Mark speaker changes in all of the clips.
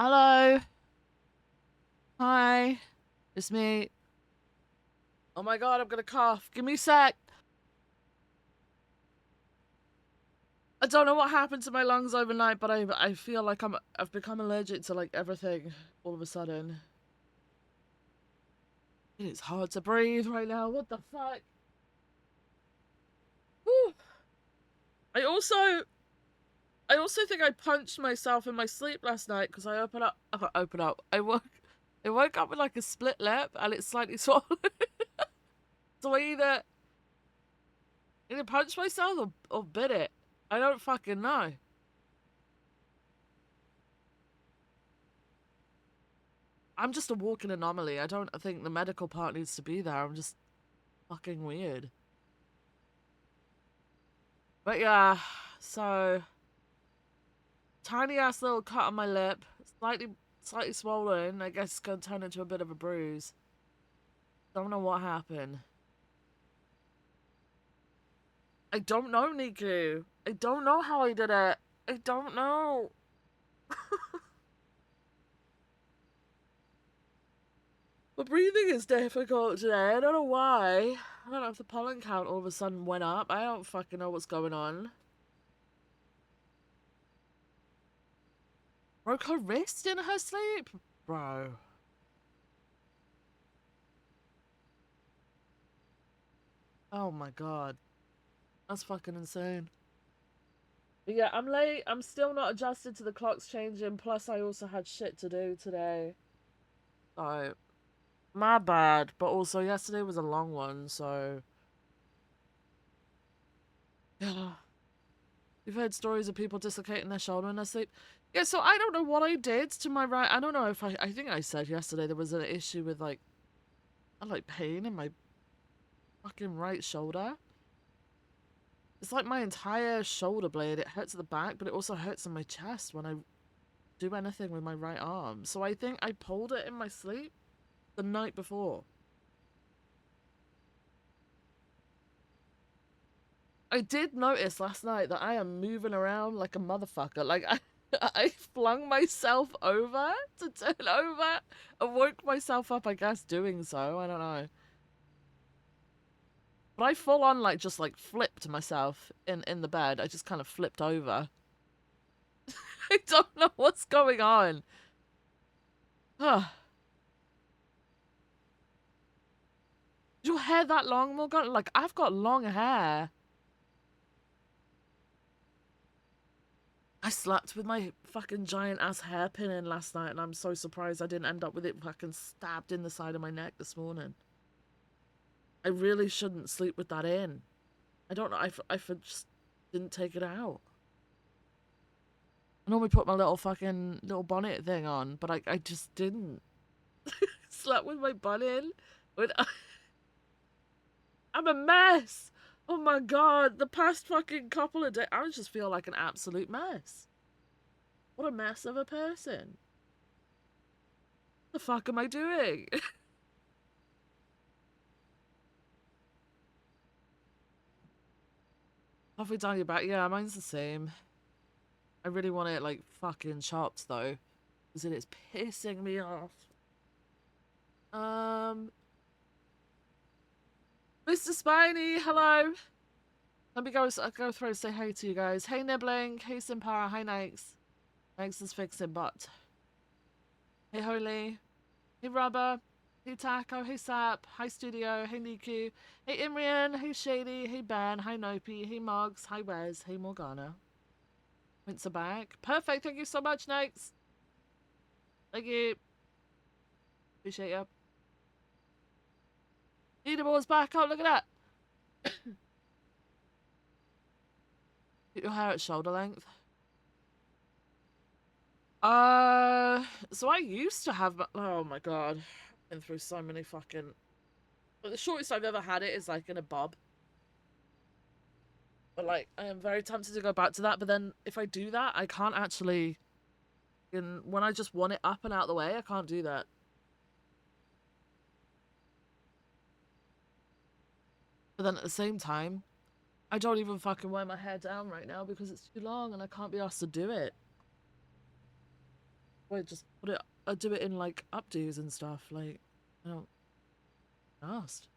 Speaker 1: Hello. Hi. It's me. Oh my god, I'm gonna cough. Give me a sec. I don't know what happened to my lungs overnight, but I feel like I've become allergic to like everything all of a sudden. It is hard to breathe right now. What the fuck? Whew. I also I also think I punched myself in my sleep last night because I open up. I woke up with like a split lip and it's slightly swollen. So I either punched myself or bit it. I don't fucking know. I'm just a walking anomaly. I don't think the medical part needs to be there. I'm just fucking weird. But yeah, so tiny ass little cut on my lip, slightly swollen. I guess it's gonna turn into a bit of a bruise. Don't know what happened. I don't know, Niku. I don't know how I did it. I don't know. My breathing is difficult today. I don't know why. I don't know if the pollen count all of a sudden went up. I don't fucking know what's going on. Broke her wrist in her sleep? Bro. Oh my god. That's fucking insane. But yeah, I'm late. I'm still not adjusted to the clocks changing. Plus, I also had shit to do today. So, my bad. But also, yesterday was a long one, so. Yeah. You've heard stories of people dislocating their shoulder in their sleep. Yeah, so I don't know what I did to my right. I don't know if I think I said yesterday there was an issue with like. I like pain in my fucking right shoulder. It's like my entire shoulder blade. It hurts at the back, but it also hurts in my chest when I do anything with my right arm. So I think I pulled it in my sleep the night before. I did notice last night that I am moving around like a motherfucker. Like I flung myself over to turn over and woke myself up, I guess, doing so. I don't know. But I full on like just like flipped myself in the bed. I just kind of flipped over. I don't know what's going on. Your hair that long, Morgan? Like I've got long hair. I slept with my fucking giant ass hairpin in last night, and I'm so surprised I didn't end up with it fucking stabbed in the side of my neck this morning. I really shouldn't sleep with that in. I don't know. I just didn't take it out. I normally put my little fucking little bonnet thing on, but I just didn't. Slept with my bun in. When I'm a mess. Oh my god, the past fucking couple of days, I just feel like an absolute mess. What a mess of a person. The fuck am I doing? Halfway down your back. Yeah, mine's the same. I really want it like fucking chopped though, because it is pissing me off. Um, Mr. Spiny, hello. Let me go through and say hey to you guys. Hey Nibbling, hey Simpara, hi Nikes. Nikes is fixing butt. Hey Holy, hey Rubber, hey Taco, hey Sap, hi Studio, hey Niku, hey Imrian, hey Shady, hey Ben, hi Nopi, hey Mugs, hi Wes, hey Morgana. Points are back. Perfect, thank you so much, Nikes. Thank you. Appreciate you. Eatable back. Oh, look at that. Get your hair at shoulder length. So I used to have. Oh my god, been through so many fucking. But the shortest I've ever had it is like in a bob. But like, I am very tempted to go back to that. But then if I do that, I can't actually. When I just want it up and out of the way, I can't do that. But then at the same time, I don't even fucking wear my hair down right now because it's too long and I can't be asked to do it. Wait, just put it. I do it in like updos and stuff. Like, I don't asked.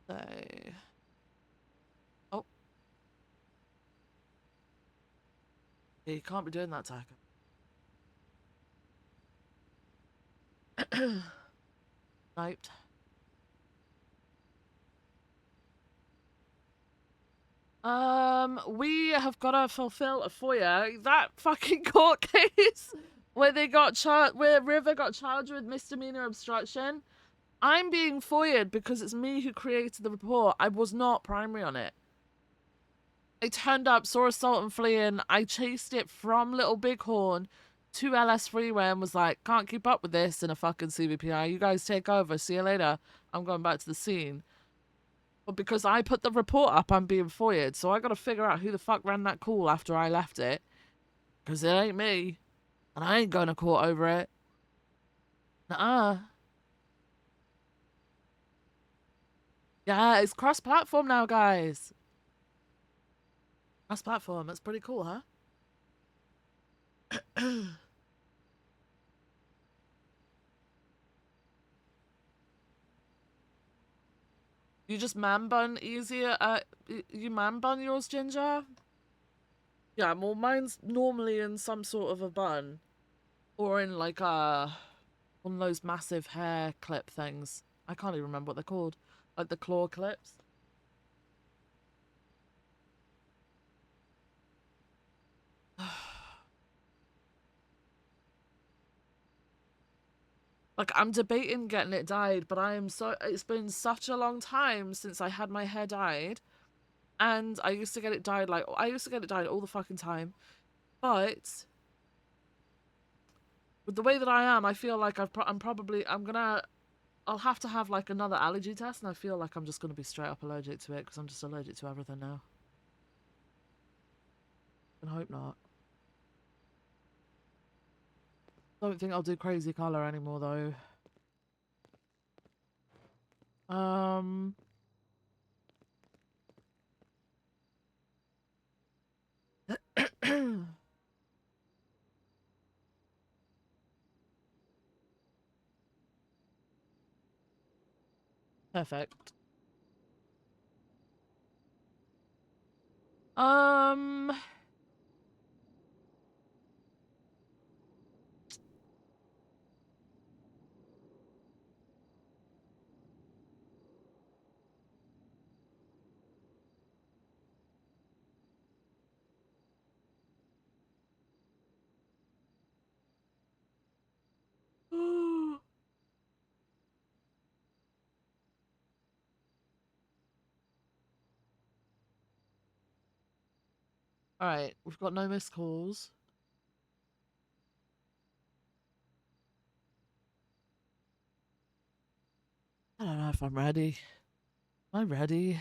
Speaker 1: Say. Oh, yeah, you can't be doing that, Taka. Sniped. We have got to fulfill a FOIA. That fucking court case where they got charged, where River got charged with misdemeanor obstruction. I'm being FOIA'd because it's me who created the report. I was not primary on it. I turned up, saw assault and fleeing. I chased it from Little Bighorn to LS Freeway and was like, can't keep up with this in a fucking CVPI. You guys take over. See you later. I'm going back to the scene. But because I put the report up, I'm being FOIA'd. So I got to figure out who the fuck ran that call after I left it. Because it ain't me. And I ain't going to court over it. Nuh-uh. Yeah, it's cross-platform now, guys. Cross-platform. That's pretty cool, huh? You just man bun easier? You man bun yours, Ginger? Yeah, well, mine's normally in some sort of a bun. Or in like one of those massive hair clip things. I can't even remember what they're called. Like the claw clips. Like, I'm debating getting it dyed, but it's been such a long time since I had my hair dyed. And I used to get it dyed, I used to get it dyed all the fucking time. But with the way that I am, I feel like I'll have to have like another allergy test, and I feel like I'm just gonna be straight up allergic to it because I'm just allergic to everything now. I hope not. Don't think I'll do crazy color anymore though. Um. Perfect. Um. All right, we've got no missed calls. I don't know if I'm ready. Am I ready?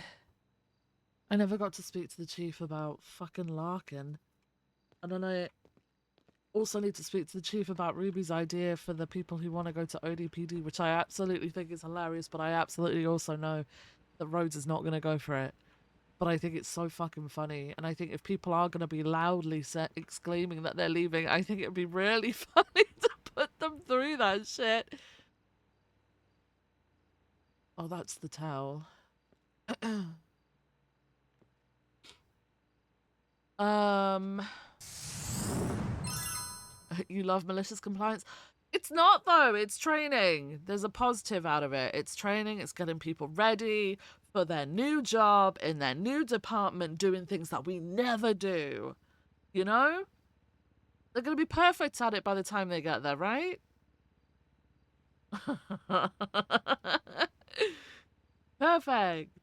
Speaker 1: I never got to speak to the chief about fucking Larkin. And then I also need to speak to the chief about Ruby's idea for the people who want to go to ODPD, which I absolutely think is hilarious, but I absolutely also know that Rhodes is not going to go for it. But I think it's so fucking funny. And I think if people are going to be loudly exclaiming that they're leaving, I think it would be really funny to put them through that shit. Oh, that's the towel. You love malicious compliance? It's not, though. It's training. There's a positive out of it. It's training. It's getting people ready for their new job in their new department, doing things that we never do. You know? They're going to be perfect at it by the time they get there, right? Perfect.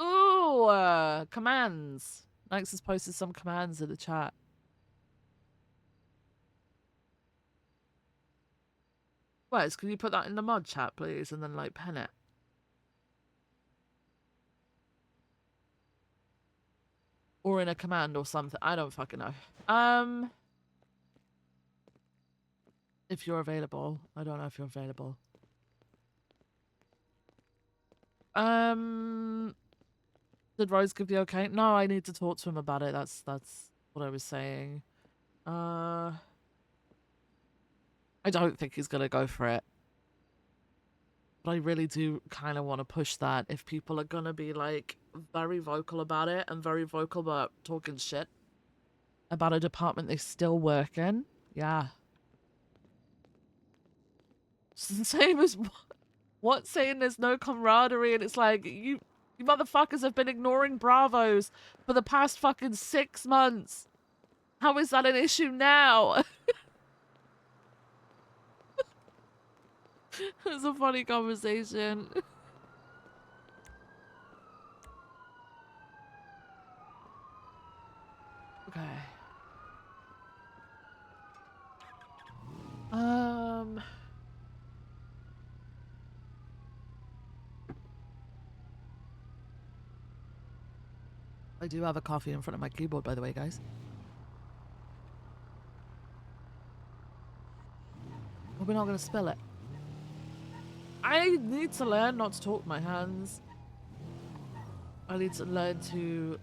Speaker 1: Ooh, commands. Nix has posted some commands in the chat. Wes, can you put that in the mod chat, please, and then, like, pen it? Or in a command or something. I don't fucking know. If you're available. I don't know if you're available. Did Rose give the okay? No, I need to talk to him about it. That's what I was saying. I don't think he's gonna go for it. But I really do kind of want to push that if people are gonna be like very vocal about it and very vocal about talking shit about a department they still work in. Yeah. It's the same as what saying there's no camaraderie, and it's like you motherfuckers have been ignoring Bravos for the past fucking 6 months. How is that an issue now? It's a funny conversation. Okay. I do have a coffee in front of my keyboard, by the way, guys. But we're not going to spill it. I need to learn not to talk with my hands. I need to learn to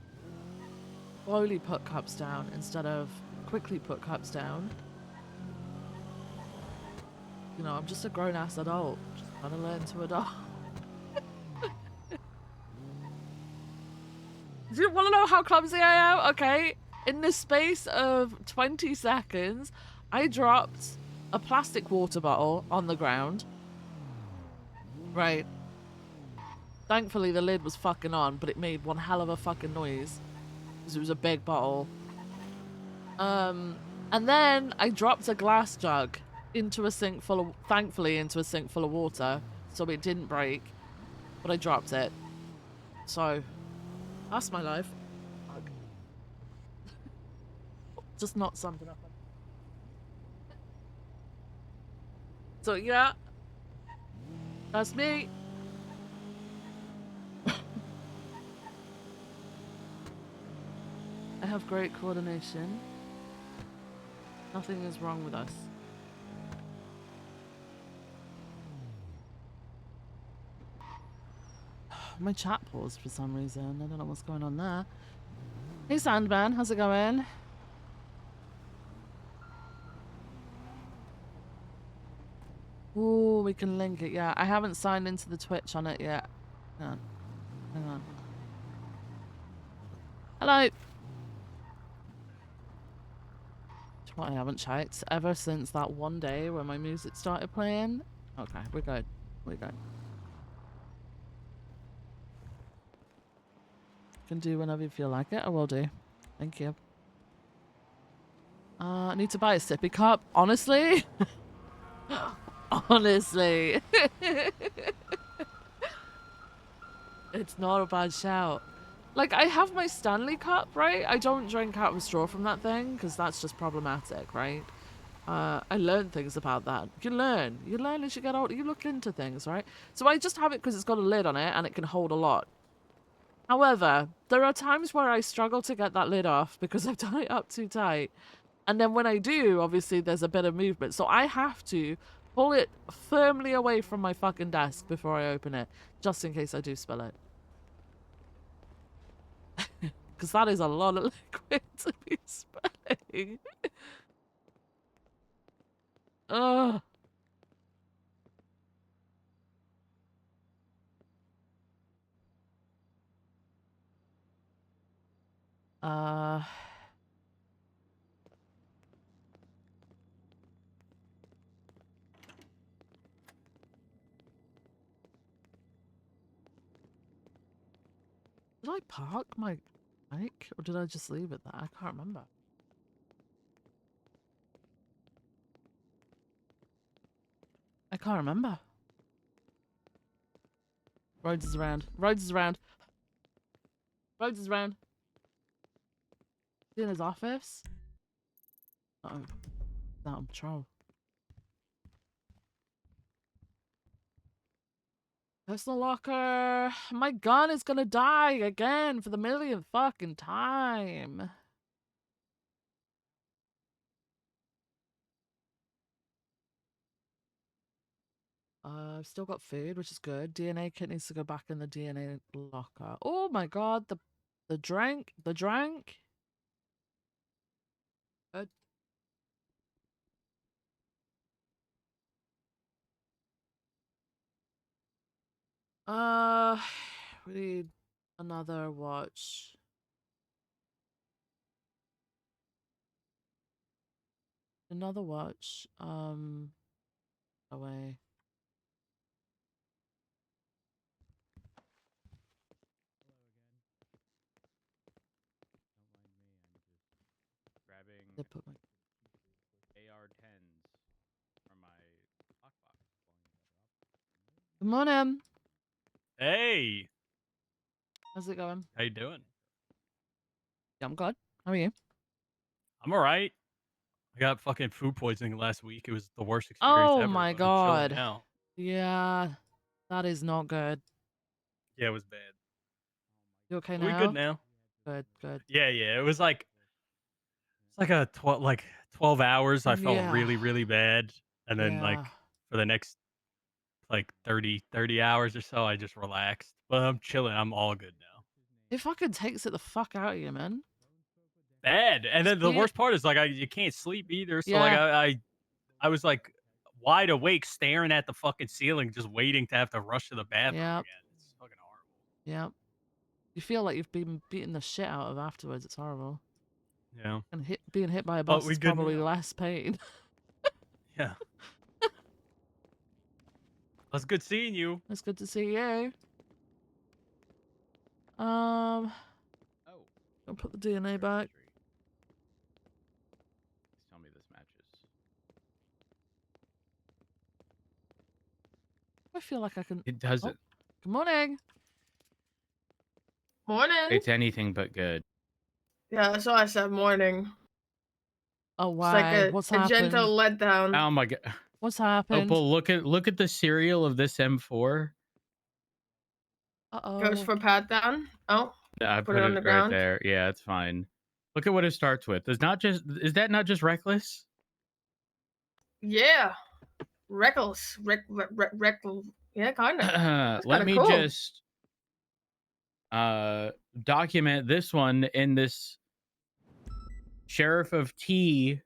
Speaker 1: slowly put cups down instead of quickly put cups down. You know, I'm just a grown-ass adult. Just trying to learn to adult. Do you want to know how clumsy I am? Okay. In the space of 20 seconds, I dropped a plastic water bottle on the ground. Right. Thankfully, the lid was fucking on, but it made one hell of a fucking noise. Because it was a big bottle. And then I dropped a glass jug into a sink full of, thankfully, into a sink full of water. So it didn't break. But I dropped it. So, that's my life. Just not something up. So, yeah. That's me. I have great coordination. Nothing is wrong with us. My chat paused for some reason. I don't know what's going on there. Hey Sandman, how's it going? Ooh, we can link it, yeah. I haven't signed into the Twitch on it yet. Hang on. Hang on. Hello! What, I haven't checked ever since that one day when my music started playing. Okay, we're good. We're good. Can do whenever you feel like it. I will do. Thank you. I need to buy a sippy cup. Honestly? Honestly. It's not a bad shout. Like, I have my Stanley cup, right? I don't drink out of a straw from that thing, because that's just problematic, right? I learned things about that. You learn as you get older. You look into things, right? So I just have it because it's got a lid on it, and it can hold a lot. However, there are times where I struggle to get that lid off because I've done it up too tight. And then when I do, obviously there's a bit of movement. So I have to pull it firmly away from my fucking desk before I open it, just in case I do spill it. Because that is a lot of liquid to be spilling. Ugh. Did I park my bike or did I just leave it there? I can't remember. I can't remember. Rhodes is around. Rhodes is around. Rhodes is around. Is he in his office? Uh-oh. That troll. Personal locker. My gun is gonna die again for the millionth fucking time. I've still got food, which is good. DNA kit needs to go back in the DNA locker. Oh my god, the drink. Good. We need another watch. Another watch. Away.
Speaker 2: Grabbing
Speaker 1: They put my...
Speaker 2: AR-10s from my lockbox.
Speaker 1: Good morning.
Speaker 3: Hey,
Speaker 1: How's it going?
Speaker 3: how you doing?
Speaker 1: Yeah, I'm good. How are you?
Speaker 3: I'm all right. I got fucking food poisoning last week. It was the worst experience
Speaker 1: Oh
Speaker 3: ever,
Speaker 1: my
Speaker 3: but I'm chilling
Speaker 1: god.
Speaker 3: now.
Speaker 1: Yeah, that is not good.
Speaker 3: Yeah, it was bad.
Speaker 1: You okay
Speaker 3: But we good
Speaker 1: now?
Speaker 3: now.
Speaker 1: Good, good.
Speaker 3: Yeah. It was like a 12 hours. I felt
Speaker 1: Yeah,
Speaker 3: really bad, and then
Speaker 1: yeah.
Speaker 3: like for the next like 30 hours or so, I just relaxed. But I'm chilling. I'm all good now.
Speaker 1: It fucking takes it the fuck out of you, man.
Speaker 3: Bad. And then the
Speaker 1: See it?
Speaker 3: worst part is like you can't sleep either. So like
Speaker 1: Yeah,
Speaker 3: I was like wide awake, staring at the fucking ceiling, just waiting to have to rush to the bathroom
Speaker 1: yeah,
Speaker 3: again. It's fucking horrible.
Speaker 1: yeah. You feel like you've been beaten the shit out of afterwards. It's horrible.
Speaker 3: Yeah.
Speaker 1: And being hit by a
Speaker 3: But
Speaker 1: bus
Speaker 3: we
Speaker 1: is
Speaker 3: good
Speaker 1: probably
Speaker 3: now.
Speaker 1: less pain.
Speaker 3: Yeah. That's good seeing you.
Speaker 1: It's good to see you.
Speaker 2: Oh.
Speaker 1: I'll put the DNA back.
Speaker 2: Please tell me this matches.
Speaker 1: I feel like I can...
Speaker 2: It doesn't.
Speaker 1: Oh, good morning.
Speaker 4: Morning.
Speaker 2: It's anything but good.
Speaker 4: Yeah, that's why I said morning.
Speaker 1: Oh,
Speaker 4: It's
Speaker 1: why?
Speaker 4: like
Speaker 1: What's
Speaker 4: a gentle
Speaker 1: happened?
Speaker 4: letdown.
Speaker 2: Oh my god.
Speaker 1: What's happened?
Speaker 2: Opal, look at the serial of this M4.
Speaker 1: Uh-oh.
Speaker 4: Goes for pat down. Oh,
Speaker 2: I
Speaker 4: put it on the
Speaker 2: right
Speaker 4: ground.
Speaker 2: there. Yeah, it's fine. Look at what it starts with. Is that not just reckless?
Speaker 4: Yeah. Reckless. Reckless. Yeah, kind of.
Speaker 2: Let me
Speaker 4: cool.
Speaker 2: just document this one in this Sheriff of T,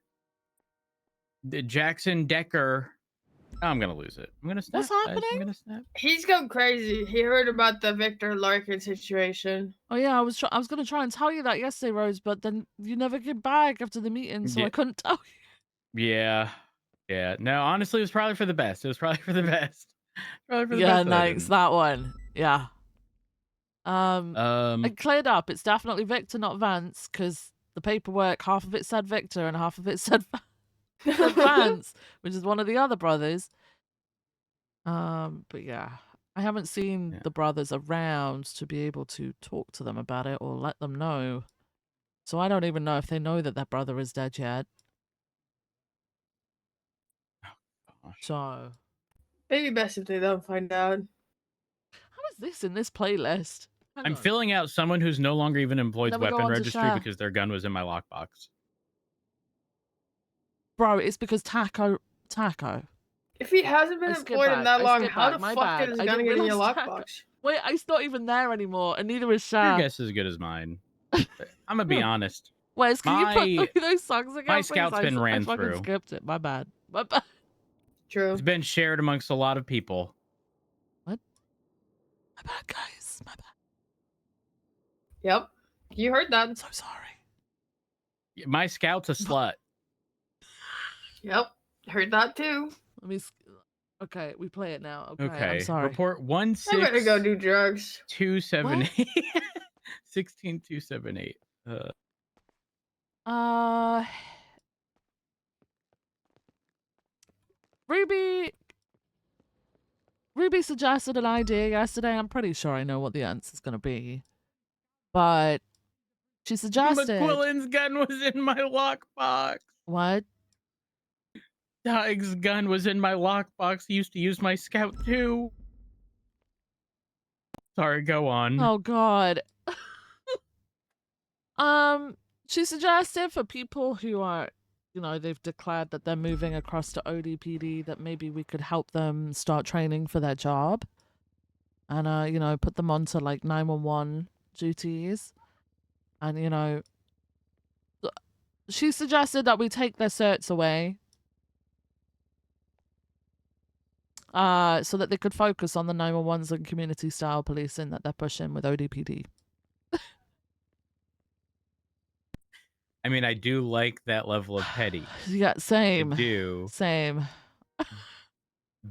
Speaker 2: the Jackson Decker. Oh, I'm gonna lose it. I'm gonna snap.
Speaker 1: What's
Speaker 2: guys.
Speaker 1: happening?
Speaker 2: I'm gonna snap.
Speaker 4: He's going crazy. He heard about the Victor Larkin situation.
Speaker 1: Oh yeah, I was gonna try and tell you that yesterday, Rose, but then you never came back after the meeting, so
Speaker 2: Yeah.
Speaker 1: I couldn't tell you.
Speaker 2: Yeah. No, honestly, it was probably for the best. It was probably for the best. Probably for the
Speaker 1: Yeah,
Speaker 2: best. that I
Speaker 1: nice.
Speaker 2: didn't.
Speaker 1: That one. Yeah. I cleared up. It's definitely Victor, not Vance, because the paperwork, half of it said Victor and half of it said Vance, which is one of the other brothers. But yeah, I haven't seen the brothers around to be able to talk to them about it or let them know. So I don't even know if they know that their brother is dead yet. So
Speaker 4: Maybe best if they don't find out.
Speaker 1: how is this in this playlist? Hang
Speaker 2: I'm
Speaker 1: on.
Speaker 2: filling out someone who's no longer even employed
Speaker 1: Then we go
Speaker 2: weapon
Speaker 1: on to
Speaker 2: registry
Speaker 1: share.
Speaker 2: because their gun was in my lockbox.
Speaker 1: Bro, it's because Taco.
Speaker 4: If he hasn't been employed in that long, how the fuck is he gonna get in your lockbox?
Speaker 1: Wait, he's not even there anymore, and neither is Shah.
Speaker 2: Your guess is as good as mine. I'm gonna be honest.
Speaker 1: Wes, can you put through those songs again?
Speaker 2: My
Speaker 1: please?
Speaker 2: scout's been ran
Speaker 1: I fucking
Speaker 2: through.
Speaker 1: skipped it. My bad.
Speaker 4: True.
Speaker 2: It's been shared amongst a lot of people.
Speaker 1: What? My bad, guys. My bad.
Speaker 4: Yep. You heard that.
Speaker 1: I'm so sorry.
Speaker 2: My scout's a slut.
Speaker 4: Yep. Heard that too.
Speaker 1: Let me. Okay, we play it now. Okay. I'm
Speaker 2: Okay.
Speaker 1: sorry.
Speaker 2: Report
Speaker 4: I better go do drugs.
Speaker 2: 278. 16278.
Speaker 1: Ruby suggested an idea yesterday. I'm pretty sure I know what the answer's gonna be, but she suggested
Speaker 2: McQuillan's gun was in my lockbox.
Speaker 1: What?
Speaker 2: Tig's gun was in my lockbox. He used to use my scout too. Sorry, go on.
Speaker 1: Oh God. She suggested for people who are you know, they've declared that they're moving across to ODPD, that maybe we could help them start training for their job and, you know, put them onto like 911 duties. And, you know, she suggested that we take their certs away so that they could focus on the 911s and community style policing that they're pushing with ODPD.
Speaker 2: I mean, I do like that level of petty.
Speaker 1: Yeah, same.
Speaker 2: I do.
Speaker 1: Same.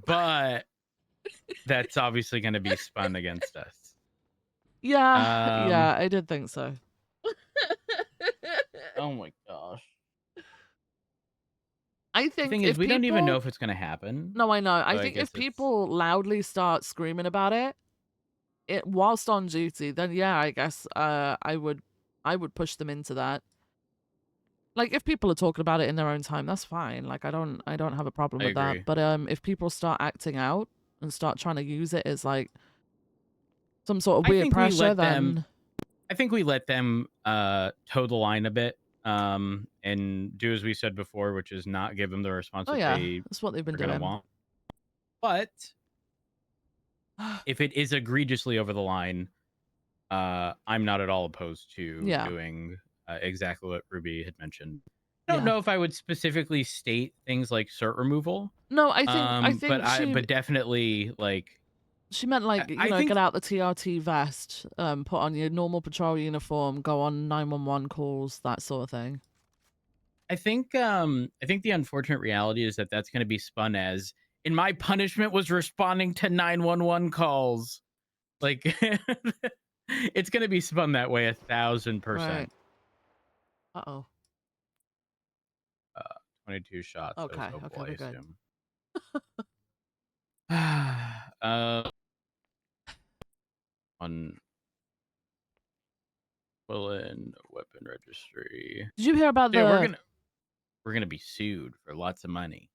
Speaker 2: But that's obviously going to be spun against us.
Speaker 1: Yeah, yeah, I did think so.
Speaker 2: Oh my gosh.
Speaker 1: I think
Speaker 2: the thing is, we don't even know if it's going to happen.
Speaker 1: No, I know. I
Speaker 2: So
Speaker 1: think
Speaker 2: guess
Speaker 1: if people loudly start screaming about it whilst on duty, then yeah, I guess I would push them into that. Like if people are talking about it in their own time, that's fine. Like I don't have a problem
Speaker 2: I
Speaker 1: with
Speaker 2: agree.
Speaker 1: that. But if people start acting out and start trying to use it as like some sort of weird pressure, then
Speaker 2: I think we let them toe the line a bit and do as we said before, which is not give them the response that
Speaker 1: that's what they've been
Speaker 2: they're
Speaker 1: doing.
Speaker 2: Gonna want. But if it is egregiously over the line, I'm not at all opposed to doing exactly what Ruby had mentioned. I don't know if I would specifically state things like cert removal.
Speaker 1: No, I think
Speaker 2: but definitely like
Speaker 1: she meant like you know, get out the TRT vest, put on your normal patrol uniform, go on 911 calls, that sort of thing.
Speaker 2: I think the unfortunate reality is that that's going to be spun as, in my punishment was responding to 911 calls. Like it's going to be spun that way 1,000%.
Speaker 1: Right. Uh-oh.
Speaker 2: 22 shots.
Speaker 1: Okay, we're good.
Speaker 2: On pull in weapon registry.
Speaker 1: Did you hear about
Speaker 2: we're gonna be sued for lots of money.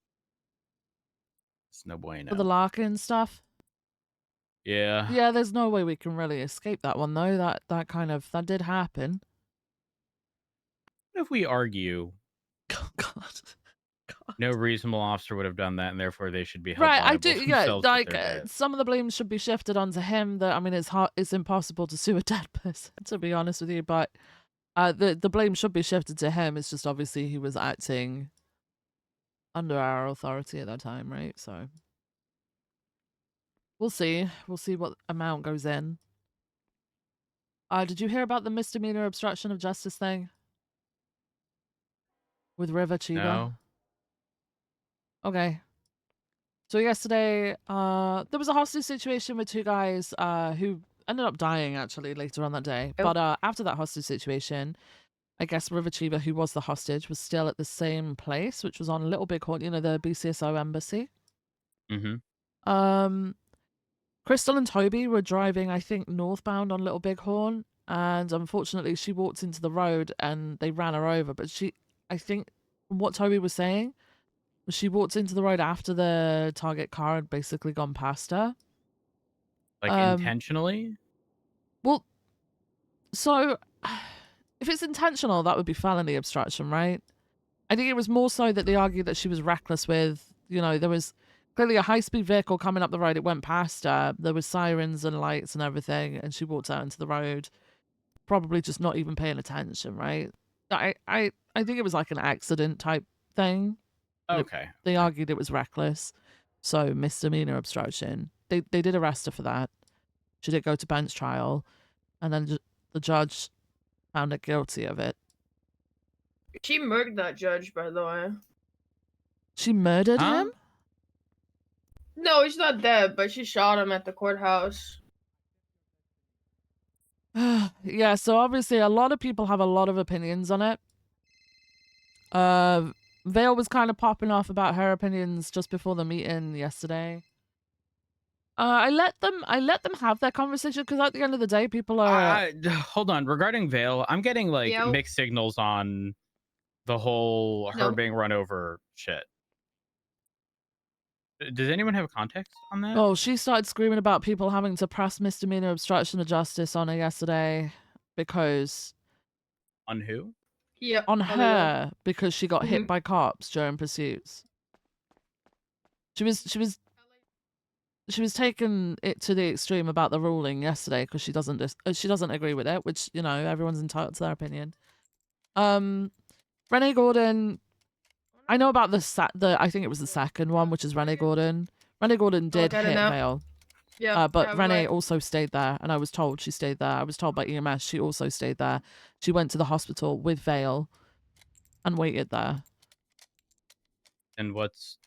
Speaker 2: It's no bueno.
Speaker 1: For the Larkin stuff?
Speaker 2: Yeah.
Speaker 1: Yeah, there's no way we can really escape that one though. That did happen.
Speaker 2: What if we argue?
Speaker 1: Oh, God.
Speaker 2: No reasonable officer would have done that, and therefore they should be held
Speaker 1: right,
Speaker 2: liable
Speaker 1: I do.
Speaker 2: for
Speaker 1: Yeah,
Speaker 2: themselves
Speaker 1: like
Speaker 2: if they're dead.
Speaker 1: some of the blame should be shifted onto him. That I mean, it's impossible to sue a dead person, to be honest with you. But the blame should be shifted to him. It's just obviously he was acting under our authority at that time, right? So we'll see. We'll see what amount goes in. Did you hear about the misdemeanor obstruction of justice thing with River Chiba?
Speaker 2: No.
Speaker 1: Okay. So yesterday, there was a hostage situation with two guys who ended up dying actually later on that day.
Speaker 4: Oh.
Speaker 1: But after that hostage situation, I guess River Chiba, who was the hostage, was still at the same place, which was on Little Bighorn, you know, the BCSO embassy.
Speaker 2: Mm-hmm.
Speaker 1: Crystal and Toby were driving, I think, northbound on Little Bighorn, and unfortunately she walked into the road and they ran her over. But I think from what Toby was saying, she walked into the road after the target car had basically gone past her.
Speaker 2: Like intentionally?
Speaker 1: Well, so if it's intentional, that would be felony obstruction, right? I think it was more so that they argued that she was reckless with, you know, there was clearly a high-speed vehicle coming up the road. It went past her. There was sirens and lights and everything, and she walked out into the road, probably just not even paying attention, right? I think it was like an accident type thing.
Speaker 2: Okay.
Speaker 1: They argued it was reckless, so misdemeanor obstruction. They did arrest her for that. She did go to bench trial, and then the judge found her guilty of it.
Speaker 4: She murdered that judge, by the way.
Speaker 1: She murdered him?
Speaker 4: No, he's not dead, but she shot him at the courthouse.
Speaker 1: Yeah, so obviously a lot of people have a lot of opinions on it. Vale was kind of popping off about her opinions just before the meeting yesterday. I let them have their conversation because at the end of the day, people are.
Speaker 2: Hold on. Regarding Vale, I'm getting like mixed signals on the whole her being run over shit. Does anyone have context on that?
Speaker 1: Oh, she started screaming about people having to press misdemeanor obstruction of justice on her yesterday because.
Speaker 2: On who?
Speaker 4: Yeah.
Speaker 1: on her because she got hit by cops during pursuits. She was taking it to the extreme about the ruling yesterday because she doesn't agree with it, which, you know, everyone's entitled to their opinion. Renee Gordon, I know about I think it was the second one, which is Renee Gordon. Renee Gordon did hit Vale.
Speaker 4: Yeah.
Speaker 1: But Renee also stayed there, and I was told she stayed there. I was told by EMS she also stayed there. She went to the hospital with Vale and waited there.
Speaker 2: And what's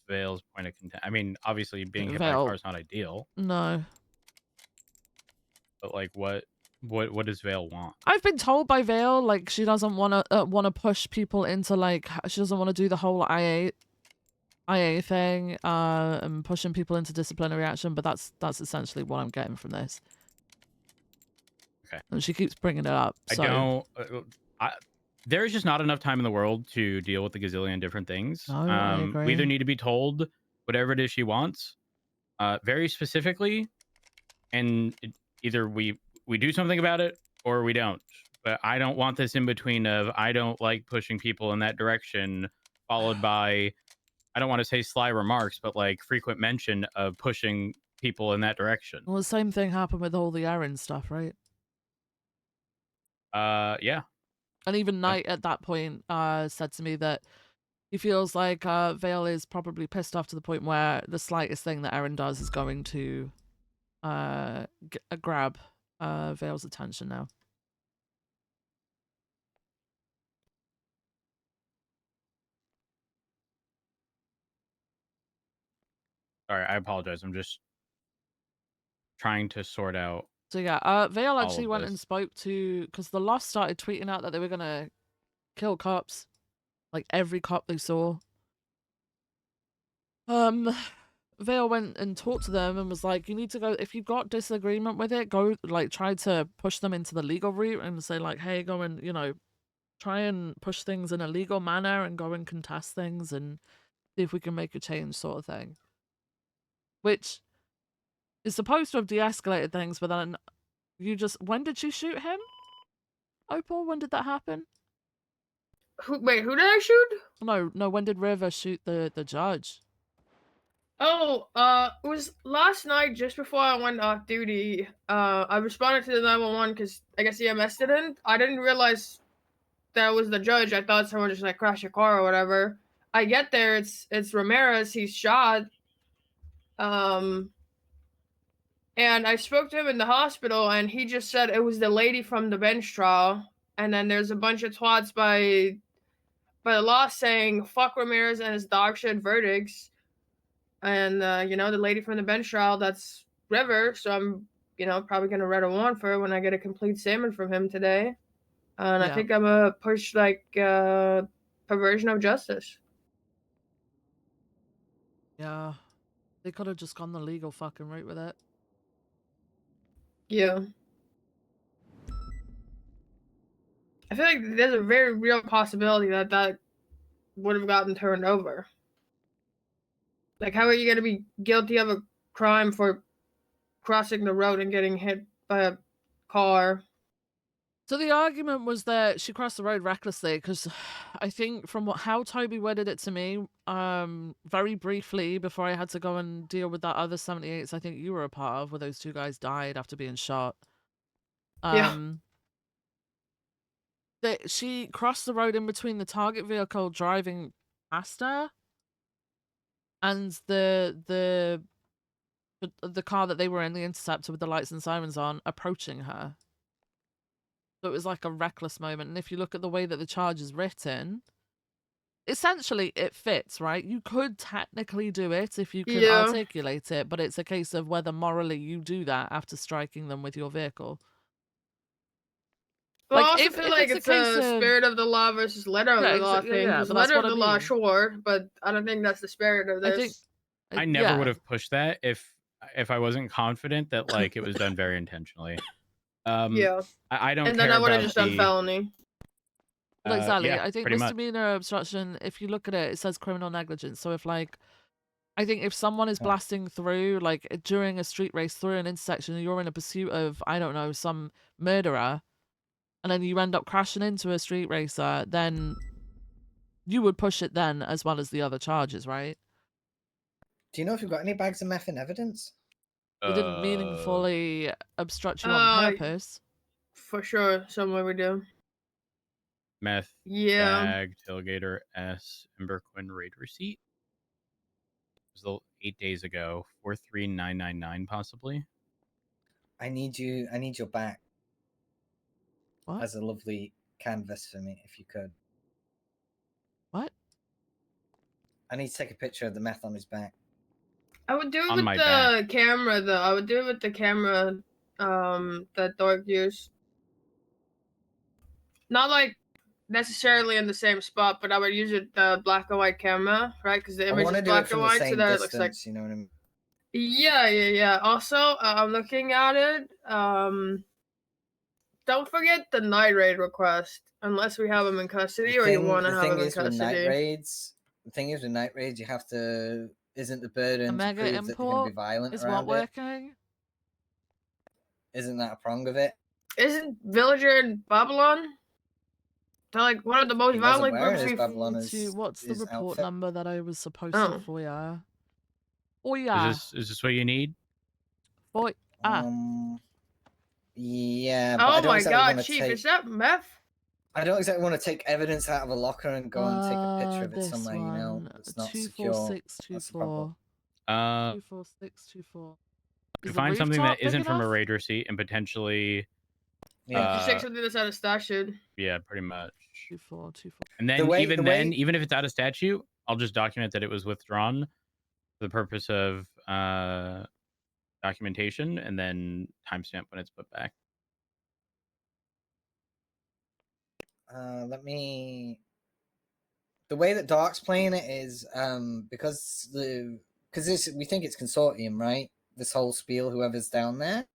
Speaker 2: Vale's point of contention? I mean, obviously being hit by a car is not ideal.
Speaker 1: No.
Speaker 2: But like, what does Vale want?
Speaker 1: I've been told by Vale, like, she doesn't want to push people into, like, she doesn't want to do the whole IA thing, and pushing people into disciplinary action, but that's essentially what I'm getting from this.
Speaker 2: Okay.
Speaker 1: And she keeps bringing it up. So.
Speaker 2: There's just not enough time in the world to deal with a gazillion different things.
Speaker 1: Oh, I agree.
Speaker 2: We either need to be told whatever it is she wants, very specifically, and either we do something about it or we don't. But I don't want this in between of I don't like pushing people in that direction, followed by, I don't want to say sly remarks, but like frequent mention of pushing people in that direction.
Speaker 1: Well, the same thing happened with all the Aaron stuff, right?
Speaker 2: Yeah.
Speaker 1: And even Knight at that point said to me that he feels like Vale is probably pissed off to the point where the slightest thing that Aaron does is going to grab Vale's attention now.
Speaker 2: Sorry, I apologize. I'm just trying to sort out.
Speaker 1: So yeah, Vale actually went and spoke to, because the Lost started tweeting out that they were gonna kill cops, like every cop they saw. Vale went and talked to them and was like, you need to go, if you've got disagreement with it, go, like, try to push them into the legal route and say, like, hey, go and, you know, try and push things in a legal manner and go and contest things and see if we can make a change, sort of thing. Which is supposed to have de-escalated things, but then when did she shoot him? Opal, when did that happen?
Speaker 4: Wait, who did I shoot?
Speaker 1: No, when did River shoot the judge?
Speaker 4: Oh, it was last night just before I went off duty. I responded to the 911 because I guess EMS didn't. I didn't realize that was the judge. I thought someone just like crashed a car or whatever. I get there, it's Ramirez. He's shot. And I spoke to him in the hospital, and he just said it was the lady from the bench trial. And then there's a bunch of twats by the law saying fuck Ramirez and his dog shit verdicts. And you know, the lady from the bench trial, that's River. So I'm, you know, probably gonna write a warrant for her when I get a complete statement from him today. And I think I'm gonna push like perversion of justice.
Speaker 1: Yeah, they could have just gone the legal fucking route with it.
Speaker 4: Yeah. I feel like there's a very real possibility that would have gotten turned over. Like, how are you going to be guilty of a crime for crossing the road and getting hit by a car?
Speaker 1: So the argument was that she crossed the road recklessly because I think from how Toby worded it to me, very briefly before I had to go and deal with that other 78s I think you were a part of, where those two guys died after being shot. That she crossed the road in between the target vehicle driving past her and the car that they were in, the Interceptor with the lights and sirens on, approaching her. So it was like a reckless moment. And if you look at the way that the charge is written, essentially it fits, right? You could technically do it if you could articulate it, but it's a case of whether morally you do that after striking them with your vehicle.
Speaker 4: Well, like, I also feel like it's a spirit of the law versus letter of the law thing. Because letter of the law, sure, but I don't think that's the spirit of this.
Speaker 2: I never would have pushed that if I wasn't confident that like it was done very intentionally. I don't care.
Speaker 4: And then I would have just done felony.
Speaker 1: Well, exactly. I think misdemeanor obstruction, if you look at it, it says criminal negligence. So if like, I think if someone is blasting through, like during a street race through an intersection, and you're in a pursuit of, I don't know, some murderer, and then you end up crashing into a street racer, then you would push it then as well as the other charges, right?
Speaker 5: Do you know if you've got any bags of meth in evidence?
Speaker 1: We didn't meaningfully obstruct you on purpose.
Speaker 4: For sure, somewhere we do.
Speaker 2: Meth,
Speaker 4: Yeah.
Speaker 2: bag, tailgater, S, Ember Quinn raid receipt. It was 8 days ago. 43999 possibly.
Speaker 5: I need your back
Speaker 1: What?
Speaker 5: as a lovely canvas for me, if you could.
Speaker 1: What?
Speaker 5: I need to take a picture of the meth on his back.
Speaker 4: I would do it
Speaker 2: On
Speaker 4: with
Speaker 2: my
Speaker 4: the
Speaker 2: back.
Speaker 4: camera though. I would do it with the camera that Dork used. Not like necessarily in the same spot, but I would use it the black and white camera, right? Because the
Speaker 5: I
Speaker 4: image
Speaker 5: want
Speaker 4: is
Speaker 5: to do it
Speaker 4: black
Speaker 5: from
Speaker 4: and
Speaker 5: the
Speaker 4: white, so
Speaker 5: same
Speaker 4: that it
Speaker 5: distance.
Speaker 4: looks like
Speaker 5: You know what I mean?
Speaker 4: yeah. Also, I'm looking at it. Don't forget the night raid request, unless we have him in custody or you want to
Speaker 5: The
Speaker 4: have
Speaker 5: thing
Speaker 4: him in
Speaker 5: is with night
Speaker 4: custody.
Speaker 5: raids. The thing is with night raids, you have to. Isn't the burden
Speaker 1: A
Speaker 5: to
Speaker 1: mega
Speaker 5: prove that they're going to be
Speaker 1: import
Speaker 5: violent
Speaker 1: is what
Speaker 5: around it?
Speaker 1: working?
Speaker 5: Isn't that a prong of it?
Speaker 4: Isn't Villager in Babylon? They're like one of the most
Speaker 5: He wasn't
Speaker 4: violent
Speaker 5: wearing
Speaker 4: groups
Speaker 5: his
Speaker 4: we've.
Speaker 5: Babylon
Speaker 1: What's the
Speaker 5: his
Speaker 1: report
Speaker 5: outfit.
Speaker 1: number that I was supposed
Speaker 4: Oh.
Speaker 1: to for ya? Oh yeah.
Speaker 2: Is this what you need?
Speaker 1: Boy.
Speaker 5: Yeah, but I
Speaker 4: Oh
Speaker 5: don't
Speaker 4: my
Speaker 5: exactly
Speaker 4: god,
Speaker 5: want to
Speaker 4: Chief,
Speaker 5: take.
Speaker 4: is that meth?
Speaker 5: I don't exactly want to take evidence out of a locker and go and take a picture of it
Speaker 1: This
Speaker 5: somewhere. You know,
Speaker 1: one.
Speaker 5: it's not secure. That's the problem.
Speaker 1: 24624. 24624.
Speaker 2: To
Speaker 1: Is the
Speaker 2: find something
Speaker 1: rooftop
Speaker 2: that
Speaker 1: big
Speaker 2: isn't from a
Speaker 1: enough?
Speaker 2: raid receipt and potentially,
Speaker 5: Yeah.
Speaker 4: Just take something that's out of statute.
Speaker 2: yeah, pretty much.
Speaker 1: 2424.
Speaker 2: And then even if it's out of statute, I'll just document that it was withdrawn for the purpose of documentation, and then timestamp when it's put back.
Speaker 5: Let me. The way that Dark's playing it is because we think it's consortium, right? This whole spiel, whoever's down there,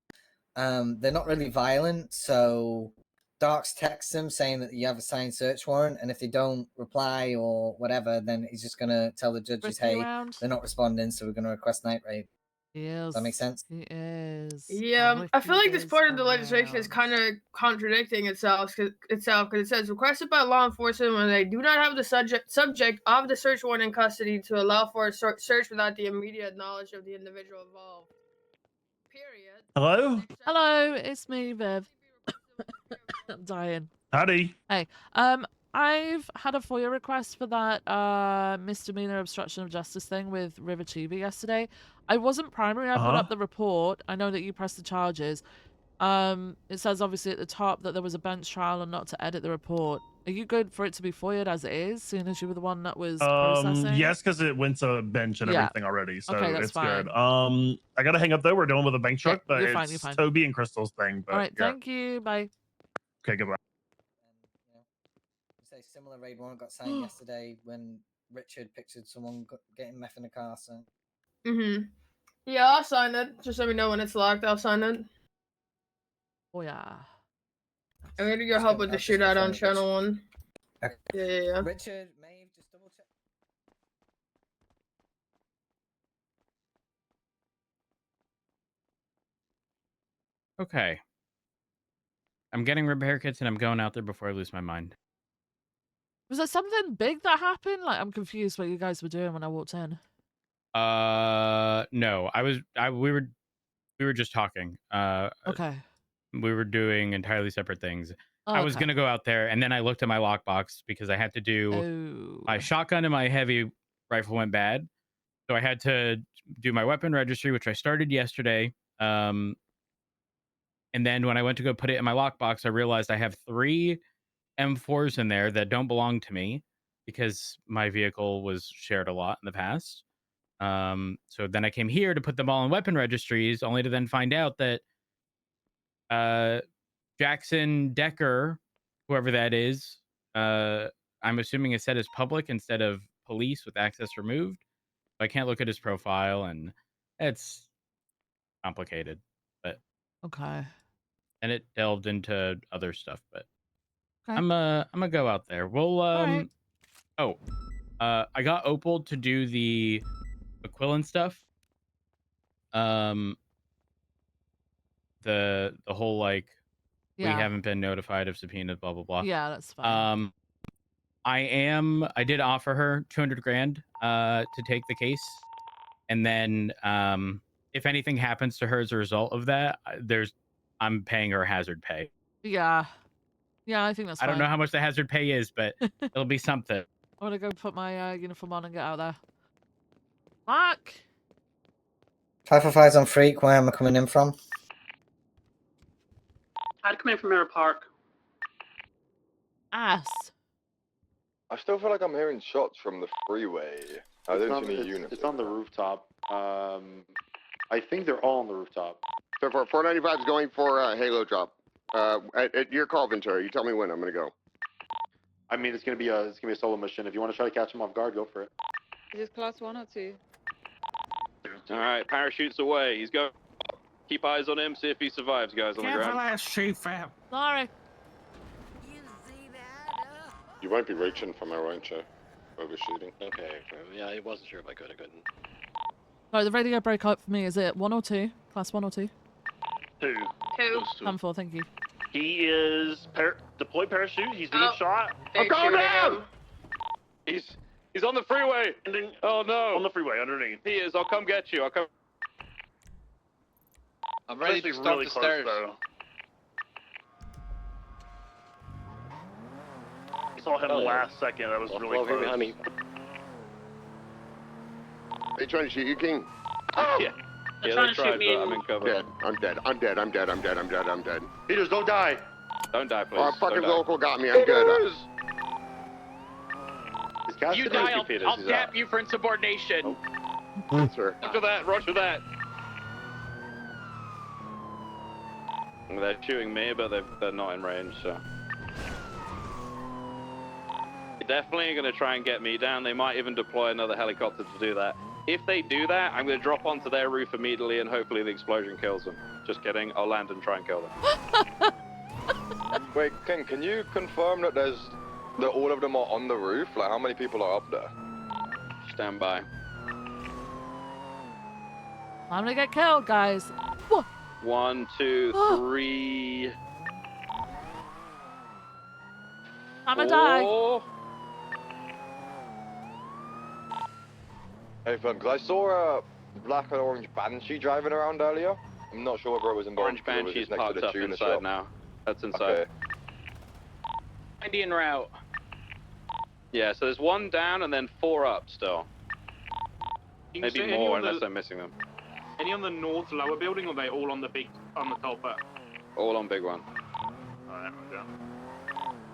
Speaker 5: they're not really violent, so Dark's texts them saying that you have a signed search warrant, and if they don't reply or whatever, then he's just gonna tell the judges,
Speaker 1: Risky
Speaker 5: hey,
Speaker 1: round.
Speaker 5: they're not responding, so we're gonna request night raid.
Speaker 1: Yes.
Speaker 5: Does that make sense?
Speaker 1: He is.
Speaker 4: Yeah, I feel like this part of the legislation is
Speaker 1: around.
Speaker 4: kind of contradicting itself because it says requested by law enforcement when they do not have the subject of the search warrant in custody to allow for a search without the immediate knowledge of the individual involved. Period.
Speaker 3: Hello?
Speaker 1: Hello, it's me, Viv. I'm dying.
Speaker 3: Howdy.
Speaker 1: Hey, I've had a FOIA request for that misdemeanor obstruction of justice thing with River Chibi yesterday. I wasn't primary. I put up the report. I know that you pressed the charges. It says obviously at the top that there was a bench trial and not to edit the report. Are you good for it to be FOIA'd as it is, seeing as you were the one that was processing?
Speaker 6: Yes, because it went to bench and everything already, so
Speaker 1: okay, that's
Speaker 6: it's
Speaker 1: fine.
Speaker 6: good. I gotta hang up though. We're dealing with a bank truck, but
Speaker 1: you're
Speaker 6: it's
Speaker 1: fine.
Speaker 6: Toby and Crystal's thing. But
Speaker 1: all right,
Speaker 6: yeah.
Speaker 1: thank you. Bye.
Speaker 6: Okay, goodbye.
Speaker 5: Say similar raid warrant got signed yesterday when Richard pictured someone getting meth in a car. So.
Speaker 4: Yeah, I'll sign it. Just let me know when it's locked. I'll sign it.
Speaker 1: Oh yeah.
Speaker 4: I'm gonna go help with the shootout on channel 1.
Speaker 5: Okay.
Speaker 4: Yeah.
Speaker 5: Richard, Maeve, just double check.
Speaker 2: Okay. I'm getting repair kits and I'm going out there before I lose my mind.
Speaker 1: Was there something big that happened? Like, I'm confused what you guys were doing when I walked in.
Speaker 2: No. We were just talking.
Speaker 1: Okay.
Speaker 2: We were doing entirely separate things.
Speaker 1: Oh,
Speaker 2: I was gonna go out there, and then I looked at my lockbox because I had to do my shotgun and my heavy rifle went bad, so I had to do my weapon registry, which I started yesterday. And then when I went to go put it in my lockbox, I realized I have 3 M4s in there that don't belong to me because my vehicle was shared a lot in the past. So then I came here to put them all in weapon registries, only to then find out that Jackson Decker, whoever that is, I'm assuming is set as public instead of police with access removed. So I can't look at his profile, and it's complicated. But
Speaker 1: okay.
Speaker 2: And it delved into other stuff, but
Speaker 1: okay.
Speaker 2: I'm gonna go out there. We'll
Speaker 1: right.
Speaker 2: I got Opal to do the Aquilin stuff. The whole like We
Speaker 1: Yeah.
Speaker 2: haven't been notified of subpoenas, blah, blah, blah.
Speaker 1: Yeah, that's fine.
Speaker 2: I did offer her 200 grand to take the case. And then if anything happens to her as a result of that, I'm paying her hazard pay.
Speaker 1: Yeah. Yeah, I think that's
Speaker 2: I
Speaker 1: fine.
Speaker 2: don't know how much the hazard pay is, but it'll be something.
Speaker 1: I want to go put my uniform on and get out there. Mark!
Speaker 5: 545's on Freak. Where am I coming in from?
Speaker 7: I'd come in from Mirror Park.
Speaker 1: Ass.
Speaker 8: I still feel like I'm hearing shots from the freeway. I don't see any units.
Speaker 9: It's on the rooftop. I think they're all on the rooftop.
Speaker 8: So for 495 is going for Halo drop. At your call, Ventura. You tell me when I'm gonna go.
Speaker 9: I mean, it's gonna be a solo mission. If you want to try to catch him off guard, go for it.
Speaker 10: Is this class 1 or 2?
Speaker 11: All right, parachutes away. He's going. Keep eyes on him. See if he survives, guys on the ground.
Speaker 1: Sorry.
Speaker 8: You won't be reaching from her, won't you? Overshooting.
Speaker 11: Okay. Yeah, I wasn't sure if I could. I couldn't.
Speaker 1: Sorry, the radio broke up for me. Is it 1 or 2? Class 1 or 2?
Speaker 6: 2.
Speaker 4: 2.
Speaker 1: Come 4, thank you.
Speaker 6: He is deployed parachute. He's being shot.
Speaker 4: They're
Speaker 6: I'm going
Speaker 4: shooting
Speaker 6: down!
Speaker 4: him.
Speaker 11: He's on the freeway. Oh no.
Speaker 6: On the freeway, underneath.
Speaker 11: He is. I'll come get you. I'll come.
Speaker 12: I'm ready to stop the stairs.
Speaker 6: Though. I saw him last second. That was really close.
Speaker 11: Behind me.
Speaker 8: They trying to shoot you, King?
Speaker 11: Yeah.
Speaker 7: They're
Speaker 11: Yeah,
Speaker 7: trying
Speaker 11: they
Speaker 7: to shoot
Speaker 11: tried,
Speaker 7: me
Speaker 11: but
Speaker 7: in.
Speaker 11: I'm in cover.
Speaker 8: Dead. I'm dead. I'm dead. I'm dead. I'm dead. I'm dead. I'm dead. I'm dead.
Speaker 9: Peters, don't die.
Speaker 11: Don't die, please.
Speaker 8: Oh, fucking
Speaker 11: Don't die.
Speaker 8: local got me. I'm good.
Speaker 9: Is Cassidy
Speaker 11: You die,
Speaker 9: Peters?
Speaker 11: I'll
Speaker 9: He's
Speaker 11: tap
Speaker 9: out.
Speaker 11: you for insubordination.
Speaker 8: Sir.
Speaker 11: Roger that. Roger that. They're shooting me, but they're not in range, so. They're definitely going to try and get me down. They might even deploy another helicopter to do that. If they do that, I'm going to drop onto their roof immediately, and hopefully the explosion kills them. Just kidding. I'll land and try and kill them.
Speaker 8: Wait, King, can you confirm that that all of them are on the roof? Like, how many people are up there?
Speaker 11: Stand by.
Speaker 1: I'm gonna get killed, guys. Whoa.
Speaker 11: 1, 2, 3.
Speaker 1: I'm gonna die.
Speaker 11: 4.
Speaker 8: Hey, fun, because I saw a black and orange Banshee driving around earlier. I'm not sure whether it was in
Speaker 11: Orange
Speaker 8: Bronx or it was
Speaker 11: Banshee's
Speaker 8: just next to
Speaker 11: parked
Speaker 8: the
Speaker 11: up
Speaker 8: tuna
Speaker 11: inside
Speaker 8: shop.
Speaker 11: now. That's inside.
Speaker 8: Okay.
Speaker 11: Indian route. Yeah, so there's 1 down and then 4 up still. Maybe more unless I'm missing them.
Speaker 7: Any on the north lower building, or are they all on the top?
Speaker 11: All on big one.
Speaker 6: Alright, we're done.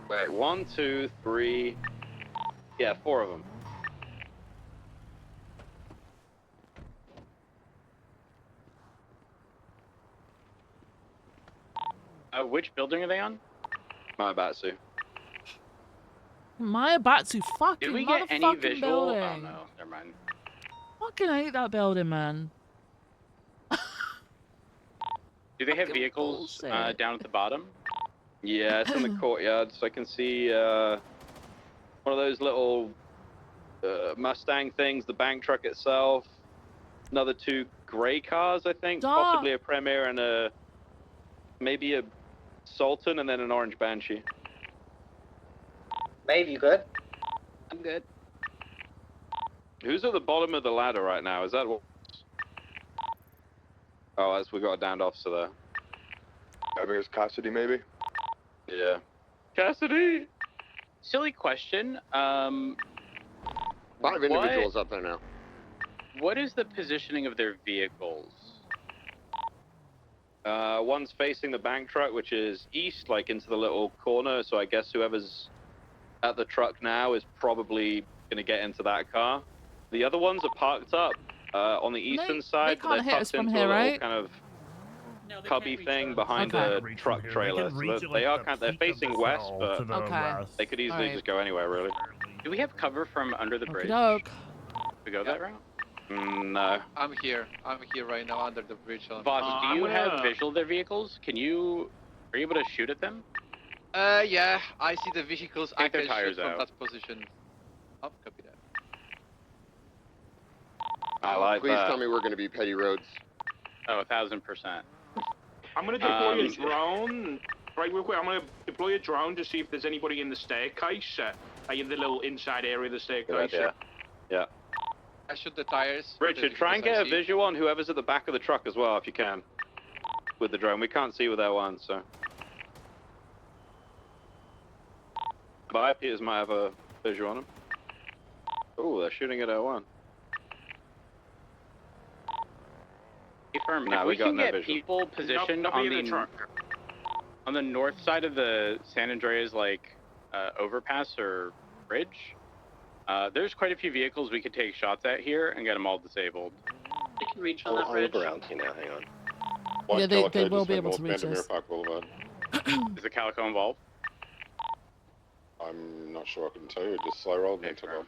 Speaker 11: Wait, 1, 2, 3. Yeah, 4 of them.
Speaker 10: Which building are they on?
Speaker 11: Maibatsu.
Speaker 1: Mayabatsu, fucking
Speaker 10: Did we get any
Speaker 1: motherfucking
Speaker 10: visual?
Speaker 1: building.
Speaker 10: Oh no, never mind.
Speaker 1: Fucking hate that building, man.
Speaker 10: Do they have
Speaker 1: Fucking
Speaker 10: vehicles
Speaker 1: bullshit.
Speaker 10: down at the bottom?
Speaker 11: Yeah, it's in the courtyard, so I can see one of those little Mustang things, the bank truck itself, another 2 gray cars, I think,
Speaker 1: Stop.
Speaker 11: possibly a Premier and maybe a Sultan and then an orange Banshee.
Speaker 5: Maeve, you good?
Speaker 10: I'm good.
Speaker 11: Who's at the bottom of the ladder right now? Is that what? Oh, we got a downed officer there.
Speaker 8: I think it's Cassidy, maybe?
Speaker 11: Yeah. Cassidy!
Speaker 10: Silly question.
Speaker 8: 5 individuals up there now.
Speaker 10: What is the positioning of their vehicles?
Speaker 11: One's facing the bank truck, which is east, like into the little corner, so I guess whoever's at the truck now is probably going to get into that car. The other ones are parked up on the eastern side, but
Speaker 1: can't
Speaker 11: they're
Speaker 1: hit us
Speaker 11: tucked
Speaker 1: from
Speaker 11: into
Speaker 1: here,
Speaker 11: a little
Speaker 1: right?
Speaker 11: kind of
Speaker 7: No, they
Speaker 11: cubby
Speaker 7: can't reach
Speaker 11: thing
Speaker 7: us.
Speaker 11: behind
Speaker 1: Okay.
Speaker 11: a
Speaker 6: Reach
Speaker 11: truck
Speaker 6: from here.
Speaker 11: trailer.
Speaker 6: They can reach
Speaker 11: So
Speaker 6: it,
Speaker 11: they
Speaker 6: like,
Speaker 11: are
Speaker 6: the
Speaker 11: they're
Speaker 6: peak of
Speaker 11: facing
Speaker 6: the
Speaker 11: west,
Speaker 6: cell
Speaker 11: but
Speaker 6: to the
Speaker 1: Okay.
Speaker 6: west.
Speaker 11: they could easily
Speaker 1: Alright.
Speaker 11: just go anywhere, really.
Speaker 10: Do we have cover from under the bridge?
Speaker 1: Okey-doke.
Speaker 10: We go that route?
Speaker 11: No.
Speaker 12: I'm here right now under the bridge.
Speaker 10: Voss, do you
Speaker 7: I'm
Speaker 10: have
Speaker 7: gonna-
Speaker 10: visual of their vehicles? Are you able to shoot at them?
Speaker 12: Yeah, I see the vehicles. I
Speaker 10: Take their
Speaker 12: can
Speaker 10: tires
Speaker 12: shoot from
Speaker 10: out.
Speaker 12: that position. Up, copy that.
Speaker 11: I like
Speaker 8: Please
Speaker 11: that.
Speaker 8: tell me we're going to be petty roads.
Speaker 10: Oh, 1000%.
Speaker 7: I'm gonna deploy a
Speaker 10: Um,
Speaker 7: drone Right, real quick, I'm gonna deploy a drone to see if there's anybody in the staircase, in the little inside area of the staircase.
Speaker 11: Yeah.
Speaker 12: I shoot the tires.
Speaker 11: Richard, try and get a visual on whoever's at the back of the truck as well, if you can. With the drone, we can't see with L1, so. Peters might have a visual on him. Oh, they're shooting at L1.
Speaker 10: Firm,
Speaker 11: Nah,
Speaker 10: if
Speaker 11: we
Speaker 10: we
Speaker 11: got
Speaker 10: can
Speaker 11: no
Speaker 10: get
Speaker 11: visual.
Speaker 10: people positioned on the north side of the San Andreas overpass or bridge, there's quite a few vehicles we could take shots at here and get them all disabled.
Speaker 13: They can reach on that bridge.
Speaker 9: I'll look around you now, hang on.
Speaker 1: Yeah, they will be able to reach us.
Speaker 8: Park Boulevard.
Speaker 10: Is the Calico involved?
Speaker 8: I'm not sure I can tell you. Just slow rolled and took off.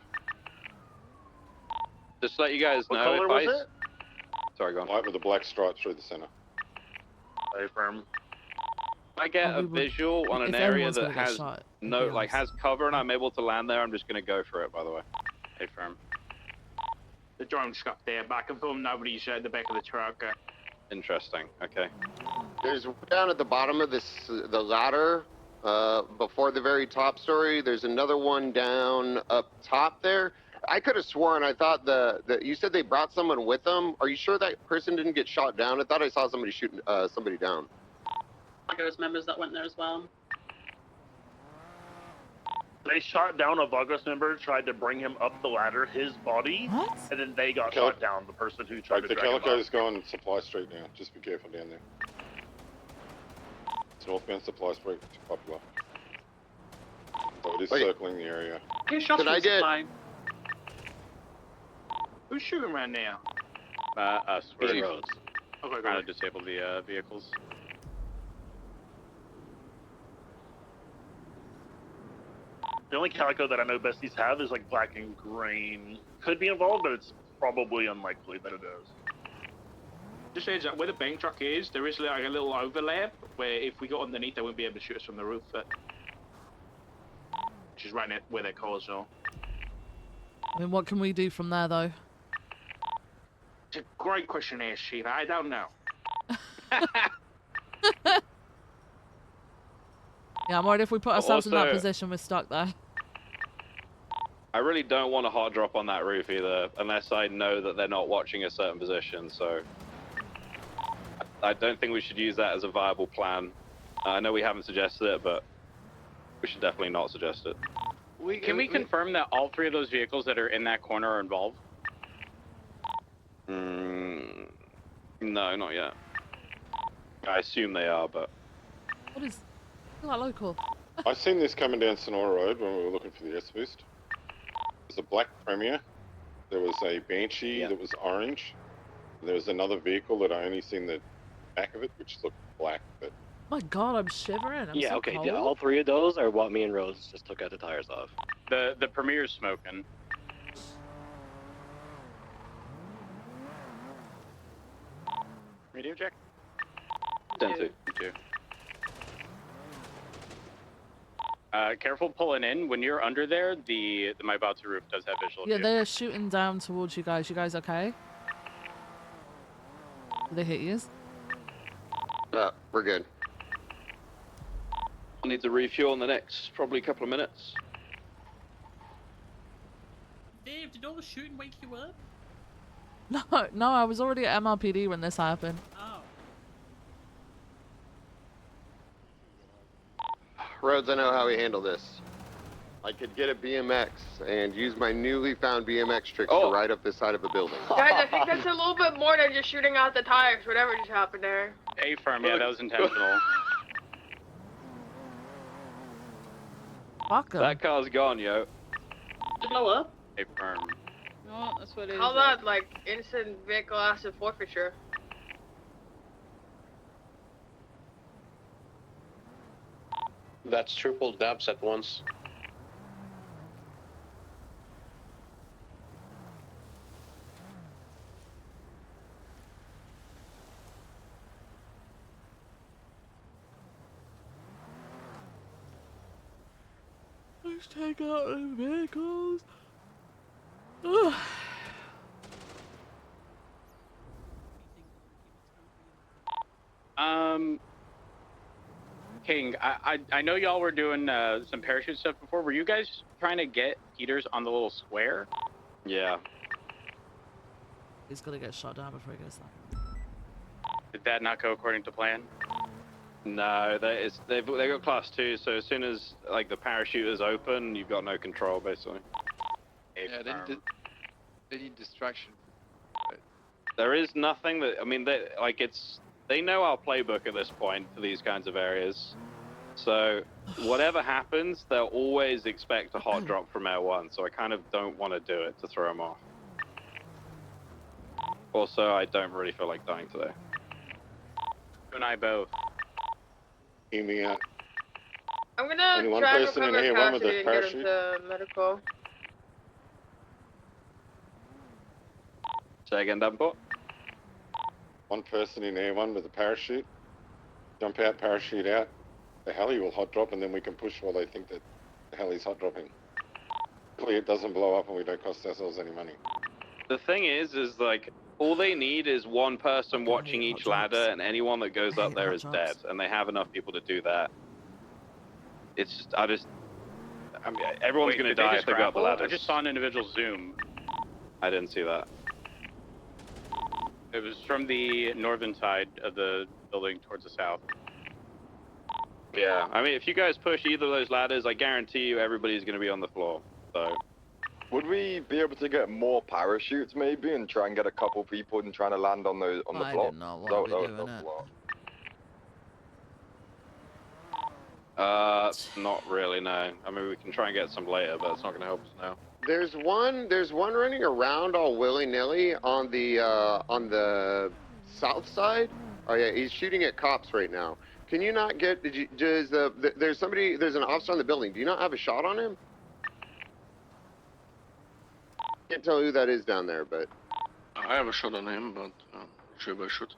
Speaker 11: Just to let you guys
Speaker 6: What
Speaker 11: know,
Speaker 6: color
Speaker 11: if
Speaker 6: was it?
Speaker 11: Sorry, go on.
Speaker 8: White with a black stripe through the center.
Speaker 6: Hey, firm.
Speaker 11: If I get a visual on an area that has has cover and I'm able to land there, I'm just gonna go for it. By the way, hey firm.
Speaker 7: The drone's stuck there, back and forth. Nobody's at the back of the truck.
Speaker 11: Interesting. Okay.
Speaker 14: There's down at the bottom of the ladder, before the very top story. There's another one down up top there. I could have sworn I thought you said they brought someone with them. Are you sure that person didn't get shot down? I thought I saw somebody shooting somebody down.
Speaker 13: There was members that went there as well.
Speaker 6: They shot down a Vagos member, tried to bring him up the ladder, his body, and then they got shot down, the person who tried to
Speaker 8: The
Speaker 6: drag him
Speaker 8: Calico's
Speaker 6: up.
Speaker 8: going Supply Street now. Just be careful down there. It's northbound Supply Street, too popular. So it is circling the area.
Speaker 13: Okay, shots from supply.
Speaker 7: Who's shooting right now?
Speaker 10: Us. We're
Speaker 7: roads. Okay,
Speaker 10: trying to disable the vehicles.
Speaker 6: The only Calico that I know besties have is like black and green. Could be involved, but it's probably unlikely that it is.
Speaker 7: Just heads up, where the bank truck is, there is like a little overlap where if we got underneath, they wouldn't be able to shoot us from the roof. Which is right near where their cars are.
Speaker 1: I mean, what can we do from there, though?
Speaker 7: It's a great question there, Shiva. I don't know.
Speaker 1: Yeah, I'm worried if we put ourselves in that position, we're stuck there.
Speaker 11: I really don't want a hot drop on that roof either, unless I know that they're not watching a certain position. So I don't think we should use that as a viable plan. I know we haven't suggested it, but we should definitely not suggest it.
Speaker 10: Can we confirm that all three of those vehicles that are in that corner are involved?
Speaker 11: No, not yet. I assume they are, but...
Speaker 1: What is... Not local.
Speaker 8: I seen this coming down Sonora Road when we were looking for the S-Boost. There's a black Premier. There was a Banshee that was orange. There was another vehicle that I only seen the back of it, which looked black, but...
Speaker 1: My God, I'm shivering. I'm so cold.
Speaker 15: All three of those are what me and Rose just took out the tires off.
Speaker 10: The Premier's smoking. Radio check.
Speaker 11: 10-2.
Speaker 10: Careful pulling in. When you're under there, the Maibatu roof does have visual
Speaker 1: Yeah,
Speaker 10: view.
Speaker 1: they're shooting down towards you guys. You guys okay? Did they hit you?
Speaker 14: We're good.
Speaker 11: I'll need to refuel in the next probably couple of minutes.
Speaker 13: Dave, did all the shooting wake you up?
Speaker 1: No, I was already at MRPD when this happened.
Speaker 13: Oh.
Speaker 14: Rhodes, I know how we handle this. I could get a BMX and use my newly found BMX tricks to ride up the side of a building.
Speaker 4: Guys, I think that's a little bit more than just shooting out the tires, whatever just happened there.
Speaker 10: A firm, yeah, that was intentional.
Speaker 1: Fuck 'em.
Speaker 11: That car's gone, yo.
Speaker 13: Did it blow up?
Speaker 10: A firm.
Speaker 13: No, that's what it is.
Speaker 4: How about, like, instant vehicle asset forfeiture?
Speaker 15: That's triple dabs at once.
Speaker 1: Let's take out the vehicles. Ugh.
Speaker 10: King, I know y'all were doing some parachute stuff before. Were you guys trying to get Peters on the little square?
Speaker 11: Yeah.
Speaker 1: He's gonna get shot down before he goes there.
Speaker 10: Did that not go according to plan?
Speaker 11: No, they've got class 2, so as soon as like the parachute is open, you've got no control basically.
Speaker 12: Yeah, they need distraction.
Speaker 11: There is nothing that, I mean, they know our playbook at this point for these kinds of areas. So whatever happens, they'll always expect a hot drop from Air 1, so I kind of don't want to do it to throw them off. Also, I don't really feel like dying today.
Speaker 10: You and I both.
Speaker 8: Hear me out.
Speaker 4: I'm gonna
Speaker 8: Only one
Speaker 4: try and
Speaker 8: person in
Speaker 4: recover
Speaker 8: here, one with
Speaker 4: Cassidy
Speaker 8: a
Speaker 4: and get him
Speaker 8: parachute.
Speaker 4: to medical.
Speaker 11: Say again, Davenport?
Speaker 8: One person in air, one with a parachute. Jump out, parachute out. The heli will hot drop, and then we can push while they think that the heli's hot dropping. Hopefully it doesn't blow up and we don't cost ourselves any money.
Speaker 11: The thing is like, all they need is one person watching
Speaker 1: hate hot
Speaker 11: each ladder,
Speaker 1: drops.
Speaker 11: and anyone that goes up
Speaker 1: hate
Speaker 11: there
Speaker 1: hot
Speaker 11: is
Speaker 1: drops.
Speaker 11: dead, and they have enough people to do that. It's just, I mean, everyone's
Speaker 10: Wait,
Speaker 11: gonna
Speaker 10: did they
Speaker 11: die
Speaker 10: just
Speaker 11: if they go up the
Speaker 10: grapple?
Speaker 11: ladders.
Speaker 10: I just saw an individual zoom.
Speaker 11: I didn't see that.
Speaker 10: It was from the northern side of the building towards the south.
Speaker 11: Yeah, I mean, if you guys push either of those ladders, I guarantee you everybody's gonna be on the floor, so.
Speaker 16: Would we be able to get more parachutes maybe and try and get a couple people and trying to land on the
Speaker 1: I
Speaker 16: block?
Speaker 1: did not want to be doing it.
Speaker 11: Not really, no. I mean, we can try and get some later, but it's not gonna help us now.
Speaker 14: There's one running around all willy-nilly on the south side. Oh yeah, he's shooting at cops right now. Can you not get, there's an officer on the building. Do you not have a shot on him? Can't tell who that is down there, but.
Speaker 15: I have a shot on him, but should I shoot?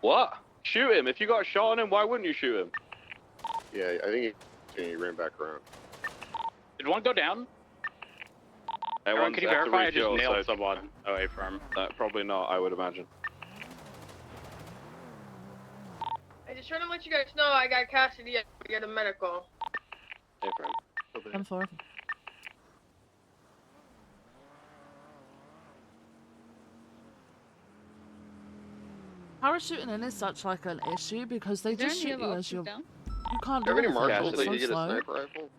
Speaker 11: What? Shoot him. If you got a shot on him, why wouldn't you shoot him?
Speaker 14: Yeah, I think he ran back around.
Speaker 10: Did one go down? Everyone, can you verify I just nailed someone? Oh, A-firm.
Speaker 11: Probably not, I would imagine.
Speaker 4: I just trying to let you guys know I got Cassidy to get a medical.
Speaker 11: A-firm.
Speaker 1: I'm for. Parachuting in is such like an issue because they just shoot you as you're. You can't do
Speaker 14: Do you have any
Speaker 1: anything.
Speaker 14: marshals
Speaker 1: It's
Speaker 14: that you
Speaker 1: so
Speaker 14: get a
Speaker 1: slow.
Speaker 14: sniper rifle?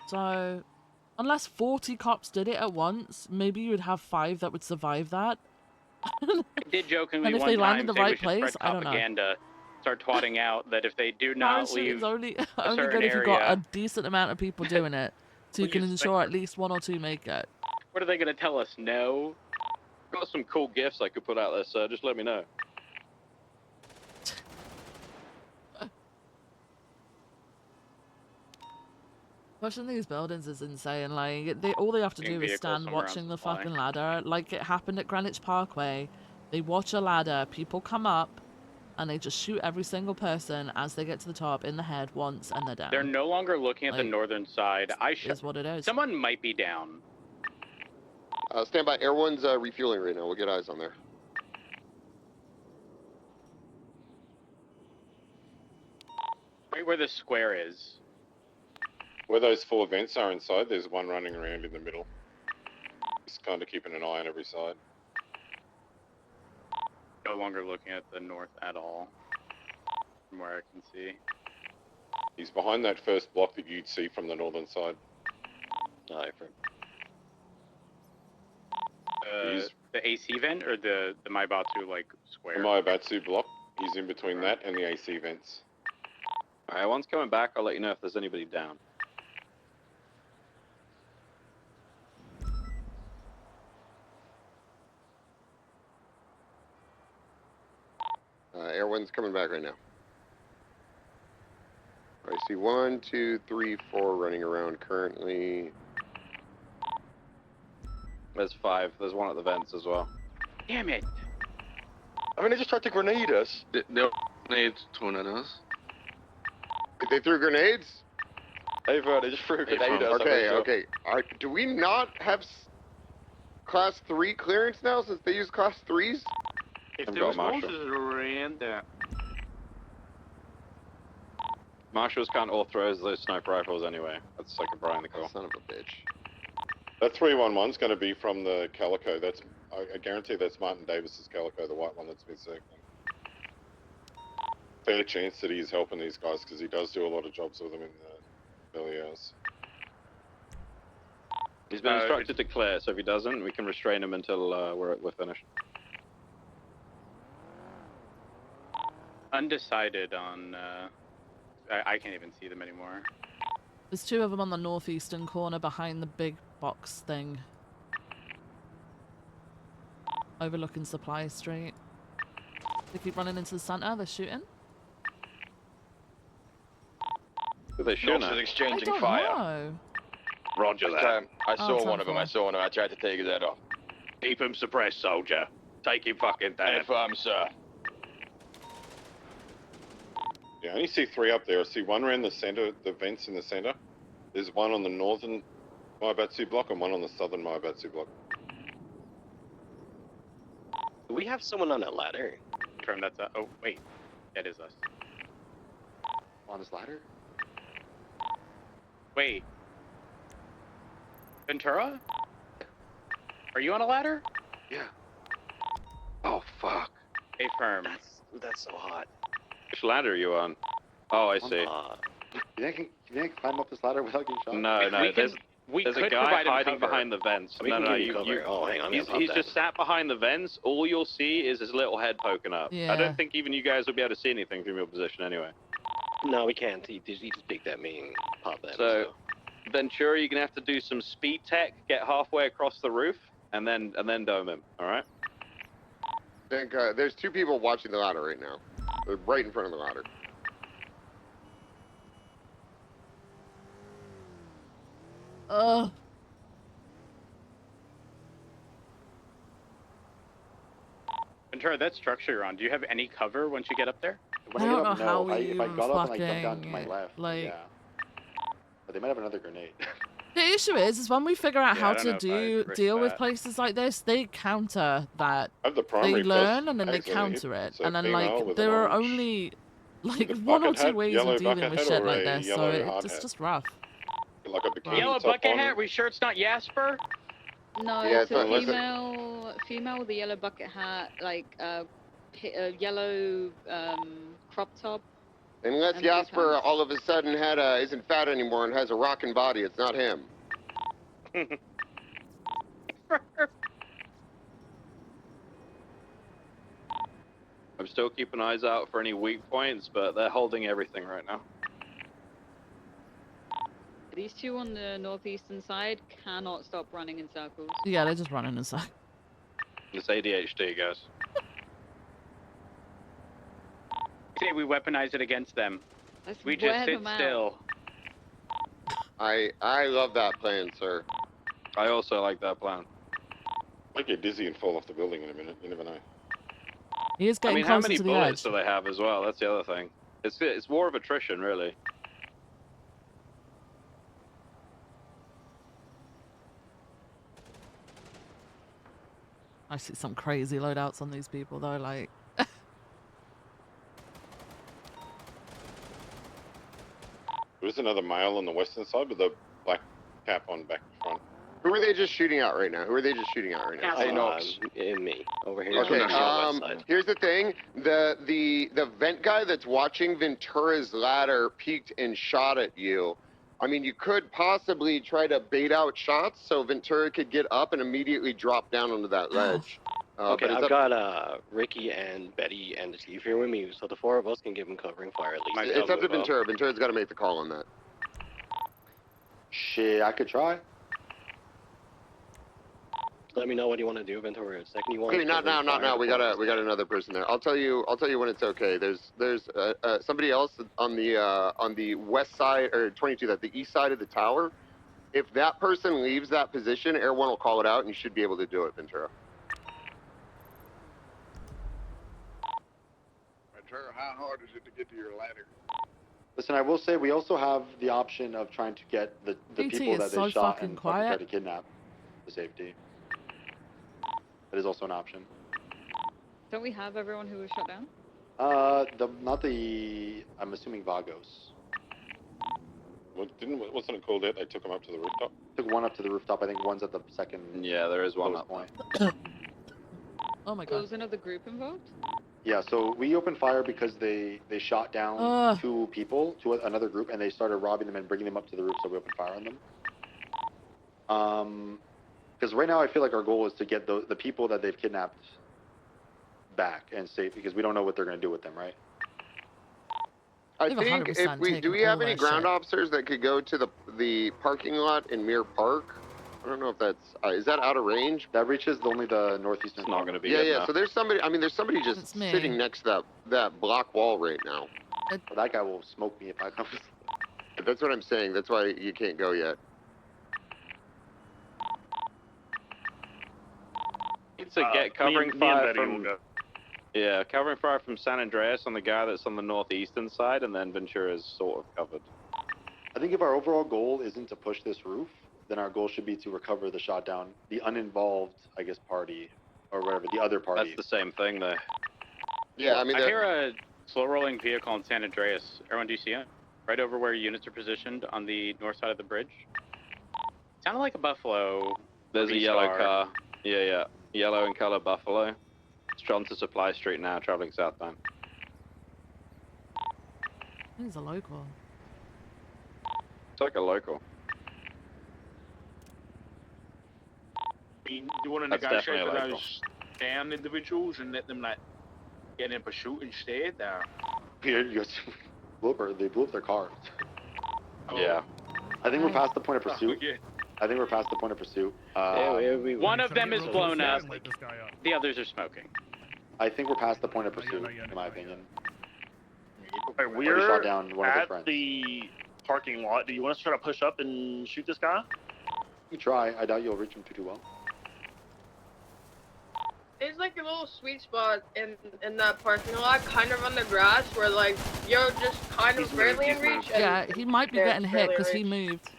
Speaker 1: So, unless 40 cops did it at once, maybe you would have 5 that would survive that.
Speaker 10: I did jokingly
Speaker 1: And if
Speaker 10: one
Speaker 1: they
Speaker 10: time
Speaker 1: landed the
Speaker 10: say
Speaker 1: right
Speaker 10: we should
Speaker 1: place,
Speaker 10: spread
Speaker 1: I don't know.
Speaker 10: propaganda, start twatting out that if they do not leave
Speaker 1: Parachuting's only
Speaker 10: a
Speaker 1: only
Speaker 10: certain
Speaker 1: good if you've got a
Speaker 10: area,
Speaker 1: decent amount of people doing it, so you
Speaker 10: Will
Speaker 1: can
Speaker 10: you
Speaker 1: ensure at least 1 or 2 make it.
Speaker 10: what are they going to tell us? No?
Speaker 11: I've got some cool gifts I could put out there, sir. Just let me know.
Speaker 1: Pushing these buildings is insane. Like, all they have to do is stand watching the fucking ladder. Like it happened at Greenwich Parkway. They watch a ladder, people come up, and they just shoot every single person as they get to the top in the head once, and they're down.
Speaker 10: They're no longer looking at the northern side.
Speaker 1: Is what it is.
Speaker 10: Someone might be down.
Speaker 14: Stand by. Air One's refueling right now. We'll get eyes on there.
Speaker 10: Right where the square is.
Speaker 8: Where those 4 vents are inside, there's one running around in the middle. Just kind of keeping an eye on every side.
Speaker 10: No longer looking at the north at all. From where I can see.
Speaker 8: He's behind that first block that you'd see from the northern side.
Speaker 10: The AC vent or the Maibatu like square?
Speaker 8: The Mayabatsu block, he's in between that and the AC vents.
Speaker 11: Alright, once coming back, I'll let you know if there's anybody down.
Speaker 14: Air One's coming back right now. I see 1, 2, 3, 4 running around currently.
Speaker 11: There's 5. There's one at the vents as well.
Speaker 10: Damn it!
Speaker 16: I mean, they just tried to grenade us.
Speaker 15: They'll grenade one at us.
Speaker 14: They threw grenades?
Speaker 16: Hey, bro, they just threw a grenade at us.
Speaker 14: Okay. Do we not have class 3 clearance now since they use class 3s?
Speaker 7: If
Speaker 11: I've
Speaker 7: there
Speaker 11: got
Speaker 7: was
Speaker 11: Marshall.
Speaker 7: horses around there.
Speaker 11: Marshals can't authorize those sniper rifles anyway. That's like a Brian the call.
Speaker 14: Son of a bitch.
Speaker 8: That 311's going to be from the Calico. That's I guarantee that's Martin Davis's Calico, the white one that's been circling. Fair chance that he's helping these guys because he does do a lot of jobs with them in the early hours.
Speaker 11: He's been instructed to clear, so if he doesn't, we can restrain him until we're finished.
Speaker 10: Undecided on. I can't even see them anymore.
Speaker 1: There's 2 of them on the northeastern corner behind the big box thing. Overlooking Supply Street. They keep running into the center, they're shooting.
Speaker 11: Who they shooting at?
Speaker 16: exchanging
Speaker 1: I don't
Speaker 16: fire.
Speaker 1: know.
Speaker 11: Roger that.
Speaker 16: I saw
Speaker 1: Oh,
Speaker 16: one of them. I
Speaker 1: 10-4.
Speaker 16: saw one of them. I tried to take his head off.
Speaker 11: Keep him suppressed, soldier. Take him fucking down.
Speaker 16: Sir.
Speaker 8: Yeah, I only see 3 up there. I see 1 around the center, the vents in the center. There's 1 on the northern Maibatsu block and 1 on the southern Maibatsu block.
Speaker 15: Do we have someone on a ladder?
Speaker 10: Confirm that's oh wait, that is us.
Speaker 9: On this ladder?
Speaker 10: Wait. Ventura? Are you on a ladder?
Speaker 9: Yeah. Oh fuck.
Speaker 10: A firm.
Speaker 15: That's so hot.
Speaker 11: Which ladder are you on? Oh, I see.
Speaker 9: You think climb up this ladder without getting shot?
Speaker 11: No, no. There's a guy hiding behind the vents.
Speaker 15: We
Speaker 11: No,
Speaker 15: can
Speaker 11: no,
Speaker 15: give you cover. Oh, hang on.
Speaker 11: He's just sat behind the vents. All you'll see is his little head poking up.
Speaker 1: Yeah.
Speaker 11: I don't think even you guys will be able to see anything from your position anyway.
Speaker 15: No, we can't. He just peeked at me and popped that.
Speaker 11: So, Ventura, you're gonna have to do some speed tech, get halfway across the roof, and then dome him. All right?
Speaker 14: I think there's 2 people watching the ladder right now. They're right in front of the ladder.
Speaker 1: Ugh.
Speaker 10: Ventura, that structure you're on, do you have any cover once you get up there?
Speaker 9: When
Speaker 1: I
Speaker 9: I,
Speaker 1: don't
Speaker 9: get up,
Speaker 1: know
Speaker 9: no.
Speaker 1: how
Speaker 9: If I
Speaker 1: we
Speaker 9: got up and I jumped down to my
Speaker 1: fucking,
Speaker 9: left,
Speaker 1: like-
Speaker 9: yeah. But they might have another grenade.
Speaker 1: The issue is when we figure out
Speaker 11: Yeah,
Speaker 1: how
Speaker 11: I don't know
Speaker 1: to
Speaker 11: if I'd risk
Speaker 1: deal with
Speaker 11: that.
Speaker 1: places like this, they counter that.
Speaker 8: I have the
Speaker 1: They
Speaker 8: primary
Speaker 1: learn and then they
Speaker 8: actually.
Speaker 1: counter it,
Speaker 8: So
Speaker 1: and then
Speaker 8: female
Speaker 1: like
Speaker 8: with
Speaker 1: there
Speaker 8: an
Speaker 1: are
Speaker 8: orange-
Speaker 1: only like
Speaker 8: The
Speaker 1: 1 or
Speaker 8: bucket
Speaker 1: 2
Speaker 8: hat,
Speaker 1: ways
Speaker 8: yellow
Speaker 1: of dealing
Speaker 8: bucket
Speaker 1: with
Speaker 8: hat
Speaker 1: shit
Speaker 8: or
Speaker 1: like
Speaker 8: a
Speaker 1: this, so
Speaker 8: yellow hard
Speaker 1: it's
Speaker 8: hat?
Speaker 1: just rough.
Speaker 8: Like a bikini
Speaker 10: Yellow
Speaker 8: top
Speaker 10: bucket
Speaker 8: on.
Speaker 10: hat. We sure it's not Jasper?
Speaker 13: No,
Speaker 14: Yeah,
Speaker 13: it's
Speaker 14: so
Speaker 13: a
Speaker 14: unless it-
Speaker 13: female with a yellow bucket hat, like a yellow crop top.
Speaker 14: Unless
Speaker 13: And blue
Speaker 14: Jasper
Speaker 13: pants.
Speaker 14: all of a sudden isn't fat anymore and has a rockin' body, it's not him.
Speaker 11: I'm still keeping eyes out for any weak points, but they're holding everything right now.
Speaker 13: These 2 on the northeastern side cannot stop running in circles.
Speaker 1: Yeah, they're just running inside.
Speaker 11: It's ADHD, guys.
Speaker 10: Say we weaponize it against them.
Speaker 13: Let's
Speaker 10: We just
Speaker 13: wear
Speaker 10: sit
Speaker 13: them out.
Speaker 10: still.
Speaker 14: I love that plan, sir.
Speaker 11: I also like that plan.
Speaker 8: Might get dizzy and fall off the building in a minute. You never know.
Speaker 1: He is
Speaker 11: I
Speaker 1: getting
Speaker 11: mean, how
Speaker 1: closer
Speaker 11: many
Speaker 1: to the
Speaker 11: bullets
Speaker 1: edge.
Speaker 11: do they have as well? That's the other thing. It's war of attrition, really.
Speaker 1: I see some crazy loadouts on these people though, like
Speaker 8: There's another male on the western side with a black cap on back front.
Speaker 14: Who are they just shooting at right now?
Speaker 15: I know. In me over here.
Speaker 14: Okay.
Speaker 15: On the west side.
Speaker 14: Here's the thing: the vent guy that's watching Ventura's ladder peeked and shot at you. I mean, you could possibly try to bait out shots so Ventura could get up and immediately drop down onto that ledge.
Speaker 15: Okay,
Speaker 14: but it's
Speaker 15: I've
Speaker 14: up,
Speaker 15: got Ricky and Betty and Steve here with me, so the 4 of us can give him covering fire at least.
Speaker 14: it's up to Ventura. Ventura's got to make the call on that.
Speaker 9: Shit, I could try.
Speaker 15: Let me know what you want to do, Ventura. Second you want.
Speaker 14: Okay, not now. We got another person there. I'll tell you when it's okay. There's somebody else on the west side or 22, the east side of the tower. If that person leaves that position, Air One will call it out, and you should be able to do it, Ventura.
Speaker 17: Ventura, how hard is it to get to your ladder?
Speaker 9: Listen, I will say we also have the option of trying to get the
Speaker 1: BT
Speaker 9: people
Speaker 1: is
Speaker 9: that they
Speaker 1: so
Speaker 9: shot
Speaker 1: fucking
Speaker 9: and
Speaker 1: quiet.
Speaker 9: try to kidnap for safety. That is also an option.
Speaker 13: Don't we have everyone who was shot down?
Speaker 9: Not the. I'm assuming Vagos.
Speaker 8: Wasn't it called out? They took them up to the rooftop.
Speaker 9: Took one up to the rooftop. I think one's at the second.
Speaker 11: Yeah, there is one
Speaker 9: lowest
Speaker 11: up
Speaker 9: point.
Speaker 1: Oh my
Speaker 13: So
Speaker 1: god.
Speaker 13: was another group involved?
Speaker 9: Yeah, so we opened fire because they shot down two people, to another group, and they started robbing them and bringing them up to the roof, so we opened fire on them. Because right now I feel like our goal is to get the people that they've kidnapped back and safe, because we don't know what they're going to do with them, right?
Speaker 14: I
Speaker 1: They've
Speaker 14: think
Speaker 1: 100%
Speaker 14: if we do
Speaker 1: taken
Speaker 14: we have
Speaker 1: all
Speaker 14: any
Speaker 1: their
Speaker 14: ground
Speaker 1: shit.
Speaker 14: officers that could go to the parking lot in Mirror Park? I don't know if that's is that out of range?
Speaker 9: That reaches only the northeastern.
Speaker 11: It's not going to be
Speaker 14: Yeah,
Speaker 11: good
Speaker 14: yeah.
Speaker 11: enough.
Speaker 14: So there's somebody. I mean, there's somebody just
Speaker 1: It's me.
Speaker 14: sitting next to that block wall right now.
Speaker 9: Well, that guy will smoke me if I come.
Speaker 14: That's what I'm saying. That's why you can't go yet.
Speaker 11: It's a get covering
Speaker 6: me and
Speaker 11: fire
Speaker 6: Betty will
Speaker 11: from.
Speaker 6: go.
Speaker 11: Yeah, covering fire from San Andreas on the guy that's on the northeastern side, and then Ventura's sort of covered.
Speaker 9: I think if our overall goal isn't to push this roof, then our goal should be to recover the shot down, the uninvolved, I guess, party, or whatever, the other party.
Speaker 11: That's the same thing, though.
Speaker 14: Yeah, I mean,
Speaker 10: I hear a slow-rolling vehicle in San Andreas. Everyone, do you see it? Right over where units are positioned on the north side of the bridge. Sounded like a Buffalo.
Speaker 11: There's a yellow
Speaker 10: V-Star.
Speaker 11: car. Yeah. Yellow in color Buffalo. It's on to Supply Street now, traveling southbound.
Speaker 1: He's a local.
Speaker 11: It's like a local.
Speaker 7: Do you want to
Speaker 11: That's
Speaker 7: negotiate
Speaker 11: definitely
Speaker 7: with
Speaker 11: illegal.
Speaker 7: those down individuals and let them like get in pursuit instead?
Speaker 9: They blew up their car.
Speaker 11: Yeah.
Speaker 9: I think we're past the point of pursuit.
Speaker 7: yeah.
Speaker 9: I think we're past the point of pursuit.
Speaker 10: One of them is blown up. The others are smoking.
Speaker 9: I think we're past the point of pursuit, in my opinion.
Speaker 6: Alright,
Speaker 9: Already
Speaker 6: we're
Speaker 9: shot down one of their
Speaker 6: at
Speaker 9: friends.
Speaker 6: the parking lot. Do you want us to try to push up and shoot this guy?
Speaker 9: You try. I doubt you'll reach him too well.
Speaker 4: There's like a little sweet spot in that parking lot, kind of on the grass, where like you're just kind of barely in reach. And
Speaker 1: Yeah, he might be
Speaker 4: they're
Speaker 1: getting hit
Speaker 4: barely in
Speaker 1: he
Speaker 4: reach.
Speaker 1: moved.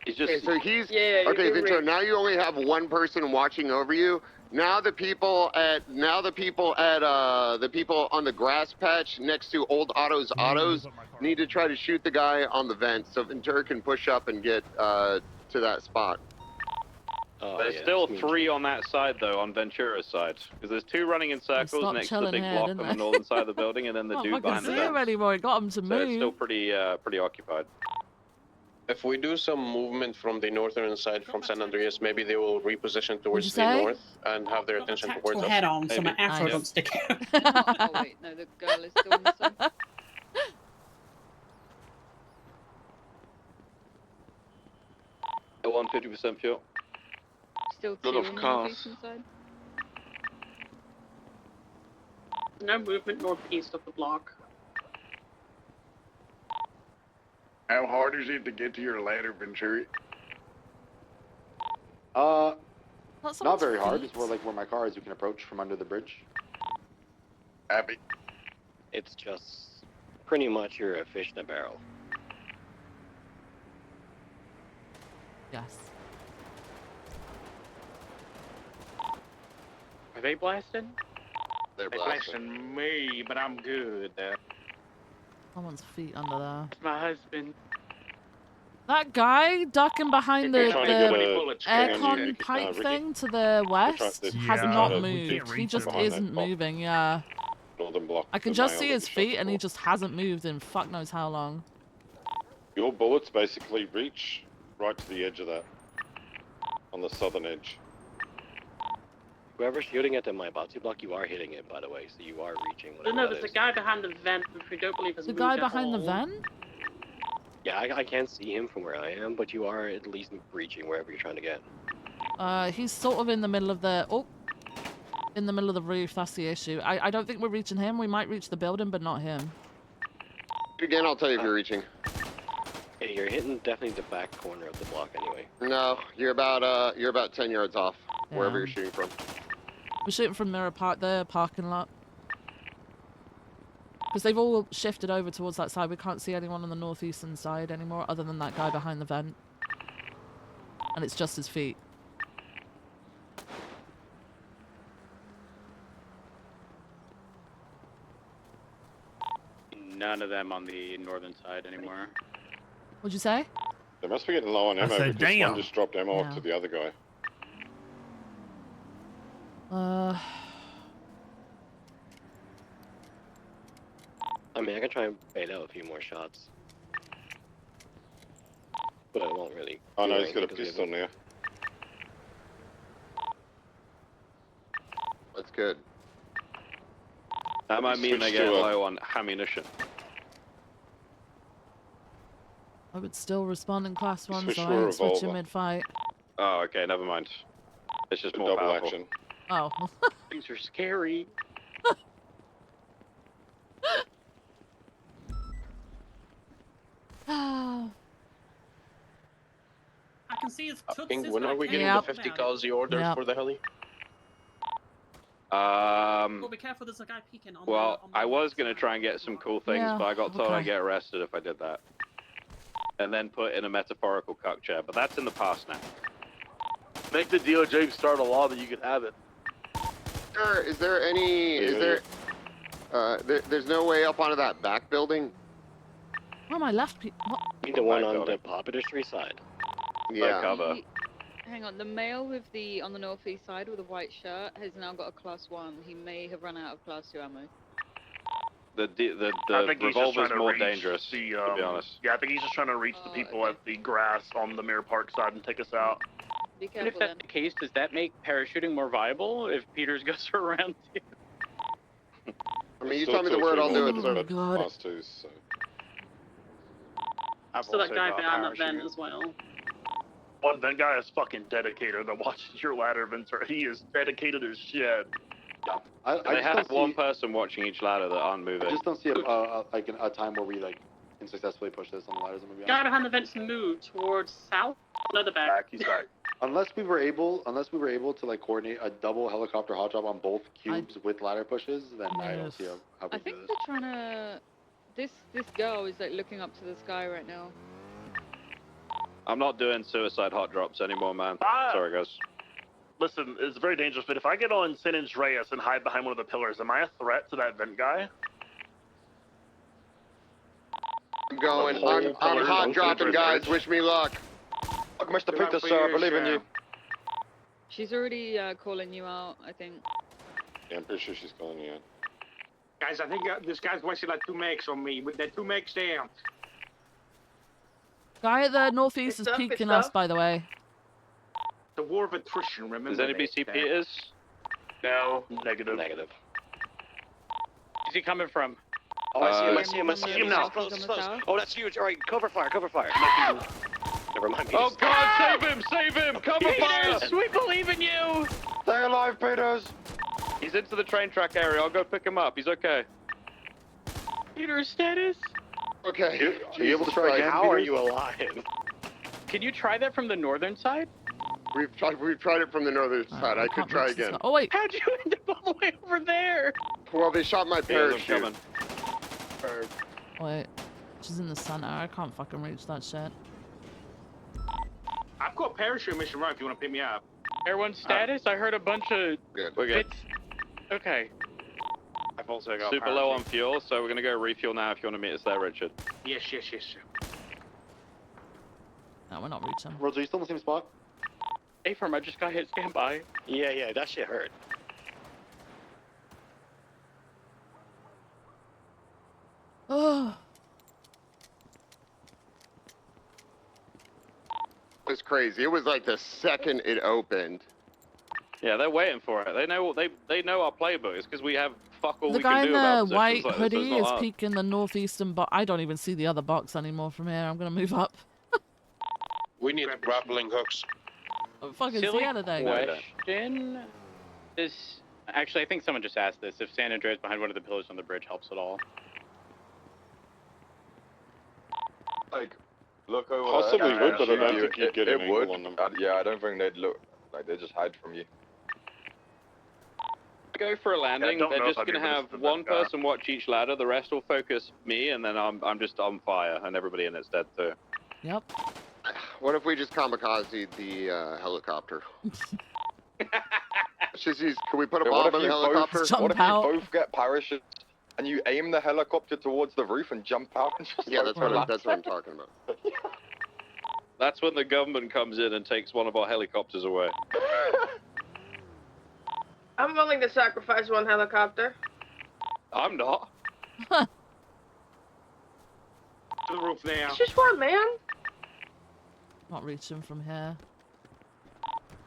Speaker 11: He's just.
Speaker 14: Okay, so he's
Speaker 4: Yeah, you
Speaker 14: okay,
Speaker 4: do
Speaker 14: Ventura.
Speaker 4: reach.
Speaker 14: Now you only have one person watching over you. Now the people on the grass patch next to Old Otto's Autos need to try to shoot the guy on the vent so Ventura can push up and get to that spot.
Speaker 11: There's still 3 on that side, though, on Ventura's side. Because there's 2 running in circles
Speaker 1: stopped
Speaker 11: next to the
Speaker 1: chilling
Speaker 11: big
Speaker 1: here,
Speaker 11: block
Speaker 1: didn't
Speaker 11: on
Speaker 1: they?
Speaker 11: the northern side of the building, and then the
Speaker 1: I
Speaker 11: dude
Speaker 1: can't
Speaker 11: behind the
Speaker 1: see him
Speaker 11: vents.
Speaker 1: anymore. It got him to
Speaker 11: So
Speaker 1: move.
Speaker 11: it's still pretty occupied.
Speaker 15: If we do some movement from the northern side from San Andreas, maybe they will reposition towards
Speaker 1: you
Speaker 15: the
Speaker 1: say?
Speaker 15: north and have their attention towards us.
Speaker 18: head on, so my
Speaker 15: Maybe.
Speaker 18: afro
Speaker 1: Nice.
Speaker 18: don't stick out.
Speaker 13: Oh wait, no, the girl is still on the side.
Speaker 11: At 150% fuel.
Speaker 13: Still
Speaker 11: Lot
Speaker 13: 2
Speaker 11: of
Speaker 13: on the
Speaker 11: cars.
Speaker 13: northeastern side.
Speaker 19: No movement northeast of the block.
Speaker 17: How hard is it to get to your ladder, Venturi?
Speaker 9: Not very hard. It's where my car is. You can approach from under the bridge.
Speaker 17: Happy.
Speaker 15: It's just pretty much you're a fish in a barrel.
Speaker 1: Yes.
Speaker 10: Are they blasted?
Speaker 14: They're
Speaker 7: They blasting me, but I'm good.
Speaker 1: Someone's feet under there.
Speaker 7: It's my husband.
Speaker 1: That guy ducking behind the,
Speaker 7: They're trying to get
Speaker 1: the
Speaker 7: a bullets going.
Speaker 1: aircon pipe
Speaker 8: Ricky.
Speaker 1: thing to the west
Speaker 8: to-
Speaker 1: has
Speaker 8: Yeah,
Speaker 1: not
Speaker 8: we
Speaker 1: moved.
Speaker 8: can't
Speaker 1: He
Speaker 8: reach
Speaker 1: just
Speaker 8: him behind that
Speaker 1: isn't
Speaker 8: block.
Speaker 1: moving, yeah.
Speaker 8: Northern block.
Speaker 1: I can
Speaker 8: the
Speaker 1: just
Speaker 8: male
Speaker 1: see
Speaker 8: that
Speaker 1: his
Speaker 8: we shot
Speaker 1: feet and he
Speaker 8: before.
Speaker 1: just hasn't moved in fuck knows how long.
Speaker 8: Your bullets basically reach right to the edge of that. On the southern edge.
Speaker 15: Whoever's shooting at my bouncy block, you are hitting it, by the way, so you are reaching.
Speaker 19: No,
Speaker 15: whatever
Speaker 19: no,
Speaker 15: that
Speaker 19: there's a
Speaker 15: is.
Speaker 19: guy behind the vent, which we don't believe has
Speaker 1: The
Speaker 19: moved
Speaker 1: guy
Speaker 19: at
Speaker 1: behind the
Speaker 19: all.
Speaker 1: vent?
Speaker 15: Yeah, I can't see him from where I am, but you are at least reaching wherever you're trying to get.
Speaker 1: He's sort of in the middle of the... Oh! In the middle of the roof, that's the issue. I don't think we're reaching him. We might reach the building, but not him.
Speaker 14: Again, I'll tell you if you're reaching.
Speaker 15: Yeah, you're hitting definitely the back corner of the block anyway.
Speaker 14: No, you're about 10 yards off wherever
Speaker 1: Yeah.
Speaker 14: you're shooting from.
Speaker 1: We're shooting from Mirror Park, the parking lot. Because they've all shifted over towards that side. We can't see anyone on the northeastern side anymore, other than that guy behind the vent. And it's just his feet.
Speaker 10: None of them on the northern side anymore.
Speaker 1: What'd you say?
Speaker 8: They must be getting low on
Speaker 3: I
Speaker 8: ammo
Speaker 3: said,
Speaker 8: because
Speaker 3: damn.
Speaker 8: one just dropped ammo off
Speaker 1: Yeah.
Speaker 8: to the other guy.
Speaker 18: I mean, I can try and bait out a few more shots. But I won't really.
Speaker 8: Oh
Speaker 18: do
Speaker 8: no, he's got a
Speaker 18: anything 'cause we
Speaker 8: pistol
Speaker 18: haven't-
Speaker 8: now.
Speaker 14: That's good.
Speaker 11: That might mean they
Speaker 8: Switch
Speaker 11: get
Speaker 8: to a-
Speaker 11: low on ammunition.
Speaker 1: I would still respond in class 1,
Speaker 8: switch
Speaker 1: so
Speaker 8: to
Speaker 1: I
Speaker 8: a
Speaker 1: ain't switching
Speaker 8: revolver.
Speaker 1: mid-fight.
Speaker 11: Oh, okay, never mind. It's just more
Speaker 8: Double
Speaker 11: powerful.
Speaker 8: action.
Speaker 1: Oh.
Speaker 10: Things are scary.
Speaker 1: Oh.
Speaker 19: I can see his toots.
Speaker 15: King, when are we getting
Speaker 1: Yep.
Speaker 15: the 50 Kazi orders
Speaker 1: Yep.
Speaker 15: for the heli?
Speaker 19: Oh, be careful, there's a guy peeking on
Speaker 11: Well,
Speaker 19: the,
Speaker 11: I was going to try and get some cool things,
Speaker 1: Yeah,
Speaker 11: but I got told I'd
Speaker 1: okay.
Speaker 11: get arrested if I did that. And then put in a metaphorical cuck chair, but that's in the past now.
Speaker 6: Make the DOJ start a law that you can have it.
Speaker 14: Sir, is there any? Is there? There's no way up onto that back building.
Speaker 1: Oh, my left what?
Speaker 18: The one on the Popidistry side.
Speaker 14: Yeah.
Speaker 11: cover.
Speaker 13: Hang on, the male with the on the northeast side with the white shirt has now got a class 1. He may have run out of class 2 ammo.
Speaker 11: The
Speaker 6: I think he's just
Speaker 11: revolver's
Speaker 6: trying to
Speaker 11: more
Speaker 6: reach
Speaker 11: dangerous,
Speaker 6: the,
Speaker 11: to be honest.
Speaker 6: Yeah, I think he's just trying to reach the people at the grass on the Mirror Park side and take us out.
Speaker 13: Be
Speaker 10: And if
Speaker 13: careful
Speaker 10: that's
Speaker 13: then.
Speaker 10: the case, does that make parachuting more viable if Peters goes around you?
Speaker 14: I mean, you tell me the word, I'll do it, sir.
Speaker 1: God.
Speaker 8: Class 2s, so.
Speaker 19: I've still that guy behind that vent as well.
Speaker 6: One vent guy is fucking dedicated to watching your ladder vents. He is dedicated as shit.
Speaker 11: They have one person watching each ladder that aren't moving.
Speaker 9: I just don't see a time where we like can successfully push this on the ladders. I'm gonna be
Speaker 19: Guy
Speaker 9: honest.
Speaker 19: behind the vents moved towards south. Another back.
Speaker 6: He's back.
Speaker 9: Unless we were able to like coordinate a double helicopter hot drop on both cubes with ladder pushes, then I don't see how we
Speaker 13: I
Speaker 9: do
Speaker 13: think
Speaker 9: this.
Speaker 13: they're trying to. This girl is like looking up to the sky right now.
Speaker 11: I'm not doing suicide hot drops anymore, man. Sorry, guys.
Speaker 6: Listen, it's very dangerous, but if I get on San Andreas and hide behind one of the pillars, am I a threat to that vent guy?
Speaker 14: I'm going. I'm hot dropping, guys. Wish me luck.
Speaker 16: Look, Mr. Peters, sir, I believe in you.
Speaker 13: She's already calling you out, I think.
Speaker 8: Yeah, I'm pretty sure she's calling you out.
Speaker 7: Guys, I think this guy's wasting like 2 megs on me. With that 2 megs down.
Speaker 1: Guy at the northeast is peeking us, by the way.
Speaker 7: The war of attrition, remember?
Speaker 11: Does anybody see Peters?
Speaker 6: No. Negative.
Speaker 10: Where's he coming from?
Speaker 18: Oh, I see him. I see him now.
Speaker 13: Close, close.
Speaker 18: Oh, that's huge. All right, cover fire. Never mind.
Speaker 11: Oh God, save him! Save him! Cover fire!
Speaker 10: Peters, we believe in you!
Speaker 16: Stay alive, Peters.
Speaker 11: He's into the train track area. I'll go pick him up. He's okay.
Speaker 10: Peters, status?
Speaker 14: Okay.
Speaker 9: Are you able to try again?
Speaker 18: How are
Speaker 9: Peters?
Speaker 18: you alive?
Speaker 10: Can you try that from the northern side?
Speaker 14: We've tried it from the northern side. I could try again.
Speaker 1: Oh wait.
Speaker 10: How'd you end up all the way over there?
Speaker 14: Well, they shot my parachute.
Speaker 11: coming.
Speaker 1: Wait. She's in the center. I can't fucking reach that shit.
Speaker 7: I've got a parachute mission run if you want to pick me up.
Speaker 10: Everyone's status? I heard a bunch of
Speaker 14: Good.
Speaker 11: We're good.
Speaker 10: bits. Okay.
Speaker 18: I've also got
Speaker 11: Super low on fuel, so we're gonna go refuel now if you want to meet us there, Richard.
Speaker 7: Yes.
Speaker 1: No, we're not reaching.
Speaker 9: Roger, you still in the same spot?
Speaker 10: Hey, firm, I just got hit. Stand by.
Speaker 18: Yeah, that shit hurt.
Speaker 1: Oh.
Speaker 14: It was crazy. It was like the second it opened.
Speaker 11: Yeah, they're waiting for it. They know they know our playbook. It's because we have fuck all
Speaker 1: The
Speaker 11: we
Speaker 1: guy
Speaker 11: can
Speaker 1: in
Speaker 11: do about
Speaker 1: the
Speaker 11: positions
Speaker 1: white
Speaker 11: like this, so
Speaker 1: hoodie
Speaker 11: it's not
Speaker 1: is
Speaker 11: hard.
Speaker 1: peeking the northeastern box. I don't even see the other box anymore from here. I'm gonna move up.
Speaker 15: We need grappling hooks.
Speaker 1: I fucking
Speaker 10: Silly
Speaker 1: see out of there.
Speaker 10: question. This actually, I think someone just asked this. If San Andreas behind one of the pillars on the bridge helps at all.
Speaker 16: Like, look over
Speaker 8: Possibly
Speaker 16: there.
Speaker 8: would, but I don't think you'd get an
Speaker 16: it would.
Speaker 8: angle on them.
Speaker 16: Yeah, I don't think they'd look like they just hide from you.
Speaker 11: Go for a landing.
Speaker 6: don't
Speaker 11: They're
Speaker 6: know if
Speaker 11: just
Speaker 6: I'd be
Speaker 11: gonna
Speaker 6: able to
Speaker 11: have
Speaker 6: spin
Speaker 11: one
Speaker 6: that guy.
Speaker 11: person watch each ladder. The rest will focus me, and then I'm just on fire, and everybody in it's dead too.
Speaker 1: Yep.
Speaker 14: What if we just kamikaze the helicopter? Can we put a
Speaker 16: Yeah, what
Speaker 14: bomb
Speaker 16: if
Speaker 14: in the
Speaker 16: you
Speaker 14: helicopter?
Speaker 16: both,
Speaker 1: Jump
Speaker 16: what if
Speaker 1: out.
Speaker 16: you both get parachutes and you aim the helicopter towards the roof and jump out and just
Speaker 14: Yeah,
Speaker 16: like,
Speaker 14: that's what
Speaker 16: relax?
Speaker 14: I'm talking about.
Speaker 11: That's when the government comes in and takes one of our helicopters away.
Speaker 4: I'm willing to sacrifice one helicopter.
Speaker 11: I'm not.
Speaker 19: To the roof there.
Speaker 4: It's just one, man.
Speaker 1: Not reaching from here.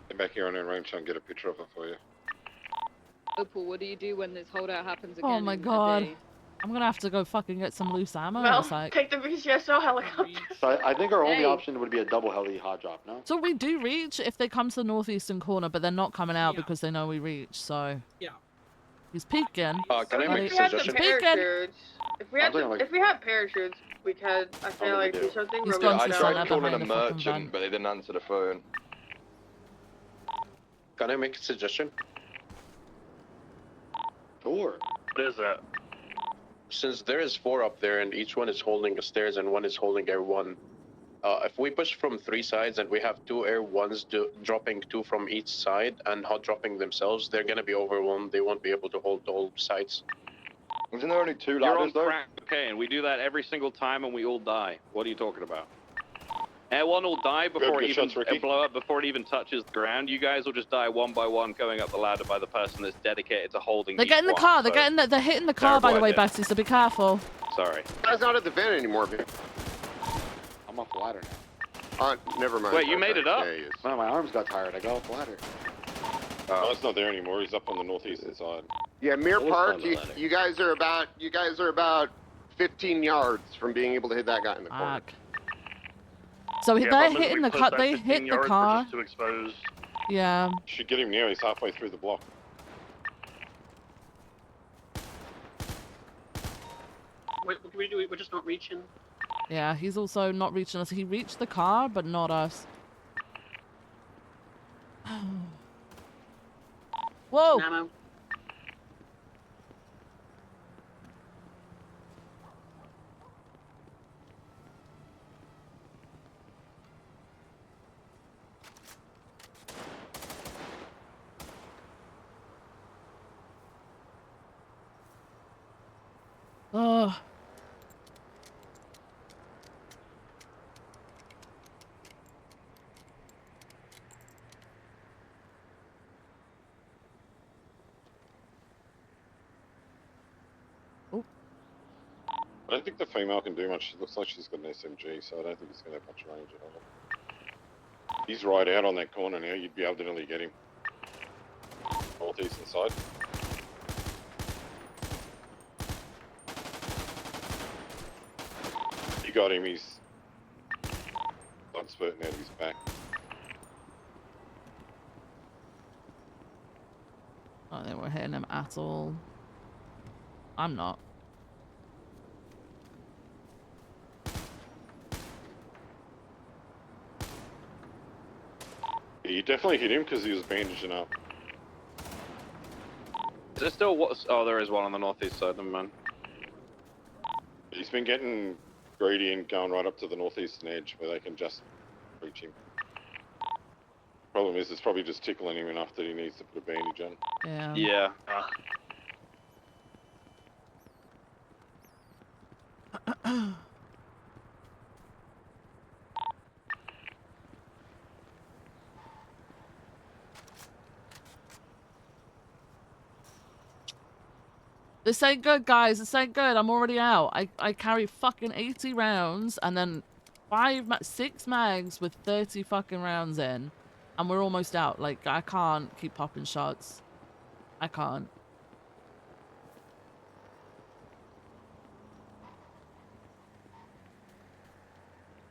Speaker 8: Get back here on in range and get a picture of it for you.
Speaker 13: Opal, what do you do when this holdout happens again?
Speaker 1: Oh my
Speaker 13: in a
Speaker 1: god.
Speaker 13: day?
Speaker 1: I'm gonna have to go fucking get some loose ammo in a
Speaker 4: Well,
Speaker 1: sec.
Speaker 4: take the VCSO helicopter.
Speaker 9: So I think our only
Speaker 13: Hey.
Speaker 9: option would be a double heli hot drop, no?
Speaker 1: So we do reach if they come to the northeastern corner, but they're not coming out because they know we reach, so...
Speaker 19: Yeah.
Speaker 1: He's peeking.
Speaker 15: Can I
Speaker 4: If
Speaker 15: make
Speaker 4: we
Speaker 15: a
Speaker 4: had the
Speaker 15: suggestion?
Speaker 4: parachutes, if we had
Speaker 9: I'm saying,
Speaker 4: if we had parachutes, we could. I feel like do something.
Speaker 1: He's
Speaker 4: where
Speaker 1: gone
Speaker 4: we
Speaker 1: to the
Speaker 4: don't-
Speaker 1: center
Speaker 16: I tried calling
Speaker 1: behind
Speaker 16: a
Speaker 1: the fucking
Speaker 16: merchant,
Speaker 1: vent.
Speaker 16: but they didn't answer the phone.
Speaker 15: Can I make a suggestion?
Speaker 9: Sure.
Speaker 6: What is that?
Speaker 15: Since there is 4 up there and each one is holding a stairs and one is holding air 1, if we push from 3 sides and we have 2 air 1s dropping 2 from each side and hot dropping themselves, they're gonna be overwhelmed. They won't be able to hold the whole sides.
Speaker 16: Isn't there only 2
Speaker 11: You're on
Speaker 16: ladders though?
Speaker 11: crack cocaine. We do that every single time and we all die. What are you talking about? Air 1 will die before
Speaker 8: good
Speaker 11: it even
Speaker 8: shots, Ricky.
Speaker 11: blow up, before it even touches the ground. You guys will just die one by one going up the ladder by the person that's dedicated to holding
Speaker 1: They're
Speaker 11: each
Speaker 1: getting the
Speaker 11: one,
Speaker 1: car,
Speaker 11: so-
Speaker 1: they're hitting the car, by the
Speaker 11: Terrible
Speaker 1: way,
Speaker 11: idea.
Speaker 1: Betty, so be careful.
Speaker 11: Sorry.
Speaker 14: Guy's not at the vent anymore.
Speaker 9: I'm off the ladder now.
Speaker 14: Never mind.
Speaker 11: Wait, you made it up?
Speaker 14: Yeah, he is.
Speaker 9: No, my arms got tired. I got off the ladder.
Speaker 8: Oh, it's not there anymore. He's up on the northeastern side.
Speaker 14: Yeah, Mere
Speaker 15: Always
Speaker 14: Park.
Speaker 15: found the ladder.
Speaker 14: You guys are about 15 yards from being able to hit that guy in the corner.
Speaker 1: Fuck. So
Speaker 6: Yeah,
Speaker 1: they're
Speaker 6: as long as
Speaker 1: hitting
Speaker 6: we
Speaker 1: the
Speaker 6: push
Speaker 1: car,
Speaker 6: that
Speaker 1: they
Speaker 6: 15
Speaker 1: hit the
Speaker 6: yards, we're
Speaker 1: car.
Speaker 6: just too exposed.
Speaker 1: Yeah.
Speaker 8: Should get him now. He's halfway through the block.
Speaker 19: Wait, what do we do? We're just not reaching.
Speaker 1: Yeah, he's also not reaching us. He reached the car, but not us. Whoa!
Speaker 19: Ammo.
Speaker 1: Oh.
Speaker 8: I don't think the female can do much. She looks like she's got an SMG, so I don't think it's going to have much range at all. He's right out on that corner now. You'd be able to nearly get him. Northeastern side. You got him. He's blood spurting out of his back.
Speaker 1: I don't think we're hitting him at all. I'm not.
Speaker 8: Yeah, you definitely hit him because he was bandaging up.
Speaker 11: Is there still what? Oh, there is one on the northeast side. Never mind.
Speaker 8: He's been getting greedy and going right up to the northeastern edge where they can just reach him. Problem is, it's probably just tickling him enough that he needs to put a bandage on.
Speaker 1: Yeah.
Speaker 11: Yeah.
Speaker 1: This ain't good, guys. This ain't good. I'm already out. I carry fucking 80 rounds and then 6 mags with 30 fucking rounds in. And we're almost out. Like, I can't keep popping shots. I can't.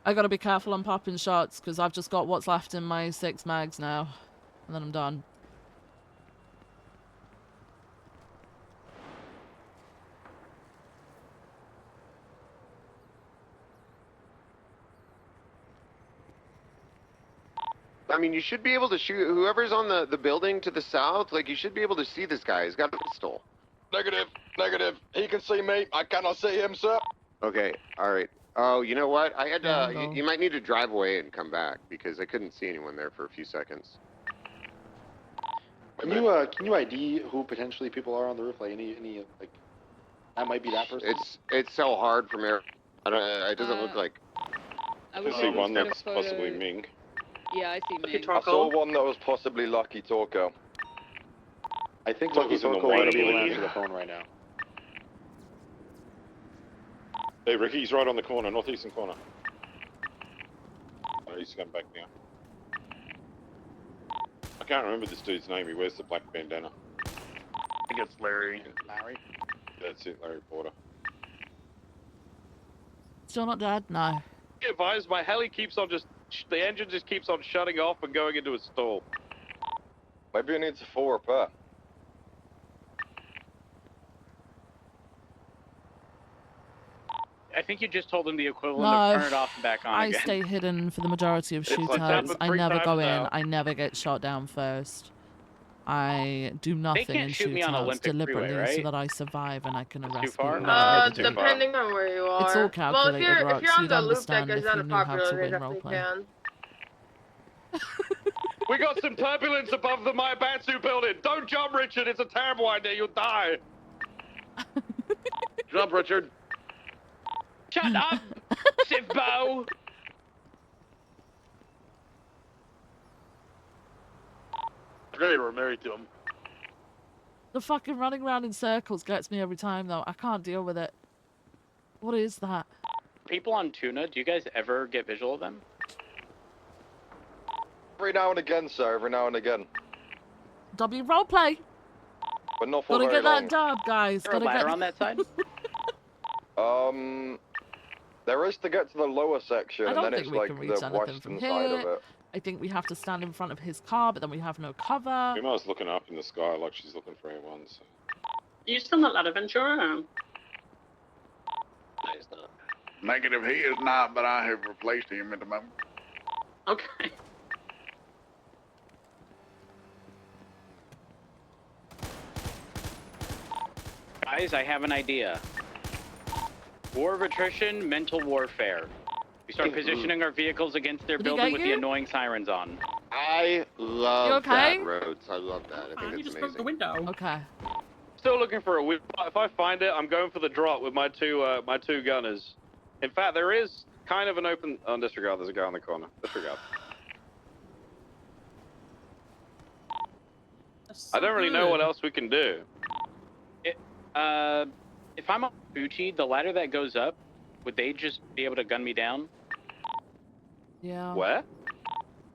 Speaker 1: I gotta be careful on popping shots because I've just got what's left in my 6 mags now. And then I'm done.
Speaker 14: I mean, you should be able to shoot whoever's on the building to the south. Like, you should be able to see this guy. He's got a pistol.
Speaker 16: Negative, negative. He can see me. I cannot see him, sir.
Speaker 14: Okay, all right. Oh, you know what? I had
Speaker 1: Yeah,
Speaker 14: to.
Speaker 1: go.
Speaker 14: You might need to drive away and come back because I couldn't see anyone there for a few seconds.
Speaker 9: Can you ID who potentially people are on the roof? Like any like that might be that person.
Speaker 14: It's so hard from air. It doesn't look like.
Speaker 13: I
Speaker 8: I
Speaker 13: was
Speaker 8: can see
Speaker 13: able to
Speaker 8: one
Speaker 13: get a
Speaker 8: that's
Speaker 13: photo.
Speaker 8: possibly Ming.
Speaker 13: Yeah, I see Ming.
Speaker 16: I saw one that was possibly Lucky Talker.
Speaker 9: I think
Speaker 8: Talker's
Speaker 9: Lucky
Speaker 8: in the
Speaker 9: Torco wouldn't be able to
Speaker 6: white.
Speaker 9: answer the phone right now.
Speaker 8: Hey, Ricky, he's right on the corner, northeastern corner. Oh, he's come back now. I can't remember this dude's name. He wears the black bandana.
Speaker 6: I think it's Larry.
Speaker 10: Larry?
Speaker 8: That's it, Larry Porter.
Speaker 1: Still not dead? No.
Speaker 11: Get advised, my heli keeps on the engine just keeps on shutting off and going into a stall.
Speaker 16: Maybe it needs a full repair.
Speaker 10: I think you just told him the equivalent
Speaker 1: No.
Speaker 10: of turn it off and back on
Speaker 1: I
Speaker 10: again.
Speaker 1: stay hidden for the majority of
Speaker 10: It's like
Speaker 1: shootouts.
Speaker 10: happened
Speaker 1: I
Speaker 10: 3
Speaker 1: never
Speaker 10: times
Speaker 1: go in.
Speaker 10: now.
Speaker 1: I never get shot down first. I do nothing
Speaker 10: can't
Speaker 1: in
Speaker 10: shoot me on
Speaker 1: shootouts
Speaker 10: Olympic Freeway,
Speaker 1: deliberately so
Speaker 10: right?
Speaker 1: that I survive and I can arrest
Speaker 10: far?
Speaker 1: people.
Speaker 10: No,
Speaker 1: that I do.
Speaker 4: Depending on where you are.
Speaker 1: It's all
Speaker 4: Well,
Speaker 1: calculated,
Speaker 4: if
Speaker 1: Rox.
Speaker 4: you're on
Speaker 1: You'd
Speaker 4: the loop that
Speaker 1: understand
Speaker 4: goes
Speaker 1: if
Speaker 4: down
Speaker 1: you
Speaker 4: to
Speaker 1: knew how
Speaker 4: Popular,
Speaker 1: to
Speaker 4: they
Speaker 1: win
Speaker 4: definitely
Speaker 1: roleplay.
Speaker 4: can.
Speaker 11: We got some turbulence above the Maibatsu building. Don't jump, Richard. It's a terrible idea. You'll die.
Speaker 14: Jump, Richard.
Speaker 10: Shut up, Sivbo!
Speaker 6: Really, we're married to him.
Speaker 1: The fucking running around in circles gets me every time, though. I can't deal with it. What is that?
Speaker 10: People on Tuna, do you guys ever get visual of them?
Speaker 16: Every now and again, sir. Every now and again.
Speaker 1: W roleplay.
Speaker 16: But not for
Speaker 1: Gotta
Speaker 16: very
Speaker 1: get
Speaker 16: long.
Speaker 1: that dub, guys.
Speaker 10: Is there a
Speaker 1: Gotta
Speaker 10: ladder
Speaker 1: get
Speaker 10: on that side?
Speaker 16: There is to get to the lower section,
Speaker 1: I
Speaker 16: and
Speaker 1: don't
Speaker 16: then
Speaker 1: think
Speaker 16: it's
Speaker 1: we
Speaker 16: like
Speaker 1: can reach
Speaker 16: the
Speaker 1: anything from
Speaker 16: western side of
Speaker 1: here.
Speaker 16: it.
Speaker 1: I think we have to stand in front of his car, but then we have no cover.
Speaker 8: Uma's looking up in the sky like she's looking for A1. So.
Speaker 19: You still not ladder, Ventura?
Speaker 18: No, he's not.
Speaker 17: Negative, he is not, but I have replaced him at the moment.
Speaker 19: Okay.
Speaker 10: Guys, I have an idea. War of attrition, mental warfare. We start positioning our vehicles against their
Speaker 1: Did he
Speaker 10: building
Speaker 1: get
Speaker 10: with
Speaker 1: you?
Speaker 10: the annoying sirens on.
Speaker 14: I love
Speaker 1: You okay?
Speaker 14: that, Rhodes. I love that. I think it's amazing.
Speaker 20: window.
Speaker 1: Okay.
Speaker 11: Still looking for a wheel. If I find it, I'm going for the drop with my two gunners. In fact, there is kind of an open. Oh, disregard. There's a guy on the corner. Disregard. I don't really know what else we can do.
Speaker 10: If I'm on Fucci, the ladder that goes up, would they just be able to gun me down?
Speaker 1: Yeah.
Speaker 11: Where?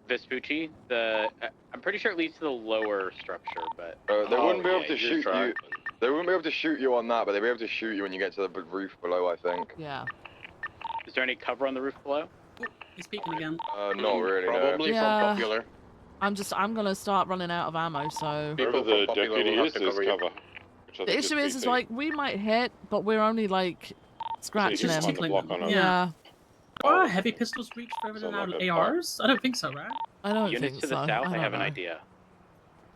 Speaker 10: Vespucci, I'm pretty sure it leads to the lower structure, but
Speaker 16: They wouldn't be able to
Speaker 10: you
Speaker 16: shoot
Speaker 10: try.
Speaker 16: you. They wouldn't be able to shoot you on that, but they'd be able to shoot you when you get to the roof below, I think.
Speaker 1: Yeah.
Speaker 10: Is there any cover on the roof below?
Speaker 20: He's speaking again.
Speaker 16: Not really.
Speaker 15: Probably
Speaker 1: Yeah.
Speaker 15: from Popular.
Speaker 1: I'm gonna start running out of ammo, so.
Speaker 8: Wherever the deputy is, there's cover.
Speaker 1: The issue is like, we might hit, but we're only like scratching
Speaker 8: just
Speaker 1: him.
Speaker 8: on the block on it.
Speaker 1: Yeah.
Speaker 20: Are heavy pistols reach further than
Speaker 8: like a
Speaker 20: ARs? I don't think so, right?
Speaker 1: I don't
Speaker 10: Units
Speaker 1: think
Speaker 10: to the
Speaker 1: so.
Speaker 10: south, I
Speaker 1: don't
Speaker 10: have an
Speaker 1: know.
Speaker 10: idea.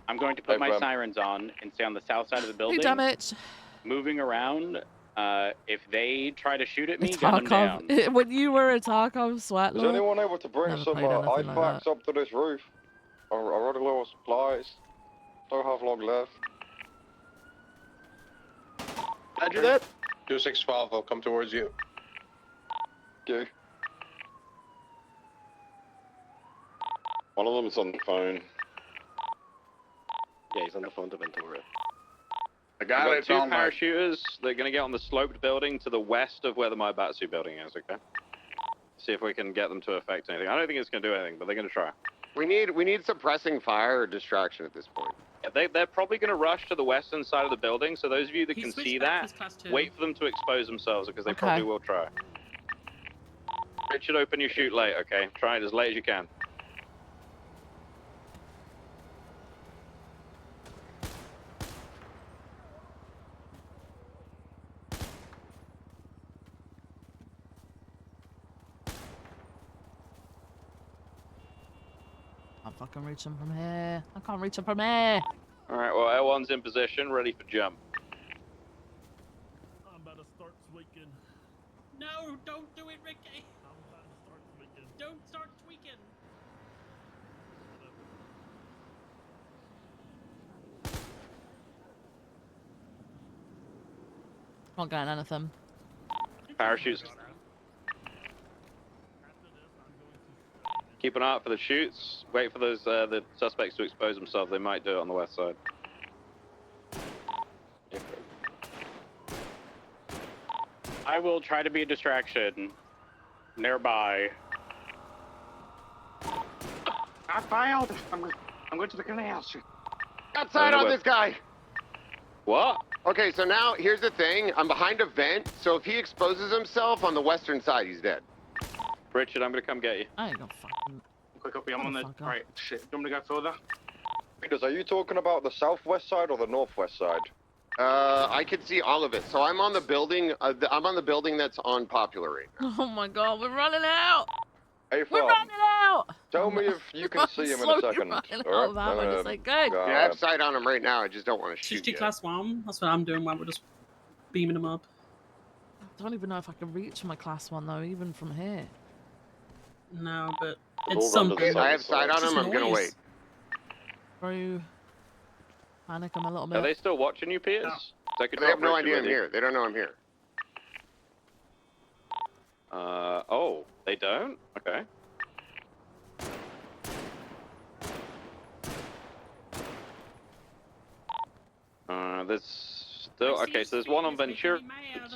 Speaker 10: I'm going to put
Speaker 16: Hey,
Speaker 10: my
Speaker 16: Bram.
Speaker 10: sirens on and stay on the south side of the building.
Speaker 1: Hey, damn it.
Speaker 10: Moving around. If they try to shoot at me,
Speaker 1: It's
Speaker 10: gun them down.
Speaker 1: Tarkov. When you were a Tarkov sweat
Speaker 16: Is
Speaker 1: lord.
Speaker 16: anyone able to bring
Speaker 1: Never
Speaker 16: some
Speaker 1: played anything like
Speaker 16: IPACs
Speaker 1: that.
Speaker 16: up to this roof? I already low supplies. Don't have long left.
Speaker 14: I do that?
Speaker 15: 2612, I'll come towards you.
Speaker 16: Okay.
Speaker 8: One of them's on the phone.
Speaker 18: Yeah, he's on the phone to Ventura.
Speaker 17: The
Speaker 11: I've
Speaker 17: guy
Speaker 11: got
Speaker 17: that's
Speaker 11: two
Speaker 17: on my
Speaker 11: parachuters. They're going to get on the sloped building to the west of where the Maibatsu building is, okay? See if we can get them to affect anything. I don't think it's going to do anything, but they're going to try.
Speaker 14: We need suppressing fire or distraction at this point.
Speaker 11: Yeah, they're probably going to rush to the western side of the building, so those of you that
Speaker 20: He
Speaker 11: can
Speaker 20: switched
Speaker 11: see
Speaker 20: back
Speaker 11: that,
Speaker 20: to class 2.
Speaker 11: wait for them to expose themselves, because they
Speaker 1: Okay.
Speaker 11: probably will try. Richard, open your shoot late, okay? Try it as late as you can.
Speaker 1: I can't fucking reach him from here. I can't reach him from here.
Speaker 11: Alright, well, L1's in position, ready for jump.
Speaker 21: I'm about to start tweaking.
Speaker 20: No, don't do it, Ricky.
Speaker 21: I'm about to start tweaking.
Speaker 20: Don't start tweaking.
Speaker 1: Not getting anything.
Speaker 11: Parachutes. Keep an eye out for the shoots. Wait for those the suspects to expose themselves. They might do it on the west side. I will try to be a distraction nearby.
Speaker 17: I failed. I'm going to the canals.
Speaker 14: Outside on this guy.
Speaker 11: What?
Speaker 14: Okay, so now here's the thing. I'm behind a vent, so if he exposes himself on the western side, he's dead.
Speaker 11: Richard, I'm gonna come get you.
Speaker 1: I ain't gonna fucking.
Speaker 7: Quick copy. I'm on the
Speaker 1: Motherfucker.
Speaker 7: right. Shit. Do you want me to go further?
Speaker 16: Peters, are you talking about the southwest side or the northwest side?
Speaker 14: I can see all of it. So I'm on the building. I'm on the building that's on Popular right now.
Speaker 1: Oh my god, we're running out.
Speaker 16: Hey,
Speaker 1: We're running out.
Speaker 16: Tell me if you can see him in a
Speaker 1: Slowly
Speaker 16: second.
Speaker 1: running
Speaker 16: All
Speaker 1: out of ammo,
Speaker 16: right?
Speaker 1: just like, good.
Speaker 16: go
Speaker 14: Yeah, I have sight on him right now. I just don't want to shoot
Speaker 20: Switch to
Speaker 14: yet.
Speaker 20: class 1. That's what I'm doing while we're just beaming them up.
Speaker 1: I don't even know if I can reach my class 1 though, even from here.
Speaker 20: No, but
Speaker 14: We'll
Speaker 20: it's
Speaker 14: run to the
Speaker 20: something.
Speaker 14: I have sight on
Speaker 20: It's
Speaker 14: him. I'm gonna
Speaker 20: noise.
Speaker 14: wait.
Speaker 1: Bro, panic him a little
Speaker 11: Are
Speaker 1: bit.
Speaker 11: they still watching you, Peters? So I could
Speaker 14: They have
Speaker 11: drop
Speaker 14: no
Speaker 11: Richard
Speaker 14: idea
Speaker 11: with
Speaker 14: I'm
Speaker 11: you.
Speaker 14: here. They don't know I'm here.
Speaker 11: Oh, they don't? Okay. There's still okay. So there's one on Ventura.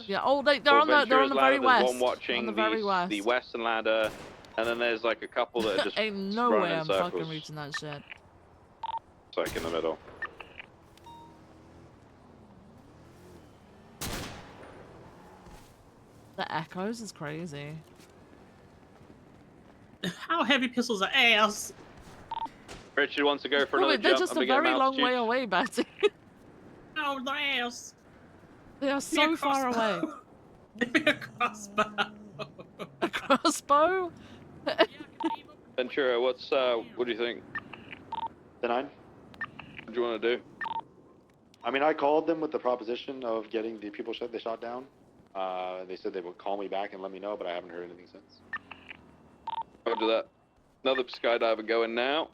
Speaker 1: Yeah, oh, they're on the
Speaker 11: Ventura's
Speaker 1: very
Speaker 11: ladder,
Speaker 1: west.
Speaker 11: There's one watching
Speaker 1: on the very west.
Speaker 11: the western ladder, and then there's like a couple that are just
Speaker 1: Ain't no
Speaker 11: running
Speaker 1: way
Speaker 11: in
Speaker 1: I'm
Speaker 11: circles.
Speaker 1: fucking reaching that shit.
Speaker 11: It's like in the middle.
Speaker 1: The echoes is crazy.
Speaker 20: How heavy pistols are ass?
Speaker 11: Richard wants to go for
Speaker 1: No,
Speaker 11: another
Speaker 1: wait, they're
Speaker 11: jump.
Speaker 1: just
Speaker 11: I'm
Speaker 1: a
Speaker 11: gonna get him
Speaker 1: very long
Speaker 11: altitude.
Speaker 1: way away, Betty.
Speaker 20: Oh, the ass.
Speaker 1: They are so far away.
Speaker 20: A crossbow.
Speaker 1: A crossbow?
Speaker 11: Ventura, what do you think?
Speaker 9: The 9.
Speaker 11: What do you want to do?
Speaker 9: I mean, I called them with the proposition of getting the people they shot down. They said they would call me back and let me know, but I haven't heard anything since.
Speaker 11: Roger that. Another skydiver going now.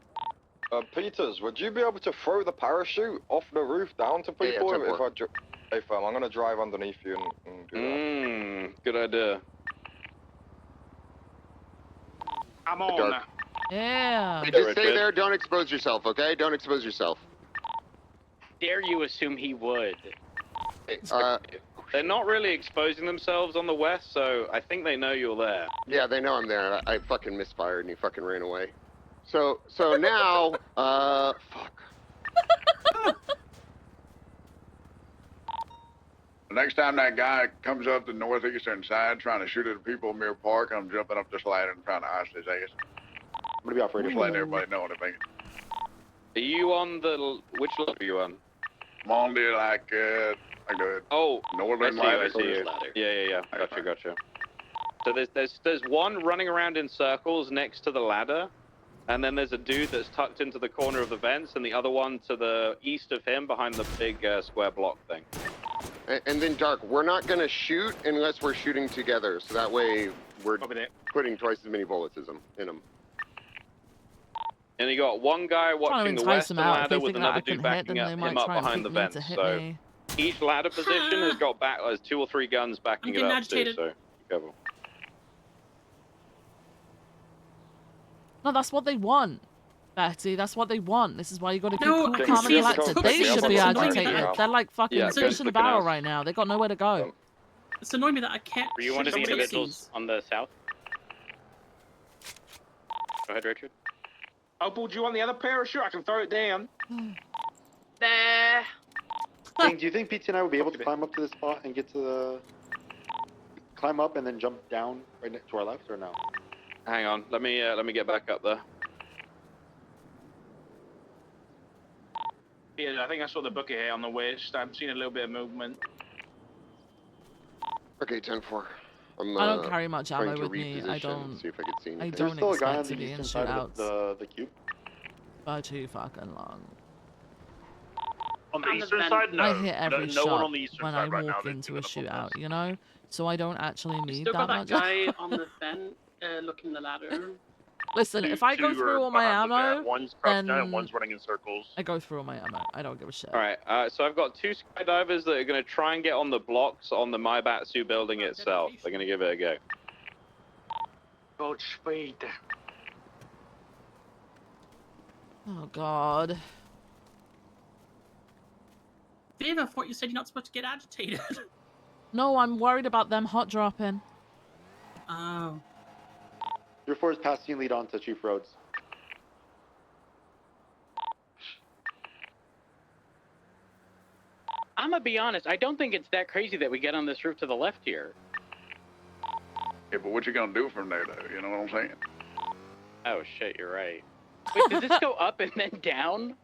Speaker 16: Peters, would you be able to throw the parachute off the roof down to
Speaker 14: Yeah,
Speaker 16: people
Speaker 14: yeah,
Speaker 16: if I? Hey, fam, I'm gonna drive underneath you and do that.
Speaker 11: Good idea.
Speaker 7: I'm on
Speaker 14: Dark.
Speaker 7: now.
Speaker 1: Yeah.
Speaker 14: Hey, just stay there. Don't expose yourself, okay? Don't expose yourself.
Speaker 10: Dare you assume he would?
Speaker 11: They're not really exposing themselves on the west, so I think they know you're there.
Speaker 14: Yeah, they know I'm there. I fucking misfired and he fucking ran away. So now, fuck.
Speaker 17: Next time that guy comes up the northeastern side trying to shoot at the people in Mirror Park, I'm jumping up this ladder and trying to ice his ass.
Speaker 9: I'm gonna be off radio.
Speaker 17: Just letting everybody know what I think.
Speaker 11: Are you on the which level are you on?
Speaker 17: I'm on the like the northern
Speaker 11: I see
Speaker 17: ladder.
Speaker 11: you. Yeah. Gotcha. So there's one running around in circles next to the ladder, and then there's a dude that's tucked into the corner of the vents, and the other one to the east of him behind the big square block thing.
Speaker 14: And then Dark, we're not gonna shoot unless we're shooting together, so that way we're putting twice as many bullets as in them.
Speaker 11: And you got one guy
Speaker 1: Trying to
Speaker 11: watching the
Speaker 1: entice
Speaker 11: western
Speaker 1: them out. If
Speaker 11: ladder
Speaker 1: they
Speaker 11: with
Speaker 1: think that I
Speaker 11: another
Speaker 1: can
Speaker 11: dude
Speaker 1: hit, then
Speaker 11: backing
Speaker 1: they
Speaker 11: him
Speaker 1: might
Speaker 11: up
Speaker 1: try and
Speaker 11: behind the
Speaker 1: pick me
Speaker 11: vents.
Speaker 1: to hit
Speaker 11: So
Speaker 1: me.
Speaker 11: each ladder position has got has 2 or 3 guns backing it
Speaker 20: getting
Speaker 11: up
Speaker 20: agitated.
Speaker 11: too. So be careful.
Speaker 1: No, that's what they want, Betty. That's what they want. This is why you got to keep
Speaker 20: No,
Speaker 1: cool,
Speaker 20: I
Speaker 1: calm,
Speaker 20: can
Speaker 1: and
Speaker 20: see it's
Speaker 1: collected.
Speaker 20: toxic.
Speaker 1: They should be
Speaker 20: It's annoying
Speaker 1: agitated.
Speaker 20: that-
Speaker 1: They're like fucking
Speaker 11: Yeah,
Speaker 1: fish
Speaker 11: go
Speaker 1: in a
Speaker 11: flipping
Speaker 1: barrel
Speaker 11: out.
Speaker 1: right now. They got nowhere to go.
Speaker 20: It's annoying me that I can't.
Speaker 10: Were you one
Speaker 20: shoot
Speaker 10: of the
Speaker 20: somebody
Speaker 10: individuals on the south? Go ahead, Richard.
Speaker 7: Opal, do you want the other parachute? I can throw it down.
Speaker 4: There.
Speaker 9: Dang, do you think PT and I would be able to climb up to this spot and get to the... Climb up and then jump down right next to our left, or no?
Speaker 11: Hang on, let me get back up there.
Speaker 7: Yeah, I think I saw the bucket here on the west. I've seen a little bit of movement.
Speaker 14: Okay, 10-4.
Speaker 1: I don't carry much
Speaker 14: trying
Speaker 1: ammo
Speaker 14: to
Speaker 1: with me. I
Speaker 14: reposition,
Speaker 1: don't.
Speaker 14: see if I can see
Speaker 1: I
Speaker 14: anything.
Speaker 1: don't
Speaker 9: Still a guy on
Speaker 1: expect
Speaker 9: the
Speaker 1: to be in
Speaker 9: eastern side of
Speaker 1: shootouts
Speaker 9: the cube.
Speaker 1: for too fucking long.
Speaker 6: On the eastern side, no.
Speaker 1: I hit every
Speaker 6: no one
Speaker 1: shot
Speaker 6: on the eastern
Speaker 1: when
Speaker 6: side
Speaker 1: I
Speaker 6: right now.
Speaker 1: walk
Speaker 6: They've
Speaker 1: into a
Speaker 6: given up on
Speaker 1: shootout,
Speaker 6: this.
Speaker 1: you know. So I don't actually need
Speaker 20: Still
Speaker 1: that
Speaker 20: got that
Speaker 1: much.
Speaker 20: guy on the vent looking the ladder.
Speaker 1: Listen, if I go
Speaker 6: Two
Speaker 1: through
Speaker 6: are
Speaker 1: all my
Speaker 6: behind the
Speaker 1: ammo,
Speaker 6: vat. One's crouched down,
Speaker 1: then
Speaker 6: and one's running in circles.
Speaker 1: I go through all my ammo. I don't give a shit.
Speaker 11: All right, so I've got 2 skydivers that are going to try and get on the blocks on the Maibatsu building itself. They're going to give it a go.
Speaker 7: Good speed.
Speaker 1: Oh God.
Speaker 20: Viv, I thought you said you're not supposed to get agitated.
Speaker 1: No, I'm worried about them hot dropping.
Speaker 20: Oh.
Speaker 9: Your 4 is passing lead on to Chief Roads.
Speaker 10: I'm gonna be honest. I don't think it's that crazy that we get on this roof to the left here.
Speaker 17: Yeah, but what you gonna do from there, though? You know what I'm saying?
Speaker 10: Oh shit, you're right. Wait, does this go up and then down?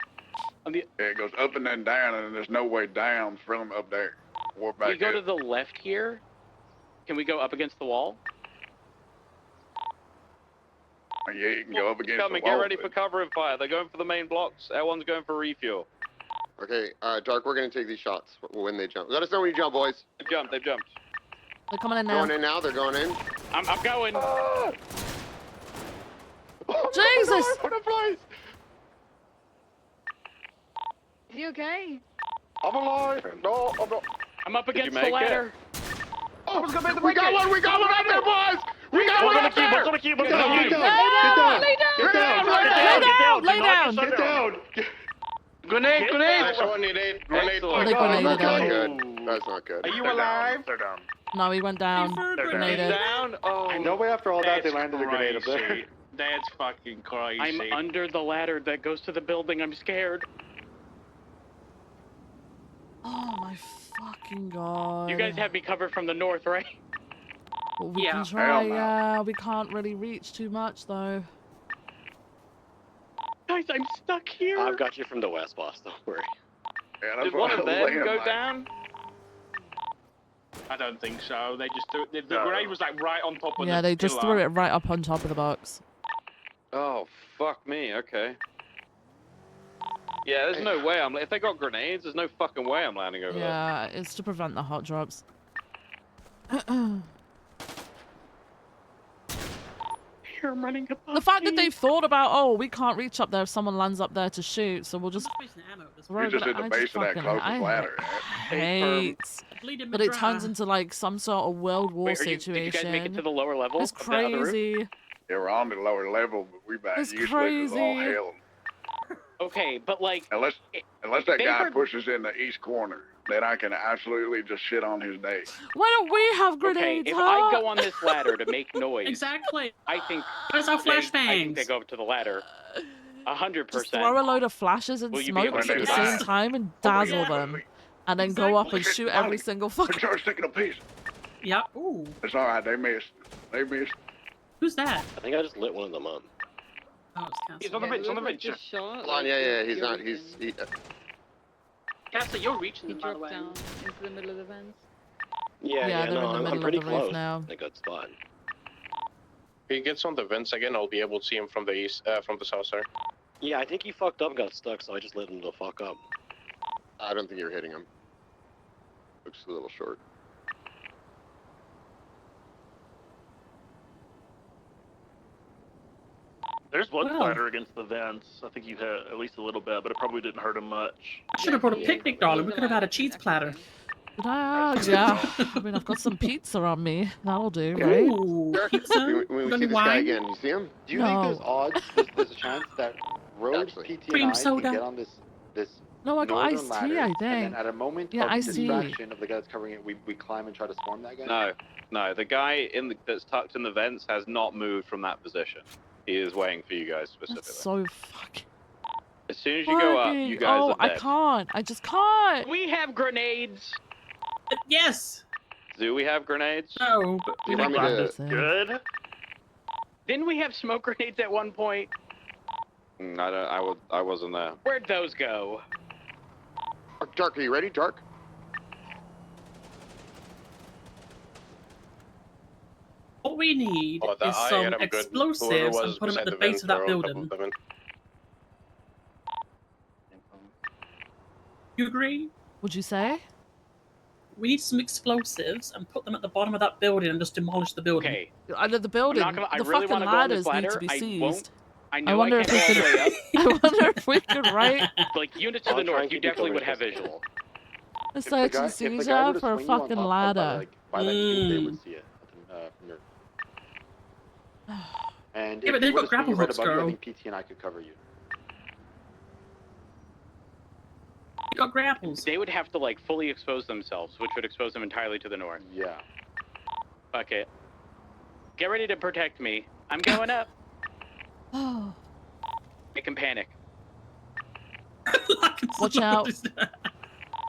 Speaker 10: On the
Speaker 17: Yeah, it goes up and then down, and there's no way down from up there. Walk back
Speaker 10: we go
Speaker 17: up.
Speaker 10: to the left here. Can we go up against the wall?
Speaker 17: Yeah, you can go up against
Speaker 11: Coming,
Speaker 17: the wall.
Speaker 11: get ready for cover and fire. They're going for the main blocks. L1's going for refuel.
Speaker 14: Okay, Dark, we're gonna take these shots when they jump. Let us know when you jump, boys.
Speaker 11: They've jumped. They've jumped.
Speaker 1: They're coming in now.
Speaker 14: Going in now. They're going in.
Speaker 10: I'm going.
Speaker 1: Jesus!
Speaker 14: What a place!
Speaker 13: Is he okay?
Speaker 14: I'm alive. No, I'm not.
Speaker 10: I'm up against the
Speaker 11: make
Speaker 10: ladder.
Speaker 14: Oh, we got one. We got one up there, boys. We got one up there.
Speaker 6: What's on the cube? What's on the cube?
Speaker 14: Get down. Get down.
Speaker 1: Lay down!
Speaker 14: Get down.
Speaker 15: Grenade, grenade!
Speaker 11: Next
Speaker 15: one needed. Grenade.
Speaker 1: Oh, they grenaded
Speaker 14: That's not
Speaker 1: down.
Speaker 14: good. That's not good.
Speaker 11: Are you alive?
Speaker 6: They're down.
Speaker 1: No, he went down. Grenaded.
Speaker 11: Down? Oh.
Speaker 9: No way after all that they
Speaker 7: That's
Speaker 9: landed a grenade up there.
Speaker 7: crazy. That's fucking crazy.
Speaker 10: I'm under the ladder that goes to the building. I'm scared.
Speaker 1: Oh my fucking God.
Speaker 10: You guys have me covered from the north, right?
Speaker 1: Well, we
Speaker 20: Yeah.
Speaker 1: can try,
Speaker 17: Hell no.
Speaker 1: yeah. We can't really reach too much, though.
Speaker 10: Guys, I'm stuck here.
Speaker 18: I've got you from the west, boss. Don't worry.
Speaker 17: Yeah, that's
Speaker 11: Did
Speaker 17: what
Speaker 11: one
Speaker 17: I
Speaker 11: of
Speaker 17: was
Speaker 11: them
Speaker 17: saying,
Speaker 11: go
Speaker 17: like.
Speaker 11: down?
Speaker 7: I don't think so. They just threw the grenade was like right on top of
Speaker 1: Yeah,
Speaker 7: the
Speaker 1: they just
Speaker 7: pillar.
Speaker 1: threw it right up on top of the box.
Speaker 11: Oh, fuck me. Okay. Yeah, there's no way I'm. If they got grenades, there's no fucking way I'm landing over there.
Speaker 1: Yeah, it's to prevent the hot drops.
Speaker 10: Here, I'm running above
Speaker 1: The fact that
Speaker 10: me.
Speaker 1: they thought about, oh, we can't reach up there if someone lands up there to shoot, so we'll just throw
Speaker 17: You're
Speaker 1: it.
Speaker 17: just
Speaker 1: But
Speaker 17: at the
Speaker 1: I
Speaker 17: base of that
Speaker 1: fucking-
Speaker 17: closest
Speaker 1: I
Speaker 17: ladder.
Speaker 1: hate
Speaker 20: Bleeding
Speaker 1: that it turns into like some sort of World War
Speaker 10: Wait, did you
Speaker 1: situation.
Speaker 10: guys make it to the lower level?
Speaker 1: It's
Speaker 10: of the other roof?
Speaker 1: crazy.
Speaker 17: Yeah, we're on the lower level, but we back
Speaker 1: It's
Speaker 17: useless as all
Speaker 1: crazy.
Speaker 17: hell.
Speaker 10: Okay, but like,
Speaker 17: Unless that
Speaker 10: they
Speaker 17: guy
Speaker 10: were-
Speaker 17: pushes in the east corner, then I can absolutely just shit on his day.
Speaker 1: Why don't we have grenades?
Speaker 10: okay, if
Speaker 1: huh?
Speaker 10: I go on this ladder to make noise,
Speaker 20: Exactly.
Speaker 10: I think
Speaker 20: Where's our
Speaker 10: I think
Speaker 20: flashbangs?
Speaker 10: they go up to the ladder. 100%.
Speaker 1: Just throw a load of flashes and
Speaker 10: Will you be able
Speaker 1: smokes
Speaker 10: to
Speaker 1: at the
Speaker 10: do
Speaker 1: same
Speaker 10: that?
Speaker 1: time and dazzle them, and then go up and shoot every single fucking.
Speaker 17: Start sticking a piece.
Speaker 20: Yep. Ooh.
Speaker 17: It's all right. They missed. They missed.
Speaker 20: Who's that?
Speaker 18: I think I just lit one of them up.
Speaker 20: Oh, it's Castle.
Speaker 7: He's on the bench. On the bench.
Speaker 14: Hold on, yeah. He's not. He's.
Speaker 19: Castle, you're reaching
Speaker 13: He
Speaker 19: them, by the
Speaker 13: dropped
Speaker 19: way.
Speaker 13: down into the middle of the vents.
Speaker 18: Yeah,
Speaker 1: Yeah, they're
Speaker 18: no,
Speaker 1: in the
Speaker 18: I'm
Speaker 1: middle
Speaker 18: pretty
Speaker 1: of the roof
Speaker 18: close.
Speaker 1: now.
Speaker 18: A good spot.
Speaker 15: If he gets on the vents again, I'll be able to see him from the east, from the south side.
Speaker 18: Yeah, I think he fucked up and got stuck, so I just lit him the fuck up.
Speaker 14: I don't think you're hitting him. Looks a little short.
Speaker 6: There's one
Speaker 20: Wow.
Speaker 6: slider against the vents. I think you hit at least a little bit, but it probably didn't hurt him much.
Speaker 20: I should have brought a picnic, darling. We could have had a cheese platter.
Speaker 1: Did I? Yeah. I mean, I've got some pizza on me. That'll do, right?
Speaker 20: Ooh, pizza.
Speaker 14: When we
Speaker 20: Got
Speaker 14: see
Speaker 20: any
Speaker 14: this guy
Speaker 20: wine?
Speaker 14: again, you see him?
Speaker 9: Do you think there's
Speaker 1: No.
Speaker 9: odds? There's a chance that Roads, PT,
Speaker 20: Cream
Speaker 9: and I
Speaker 20: soda.
Speaker 9: can get on this
Speaker 1: No, I got
Speaker 9: northern
Speaker 1: iced
Speaker 9: ladder,
Speaker 1: tea, I
Speaker 9: and
Speaker 1: think.
Speaker 9: then at a moment
Speaker 1: Yeah,
Speaker 9: of
Speaker 1: iced tea.
Speaker 9: distraction of the guy that's covering it, we climb and try to swarm that guy?
Speaker 11: No. The guy that's tucked in the vents has not moved from that position. He is waiting for you guys specifically.
Speaker 1: That's so fucking.
Speaker 11: As soon as you go up, you guys
Speaker 1: Oh,
Speaker 11: are
Speaker 1: I
Speaker 11: dead.
Speaker 1: can't. I just can't.
Speaker 10: We have grenades.
Speaker 20: Yes.
Speaker 11: Do we have grenades?
Speaker 20: No, but
Speaker 14: Do you
Speaker 20: we
Speaker 14: want me
Speaker 20: have
Speaker 14: to?
Speaker 6: Good.
Speaker 10: Didn't we have smoke grenades at one point?
Speaker 11: I wasn't there.
Speaker 10: Where'd those go?
Speaker 14: Dark, are you ready? Dark?
Speaker 20: What we need
Speaker 15: Oh, that
Speaker 20: is
Speaker 15: I
Speaker 20: some
Speaker 15: hit him good. Whoever
Speaker 20: explosives
Speaker 15: was
Speaker 20: and put them at
Speaker 15: beside
Speaker 20: the base
Speaker 15: vents,
Speaker 20: of that
Speaker 15: throw a couple
Speaker 20: building.
Speaker 15: of them in.
Speaker 20: You agree?
Speaker 1: Would you say?
Speaker 20: We need some explosives and put them at the bottom of that building and just demolish the building.
Speaker 10: Okay.
Speaker 1: Under the building,
Speaker 10: I
Speaker 1: the
Speaker 10: really
Speaker 1: fucking
Speaker 10: wanna go on
Speaker 1: ladders
Speaker 10: this
Speaker 1: need
Speaker 10: ladder.
Speaker 1: to be
Speaker 10: I
Speaker 1: seized.
Speaker 10: won't. I know
Speaker 1: I wonder
Speaker 10: I
Speaker 1: if
Speaker 10: can't
Speaker 1: we
Speaker 10: go all the way up.
Speaker 1: could. I wonder if we could write
Speaker 10: Like units to the
Speaker 18: I'll try
Speaker 10: north,
Speaker 18: and
Speaker 10: you
Speaker 18: keep you
Speaker 10: definitely
Speaker 18: covered
Speaker 10: would have
Speaker 18: just-
Speaker 10: visual.
Speaker 1: a search and
Speaker 9: were
Speaker 1: seizure
Speaker 9: to
Speaker 1: for a
Speaker 9: swing you on
Speaker 1: fucking
Speaker 9: top of
Speaker 1: ladder.
Speaker 9: by that cube, they
Speaker 20: Mm.
Speaker 9: would see it from your. And
Speaker 20: Yeah,
Speaker 9: if
Speaker 20: but they've
Speaker 9: you were
Speaker 20: got
Speaker 9: to swing
Speaker 20: grapple
Speaker 9: it right
Speaker 20: hooks,
Speaker 9: above you, I
Speaker 20: girl.
Speaker 9: think PT and I could cover you.
Speaker 20: got grapples.
Speaker 10: They would have to like fully expose themselves, which would expose them entirely to the north.
Speaker 9: Yeah.
Speaker 10: Fuck it. Get ready to protect me. I'm going up.
Speaker 1: Oh.
Speaker 10: Make him panic.
Speaker 1: Watch out.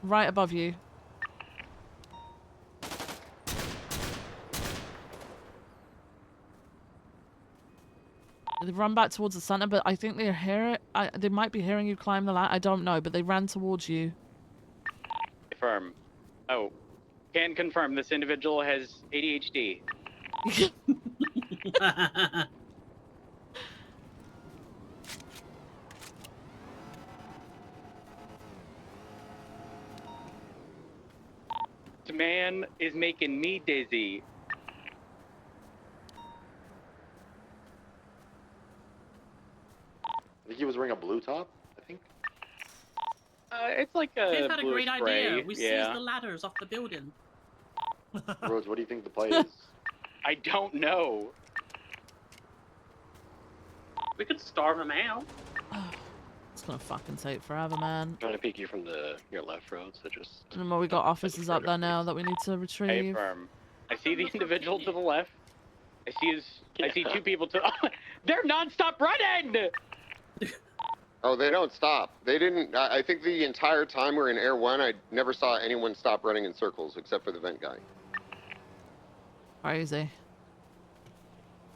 Speaker 1: Right above you. They run back towards the center, but I think they hear it. They might be hearing you climb the ladder. I don't know, but they ran towards you.
Speaker 10: Confirm. Oh, can confirm this individual has ADHD. This man is making me dizzy.
Speaker 9: I think he was wearing a blue top, I think.
Speaker 10: It's like a
Speaker 20: They've had a
Speaker 10: blue
Speaker 20: great
Speaker 10: spray.
Speaker 20: idea. We
Speaker 10: yeah.
Speaker 20: seized the ladders off the building.
Speaker 9: Rhodes, what do you think the play is?
Speaker 10: I don't know.
Speaker 20: We could starve them out.
Speaker 1: It's gonna fucking take forever, man.
Speaker 18: Trying to peek you from your left road, so just.
Speaker 1: And we got officers up there now that we need to
Speaker 10: Hey,
Speaker 1: retrieve.
Speaker 10: firm. I see the individual to the left. I see two people to. They're nonstop running.
Speaker 14: Oh, they don't stop. They didn't. I think the entire time we were in Air 1, I never saw anyone stop running in circles except for the vent guy.
Speaker 1: Crazy.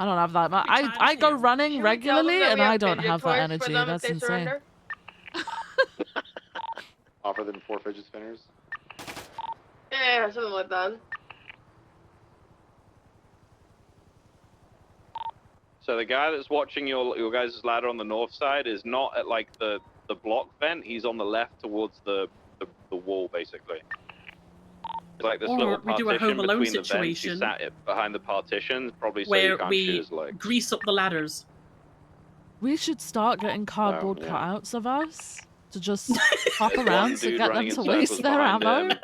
Speaker 1: I don't have that. I go running regularly and I don't have that energy. That's insane.
Speaker 9: Offer them 4 fidget spinners.
Speaker 4: Yeah, something like that.
Speaker 11: So the guy that's watching your guys' ladder on the north side is not at like the block vent. He's on the left towards the wall, basically. It's like this
Speaker 20: Or
Speaker 11: little
Speaker 20: we do a
Speaker 11: partition
Speaker 20: Home Alone
Speaker 11: between the vents. He
Speaker 20: situation
Speaker 11: sat behind the partition, probably so
Speaker 20: where
Speaker 11: you can't shoot
Speaker 20: we
Speaker 11: his legs.
Speaker 20: grease up the ladders.
Speaker 1: We should start getting cardboard
Speaker 11: yeah.
Speaker 1: cutouts of us to just hop
Speaker 11: There's
Speaker 1: around
Speaker 11: one
Speaker 1: to
Speaker 11: dude
Speaker 1: get them
Speaker 11: running
Speaker 1: to
Speaker 11: in
Speaker 1: waste
Speaker 11: circles
Speaker 1: their
Speaker 11: behind
Speaker 1: ammo.
Speaker 11: him,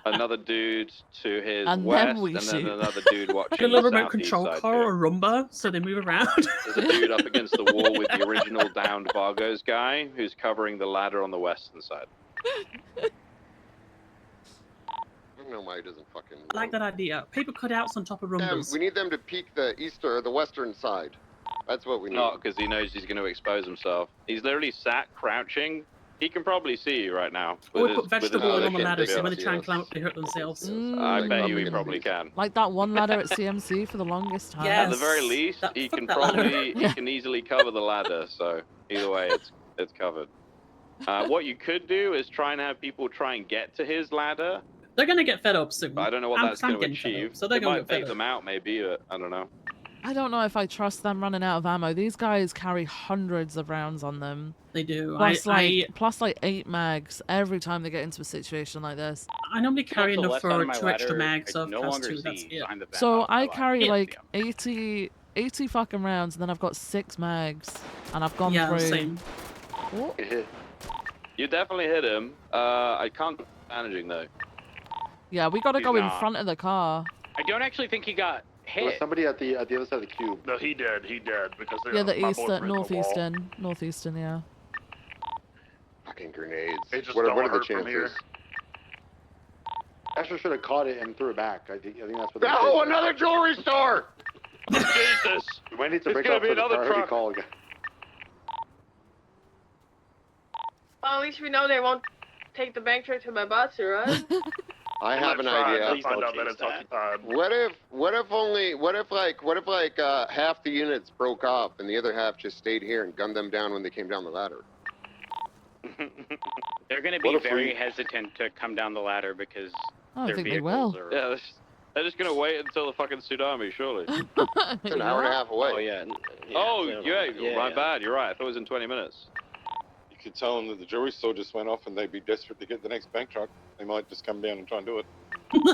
Speaker 11: another dude to his
Speaker 1: And then
Speaker 11: west,
Speaker 1: we
Speaker 11: and
Speaker 1: shoot.
Speaker 11: then another dude watching
Speaker 20: Get a little
Speaker 11: the
Speaker 20: remote
Speaker 11: southeast
Speaker 20: control
Speaker 11: side
Speaker 20: car
Speaker 11: here.
Speaker 20: or Roomba so they move around.
Speaker 11: There's a dude up against the wall with the original downed Vargos guy who's covering the ladder on the western side.
Speaker 14: I don't know why he doesn't fucking.
Speaker 20: I like that idea. Paper cutouts on top of Roombas.
Speaker 14: We need them to peek the the western side. That's what we need.
Speaker 11: Not because he knows he's going to expose himself. He's literally sat crouching. He can probably see you right now.
Speaker 20: Or
Speaker 11: with
Speaker 20: we
Speaker 11: his-
Speaker 20: put
Speaker 11: with his
Speaker 20: vegetable oil on the
Speaker 11: position,
Speaker 20: ladder
Speaker 11: to be
Speaker 20: so when they
Speaker 11: honest.
Speaker 20: try and climb up they hurt themselves.
Speaker 11: I bet you he probably can.
Speaker 1: Like that one ladder at CMC for the longest time.
Speaker 11: At the very least, he can probably he can easily cover the ladder. So either way, it's covered. What you could do is try and have people try and get to his ladder.
Speaker 20: They're gonna get fed up soon.
Speaker 11: But I don't know what that's
Speaker 20: I'm
Speaker 11: going to
Speaker 20: getting fed
Speaker 11: achieve.
Speaker 20: up, so they're
Speaker 11: it
Speaker 20: gonna
Speaker 11: might
Speaker 20: get fed
Speaker 11: take
Speaker 20: up.
Speaker 11: them out, maybe. But I don't know.
Speaker 1: I don't know if I trust them running out of ammo. These guys carry hundreds of rounds on them.
Speaker 20: They do.
Speaker 1: Plus like 8 mags every time they get into a situation like this.
Speaker 20: I normally carry
Speaker 10: To the
Speaker 20: enough
Speaker 10: left side
Speaker 20: for
Speaker 10: of my
Speaker 20: 2 extra
Speaker 10: ladder,
Speaker 20: mags, so
Speaker 10: I
Speaker 20: I've
Speaker 10: no
Speaker 20: cast
Speaker 10: longer
Speaker 20: 2, that's
Speaker 10: see
Speaker 20: it.
Speaker 10: behind the vent.
Speaker 1: So I
Speaker 10: I'll
Speaker 1: carry
Speaker 10: yeah.
Speaker 1: like 80 fucking rounds, and then I've got 6 mags, and I've gone
Speaker 20: Yeah,
Speaker 1: through.
Speaker 20: same.
Speaker 1: Oh,
Speaker 11: You definitely hit him. I can't managing though.
Speaker 1: yeah, we gotta
Speaker 11: He's
Speaker 1: go in
Speaker 11: not.
Speaker 1: front of the car.
Speaker 10: I don't actually think he got
Speaker 9: There was
Speaker 10: hit.
Speaker 9: somebody at the other side of the cube.
Speaker 6: No, he did because
Speaker 1: Yeah, the
Speaker 6: my bullets were in the wall.
Speaker 1: northeastern, yeah.
Speaker 14: Fucking grenades.
Speaker 6: They just
Speaker 14: What
Speaker 6: don't
Speaker 14: are the
Speaker 6: hurt from here.
Speaker 14: chances?
Speaker 9: Asher should have caught it and threw it back. I think that's what.
Speaker 14: Oh, another jewelry store!
Speaker 11: Jesus!
Speaker 9: We might need to
Speaker 11: There's
Speaker 9: break
Speaker 11: gonna
Speaker 9: up
Speaker 11: be
Speaker 9: for the
Speaker 11: another
Speaker 9: priority
Speaker 11: truck.
Speaker 9: call again.
Speaker 4: Well, at least we know they won't take the bank truck to my bossy, right?
Speaker 14: I have an idea.
Speaker 6: Please find out that it's occupied.
Speaker 14: What if half the units broke up and the other half just stayed here and gunned them down when they came down the ladder?
Speaker 10: They're going to be
Speaker 14: What if
Speaker 10: very
Speaker 14: we-
Speaker 10: hesitant to come down the ladder because
Speaker 1: I
Speaker 10: their
Speaker 1: think they
Speaker 10: vehicles
Speaker 1: will.
Speaker 10: are.
Speaker 11: Yeah, they're just gonna wait until the fucking tsunami, surely.
Speaker 14: It's an hour and a half away.
Speaker 18: Oh yeah.
Speaker 11: My bad. You're right. I thought it was in 20 minutes.
Speaker 8: You could tell them that the jewelry store just went off and they'd be desperate to get the next bank truck. They might just come down and try and do it.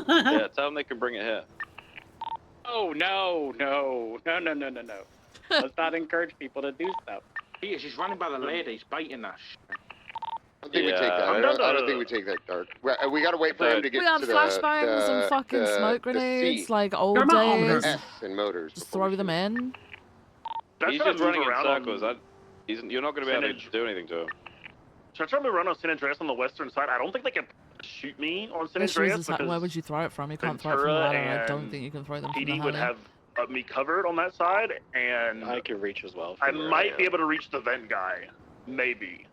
Speaker 11: Yeah, tell them they can bring it here.
Speaker 10: Oh no! Let's not encourage people to do stuff.
Speaker 7: He is. He's running by the ladder. He's biting us.
Speaker 14: I don't think we take that. I don't think we take that dark. We gotta wait for him to get
Speaker 1: We had
Speaker 14: to the
Speaker 1: flashbangs and fucking smoke
Speaker 14: the
Speaker 1: grenades,
Speaker 14: C.
Speaker 1: like old
Speaker 20: They're not on
Speaker 1: days.
Speaker 14: S and motors.
Speaker 1: Just throw them in.
Speaker 6: That's
Speaker 11: He's
Speaker 6: gonna
Speaker 11: just running
Speaker 6: move
Speaker 11: in
Speaker 6: around
Speaker 11: circles.
Speaker 6: on
Speaker 11: You're not going to be able to
Speaker 6: percentage.
Speaker 11: do anything to him.
Speaker 6: Should I try to run on San Andreas on the western side? I don't think they can shoot me on San
Speaker 1: The issue
Speaker 6: Andreas
Speaker 1: is that
Speaker 6: because
Speaker 1: where would you throw it from? You can't throw it from the
Speaker 6: Ventura
Speaker 1: ladder. I don't
Speaker 6: and
Speaker 1: think you can throw them from the
Speaker 6: PD would
Speaker 1: heli.
Speaker 6: have me covered on that side, and
Speaker 18: I can reach as well.
Speaker 6: I
Speaker 18: from where
Speaker 6: might be
Speaker 18: am.
Speaker 6: able to reach the vent guy, maybe.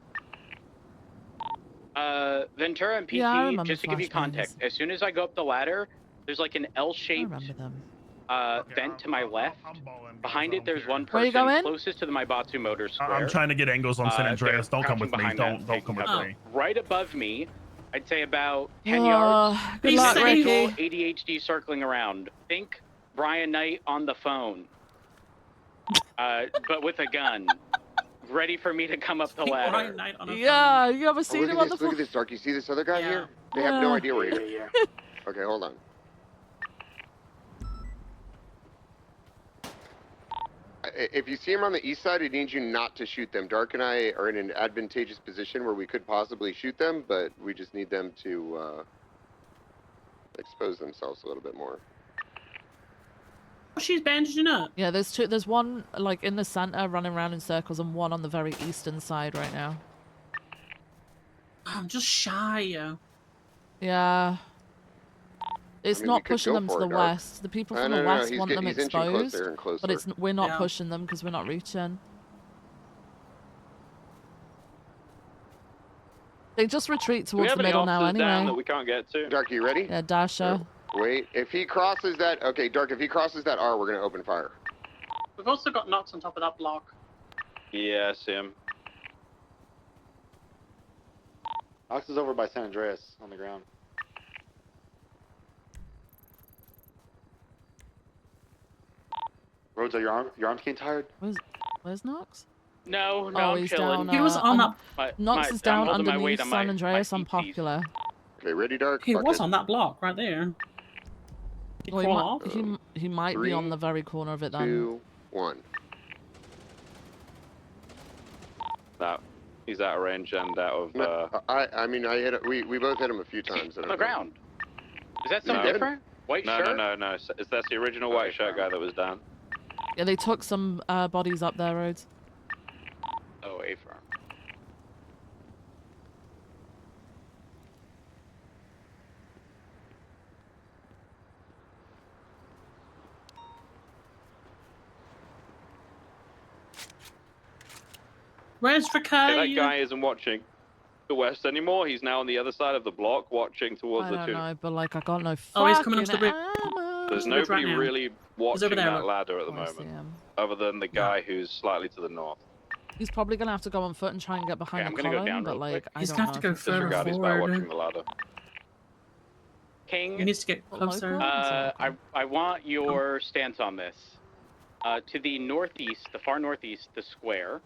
Speaker 10: Ventura and PT,
Speaker 1: Yeah, I remember
Speaker 10: just to give you context, as soon as I go up the ladder, there's like an L-shaped vent to my left. Behind it, there's one
Speaker 1: Where you
Speaker 10: person
Speaker 1: going?
Speaker 10: closest to the Maibatsu Motor Square.
Speaker 21: I'm trying to get angles on San Andreas.
Speaker 10: They're
Speaker 21: Don't come with
Speaker 10: crouching
Speaker 21: me.
Speaker 10: behind
Speaker 21: Don't come with
Speaker 10: cover.
Speaker 21: me.
Speaker 10: Right above me, I'd say about 10
Speaker 1: Oh,
Speaker 10: yards.
Speaker 1: good luck,
Speaker 10: individual
Speaker 1: Ricky.
Speaker 10: ADHD circling around. Think Brian Knight on the phone, but with a gun, ready for me to come up the ladder.
Speaker 1: Yeah, you ever
Speaker 14: Oh,
Speaker 1: seen
Speaker 14: look
Speaker 1: him
Speaker 14: at
Speaker 1: on the
Speaker 14: this. Look
Speaker 1: phone?
Speaker 14: at this, Dark. You see this other guy here? They have no idea we're here. Okay, hold on. If you see him on the east side, it needs you not to shoot them. Dark and I are in an advantageous position where we could possibly shoot them, but we just need them to expose themselves a little bit more.
Speaker 20: She's bandaging up.
Speaker 1: Yeah, there's two. There's one like in the center running around in circles, and one on the very eastern side right now.
Speaker 20: I'm just shy.
Speaker 1: Yeah. It's
Speaker 14: I mean, we
Speaker 1: not
Speaker 14: could
Speaker 1: pushing
Speaker 14: go
Speaker 1: them to
Speaker 14: for
Speaker 1: the
Speaker 14: it, Dark.
Speaker 1: west. The people
Speaker 14: No,
Speaker 1: from
Speaker 14: no,
Speaker 1: the
Speaker 14: no,
Speaker 1: west
Speaker 14: he's
Speaker 1: want them
Speaker 14: he's inching
Speaker 1: exposed,
Speaker 14: closer and closer.
Speaker 1: but we're not
Speaker 20: Yeah.
Speaker 1: pushing them because we're not reaching. They just retreat
Speaker 11: Do we
Speaker 1: towards
Speaker 11: have
Speaker 1: the
Speaker 11: any
Speaker 1: middle now
Speaker 11: officers down that
Speaker 1: anyway.
Speaker 11: we can't get to?
Speaker 14: Dark, you ready?
Speaker 1: Yeah, Dasha.
Speaker 14: Wait, if he crosses that, okay, Dark, if he crosses that R, we're gonna open fire.
Speaker 19: We've also got knots on top of that block.
Speaker 11: Yeah, I see him.
Speaker 9: Ox is over by San Andreas on the ground. Rhodes, are your arms getting tired?
Speaker 1: Where's Knox?
Speaker 10: No,
Speaker 1: Oh,
Speaker 10: I'm
Speaker 1: he's
Speaker 10: chilling.
Speaker 1: down. Knox is
Speaker 10: I'm
Speaker 1: down
Speaker 10: holding my
Speaker 1: underneath
Speaker 10: weight on
Speaker 1: San
Speaker 10: my
Speaker 1: Andreas on Popular.
Speaker 14: Okay, ready, Dark?
Speaker 20: He
Speaker 14: Fuck
Speaker 20: was
Speaker 14: it.
Speaker 20: on that block right there. He
Speaker 1: Well,
Speaker 20: crawl off.
Speaker 1: he might be on the very corner of it then.
Speaker 14: 2, 1.
Speaker 11: No, he's out of range and out of.
Speaker 14: No, I mean, I hit. We both hit him a few times.
Speaker 10: On the ground. Is that something
Speaker 14: No.
Speaker 10: different? White
Speaker 11: no,
Speaker 10: shirt?
Speaker 11: no. That's the original white shirt guy that was down.
Speaker 1: Yeah, they took some bodies up there, Rhodes.
Speaker 10: Oh, A firm.
Speaker 20: Where's Rikai?
Speaker 11: Okay, that guy isn't watching the west anymore. He's now on the other side of the block, watching towards
Speaker 1: I
Speaker 11: the
Speaker 1: don't
Speaker 11: two.
Speaker 1: know, but like I got no
Speaker 20: Oh, he's coming onto the
Speaker 1: fucking
Speaker 20: bridge.
Speaker 1: ammo.
Speaker 11: There's
Speaker 20: to the bridge
Speaker 11: nobody
Speaker 20: right now.
Speaker 11: really watching
Speaker 20: over there,
Speaker 11: that
Speaker 20: look.
Speaker 11: ladder at the
Speaker 1: Oh, I see
Speaker 11: moment,
Speaker 1: him.
Speaker 11: other than the guy who's slightly to the north.
Speaker 1: He's probably gonna have to go on foot and try and get behind
Speaker 11: Okay,
Speaker 1: the
Speaker 11: I'm gonna go
Speaker 1: column,
Speaker 11: down
Speaker 1: but
Speaker 11: real
Speaker 1: like
Speaker 11: quick.
Speaker 1: I
Speaker 20: He's
Speaker 1: don't
Speaker 20: gonna
Speaker 1: know.
Speaker 20: have to go
Speaker 1: if-
Speaker 20: further
Speaker 11: Disregard, he's back watching
Speaker 20: forward.
Speaker 11: the ladder.
Speaker 10: King,
Speaker 20: He needs to get closer.
Speaker 10: I want your stance on this. To the northeast, the far northeast, the square.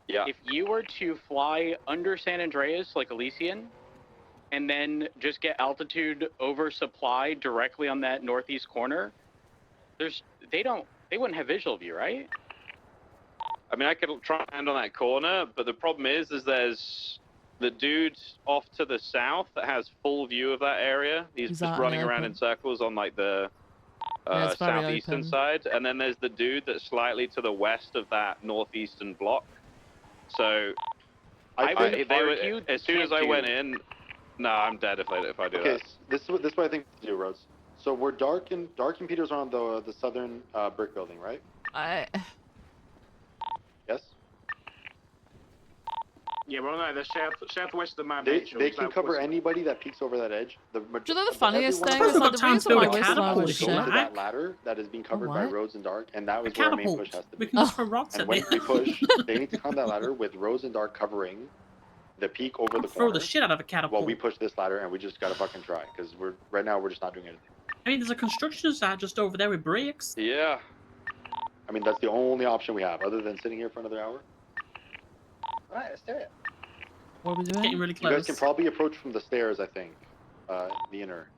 Speaker 11: Yeah.
Speaker 10: If you were to fly under San Andreas like Elysian, and then just get altitude over supply directly on that northeast corner, they wouldn't have visual view, right?
Speaker 11: I mean, I could try and land on that corner, but the problem is there's the dude off to the south that has full view of that area. He's
Speaker 1: He's
Speaker 11: just
Speaker 1: out in
Speaker 11: running
Speaker 1: the
Speaker 11: around
Speaker 1: open.
Speaker 11: in circles on like the
Speaker 1: Yeah, it's very
Speaker 11: southeastern
Speaker 1: open.
Speaker 11: side, and then there's the dude that's slightly to the west of that northeastern block. So
Speaker 10: I would
Speaker 11: they
Speaker 10: argue
Speaker 11: were, as soon as I went in, no, I'm dead if I do
Speaker 9: Okay,
Speaker 11: that.
Speaker 9: this is what I think to do, Rhodes. So we're Dark and Peters are on the southern brick building, right? Yes.
Speaker 7: Yeah, we're on the southwest of the map.
Speaker 9: They can cover anybody that peeks over that edge.
Speaker 1: Do you know the funniest thing
Speaker 20: Person
Speaker 1: is like
Speaker 20: got
Speaker 1: the
Speaker 20: time to
Speaker 1: reason
Speaker 20: build
Speaker 1: why
Speaker 20: a
Speaker 1: we're slow
Speaker 20: catapult,
Speaker 1: as
Speaker 20: shit.
Speaker 1: shit.
Speaker 9: That ladder that is being covered by
Speaker 1: what?
Speaker 9: Rhodes and Dark, and that was
Speaker 20: A
Speaker 9: where our main
Speaker 20: catapult.
Speaker 9: push has to
Speaker 20: We
Speaker 9: be.
Speaker 20: can just throw rocks
Speaker 9: And
Speaker 20: at
Speaker 9: when
Speaker 20: it.
Speaker 9: we push, they need to climb that ladder with Rose and Dark covering the peak over the
Speaker 20: Throw
Speaker 9: corner.
Speaker 20: the shit out of a catapult.
Speaker 9: While we push this ladder, and we just gotta fucking try, because right now we're just not doing anything.
Speaker 20: I mean, there's a construction site just over there with bricks.
Speaker 11: Yeah.
Speaker 9: I mean, that's the only option we have, other than sitting here for another hour.
Speaker 5: All right, let's do it.
Speaker 1: What are we doing?
Speaker 20: Getting really
Speaker 9: You guys
Speaker 20: close.
Speaker 9: can probably approach from the stairs, I think. The inner.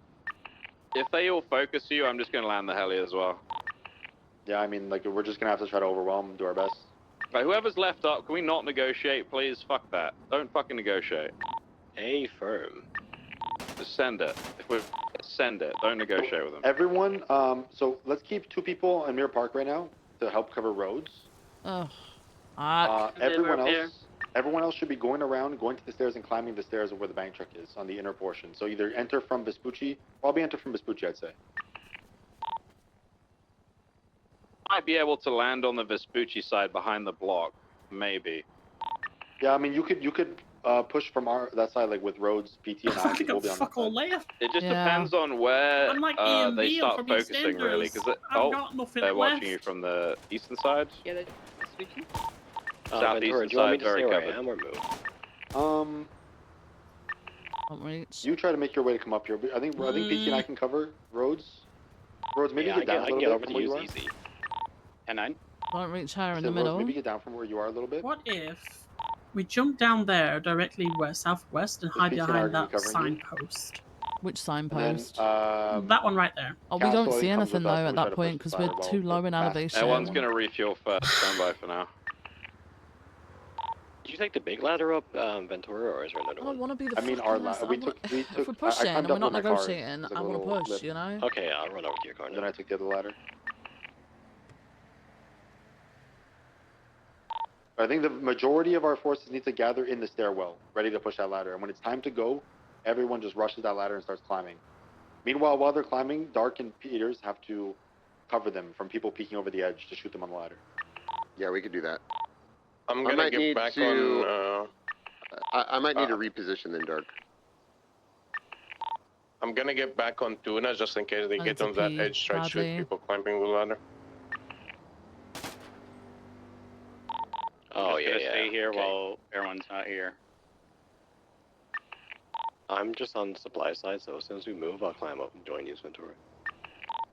Speaker 11: If they all focus you, I'm just gonna land the heli as well.
Speaker 9: Yeah, I mean, like, we're just gonna have to try to overwhelm them, do our best.
Speaker 11: But whoever's left up, can we not negotiate, please? Fuck that. Don't fucking negotiate.
Speaker 18: A firm.
Speaker 11: Just send it. Send it. Don't negotiate with them.
Speaker 9: Everyone, so let's keep 2 people in Mirror Park right now to help cover roads.
Speaker 1: Oh.
Speaker 9: Everyone
Speaker 19: Over here.
Speaker 9: else, Everyone else should be going around, going to the stairs, and climbing the stairs of where the bank truck is on the inner portion. So either enter from Vespucci, probably enter from Vespucci, I'd say.
Speaker 11: Might be able to land on the Vespucci side behind the block, maybe.
Speaker 9: Yeah, I mean, you could push from that side, like with Rhodes, PT, and I.
Speaker 20: I got fuck all left.
Speaker 11: It just depends on where
Speaker 20: I'm like
Speaker 11: they
Speaker 20: EMV
Speaker 11: start
Speaker 20: from
Speaker 11: focusing, really,
Speaker 20: EastEnders.
Speaker 11: because
Speaker 20: I've got nothing
Speaker 11: they're
Speaker 20: left.
Speaker 11: watching you from the eastern side.
Speaker 13: Yeah, they're switching.
Speaker 11: Southeastern
Speaker 18: do you want me
Speaker 11: side,
Speaker 18: to
Speaker 11: very
Speaker 18: stay where I
Speaker 11: covered.
Speaker 18: am or move?
Speaker 1: Can't reach.
Speaker 9: You try to make your way to come up here. But I think PT and I can cover Rhodes. Rhodes, maybe
Speaker 18: Yeah,
Speaker 9: get down
Speaker 18: I
Speaker 9: a
Speaker 18: can
Speaker 9: little
Speaker 18: get
Speaker 9: bit
Speaker 18: over
Speaker 9: from
Speaker 18: to
Speaker 9: where you
Speaker 18: use
Speaker 9: are.
Speaker 18: easy.
Speaker 10: 10-9.
Speaker 1: Don't reach her in
Speaker 9: So
Speaker 1: the
Speaker 9: Rhodes,
Speaker 1: middle.
Speaker 9: maybe get down from where you are a little bit.
Speaker 20: What if we jump down there directly west, southwest, and hide
Speaker 9: PT and I are
Speaker 20: behind
Speaker 9: gonna be
Speaker 20: that
Speaker 9: covering you.
Speaker 20: signpost?
Speaker 1: Which
Speaker 9: And then,
Speaker 1: signpost?
Speaker 20: That one right there.
Speaker 1: Oh, we don't
Speaker 9: Castle
Speaker 1: see
Speaker 9: comes
Speaker 1: anything
Speaker 9: with us,
Speaker 1: though
Speaker 9: and
Speaker 1: at
Speaker 9: we try
Speaker 1: that
Speaker 9: to
Speaker 1: point
Speaker 9: push
Speaker 1: because
Speaker 9: the
Speaker 1: we're
Speaker 9: ladder
Speaker 1: too
Speaker 9: well,
Speaker 1: low in
Speaker 9: fast.
Speaker 1: elevation.
Speaker 11: Everyone's going to refuel first. Stand by for now.
Speaker 18: Did you take the big ladder up, Ventura, or is there another
Speaker 1: I
Speaker 18: one?
Speaker 1: don't want to be the
Speaker 9: I mean,
Speaker 1: fucking
Speaker 9: our
Speaker 1: last.
Speaker 9: we
Speaker 1: I
Speaker 9: took.
Speaker 1: if we're
Speaker 9: I
Speaker 1: pushing
Speaker 9: climbed
Speaker 1: and we're
Speaker 9: up
Speaker 1: not
Speaker 9: with my car.
Speaker 1: negotiating,
Speaker 9: It's like
Speaker 1: I
Speaker 9: a
Speaker 1: want to
Speaker 9: little
Speaker 1: push,
Speaker 9: lip.
Speaker 1: you know?
Speaker 18: Okay, I'll run over to your car
Speaker 9: Then
Speaker 18: now.
Speaker 9: I took the other ladder. I think the majority of our forces need to gather in the stairwell, ready to push that ladder. And when it's time to go, everyone just rushes that ladder and starts climbing. Meanwhile, while they're climbing, Dark and Peters have to cover them from people peeking over the edge to shoot them on the ladder.
Speaker 14: Yeah, we could do that.
Speaker 15: I'm
Speaker 14: I
Speaker 15: gonna
Speaker 14: might
Speaker 15: get
Speaker 14: need
Speaker 15: back
Speaker 14: to.
Speaker 15: on.
Speaker 14: I might need to reposition then, Dark.
Speaker 15: I'm gonna get back on Tuna just in case they
Speaker 1: I
Speaker 15: get
Speaker 1: need
Speaker 15: on
Speaker 1: to
Speaker 15: that
Speaker 1: pee
Speaker 15: edge, try to shoot
Speaker 1: badly.
Speaker 15: people climbing the ladder.
Speaker 18: Oh,
Speaker 10: I'm just
Speaker 18: yeah,
Speaker 10: gonna
Speaker 18: yeah.
Speaker 10: stay here
Speaker 18: okay.
Speaker 10: while everyone's not here.
Speaker 18: I'm just on the supply side, so as soon as we move, I'll climb up and join you, Ventura.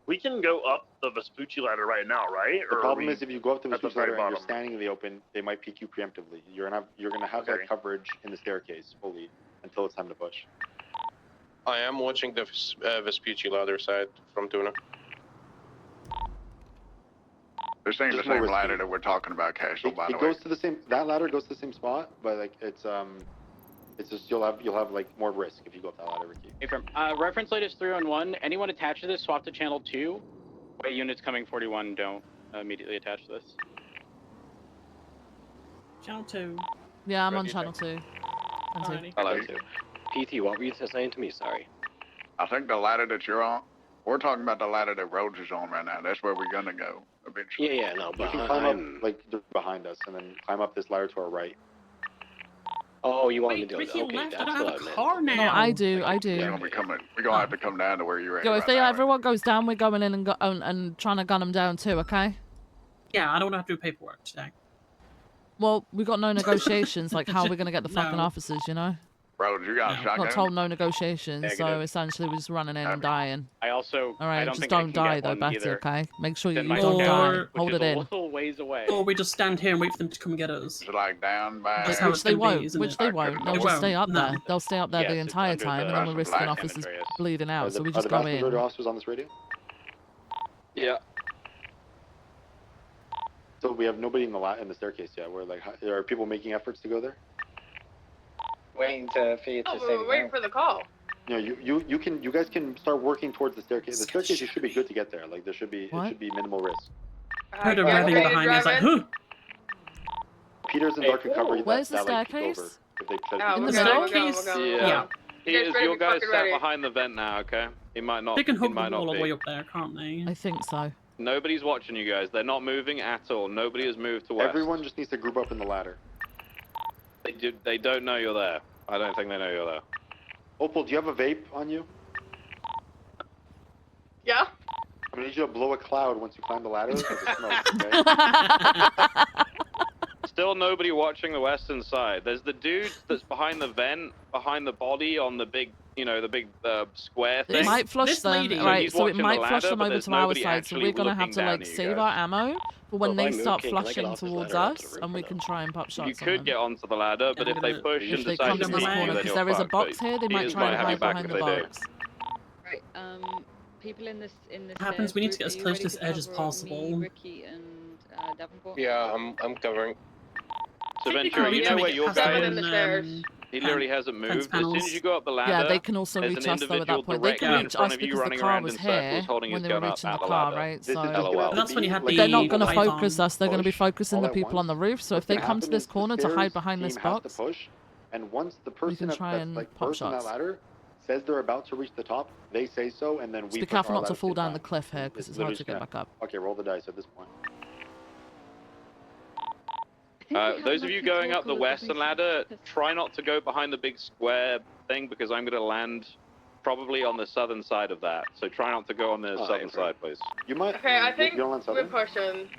Speaker 6: We can go up the Vespucci ladder right now, right?
Speaker 9: The
Speaker 6: Or are
Speaker 9: problem
Speaker 6: we
Speaker 9: is if you go up to the
Speaker 6: at the
Speaker 9: Vespucci ladder
Speaker 6: very
Speaker 9: and you're
Speaker 6: bottom?
Speaker 9: standing in the open, they might peek you preemptively. You're gonna have
Speaker 6: Okay.
Speaker 9: that coverage in the staircase fully until it's time to push.
Speaker 15: I am watching the Vespucci ladder side from Tuna.
Speaker 17: This ain't the
Speaker 9: Just more
Speaker 17: same
Speaker 9: risky.
Speaker 17: ladder that we're talking about, Castle, by the
Speaker 9: It
Speaker 17: way.
Speaker 9: goes to the same. That ladder goes to the same spot, but like it's just you'll have like more risk if you go up that ladder, Ricky.
Speaker 10: Hey, from reference light is 311. Anyone attached to this, swap to channel 2. Wait, units coming 41, don't immediately attach to this.
Speaker 20: Channel 2.
Speaker 1: Yeah, I'm on
Speaker 10: Ready,
Speaker 1: channel 2.
Speaker 20: Alrighty.
Speaker 18: Hello. PT, what were you saying to me? Sorry.
Speaker 17: I think the ladder that you're on, we're talking about the ladder that Rhodes is on right now. That's where we're gonna go eventually.
Speaker 18: Yeah, no,
Speaker 9: You
Speaker 18: but
Speaker 9: can climb
Speaker 18: I'm...
Speaker 9: up like behind us and then climb up this ladder to our right.
Speaker 18: Oh, you want me to do
Speaker 20: Ricky
Speaker 18: it? Okay,
Speaker 20: left. I
Speaker 18: that's
Speaker 20: don't
Speaker 18: what
Speaker 20: have
Speaker 18: I
Speaker 20: a
Speaker 18: meant.
Speaker 20: car now.
Speaker 1: No, I do.
Speaker 17: We're gonna be coming. We're gonna have to come down to where you're at.
Speaker 1: Yo,
Speaker 17: right
Speaker 1: if they
Speaker 17: now.
Speaker 1: everyone goes down, we're going in and and trying to gun them down too. Okay.
Speaker 20: Yeah, I don't have to do paperwork today.
Speaker 1: Well, we got no negotiations. Like, how are we gonna get the fucking
Speaker 20: No.
Speaker 1: officers? You know.
Speaker 17: Rhodes, you got a shotgun?
Speaker 1: Got told no negotiations, so
Speaker 10: Negative.
Speaker 1: essentially we're just running in and dying.
Speaker 10: I also,
Speaker 1: All
Speaker 10: I
Speaker 1: right,
Speaker 10: don't
Speaker 1: just
Speaker 10: think I
Speaker 1: don't
Speaker 10: can
Speaker 1: die
Speaker 10: get
Speaker 1: though,
Speaker 10: one
Speaker 1: Betty.
Speaker 10: either.
Speaker 1: Okay, make sure you
Speaker 10: Then my
Speaker 1: don't die.
Speaker 10: which
Speaker 1: Hold
Speaker 10: is
Speaker 1: it
Speaker 10: a
Speaker 1: in.
Speaker 10: little ways away.
Speaker 20: Or we just stand here and wait for them to come and get us.
Speaker 17: It's like down by.
Speaker 20: That's how
Speaker 1: Which
Speaker 20: it's
Speaker 1: they
Speaker 20: gonna
Speaker 1: won't.
Speaker 20: be, isn't
Speaker 1: Which
Speaker 20: it?
Speaker 1: they won't. They'll
Speaker 20: They
Speaker 1: just stay
Speaker 20: won't,
Speaker 1: up
Speaker 20: no.
Speaker 1: there. They'll stay up there
Speaker 10: Yes,
Speaker 1: the
Speaker 10: it's
Speaker 1: entire
Speaker 10: under
Speaker 1: time, and
Speaker 10: the-
Speaker 1: then we're risking
Speaker 10: San
Speaker 1: officers
Speaker 10: Andreas.
Speaker 1: bleeding out. So we just
Speaker 9: the
Speaker 1: go
Speaker 9: vast
Speaker 1: in.
Speaker 9: majority of officers on this radio?
Speaker 11: Yeah.
Speaker 9: So we have nobody in the staircase yet. We're like, are people making efforts to go there?
Speaker 18: Waiting for you to
Speaker 4: Oh,
Speaker 18: say
Speaker 4: we're waiting for the call.
Speaker 9: No, you guys can start working towards the staircase. The staircase, you should be good to get there. Like there should be it should be minimal risk.
Speaker 20: I heard a
Speaker 4: Yeah,
Speaker 20: revving
Speaker 4: okay,
Speaker 20: behind me. I was like,
Speaker 4: driving.
Speaker 20: huh?
Speaker 9: Peters and Dark could cover that.
Speaker 1: Where's the
Speaker 9: that, like, peek
Speaker 1: staircase?
Speaker 9: over if they try to
Speaker 4: Oh,
Speaker 9: peek
Speaker 1: In the
Speaker 9: over.
Speaker 1: middle?
Speaker 4: we're going, we're going.
Speaker 11: Yeah.
Speaker 20: Yeah.
Speaker 11: Peters,
Speaker 4: ready,
Speaker 11: your
Speaker 4: be
Speaker 11: guy's
Speaker 4: fucking
Speaker 11: sat
Speaker 4: ready.
Speaker 11: behind the vent now, okay? He might not.
Speaker 20: They can
Speaker 11: He
Speaker 20: hug the
Speaker 11: might
Speaker 20: wall
Speaker 11: not
Speaker 20: all the way
Speaker 11: be.
Speaker 20: up there, can't they?
Speaker 1: I think so.
Speaker 11: Nobody's watching you guys. They're not moving at all. Nobody has moved to west.
Speaker 9: Everyone just needs to group up in the ladder.
Speaker 11: They don't know you're there. I don't think they know you're there.
Speaker 9: Opal, do you have a vape on you?
Speaker 4: Yeah?
Speaker 9: I'm gonna need you to blow a cloud once you climb the ladder. 'Cause it smokes, okay?
Speaker 11: Still nobody watching the western side. There's the dude that's behind the vent, behind the body on the big, the big square
Speaker 1: It
Speaker 11: thing.
Speaker 1: might flush
Speaker 20: this
Speaker 1: them,
Speaker 20: lady-
Speaker 1: right?
Speaker 11: he's
Speaker 1: So it
Speaker 11: watching the
Speaker 1: might flush
Speaker 11: ladder,
Speaker 1: them
Speaker 11: but
Speaker 1: over
Speaker 11: there's
Speaker 1: to our
Speaker 11: nobody
Speaker 1: side. So
Speaker 11: actually
Speaker 1: we're gonna have
Speaker 11: looking
Speaker 1: to
Speaker 11: down
Speaker 1: like
Speaker 11: at you
Speaker 1: save
Speaker 11: guys.
Speaker 1: our ammo for when
Speaker 18: Well, if
Speaker 1: they
Speaker 18: I move,
Speaker 1: start
Speaker 18: King, can I get
Speaker 1: flushing
Speaker 18: off this
Speaker 1: towards
Speaker 18: ladder onto the
Speaker 1: us,
Speaker 18: roof
Speaker 1: and we
Speaker 18: or no?
Speaker 1: can try and pop shots
Speaker 11: You
Speaker 1: on
Speaker 11: could
Speaker 1: them.
Speaker 11: get onto the ladder, but
Speaker 20: Yeah,
Speaker 11: if they
Speaker 20: I'm
Speaker 11: push
Speaker 20: gonna-
Speaker 11: and
Speaker 1: If they
Speaker 11: decide
Speaker 1: come
Speaker 11: to
Speaker 1: to
Speaker 20: come
Speaker 1: this
Speaker 11: peek
Speaker 20: back,
Speaker 11: you,
Speaker 1: corner,
Speaker 11: then
Speaker 1: because
Speaker 11: you're
Speaker 1: there is a
Speaker 11: fucked,
Speaker 1: box
Speaker 11: but
Speaker 1: here, they might
Speaker 11: Peters
Speaker 1: try to
Speaker 11: have you
Speaker 1: hide
Speaker 11: back
Speaker 1: behind
Speaker 11: if
Speaker 1: the
Speaker 11: they do.
Speaker 1: box.
Speaker 13: Right. People in this
Speaker 20: happens, we need to get as
Speaker 13: group, are you
Speaker 20: close
Speaker 13: ready
Speaker 20: to this
Speaker 13: to
Speaker 20: edge as
Speaker 13: cover me,
Speaker 20: possible.
Speaker 13: Ricky and Davenport?
Speaker 15: Yeah, I'm covering.
Speaker 11: So
Speaker 20: Technically,
Speaker 11: Ventura, you
Speaker 20: we're
Speaker 11: know
Speaker 20: trying to
Speaker 11: where
Speaker 20: get
Speaker 11: your
Speaker 20: past
Speaker 11: guy
Speaker 20: them
Speaker 11: is?
Speaker 4: in the stairs.
Speaker 11: He literally hasn't moved. As soon as you go up the ladder,
Speaker 1: Yeah, they can also
Speaker 11: there's
Speaker 1: reach
Speaker 11: an
Speaker 1: us though at that
Speaker 11: individual
Speaker 1: point. They can
Speaker 11: directly in
Speaker 1: reach
Speaker 11: front
Speaker 1: us
Speaker 11: of you
Speaker 1: because the
Speaker 11: running
Speaker 1: car
Speaker 11: around
Speaker 1: was
Speaker 11: in
Speaker 1: here
Speaker 11: circles holding
Speaker 1: when
Speaker 11: his
Speaker 1: they were
Speaker 11: gun up
Speaker 1: reaching
Speaker 11: at
Speaker 1: the
Speaker 11: the
Speaker 1: car,
Speaker 11: ladder.
Speaker 1: right?
Speaker 9: This
Speaker 1: So
Speaker 9: is just gonna have
Speaker 20: That's
Speaker 9: to
Speaker 20: when he
Speaker 9: be,
Speaker 20: had
Speaker 9: like,
Speaker 20: the
Speaker 1: they're not going to
Speaker 20: live
Speaker 1: focus
Speaker 20: on.
Speaker 1: us. They're going to be
Speaker 9: push
Speaker 1: focusing
Speaker 9: all
Speaker 1: the
Speaker 9: at
Speaker 1: people on
Speaker 9: once.
Speaker 1: the roof. So if
Speaker 9: What's
Speaker 1: they
Speaker 9: gonna
Speaker 1: come to
Speaker 9: happen
Speaker 1: this
Speaker 9: is the
Speaker 1: corner to hide
Speaker 9: stairs
Speaker 1: behind
Speaker 9: team
Speaker 1: this
Speaker 9: has to
Speaker 1: box,
Speaker 9: push, and once the person
Speaker 1: can try
Speaker 9: that's
Speaker 1: and
Speaker 9: like
Speaker 1: pop
Speaker 9: first on that
Speaker 1: shots.
Speaker 9: ladder says they're about to reach the top, they say so, and then
Speaker 1: Just
Speaker 9: we
Speaker 1: be
Speaker 9: push
Speaker 1: careful
Speaker 9: our
Speaker 1: not to
Speaker 9: ladder
Speaker 1: fall
Speaker 9: to
Speaker 1: down the
Speaker 9: climb.
Speaker 1: cliff here because it's hard to get back up.
Speaker 9: Okay, roll the dice at this point.
Speaker 11: Those of you going up the western ladder, try not to go behind the big square thing because I'm going to land probably on the southern side of that. So try not to go on the southern side, please.
Speaker 9: You might.
Speaker 4: Okay, I think
Speaker 9: you're on
Speaker 4: we're
Speaker 9: southern?
Speaker 4: pushing.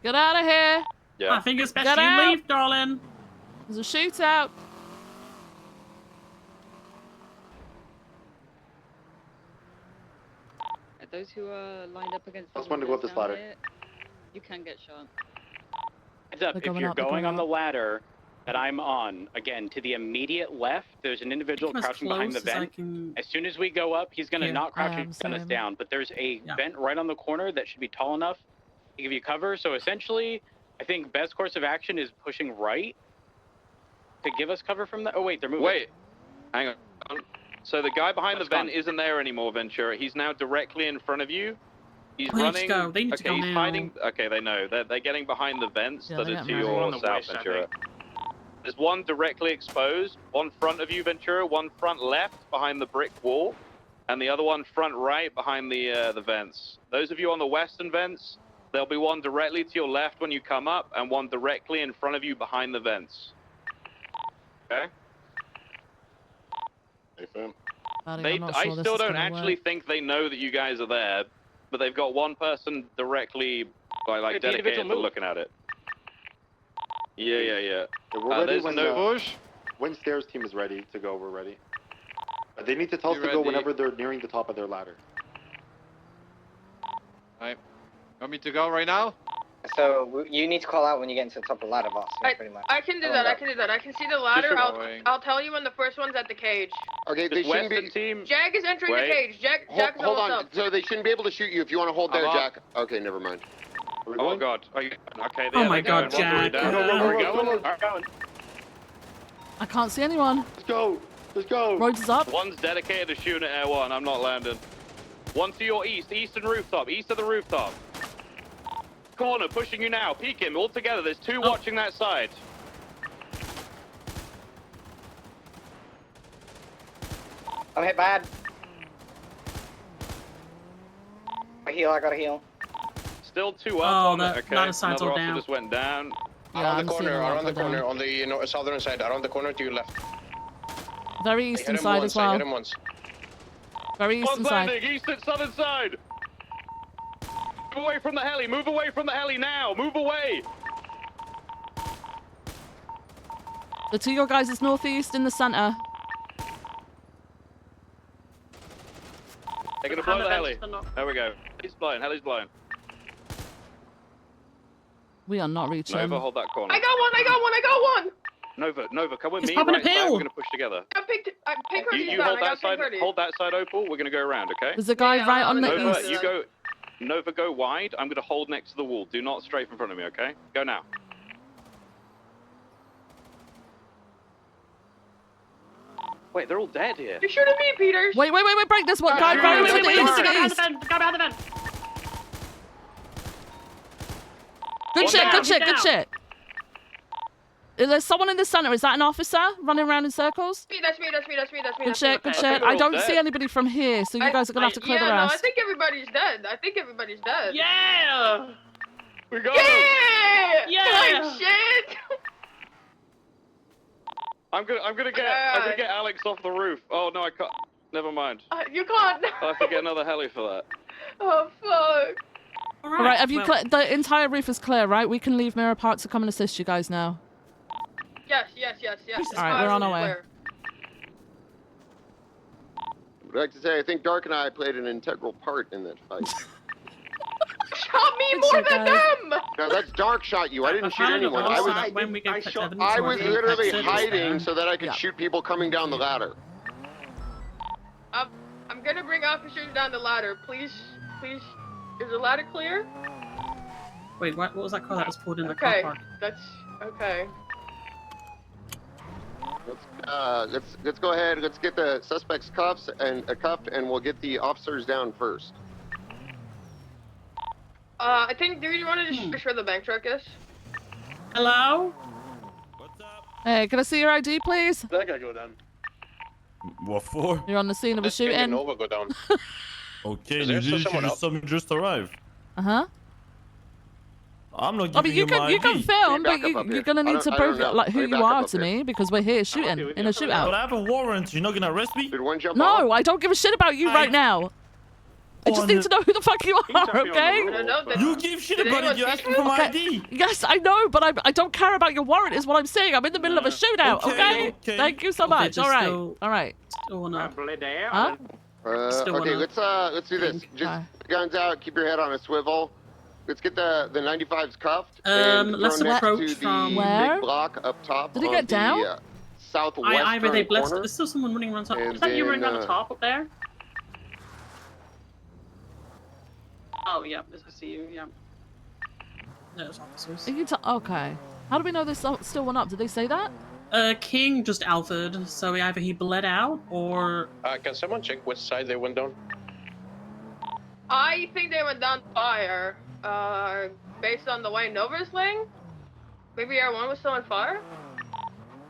Speaker 1: Get out of here!
Speaker 11: Yeah.
Speaker 20: I think it's best
Speaker 1: Get
Speaker 20: you
Speaker 1: out!
Speaker 20: leave, darling.
Speaker 1: There's a shootout.
Speaker 13: Those who are lined up against the
Speaker 9: Let's want to go up
Speaker 13: windows
Speaker 9: this
Speaker 13: down
Speaker 9: ladder.
Speaker 13: here, you can get shot.
Speaker 10: Heads up,
Speaker 1: They're
Speaker 10: if
Speaker 1: going
Speaker 10: you're
Speaker 1: up, they're
Speaker 10: going
Speaker 1: going
Speaker 10: on the
Speaker 1: up.
Speaker 10: ladder that I'm on, again, to the immediate left, there's an individual
Speaker 20: As
Speaker 10: crouching behind the
Speaker 20: close as I
Speaker 10: vent.
Speaker 20: can.
Speaker 10: As soon as we go up, he's going to
Speaker 20: Here.
Speaker 10: not crouch
Speaker 1: I
Speaker 10: and
Speaker 1: am,
Speaker 10: gun us
Speaker 1: same.
Speaker 10: down. But there's a
Speaker 20: Yeah.
Speaker 10: vent right on the corner that should be tall enough to give you cover. So essentially, I think best course of action is pushing right to give us cover from that. Oh, wait, they're moving.
Speaker 11: Wait, hang on. So the guy behind the
Speaker 10: That's
Speaker 11: vent
Speaker 10: gone.
Speaker 11: isn't there anymore, Ventura. He's now directly in front of you. He's
Speaker 20: They need to
Speaker 11: running.
Speaker 20: go. They need to
Speaker 11: okay,
Speaker 20: go
Speaker 11: he's
Speaker 20: now.
Speaker 11: hiding. Okay, they know. They're getting behind the vents
Speaker 1: Yeah,
Speaker 11: that
Speaker 1: they're
Speaker 11: are to
Speaker 1: getting ready.
Speaker 10: We're
Speaker 11: your
Speaker 10: on the
Speaker 11: south,
Speaker 10: west, I
Speaker 11: Ventura.
Speaker 10: think.
Speaker 11: There's one directly exposed, one front of you, Ventura, one front left behind the brick wall, and the other one front right behind the vents. Those of you on the western vents, there'll be one directly to your left when you come up, and one directly in front of you behind the vents. Okay?
Speaker 8: Hey, fam.
Speaker 1: I'm not
Speaker 11: I
Speaker 1: sure this
Speaker 11: still
Speaker 1: is
Speaker 11: don't
Speaker 1: gonna
Speaker 11: actually
Speaker 1: work.
Speaker 11: think they know that you guys are there, but they've got one person directly, like
Speaker 10: Did the individual
Speaker 11: dedicated to
Speaker 10: move?
Speaker 11: looking at it. Yeah.
Speaker 9: Yeah, we're ready
Speaker 11: There's
Speaker 9: when
Speaker 11: no push.
Speaker 9: when stairs team is ready to go. We're ready. They need to tell us
Speaker 12: You
Speaker 9: to go
Speaker 12: ready?
Speaker 9: whenever they're nearing the top of their ladder.
Speaker 12: Alright. Want me to go right now?
Speaker 2: So you need to call out when you get into the top of the ladder, boss. Pretty much.
Speaker 4: I can do that. I can do that. I can see the ladder.
Speaker 12: going.
Speaker 4: I'll tell you when the first one's at the cage.
Speaker 14: Okay, they
Speaker 11: This
Speaker 14: shouldn't
Speaker 11: western
Speaker 14: be.
Speaker 11: team.
Speaker 4: Jag is entering
Speaker 11: Wait.
Speaker 4: the cage. Jag is
Speaker 14: Hold
Speaker 4: almost
Speaker 14: on.
Speaker 4: up.
Speaker 14: So they shouldn't be able to shoot you if you want to hold there,
Speaker 12: I'm up.
Speaker 14: Jack. Okay, never mind.
Speaker 9: Are we
Speaker 11: Oh
Speaker 9: going?
Speaker 11: god. Okay,
Speaker 20: Oh my
Speaker 11: they're
Speaker 20: God,
Speaker 11: going. One's already
Speaker 20: Jack.
Speaker 11: down.
Speaker 20: Go,
Speaker 11: Are we
Speaker 9: go,
Speaker 11: going?
Speaker 9: go.
Speaker 11: All right, going.
Speaker 1: I can't see anyone.
Speaker 9: Let's go. Let's go.
Speaker 1: Roads is up.
Speaker 11: One's dedicated to shooting at Air 1. I'm not landing. One to your east, eastern rooftop, east of the rooftop. Corner, pushing you now. Peek him, all together. There's two watching that side.
Speaker 2: I'm hit bad. I heal. I gotta heal.
Speaker 11: Still two up
Speaker 20: Oh,
Speaker 11: on
Speaker 20: that
Speaker 11: it. Okay,
Speaker 20: ladder side's
Speaker 11: another
Speaker 20: all
Speaker 11: officer
Speaker 20: down.
Speaker 11: just went down.
Speaker 1: Yeah,
Speaker 15: Around
Speaker 1: I'm
Speaker 15: the
Speaker 1: seeing
Speaker 15: corner,
Speaker 1: a lot
Speaker 15: around the
Speaker 1: go
Speaker 15: corner,
Speaker 1: down.
Speaker 15: on the southern side, around the corner to your left.
Speaker 1: Very
Speaker 15: I hit
Speaker 1: eastern
Speaker 15: him
Speaker 1: side
Speaker 15: once,
Speaker 1: as
Speaker 15: I
Speaker 1: well.
Speaker 15: hit him once.
Speaker 1: Very eastern
Speaker 11: One's
Speaker 1: side.
Speaker 11: landing, east and southern side. Move away from the heli, move away from the heli now, move away.
Speaker 1: The two of your guys is northeast in the center.
Speaker 11: They're gonna blow the heli. There we go. Heli's blown, heli's blown.
Speaker 1: We are not reaching.
Speaker 11: Nova, hold that corner.
Speaker 4: I got one. I got one. I got one.
Speaker 11: Nova, come with
Speaker 20: He's
Speaker 11: me.
Speaker 20: popping a
Speaker 11: Right side,
Speaker 20: pill.
Speaker 11: we're gonna push together.
Speaker 4: I picked. Pink
Speaker 11: You,
Speaker 4: Hoodie's
Speaker 11: you
Speaker 4: down.
Speaker 11: hold
Speaker 4: I
Speaker 11: that
Speaker 4: got
Speaker 11: side.
Speaker 4: Pink Hoodie.
Speaker 11: Hold that side, Opal. We're gonna go around, okay?
Speaker 1: There's a guy
Speaker 4: Yeah,
Speaker 1: right on the
Speaker 11: Nova,
Speaker 1: east.
Speaker 11: you go. Nova, go wide. I'm gonna hold next to the wall. Do not strafe in front of me, okay? Go now. Wait, they're all dead here.
Speaker 4: You're shooting me, Peters.
Speaker 1: Wait, break this one. Guy right to the east, to the east.
Speaker 20: Go behind the vent.
Speaker 1: Good
Speaker 11: One
Speaker 1: shit,
Speaker 11: down.
Speaker 1: good shit, good shit. There's someone in the center. Is that an officer running around in circles?
Speaker 4: That's me. That's me. That's me. That's me.
Speaker 1: Good
Speaker 4: That's me.
Speaker 1: shit, good
Speaker 11: I think
Speaker 1: shit.
Speaker 11: they're
Speaker 1: I
Speaker 11: all
Speaker 1: don't
Speaker 11: dead.
Speaker 1: see anybody from here, so you guys are gonna have to clear the
Speaker 4: No, I
Speaker 1: rest.
Speaker 4: think everybody's dead. I think everybody's dead.
Speaker 20: Yeah!
Speaker 11: We got him.
Speaker 4: Yeah!
Speaker 20: Yeah!
Speaker 4: Good shit!
Speaker 11: I'm gonna get Alex off the roof. Oh no, I can't. Never mind.
Speaker 4: You can't.
Speaker 11: I'll have to get another heli for that.
Speaker 4: Oh, fuck.
Speaker 1: All right, have you the entire roof is clear, right? We can leave Mirror Park to come and assist you guys now.
Speaker 4: Yes. This
Speaker 1: All right, we're on our way.
Speaker 4: clear.
Speaker 14: I'd like to say I think Dark and I played an integral part in that fight.
Speaker 4: Shot me
Speaker 1: Good
Speaker 4: more
Speaker 1: shit,
Speaker 4: than
Speaker 1: guys.
Speaker 4: them!
Speaker 14: No, that's Dark shot you. I didn't shoot
Speaker 20: Kind of
Speaker 14: anyone.
Speaker 20: also
Speaker 14: I was
Speaker 20: that when we get evidence
Speaker 14: I
Speaker 20: or
Speaker 14: was
Speaker 20: anything,
Speaker 14: literally
Speaker 20: text it
Speaker 14: hiding
Speaker 20: there.
Speaker 14: so that I could
Speaker 1: Yeah.
Speaker 14: shoot people coming down the ladder.
Speaker 4: I'm gonna bring officers down the ladder. Please. Is the ladder clear?
Speaker 20: Wait, what was that car that was pulled in the
Speaker 4: Okay.
Speaker 20: car park?
Speaker 4: That's okay.
Speaker 14: Let's go ahead. Let's get the suspects cuffed, and we'll get the officers down first.
Speaker 4: I think. Do you want to just make sure the bank truck is?
Speaker 20: Hello?
Speaker 1: Hey, can I see your ID, please?
Speaker 15: That guy go down.
Speaker 21: What for?
Speaker 1: You're on the scene of a
Speaker 15: Let's get
Speaker 1: shooting.
Speaker 15: Nova go down.
Speaker 21: Okay,
Speaker 15: Is
Speaker 21: you
Speaker 15: there still
Speaker 21: did.
Speaker 15: someone
Speaker 21: You
Speaker 15: else?
Speaker 21: just arrived.
Speaker 1: Uh-huh.
Speaker 21: I'm not
Speaker 1: I
Speaker 21: giving
Speaker 1: mean, you
Speaker 21: my
Speaker 1: can
Speaker 21: ID.
Speaker 1: film, but
Speaker 14: back up
Speaker 1: you're
Speaker 14: here.
Speaker 1: gonna
Speaker 14: I
Speaker 1: need
Speaker 14: don't-
Speaker 1: to
Speaker 14: I don't
Speaker 1: prove
Speaker 14: know.
Speaker 1: like who
Speaker 14: Let me
Speaker 1: you
Speaker 14: back
Speaker 1: are
Speaker 14: up
Speaker 1: to
Speaker 14: here.
Speaker 1: me because we're here shooting in a
Speaker 21: But
Speaker 1: shootout.
Speaker 21: I have a warrant. You're not gonna arrest me?
Speaker 14: Did one jump off?
Speaker 1: No, I don't give a shit about you right now. I just need to know who the fuck you are, okay?
Speaker 21: You give shit about it. You asked me for my ID.
Speaker 1: Yes, I know, but I don't care about your warrant. Is what I'm saying. I'm in the middle of a shootout. Okay. Thank you so much. All right. All right. Huh?
Speaker 14: Okay, let's do this. Just guns out. Keep your head on a swivel. Let's get the 95s cuffed and
Speaker 20: let's
Speaker 14: thrown next
Speaker 20: approach
Speaker 14: to
Speaker 20: from-
Speaker 14: the
Speaker 20: Where?
Speaker 14: big block up top.
Speaker 20: Did he
Speaker 14: on
Speaker 20: get down?
Speaker 14: The, southwestern
Speaker 20: Either they blessed.
Speaker 14: corner.
Speaker 20: There's still someone running around top.
Speaker 14: And
Speaker 20: Is that you running
Speaker 14: then,
Speaker 20: around the top up there?
Speaker 19: Oh, yeah, I see you, yeah.
Speaker 20: There's officers.
Speaker 1: Are you okay. How do we know there's still one up? Did they say that?
Speaker 20: King just alphaed, so either he bled out or.
Speaker 15: Can someone check which side they went down?
Speaker 4: I think they went down fire. Based on the way Nova's laying. Maybe R1 was still on fire.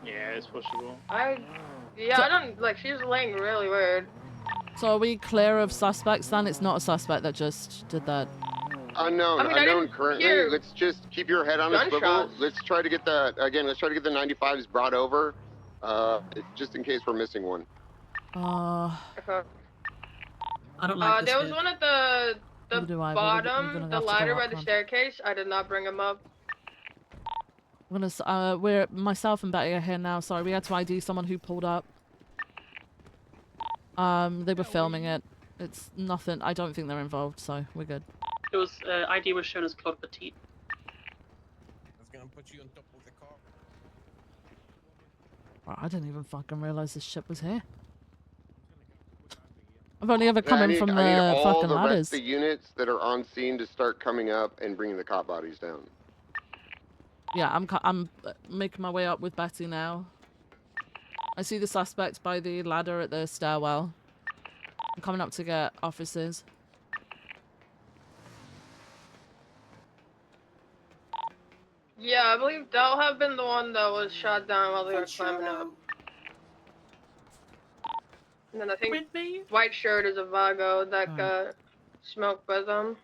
Speaker 7: Yeah, it's possible.
Speaker 4: I don't like. She's laying really weird.
Speaker 1: So are we clear of suspects then? It's not a suspect that just did that.
Speaker 14: Unknown,
Speaker 4: I mean, I
Speaker 14: unknown
Speaker 4: didn't
Speaker 14: currently.
Speaker 4: hear
Speaker 14: Let's just keep your head on a swivel.
Speaker 4: gunshots.
Speaker 14: Let's try to get the 95s brought over, just in case we're missing one.
Speaker 4: Okay.
Speaker 20: I don't like this
Speaker 4: there was
Speaker 20: bit.
Speaker 4: one at the
Speaker 1: Neither do I, but we're
Speaker 4: bottom,
Speaker 1: gonna
Speaker 4: the
Speaker 1: have to go
Speaker 4: ladder
Speaker 1: up
Speaker 4: by the
Speaker 1: front.
Speaker 4: staircase. I did not bring him up.
Speaker 1: We're myself and Betty are here now. Sorry, we had to ID someone who pulled up. They were filming it. It's nothing. I don't think they're involved, so we're good.
Speaker 19: It was, ID was shown as Claude Petit.
Speaker 21: I was gonna put you on top of the car.
Speaker 1: I didn't even fucking realize this shit was here. I've only ever come in from
Speaker 14: I
Speaker 1: the
Speaker 14: need all
Speaker 1: fucking
Speaker 14: the rest
Speaker 1: ladders.
Speaker 14: of the units that are on scene to start coming up and bringing the cop bodies down.
Speaker 1: Yeah, I'm making my way up with Betty now. I see the suspect by the ladder at the stairwell. I'm coming up to get officers.
Speaker 4: Yeah, I believe that'll have been the one that was shot down while they were climbing up. And then I think white shirt is a Vago that got smoked by them.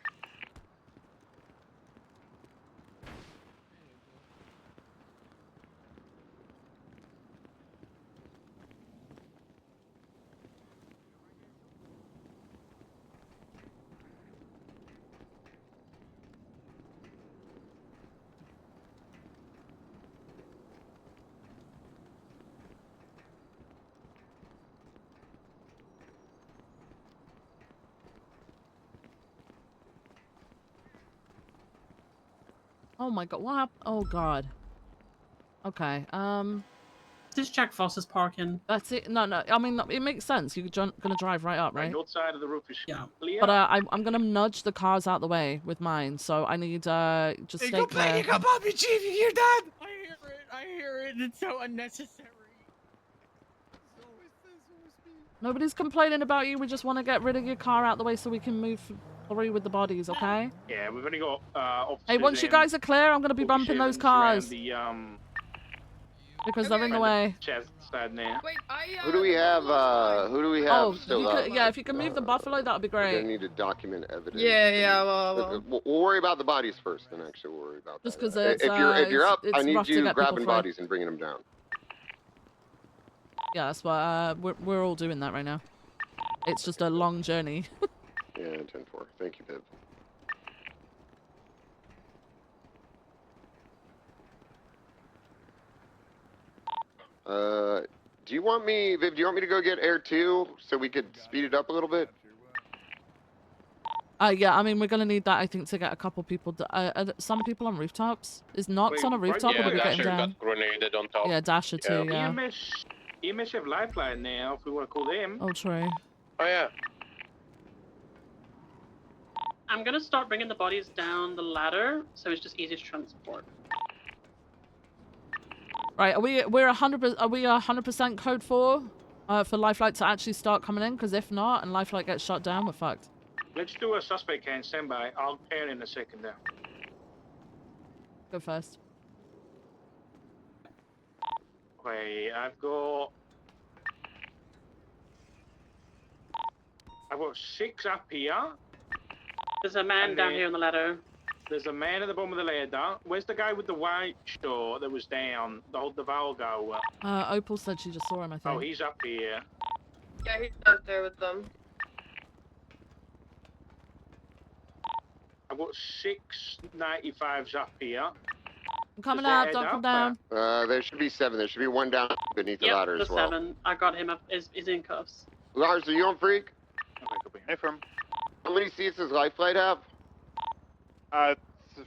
Speaker 1: Oh my god, what happened? Oh god. Okay,
Speaker 20: This is Jack Foster's parking.
Speaker 1: that's it. No, I mean, it makes sense. You're gonna drive right up, right?
Speaker 7: North side of the roof is clear.
Speaker 1: But I'm gonna nudge the cars out the way with mine, so I need just
Speaker 3: Hey,
Speaker 1: stay
Speaker 3: go play,
Speaker 1: clear.
Speaker 3: you got Bobby Chief, you hear that? I hear it, it's so unnecessary.
Speaker 1: Nobody's complaining about you. We just want to get rid of your car out the way so we can move through with the bodies, okay?
Speaker 7: Yeah, we've only got officers.
Speaker 1: Hey, once you guys are clear, I'm gonna be bumping those cars because they're in the way.
Speaker 7: Chest side now.
Speaker 4: Wait,
Speaker 14: Who do we have? Who do we have
Speaker 1: Oh,
Speaker 14: still
Speaker 1: you
Speaker 14: up?
Speaker 1: could, yeah, if you can move the buffalo, that would be
Speaker 14: We're gonna
Speaker 1: great.
Speaker 14: need to document evidence.
Speaker 4: Yeah,
Speaker 14: We'll worry about the bodies first, then actually we'll worry about
Speaker 1: Just
Speaker 14: that.
Speaker 1: 'cause it's,
Speaker 14: if you're up,
Speaker 1: it's
Speaker 14: I need
Speaker 1: rough to
Speaker 14: you
Speaker 1: get people
Speaker 14: grabbing
Speaker 1: free.
Speaker 14: bodies and bringing them down.
Speaker 1: Yeah, that's what we're all doing that right now. It's just a long journey.
Speaker 14: Yeah, 10-4. Thank you, Viv. Do you want me, Viv? Do you want me to go get Air 2 so we could speed it up a little bit?
Speaker 1: Yeah, I mean, we're gonna need that, I think, to get a couple people. Some people on rooftops. Is Knox on a rooftop, or
Speaker 15: Yeah,
Speaker 1: are we getting
Speaker 15: Dasher
Speaker 1: down?
Speaker 15: got grenaded on top.
Speaker 1: Yeah, Dasher too. Yeah.
Speaker 7: EMS have lifeline now. If we want to call them.
Speaker 1: Oh, true.
Speaker 15: Oh yeah.
Speaker 19: I'm gonna start bringing the bodies down the ladder, so it's just easy to transport.
Speaker 1: Right, we're 100%, are we 100% code 4 for Lifelight to actually start coming in? Because if not, and Lifelight gets shut down, we're fucked.
Speaker 7: Let's do a suspect can stand by. I'll air in a second there.
Speaker 1: Go first.
Speaker 7: Okay, I've got 6 up here.
Speaker 19: There's a man
Speaker 7: And
Speaker 19: down
Speaker 7: then-
Speaker 19: here on the ladder.
Speaker 7: There's a man at the bottom of the ladder. Where's the guy with the white shirt that was down? The Valgo.
Speaker 1: Opal said she just saw him, I think.
Speaker 7: Oh, he's up here.
Speaker 4: Yeah, he's up there with them.
Speaker 7: I've got 6 95s up here.
Speaker 1: I'm coming
Speaker 7: Does that
Speaker 1: up, don't
Speaker 7: add
Speaker 1: come
Speaker 7: up?
Speaker 1: down.
Speaker 14: There should be 7. There should be 1 down beneath the
Speaker 19: Yep,
Speaker 14: ladder
Speaker 19: the
Speaker 14: as well.
Speaker 19: 7. I got him up. Is in cuffs.
Speaker 14: Lars, are you on Freak?
Speaker 6: Hey, firm.
Speaker 14: How many seats does Lifelight have?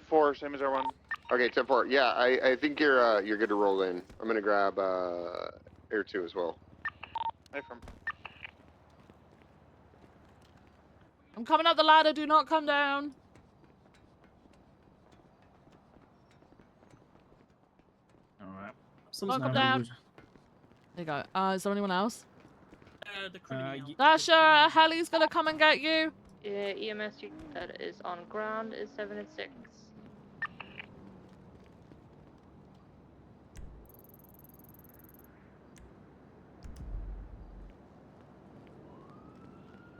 Speaker 6: 4, same as everyone.
Speaker 14: Okay, 10-4. Yeah, I think you're good to roll in. I'm gonna grab Air 2 as well.
Speaker 6: Hey, firm.
Speaker 1: I'm coming up the ladder, do not come down.
Speaker 3: Alright.
Speaker 1: Don't come down. There you go. Is there anyone else?
Speaker 20: The criminal.
Speaker 1: Dasha, Hallie's gonna come and get you.
Speaker 16: Yeah, EMS that is on ground is 7 and 6.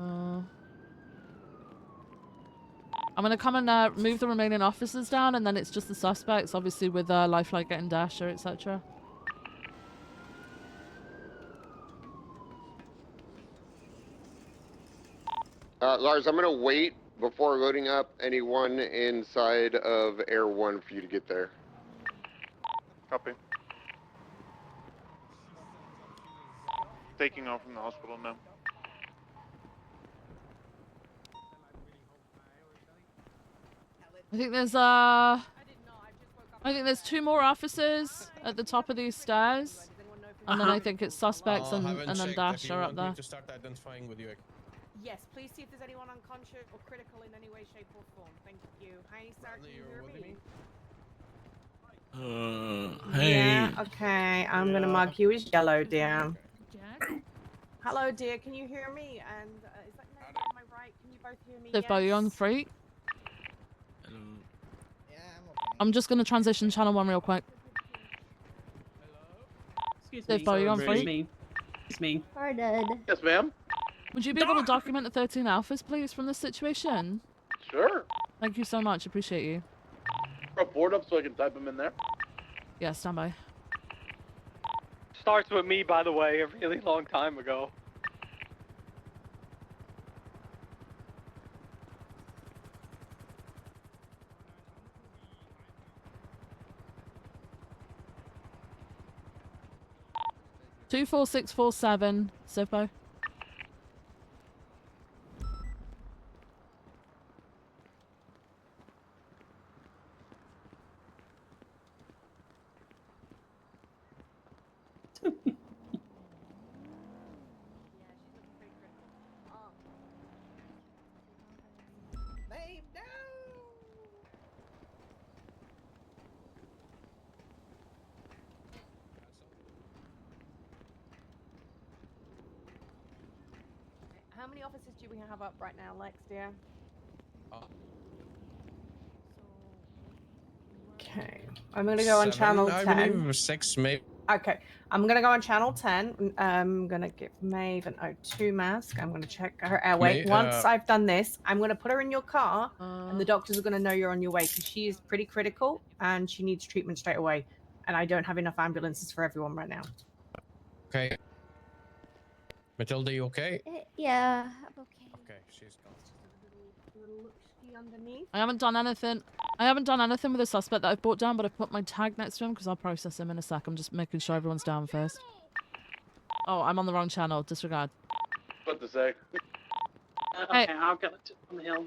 Speaker 1: I'm gonna come and move the remaining officers down, and then it's just the suspects, obviously with Lifelight getting Dasher, etc.
Speaker 14: Lars, I'm gonna wait before loading up anyone inside of Air 1 for you to get there.
Speaker 6: Copy. Taking off from the hospital now.
Speaker 1: I think there's 2 more officers at the top of these stairs, and then I think it's suspects and then Dasher up there.
Speaker 21: To start identifying with you.
Speaker 22: Yes, please see if there's anyone unconscious or critical in any way, shape, or form. Thank you. Hey, sir, can you hear me?
Speaker 21: Hey.
Speaker 22: Yeah, okay. I'm gonna mark you as yellow, dear. Hello, dear. Can you hear me? And is that no? Am I right? Can you both hear me?
Speaker 1: If you on Freak? I'm just gonna transition channel 1 real quick.
Speaker 19: Excuse
Speaker 1: Dave, are you on
Speaker 19: Excuse
Speaker 1: Freak?
Speaker 19: me. It's me.
Speaker 16: Pardon.
Speaker 11: Yes, ma'am.
Speaker 1: Would you be able to document the 13 alphas, please, from this situation?
Speaker 11: Sure.
Speaker 1: Thank you so much. Appreciate you.
Speaker 11: Throw a board up so I can type them in there.
Speaker 1: Yeah, stand by.
Speaker 23: Starts with me, by the way, a really long time ago.
Speaker 1: Two 24647, Sipo.
Speaker 22: Babe, no! How many officers do we have up right now, Lex, dear? Okay, I'm gonna go on
Speaker 21: 7,
Speaker 22: channel
Speaker 21: I
Speaker 22: 10.
Speaker 21: believe, 6 maybe.
Speaker 22: Okay, I'm gonna go on channel 10. I'm gonna give Maeve an O2 mask. I'm gonna check her airway. Once I've done this, I'm gonna put her in your car, and the doctors are gonna know you're on your way because she is pretty critical and she needs treatment straight away. And I don't have enough ambulances for everyone right now.
Speaker 21: Okay. Matilda, you okay?
Speaker 16: Yeah, I'm okay.
Speaker 21: Okay, she's gone.
Speaker 22: Underneath.
Speaker 1: I haven't done anything. I haven't done anything with the suspect that I've brought down, but I've put my tag next to him because I'll process him in a sec. I'm just making sure everyone's down first. Oh, I'm on the wrong channel. Disregard.
Speaker 11: What to say?
Speaker 1: Hey.
Speaker 19: Okay, I'll get it on the hill.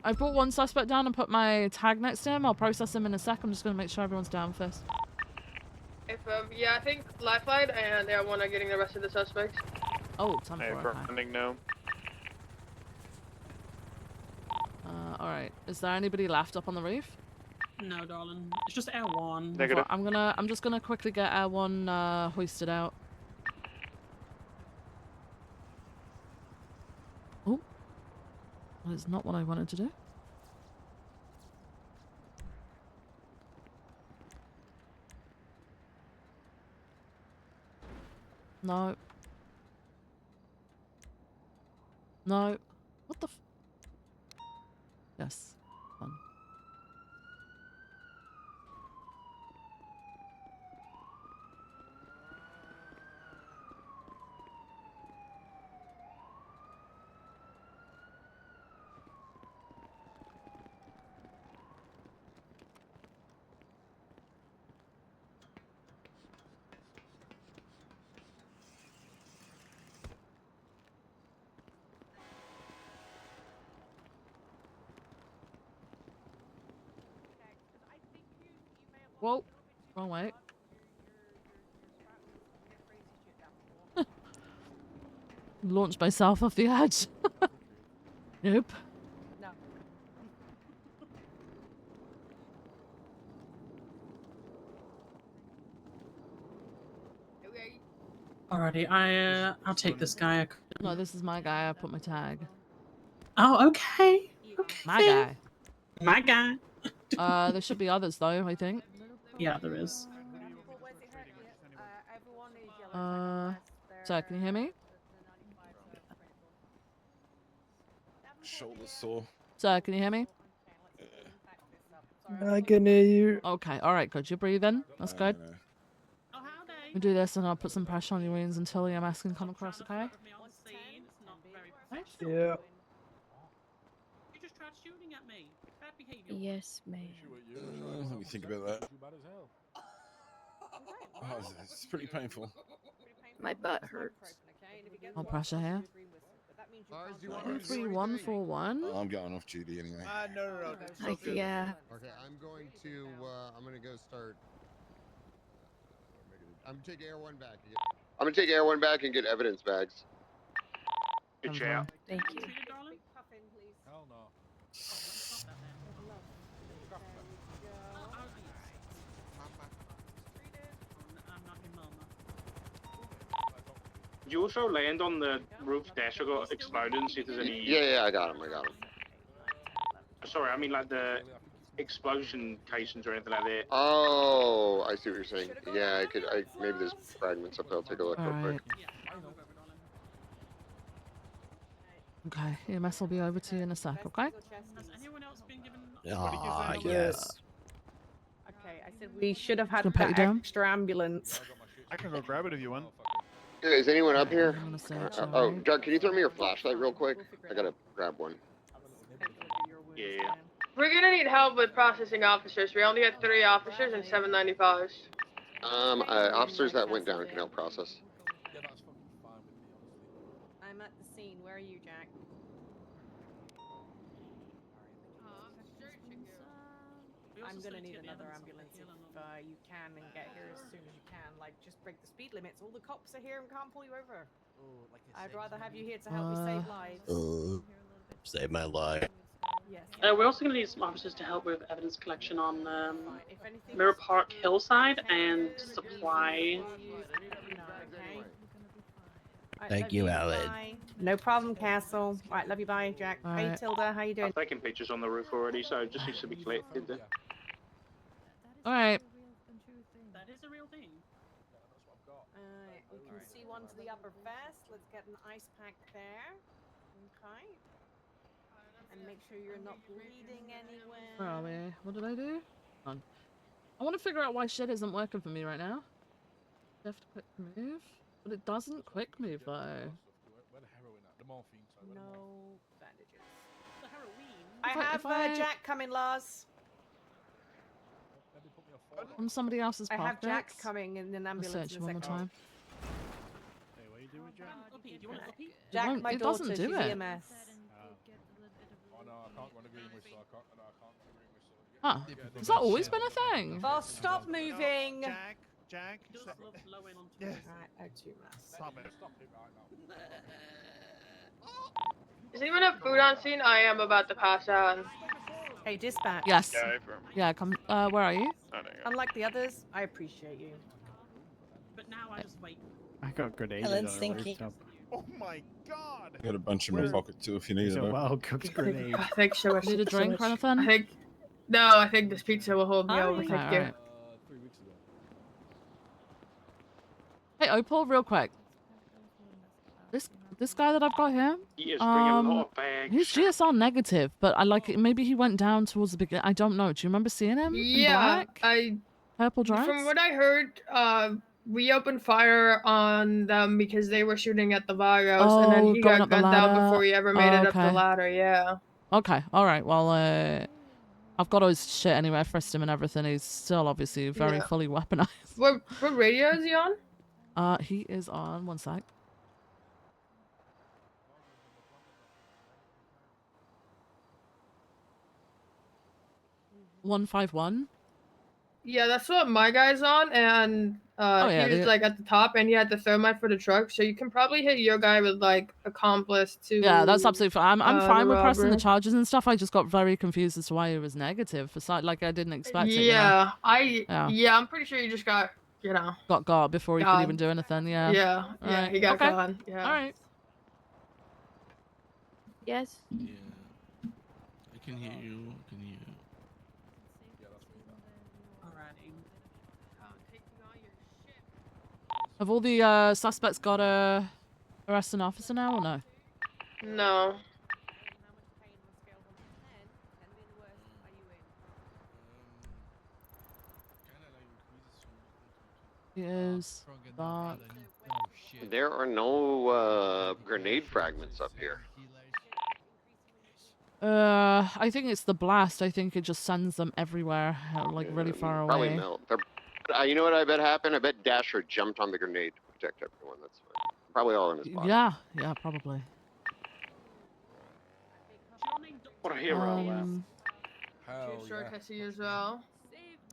Speaker 1: I brought one suspect down and put my tag next to him. I'll process him in a sec. I'm just going to make sure everyone's down first.
Speaker 4: If yeah, I think Lifelight and Air 1 are getting the rest of the suspects.
Speaker 1: Oh, time
Speaker 6: Hey,
Speaker 1: for
Speaker 6: for ending no.
Speaker 1: Alright. Is there anybody left up on the roof?
Speaker 20: No, darling. It's just Air 1.
Speaker 1: Right, I'm just gonna quickly get Air 1 hoisted out. Oh. That is not what I wanted to do. No. No. What the f- Yes. Fun. Whoa. Wrong way. Launched myself off the edge. Nope.
Speaker 22: No.
Speaker 20: Alrighty, I'll take this guy.
Speaker 1: No, this is my guy. I put my tag.
Speaker 20: Oh, okay.
Speaker 1: My guy.
Speaker 20: My guy.
Speaker 1: There should be others though, I think.
Speaker 20: Yeah, there is.
Speaker 1: Sir, can you hear me?
Speaker 21: Shoulder sore.
Speaker 1: Sir, can you hear me?
Speaker 5: I can hear you.
Speaker 1: Okay, alright, good. You're breathing. That's good.
Speaker 20: Oh, howdy.
Speaker 1: We do this and I'll put some pressure on your wounds until the MS can come across, okay?
Speaker 5: Yeah.
Speaker 20: You just tried shooting at me. Bad behavior.
Speaker 16: Yes, ma'am.
Speaker 21: Let me think about that. Oh, it's pretty painful.
Speaker 16: My butt hurts.
Speaker 1: More pressure here. 3141.
Speaker 21: I'm going off duty anyway.
Speaker 5: No.
Speaker 16: Yeah.
Speaker 17: Okay, I'm gonna go start. I'm gonna take Air 1 back.
Speaker 14: I'm gonna take Air 1 back and get evidence bags.
Speaker 7: Good shout.
Speaker 16: Thank you.
Speaker 12: Hell no.
Speaker 7: You also land on the roof dash. I got exploded and see if there's any.
Speaker 14: Yeah, I got him.
Speaker 7: Sorry, I mean like the explosion casings or anything like that.
Speaker 14: Oh, I see what you're saying. Yeah, maybe there's fragments up there. I'll take a look real
Speaker 1: Alright.
Speaker 14: quick.
Speaker 1: Okay, EMS will be over to you in a sec, okay?
Speaker 20: Has anyone else been given?
Speaker 5: Ah, yes.
Speaker 22: Okay, I said we should have had
Speaker 1: Gonna pat you
Speaker 22: that
Speaker 1: down?
Speaker 22: extra ambulance.
Speaker 18: I can go grab it if you want.
Speaker 14: Is anyone up here?
Speaker 1: I'm gonna search,
Speaker 14: Oh,
Speaker 1: alright?
Speaker 14: Doug, can you throw me your flashlight real quick? I gotta grab one.
Speaker 7: Yeah.
Speaker 4: We're gonna need help with processing officers. We only had 3 officers and 795s.
Speaker 14: Officers that went down can help process.
Speaker 22: I'm at the scene. Where are you, Jack? I'm gonna need another ambulance if you can and get here as soon as you can. Like, just break the speed limits. All the cops are here and can't pull you over. I'd rather have you here to help me save lives.
Speaker 5: Save my life.
Speaker 22: Yes.
Speaker 19: We're also going to need some officers to help with evidence collection on Mirror Park Hillside and supply.
Speaker 5: Thank you, Alan.
Speaker 22: Bye. No problem, Castle. Right, love you. Bye, Jack. Hey,
Speaker 1: Alright.
Speaker 22: Tilda. How you doing?
Speaker 7: I'm taking pictures on the roof already, so it just needs to be collected.
Speaker 1: Alright.
Speaker 20: That is a real thing.
Speaker 22: We can see one to the upper vest. Let's get an ice pack there. Okay. And make sure you're not bleeding anywhere.
Speaker 1: Where are we? What did I do? Hold on. I want to figure out why shit isn't working for me right now. Left quick move. But it doesn't quick move though.
Speaker 22: No bandages.
Speaker 20: The heroin.
Speaker 22: I have Jack coming, Lars.
Speaker 1: On somebody else's
Speaker 22: I have
Speaker 1: path
Speaker 22: Jack
Speaker 1: next.
Speaker 22: coming in an
Speaker 1: I'll
Speaker 22: ambulance
Speaker 1: search
Speaker 22: in a
Speaker 1: one more
Speaker 22: second.
Speaker 1: time.
Speaker 18: Hey, what are you doing, Jack?
Speaker 20: Uppy, do you want an uppy?
Speaker 22: Jack,
Speaker 1: won't-
Speaker 22: my
Speaker 1: it
Speaker 22: daughter,
Speaker 1: doesn't
Speaker 22: she's
Speaker 1: do it.
Speaker 22: EMS.
Speaker 18: Oh no, I can't run a green whistle. I can't run a green whistle.
Speaker 1: Huh. Has that always been a thing?
Speaker 22: Boss, stop moving.
Speaker 18: Jack.
Speaker 20: Just love low end on
Speaker 18: Yeah.
Speaker 22: Right, O2 mask.
Speaker 18: Stop it.
Speaker 4: Does anyone have food on scene? I am about to pass out.
Speaker 22: Hey, dispatch.
Speaker 1: Yes.
Speaker 23: Yeah, from.
Speaker 1: Yeah, come. Where are you?
Speaker 22: Unlike the others, I appreciate you.
Speaker 20: But now I just wait.
Speaker 3: I got grenaded
Speaker 8: Helen's
Speaker 3: on a
Speaker 8: thinking.
Speaker 3: rooftop.
Speaker 18: Oh my god!
Speaker 10: I got a bunch in my
Speaker 3: Where-
Speaker 10: pocket too if you need
Speaker 3: It's
Speaker 10: it.
Speaker 3: a
Speaker 10: though.
Speaker 3: well-cooked grenade.
Speaker 4: Thanks so much.
Speaker 1: Need a
Speaker 4: so
Speaker 1: drink or
Speaker 4: much.
Speaker 1: anything?
Speaker 4: I think. No, I think this pizza will hold me over.
Speaker 1: Okay,
Speaker 4: Thank you.
Speaker 1: alright.
Speaker 18: 3 weeks ago.
Speaker 1: Hey, Opal, real quick. This guy that I've got here,
Speaker 7: He is bringing a lot of bags.
Speaker 1: he's GSR negative, but I like it. Maybe he went down towards the beginning. I don't know. Do you remember seeing him? In
Speaker 4: Yeah,
Speaker 1: black? Purple dress?
Speaker 4: From what I heard, we opened fire on them because they were shooting at the Vagos, and then
Speaker 1: Oh,
Speaker 4: he
Speaker 1: going
Speaker 4: got
Speaker 1: up the
Speaker 4: gunned down
Speaker 1: ladder.
Speaker 4: before he ever made it up the
Speaker 1: Okay.
Speaker 4: ladder. Yeah.
Speaker 1: Okay, alright. Well, I've got all his shit anyway. I frisked him and everything. He's still obviously very
Speaker 4: Yeah.
Speaker 1: fully weaponized.
Speaker 4: What radio is he on?
Speaker 1: He is on, one sec. $151.
Speaker 4: Yeah, that's what my guy's on, and
Speaker 1: Oh, yeah,
Speaker 4: he was
Speaker 1: they-
Speaker 4: like at the top, and he had the thermite for the truck, so you can probably hit your guy with like accomplice to.
Speaker 1: Yeah, that's absolutely fine. I'm
Speaker 4: the
Speaker 1: fine with pressing the
Speaker 4: robbery.
Speaker 1: charges and stuff. I just got very confused as to why it was negative. For like I didn't expect it. You know?
Speaker 4: Yeah,
Speaker 1: Yeah.
Speaker 4: I'm pretty sure you just got,
Speaker 1: Got before he could even do anything. Yeah.
Speaker 4: Yeah,
Speaker 1: Alright,
Speaker 4: he got
Speaker 1: okay.
Speaker 4: gone. Yeah.
Speaker 1: All right.
Speaker 8: Yes.
Speaker 13: Yeah. I can hear you. I can hear you.
Speaker 20: Alrighty.
Speaker 1: Have all the suspects got a arrest an officer now or no?
Speaker 4: No.
Speaker 1: Is dark.
Speaker 14: There are no grenade fragments up here.
Speaker 1: I think it's the blast. I think it just sends them everywhere, like really far
Speaker 14: Probably
Speaker 1: away.
Speaker 14: melt. You know what I bet happened? I bet Dasher jumped on the grenade to protect everyone. That's fine. Probably all in his body.
Speaker 1: Yeah, probably.
Speaker 7: What a hero.
Speaker 4: Too short Hesse as well.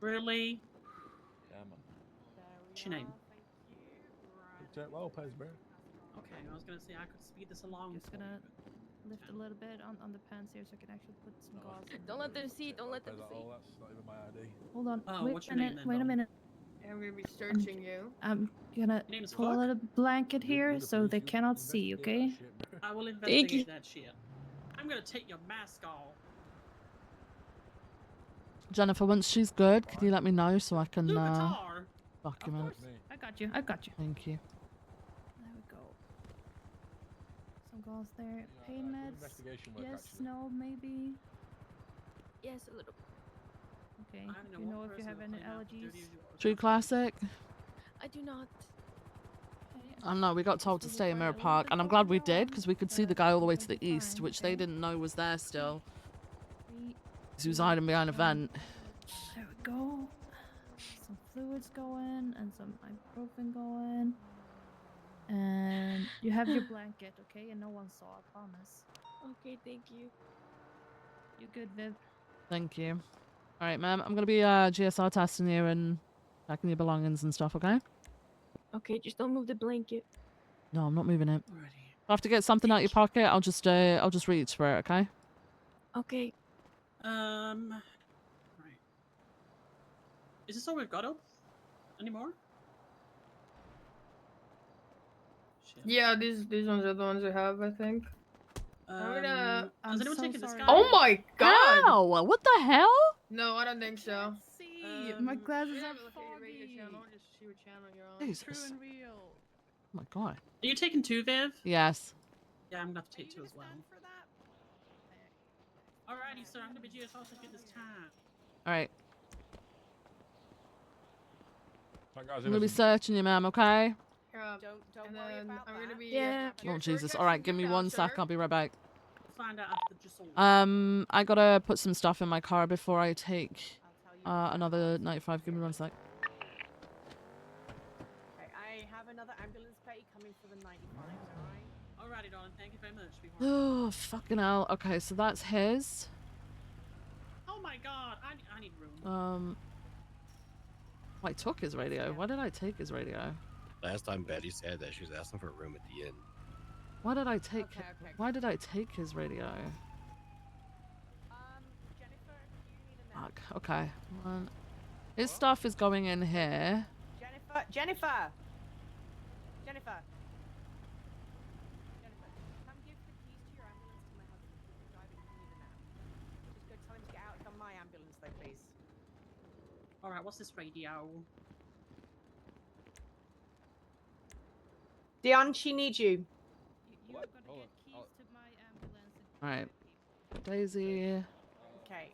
Speaker 20: Really?
Speaker 18: Yeah, man.
Speaker 20: What's your name?
Speaker 18: Jack Lopez, bro.
Speaker 20: Okay, I was gonna say I could speed this along.
Speaker 24: Just gonna lift a little bit on the pants here so I can actually put some gauze.
Speaker 8: Don't let them see. Don't let them see.
Speaker 18: Oh, that's not even my ID.
Speaker 24: Hold on.
Speaker 20: Oh,
Speaker 24: wait
Speaker 20: what's
Speaker 24: a
Speaker 20: your name
Speaker 24: minute.
Speaker 20: then,
Speaker 24: Wait a
Speaker 20: Dom?
Speaker 24: minute.
Speaker 4: I'm gonna be searching you.
Speaker 24: I'm gonna
Speaker 20: Your name is
Speaker 24: pull a
Speaker 20: Fuck?
Speaker 24: little blanket here so they cannot see. Okay.
Speaker 20: I will
Speaker 8: Thank
Speaker 20: investigate
Speaker 8: you.
Speaker 20: that shit. I'm gonna take your mask off.
Speaker 1: Jennifer, once she's good, can you let me know so I can
Speaker 20: Guitar.
Speaker 1: document?
Speaker 24: I got you. I got you.
Speaker 1: Thank you.
Speaker 24: There we go. Some gauze there. Pain meds.
Speaker 18: investigation work,
Speaker 24: Yes.
Speaker 18: actually.
Speaker 24: No. Maybe.
Speaker 8: Yes, a little.
Speaker 24: Okay.
Speaker 20: I
Speaker 24: Do you know if you have any allergies?
Speaker 1: True classic.
Speaker 8: I do not.
Speaker 1: No, we got told to stay in Mirror Park, and I'm glad we did because we could see the guy all the way to the east, which they didn't know was there still. 'Cause he was hiding behind a vent.
Speaker 24: There we go. Some fluids going and some ibuprofen going. And you have your blanket, okay? And no one saw, I promise.
Speaker 8: Okay, thank you.
Speaker 24: You good, Viv?
Speaker 1: Thank you. All right, ma'am. I'm gonna be GSR testing you and checking your belongings and stuff. Okay?
Speaker 8: Okay, just don't move the blanket.
Speaker 1: No, I'm not moving it. If I have to get something out of your pocket, I'll just reach for it. Okay?
Speaker 8: Okay.
Speaker 20: Right. Is this all we've got up? Anymore?
Speaker 4: Yeah, these ones are the ones I have, I think. I'm gonna.
Speaker 20: Has anyone taken this guy?
Speaker 4: Oh my god!
Speaker 1: How? What the hell?
Speaker 4: No, I don't think so.
Speaker 24: See, my glasses are
Speaker 4: foggy. Just see what channel you're on.
Speaker 1: Jesus.
Speaker 24: true and real.
Speaker 1: Oh my god.
Speaker 20: Are you taking two, Viv?
Speaker 1: Yes.
Speaker 20: Yeah, I'm gonna have to take two as well. Alrighty, sir. I'm gonna be GSR at this time.
Speaker 1: All right.
Speaker 18: That guy's
Speaker 1: I'm gonna be searching you, ma'am. Okay?
Speaker 4: Don't worry about
Speaker 8: that.
Speaker 4: I'm gonna be.
Speaker 8: Yeah.
Speaker 1: Oh Jesus! All right, give me one sec. I'll be right back.
Speaker 20: We'll find out after just all.
Speaker 1: I gotta put some stuff in my car before I take another 95. Give me one sec.
Speaker 22: Okay, I have another ambulance pay coming for the 95, alright?
Speaker 20: Alrighty, darling. Thank you very much.
Speaker 1: Oh fucking hell. Okay, so that's his.
Speaker 20: Oh my god, I need room.
Speaker 1: I took his radio. Why did I take his radio?
Speaker 5: Last time Betty said that she was asking for a room at the inn.
Speaker 1: Why did I take? Why did I take his radio?
Speaker 22: Jennifer,
Speaker 1: fuck. Okay. His stuff is going in here.
Speaker 22: Jennifer, come give the keys to your ambulance to my husband. He's driving through the now. Just go tell him to get out. It's on my ambulance, though, please.
Speaker 20: All right, what's this radio?
Speaker 22: Dion, she needs you.
Speaker 24: You're gonna get keys to my ambulance.
Speaker 1: All right. Daisy.
Speaker 22: Okay.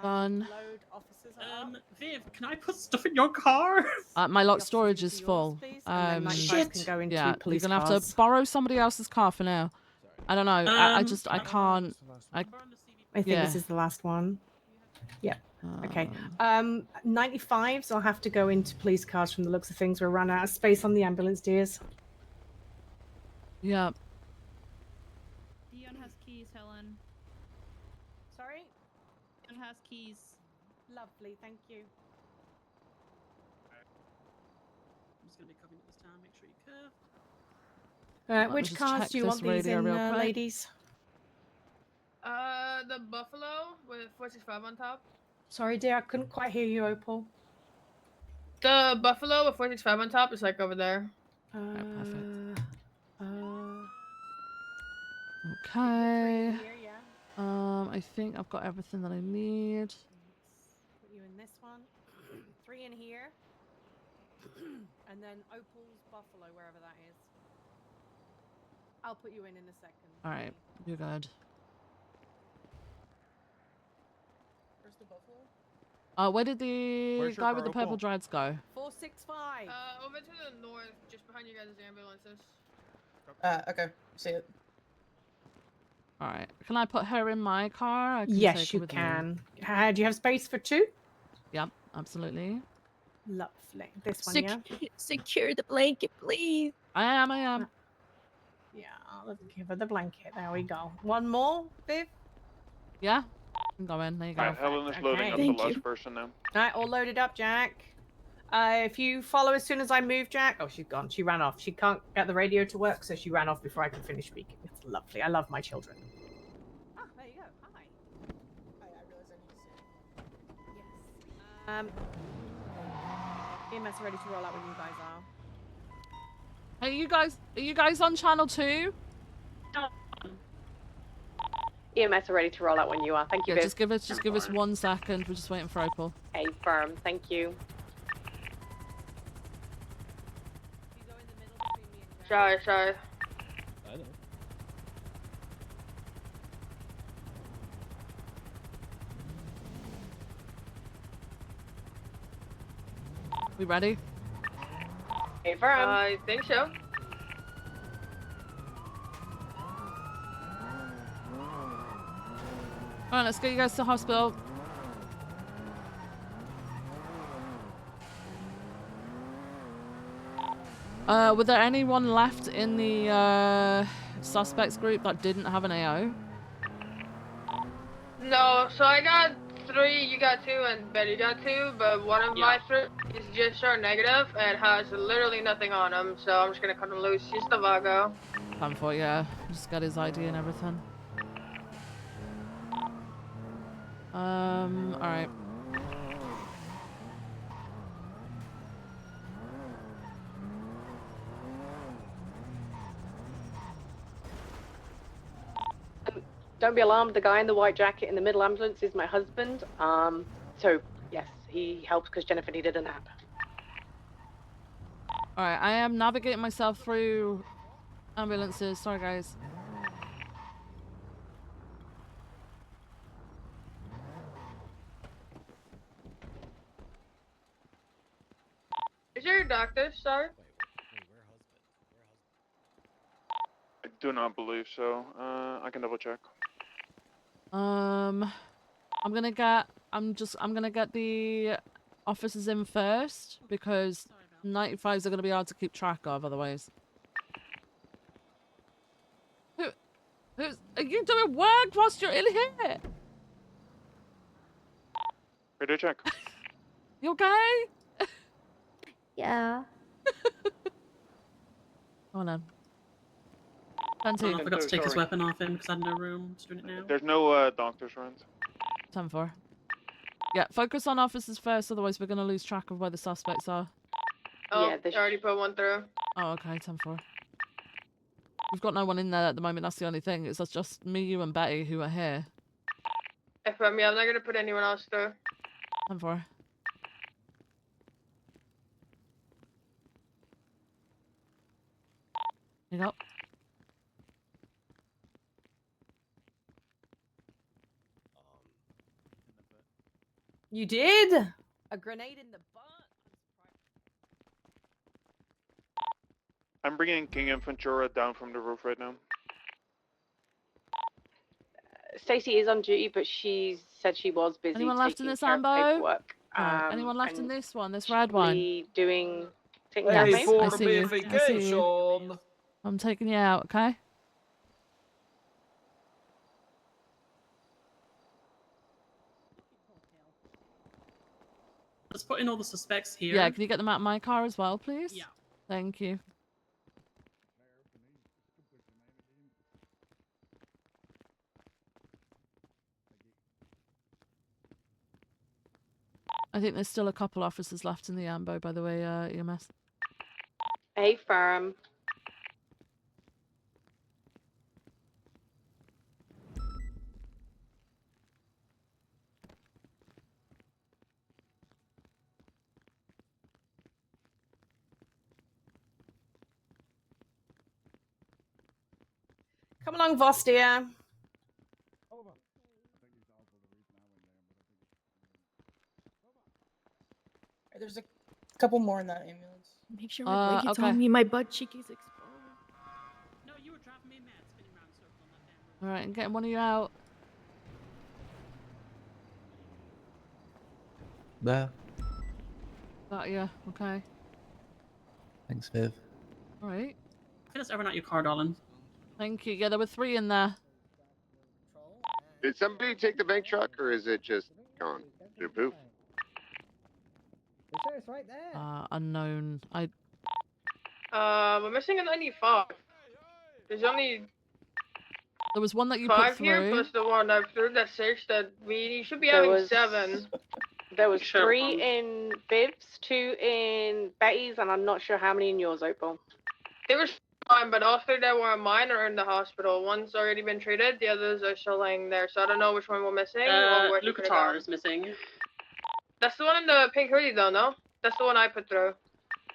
Speaker 1: Done.
Speaker 22: Load officers up.
Speaker 20: Viv, can I put stuff in your car?
Speaker 1: My lock storage is full.
Speaker 22: And then 95 can go into
Speaker 1: yeah,
Speaker 22: police
Speaker 1: you're gonna have
Speaker 22: cars.
Speaker 1: to borrow somebody else's car for now. I don't know. I can't.
Speaker 22: I think
Speaker 1: yeah.
Speaker 22: this is the last one. Yeah. Okay. 95s will have to go into police cars from the looks of things. We're running out of space on the ambulance, dears.
Speaker 1: Yeah.
Speaker 24: Dion has keys, Helen.
Speaker 22: Sorry?
Speaker 24: Dion has keys.
Speaker 22: Lovely, thank you.
Speaker 20: I'm just gonna be covering it this time. Make sure you curve.
Speaker 22: Alright,
Speaker 1: Let me
Speaker 22: which
Speaker 1: just
Speaker 22: cars
Speaker 1: check
Speaker 22: do you
Speaker 1: this
Speaker 22: want these
Speaker 1: radio
Speaker 22: in,
Speaker 1: real quick.
Speaker 22: ladies?
Speaker 4: The Buffalo with 465 on top.
Speaker 22: Sorry, dear, I couldn't quite hear you, Opal.
Speaker 4: The Buffalo with 465 on top is like over there.
Speaker 1: Perfect. Okay. I think I've got everything that I need.
Speaker 22: Put you in this one. 3 in here. And then Opal's Buffalo, wherever that is. I'll put you in a second.
Speaker 1: All right, you're good.
Speaker 22: Where's the Buffalo?
Speaker 1: Where did the
Speaker 22: Where's your
Speaker 1: guy
Speaker 22: car,
Speaker 1: with the
Speaker 22: Opal?
Speaker 1: purple dreads go?
Speaker 22: 465.
Speaker 4: Over to the north, just behind you guys' ambulances.
Speaker 2: Okay. See it.
Speaker 1: All right. Can I put her in my car? I can take
Speaker 22: Yes,
Speaker 1: her
Speaker 22: you
Speaker 1: with
Speaker 22: can. Do you have space for 2?
Speaker 1: Yep, absolutely.
Speaker 22: Lovely. This one, yeah?
Speaker 8: Secure the blanket, please.
Speaker 1: I am.
Speaker 22: Yeah, let's give her the blanket. There we go. One more, Viv?
Speaker 1: Yeah? I'm going. There you go.
Speaker 6: Alright, Helen is loading up the
Speaker 22: Thank
Speaker 6: last
Speaker 22: you.
Speaker 6: person now.
Speaker 22: Alright, all loaded up, Jack. If you follow as soon as I move, Jack. Oh, she's gone. She ran off. She can't get the radio to work, so she ran off before I could finish speaking. It's lovely. I love my children. Ah, there you go. Hi.
Speaker 2: I realize I need to say.
Speaker 22: Yes. EMS ready to roll out when you guys are.
Speaker 1: Are you guys on channel 2?
Speaker 9: EMS are ready to roll out when you are. Thank you,
Speaker 1: Yeah,
Speaker 9: Viv.
Speaker 1: just give us 1 second. We're just waiting for Opal.
Speaker 9: Okay, firm. Thank you.
Speaker 4: Shy.
Speaker 5: I know.
Speaker 1: We ready?
Speaker 9: Okay, firm.
Speaker 4: I think so.
Speaker 1: Alright, let's get you guys to the hospital. Were there anyone left in the suspects group that didn't have an AO?
Speaker 4: No, so I got 3, you got 2, and Betty got 2, but one of my 3 is just short negative and has literally nothing on him, so I'm just gonna cut him loose. He's the Vago.
Speaker 1: Time for it, yeah. Just got his ID and everything. Alright.
Speaker 9: Don't be alarmed. The guy in the white jacket in the middle ambulance is my husband. So yes, he helps because Jennifer needed a nap.
Speaker 1: Alright, I am navigating myself through ambulances. Sorry, guys.
Speaker 4: Is there a doctor? Sorry.
Speaker 6: I do not believe so. I can double check.
Speaker 1: I'm gonna get the officers in first because 95s are gonna be hard to keep track of otherwise. Are you doing work whilst you're in here?
Speaker 6: Radio check.
Speaker 1: You okay?
Speaker 8: Yeah.
Speaker 1: Come on then.
Speaker 20: I forgot to take his weapon off him because I had no room. Just doing it now.
Speaker 6: There's no doctors around.
Speaker 1: 10-4. Yeah, focus on officers first, otherwise we're going to lose track of where the suspects are.
Speaker 4: Oh,
Speaker 9: Yeah,
Speaker 4: I already put one through.
Speaker 1: Oh, okay, 10-4. We've got no one in there at the moment, that's the only thing. It's just me, you, and Betty who are here.
Speaker 4: Yeah, I'm not gonna put anyone else through.
Speaker 1: 10-4. You go.
Speaker 22: You did? A grenade in the butt?
Speaker 10: I'm bringing King and Ventura down from the roof right now.
Speaker 9: Stacey is on duty, but she said she was busy
Speaker 1: Anyone left in
Speaker 9: taking
Speaker 1: this
Speaker 9: care of
Speaker 1: ambo?
Speaker 9: paperwork.
Speaker 1: Anyone left in
Speaker 9: and
Speaker 1: this one, this
Speaker 9: she'll
Speaker 1: red one?
Speaker 9: be taking care
Speaker 1: Yes,
Speaker 9: of
Speaker 1: I
Speaker 9: me.
Speaker 1: see you. I see you. I'm taking you out, okay?
Speaker 20: Let's put in all the suspects here.
Speaker 1: Yeah, can you get them out of my car as well, please?
Speaker 20: Yeah.
Speaker 1: Thank you. I think there's still a couple officers left in the ambo, by the way, EMS.
Speaker 9: A firm.
Speaker 22: Come along, Voss, dear.
Speaker 2: There's a couple more in that ambulance.
Speaker 8: Make sure my blanket's on me. My butt cheek is exposed.
Speaker 20: No, you were driving me mad, spinning around in circle on that damn road.
Speaker 1: All right, I'm getting one of you out.
Speaker 11: There.
Speaker 1: Got you. Okay.
Speaker 11: Thanks, Viv.
Speaker 1: All right.
Speaker 20: I think that's everyone out your car, darling.
Speaker 1: Thank you. Yeah, there were 3 in there.
Speaker 14: Did somebody take the bank truck, or is it just gone? Did it poof?
Speaker 12: It's right there.
Speaker 1: Unknown.
Speaker 4: We're missing a 95. There's only
Speaker 1: There was one that you put
Speaker 4: 5 here,
Speaker 1: through.
Speaker 4: plus the one I threw that 6 that we should be
Speaker 9: There
Speaker 4: having
Speaker 9: was
Speaker 4: 7.
Speaker 9: There was
Speaker 4: Sure.
Speaker 9: 3 in Viv's, 2 in Betty's, and I'm not sure how many in yours, Opal.
Speaker 4: There was fine, but all 3 that were in mine are in the hospital. One's already been treated, the others are still laying there, so I don't know which one we're missing or where he put it
Speaker 19: Lucatar
Speaker 4: down.
Speaker 19: is missing.
Speaker 4: That's the one in the pink hoodie though, no? That's the one I put through.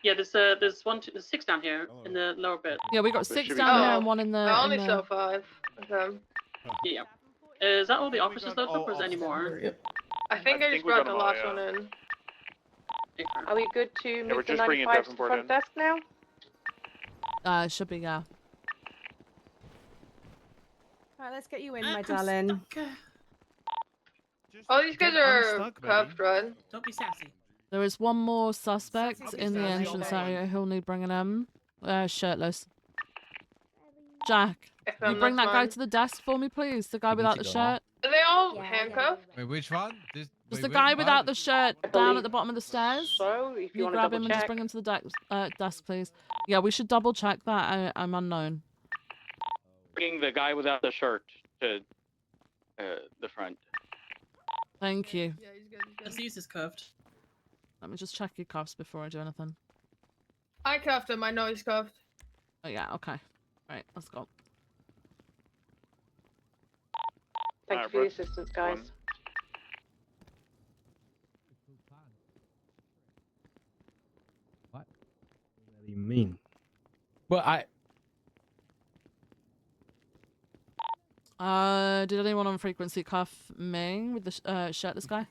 Speaker 19: Yeah, there's there's 6 down here in the lower bit.
Speaker 1: Yeah, we got 6 down here and 1 in the.
Speaker 4: I only saw 5. Okay.
Speaker 19: Yeah. Is that all the officers loaded up, or is there any more?
Speaker 4: I think I just brought the last one in.
Speaker 9: Are we good to
Speaker 10: we're
Speaker 9: move the
Speaker 10: just bringing
Speaker 9: 95 to the
Speaker 10: Davenport
Speaker 9: front
Speaker 10: in.
Speaker 9: desk now?
Speaker 1: Should be, yeah.
Speaker 22: All right, let's get you in, my darling.
Speaker 4: Oh, these guys are cuffed, right?
Speaker 20: Don't be sassy.
Speaker 1: There is one more suspect in the entrance area who'll need bringing him. Shirtless. Jack, can you bring that guy to the desk for me, please? The guy without the shirt.
Speaker 4: Are they all handcuffed?
Speaker 15: Wait, which one?
Speaker 1: Just the guy without the shirt down at the bottom of the stairs.
Speaker 9: So, if you want to
Speaker 1: grab
Speaker 9: double
Speaker 1: him and just
Speaker 9: check.
Speaker 1: bring him to the desk, please. Yeah, we should double check that. I'm unknown.
Speaker 7: Bringing the guy without the shirt to the front.
Speaker 1: Thank you.
Speaker 4: Yeah, he's good.
Speaker 20: Let's use his curved.
Speaker 1: Let me just check your cuffs before I do anything.
Speaker 4: I cuffed him. I know he's cuffed.
Speaker 1: Oh yeah, okay. Right, let's go.
Speaker 9: Thank you for the assistance, guys.
Speaker 11: What do you mean?
Speaker 15: Well,
Speaker 1: Did anyone on frequency cuff Ming with the shirtless guy?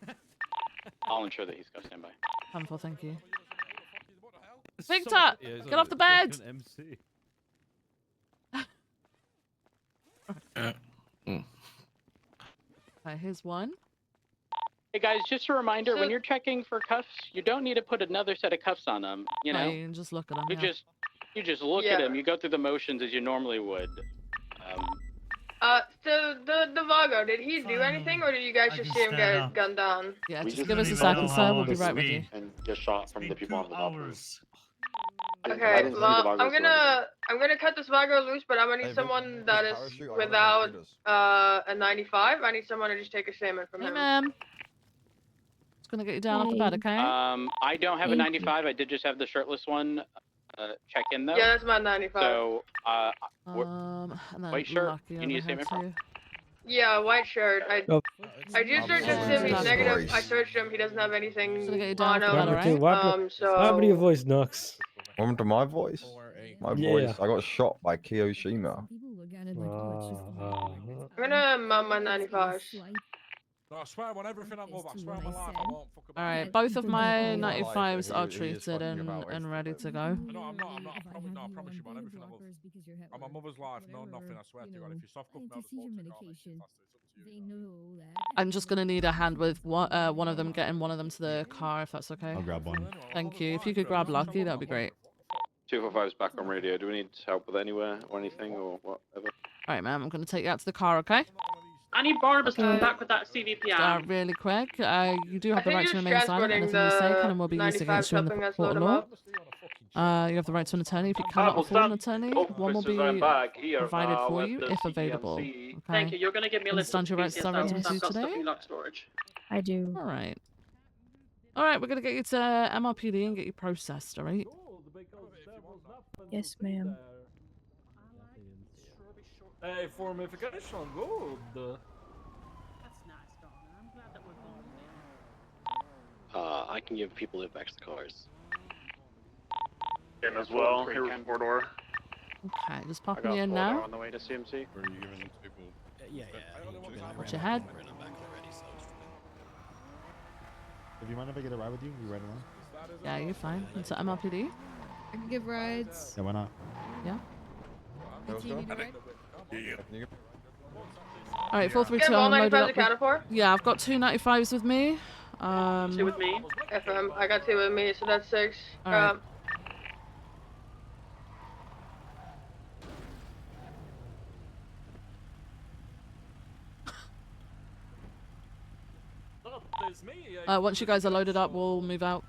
Speaker 7: I'll ensure that he's got standby.
Speaker 1: Handful, thank you. Victor, get off the bed. Okay, here's one.
Speaker 7: Hey guys, just a reminder: when you're checking for cuffs, you don't need to put another set of cuffs on them. You know,
Speaker 1: No, you can just look at them.
Speaker 7: you
Speaker 1: Yeah.
Speaker 7: just look at them. You go through the motions as you normally would.
Speaker 4: So the Vago, did he do anything, or did you guys just see him get gunned down?
Speaker 1: Yeah, just give us a second, sir. We'll be right with you.
Speaker 6: And get shot from the people on the top roof.
Speaker 4: Okay, well, I'm gonna cut this Vago loose, but I'm gonna need someone that is without a 95. I need someone to just take a statement from
Speaker 1: Hey,
Speaker 4: him.
Speaker 1: ma'am. gonna get you down off the bed, okay?
Speaker 7: I don't have a
Speaker 24: Thank you.
Speaker 7: 95. I did just have the shirtless one. Check in though.
Speaker 4: Yeah, that's my 95.
Speaker 7: So,
Speaker 1: And then
Speaker 7: white shirt.
Speaker 1: Lucky
Speaker 7: You need to see
Speaker 1: over
Speaker 7: me
Speaker 1: here too.
Speaker 4: Yeah, white shirt. I
Speaker 11: Oh.
Speaker 4: just searched him. He's negative. I searched him. He doesn't have anything
Speaker 1: Gonna get you down
Speaker 4: on
Speaker 1: off the
Speaker 4: him.
Speaker 1: bed, alright?
Speaker 11: What happened to your voice, Knox?
Speaker 15: What happened to my voice? My
Speaker 11: Yeah.
Speaker 15: voice. I got shot by Kiyoshima.
Speaker 4: I'm gonna mum my 95s.
Speaker 18: No, I swear on everything I love, I swear on my life, I won't fuck about.
Speaker 1: Alright, both of my
Speaker 15: Well, like,
Speaker 1: 95s are
Speaker 15: he is
Speaker 1: treated
Speaker 15: fucking
Speaker 1: and,
Speaker 15: about wasting
Speaker 1: ready
Speaker 15: time.
Speaker 1: to go.
Speaker 18: No, I'm not. I promise you, man. Everything I love. On my mother's life, no, nothing. I swear to God. If you soft cup me, I'll just walk to the car next to you faster. It's up to you.
Speaker 1: I'm just gonna need a hand with one of them getting one of them to the car, if that's okay.
Speaker 16: I'll grab one.
Speaker 1: Thank you. If you could grab Lucky, that would be great.
Speaker 7: 245's back on radio. Do we need help with anywhere or anything or whatever?
Speaker 1: Alright, ma'am, I'm gonna take you out to the car, okay?
Speaker 19: I need Barnabas to come back with that CVPI.
Speaker 1: Really quick. You do have the
Speaker 4: think
Speaker 1: right
Speaker 4: you're
Speaker 1: to remain silent.
Speaker 4: transporting
Speaker 1: Anything you say can and will be used
Speaker 4: 95
Speaker 1: against you in the
Speaker 4: something that's
Speaker 1: court of
Speaker 4: load
Speaker 1: law.
Speaker 4: 'em
Speaker 1: You have the right to an attorney. If you cannot afford an attorney, one will be provided for you if available. Okay?
Speaker 19: Thank you. You're going to give me a list of
Speaker 1: Understand your rights
Speaker 19: BCS
Speaker 1: sovereignty
Speaker 19: I've got stuff
Speaker 1: today?
Speaker 19: in locked storage.
Speaker 24: I do.
Speaker 1: Alright. Alright, we're gonna get you to MRPD and get you processed, alright?
Speaker 24: Yes, ma'am.
Speaker 11: Hey, formification, good.
Speaker 5: I can give people lift back to the cars.
Speaker 6: In as well. Here with 4-door.
Speaker 1: Okay, just pop
Speaker 7: I
Speaker 1: me
Speaker 7: got
Speaker 1: in
Speaker 7: 4
Speaker 1: now.
Speaker 7: on the way to CMC.
Speaker 5: Were you giving people?
Speaker 16: Yeah.
Speaker 1: Watch your head.
Speaker 16: If you mind if I get a ride with you, you ride along?
Speaker 1: Yeah, you're fine. Into MRPD.
Speaker 17: I can give rides.
Speaker 16: Yeah, why not?
Speaker 1: Yeah.
Speaker 17: Do you need a ride?
Speaker 1: Alright, 432.
Speaker 4: You have all
Speaker 1: I'm loaded
Speaker 4: 95s
Speaker 1: up.
Speaker 4: accounted for?
Speaker 1: Yeah, I've got 2 95s with me.
Speaker 19: 2 with me.
Speaker 4: FM, I got 2 with me, so that's 6.
Speaker 1: Alright. Once you guys are loaded up, we'll move out.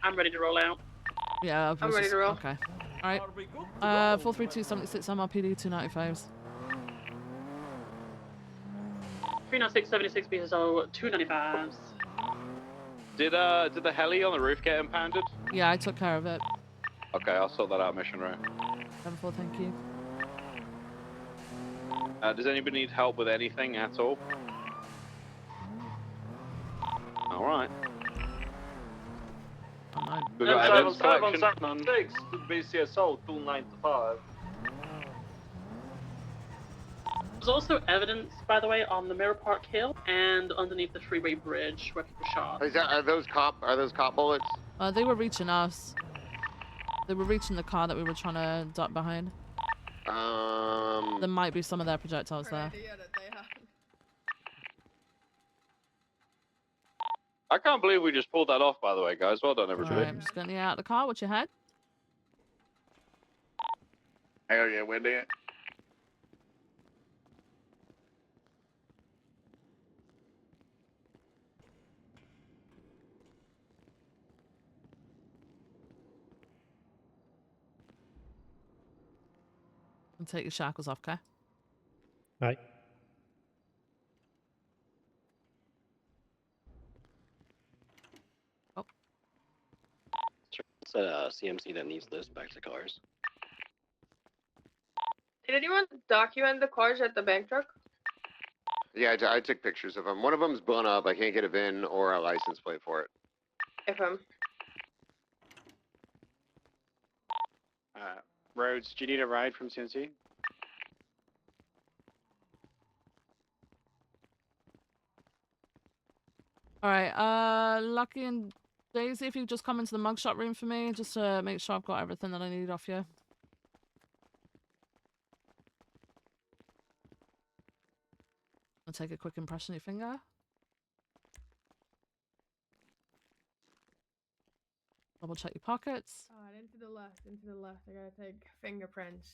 Speaker 19: I'm ready to roll out.
Speaker 1: Yeah,
Speaker 4: I'm ready to roll.
Speaker 1: Okay. Alright. 43276 MRPD 295s.
Speaker 19: 39676 BSO 295s.
Speaker 7: Did the heli on the roof get impounded?
Speaker 1: Yeah, I took care of it.
Speaker 7: Okay, I'll sort that out, mission row.
Speaker 1: 7-4, thank you.
Speaker 7: Does anybody need help with anything at all? All right. We got evidence collection.
Speaker 21: 776 to BCSO 295.
Speaker 19: There's also evidence, by the way, on the Mirror Park Hill and underneath the freeway bridge where people shot.
Speaker 14: Are those cop bullets?
Speaker 1: They were reaching us. They were reaching the car that we were trying to duck behind. There might be some of their projectiles there.
Speaker 7: I can't believe we just pulled that off, by the way, guys. Well done, everybody.
Speaker 1: Alright, I'm just getting you out of the car. Watch your head.
Speaker 6: Hell yeah, we're there.
Speaker 1: And take your shackles off, okay?
Speaker 11: Right.
Speaker 1: Oh.
Speaker 5: It's CMC that needs this back to cars.
Speaker 4: Did anyone document the cars at the bank truck?
Speaker 14: Yeah, I took pictures of them. One of them's blown up. I can't get a VIN or a license plate for it.
Speaker 4: FM.
Speaker 7: Rhodes, do you need a ride from CNC?
Speaker 1: Alright, Lucky and Daisy, if you just come into the mugshot room for me, just to make sure I've got everything that I need off you. I'll take a quick impression of your finger. Double check your pockets.
Speaker 4: Alright, into the left, I gotta take fingerprints.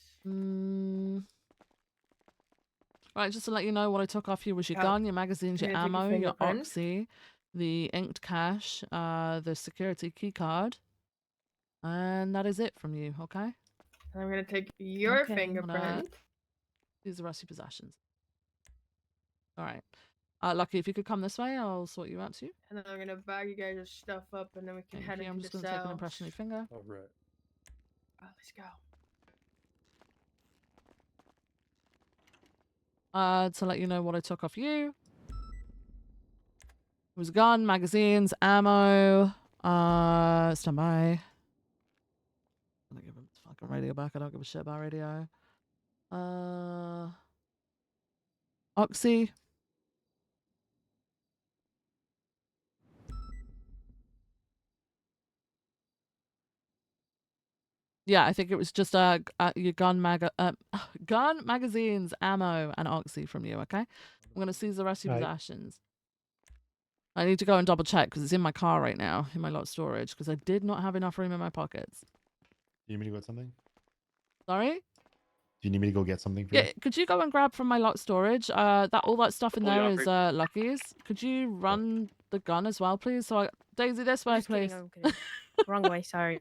Speaker 1: Right, just to let you know, what I took off you was your
Speaker 4: Oh.
Speaker 1: gun, your magazines, your
Speaker 4: You're gonna take
Speaker 1: ammo,
Speaker 4: your
Speaker 1: your
Speaker 4: fingerprints?
Speaker 1: oxy, the inked cash, the security key card, and that is it from you, okay?
Speaker 4: I'm gonna take your
Speaker 1: Okay, I'm gonna
Speaker 4: fingerprint.
Speaker 1: use the rest of your possessions. Alright. Lucky, if you could come this way, I'll sort you out too.
Speaker 4: And then I'm gonna bag you guys' stuff up, and then we can
Speaker 1: Thank
Speaker 4: head
Speaker 1: you.
Speaker 4: into
Speaker 1: I'm just
Speaker 4: the
Speaker 1: gonna take an
Speaker 4: cells.
Speaker 1: impression of your finger.
Speaker 11: All right.
Speaker 4: Let's go.
Speaker 1: To let you know what I took off you. It was a gun, magazines, ammo, stand by. I'm gonna give him the fucking radio back. I don't give a shit about radio. Oxy. Yeah, I think it was just your gun gun, magazines, ammo, and oxy from you. Okay, I'm gonna seize the rest of your
Speaker 11: Right.
Speaker 1: possessions. I need to go and double check because it's in my car right now in my lot storage because I did not have enough room in my pockets.
Speaker 16: Do you need me to go get something?
Speaker 1: Sorry.
Speaker 16: Do you need me to go get something for you?
Speaker 1: Yeah, could you go and grab from my lot storage? That all that stuff in
Speaker 16: Pull you
Speaker 1: there
Speaker 16: out,
Speaker 1: is
Speaker 16: Rick.
Speaker 1: Lucky's. Could you run the gun as well, please? So Daisy, this way,
Speaker 8: just kidding,
Speaker 1: please.
Speaker 8: I'm kidding. Wrong way, sorry.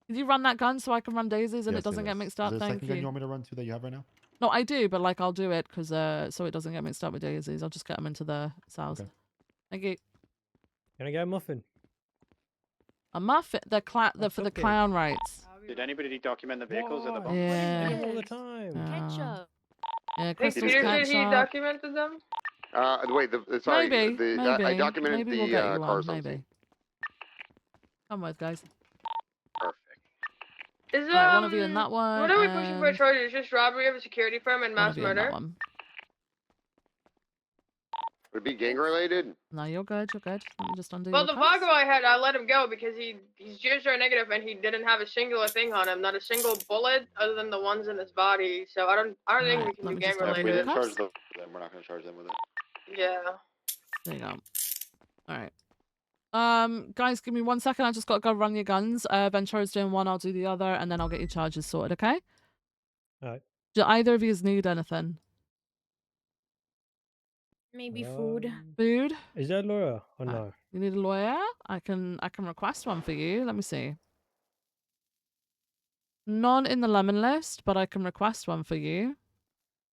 Speaker 1: Could you run that gun so I can run Daisy's and it
Speaker 16: Yes,
Speaker 1: doesn't get
Speaker 16: is.
Speaker 1: mixed
Speaker 16: Is
Speaker 1: up?
Speaker 16: there a
Speaker 1: Thank
Speaker 16: second gun you
Speaker 1: you.
Speaker 16: want me to run to that you have right now?
Speaker 1: No, I do, but like I'll do it because so it doesn't get mixed up with Daisy's. I'll just get them into the cells.
Speaker 16: Okay.
Speaker 1: Thank you.
Speaker 11: Can I get a muffin?
Speaker 1: A muffin, for the
Speaker 11: cookie.
Speaker 1: clown rights.
Speaker 5: Did anybody document the vehicles at the
Speaker 11: Why?
Speaker 5: bump?
Speaker 1: Yeah.
Speaker 11: I get 'em all the time.
Speaker 1: Yeah,
Speaker 4: Hey,
Speaker 1: Crystal's
Speaker 4: Peter said he
Speaker 1: ketchup.
Speaker 4: documented them.
Speaker 14: Wait, sorry.
Speaker 1: Maybe,
Speaker 14: I documented
Speaker 1: maybe we'll
Speaker 14: the
Speaker 1: get you
Speaker 14: cars
Speaker 1: one.
Speaker 14: on
Speaker 1: Maybe.
Speaker 14: scene.
Speaker 1: Come with, guys.
Speaker 4: Is
Speaker 1: Alright, one of you in that one.
Speaker 4: What are we pushing for
Speaker 1: and
Speaker 4: charges? Just robbery of a security firm and
Speaker 1: one
Speaker 4: mass
Speaker 1: of you in that
Speaker 4: murder.
Speaker 1: one.
Speaker 14: Would it be gang related?
Speaker 1: No, you're good. You're good. Let me just undo
Speaker 4: Well,
Speaker 1: your
Speaker 4: the
Speaker 1: cuffs.
Speaker 4: Vago I had, I let him go because he's GSR negative and he didn't have a singular thing on him, not a single bullet other than the ones in his body. So I don't think we can do gang
Speaker 5: If we
Speaker 4: related.
Speaker 5: didn't charge them, then we're not going to charge them with it.
Speaker 4: Yeah.
Speaker 1: There you go. Alright. Guys, give me 1 second. I just got to go run your guns. Ventura's doing one, I'll do the other, and then I'll get your charges sorted, okay?
Speaker 11: Alright.
Speaker 1: Do either of you need anything?
Speaker 8: Maybe food.
Speaker 1: Food?
Speaker 11: Is that Laura or no?
Speaker 1: You need a lawyer? I can request one for you. Let me see. None in the lemon list, but I can request one for you.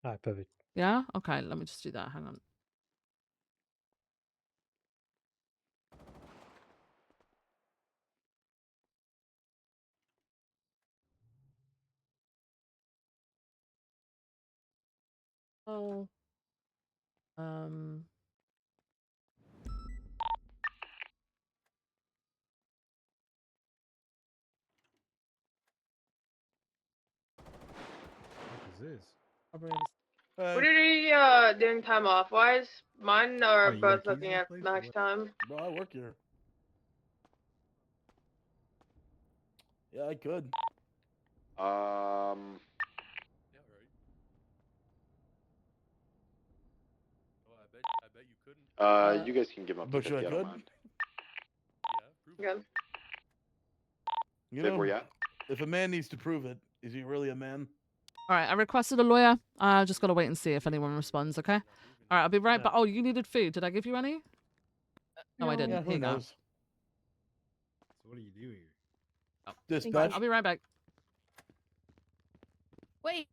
Speaker 11: Alright, perfect.
Speaker 1: Yeah? Okay, let me just do that. Hang on. Oh.
Speaker 16: What is this?
Speaker 4: What are you doing time off wise? Mine are
Speaker 16: you
Speaker 4: both
Speaker 16: got keys
Speaker 4: looking
Speaker 16: to this
Speaker 4: at
Speaker 16: place, or
Speaker 4: max
Speaker 16: what?
Speaker 4: time.
Speaker 2: Bro, I work here. Yeah, I could.
Speaker 5: You guys can give them up to
Speaker 2: But
Speaker 5: 50,
Speaker 2: you
Speaker 5: I don't
Speaker 2: could.
Speaker 5: mind.
Speaker 4: Good.
Speaker 2: You
Speaker 5: Vic,
Speaker 2: know,
Speaker 5: where you at?
Speaker 2: if a man needs to prove it, is he really a man?
Speaker 1: Alright, I requested a lawyer. I just gotta wait and see if anyone responds, okay? Alright, I'll be right back. Oh, you needed food. Did I give you any? No, I didn't.
Speaker 2: Yeah,
Speaker 1: Here you
Speaker 2: who
Speaker 1: go.
Speaker 2: knows?
Speaker 16: So what do you do here?
Speaker 2: Dispatch.
Speaker 1: I'll be right back.
Speaker 8: Wait,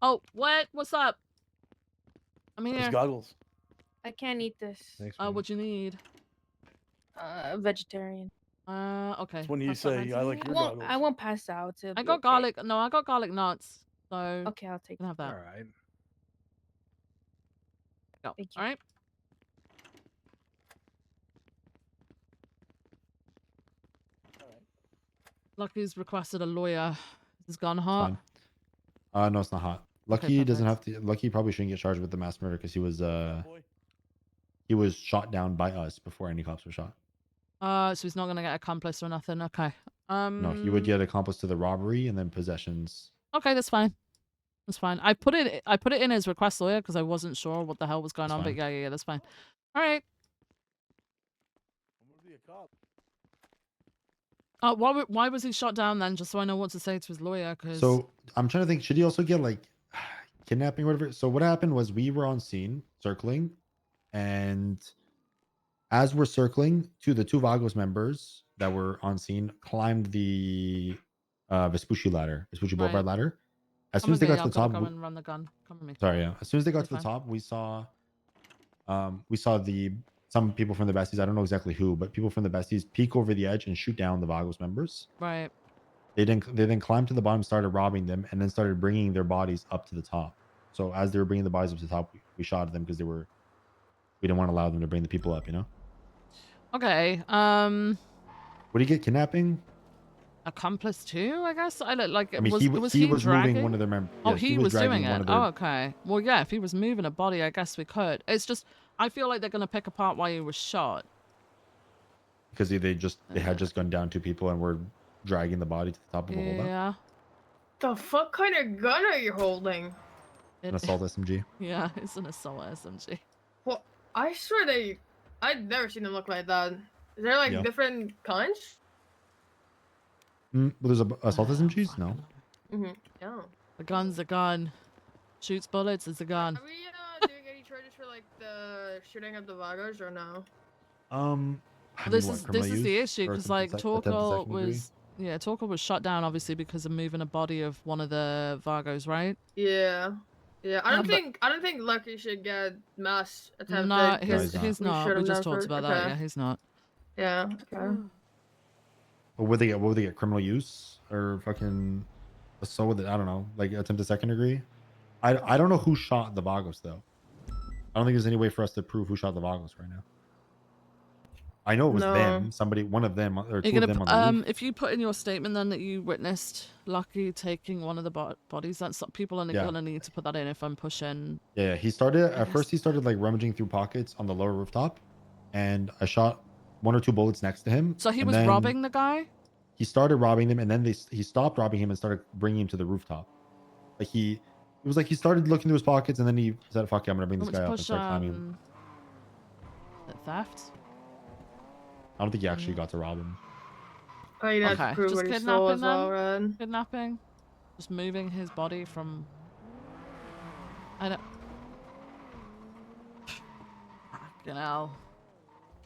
Speaker 1: Oh, what? What's up? I'm here.
Speaker 2: Those goggles.
Speaker 8: I can't eat this.
Speaker 1: What'd you need?
Speaker 8: Vegetarian.
Speaker 1: Okay.
Speaker 2: That's when you
Speaker 1: Pass that
Speaker 2: say,
Speaker 1: down to
Speaker 2: I
Speaker 1: me.
Speaker 2: like your
Speaker 8: Won't,
Speaker 2: goggles.
Speaker 8: I won't pass out. It'll
Speaker 1: I
Speaker 8: be
Speaker 1: got
Speaker 8: okay.
Speaker 1: garlic. No, I got garlic nuts. So
Speaker 8: Okay, I'll take
Speaker 1: you can have that.
Speaker 16: Alright.
Speaker 1: Go.
Speaker 8: Thank you.
Speaker 1: All right. Lucky's requested a lawyer. This has gone hot.
Speaker 16: Fine. No, it's not hot. Lucky
Speaker 1: Okay,
Speaker 16: doesn't have to. Lucky probably shouldn't get charged with the mass murder because he was shot down by us before any cops were shot.
Speaker 1: So he's not gonna get accomplice or nothing. Okay.
Speaker 16: No, he would get accomplice to the robbery and then possessions.
Speaker 1: Okay, that's fine. That's fine. I put it in his request lawyer because I wasn't sure what the hell was going on. But yeah, that's fine. All right. Why was he shot down then? Just so I know what to say to his lawyer. Cause
Speaker 16: So I'm trying to think. Should he also get like kidnapping or whatever? So what happened was we were on scene circling, and as we're circling, the two Vagos members that were on scene climbed the Vespucci ladder, Vespucci Boulevard ladder. As soon as they got to the top,
Speaker 1: come and run the gun. Come with me.
Speaker 16: sorry, yeah. As soon as they got
Speaker 1: You're
Speaker 16: to the
Speaker 1: fine.
Speaker 16: top, we saw we saw some people from the besties. I don't know exactly who, but people from the besties peek over the edge and shoot down the Vagos members.
Speaker 1: Right.
Speaker 16: They then climbed to the bottom, started robbing them, and then started bringing their bodies up to the top. So as they were bringing the bodies up to the top, we shot at them because we didn't want to allow them to bring the people up.
Speaker 1: Okay.
Speaker 16: What do you get? Kidnapping?
Speaker 1: Accomplice too, I guess. I don't like.
Speaker 16: I mean,
Speaker 1: Was
Speaker 16: he
Speaker 1: he
Speaker 16: was
Speaker 1: dragging?
Speaker 16: moving one of their members.
Speaker 1: Oh,
Speaker 16: Yeah,
Speaker 1: he was doing
Speaker 16: dragging
Speaker 1: it.
Speaker 16: one of their.
Speaker 1: Oh, okay. Well, yeah. If he was moving a body, I guess we could. It's just I feel like they're gonna pick apart why he was shot.
Speaker 16: Because they had just gunned down 2 people and were dragging the body to the top of a holdout.
Speaker 1: Yeah.
Speaker 4: The fuck kind of gun are you holding?
Speaker 16: An assault SMG.
Speaker 1: Yeah, it's an assault SMG.
Speaker 4: Well, I swear I'd never seen them look like that. Is there like
Speaker 16: Yeah.
Speaker 4: different kinds?
Speaker 16: Well, there's assault SMGs. No.
Speaker 4: Yeah.
Speaker 1: A gun's a gun. Shoots bullets. It's a gun.
Speaker 4: Are we doing any charges for like the shooting of the Vagos or no?
Speaker 16: I
Speaker 1: This
Speaker 16: mean,
Speaker 1: is
Speaker 16: what,
Speaker 1: this
Speaker 16: criminal
Speaker 1: is the
Speaker 16: use
Speaker 1: issue
Speaker 16: or
Speaker 1: because
Speaker 16: attempted
Speaker 1: like
Speaker 16: attempted
Speaker 1: Torkel
Speaker 16: second degree?
Speaker 1: was Torkel was shot down obviously because of moving a body of one of the Vagos, right?
Speaker 4: Yeah. Yeah, I don't
Speaker 1: but-
Speaker 4: think Lucky should get mass attempted.
Speaker 1: No,
Speaker 4: 'cause
Speaker 1: he's
Speaker 4: we
Speaker 1: not.
Speaker 4: shut
Speaker 1: We
Speaker 4: him
Speaker 1: just
Speaker 4: down
Speaker 1: talked
Speaker 4: for-
Speaker 1: about that.
Speaker 4: okay.
Speaker 1: Yeah, he's not.
Speaker 4: Yeah. Okay.
Speaker 16: What would they get? What would they get? Criminal use or fucking assault with it? I don't know. Like attempted second degree. I don't know who shot the Vagos though. I don't think there's any way for us to prove who shot the Vagos right now. I know it was
Speaker 4: No.
Speaker 16: them. Somebody, one of them, or
Speaker 1: You're
Speaker 16: 2
Speaker 1: gonna
Speaker 16: of them on the roof.
Speaker 1: if you put in your statement then that you witnessed Lucky taking one of the bodies, that's people are
Speaker 16: Yeah.
Speaker 1: gonna need to put that in if I'm pushing.
Speaker 16: Yeah, he started at first. He started like rummaging through pockets on the lower rooftop, and I shot 1 or 2 bullets next to him.
Speaker 1: So he
Speaker 16: and
Speaker 1: was
Speaker 16: then
Speaker 1: robbing the guy.
Speaker 16: He started robbing them, and then he stopped robbing him and started bringing him to the rooftop. Like it was like he started looking through his pockets, and then he said, "Fuck it, I'm gonna bring this
Speaker 1: Want me
Speaker 16: guy
Speaker 1: to
Speaker 16: up and
Speaker 1: push
Speaker 16: start climbing."
Speaker 1: theft.
Speaker 16: I don't think he actually got to rob him.
Speaker 4: Oh, you'd have
Speaker 1: Okay,
Speaker 4: to prove
Speaker 1: just
Speaker 4: what he stole
Speaker 1: kidnapping
Speaker 4: as well,
Speaker 1: them.
Speaker 4: Red.
Speaker 1: Kidnapping. Just moving his body from. I don't. Fucking hell.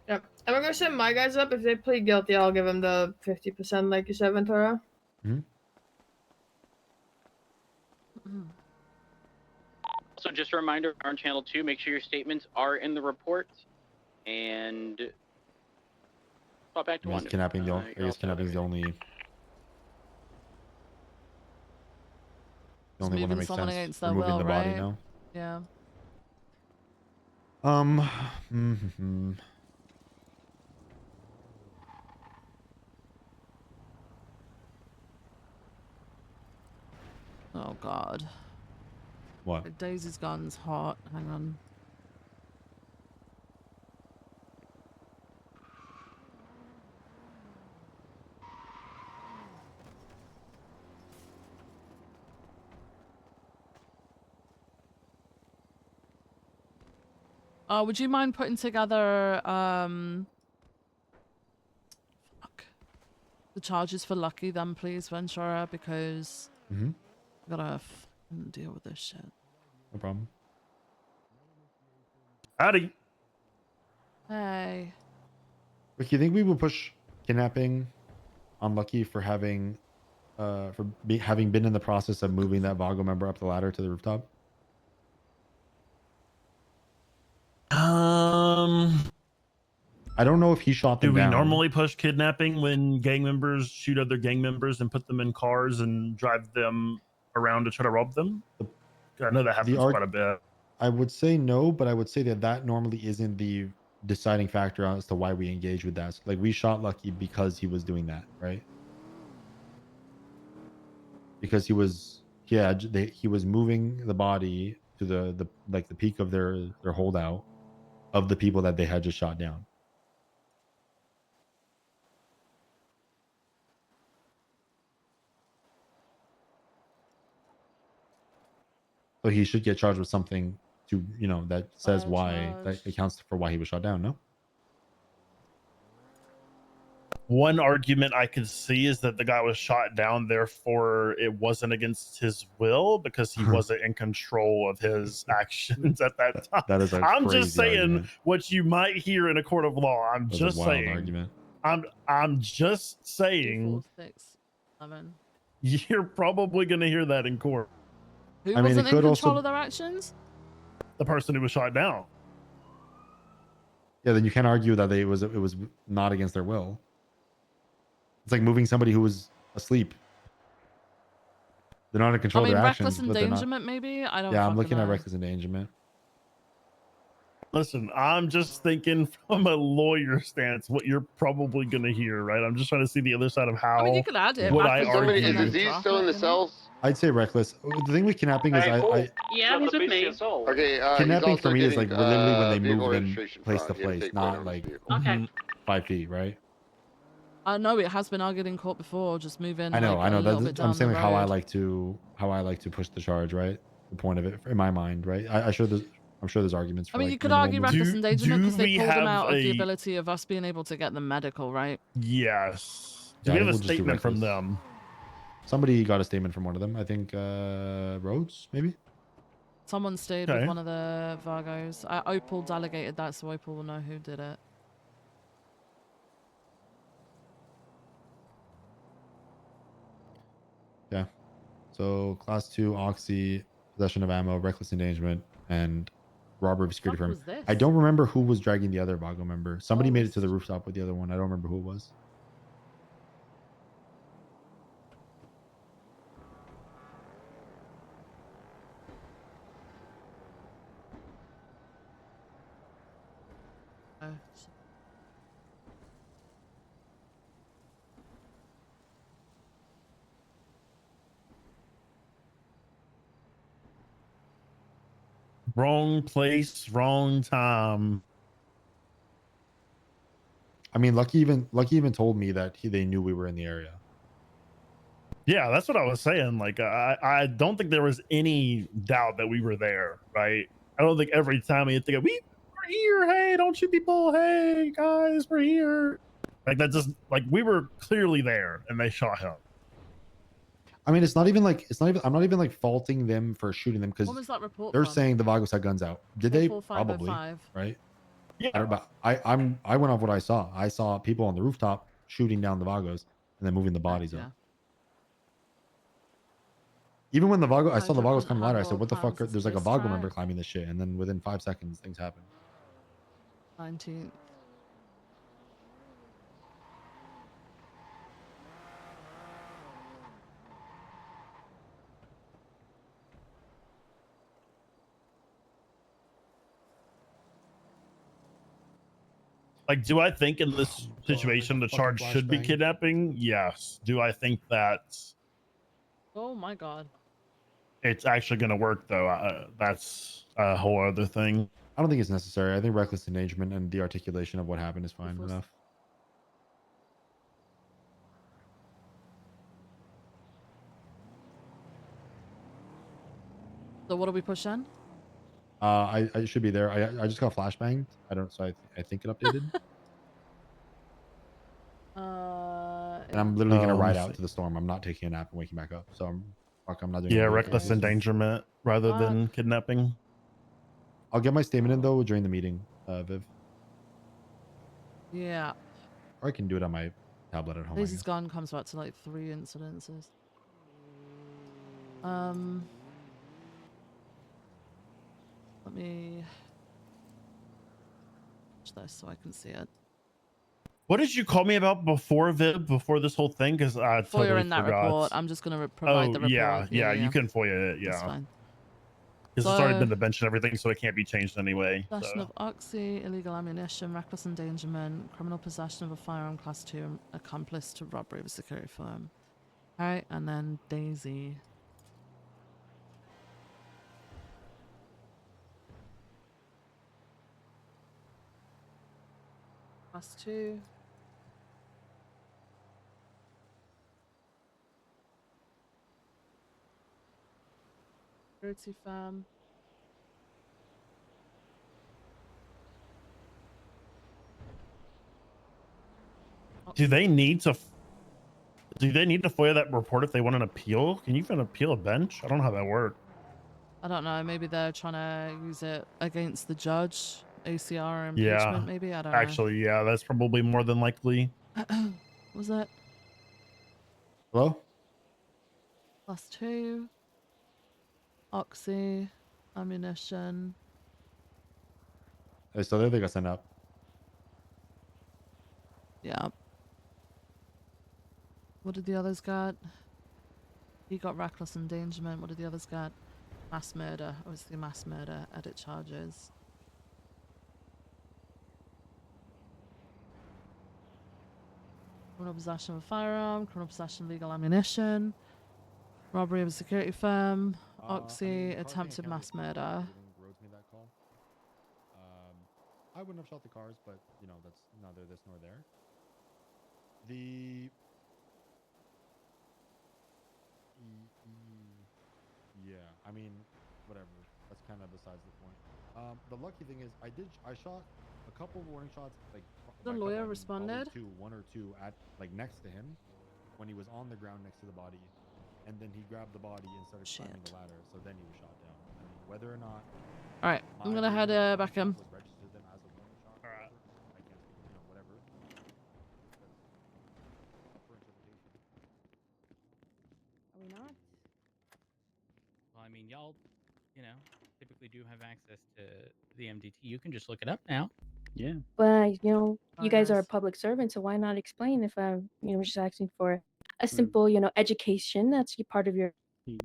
Speaker 4: Yep. I'm gonna send my guys up. If they plead guilty, I'll give them the 50% like you said, Ventura.
Speaker 3: Also, just a reminder on channel 2, make sure your statements are in the report. And swap back to
Speaker 16: I guess
Speaker 3: 1.
Speaker 16: kidnapping the I guess kidnapping is the only one that
Speaker 1: Moving
Speaker 16: makes
Speaker 1: someone
Speaker 16: sense.
Speaker 1: against their
Speaker 16: Removing
Speaker 1: will,
Speaker 16: the body
Speaker 1: right?
Speaker 16: now.
Speaker 1: Yeah. Oh God.
Speaker 16: What?
Speaker 1: Daisy's gun's hot. Hang on. Would you mind putting together the charges for Lucky then, please, Ventura, because I gotta deal with this shit.
Speaker 16: No problem.
Speaker 12: Howdy.
Speaker 1: Hey.
Speaker 16: Rick, you think we would push kidnapping on Lucky for having having been in the process of moving that Vago member up the ladder to the rooftop? I don't know if he shot them
Speaker 12: Do we
Speaker 16: down.
Speaker 12: normally push kidnapping when gang members shoot other gang members and put them in cars and drive them around to try to rob them? I know that happens quite a bit.
Speaker 16: I would say no, but I would say that normally isn't the deciding factor as to why we engage with that. Like we shot Lucky because he was doing that, right? Because he was he was moving the body to the peak of their holdout of the people that they had just shot down. So he should get charged with something to, that says why, that accounts for why he was shot down, no?
Speaker 12: One argument I could see is that the guy was shot down, therefore it wasn't against his will because he wasn't in control of his actions at that time.
Speaker 16: That is a
Speaker 12: I'm
Speaker 16: crazy
Speaker 12: just saying
Speaker 16: argument.
Speaker 12: what you might hear in a court of law. I'm
Speaker 16: That's
Speaker 12: just
Speaker 16: a wild
Speaker 12: saying.
Speaker 16: argument.
Speaker 12: I'm just saying.
Speaker 1: 4, 6, 11.
Speaker 12: You're probably going to hear that in court.
Speaker 1: Who
Speaker 16: I mean,
Speaker 1: wasn't
Speaker 16: it
Speaker 1: in
Speaker 16: could
Speaker 1: control
Speaker 16: also-
Speaker 1: of their actions?
Speaker 12: The person who was shot down.
Speaker 16: Yeah, then you can't argue that it was not against their will. It's like moving somebody who was asleep. They're not in
Speaker 1: I
Speaker 16: control of
Speaker 1: mean,
Speaker 16: their
Speaker 1: reckless
Speaker 16: actions, but they're not.
Speaker 1: endangerment, maybe? I don't
Speaker 16: Yeah, I'm
Speaker 1: fucking
Speaker 16: looking at
Speaker 1: know.
Speaker 16: reckless endangerment.
Speaker 12: Listen, I'm just thinking from a lawyer stance what you're probably going to hear, right? I'm just trying to see the other side of how
Speaker 1: I mean, you could add it.
Speaker 12: would I
Speaker 1: Reckless
Speaker 14: Somebody,
Speaker 12: argue.
Speaker 14: is
Speaker 1: endangerment,
Speaker 14: Aziz
Speaker 1: drop
Speaker 14: still in
Speaker 1: it,
Speaker 14: the
Speaker 1: you know?
Speaker 14: cells?
Speaker 16: I'd say reckless. The thing with kidnapping is
Speaker 19: Yeah, he's with me.
Speaker 14: Okay, he's
Speaker 16: kidnapping for
Speaker 14: also
Speaker 16: me is
Speaker 14: getting
Speaker 16: like literally when they
Speaker 14: vehicle
Speaker 16: move them
Speaker 14: registration
Speaker 16: place
Speaker 14: fraud.
Speaker 16: to
Speaker 14: He had a
Speaker 16: place,
Speaker 14: fake plate
Speaker 16: not
Speaker 14: on his
Speaker 16: like
Speaker 14: vehicle.
Speaker 19: Okay.
Speaker 16: 5 feet, right?
Speaker 1: I know it has been argued in court before. Just moving
Speaker 16: I know,
Speaker 1: like a little bit
Speaker 16: that I'm
Speaker 1: down
Speaker 16: saying
Speaker 1: the
Speaker 16: like how I
Speaker 1: road.
Speaker 16: like to push the charge, right? The point of it in my mind, right? I'm sure there's arguments for
Speaker 1: I mean,
Speaker 16: like
Speaker 1: you could
Speaker 16: minimal
Speaker 1: argue
Speaker 16: movement.
Speaker 1: reckless endangerment because they
Speaker 12: we
Speaker 1: pulled them
Speaker 12: have
Speaker 1: out of the
Speaker 12: a-
Speaker 1: ability of us being able to get them medical, right?
Speaker 12: Yes. Do
Speaker 16: Yeah,
Speaker 12: we
Speaker 16: I
Speaker 12: have
Speaker 16: think
Speaker 12: a
Speaker 16: we'll just do
Speaker 12: statement from
Speaker 16: reckless.
Speaker 12: them?
Speaker 16: Somebody got a statement from one of them. I think Rhodes, maybe.
Speaker 1: Someone stayed with
Speaker 12: Okay.
Speaker 1: one of the Vargos. Opal delegated that, so Opal will know who did it.
Speaker 16: Yeah. So class 2 oxy, possession of ammo, reckless endangerment, and robbery of a security
Speaker 1: Fuck
Speaker 16: firm.
Speaker 1: was this?
Speaker 16: I don't remember who was dragging the other Vago member. Somebody made it to the
Speaker 1: Ghost.
Speaker 16: rooftop with the other one. I don't remember who it was.
Speaker 1: Oh,
Speaker 12: Wrong place, wrong time.
Speaker 16: I mean, Lucky even told me that they knew we were in the area.
Speaker 12: Yeah, that's what I was saying. Like, I don't think there was any doubt that we were there, right? I don't think every time you think, we're here. Hey, don't shoot people. Hey, guys, we're here. Like, that just, like, we were clearly there and they shot him.
Speaker 16: I mean, I'm not even like faulting them for shooting them because
Speaker 1: what was that report
Speaker 16: they're
Speaker 1: from?
Speaker 16: saying the Vagos had guns out. Did they? Probably,
Speaker 1: 44505.
Speaker 16: right?
Speaker 12: Yeah.
Speaker 16: I don't know. I went off what I saw. I saw people on the rooftop shooting down the Vagos and then moving the bodies
Speaker 1: Yeah.
Speaker 16: up. Even when I saw the
Speaker 1: Hydro
Speaker 16: Vagos
Speaker 1: couldn't
Speaker 16: come ladder, I
Speaker 1: handle
Speaker 16: said, "What the fuck?"
Speaker 1: plans
Speaker 16: There's like a
Speaker 1: this
Speaker 16: Vago member
Speaker 1: track.
Speaker 16: climbing this shit, and then within 5 seconds, things happen.
Speaker 1: 19th.
Speaker 12: Like, do I think in this situation the
Speaker 16: fucking
Speaker 12: charge should be
Speaker 16: flashbang.
Speaker 12: kidnapping? Yes. Do I think that
Speaker 1: Oh my god.
Speaker 12: it's actually going to work, though? That's a whole other thing.
Speaker 16: I don't think it's necessary. I think reckless endangerment and the articulation of what happened is fine enough.
Speaker 1: So what are we pushing?
Speaker 16: I should be there. I just got flashbanged. I don't. So I think it updated. And I'm literally gonna ride out to the storm. I'm not taking a nap and waking back up. So I'm not doing.
Speaker 12: Yeah,
Speaker 16: any
Speaker 12: reckless
Speaker 16: vehicle.
Speaker 12: endangerment rather
Speaker 1: Fuck.
Speaker 12: than kidnapping.
Speaker 16: I'll get my statement in though during the meeting, Viv.
Speaker 1: Yeah.
Speaker 16: Or I can do it on my tablet at home. I
Speaker 1: Daisy's
Speaker 16: guess.
Speaker 1: gun comes back to like 3 incidences. Let me watch this so I can see it.
Speaker 12: What did you call me about before, Viv? Before this whole thing? Because I
Speaker 1: Before you're
Speaker 12: totally
Speaker 1: in that
Speaker 12: forgot.
Speaker 1: report, I'm just gonna provide the report.
Speaker 12: Yeah, you can FOIA it.
Speaker 1: That's
Speaker 12: Yeah,
Speaker 1: fine.
Speaker 12: because it's already been the bench and everything, so it can't be changed anyway.
Speaker 1: Possession
Speaker 12: So.
Speaker 1: of oxy, illegal ammunition, reckless endangerment, criminal possession of a firearm class 2, accomplice to robbery of a security firm. Alright, and then Daisy. Class 2. Security firm.
Speaker 12: Do they need to? Do they need to FOIA that report if they want an appeal? Can you even appeal a bench? I don't know how that works.
Speaker 1: I don't know. Maybe they're trying to use it against the judge. ACR impeachment,
Speaker 12: Yeah,
Speaker 1: maybe? I don't know.
Speaker 12: actually, yeah, that's probably more than likely.
Speaker 1: Was it?
Speaker 16: Hello?
Speaker 1: Plus 2. Oxy. Ammunition.
Speaker 16: So there they got sent up.
Speaker 1: Yeah. What did the others got? He got reckless endangerment. What did the others get? Mass murder. Obviously mass murder. Edit charges. Criminal possession of a firearm. Criminal possession of legal ammunition. Robbery of a security firm. Oxy. Attempted mass murder.
Speaker 16: Rhodes made that call. I wouldn't have shot the cars, but you know that's neither this nor there. Yeah, I mean, whatever. That's kind of besides the point. The lucky thing is, I shot a couple of warning shots. Like
Speaker 1: The
Speaker 16: by a couple,
Speaker 1: lawyer
Speaker 16: I mean
Speaker 1: responded.
Speaker 16: probably one or two at like next to him, when he was on the ground next to the body, and then he grabbed the body and started climbing the ladder. So then he was shot down. I mean, whether or not.
Speaker 1: All right, I'm gonna head back in.
Speaker 16: Was registered them as a warning shot. All right. I can't, you know, whatever. That's up for interpretation.
Speaker 8: Are we not?
Speaker 3: Well, I mean, y'all, you know, typically do have access to the MDT. You can just look it up now. Yeah.
Speaker 8: But you know, you guys are a
Speaker 1: nice.
Speaker 8: public servant, so why not explain if I'm, just asking for a simple, education. That's part of your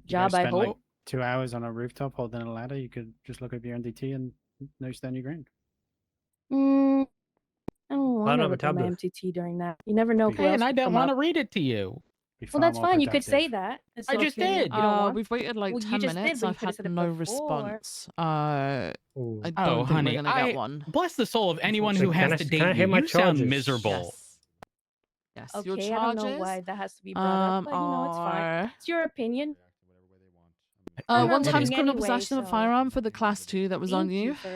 Speaker 8: job, I
Speaker 10: spend
Speaker 8: hope.
Speaker 10: like 2 hours on a rooftop holding a ladder. You could just look up your MDT and no stand your ground.
Speaker 8: I don't want to look at my MTT during that. You never know who
Speaker 3: Okay,
Speaker 8: else
Speaker 3: and I
Speaker 8: could
Speaker 3: don't
Speaker 8: come
Speaker 3: want to
Speaker 8: up.
Speaker 3: read it to you.
Speaker 8: Well, that's fine. You could say that.
Speaker 3: I just did.
Speaker 8: You don't want.
Speaker 1: We've waited like
Speaker 8: Well,
Speaker 1: 10
Speaker 8: you just
Speaker 1: minutes.
Speaker 8: did, but you
Speaker 1: I've
Speaker 8: could've
Speaker 1: had
Speaker 8: said it
Speaker 1: no
Speaker 8: before.
Speaker 1: response. I don't think
Speaker 3: honey,
Speaker 1: we're gonna get one.
Speaker 3: bless the soul of anyone
Speaker 11: So
Speaker 3: who
Speaker 11: can
Speaker 3: has
Speaker 11: I-
Speaker 3: to
Speaker 11: can I
Speaker 3: date
Speaker 11: hear
Speaker 3: you.
Speaker 11: my
Speaker 3: You sound
Speaker 11: charges?
Speaker 3: miserable.
Speaker 1: Yes,
Speaker 8: Okay,
Speaker 1: your
Speaker 8: I don't
Speaker 1: charges.
Speaker 8: know why that has to be brought up, but it's fine. It's your opinion. I'm not
Speaker 1: One time's
Speaker 8: looking
Speaker 1: criminal
Speaker 8: anyway,
Speaker 1: possession of a
Speaker 8: so-
Speaker 1: firearm for the class 2 that was on
Speaker 8: Thank you
Speaker 1: you.
Speaker 8: for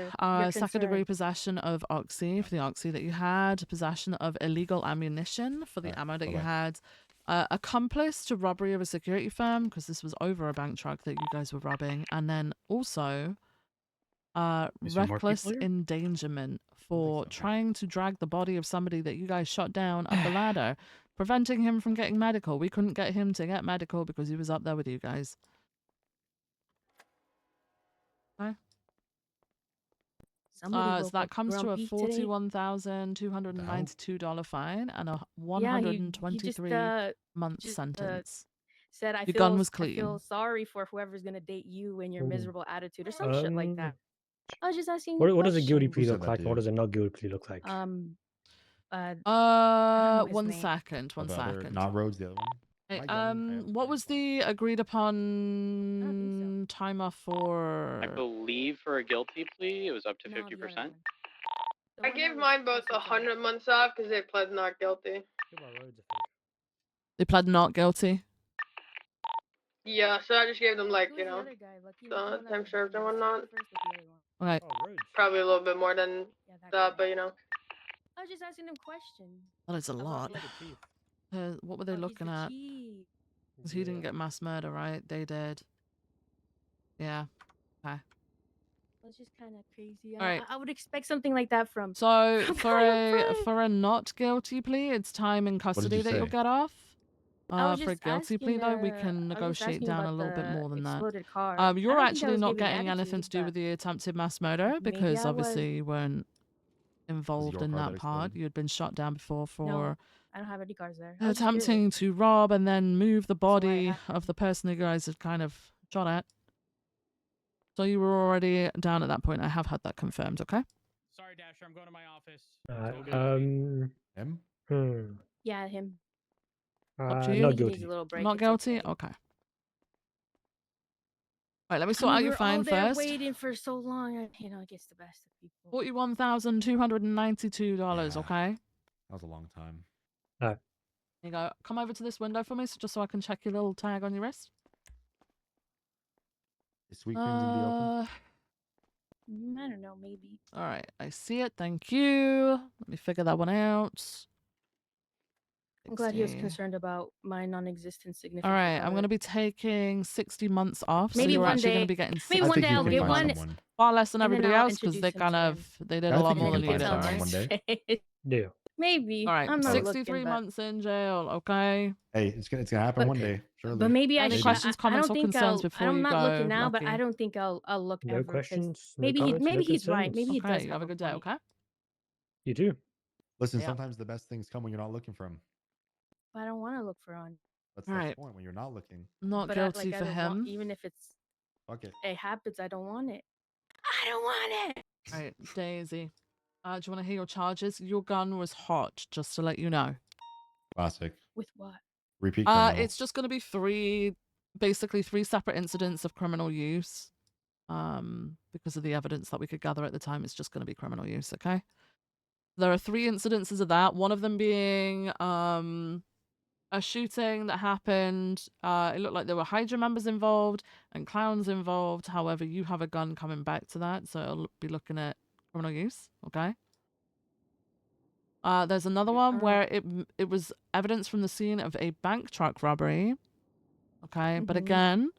Speaker 8: your
Speaker 1: Second degree
Speaker 8: concern.
Speaker 1: possession of oxy for the oxy that you had. Possession of illegal ammunition for the ammo that you had. Accomplice to robbery of a security firm, because this was over a bank truck that you guys were robbing. And then also
Speaker 3: Is there more
Speaker 1: reckless
Speaker 3: people here?
Speaker 1: endangerment for trying to drag the body of somebody that you guys shot down up the ladder, preventing him from getting medical. We couldn't get him to get medical because he was up there with you guys. Okay.
Speaker 8: Somebody
Speaker 1: So
Speaker 8: woke
Speaker 1: that
Speaker 8: up
Speaker 1: comes to a
Speaker 8: grumpy today.
Speaker 1: $41,292 fine and a
Speaker 8: Yeah, he just
Speaker 1: 123-month
Speaker 8: just,
Speaker 1: sentence.
Speaker 8: said I
Speaker 1: Your
Speaker 8: feel
Speaker 1: gun was
Speaker 8: I
Speaker 1: clean.
Speaker 8: feel sorry for whoever's gonna date you and your
Speaker 11: Ooh.
Speaker 8: miserable attitude or some shit like that. I was just asking.
Speaker 11: What does a guilty
Speaker 8: questions.
Speaker 11: plea look like? And what does a not guilty plea look like?
Speaker 8: I don't know his
Speaker 1: One
Speaker 8: name.
Speaker 1: second.
Speaker 16: Oh, the other, not Rhodes, the other one.
Speaker 1: Hey,
Speaker 16: My gun,
Speaker 1: what was the agreed upon time off for?
Speaker 3: I believe for a guilty plea, it was up to 50%.
Speaker 4: I gave mine both 100 months off because they pled not guilty.
Speaker 1: They pled not guilty.
Speaker 4: Yeah, so I just gave them like,
Speaker 8: Who's the other guy? Lucky, the
Speaker 4: the
Speaker 8: one that
Speaker 4: time
Speaker 8: was
Speaker 4: served and
Speaker 8: doing
Speaker 4: whatnot.
Speaker 8: this first with the other one?
Speaker 1: Okay.
Speaker 4: Probably a little bit more than that, but you know.
Speaker 8: I was just asking him questions.
Speaker 1: That is a lot. What were they
Speaker 8: Oh, he's
Speaker 1: looking
Speaker 8: the
Speaker 1: at?
Speaker 8: chief.
Speaker 1: 'Cause he didn't get mass murder, right? They did. Yeah. Okay.
Speaker 8: That's just kind of crazy.
Speaker 1: Alright.
Speaker 8: I would expect something like that from.
Speaker 1: So
Speaker 8: from
Speaker 1: for
Speaker 8: Kyle
Speaker 1: a
Speaker 8: Frank.
Speaker 1: for a not guilty plea, it's time in custody
Speaker 16: you
Speaker 1: that you'll
Speaker 16: say?
Speaker 1: get off.
Speaker 8: I was
Speaker 1: For a
Speaker 8: just
Speaker 1: guilty plea, though, we
Speaker 8: asking,
Speaker 1: can
Speaker 8: I was just
Speaker 1: negotiate
Speaker 8: asking
Speaker 1: down a
Speaker 8: about
Speaker 1: little bit
Speaker 8: the
Speaker 1: more than that.
Speaker 8: exploded car.
Speaker 1: You're
Speaker 8: I don't think I
Speaker 1: actually
Speaker 8: was
Speaker 1: not
Speaker 8: giving
Speaker 1: getting anything
Speaker 8: attitude,
Speaker 1: to do
Speaker 8: but
Speaker 1: with the attempted mass murder
Speaker 8: maybe
Speaker 1: because
Speaker 8: I was.
Speaker 1: obviously you weren't involved
Speaker 16: your
Speaker 1: in
Speaker 16: car
Speaker 1: that
Speaker 16: that
Speaker 1: part.
Speaker 16: exploded?
Speaker 1: You had been shot down before for
Speaker 8: No, I don't have any cars there. I was just curious.
Speaker 1: attempting to rob and then move the
Speaker 8: That's why I
Speaker 1: body
Speaker 8: asked.
Speaker 1: of the person you guys had kind of shot at. So you were already down at that point. I have had that confirmed, okay?
Speaker 3: Sorry, Dasher, I'm going to my office.
Speaker 16: Him?
Speaker 8: Yeah, him.
Speaker 1: Up to
Speaker 8: I
Speaker 1: you.
Speaker 8: think he needs a little break.
Speaker 1: Not
Speaker 8: it's
Speaker 1: guilty?
Speaker 8: okay.
Speaker 1: Okay. Right, let me
Speaker 8: I
Speaker 1: sort
Speaker 8: mean,
Speaker 1: out your
Speaker 8: we're all
Speaker 1: fine
Speaker 8: there
Speaker 1: first.
Speaker 8: waiting for so long. It gets the best of people.
Speaker 1: $41,292, okay?
Speaker 16: That was a long time.
Speaker 1: There you go. Come over to this window for me, just so I can check your little tag on your wrist.
Speaker 16: Is Sweet Cream's gonna be open?
Speaker 8: I don't know, maybe.
Speaker 1: All right, I see it. Thank you. Let me figure that one out.
Speaker 8: I'm glad he was
Speaker 1: 60.
Speaker 8: concerned about my non-existent significant
Speaker 1: All right, I'm
Speaker 8: other.
Speaker 1: going to be taking 60 months off. So
Speaker 8: Maybe
Speaker 1: you're
Speaker 8: one
Speaker 1: actually going
Speaker 8: day-
Speaker 1: to be getting
Speaker 8: maybe
Speaker 1: 60
Speaker 8: one day I'll
Speaker 1: free
Speaker 8: get
Speaker 1: months.
Speaker 8: one,
Speaker 1: Far less than
Speaker 8: and then
Speaker 1: everybody
Speaker 8: I'll
Speaker 1: else because they
Speaker 8: introduce him to
Speaker 1: they did
Speaker 16: I
Speaker 1: a lot
Speaker 16: think you
Speaker 1: more than
Speaker 16: can
Speaker 1: you did.
Speaker 16: find
Speaker 1: All
Speaker 16: someone
Speaker 1: right.
Speaker 16: one day.
Speaker 11: Yeah.
Speaker 8: Maybe.
Speaker 1: All right,
Speaker 8: I'm not
Speaker 1: 63
Speaker 8: looking, but-
Speaker 1: months in jail. Okay.
Speaker 16: Hey, it's gonna happen
Speaker 8: But-
Speaker 16: one day. Surely.
Speaker 8: But maybe I
Speaker 1: Any
Speaker 8: should.
Speaker 1: questions,
Speaker 8: I
Speaker 1: comments,
Speaker 8: don't
Speaker 1: or
Speaker 8: think
Speaker 1: concerns
Speaker 8: I'll.
Speaker 1: before
Speaker 8: I'm
Speaker 1: you
Speaker 8: not
Speaker 1: go,
Speaker 8: looking now, but I
Speaker 1: Lucky?
Speaker 8: don't think I'll look
Speaker 11: No
Speaker 8: ever. 'cause
Speaker 11: questions, no
Speaker 8: Maybe
Speaker 11: comments,
Speaker 8: maybe
Speaker 11: no
Speaker 8: he's right.
Speaker 11: concerns.
Speaker 8: Maybe he
Speaker 1: Okay,
Speaker 8: does
Speaker 1: you
Speaker 8: have
Speaker 1: have a good day.
Speaker 8: point.
Speaker 1: Okay.
Speaker 11: You do.
Speaker 16: Listen,
Speaker 1: Yeah.
Speaker 16: sometimes the best things come when you're not looking for them.
Speaker 8: But I don't want to look for one.
Speaker 16: That's
Speaker 1: All
Speaker 16: the
Speaker 1: right.
Speaker 16: point when you're not looking.
Speaker 1: Not
Speaker 8: But
Speaker 1: guilty
Speaker 8: I
Speaker 1: for
Speaker 8: don't want,
Speaker 1: him.
Speaker 8: even if
Speaker 16: Fuck it.
Speaker 8: it happens, I don't want it. I don't want it.
Speaker 1: All right, Daisy. Do you want to hear your charges? Your gun was hot, just to let you know.
Speaker 16: Classic.
Speaker 8: With what?
Speaker 16: Repeat criminal.
Speaker 1: It's just going to be basically three separate incidents of criminal use. Because of the evidence that we could gather at the time, it's just going to be criminal use, okay? There are three incidences of that. One of them being a shooting that happened. It looked like there were Hydra members involved and clowns involved. However, you have a gun coming back to that, so it'll be looking at criminal use, okay? There's another one where it was evidence from the scene of a bank truck robbery. Okay, but again,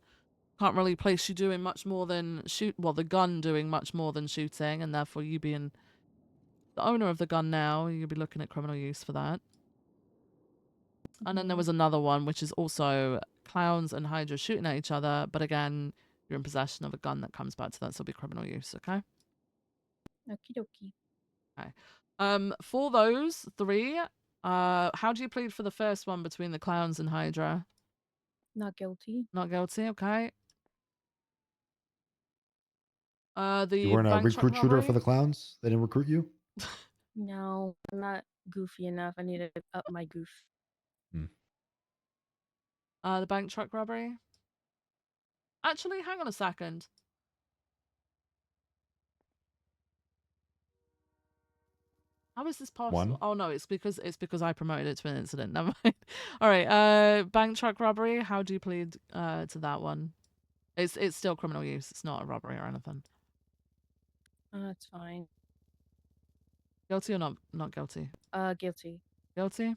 Speaker 1: can't really place you doing much more than the gun doing much more than shooting, and therefore you being the owner of the gun now, you'll be looking at criminal use for that. And then there was another one, which is also clowns and Hydra shooting at each other, but again, you're in possession of a gun that comes back to that, so it'll be criminal use, okay?
Speaker 8: Okie dokie.
Speaker 1: Okay. For those three, how do you plead for the first one between the clowns and Hydra?
Speaker 8: Not guilty.
Speaker 1: Not guilty, okay.
Speaker 16: You
Speaker 1: The
Speaker 16: weren't a
Speaker 1: bank truck
Speaker 16: recruit shooter
Speaker 1: robbery?
Speaker 16: for the clowns? They didn't recruit you?
Speaker 8: No, I'm not goofy enough. I need to up my goof.
Speaker 1: The bank truck robbery? Actually, hang on a second. How is this possible?
Speaker 16: One.
Speaker 1: Oh no, it's because I promoted it to an incident. Never mind. All right. Bank truck robbery. How do you plead to that one? It's still criminal use. It's not a robbery or anything.
Speaker 8: That's fine.
Speaker 1: Guilty or not guilty?
Speaker 8: Guilty.
Speaker 1: Guilty?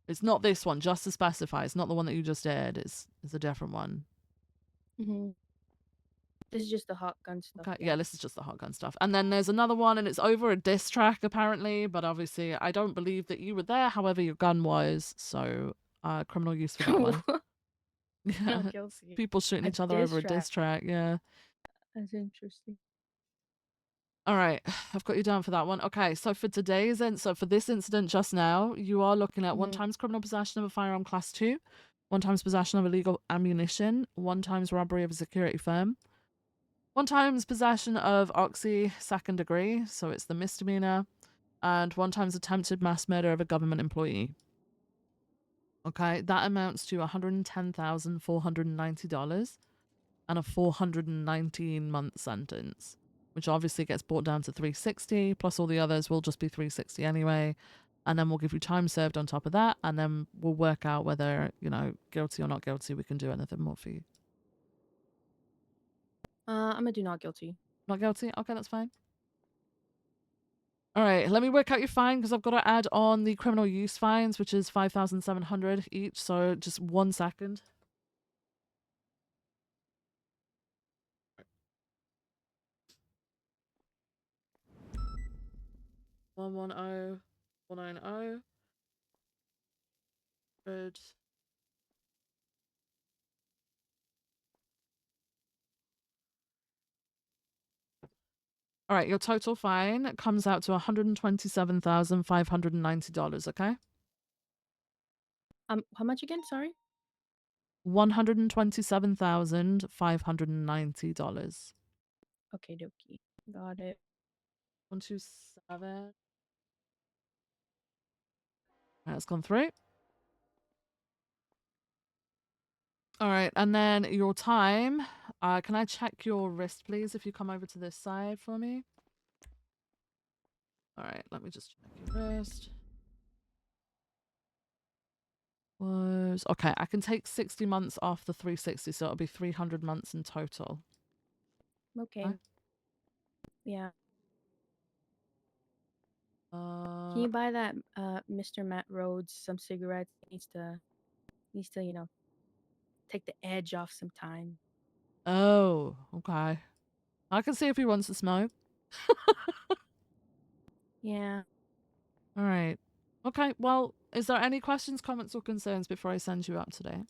Speaker 1: It's not this one, just to specify. It's not the one that you just did. It's a different one.
Speaker 8: This is just the hot gun stuff.
Speaker 1: Okay, yeah, this is just the hot gun stuff. And then there's another one, and it's over a diss track, apparently. But obviously, I don't believe that you were there. However, your gun was. So, criminal use for that one. Yeah.
Speaker 8: Not guilty.
Speaker 1: People shooting
Speaker 8: A
Speaker 1: each other
Speaker 8: diss
Speaker 1: over a diss track. Yeah.
Speaker 8: That's interesting.
Speaker 1: All right, I've got you down for that one. Okay, so for for this incident just now, you are looking at 1 times criminal possession of a firearm class 2, 1 times possession of illegal ammunition, 1 times robbery of a security firm, 1 times possession of oxy 2nd degree, so it's the misdemeanor, and 1 times attempted mass murder of a government employee. Okay, that amounts to $110,490 and a 419-month sentence, which obviously gets brought down to 360, plus all the others will just be 360 anyway. And then we'll give you time served on top of that, and then we'll work out whether, guilty or not guilty, we can do anything more for you.
Speaker 8: I'm gonna do not guilty.
Speaker 1: Not guilty? Okay, that's fine. All right, let me work out your fine, because I've got to add on the criminal use fines, which is 5,700 each, so just 1 second. $110,490. Good. All right, your total fine comes out to $127,590, okay?
Speaker 8: How much again? Sorry?
Speaker 1: $127,590.
Speaker 8: Okay, dokie. Got it.
Speaker 1: 127. That's gone through. All right, and then your time. Can I check your wrist, please, if you come over to this side for me? All right, let me just check your wrist. Okay, I can take 60 months off the 360, so it'll be 300 months in total.
Speaker 8: Okay. Yeah. Can
Speaker 1: Uh,
Speaker 8: you buy that Mr. Matt Rhodes some cigarettes? He needs to, take the edge off some time.
Speaker 1: Oh, okay. I can see if he wants to smoke.
Speaker 8: Yeah.
Speaker 1: All right. Okay, well, is there any questions, comments, or concerns before I send you up today?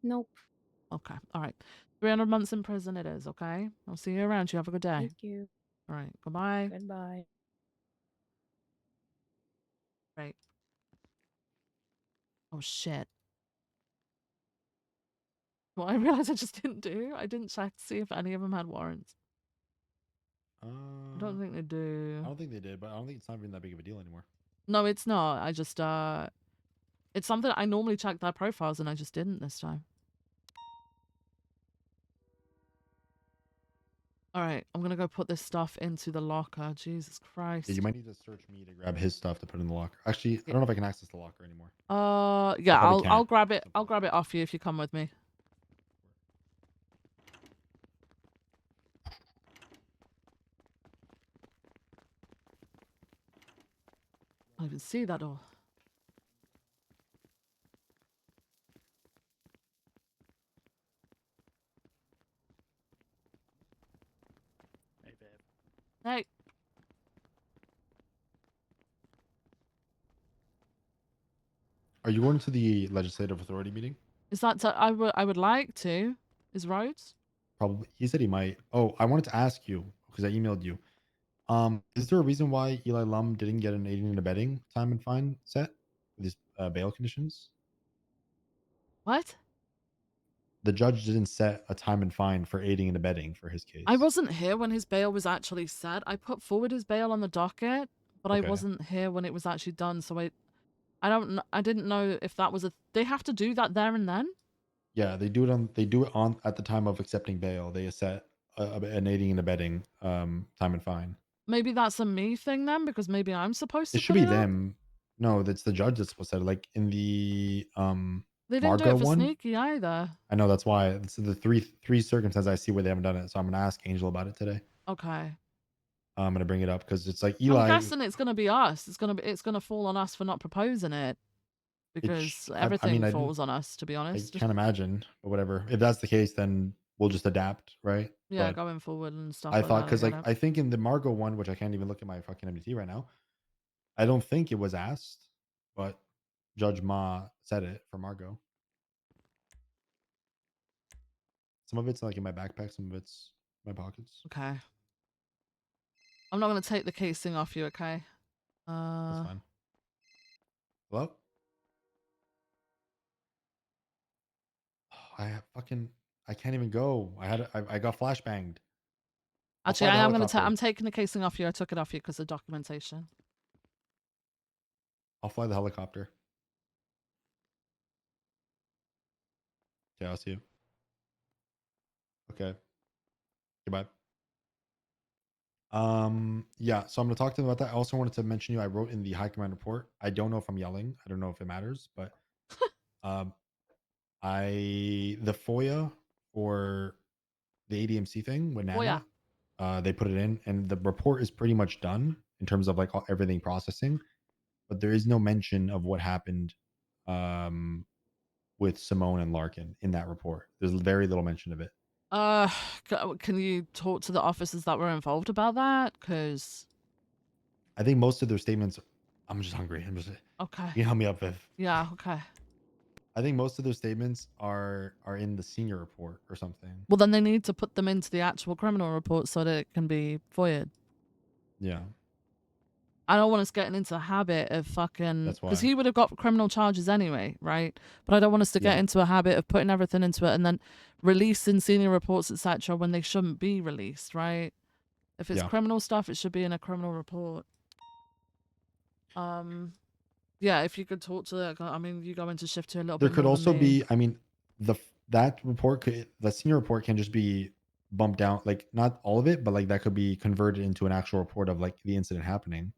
Speaker 8: Nope.
Speaker 1: Okay, all right. 300 months in prison it is, okay? I'll see you around. You have a good day.
Speaker 8: Thank you.
Speaker 1: All right, goodbye.
Speaker 8: Goodbye.
Speaker 1: Great. Oh shit. Well, I realized I just didn't do. I didn't check to see if any of them had warrants. I don't think they do.
Speaker 16: I don't think they did, but I don't think it's not even that big of a deal anymore.
Speaker 1: No, it's not. I just it's something I normally check their profiles and I just didn't this time. All right, I'm gonna go put this stuff into the locker. Jesus Christ.
Speaker 16: Yeah, you might need to search me to grab his stuff to put in the locker. Actually, I don't know if I can access the locker anymore.
Speaker 1: Yeah,
Speaker 16: probably
Speaker 1: I'll
Speaker 16: can't.
Speaker 1: grab it. I'll grab it off you if you come with me. I can see that door.
Speaker 10: Hey, babe.
Speaker 1: Hey.
Speaker 16: Are you going to the legislative authority meeting?
Speaker 1: Is that I would like to. Is Rhodes?
Speaker 16: Probably. He said he might. Oh, I wanted to ask you because I emailed you. Is there a reason why Eli Lum didn't get an aiding and abetting time and fine set with his bail conditions?
Speaker 1: What?
Speaker 16: The judge didn't set a time and fine for aiding and abetting for his case.
Speaker 1: I wasn't here when his bail was actually set. I put forward his bail on the docket, but I
Speaker 16: Okay.
Speaker 1: wasn't here when it was actually done. So I didn't know if that was they have to do that there and then.
Speaker 16: Yeah, they do it on at the time of accepting bail. They set an aiding and abetting time and fine.
Speaker 1: Maybe that's a me thing then, because maybe I'm supposed to.
Speaker 16: It should
Speaker 1: put
Speaker 16: be
Speaker 1: it up?
Speaker 16: them. No, that's the judge that's supposed to set it. Like in the
Speaker 1: They didn't do
Speaker 16: Margot
Speaker 1: it for
Speaker 16: one.
Speaker 1: Sneaky either.
Speaker 16: I know that's why. It's the three circumstances I see where they haven't done it. So I'm gonna ask Angel about it today.
Speaker 1: Okay.
Speaker 16: I'm gonna bring it up because it's like Eli.
Speaker 1: I'm guessing it's gonna be us. It's gonna fall on us for not proposing it, because everything falls on us. To be
Speaker 16: I
Speaker 1: honest.
Speaker 16: can't imagine, but whatever. If that's the case, then we'll just adapt, right?
Speaker 1: Yeah,
Speaker 16: But
Speaker 1: going forward and stuff.
Speaker 16: I
Speaker 1: like
Speaker 16: thought
Speaker 1: that,
Speaker 16: because
Speaker 1: get
Speaker 16: like
Speaker 1: it.
Speaker 16: I think in the Margot one, which I can't even look at my fucking MDT right now, I don't think it was asked, but Judge Ma said it for Margot. Some of it's like in my backpack, some of it's in my pockets.
Speaker 1: Okay. I'm not gonna take the casing off you, okay?
Speaker 16: That's fine. Hello? I can't even go. I got flashbanged.
Speaker 1: Actually, I am I'm taking the casing off you. I took it off you because of documentation.
Speaker 16: I'll fly the helicopter. Okay, I'll see you. Okay. Goodbye. Yeah, so I'm gonna talk to them about that. I also wanted to mention you. I wrote in the high command report. I don't know if I'm yelling. I don't know if it matters, but the FOIA for the ADMC thing with Nana, they put it in, and the report is pretty much done in terms of like everything processing, but there is no mention of what happened with Simone and Larkin in that report. There's very little mention of it.
Speaker 1: Can you talk to the officers that were involved about that? Because
Speaker 16: I think most of their statements. I'm just hungry.
Speaker 1: okay.
Speaker 16: You help me up, Viv.
Speaker 1: Yeah. Okay.
Speaker 16: I think most of their statements are in the senior report or something.
Speaker 1: Well, then they need to put them into the actual criminal report so that it can be FOIA'd.
Speaker 16: Yeah.
Speaker 1: I don't want us getting into a habit of fucking...
Speaker 16: That's why.
Speaker 1: Because he would have got criminal charges anyway, right? But I don't want us to get into a habit of putting everything into it and then releasing senior reports, etc., when they shouldn't be released, right? If it's criminal stuff, it should be in a criminal report. Yeah, if you could talk to the... I mean, you go into shift 2 a little
Speaker 16: There
Speaker 1: bit
Speaker 16: could
Speaker 1: more
Speaker 16: also
Speaker 1: than me.
Speaker 16: be, I mean, that report the senior report can just be bumped down, like not all of it, but like that could be converted into an actual report of like the incident happening.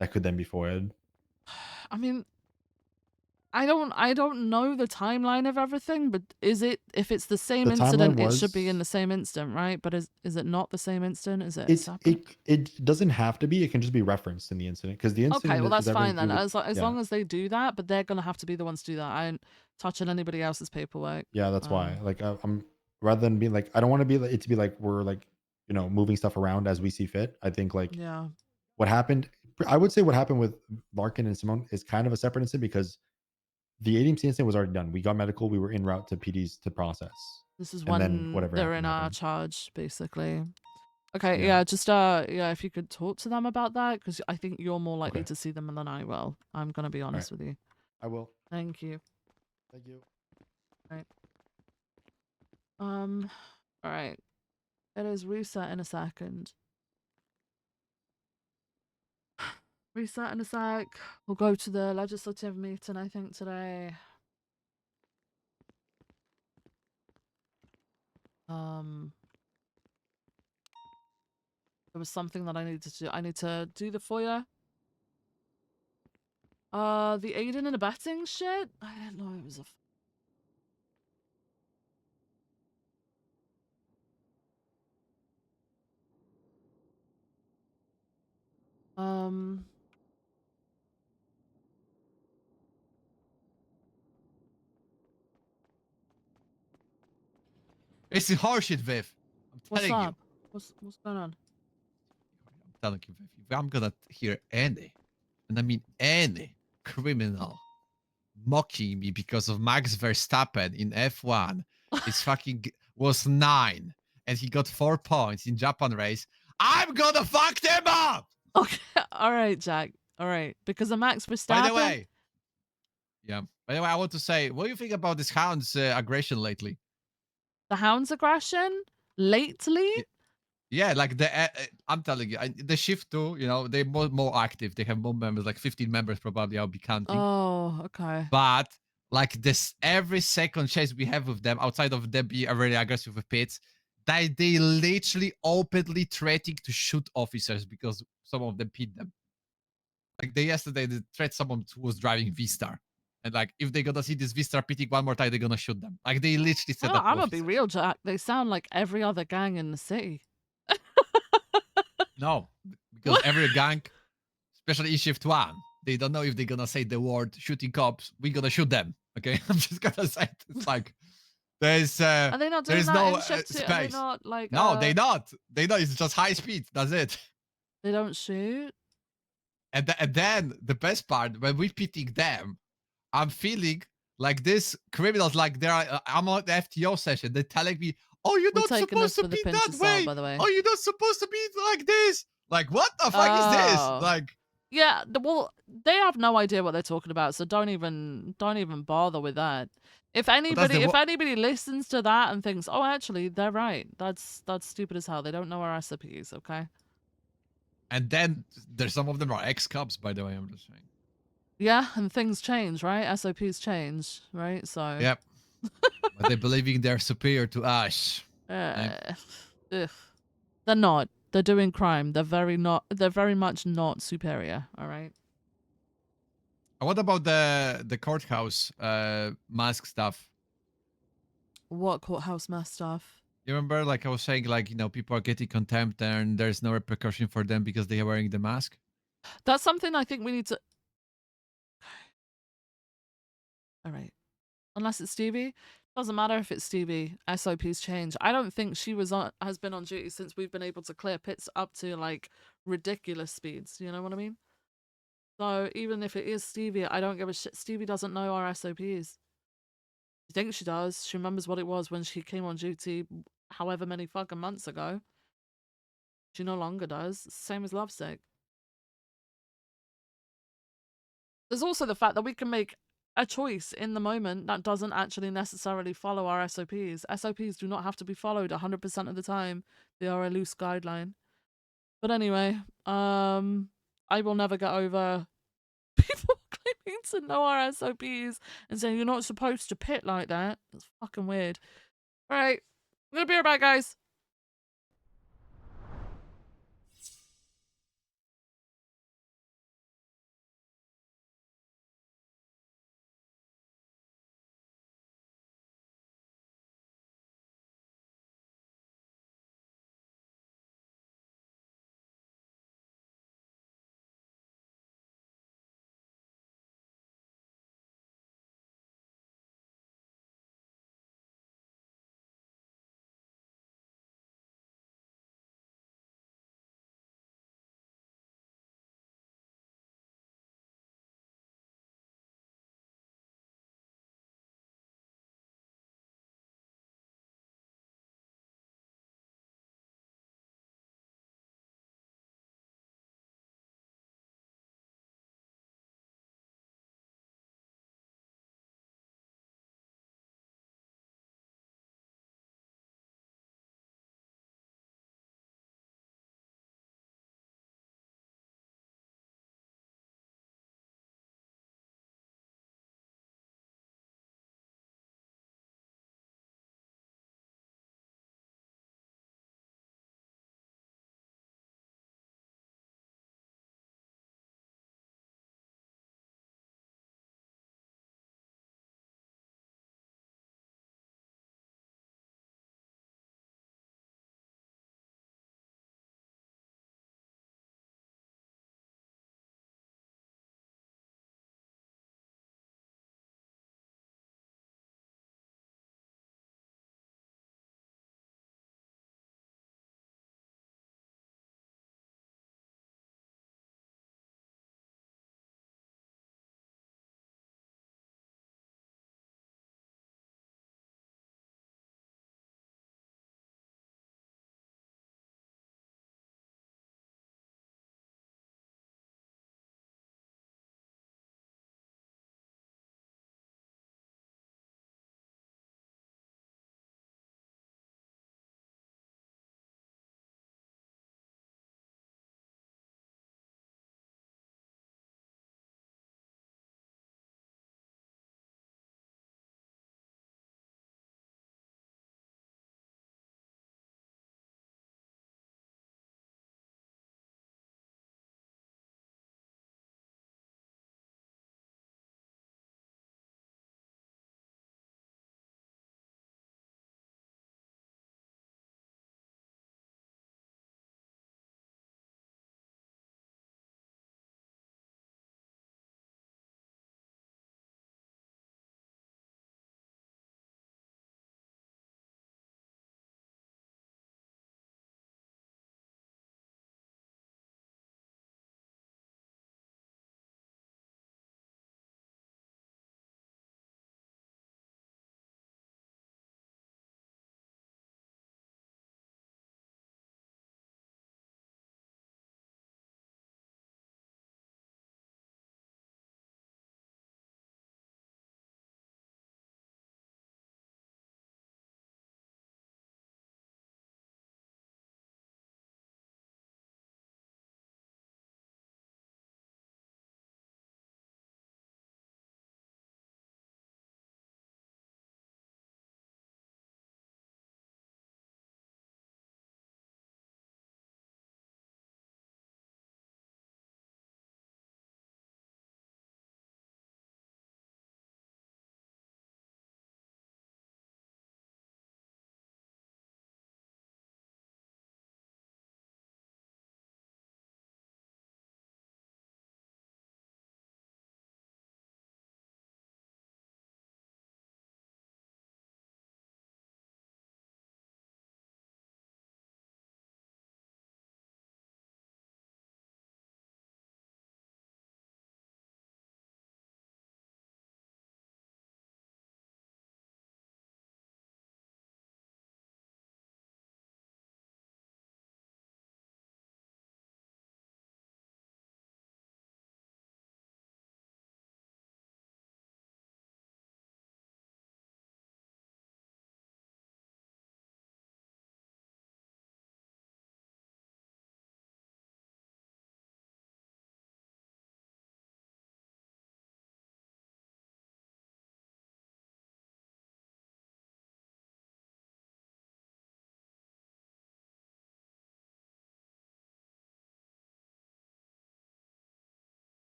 Speaker 16: That could then be FOIA'd.
Speaker 1: I mean, I don't know the timeline of everything, but if it's the same
Speaker 16: The
Speaker 1: incident,
Speaker 16: timeline
Speaker 1: it should be
Speaker 16: was-
Speaker 1: in the same instant, right? But is it not the same instant? Is it
Speaker 16: It's
Speaker 1: separate?
Speaker 16: it doesn't have to be. It can just be referenced in the incident because the incident.
Speaker 1: Okay, well
Speaker 16: is
Speaker 1: that's fine
Speaker 16: everything
Speaker 1: then.
Speaker 16: to do with-
Speaker 1: As
Speaker 16: yeah.
Speaker 1: long as they do that, but they're gonna have to be the ones to do that. I ain't touching anybody else's paperwork.
Speaker 16: Yeah, that's why. Like I'm rather than being like I don't want to be like it to be like we're like moving stuff around as we see fit. I think like
Speaker 1: Yeah.
Speaker 16: what happened. I would say what happened with Larkin and Simone is kind of a separate incident because the ADMC incident was already done. We got medical. We were en route to PD's to process.
Speaker 1: This is
Speaker 16: and then
Speaker 1: when
Speaker 16: whatever
Speaker 1: they're in
Speaker 16: happened,
Speaker 1: our
Speaker 16: happened.
Speaker 1: charge, basically. Okay,
Speaker 16: Yeah.
Speaker 1: yeah, just yeah, if you could talk to them about that, because I think you're more likely
Speaker 16: Okay.
Speaker 1: to see them than I will. I'm gonna be honest with you.
Speaker 16: I will.
Speaker 1: Thank you.
Speaker 16: Thank you.
Speaker 1: Right. All right. It is reset in a second. Reset in a sec. We'll go to the legislative meeting, I think, today. There was something that I needed to do. I need to do the FOIA. The aiding and abetting shit? I didn't know it was a...
Speaker 13: It's horseshit, Viv. I'm
Speaker 1: What's
Speaker 13: telling you.
Speaker 1: up? What's going on?
Speaker 13: I'm telling you, Viv. If I'm gonna hear any, and I mean any, criminal mocking me because of Max Verstappen in F1, it's fucking was 9, and he got 4 points in Japan race. I'm gonna fuck them up.
Speaker 1: Okay, all right, Jack. All right, because of Max Verstappen.
Speaker 13: By the way, yeah. By the way, I want to say, what do you think about this hound's aggression lately?
Speaker 1: The hound's aggression lately.
Speaker 13: Yeah, like I'm telling you, the shift too. You know, they're more active. They have more members, like 15 members probably. I'll be counting.
Speaker 1: Oh, okay.
Speaker 13: But like this, every second chase we have with them, outside of them being really aggressive with pits, they literally openly threatening to shoot officers because some of them pit them. Like yesterday, they threat someone who was driving V-Star. And like, if they're gonna see this V-Star pitting one more time, they're gonna shoot them. Like, they literally said
Speaker 1: Well,
Speaker 13: that.
Speaker 1: I'm gonna be real, Jack. They sound like every other gang in the city.
Speaker 13: No, because every gang, especially in shift 1, they don't know if they're gonna say the word shooting cops. We're gonna shoot them. Okay, I'm just gonna say it. It's like there's
Speaker 1: Are they not doing
Speaker 13: there's
Speaker 1: that
Speaker 13: no
Speaker 1: in shift 2?
Speaker 13: space.
Speaker 1: Are they not like?
Speaker 13: No, they not. They not. It's just high speed. That's it.
Speaker 1: They don't shoot.
Speaker 13: And then the best part, when we pitting them, I'm feeling like this criminals, like I'm on the FTO session. They're telling me, "Oh, you're
Speaker 1: We're
Speaker 13: not
Speaker 1: taking
Speaker 13: supposed
Speaker 1: this
Speaker 13: to
Speaker 1: with a
Speaker 13: be
Speaker 1: pinch
Speaker 13: that
Speaker 1: of
Speaker 13: way.
Speaker 1: salt, by the way.
Speaker 13: Oh, you're not supposed to be like this. Like, what the fuck is this?
Speaker 1: Oh.
Speaker 13: Like,
Speaker 1: Yeah, well, they have no idea what they're talking about, so don't even bother with that. If anybody listens to that and thinks, "Oh, actually, they're right," that's stupid as hell. They don't know our SOPs, okay?
Speaker 13: and then there's some of them are ex-cops, by the way. I'm just saying.
Speaker 1: Yeah, and things change, right? SOPs change, right? So.
Speaker 13: Yep. But they're believing they're superior to us.
Speaker 1: Ugh. They're not. They're doing crime. They're very much not superior. All right.
Speaker 13: What about the courthouse mask stuff?
Speaker 1: What courthouse mass stuff?
Speaker 13: You remember, like I was saying, like, you know, people are getting contempt and there's no repercussion for them because they are wearing the mask.
Speaker 1: That's something I think we need to. All right. Unless it's Stevie. Doesn't matter if it's Stevie. SOPs change. I don't think she has been on duty since we've been able to clear pits up to like ridiculous speeds. You know what I mean? So even if it is Stevie, I don't give a shit. Stevie doesn't know our SOPs. I think she does. She remembers what it was when she came on duty however many fucking months ago. She no longer does. Same as Lovesick. There's also the fact that we can make a choice in the moment that doesn't actually necessarily follow our SOPs. SOPs do not have to be followed 100% of the time. They are a loose guideline. But anyway, I will never get over people claiming to know our SOPs and saying you're not supposed to pit like that. That's fucking weird. All right, I'm gonna be right back, guys.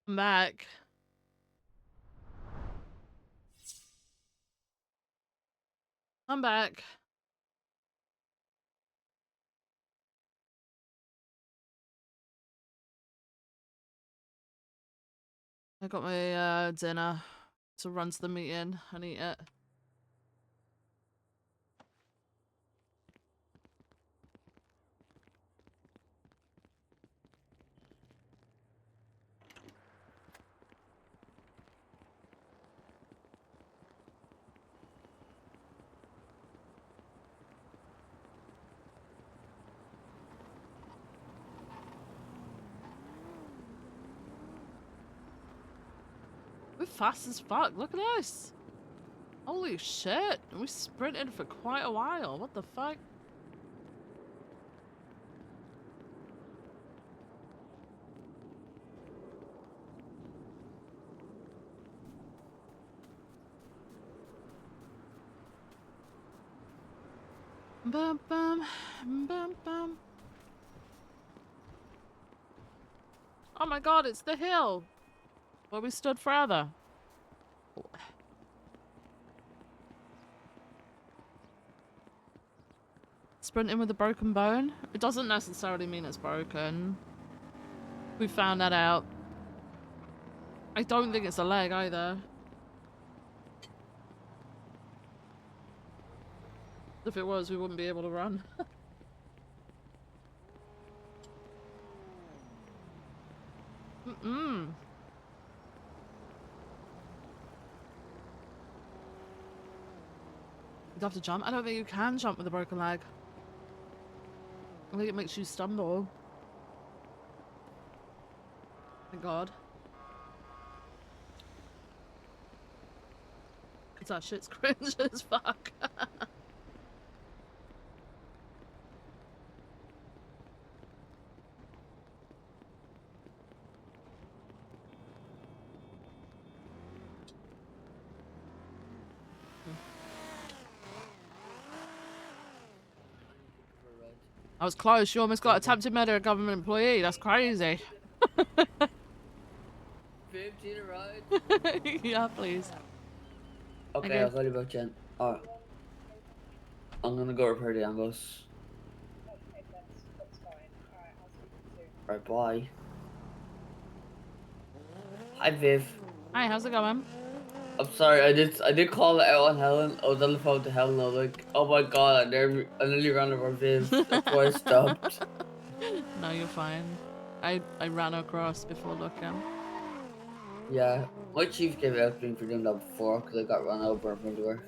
Speaker 1: I'm back. I'm back. I got my dinner to run to the meeting and eat it. We're fast as fuck. Look at this. Holy shit. We sprinted for quite a while. What the fuck? Bum bum bum bum. Oh my god, it's the hill where we stood forever. Sprinting with a broken bone? It doesn't necessarily mean it's broken. We found that out. I don't think it's a leg either. If it was, we wouldn't be able to run. Mm-mm. You'd have to jump? I don't think you can jump with a broken leg. I think it makes you stumble. Thank God. Cause that shit's cringe as fuck. I was close. You almost got attempted murder of a government employee. That's crazy. Yeah, please.
Speaker 9: Okay, I'll call you back, Jen. Alright. I'm gonna go repair the angles. Alright, bye. Hi, Viv.
Speaker 1: Hi, how's it going?
Speaker 9: I'm sorry, I did call out on Helen. I was on the phone to Helen. I was like, oh my god, I nearly ran over Viv. That's why I stopped.
Speaker 1: No, you're fine. I ran across before looking.
Speaker 9: Yeah, my chief gave out to me for doing that before because I got run over in front of her.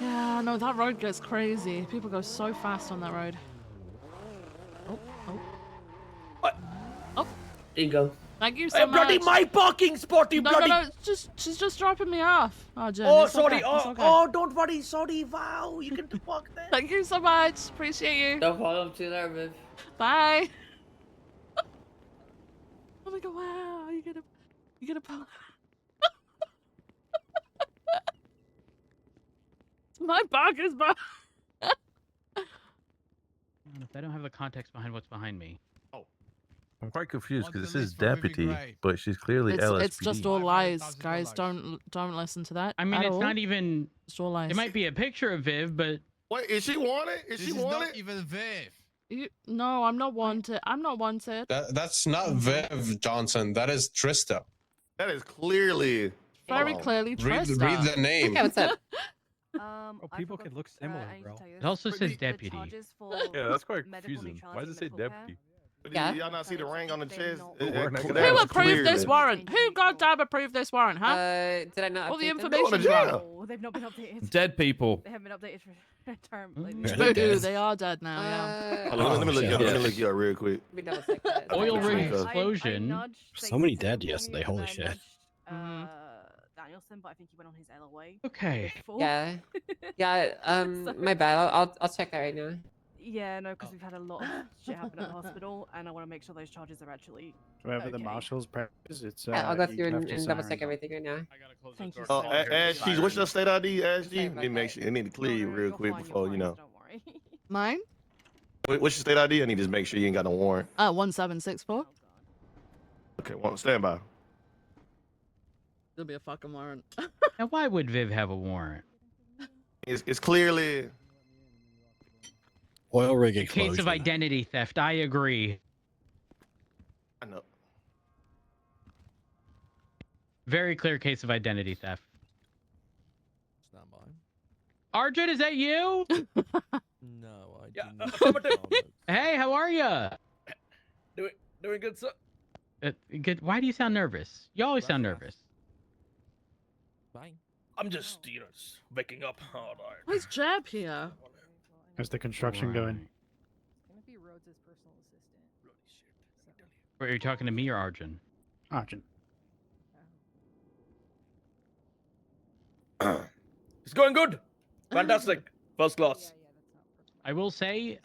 Speaker 1: Yeah, no, that road gets crazy. People go so fast on that road. Oh, oh.
Speaker 9: What?
Speaker 1: Oh.
Speaker 9: There you go.
Speaker 1: Thank you so
Speaker 20: Hey,
Speaker 1: much.
Speaker 20: bloody my parking spot, you
Speaker 1: No,
Speaker 20: bloody.
Speaker 1: no, she's just dropping me off. Oh, Jen,
Speaker 20: Oh,
Speaker 1: it's
Speaker 20: sorry.
Speaker 1: okay,
Speaker 20: Oh,
Speaker 1: it's okay.
Speaker 20: oh, don't worry. Sorry, wow. You can park there.
Speaker 1: Thank you so much. Appreciate you.
Speaker 9: No problem. See you later, Viv.
Speaker 1: Bye. Oh my god, wow. You gonna pull. My bug is back.
Speaker 22: If I don't have the context behind what's behind me.
Speaker 23: I'm quite confused because this is deputy, but she's clearly
Speaker 1: It's
Speaker 23: LSPD.
Speaker 1: it's just all lies, guys. Don't listen to that.
Speaker 22: I mean,
Speaker 1: at
Speaker 22: it's
Speaker 1: all.
Speaker 22: not even.
Speaker 1: It's all lies.
Speaker 22: It might be a picture of Viv, but.
Speaker 20: Wait, is she wanted? Is she wanted?
Speaker 13: Not even Viv.
Speaker 1: No, I'm not wanted. I'm not wanted.
Speaker 25: That's not Viv Johnson. That is Trista.
Speaker 20: That is clearly.
Speaker 1: Very clearly Trista.
Speaker 25: Read the name.
Speaker 26: Okay, what's up?
Speaker 10: People could look similar, bro.
Speaker 22: It also says deputy.
Speaker 23: Yeah, that's quite confusing. Why does it say deputy?
Speaker 20: Yeah. Y'all not see the ring on the chest?
Speaker 1: Who approved this warrant? Who goddamn approved this warrant, huh?
Speaker 26: Did I not?
Speaker 1: All the
Speaker 26: update them?
Speaker 1: information.
Speaker 27: No, they've not been updated.
Speaker 20: Dead people.
Speaker 27: They haven't been updated for a term.
Speaker 1: Boo, they are dead now. Yeah.
Speaker 20: Hold on, let me look you up real quick.
Speaker 22: Oil rig explosion.
Speaker 11: So many dead yesterday. Holy shit.
Speaker 27: Danielson, but I think he went on his LOA.
Speaker 22: Okay.
Speaker 26: Yeah. Yeah. My bad. I'll check that right now.
Speaker 27: Yeah, no, because we've had a lot of shit happen at the hospital, and I want to make sure those charges are actually.
Speaker 10: Whoever the
Speaker 27: okay.
Speaker 10: marshal's practice, it's.
Speaker 26: I'll go
Speaker 10: you
Speaker 26: through
Speaker 10: have
Speaker 26: and
Speaker 10: to
Speaker 26: double
Speaker 10: sign
Speaker 26: check everything right now.
Speaker 27: Thank you.
Speaker 20: Oh,
Speaker 27: so much.
Speaker 20: Ashley, what's your state ID, Ashley? Let me make sure. I need to clear you real quick before you know.
Speaker 1: Mine?
Speaker 20: What's your state ID? I need to just make sure you ain't got no warrant.
Speaker 1: 1764.
Speaker 20: Okay, well, stand by.
Speaker 1: There'll be a fucking warrant.
Speaker 22: Now, why would Viv have a warrant?
Speaker 20: It's clearly
Speaker 11: Oil rig
Speaker 22: A case of
Speaker 11: explosion.
Speaker 22: identity theft. I agree.
Speaker 20: I know.
Speaker 22: Very clear case of identity theft.
Speaker 6: Stand by.
Speaker 22: Arjun, is that you?
Speaker 6: No, I didn't.
Speaker 22: Hey, how are you?
Speaker 6: Doing good, sir.
Speaker 22: Good. Why do you sound nervous? You always sound nervous.
Speaker 6: Fine. I'm just, waking up. Oh, no.
Speaker 1: Why's Jeb here?
Speaker 10: How's the construction going?
Speaker 22: Are you talking to me or Arjun?
Speaker 10: Arjun.
Speaker 6: It's going good. Fantastic. First class.
Speaker 22: I will say,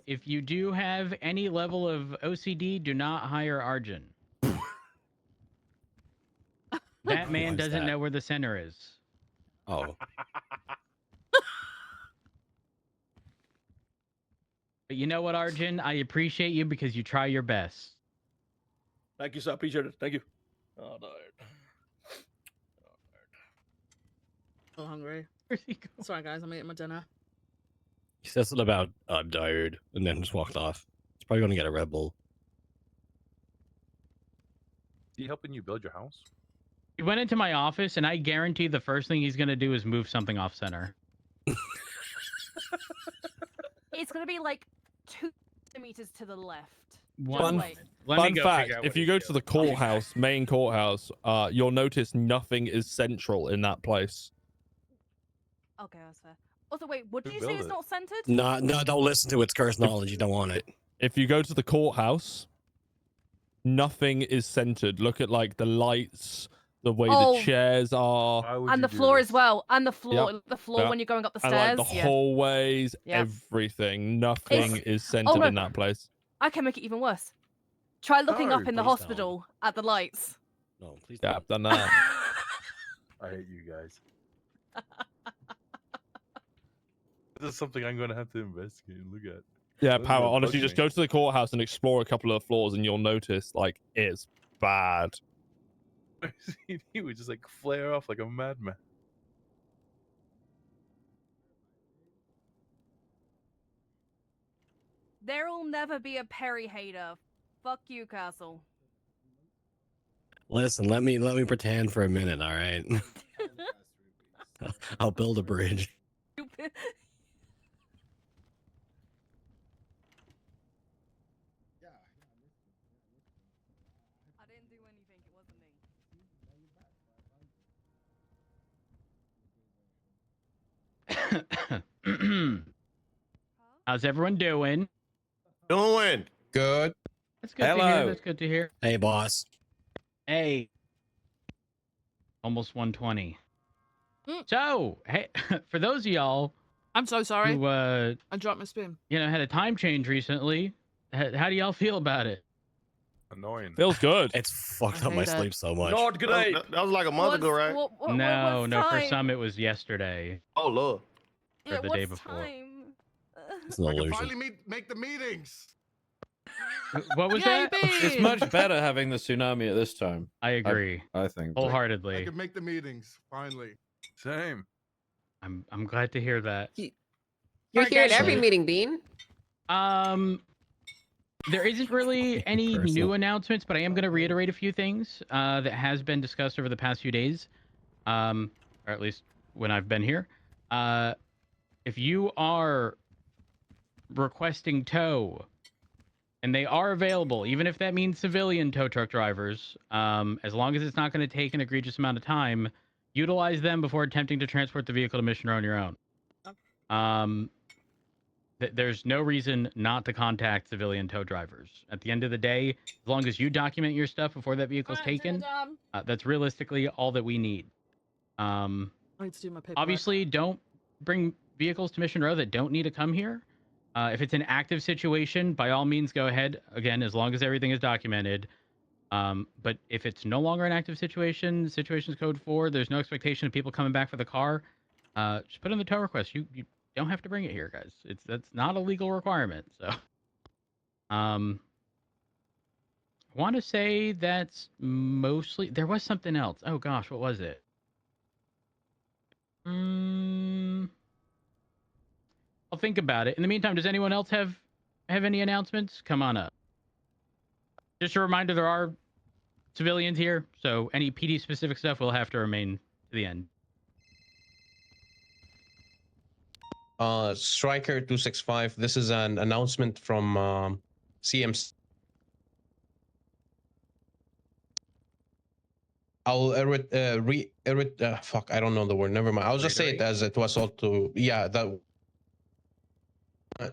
Speaker 22: if you do have any level of OCD, do not hire Arjun. That man doesn't know where the center is.
Speaker 11: Oh.
Speaker 22: But you know what, Arjun? I appreciate you because you try your best.
Speaker 6: Thank you, sir. Appreciate it. Thank you. Oh, no.
Speaker 1: I'm hungry. Sorry, guys. I'm eating my dinner.
Speaker 11: He says something about I'm tired and then just walked off. He's probably gonna get a Red Bull.
Speaker 23: Is he helping you build your house?
Speaker 22: He went into my office, and I guarantee the first thing he's going to do is move something off center.
Speaker 27: It's gonna be like 2 meters to the left.
Speaker 22: Fun
Speaker 7: fact, if you go to the courthouse, main courthouse, you'll notice nothing is central in that place.
Speaker 27: Okay, that's fair. Also, wait, what did
Speaker 7: Who you say built
Speaker 27: it's
Speaker 7: it?
Speaker 27: not centered?
Speaker 11: No, don't listen to its cursed knowledge. You don't want it.
Speaker 7: If you go to the courthouse, nothing is centered. Look at like the lights, the way the chairs are.
Speaker 27: And the floor as well. And the floor,
Speaker 7: Yep.
Speaker 27: when you're going up the
Speaker 7: And
Speaker 27: stairs.
Speaker 7: like the
Speaker 27: yeah.
Speaker 7: hallways,
Speaker 27: Yep.
Speaker 7: everything. Nothing
Speaker 27: It's-
Speaker 7: is centered
Speaker 27: no.
Speaker 7: in that place.
Speaker 27: I can make it even worse. Try looking
Speaker 7: No,
Speaker 27: up in the
Speaker 7: please don't.
Speaker 27: hospital at the lights.
Speaker 11: No, please.
Speaker 7: Yeah, I've done that.
Speaker 23: I hate you guys. This is something I'm going to have to investigate and look at.
Speaker 7: Yeah,
Speaker 23: This is
Speaker 7: Power.
Speaker 23: what
Speaker 7: Honestly,
Speaker 23: bugs
Speaker 7: just
Speaker 23: me.
Speaker 7: go to the courthouse and explore a couple of floors, and you'll notice like it's bad.
Speaker 23: He would just like flare off like a madman.
Speaker 27: There'll never be a Perry hater. Fuck you, Castle.
Speaker 11: Listen, let me pretend for a minute, all right? I'll build a bridge.
Speaker 27: I didn't do anything. It wasn't me.
Speaker 22: How's everyone doing?
Speaker 20: Doing
Speaker 25: good.
Speaker 22: That's good to hear. That's good to hear.
Speaker 11: Hey, boss.
Speaker 22: Hey. Almost 120.
Speaker 1: Mm.
Speaker 22: So, hey, for those of y'all,
Speaker 1: I'm so sorry.
Speaker 22: who
Speaker 1: I dropped my spoon.
Speaker 22: had a time change recently, how do y'all feel about it?
Speaker 23: Annoying.
Speaker 7: Feels good.
Speaker 11: It's fucked up my
Speaker 1: hate it.
Speaker 11: sleep so much.
Speaker 6: Not good day.
Speaker 20: That was like a month ago, right?
Speaker 22: No,
Speaker 27: what's
Speaker 22: no, for
Speaker 27: time?
Speaker 22: some it was yesterday
Speaker 20: Oh, Lord.
Speaker 22: or
Speaker 27: Yeah,
Speaker 22: the day
Speaker 27: what's
Speaker 22: before.
Speaker 27: time?
Speaker 11: It's an illusion.
Speaker 5: Finally make the meetings.
Speaker 22: What was
Speaker 1: Yay,
Speaker 22: that?
Speaker 1: bee!
Speaker 6: It's much better having the tsunami at this time.
Speaker 22: I agree.
Speaker 6: I think.
Speaker 5: I
Speaker 22: Wholeheartedly.
Speaker 5: could make the meetings finally.
Speaker 23: Same.
Speaker 22: I'm glad to hear that.
Speaker 26: You're
Speaker 22: Alright,
Speaker 26: here at
Speaker 22: guys,
Speaker 26: every
Speaker 22: so-
Speaker 26: meeting, Bean.
Speaker 22: There isn't really any
Speaker 11: Personal.
Speaker 22: new announcements, but I am going to reiterate a few things that has been discussed over the past few days, or at least when I've been here. If you are requesting tow, and they are available, even if that means civilian tow truck drivers, as long as it's not going to take an egregious amount of time, utilize them before attempting to transport the vehicle to mission on your own. There's no reason not to contact civilian tow drivers. At the end of the day, as long as you document your stuff before that vehicle's taken, that's realistically all that we need.
Speaker 1: I need to do my paperwork.
Speaker 22: Obviously, don't bring vehicles to Mission Row that don't need to come here. If it's an active situation, by all means, go ahead. Again, as long as everything is documented. But if it's no longer an active situation, situations code 4, there's no expectation of people coming back for the car, just put in the tow request. You don't have to bring it here, guys. That's not a legal requirement. So, I want to say that's mostly. There was something else. Oh gosh, what was it? I'll think about it. In the meantime, does anyone else have any announcements? Come on up. Just a reminder, there are civilians here, so any PD specific stuff will have to remain to the end.
Speaker 25: Striker 265. This is an announcement from CMC. I'll fuck, I don't know the word. Never mind. I'll just say it as it was all to. Yeah, that.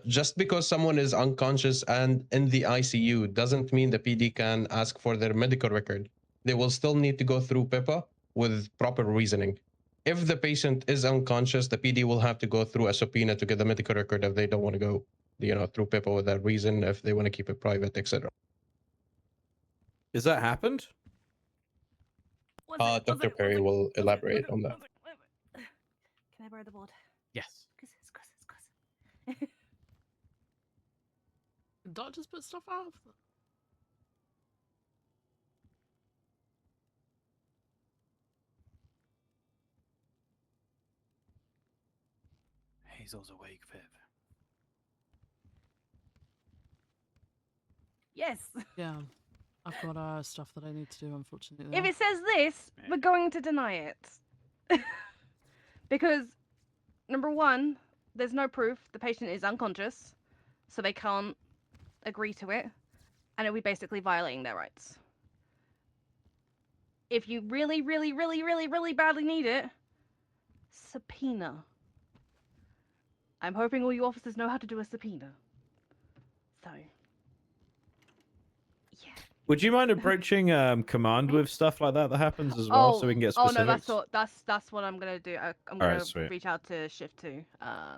Speaker 25: Just because someone is unconscious and in the ICU doesn't mean the PD can ask for their medical record. They will still need to go through PIPA with proper reasoning. If the patient is unconscious, the PD will have to go through a subpoena to get the medical record if they don't want to go, through PIPA with that reason, if they want to keep it private, etc.
Speaker 2: Has that happened?
Speaker 25: Dr. Perry will elaborate on that.
Speaker 27: Can I borrow the board?
Speaker 22: Yes.
Speaker 1: Did doctors put stuff out?
Speaker 10: Hazel's awake, Viv.
Speaker 27: Yes.
Speaker 1: Yeah. I've got stuff that I need to do, unfortunately.
Speaker 27: If it says this, we're going to deny it. Because, number one, there's no proof the patient is unconscious, so they can't agree to it, and it'll be basically violating their rights. If you really, really, really, really, really badly need it, subpoena. I'm hoping all you officers know how to do a subpoena. So,
Speaker 2: Would you mind approaching command with stuff like that happens as well, so we can get specifics?
Speaker 27: Oh no, that's what I'm gonna do. I'm
Speaker 2: Alright,
Speaker 27: gonna
Speaker 2: sweet.
Speaker 27: reach out to Shift 2.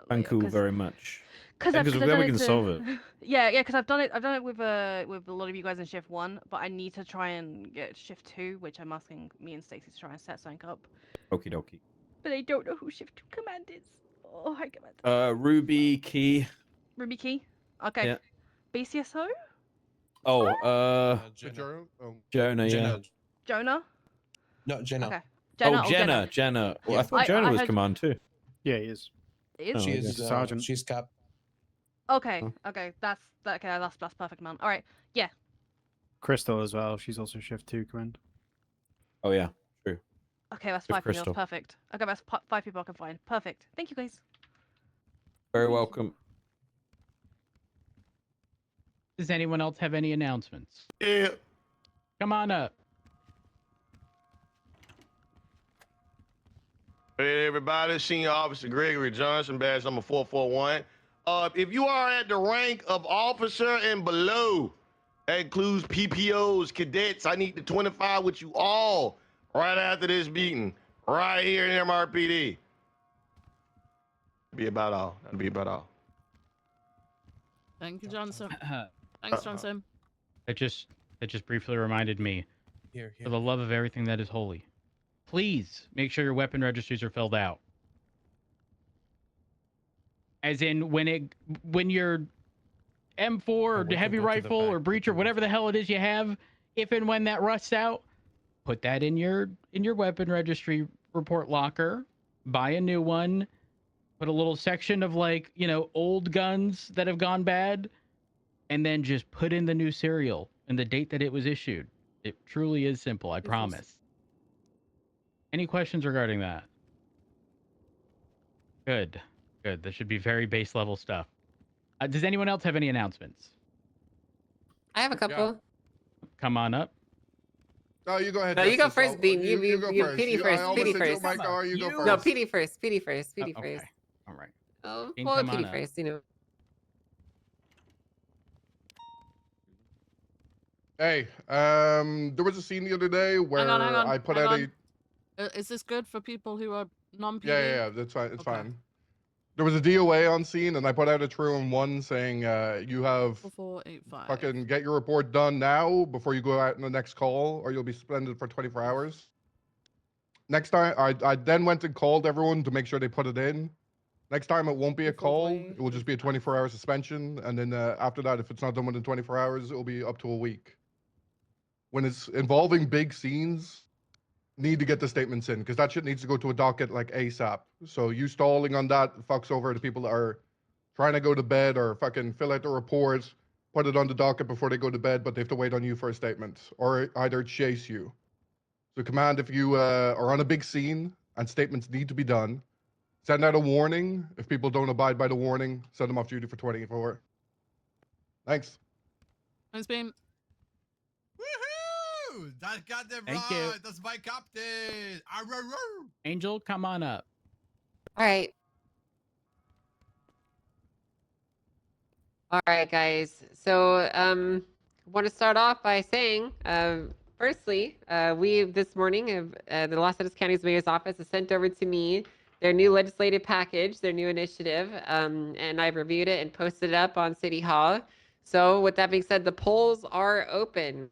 Speaker 2: Thank you very much.
Speaker 27: Because
Speaker 2: Yeah, then we can solve it.
Speaker 27: Yeah, because I've done it with a lot of you guys in Shift 1, but I need to try and get Shift 2, which I'm asking me and Stacey to try and set something up.
Speaker 2: Okie dokie.
Speaker 27: But I don't know who Shift 2 command is. Oh, hi command.
Speaker 2: Ruby Key.
Speaker 27: Ruby Key. Okay.
Speaker 2: Yeah.
Speaker 27: BCSO.
Speaker 2: Oh, Jonah, yeah.
Speaker 27: Jonah.
Speaker 25: No, Jenna.
Speaker 27: Okay.
Speaker 2: Jenna. Well, I thought Jonah was command too.
Speaker 10: Yeah, he is.
Speaker 27: Is?
Speaker 2: Oh,
Speaker 25: She
Speaker 2: okay.
Speaker 25: is
Speaker 10: Sergeant.
Speaker 25: She's cap.
Speaker 27: Okay. That's perfect, man. All right. Yeah.
Speaker 10: Crystal as well. She's also Shift 2 command.
Speaker 2: Oh yeah, true.
Speaker 27: Okay, that's
Speaker 2: With
Speaker 27: 5 people.
Speaker 2: Crystal.
Speaker 27: Perfect. Okay, that's 5 people I can find. Perfect. Thank you, guys.
Speaker 2: Very welcome.
Speaker 22: Does anyone else have any announcements?
Speaker 20: Yeah.
Speaker 22: Come on up.
Speaker 20: Hey everybody, Senior Officer Gregory Johnson, badge number 441. If you are at the rank of officer and below, that includes PPOs, cadets, I need to 25 with you all right after this meeting, right here in MRPD. That'd be about all.
Speaker 1: Thank you, Johnson. Thanks, Johnson.
Speaker 22: It just briefly reminded me, for the love of everything that is holy, please make sure your weapon registries are filled out. As in, when your M4 or heavy rifle or breacher, whatever the hell it is you have, if and when that rusts out, put that in your weapon registry report locker. Buy a new one. Put a little section of old guns that have gone bad, and then just put in the new serial and the date that it was issued. It truly is simple, I promise. Any questions regarding that? Good. That should be very base level stuff. Does anyone else have any announcements?
Speaker 26: I have a couple.
Speaker 22: Come on up.
Speaker 5: No, you go ahead.
Speaker 26: No, you go
Speaker 5: Justice.
Speaker 26: first, Bean. You
Speaker 5: go first.
Speaker 26: PD first.
Speaker 5: I almost
Speaker 26: PD
Speaker 5: said you,
Speaker 26: first.
Speaker 5: Mike, you go first.
Speaker 26: No, PD first. PD first. PD
Speaker 22: Okay.
Speaker 26: first.
Speaker 22: All right.
Speaker 26: Oh,
Speaker 22: Bean,
Speaker 26: well,
Speaker 22: come on
Speaker 26: PD
Speaker 22: up.
Speaker 26: first. You know.
Speaker 5: Hey, there was a scene the other day where
Speaker 1: Hang on.
Speaker 5: I put out a.
Speaker 1: Is this good for people who are non-PD?
Speaker 5: Yeah, that's fine. It's fine. There was a DOA on scene, and I put out a true and one saying you have
Speaker 1: 4485.
Speaker 5: fucking get your report done now before you go out in the next call, or you'll be suspended for 24 hours. Next time, I then went and called everyone to make sure they put it in. Next time, it won't be a call. It will just be a 24-hour suspension, and then after that, if it's not done within 24 hours, it will be up to a week. when it's involving big scenes, need to get the statements in because that shit needs to go to a docket like ASAP. So you stalling on that fucks over the people that are trying to go to bed or fucking fill out the report, put it on the docket before they go to bed, but they have to wait on you for a statement or either chase you. So command, if you are on a big scene and statements need to be done, send out a warning. If people don't abide by the warning, send them off duty for 24. Thanks.
Speaker 1: Thanks, Beam.
Speaker 13: Woohoo! That got them
Speaker 22: Thank
Speaker 13: right.
Speaker 22: you.
Speaker 13: That's my captain. Arr-arr-arr.
Speaker 22: Angel, come on up.
Speaker 26: All right. All right, guys. So, want to start off by saying, firstly, we this morning have the Los Angeles County's Mayor's Office has sent over to me their new legislative package, their new initiative, and I've reviewed it and posted it up on City Hall. So, with that being said, the polls are open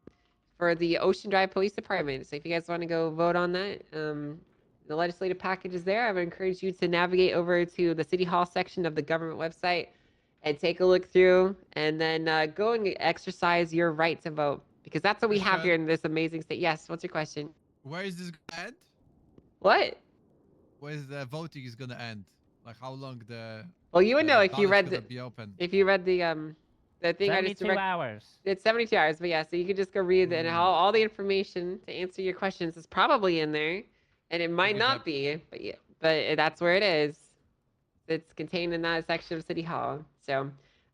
Speaker 26: for the Ocean Drive Police Department. So, if you guys want to go vote on that, the legislative package is there. I would encourage you to navigate over to the City Hall section of the government website and take a look through, and then go and exercise your right to vote, because that's what we have here in this amazing state. Yes, what's your question?
Speaker 13: Where is this gonna end?
Speaker 26: What?
Speaker 13: Where is the voting is gonna end? Like how long the?
Speaker 26: Well, you would know if you
Speaker 13: ballot's
Speaker 26: read
Speaker 13: gonna
Speaker 26: the
Speaker 13: be open.
Speaker 26: if you read the thing I just
Speaker 14: 72 hours.
Speaker 26: It's 72 hours, but yeah, so you could just go read it, and all the information to answer your questions is probably in there, and it might not be, but yeah, but that's where it is. It's contained in that section of City Hall. So,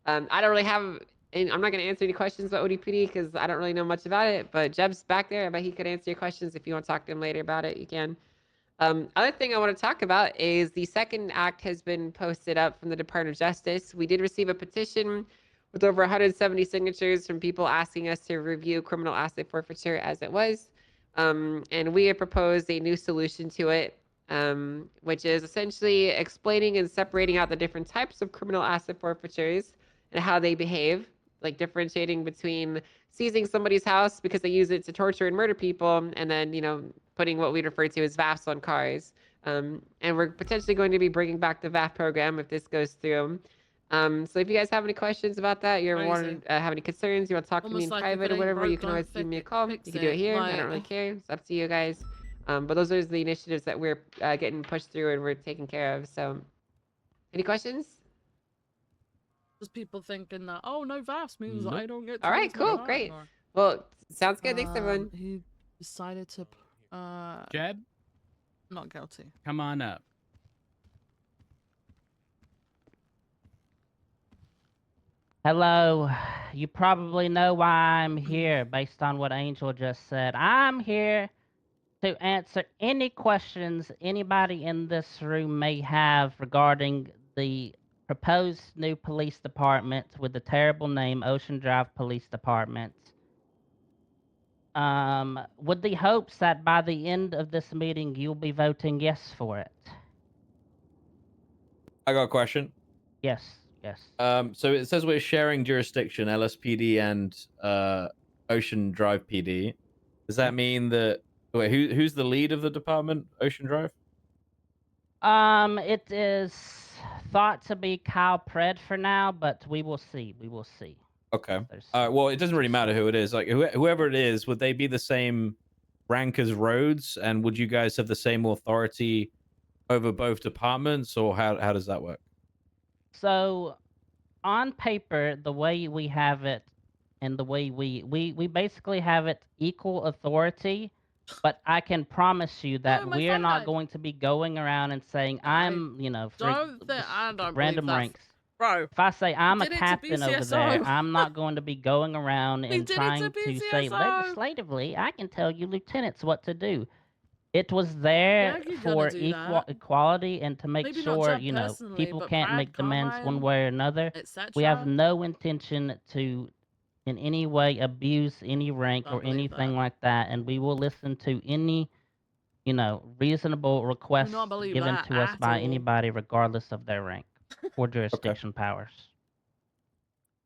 Speaker 26: I don't really have, and I'm not going to answer any questions about ODPD because I don't really know much about it. But Jeb's back there, but he could answer your questions if you want to talk to him later about it. You can. Other thing I want to talk about is the second act has been posted up from the Department of Justice. We did receive a petition with over 170 signatures from people asking us to review criminal asset forfeiture as it was, and we have proposed a new solution to it. Which is essentially explaining and separating out the different types of criminal asset forfeitures and how they behave, like differentiating between seizing somebody's house because they use it to torture and murder people, and then, putting what we refer to as VAFs on cars. And we're potentially going to be bringing back the VAF program if this goes through. So if you guys have any questions about that, you want to have any concerns, you want to talk to me in private or whatever, you can always give me a call. You can do it here. I don't really care. It's up to you guys. But those are the initiatives that we're getting pushed through and we're taking care of. So, any questions?
Speaker 1: Just people thinking that, oh, no VAFs means I don't get to
Speaker 26: All right,
Speaker 1: use my
Speaker 26: cool,
Speaker 1: car
Speaker 26: great.
Speaker 1: anymore.
Speaker 26: Well, sounds good. Thanks, everyone.
Speaker 1: He decided to,
Speaker 22: Jeb?
Speaker 1: not guilty.
Speaker 22: Come on up.
Speaker 14: Hello. You probably know why I'm here based on what Angel just said. I'm here to answer any questions anybody in this room may have regarding the proposed new police department with the terrible name Ocean Drive Police Department. With the hopes that by the end of this meeting you'll be voting yes for it.
Speaker 2: I got a question.
Speaker 14: Yes, yes.
Speaker 2: So it says we're sharing jurisdiction, LSPD and Ocean Drive PD. Does that mean that wait, who's the lead of the department, Ocean Drive?
Speaker 14: It is thought to be Kyle Pred for now, but we will see. We will see.
Speaker 2: Okay. Well, it doesn't really matter who it is. Like whoever it is, would they be the same rank as Rhodes? And would you guys have the same authority over both departments, or how does that work?
Speaker 14: So, on paper, the way we have it, and the way we basically have it equal authority, but I can promise you that we are not going to be going around and saying I'm, random ranks.
Speaker 1: Bro,
Speaker 14: if I say I'm a
Speaker 1: did it to
Speaker 14: captain over there,
Speaker 1: BCSO.
Speaker 14: I'm not going to be going around and
Speaker 1: did it
Speaker 14: trying
Speaker 1: to
Speaker 14: to say
Speaker 1: BCSO.
Speaker 14: legislatively, I can tell you lieutenants what to do. It was there
Speaker 1: Yeah, you're
Speaker 14: for
Speaker 1: gonna do that.
Speaker 14: equality and to make
Speaker 1: Maybe not
Speaker 14: sure,
Speaker 1: Jeb personally,
Speaker 14: people
Speaker 1: but
Speaker 14: can't
Speaker 1: Brad,
Speaker 14: make demands one
Speaker 1: Carmine,
Speaker 14: way or another. We have no intention to in any way abuse any rank or anything like that, and we will listen to any, reasonable requests
Speaker 1: not believe
Speaker 14: given
Speaker 1: that
Speaker 14: to us
Speaker 1: at
Speaker 14: by
Speaker 1: all.
Speaker 14: anybody regardless of their rank or jurisdiction powers.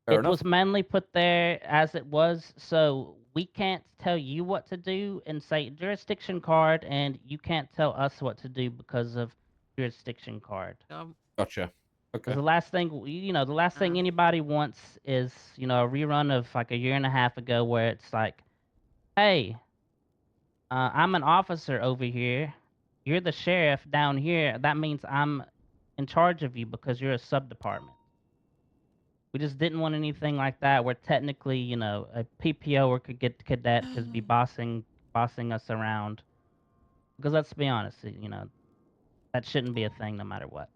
Speaker 2: Fair
Speaker 14: It
Speaker 2: enough.
Speaker 14: was mainly put there as it was, so we can't tell you what to do and say jurisdiction card, and you can't tell us what to do because of jurisdiction card.
Speaker 2: Gotcha. Okay.
Speaker 14: 'Cause the last thing, the last thing anybody wants is, a rerun of like a year and a half ago where it's like, hey, I'm an officer over here. You're the sheriff down here. That means I'm in charge of you because you're a sub-department. We just didn't want anything like that where technically, you know, a PPO or cadet could be bossing us around. Because let's be honest, you know, that shouldn't be a thing no matter what.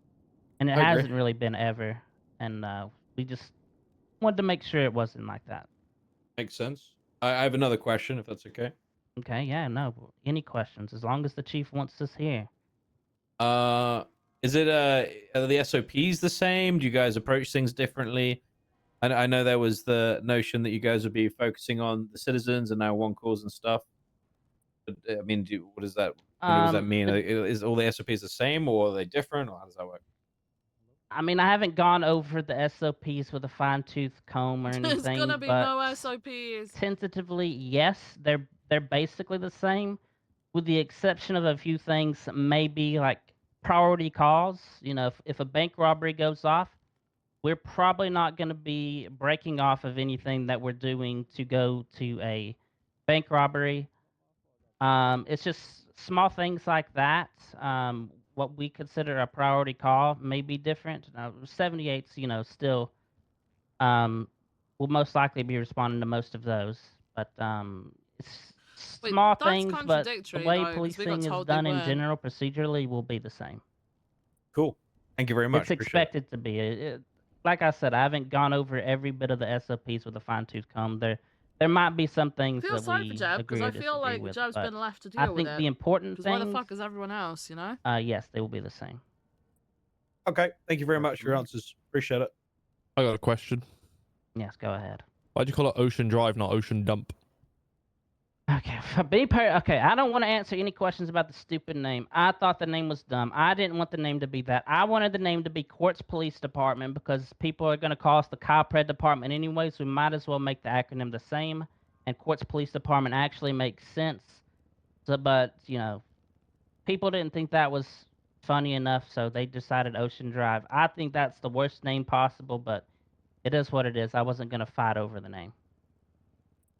Speaker 14: And it
Speaker 2: I agree.
Speaker 14: hasn't really been ever. And we just wanted to make sure it wasn't like that.
Speaker 2: Makes sense. I have another question, if that's okay.
Speaker 14: Okay, yeah, no. Any questions, as long as the chief wants us here.
Speaker 2: Is it are the SOPs the same? Do you guys approach things differently? I know there was the notion that you guys would be focusing on the citizens and now one calls and stuff. But, I mean, what does that mean? Is all the SOPs the same, or are they different, or how does that work?
Speaker 14: I mean, I haven't gone over the SOPs with a fine-tooth comb or anything,
Speaker 1: There's gonna be
Speaker 14: but
Speaker 1: no SOPs.
Speaker 14: tentatively, yes, they're basically the same, with the exception of a few things, maybe like priority calls. You know, if a bank robbery goes off, we're probably not going to be breaking off of anything that we're doing to go to a bank robbery. It's just small things like that. What we consider a priority call may be different. 78's, you know, still will most likely be responding to most of those, but it's small
Speaker 1: that's
Speaker 14: things. But the
Speaker 1: contradictory,
Speaker 14: way
Speaker 1: though, 'cause we got
Speaker 14: policing is
Speaker 1: told they
Speaker 14: done in
Speaker 1: weren't.
Speaker 14: general, procedurally, will be the same.
Speaker 2: Cool. Thank you very much.
Speaker 14: It's
Speaker 2: Appreciate it.
Speaker 14: expected to be. Like I said, I haven't gone over every bit of the SOPs with a fine-tooth comb. There might be some
Speaker 1: I
Speaker 14: things
Speaker 1: feel
Speaker 14: that
Speaker 1: sorry for
Speaker 14: we
Speaker 1: Jeb
Speaker 14: agree
Speaker 1: because
Speaker 14: or
Speaker 1: I feel
Speaker 14: disagree
Speaker 1: like
Speaker 14: with,
Speaker 1: Jeb's
Speaker 14: but
Speaker 1: been left to
Speaker 14: I
Speaker 1: deal with
Speaker 14: think
Speaker 1: it.
Speaker 14: the important
Speaker 1: Because why the
Speaker 14: things,
Speaker 1: fuck is everyone else, you know?
Speaker 14: yes, they will be the same.
Speaker 2: Okay. Thank you very much for your answers. Appreciate it.
Speaker 7: I got a question.
Speaker 14: Yes, go ahead.
Speaker 7: Why'd you call it Ocean Drive, not Ocean Dump?
Speaker 14: Okay, okay, I don't want to answer any questions about the stupid name. I thought the name was dumb. I didn't want the name to be that. I wanted the name to be Quartz Police Department because people are going to call us the Copred Department anyway, so we might as well make the acronym the same. And Quartz Police Department actually makes sense. So, but, you know, people didn't think that was funny enough, so they decided Ocean Drive. I think that's the worst name possible, but it is what it is. I wasn't going to fight over the name.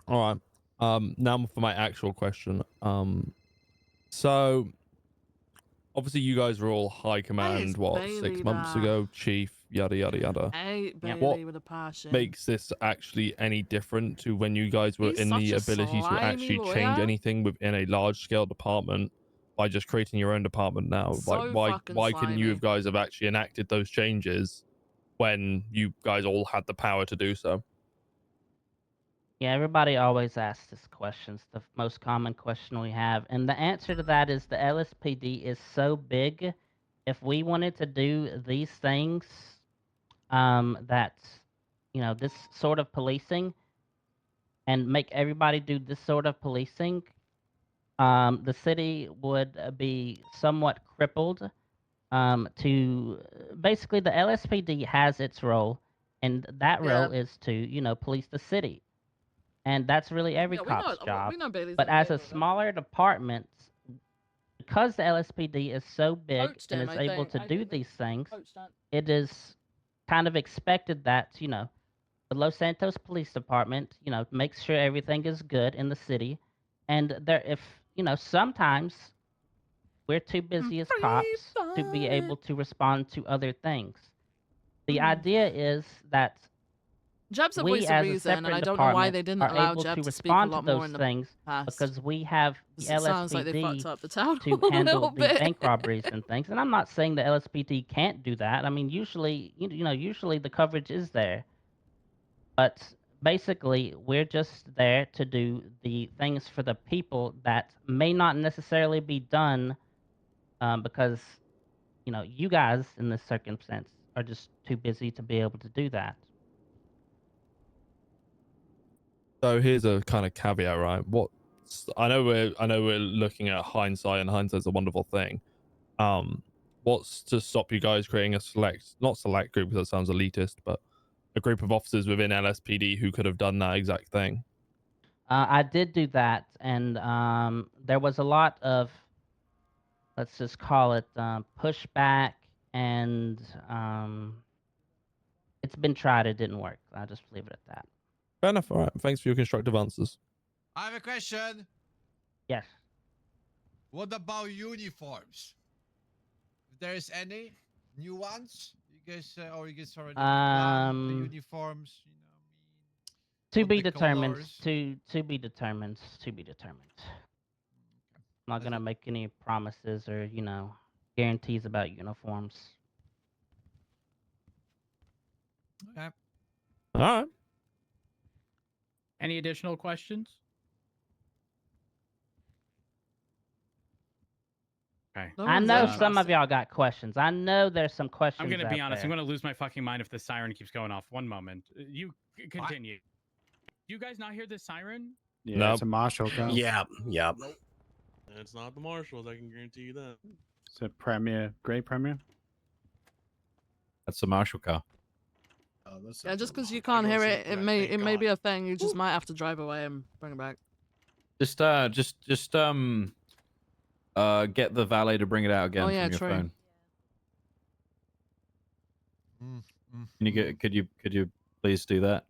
Speaker 7: All right. Now for my actual question. So obviously you guys were all high command, what,
Speaker 1: Bailey
Speaker 7: 6 months
Speaker 1: that.
Speaker 7: ago, chief, yada yada yada.
Speaker 1: Hey, Bailey
Speaker 7: What
Speaker 1: with a passion.
Speaker 7: makes this actually any different to when you guys were
Speaker 1: He's
Speaker 7: in the
Speaker 1: such a
Speaker 7: ability to
Speaker 1: slimy
Speaker 7: actually change
Speaker 1: lawyer.
Speaker 7: anything within a large scale department by just creating your own department now?
Speaker 1: So
Speaker 7: Like
Speaker 1: fucking
Speaker 7: why couldn't you
Speaker 1: slimy.
Speaker 7: guys have actually enacted those changes when you guys all had the power to do so?
Speaker 14: Yeah, everybody always asks this question. It's the most common question we have. And the answer to that is the LSPD is so big. If we wanted to do these things, that, you know, this sort of policing and make everybody do this sort of policing, the city would be somewhat crippled. To basically, the LSPD has its role, and that role is to, you know, police the city. And that's really every
Speaker 1: Yeah,
Speaker 14: cop's job.
Speaker 1: we know Bailey's
Speaker 14: But
Speaker 1: not
Speaker 14: as a
Speaker 1: capable of that.
Speaker 14: smaller department, because the LSPD is so big
Speaker 1: Poached
Speaker 14: and
Speaker 1: him,
Speaker 14: is
Speaker 1: I
Speaker 14: able
Speaker 1: think.
Speaker 14: to
Speaker 1: I
Speaker 14: do
Speaker 1: think
Speaker 14: these things,
Speaker 1: poached that.
Speaker 14: it is kind of expected that, you know, the Los Santos Police Department, you know, makes sure everything is good in the city. And there, if, you know, sometimes we're too busy as cops to be able to respond to other things. The idea is that
Speaker 1: Jeb's a
Speaker 14: we
Speaker 1: voice of
Speaker 14: as a
Speaker 1: reason, and
Speaker 14: separate
Speaker 1: I don't know why
Speaker 14: department
Speaker 1: they didn't
Speaker 14: are
Speaker 1: allow
Speaker 14: able
Speaker 1: Jeb
Speaker 14: to
Speaker 1: to speak a
Speaker 14: respond to
Speaker 1: lot more
Speaker 14: those
Speaker 1: in the
Speaker 14: things
Speaker 1: past.
Speaker 14: because we have the
Speaker 1: It sounds like they fucked
Speaker 14: LSPD
Speaker 1: up the town
Speaker 14: to
Speaker 1: a
Speaker 14: handle
Speaker 1: little
Speaker 14: the
Speaker 1: bit.
Speaker 14: bank robberies and things. And I'm not saying the LSPD can't do that. I mean, usually, you know, usually the coverage is there. But basically, we're just there to do the things for the people that may not necessarily be done because, you know, you guys in this circumstance are just too busy to be able to do that.
Speaker 7: So here's a kind of caveat, right? I know we're looking at hindsight, and hindsight's a wonderful thing. What's to stop you guys creating a not select group because that sounds elitist, but a group of officers within LSPD who could have done that exact thing?
Speaker 14: I did do that, and there was a lot of, let's just call it, pushback, and it's been tried. It didn't work. I'll just leave it at that.
Speaker 7: Fair enough. All right. Thanks for your constructive answers.
Speaker 13: I have a question.
Speaker 14: Yes.
Speaker 13: What about uniforms? If there is any new ones, you guys or you guys already planned the uniforms?
Speaker 14: To
Speaker 13: what
Speaker 14: be
Speaker 13: the
Speaker 14: determined.
Speaker 13: colors?
Speaker 14: To be determined. To be determined. I'm not gonna make any promises or guarantees about uniforms.
Speaker 13: Okay.
Speaker 7: All right.
Speaker 22: Any additional questions? Okay.
Speaker 14: I know some of y'all got questions. I know there's some questions.
Speaker 22: I'm gonna be honest.
Speaker 14: There.
Speaker 22: I'm gonna lose my fucking mind if the siren keeps going off. One moment. You continue. Do you guys not hear this siren?
Speaker 10: Yeah, it's a marshal car.
Speaker 11: Yeah.
Speaker 23: It's not the marshals, I can guarantee you that.
Speaker 10: It's a Premier, grey Premier.
Speaker 2: That's the Marshall car.
Speaker 1: Yeah, just because you can't hear it, it may be a thing. You just might have to drive away and bring it back.
Speaker 2: Just get the valet to bring it out again
Speaker 1: Oh, yeah,
Speaker 2: from your
Speaker 1: true.
Speaker 2: phone. Can you get? Could you please do that?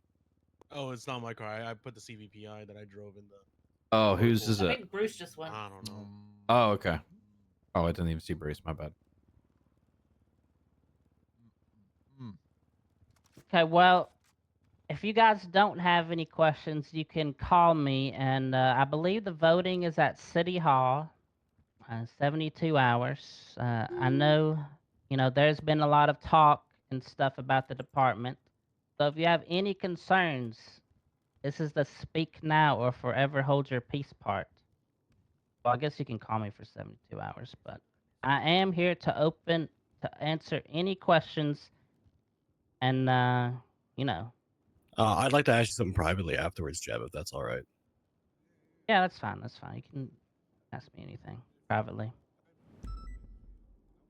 Speaker 23: Oh, it's not my car. I put the CVPI that I drove in the.
Speaker 2: Oh, whose is
Speaker 12: I
Speaker 2: it?
Speaker 12: think Bruce just went.
Speaker 23: I don't know.
Speaker 2: Oh, okay. Oh, I didn't even see Bruce. My bad.
Speaker 14: Okay, well, if you guys don't have any questions, you can call me, and I believe the voting is at City Hall, 72 hours. I know, there's been a lot of talk and stuff about the department. So if you have any concerns, this is the speak now or forever hold your peace part. Well, I guess you can call me for 72 hours, but I am here to answer any questions, and
Speaker 11: I'd like to ask you something privately afterwards, Jeb, if that's all right.
Speaker 14: Yeah, that's fine. That's fine. You can ask me anything privately.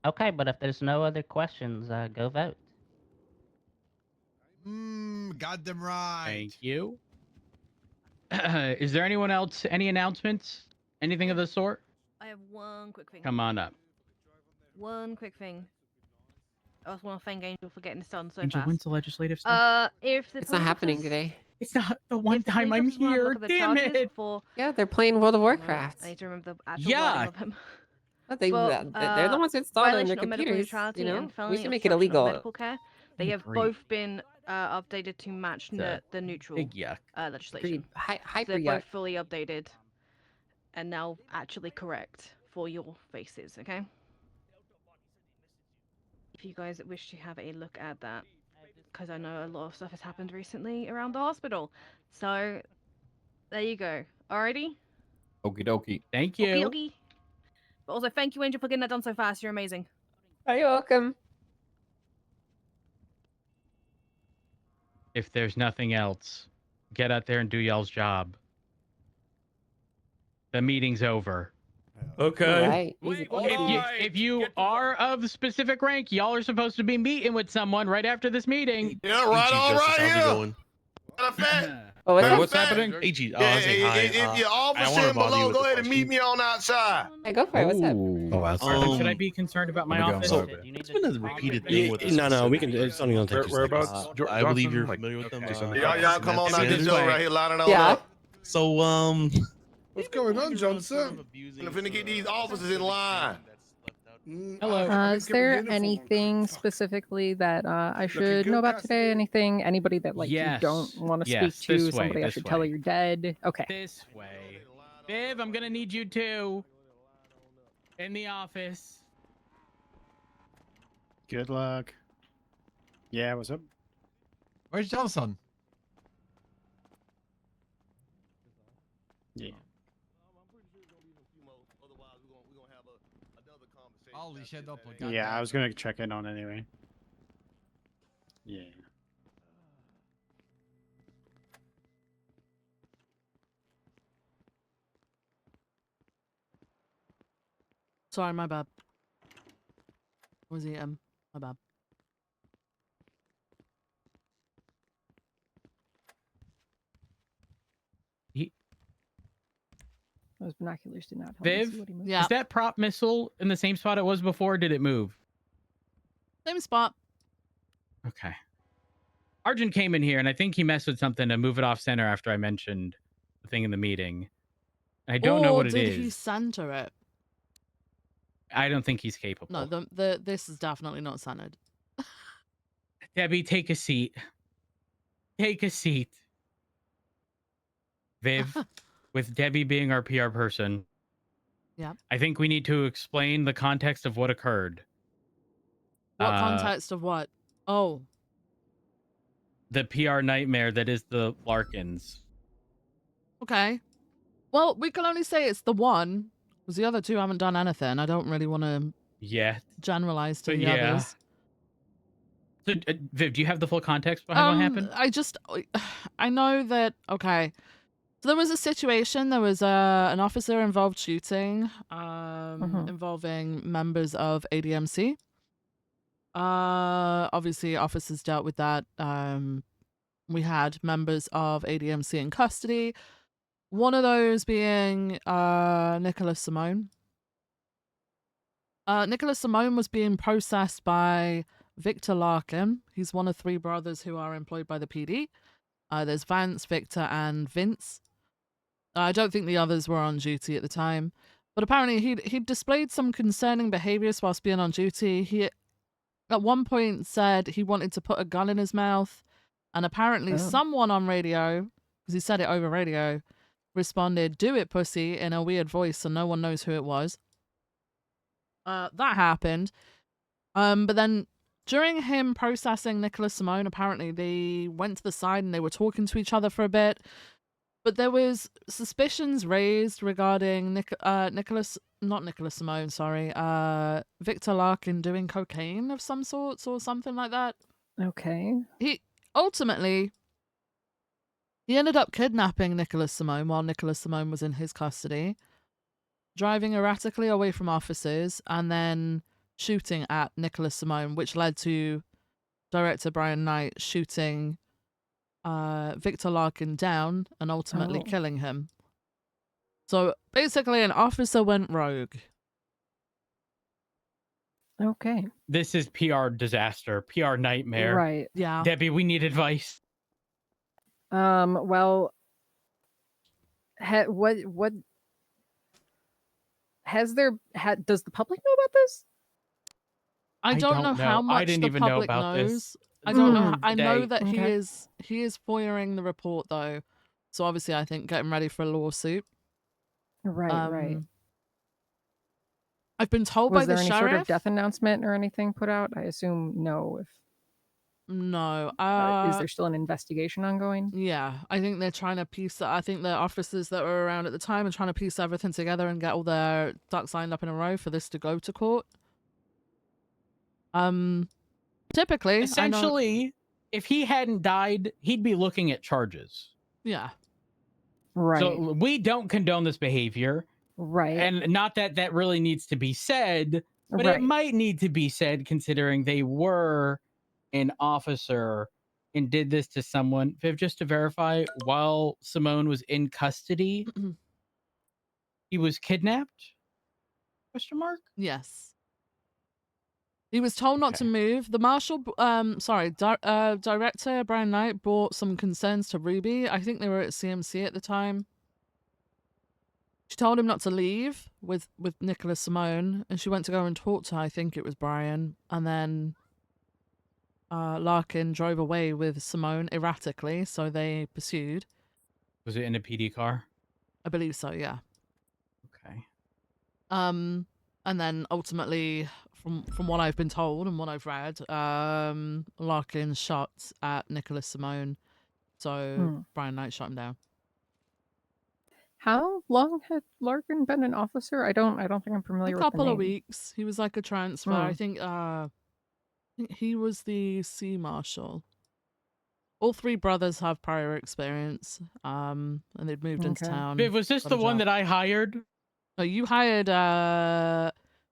Speaker 14: Okay, but if there's no other questions, go vote.
Speaker 13: Got them right.
Speaker 22: Thank you. Is there anyone else? Any announcements? Anything of the sort?
Speaker 27: I have one quick thing.
Speaker 22: Come on up.
Speaker 27: One quick thing. I just want to thank Angel for getting this done so
Speaker 22: Angel,
Speaker 27: fast.
Speaker 22: when's the legislative stuff?
Speaker 27: If the
Speaker 26: It's not happening
Speaker 27: police
Speaker 26: today.
Speaker 22: It's not the one time I'm
Speaker 27: officers wanna
Speaker 22: here.
Speaker 27: look at the
Speaker 22: Damn
Speaker 27: charges
Speaker 22: it.
Speaker 27: before-
Speaker 26: Yeah, they're playing World of Warcraft.
Speaker 27: I need to remember the actual wording of them.
Speaker 26: But they're the ones who installed it on their
Speaker 27: Violation of medical
Speaker 26: computers.
Speaker 27: neutrality
Speaker 26: You know,
Speaker 27: and felony
Speaker 26: we should make it
Speaker 27: obstruction of
Speaker 26: illegal.
Speaker 27: medical care. They have
Speaker 26: Agreed.
Speaker 27: both been updated to match the neutral
Speaker 22: big yuck.
Speaker 27: legislation.
Speaker 26: Hyper
Speaker 27: They're
Speaker 26: yuck.
Speaker 27: both fully updated and now actually correct for your faces, okay? If you guys wish to have a look at that, because I know a lot of stuff has happened recently around the hospital. So, there you go. Alrighty?
Speaker 2: Okie dokie.
Speaker 22: Thank
Speaker 27: Okie dokie. But also, thank you, Angel, for getting that done so fast. You're amazing.
Speaker 26: You're welcome.
Speaker 22: If there's nothing else, get out there and do y'all's job. The meeting's over.
Speaker 11: Okay.
Speaker 22: If you are of specific rank, y'all are supposed to be meeting with someone right after this meeting.
Speaker 20: Yeah, right on, right here. Matter of fact,
Speaker 26: Oh,
Speaker 2: what's happening?
Speaker 23: AG,
Speaker 20: yeah,
Speaker 23: say hi.
Speaker 20: if you're
Speaker 23: I
Speaker 20: officer
Speaker 23: wanna
Speaker 20: in
Speaker 23: bother you
Speaker 20: below,
Speaker 23: with
Speaker 20: go
Speaker 23: a
Speaker 20: ahead and meet
Speaker 23: question.
Speaker 20: me on outside.
Speaker 26: Hey, go for it. What's up?
Speaker 11: Oh, that's right.
Speaker 22: Should I be concerned about my
Speaker 2: let me go
Speaker 22: office?
Speaker 2: and
Speaker 23: It's been a repeated thing with this.
Speaker 11: No, we can. It's only gonna take 2 seconds.
Speaker 23: Whereabouts? I believe you're Johnson? familiar with them.
Speaker 20: Y'all come on out this door right here, lining on
Speaker 26: Yeah.
Speaker 20: up.
Speaker 23: So,
Speaker 20: What's going on, Johnson? I'm finna get these officers in line.
Speaker 22: Hello.
Speaker 15: Is there anything specifically that I should know about today? Anything? Anybody that like you don't want to
Speaker 22: Yes,
Speaker 15: speak to?
Speaker 22: this way,
Speaker 15: Somebody I
Speaker 22: this
Speaker 15: should tell
Speaker 22: way.
Speaker 15: you're dead? Okay.
Speaker 22: This way. Viv, I'm gonna need you too. In the office.
Speaker 10: Good luck. Yeah, what's up?
Speaker 13: Where's Johnson?
Speaker 10: Yeah.
Speaker 13: Holy shit, up.
Speaker 10: Yeah, I was gonna check in on anyway. Yeah.
Speaker 1: Sorry, my bad. Was he my bad.
Speaker 15: Those binoculars did not help me
Speaker 22: Viv,
Speaker 15: see what he moved.
Speaker 1: Yeah.
Speaker 22: is that prop missile in the same spot it was before? Or did it move?
Speaker 1: Same spot.
Speaker 22: Okay. Arjun came in here, and I think he messed with something to move it off center after I mentioned thing in the meeting. I don't know
Speaker 1: Or
Speaker 22: what it
Speaker 1: did
Speaker 22: is.
Speaker 1: he center it?
Speaker 22: I don't think he's capable.
Speaker 1: No, this is definitely not centered.
Speaker 22: Debbie, take a seat. Take a seat. Viv, with Debbie being our PR person,
Speaker 1: Yeah.
Speaker 22: I think we need to explain the context of what occurred.
Speaker 1: What context of what? Oh.
Speaker 22: The PR nightmare that is the Larkins.
Speaker 1: Okay. Well, we can only say it's the one, because the other two haven't done anything. I don't really want to generalize to
Speaker 22: But
Speaker 1: the
Speaker 22: yeah.
Speaker 1: others.
Speaker 22: So, Viv, do you have the full context behind what happened?
Speaker 1: I know that, okay. So there was a situation, there was an officer involved shooting involving members of ADMC. Obviously, officers dealt with that. We had members of ADMC in custody. One of those being Nicholas Simone. Nicholas Simone was being processed by Victor Larkin. He's one of three brothers who are employed by the PD. There's Vance, Victor, and Vince. I don't think the others were on duty at the time, but apparently he'd displayed some concerning behaviors whilst being on duty. He at one point said he wanted to put a gun in his mouth, and apparently someone on radio, because he said it over radio, responded, "Do it, pussy," in a weird voice, so no one knows who it was. That happened. But then during him processing Nicholas Simone, apparently they went to the side and they were talking to each other for a bit. But there was suspicions raised regarding not Nicholas Simone, sorry, Victor Larkin doing cocaine of some sorts or something like that.
Speaker 15: Okay.
Speaker 1: He ended up kidnapping Nicholas Simone while Nicholas Simone was in his custody, driving erratically away from officers, and then shooting at Nicholas Simone, which led to director Brian Knight shooting Victor Larkin down and ultimately killing him. So basically, an officer went rogue.
Speaker 15: Okay.
Speaker 22: This is PR disaster, PR nightmare.
Speaker 15: Right.
Speaker 1: Yeah.
Speaker 22: Debbie, we need advice.
Speaker 15: Well, what has there does the public know about this?
Speaker 1: I don't know how much the public knows. I don't know. I know that he is foiling the report though, so obviously I think getting ready for a lawsuit.
Speaker 15: Right.
Speaker 1: I've been told
Speaker 15: Was
Speaker 1: by
Speaker 15: there
Speaker 1: the
Speaker 15: any
Speaker 1: sheriff.
Speaker 15: sort of death announcement or anything put out? I assume no.
Speaker 1: No.
Speaker 15: Is there still an investigation ongoing?
Speaker 1: Yeah, I think they're trying to piece. I think the officers that were around at the time are trying to piece everything together and get all their ducks lined up in a row for this to go to court. Typically,
Speaker 22: Essentially, if he hadn't died, he'd be looking at charges.
Speaker 1: Yeah.
Speaker 15: Right.
Speaker 22: So we don't condone this behavior.
Speaker 15: Right.
Speaker 22: And not that that really needs to be said, but it might need to be said considering they were an officer and did this to someone. Viv, just to verify, while Simone was in custody, he was kidnapped? Question mark?
Speaker 1: Yes. He was told not to move. The marshal, director Brian Knight brought some concerns to Ruby. I think they were at CMC at the time. She told him not to leave with Nicholas Simone, and she went to go and talk to, I think it was Brian, and then Larkin drove away with Simone erratically, so they pursued.
Speaker 22: Was it in a PD car?
Speaker 1: I believe so, yeah.
Speaker 22: Okay.
Speaker 1: And then ultimately, from what I've been told and what I've read, Larkin shot at Nicholas Simone, so Brian Knight shot him down.
Speaker 15: How long had Larkin been an officer? I don't think I'm familiar
Speaker 1: A
Speaker 15: with the
Speaker 1: couple of
Speaker 15: name.
Speaker 1: weeks. He was like a transfer. I think he was the sea marshal. All three brothers have prior experience, and they'd moved into town.
Speaker 22: Viv, was this the one that I hired?
Speaker 1: No, you hired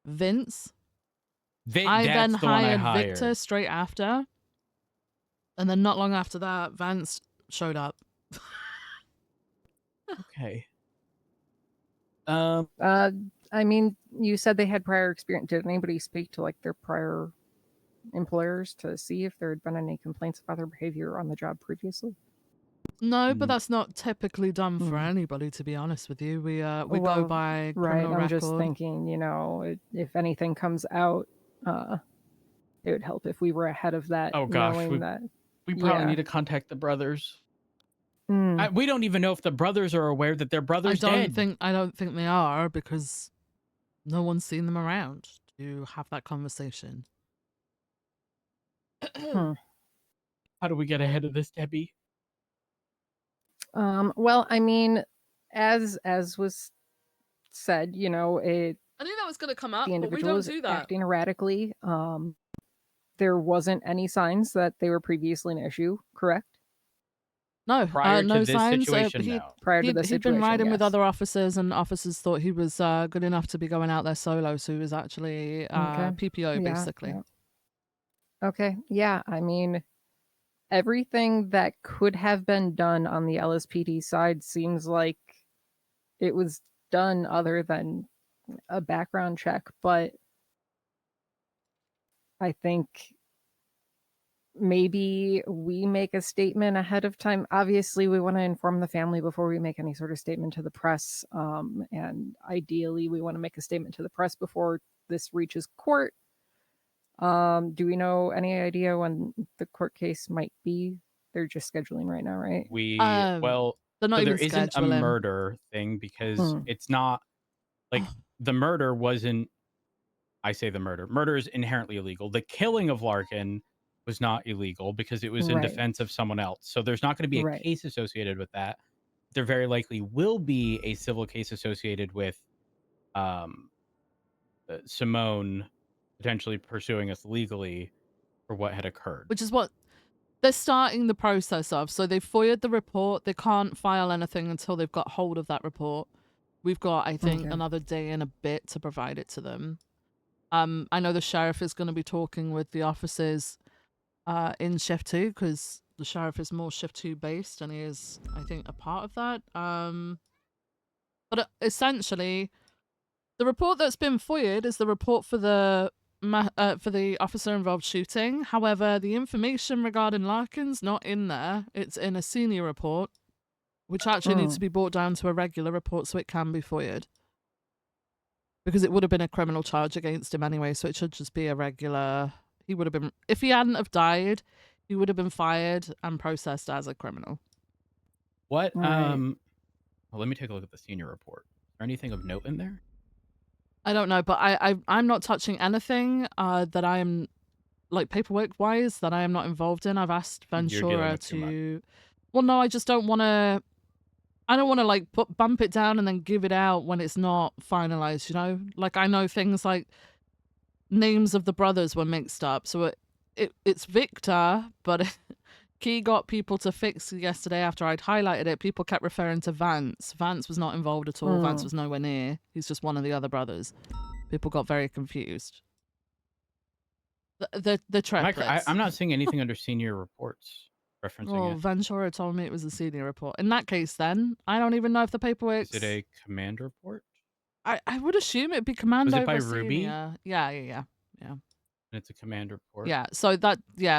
Speaker 1: Vince.
Speaker 22: I
Speaker 1: then
Speaker 22: that's the one I
Speaker 1: hired Victor
Speaker 22: hired.
Speaker 1: straight after, and then not long after that, Vance showed up.
Speaker 22: Okay.
Speaker 15: I mean, you said they had prior experience. Did anybody speak to like their prior employers to see if there had been any complaints about their behavior on the job previously?
Speaker 1: No, but that's not typically done for anybody, to be honest with you. We go by criminal
Speaker 15: I'm
Speaker 1: record.
Speaker 15: just thinking, if anything comes out, it would help if we were ahead of that.
Speaker 22: Oh gosh,
Speaker 15: knowing that.
Speaker 22: we probably
Speaker 15: Yeah.
Speaker 22: need to contact the brothers.
Speaker 15: Mm.
Speaker 22: We don't even know if the brothers are aware that their brother's dead.
Speaker 1: I don't think they are, because no one's seen them around to have that conversation.
Speaker 15: Hmm.
Speaker 22: How do we get ahead of this, Debbie?
Speaker 15: Well, I mean, as was said, it
Speaker 1: I knew that was going to come up,
Speaker 15: the
Speaker 1: but we
Speaker 15: individual
Speaker 1: don't
Speaker 15: is
Speaker 1: do that.
Speaker 15: acting erratically. There wasn't any signs that they were previously an issue, correct?
Speaker 1: No,
Speaker 22: Prior
Speaker 1: no
Speaker 22: to this
Speaker 1: signs.
Speaker 22: situation, no.
Speaker 15: Prior to the
Speaker 1: He'd been
Speaker 15: situation,
Speaker 1: riding with
Speaker 15: yes.
Speaker 1: other officers, and officers thought he was good enough to be going out there solo, so he was actually PPO,
Speaker 15: Yeah,
Speaker 1: basically.
Speaker 15: yeah. Okay, yeah, I mean, everything that could have been done on the LSPD side seems like it was done other than a background check, but I think maybe we make a statement ahead of time. Obviously, we want to inform the family before we make any sort of statement to the press. And ideally, we want to make a statement to the press before this reaches court. Do we know any idea when the court case might be? They're just scheduling right now, right?
Speaker 22: Well,
Speaker 1: they're not
Speaker 22: so there
Speaker 1: even
Speaker 22: isn't a
Speaker 1: scheduling.
Speaker 22: murder thing because
Speaker 15: Hmm.
Speaker 22: it's not like the murder wasn't. I say the murder. Murder is inherently illegal. The killing of Larkin was not illegal because it was in
Speaker 15: Right.
Speaker 22: defense of someone else. So there's not going to be a
Speaker 15: Right.
Speaker 22: case associated with that. There very likely will be a civil case associated with Simone potentially pursuing us legally for what had occurred.
Speaker 1: Which is what they're starting the process of. So they've FOIA'd the report. They can't file anything until they've got hold of that report. We've got, I think,
Speaker 15: Okay.
Speaker 1: another day and a bit to provide it to them. I know the sheriff is going to be talking with the officers in Shift 2, because the sheriff is more Shift 2 based, and he is, I think, a part of that. But essentially, the report that's been FOIA'd is the report for the officer involved shooting. However, the information regarding Larkin's not in there. It's in a senior report, which actually needs to be brought down to a regular report so it can be FOIA'd. Because it would have been a criminal charge against him anyway, so it should just be a regular. He would have been, if he hadn't have died, he would have been fired and processed as a criminal.
Speaker 22: What?
Speaker 15: Right.
Speaker 22: Well, let me take a look at the senior report. Is there anything of note in there?
Speaker 1: I don't know, but I'm not touching anything that I am, like, paperwork wise, that I am not involved in. I've asked
Speaker 22: You're dealing
Speaker 1: Ventura
Speaker 22: with too much.
Speaker 1: to. Well, no, I just don't want to. I don't want to like bump it down and then give it out when it's not finalized. You know, like I know things like names of the brothers were mixed up, so it's Victor, but Key got people to fix yesterday after I'd highlighted it. People kept referring to Vance. Vance was not involved at all. Vance was nowhere near. He's just one of the other brothers. People got very confused. The triplets.
Speaker 22: I'm not seeing anything under senior reports referencing
Speaker 1: Well,
Speaker 22: it.
Speaker 1: Ventura told me it was a senior report. In that case, then I don't even know if the paperwork's.
Speaker 22: Is it a command report?
Speaker 1: I would assume it'd be command
Speaker 22: Was it
Speaker 1: over
Speaker 22: by Ruby?
Speaker 1: senior. Yeah.
Speaker 22: And it's a command report.
Speaker 1: Yeah,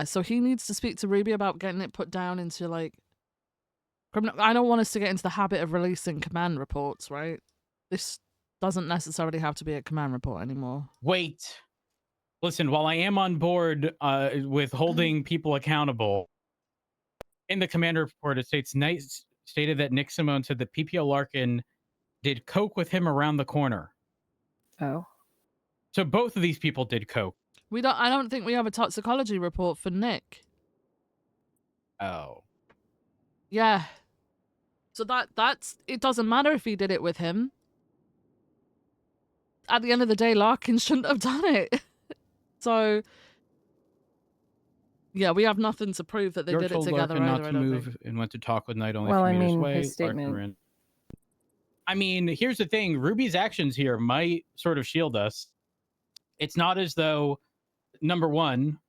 Speaker 1: so he needs to speak to Ruby about getting it put down into like criminal. I don't want us to get into the habit of releasing command reports, right? This doesn't necessarily have to be a command report anymore.
Speaker 22: Wait. Listen, while I am on board with holding people accountable, in the command report it states Knight stated that Nick Simone said that PPO Larkin did coke with him around the corner.
Speaker 15: Oh.
Speaker 22: So both of these people did coke.
Speaker 1: I don't think we have a toxicology report for Nick.
Speaker 22: Oh.
Speaker 1: Yeah. So that's it doesn't matter if he did it with him. At the end of the day, Larkin shouldn't have done it. So yeah, we have nothing to prove that they
Speaker 22: York
Speaker 1: did it
Speaker 22: told
Speaker 1: together
Speaker 22: Larkin
Speaker 1: either.
Speaker 22: not
Speaker 1: I
Speaker 22: to
Speaker 1: don't
Speaker 22: move
Speaker 1: think.
Speaker 22: and went to talk with Knight only
Speaker 15: Well,
Speaker 22: a
Speaker 15: I
Speaker 22: few meters
Speaker 15: mean,
Speaker 22: away.
Speaker 15: his statement.
Speaker 22: Larkin ran. I mean, here's the thing. Ruby's actions here might sort of shield us. It's not as though, number one,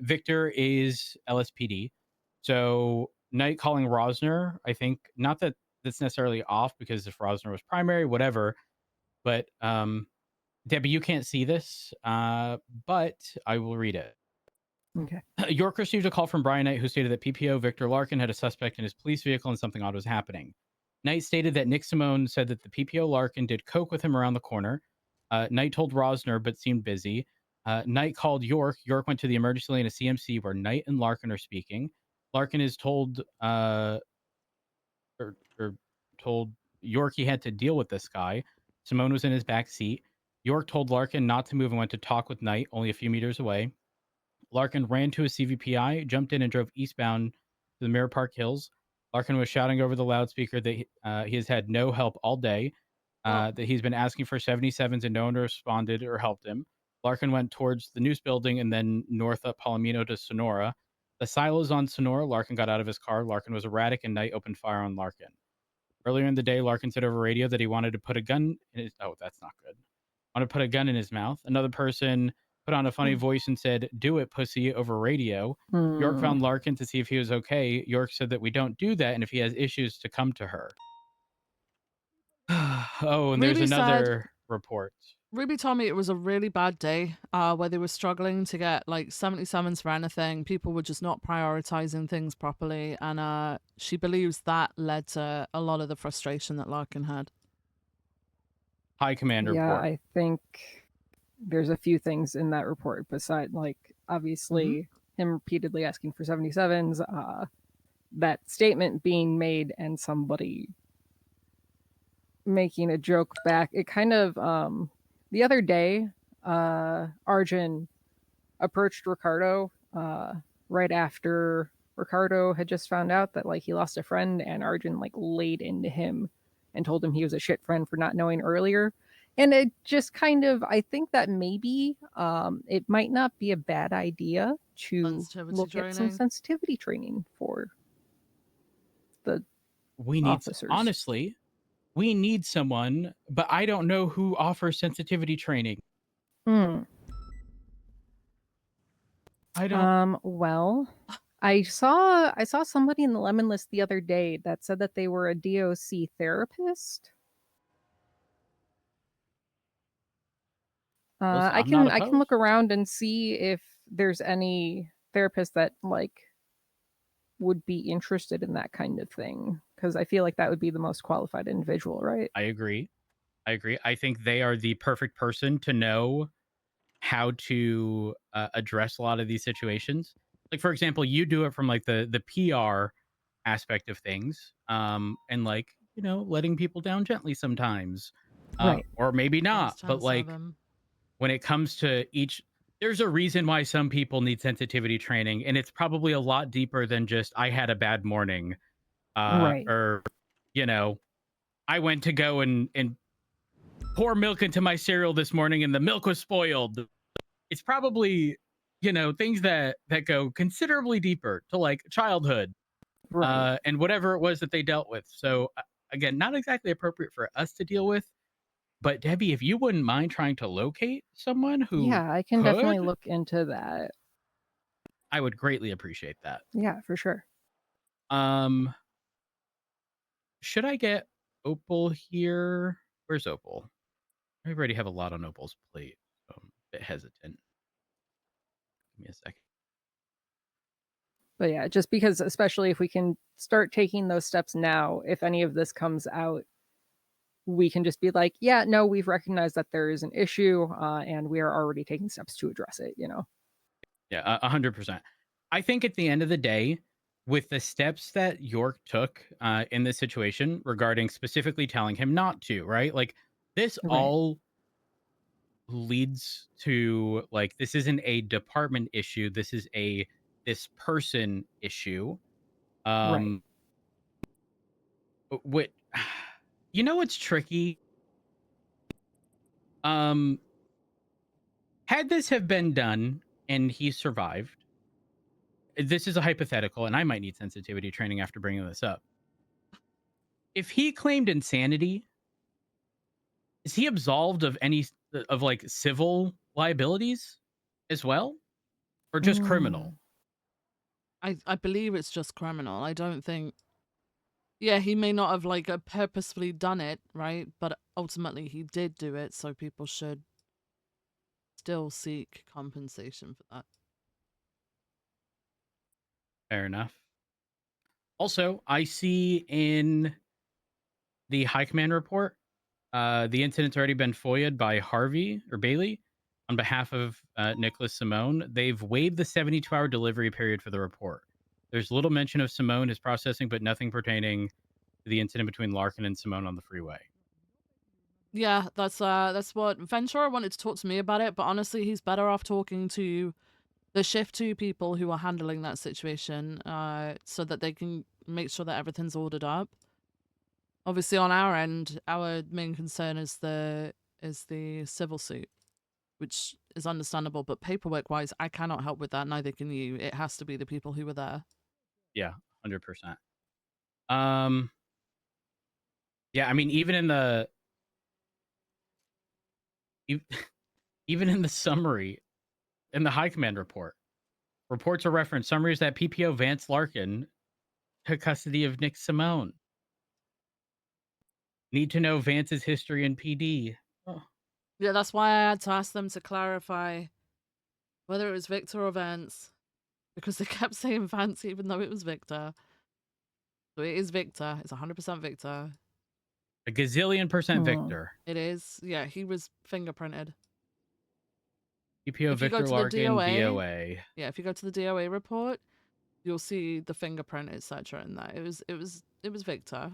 Speaker 22: Victor is LSPD. So Knight calling Rosner, I think, not that that's necessarily off because if Rosner was primary, whatever. But Debbie, you can't see this, but I will read it.
Speaker 15: Okay.
Speaker 22: York received a call from Brian Knight, who stated that PPO Victor Larkin had a suspect in his police vehicle and something odd was happening. Knight stated that Nick Simone said that the PPO Larkin did coke with him around the corner. Knight told Rosner, but seemed busy. Knight called York. York went to the emergency lane of CMC, where Knight and Larkin are speaking. Larkin is told, or told York he had to deal with this guy. Simone was in his back seat. York told Larkin not to move and went to talk with Knight, only a few meters away. Larkin ran to a CVPI, jumped in, and drove eastbound to the Mirror Park Hills. Larkin was shouting over the loudspeaker that he has had no help all day, that he's been asking for 77s and no one responded or helped him. Larkin went towards the news building and then north up Palomino to Sonora. The silos on Sonora, Larkin got out of his car. Larkin was erratic and Knight opened fire on Larkin. Earlier in the day, Larkin said over radio that he wanted to put a gun in his... Oh, that's not good. Want to put a gun in his mouth. Another person put on a funny voice and said, "Do it, pussy," over radio. York found Larkin to see if he was okay. York said that we don't do that, and if he has issues, to come to her. Oh, and there's
Speaker 1: Ruby
Speaker 22: another report.
Speaker 1: Ruby told me it was a really bad day where they were struggling to get like 77s for anything. People were just not prioritizing things properly. And she believes that led to a lot of the frustration that Larkin had.
Speaker 22: High command
Speaker 15: Yeah,
Speaker 22: report.
Speaker 15: I think there's a few things in that report beside, like, obviously him repeatedly asking for 77s, that statement being made and somebody making a joke back. It kind of, the other day, Arjun approached Ricardo right after Ricardo had just found out that, like, he lost a friend, and Arjun, like, laid into him and told him he was a shit friend for not knowing earlier. And it just kind of, I think that maybe it might not be a bad idea to look at some sensitivity training for the
Speaker 22: We need,
Speaker 15: officers.
Speaker 22: honestly, we need someone, but I don't know who offers sensitivity training.
Speaker 15: Hmm.
Speaker 22: I don't.
Speaker 15: Well, I saw somebody in the lemon list the other day that said that they were a DOC therapist.
Speaker 22: Listen,
Speaker 15: I
Speaker 22: I'm not
Speaker 15: can look around and see if there's any therapist that, like, would be interested in that kind of thing, because I feel like that would be the most qualified individual, right?
Speaker 22: I agree. I think they are the perfect person to know how to address a lot of these situations. Like, for example, you do it from like the PR aspect of things, and, like, you know, letting people down gently sometimes,
Speaker 15: Right.
Speaker 22: or maybe not.
Speaker 1: Last
Speaker 22: But
Speaker 1: chance,
Speaker 22: like,
Speaker 1: Evan.
Speaker 22: when it comes to each, there's a reason why some people need sensitivity training, and it's probably a lot deeper than just I had a bad morning,
Speaker 15: Right.
Speaker 22: or, you know, I went to go and pour milk into my cereal this morning and the milk was spoiled. It's probably, you know, things that go considerably deeper to like childhood,
Speaker 15: Right.
Speaker 22: and whatever it was that they dealt with. So again, not exactly appropriate for us to deal with. But Debbie, if you wouldn't mind trying to locate someone who
Speaker 15: Yeah, I can definitely look into that.
Speaker 22: I would greatly appreciate that.
Speaker 15: Yeah, for sure.
Speaker 22: Should I get Opal here? Where's Opal? I already have a lot on Opal's plate, so I'm a bit hesitant. Give me a second.
Speaker 15: But yeah, just because, especially if we can start taking those steps now, if any of this comes out, we can just be like, yeah, no, we've recognized that there is an issue, and we are already taking steps to address it, you know?
Speaker 22: Yeah, 100%. I think at the end of the day, with the steps that York took in this situation regarding specifically telling him not to, right? Like, this all leads to, like, this isn't a department issue. This is this person issue.
Speaker 15: Right.
Speaker 22: What, you know what's tricky? Had this have been done and he survived, this is a hypothetical, and I might need sensitivity training after bringing this up. If he claimed insanity, is he absolved of any of like civil liabilities as well, or just criminal?
Speaker 1: I believe it's just criminal. I don't think. Yeah, he may not have like purposefully done it, right? But ultimately, he did do it, so people should still seek compensation for that.
Speaker 22: Fair enough. Also, I see in the High Command report, the incident's already been FOIA'd by Harvey or Bailey on behalf of Nicholas Simone. They've waived the 72-hour delivery period for the report. There's little mention of Simone, his processing, but nothing pertaining to the incident between Larkin and Simone on the freeway.
Speaker 1: Yeah, that's what Ventura wanted to talk to me about it, but honestly, he's better off talking to the shift 2 people who are handling that situation, so that they can make sure that everything's ordered up. Obviously, on our end, our main concern is the civil suit, which is understandable, but paperwork-wise, I cannot help with that. Neither can you. It has to be the people who were there.
Speaker 22: Yeah, 100%. Yeah, I mean, even in the even in the summary, in the High Command report, reports are referenced. Summaries that PPO Vance Larkin took custody of Nick Simone. Need to know Vance's history in PD. Oh.
Speaker 1: Yeah, that's why I had to ask them to clarify whether it was Victor or Vance, because they kept saying Vance even though it was Victor. So it is Victor. It's 100% Victor.
Speaker 22: A gazillion percent Victor.
Speaker 1: It is. Yeah, he was fingerprinted.
Speaker 22: PPO
Speaker 1: If you go
Speaker 22: Victor
Speaker 1: to the
Speaker 22: Larkin,
Speaker 1: DOA, yeah, if you go to the DOA report, you'll see the fingerprint, etc. in that. It was Victor.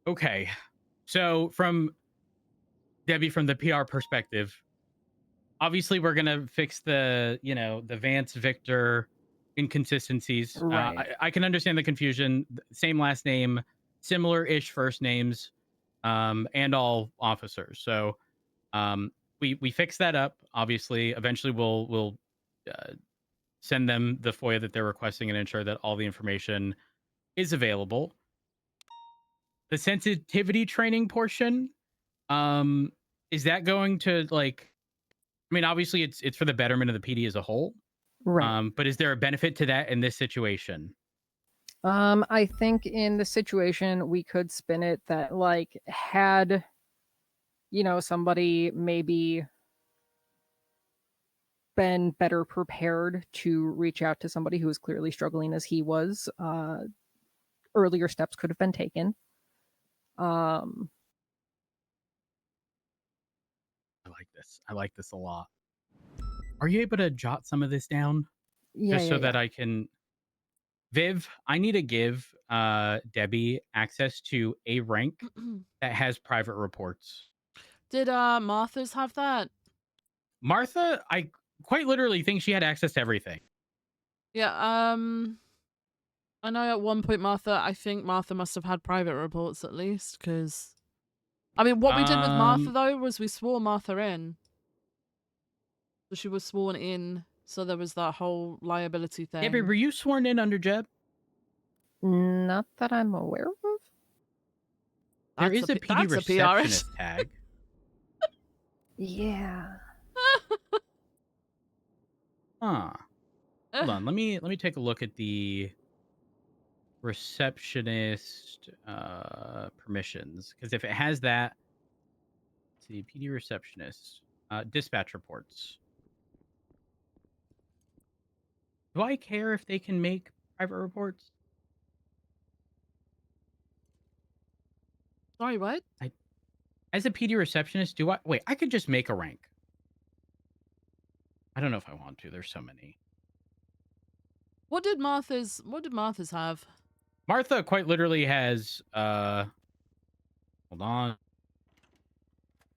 Speaker 22: Okay. So from Debbie, from the PR perspective, obviously we're gonna fix the Vance Victor inconsistencies.
Speaker 15: Right.
Speaker 22: I can understand the confusion. Same last name, similar-ish first names, and all officers. So we fix that up. Obviously, eventually we'll send them the FOIA that they're requesting and ensure that all the information is available. The sensitivity training portion, is that going to I mean, obviously it's for the betterment of the PD as a whole.
Speaker 15: Right.
Speaker 22: But is there a benefit to that in this situation?
Speaker 15: I think in the situation we could spin it that had somebody maybe been better prepared to reach out to somebody who was clearly struggling as he was, earlier steps could have been taken.
Speaker 22: I like this a lot. Are you able to jot some of this down?
Speaker 15: Yeah,
Speaker 22: Just so
Speaker 15: yeah,
Speaker 22: that
Speaker 15: yeah.
Speaker 22: I can... Viv, I need to give Debbie access to a rank that has private reports.
Speaker 1: Did Martha's have that?
Speaker 22: Martha, I quite literally think she had access to everything.
Speaker 1: Yeah, I know at one point I think Martha must have had private reports at least, because I mean, what we did with Martha though was we swore Martha in. So she was sworn in, so there was that whole liability thing.
Speaker 22: Debbie, were you sworn in under Jeb?
Speaker 15: Not that I'm aware of.
Speaker 22: There is a PD receptionist tag.
Speaker 15: Yeah.
Speaker 22: Huh. Hold on. Let me take a look at the receptionist permissions, because if it has that, let's see, PD receptionist dispatch reports. Do I care if they can make private reports?
Speaker 1: Sorry, what?
Speaker 22: As a PD receptionist, do I... Wait, I could just make a rank. I don't know if I want to. There's so many.
Speaker 1: What did Martha's have?
Speaker 22: Martha quite literally has hold on.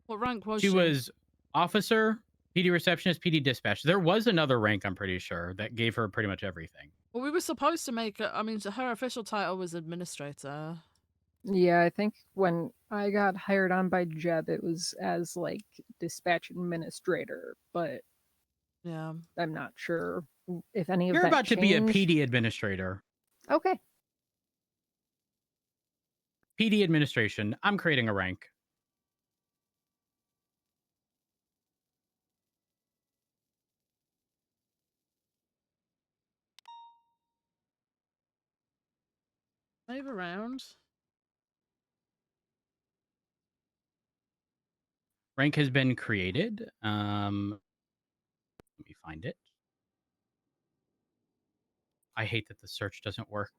Speaker 1: What rank was
Speaker 22: She
Speaker 1: she?
Speaker 22: was officer, PD receptionist, PD dispatch. There was another rank, I'm pretty sure, that gave her pretty much everything.
Speaker 1: Well, we were supposed to make I mean, her official title was administrator.
Speaker 15: Yeah, I think when I got hired on by Jeb, it was as dispatch administrator, but
Speaker 1: yeah,
Speaker 15: I'm not sure if any of
Speaker 22: You're
Speaker 15: that
Speaker 22: about
Speaker 15: changed.
Speaker 22: to be a PD administrator.
Speaker 15: Okay.
Speaker 22: PD administration. I'm creating a rank.
Speaker 1: Move around.
Speaker 22: Rank has been created. Let me find it. I hate that the search doesn't work.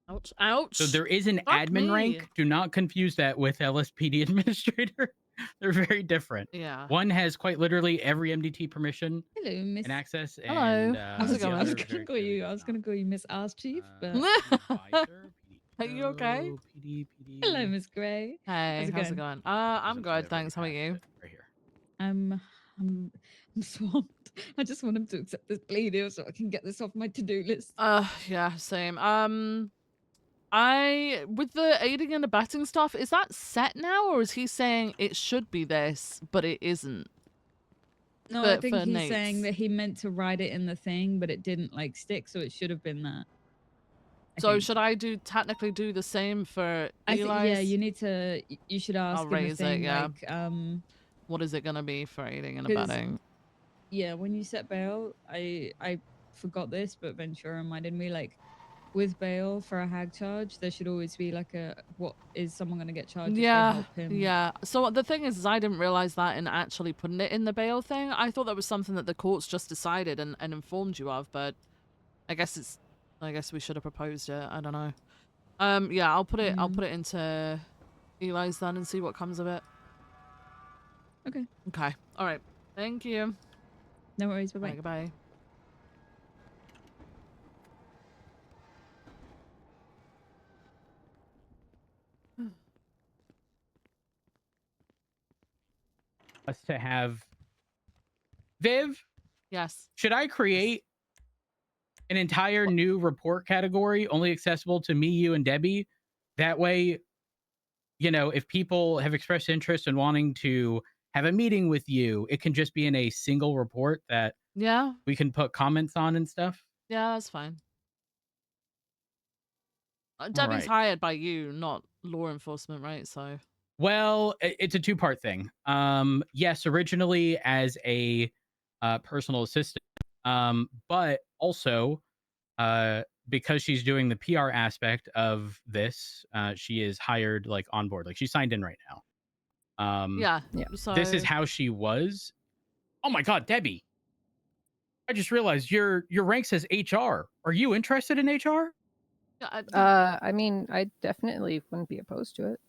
Speaker 1: Ouch! Ouch!
Speaker 22: So there is an
Speaker 1: Fuck
Speaker 22: admin
Speaker 1: me.
Speaker 22: rank. Do not confuse that with LSPD administrator. They're very different.
Speaker 1: Yeah.
Speaker 22: One has quite literally every MDT permission
Speaker 4: Hello, Miss.
Speaker 22: and access.
Speaker 1: Hello.
Speaker 22: And,
Speaker 1: How's it
Speaker 22: the
Speaker 1: going?
Speaker 22: other
Speaker 4: I was
Speaker 22: very
Speaker 4: gonna call
Speaker 22: clearly
Speaker 4: you. I was gonna call you Miss Arse Chief, but
Speaker 1: Are you okay?
Speaker 4: hello, Miss Gray.
Speaker 1: Hey, how's it going? I'm good, thanks. How are you?
Speaker 22: Right here.
Speaker 4: I'm swamped. I just want him to accept this plea deal so I can get this off my to-do list.
Speaker 1: Yeah, same. I with the aiding and abetting stuff, is that set now, or is he saying it should be this, but it isn't?
Speaker 4: No, I think he's saying that he meant to write it in the thing, but it didn't like stick, so it should have been that.
Speaker 1: So should I technically do the same for
Speaker 4: I think
Speaker 1: Eli's?
Speaker 4: yeah, you need to. You should ask
Speaker 1: I'll
Speaker 4: in the
Speaker 1: raise
Speaker 4: thing
Speaker 1: it, yeah.
Speaker 4: like
Speaker 1: what is it gonna be for aiding and
Speaker 4: 'cause,
Speaker 1: abetting?
Speaker 4: yeah, when you set bail, I forgot this, but Ventura reminded me like with bail for a hag charge, there should always be like a what is someone gonna get charged if they
Speaker 1: Yeah,
Speaker 4: help him?
Speaker 1: yeah. So the thing is I didn't realize that in actually putting it in the bail thing. I thought that was something that the courts just decided and informed you of, but I guess we should have proposed it. I don't know. Yeah, I'll put it into Eli's then and see what comes of it.
Speaker 4: Okay.
Speaker 1: Okay. All right. Thank you.
Speaker 4: No worries. Bye bye.
Speaker 1: Goodbye.
Speaker 22: Us to have Viv.
Speaker 1: Yes.
Speaker 22: Should I create an entire new report category only accessible to me, you, and Debbie? That way, you know, if people have expressed interest in wanting to have a meeting with you, it can just be in a single report that we can put comments on and stuff.
Speaker 1: Yeah, that's fine. Debbie's
Speaker 22: right.
Speaker 1: hired by you, not law enforcement, right? So.
Speaker 22: Well, it's a two-part thing. Yes, originally as a personal assistant, but also because she's doing the PR aspect of this, she is hired like on board. Like she's signed in right now.
Speaker 1: Yeah.
Speaker 22: This is
Speaker 1: So-
Speaker 22: how she was. Oh my God, Debbie! I just realized your rank says HR. Are you interested in HR?
Speaker 15: I mean, I definitely wouldn't be opposed to it.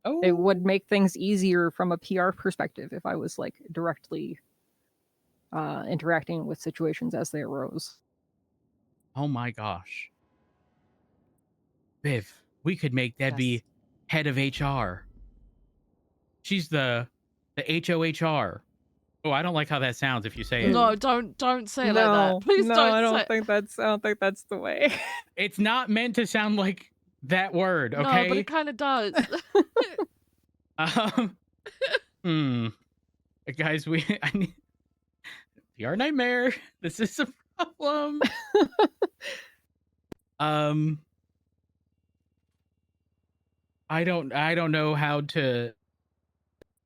Speaker 22: Oh.
Speaker 15: It would make things easier from a PR perspective if I was like directly interacting with situations as they arose.
Speaker 22: Oh my gosh. Viv, we could make Debbie head of HR. She's the HOHR. Oh, I don't like how that sounds if you say it.
Speaker 1: No, don't say it like that. Please don't.
Speaker 15: I don't
Speaker 1: say
Speaker 15: think that's. I don't think that's the way.
Speaker 22: It's not meant to sound like that word, okay?
Speaker 1: No, but it kind of does.
Speaker 22: Guys, I need PR nightmare. This is a problem. I don't know how to.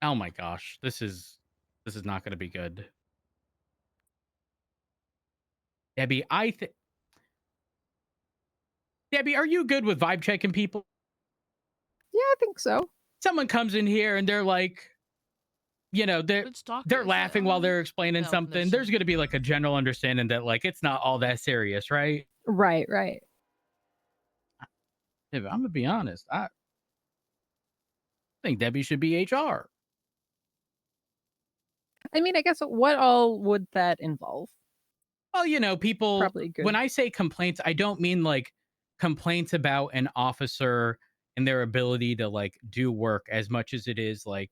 Speaker 22: Oh my gosh, this is not going to be good. Debbie, Debbie, are you good with vibe checking people?
Speaker 15: Yeah, I think so.
Speaker 22: Someone comes in here and they're like, you know, they're laughing while they're explaining something. There's going to be like a general understanding that like it's not all that serious, right?
Speaker 15: Right.
Speaker 22: I'm gonna be honest. I think Debbie should be HR.
Speaker 15: I mean, I guess what all would that involve?
Speaker 22: Well, you know, people.
Speaker 15: Probably good.
Speaker 22: When I say complaints, I don't mean like complaints about an officer and their ability to like do work as much as it is like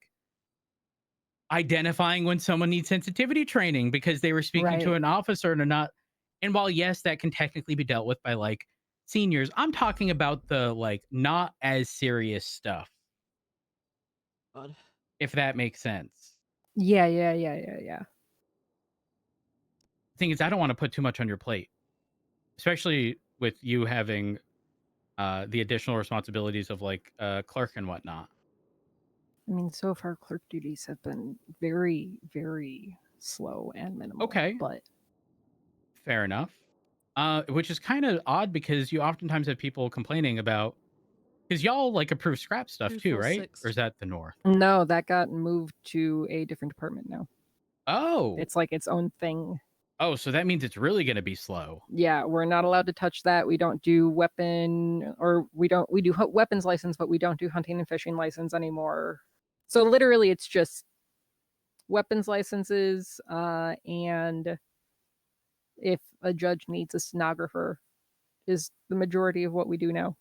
Speaker 22: identifying when someone needs sensitivity training because they were speaking to
Speaker 15: Right.
Speaker 22: an officer and are not. And while yes, that can technically be dealt with by like seniors, I'm talking about the like not as serious stuff.
Speaker 1: God.
Speaker 22: If that makes sense.
Speaker 15: Yeah.
Speaker 22: The thing is, I don't want to put too much on your plate, especially with you having the additional responsibilities of like clerk and whatnot.
Speaker 15: I mean, so far clerk duties have been very, very slow and minimal.
Speaker 22: Okay.
Speaker 15: But
Speaker 22: Fair enough. Which is kind of odd because you oftentimes have people complaining about because y'all like approve scrap stuff too, right?
Speaker 1: 246.
Speaker 22: Or is that the north?
Speaker 15: no, that got moved to a different department now.
Speaker 22: Oh,
Speaker 15: It's like its own thing.
Speaker 22: Oh, so that means it's really going to be slow.
Speaker 15: Yeah, we're not allowed to touch that. We don't do weapon, or we do weapons license, but we don't do hunting and fishing license anymore. So literally, it's just weapons licenses, and if a judge needs a stenographer, is the majority of what we do now.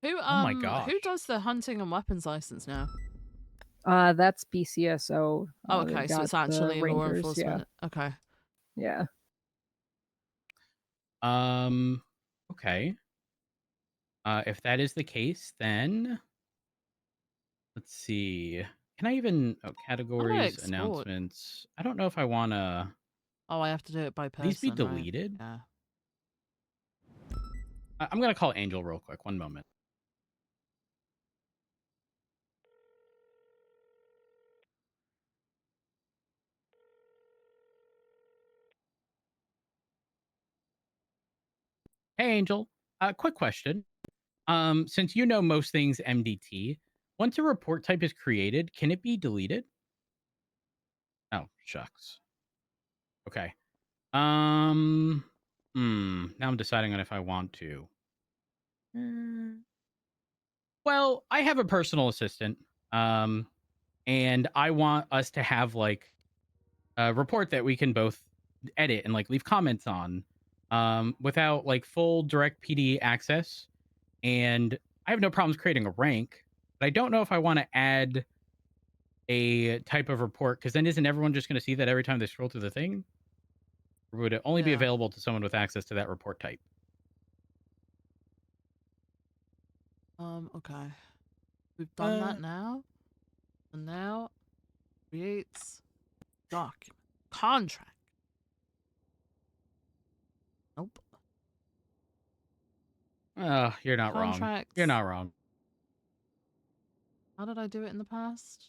Speaker 1: Who
Speaker 22: Oh my gosh.
Speaker 1: who does the hunting and weapons license now?
Speaker 15: That's BCSO.
Speaker 1: Oh,
Speaker 15: They've
Speaker 1: okay, so
Speaker 15: got
Speaker 1: it's
Speaker 15: the
Speaker 1: actually law
Speaker 15: Rangers,
Speaker 1: enforcement. Okay.
Speaker 15: Yeah.
Speaker 22: Okay. If that is the case, then let's see. Can I even categories,
Speaker 1: export?
Speaker 22: announcements? I don't know if I want to.
Speaker 1: Oh, I have to do it by person.
Speaker 22: These be
Speaker 1: right?
Speaker 22: deleted?
Speaker 1: Yeah.
Speaker 22: I'm gonna call Angel real quick. One moment. Hey, Angel. Quick question. Since you know most things MDT, once a report type is created, can it be deleted? Oh, shucks. Okay. Now I'm deciding on if I want to. Well, I have a personal assistant. And I want us to have like a report that we can both edit and like leave comments on without like full direct PD access. And I have no problems creating a rank, but I don't know if I want to add a type of report because then isn't everyone just going to see that every time they scroll through the thing? Or would it only be available to someone with access to that report type?
Speaker 1: Okay. We've done that now. And now creates document. Contract. Nope.
Speaker 22: Oh, you're not wrong.
Speaker 1: Contracts.
Speaker 22: You're not wrong.
Speaker 1: How did I do it in the past?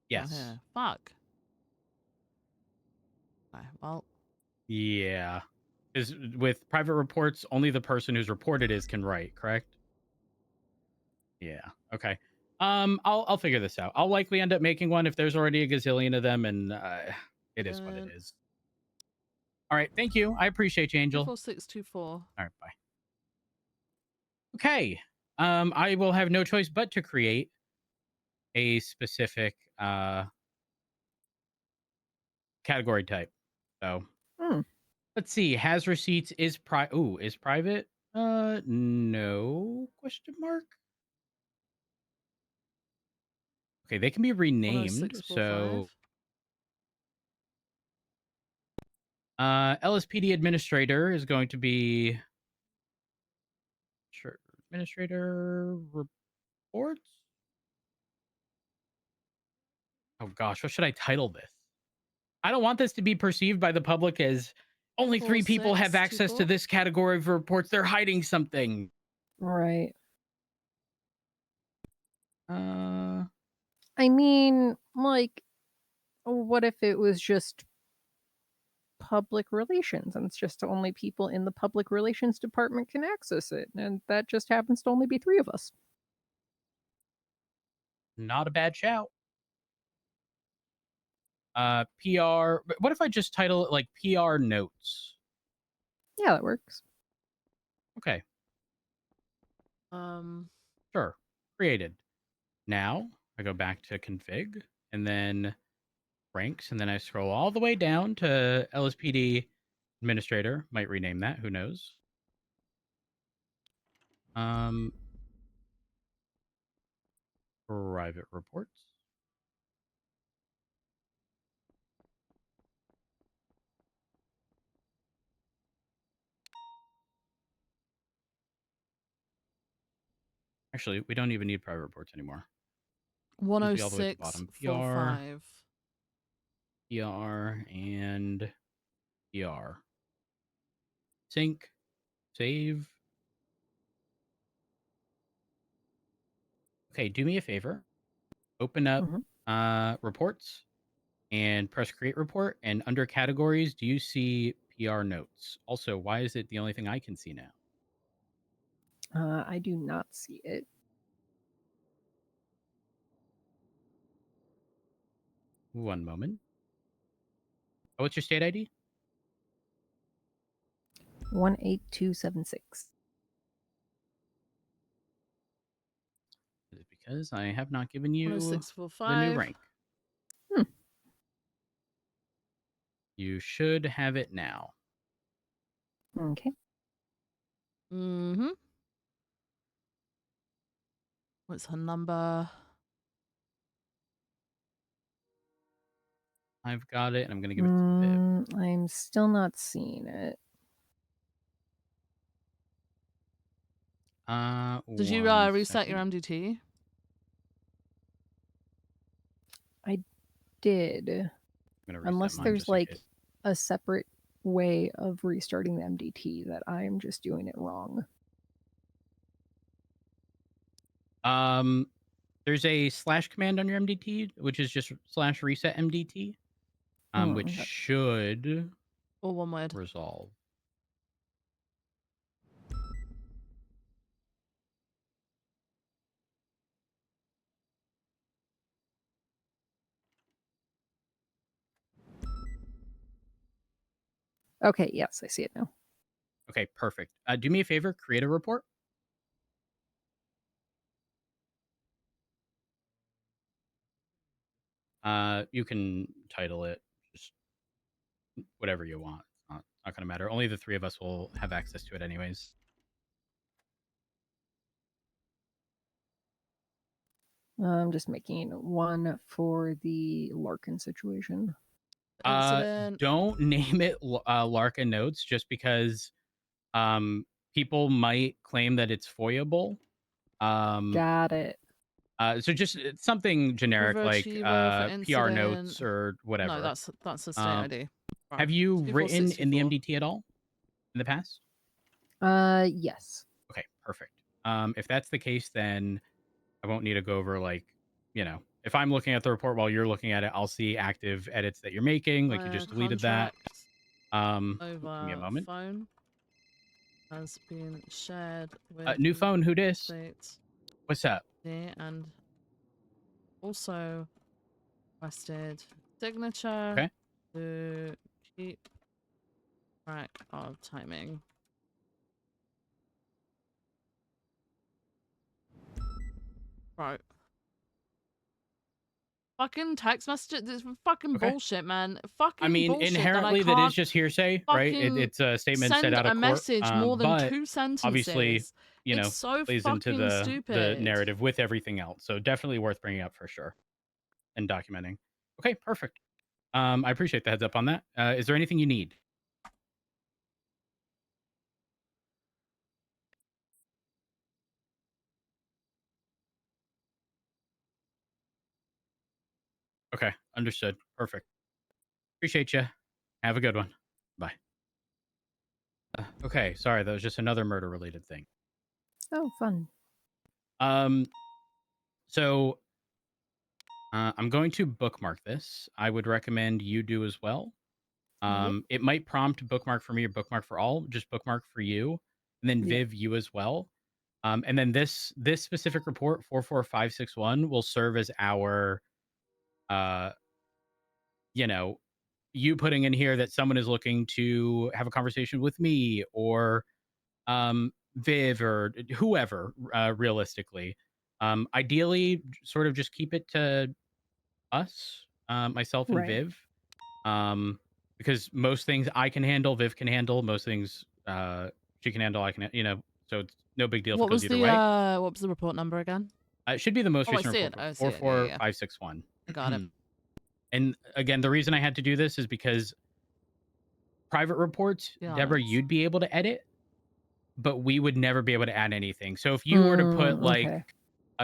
Speaker 22: Yes.
Speaker 1: Oh, here. Fuck. Okay, well.
Speaker 22: Yeah. Because with private reports, only the person who's reported is can write, correct? Yeah. Okay. I'll figure this out. I'll likely end up making one if there's already a gazillion of them, and it is what it is. All right. Thank you. I appreciate you, Angel.
Speaker 1: 24624.
Speaker 22: All right. Bye. Okay. I will have no choice but to create a specific category type. So let's see. Has receipts is private? No question mark. Okay, they can be renamed. So LSPD administrator is going to be administrator reports. Oh gosh, what should I title this? I don't want this to be perceived by the public as only 3 people have access to this category of reports. They're hiding something.
Speaker 15: Right.
Speaker 22: I
Speaker 15: mean, like, what if it was just public relations and it's just only people in the public relations department can access it, and that just happens to only be 3 of us?
Speaker 22: Not a bad shout. PR. What if I just title it like PR notes?
Speaker 15: Yeah, that works.
Speaker 22: Okay. Sure. Created. Now I go back to config and then ranks, and then I scroll all the way down to LSPD administrator. Might rename that. Who knows? Private reports. Actually, we don't even need private reports anymore. Just be all the way at the bottom. PR,
Speaker 1: 10645.
Speaker 22: PR, and PR. Sync, save. Okay, do me a favor. Open up reports and press create report. And under categories, do you see PR notes? Also, why is it the only thing I can see now?
Speaker 15: I do not see it.
Speaker 22: One moment. Oh, what's your state ID?
Speaker 15: 18276.
Speaker 22: Because I have not given you the new
Speaker 1: 10645.
Speaker 22: rank.
Speaker 15: Hmm.
Speaker 22: You should have it now.
Speaker 15: Okay.
Speaker 1: Mm-hmm. What's her number?
Speaker 22: I've got it, and I'm going to give it to Viv.
Speaker 15: I'm still not seeing it.
Speaker 1: Did you
Speaker 22: One
Speaker 1: reset your
Speaker 22: second.
Speaker 1: MDT?
Speaker 15: I did.
Speaker 22: I'm gonna reset
Speaker 15: Unless
Speaker 22: mine
Speaker 15: there's
Speaker 22: just in
Speaker 15: like
Speaker 22: case.
Speaker 15: a separate way of restarting the MDT that I'm just doing it wrong.
Speaker 22: There's a / command on your MDT, which is just / reset MDT, which
Speaker 15: okay.
Speaker 22: should
Speaker 1: Or one word
Speaker 22: resolve.
Speaker 15: Okay, yes, I see it now.
Speaker 22: Okay, perfect. Do me a favor, create a report. You can title it just whatever you want. It's not gonna matter. Only the 3 of us will have access to it anyways.
Speaker 15: I'm just making one for the Larkin situation.
Speaker 1: Incident.
Speaker 22: Don't name it Larkin Notes just because people might claim that it's foyable.
Speaker 15: Got it.
Speaker 22: So just something generic like
Speaker 1: Overachiever for
Speaker 22: PR
Speaker 1: incident.
Speaker 22: notes or whatever.
Speaker 1: No, that's a state ID. Right.
Speaker 22: Have you written in the
Speaker 1: 2464.
Speaker 22: MDT at all in the past?
Speaker 15: Yes.
Speaker 22: Okay, perfect. If that's the case, then I won't need to go over if I'm looking at the report while you're looking at it, I'll see active edits that you're making. Like you just deleted that. Give me a
Speaker 1: Over
Speaker 22: moment.
Speaker 1: phone has been shared with
Speaker 22: New phone, who dis?
Speaker 1: states.
Speaker 22: What's up?
Speaker 1: And also requested signature
Speaker 22: Okay.
Speaker 1: to keep track of timing. Right. Fucking text messages. This is fucking bullshit, man. Fucking
Speaker 22: I mean,
Speaker 1: bullshit.
Speaker 22: inherently, that is just hearsay, right? It's a statement
Speaker 1: send
Speaker 22: set out of
Speaker 1: a
Speaker 22: court.
Speaker 1: message more than
Speaker 22: but
Speaker 1: 2 sentences.
Speaker 22: obviously,
Speaker 1: it's so
Speaker 22: plays into
Speaker 1: fucking
Speaker 22: the
Speaker 1: stupid.
Speaker 22: narrative with everything else. So definitely worth bringing up for sure and documenting. Okay, perfect. I appreciate the heads up on that. Is there anything you need? Okay, understood. Perfect. Appreciate you. Have a good one. Bye. Okay, sorry, that was just another murder-related thing.
Speaker 15: Oh, fun.
Speaker 22: So I'm going to bookmark this. I would recommend you do as well. It might prompt bookmark for me or bookmark for all. Just bookmark for you, and then
Speaker 15: Yeah.
Speaker 22: Viv, you as well. And then this specific report 44561 will serve as our, you putting in here that someone is looking to have a conversation with me or Viv or whoever, realistically. Ideally, sort of just keep it to us, myself and
Speaker 15: Right.
Speaker 22: Viv, because most things I can handle, Viv can handle. Most things she can handle, I can, so it's no big deal if it
Speaker 1: What
Speaker 22: goes
Speaker 1: was
Speaker 22: either
Speaker 1: the
Speaker 22: way.
Speaker 1: what was the report number again?
Speaker 22: It should be the most
Speaker 1: Oh, I
Speaker 22: recent
Speaker 1: see
Speaker 22: report.
Speaker 1: it. I see it. Yeah, yeah, yeah.
Speaker 22: 44561.
Speaker 1: I got it.
Speaker 22: And again, the reason I had to do this is because private reports,
Speaker 1: Yeah,
Speaker 22: Deborah,
Speaker 1: that's-
Speaker 22: you'd be able to edit, but we would never be able to add anything. So if you were to put like
Speaker 15: okay.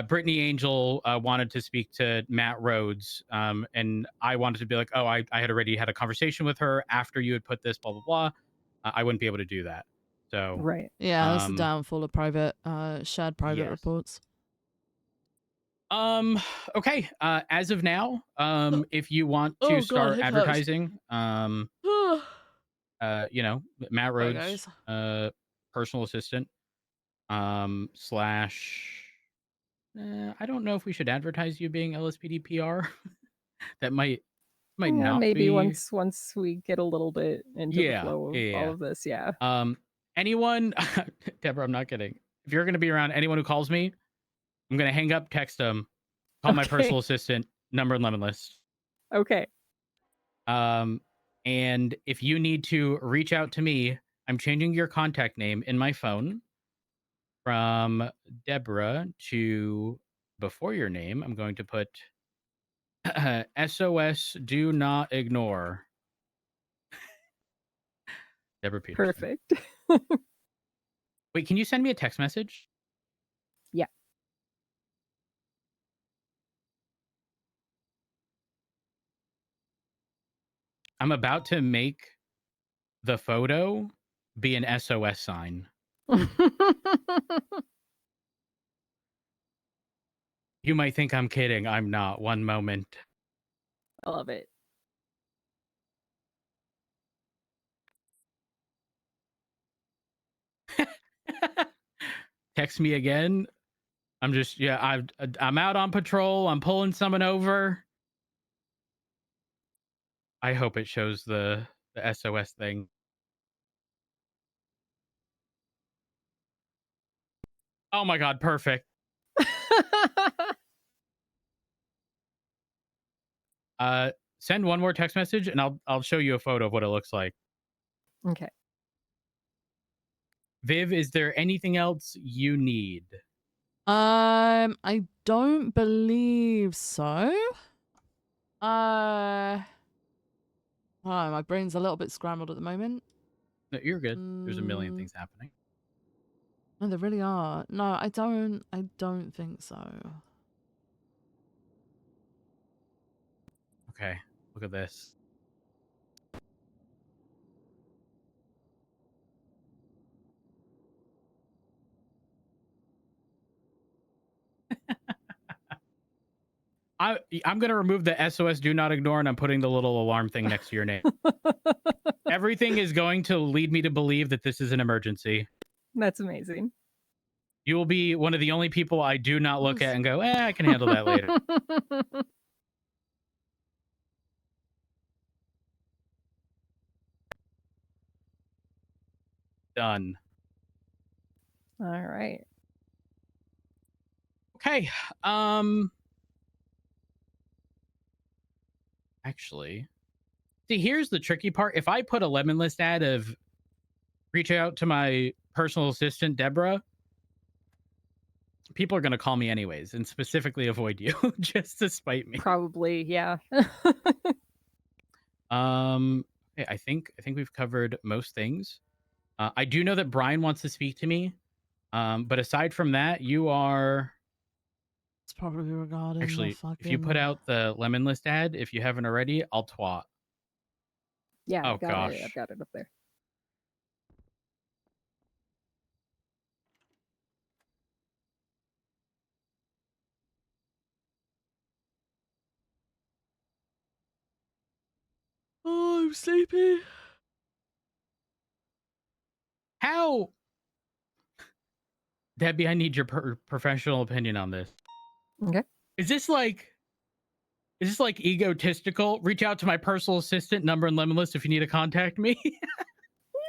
Speaker 22: Brittany Angel wanted to speak to Matt Rhodes, and I wanted to be like, oh, I had already had a conversation with her after you had put this, blah, blah, blah. I wouldn't be able to do that. So,
Speaker 15: right.
Speaker 1: Yeah, that's the downfall of private, shared private
Speaker 22: yes.
Speaker 1: reports.
Speaker 22: Okay. As of now, if you want to
Speaker 1: Oh, God,
Speaker 22: start
Speaker 1: it hurts.
Speaker 22: advertising, Matt
Speaker 1: Sorry,
Speaker 22: Rhodes,
Speaker 1: guys.
Speaker 22: personal assistant, slash, I don't know if we should advertise you being LSPD PR. That might
Speaker 15: Yeah,
Speaker 22: not
Speaker 15: maybe
Speaker 22: be.
Speaker 15: once we get a little bit into the flow of all of this. Yeah.
Speaker 22: anyone, Deborah, I'm not kidding. If you're going to be around anyone who calls me, I'm going to hang up, text them, call my personal assistant, number and lemon list.
Speaker 15: Okay.
Speaker 22: And if you need to reach out to me, I'm changing your contact name in my phone from Deborah to before your name. I'm going to put SOS do not ignore. Deborah Peterson.
Speaker 15: Perfect.
Speaker 22: Wait, can you send me a text message?
Speaker 15: Yeah.
Speaker 22: I'm about to make the photo be an SOS sign. You might think I'm kidding. I'm not. One moment.
Speaker 15: I love it.
Speaker 22: Text me again. I'm just, yeah, I'm out on patrol. I'm pulling someone over. I hope it shows the SOS thing. Oh my God, perfect. Send one more text message and I'll show you a photo of what it looks like.
Speaker 15: Okay.
Speaker 22: Viv, is there anything else you need?
Speaker 1: I don't believe so. Oh, my brain's a little bit scrambled at the moment.
Speaker 22: No, you're good. There's a million things happening.
Speaker 1: No, there really are. No, I don't think so.
Speaker 22: Okay, look at this. I'm going to remove the SOS do not ignore and I'm putting the little alarm thing next to your name. Everything is going to lead me to believe that this is an emergency.
Speaker 15: That's amazing.
Speaker 22: You will be one of the only people I do not look at and go, I can handle that later. Done.
Speaker 15: All right.
Speaker 22: Okay. Actually, see, here's the tricky part. If I put a lemon list ad of reach out to my personal assistant, Deborah, people are going to call me anyways and specifically avoid you just to spite me.
Speaker 15: Probably, yeah.
Speaker 22: Okay, I think we've covered most things. I do know that Brian wants to speak to me. But aside from that, you are...
Speaker 1: It's probably regarding
Speaker 22: Actually,
Speaker 1: the fucking...
Speaker 22: if you put out the lemon list ad, if you haven't already, I'll twat.
Speaker 15: Yeah,
Speaker 22: Oh,
Speaker 15: I've got it. I've got it up there.
Speaker 1: Oh, I'm sleepy.
Speaker 22: How? Debbie, I need your professional opinion on this.
Speaker 15: Okay.
Speaker 22: Is this like egotistical? Reach out to my personal assistant, number and lemon list if you need to contact me.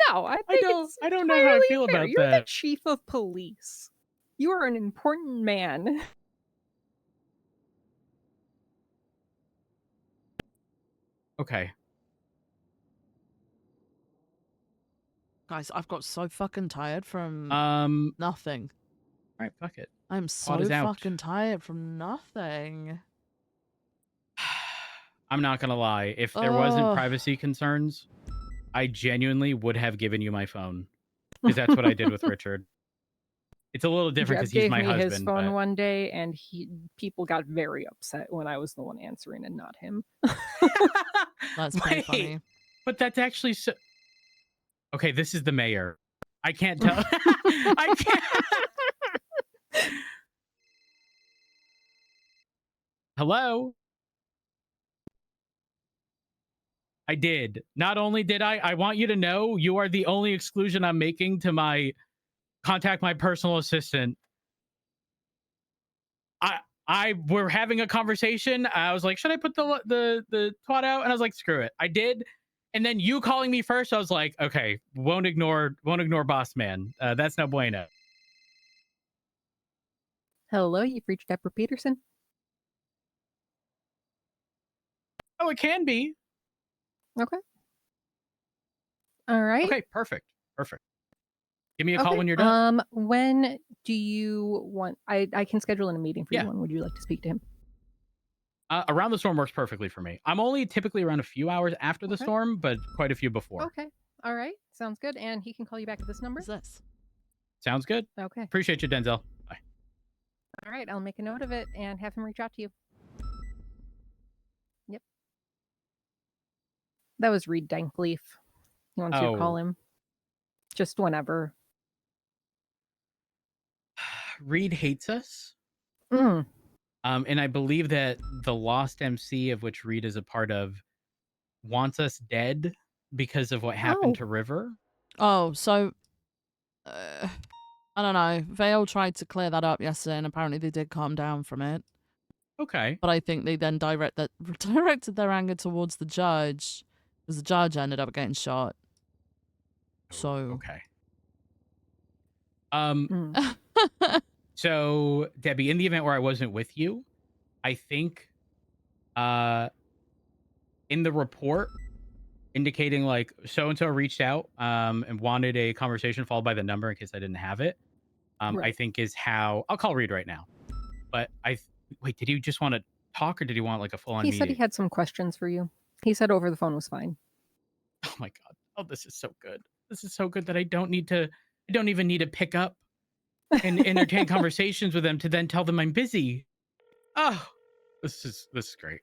Speaker 15: No, I think
Speaker 22: I don't know how I feel
Speaker 15: fair.
Speaker 22: about
Speaker 15: You're
Speaker 22: that.
Speaker 15: the chief of police. You are an important man.
Speaker 22: Okay.
Speaker 1: Guys, I've got so fucking tired from nothing.
Speaker 22: All right, fuck it.
Speaker 1: I'm
Speaker 22: Twat
Speaker 1: so
Speaker 22: is out.
Speaker 1: fucking tired from nothing.
Speaker 22: I'm not gonna lie. If there wasn't
Speaker 1: Ugh.
Speaker 22: privacy concerns, I genuinely would have given you my phone because that's what I did with Richard. It's a little different
Speaker 15: Jeb
Speaker 22: because he's
Speaker 15: gave
Speaker 22: my
Speaker 15: me
Speaker 22: husband.
Speaker 15: his phone
Speaker 22: But...
Speaker 15: one day, and people got very upset when I was the one answering and not him.
Speaker 1: That's pretty funny.
Speaker 22: But that's actually so... Okay, this is the mayor. I can't tell. I can't. Hello? I did. Not only did I want you to know you are the only exclusion I'm making to my contact my personal assistant. We're having a conversation. I was like, should I put the twat out? And I was like, screw it. I did. And then you calling me first, I was like, okay, won't ignore boss man. That's no bueno.
Speaker 15: Hello, you've reached Deborah Peterson.
Speaker 22: Oh, it can be.
Speaker 15: Okay. All right.
Speaker 22: Okay, perfect. Give me a call
Speaker 15: Okay.
Speaker 22: when you're done.
Speaker 15: When do you want? I can schedule in a meeting for
Speaker 22: Yeah.
Speaker 15: you. When would you like to speak to him?
Speaker 22: Around the storm works perfectly for me. I'm only typically around a few hours after the
Speaker 15: Okay.
Speaker 22: storm, but quite a few before.
Speaker 15: Okay. All right. Sounds good. And he can call you back at this number.
Speaker 1: What's this?
Speaker 22: Sounds good.
Speaker 15: Okay.
Speaker 22: Appreciate you, Denzel. Bye.
Speaker 15: All right. I'll make a note of it and have him reach out to you. Yep. That was Reed Dankleaf. He wants you to call
Speaker 22: Oh.
Speaker 15: him. Just whenever.
Speaker 22: Reed hates us.
Speaker 15: Mm.
Speaker 22: And I believe that the Lost MC, of which Reed is a part of, wants us dead because of what happened to River.
Speaker 1: Oh, so I don't know. Vale tried to clear that up yesterday, and apparently they did calm down from it.
Speaker 22: Okay.
Speaker 1: But I think they then directed their anger towards the judge, because the judge ended up getting shot. So
Speaker 22: okay. So Debbie, in the event where I wasn't with you, I think in the report indicating like so and so reached out and wanted a conversation followed by the number in case I didn't have it. I
Speaker 15: Right.
Speaker 22: think is how I'll call Reed right now. But wait, did he just want to talk or did he want like a full on
Speaker 15: He
Speaker 22: meeting?
Speaker 15: said he had some questions for you. He said over the phone was fine.
Speaker 22: Oh my god. Oh, this is so good. This is so good that I don't even need to pick up and entertain conversations with them to then tell them I'm busy. Oh, this is great.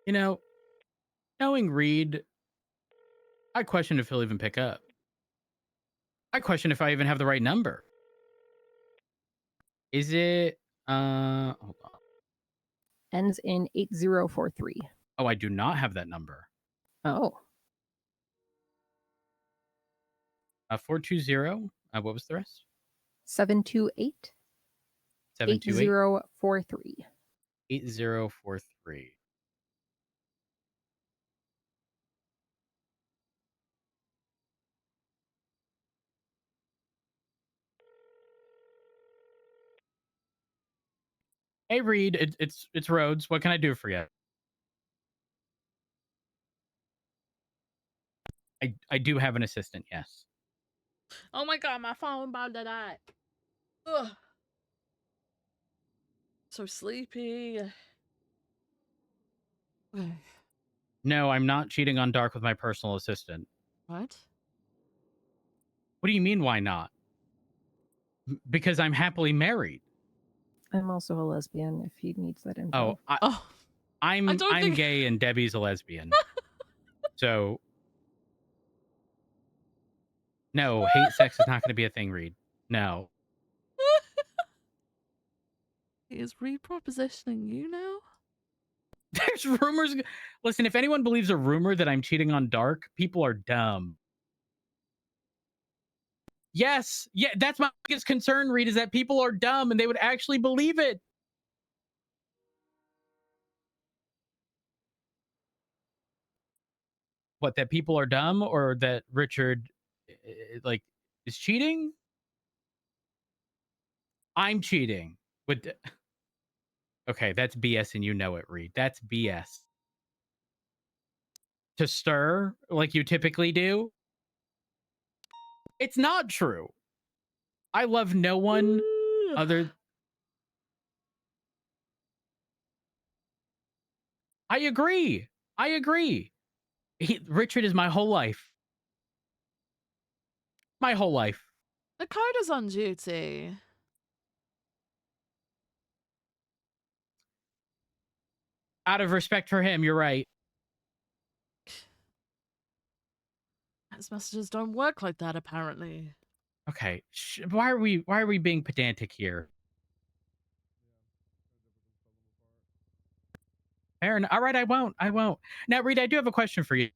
Speaker 22: You know, knowing Reed, I question if he'll even pick up. I question if I even have the right number. Is it hold on.
Speaker 15: Ends in 8043.
Speaker 22: Oh, I do not have that number.
Speaker 15: Oh.
Speaker 22: 420. What was the rest?
Speaker 15: 728
Speaker 22: 728
Speaker 15: 8043.
Speaker 22: 8043. Hey Reed, it's Rhodes. What can I do for you? I do have an assistant, yes.
Speaker 1: oh my god, my phone about to die. Ugh. So sleepy. Okay.
Speaker 22: No, I'm not cheating on Dark with my personal assistant.
Speaker 1: What?
Speaker 22: What do you mean, why not? Because I'm happily married.
Speaker 15: I'm also a lesbian if he needs that info.
Speaker 22: I'm
Speaker 1: think-
Speaker 22: gay and Debbie's a lesbian. So no, hate sex is not going to be a thing, Reed. No.
Speaker 1: He is repropositioning you now?
Speaker 22: There's rumors. Listen, if anyone believes a rumor that I'm cheating on Dark, people are dumb. Yes. Yeah, that's my biggest concern, Reed, is that people are dumb and they would actually believe it. What, that people are dumb or that Richard like is cheating? I'm cheating. Okay, that's BS and you know it, Reed. That's BS. To stir like you typically do? It's not true. I love no one other. I agree. Richard is my whole life. My whole life.
Speaker 1: Dakota's on duty.
Speaker 22: Out of respect for him, you're right.
Speaker 1: His messages don't work like that, apparently.
Speaker 22: Okay. Why are we being pedantic here? Aaron, all right, I won't. Now, Reed, I do have a question for you.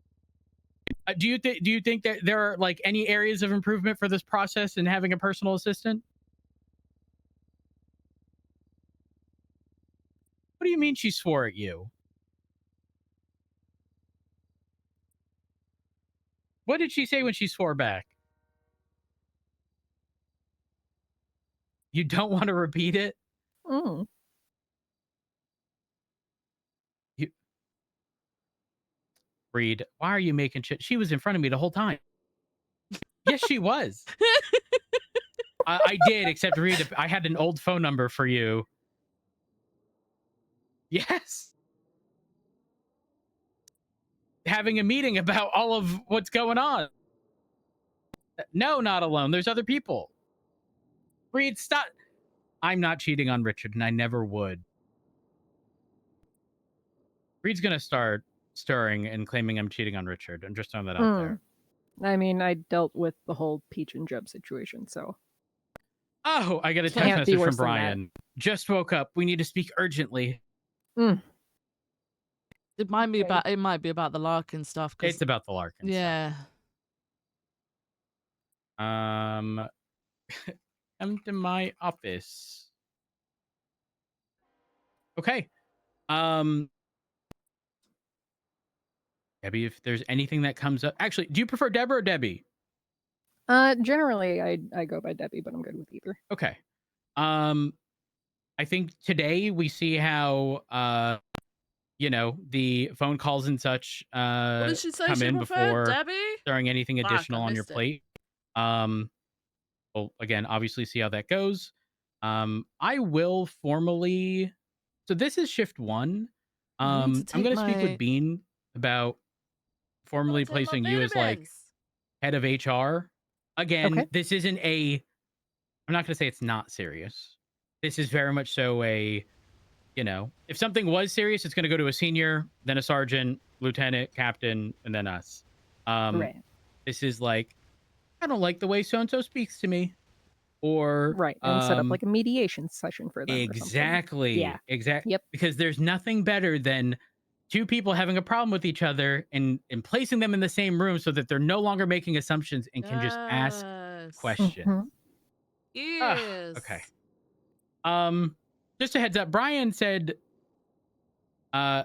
Speaker 22: Do you think that there are like any areas of improvement for this process in having a personal assistant? What do you mean she swore at you? What did she say when she swore back? You don't want to repeat it?
Speaker 15: Mm.
Speaker 22: Reed, why are you making shit? She was in front of me the whole time. Yes, she was. I did, except Reed, I had an old phone number for you. Yes. Having a meeting about all of what's going on. No, not alone. There's other people. Reed, stop. I'm not cheating on Richard, and I never would. Reed's going to start stirring and claiming I'm cheating on Richard. I'm just throwing that out there.
Speaker 15: I mean, I dealt with the whole Peach and Jeb situation, so.
Speaker 22: Oh, I got a text
Speaker 15: Can't be
Speaker 22: message
Speaker 15: worse
Speaker 22: from
Speaker 15: than that.
Speaker 22: Brian. Just woke up. We need to speak urgently.
Speaker 15: Mm.
Speaker 1: It might be about the Larkin stuff.
Speaker 22: It's about the Larkin
Speaker 1: yeah.
Speaker 22: stuff. Come to my office. Okay. Debbie, if there's anything that comes up, actually, do you prefer Deborah or Debbie?
Speaker 15: Generally, I go by Debbie, but I'm good with either.
Speaker 22: Okay. I think today we see how the phone calls and such
Speaker 1: What did she say
Speaker 22: come
Speaker 1: she
Speaker 22: in
Speaker 1: preferred,
Speaker 22: before
Speaker 1: Debbie?
Speaker 22: throwing anything
Speaker 1: Fuck,
Speaker 22: additional
Speaker 1: I
Speaker 22: on your
Speaker 1: missed it.
Speaker 22: plate. Well, again, obviously see how that goes. I will formally. So this is shift 1.
Speaker 1: I need to
Speaker 22: I'm going
Speaker 1: take
Speaker 22: to speak
Speaker 1: my-
Speaker 22: with Bean about formally
Speaker 1: take my
Speaker 22: placing you as like
Speaker 1: vitamins.
Speaker 22: head of HR. Again,
Speaker 15: Okay.
Speaker 22: this isn't a. I'm not going to say it's not serious. This is very much so a. If something was serious, it's going to go to a senior, then a sergeant, lieutenant, captain, and then us.
Speaker 15: Right.
Speaker 22: This is like, I don't like the way so and so speaks to me, or
Speaker 15: Right, and set up like a mediation session for them.
Speaker 22: exactly,
Speaker 15: Or something. Yeah.
Speaker 22: exactly.
Speaker 15: Yep.
Speaker 22: Because there's nothing better than two people having a problem with each other and placing them in the same room so that they're no longer making assumptions and can just ask questions.
Speaker 15: Mhm.
Speaker 1: Yes.
Speaker 22: Okay. Just a heads up. Brian said, my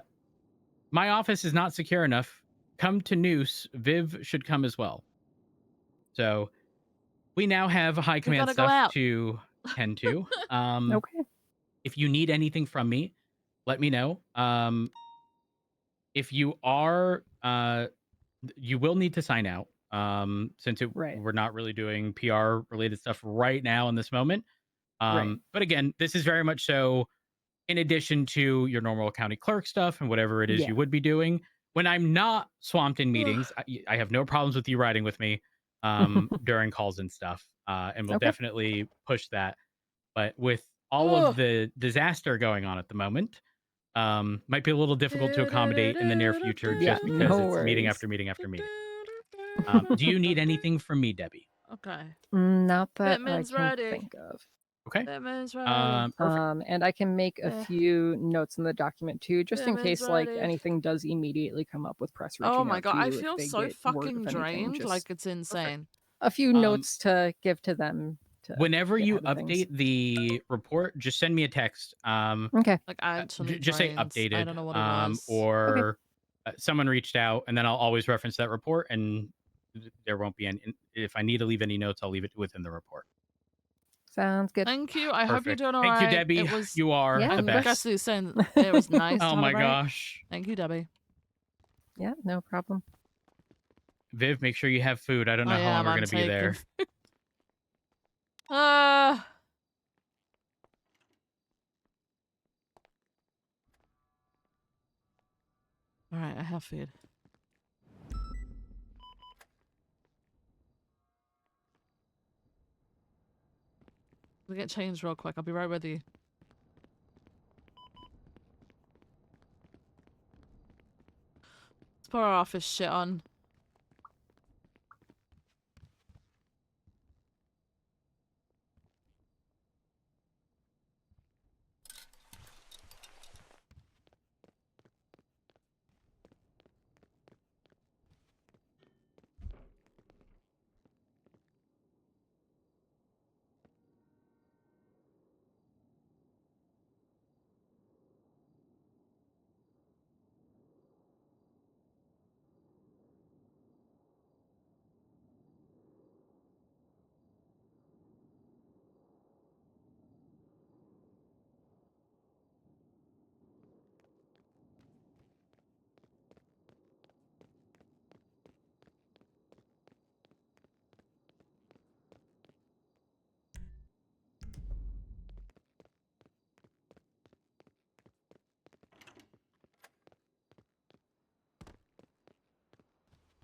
Speaker 22: office is not secure enough. Come to Noose. Viv should come as well. So we now have high command
Speaker 1: gotta go
Speaker 22: stuff
Speaker 1: out.
Speaker 22: to tend to.
Speaker 15: Okay.
Speaker 22: If you need anything from me, let me know. If you are, you will need to sign out. Since we're not really doing PR related stuff right now in this moment.
Speaker 15: Right.
Speaker 22: But again, this is very much so in addition to your normal county clerk stuff and whatever it is
Speaker 15: Yeah.
Speaker 22: you would be doing. When I'm not swamped in meetings, I have no problems with you riding with me during calls and stuff. And we'll
Speaker 15: Okay.
Speaker 22: definitely push that. But with all of the disaster going on at the moment, might be a little difficult to accommodate in the near future
Speaker 15: Yeah,
Speaker 22: just because
Speaker 15: no
Speaker 22: it's meeting
Speaker 15: worries.
Speaker 22: after meeting after meeting. Do you need anything from me, Debbie?
Speaker 1: Okay.
Speaker 15: Not that
Speaker 1: Fitman's
Speaker 15: I can
Speaker 1: ready.
Speaker 15: think of.
Speaker 22: Okay.
Speaker 1: Fitman's ready.
Speaker 22: Perfect.
Speaker 15: And I can make a
Speaker 1: Eh.
Speaker 15: few notes in the document too, just in
Speaker 1: Fitman's
Speaker 15: case like
Speaker 1: ready.
Speaker 15: anything does immediately come up with press reaching
Speaker 1: Oh my
Speaker 15: out
Speaker 1: god,
Speaker 15: to
Speaker 1: I
Speaker 15: you if
Speaker 1: feel
Speaker 15: they
Speaker 1: so
Speaker 15: get word
Speaker 1: fucking
Speaker 15: of anything,
Speaker 1: drained.
Speaker 15: just
Speaker 1: Like it's insane.
Speaker 15: a few notes to give to them. To
Speaker 22: Whenever
Speaker 15: get
Speaker 22: you
Speaker 15: ahead of things.
Speaker 22: update the report, just send me a text.
Speaker 15: Okay.
Speaker 1: Like actually
Speaker 22: Just say
Speaker 1: drained.
Speaker 22: updated.
Speaker 1: I don't know what it was.
Speaker 22: Or someone reached out, and then I'll always reference that report, and there won't be any. If I need to leave any notes, I'll leave it within the report.
Speaker 15: Sounds good.
Speaker 1: Thank you. I hope you're
Speaker 22: Perfect.
Speaker 1: doing all right.
Speaker 22: Thank you, Debbie.
Speaker 1: It was,
Speaker 22: You are
Speaker 15: Yeah,
Speaker 22: the
Speaker 1: I'm
Speaker 22: best.
Speaker 1: guessing saying it was nice. to
Speaker 22: Oh
Speaker 1: have
Speaker 22: my
Speaker 1: a break.
Speaker 22: gosh.
Speaker 1: Thank you, Debbie.
Speaker 15: Yeah, no problem.
Speaker 22: Viv, make sure you have food. I don't know
Speaker 1: I
Speaker 22: how long
Speaker 1: am,
Speaker 22: we're
Speaker 1: I'm
Speaker 22: going to be there.
Speaker 1: taking- All right, I have food. We'll get changed real quick. I'll be right with you. Let's put our office shit on.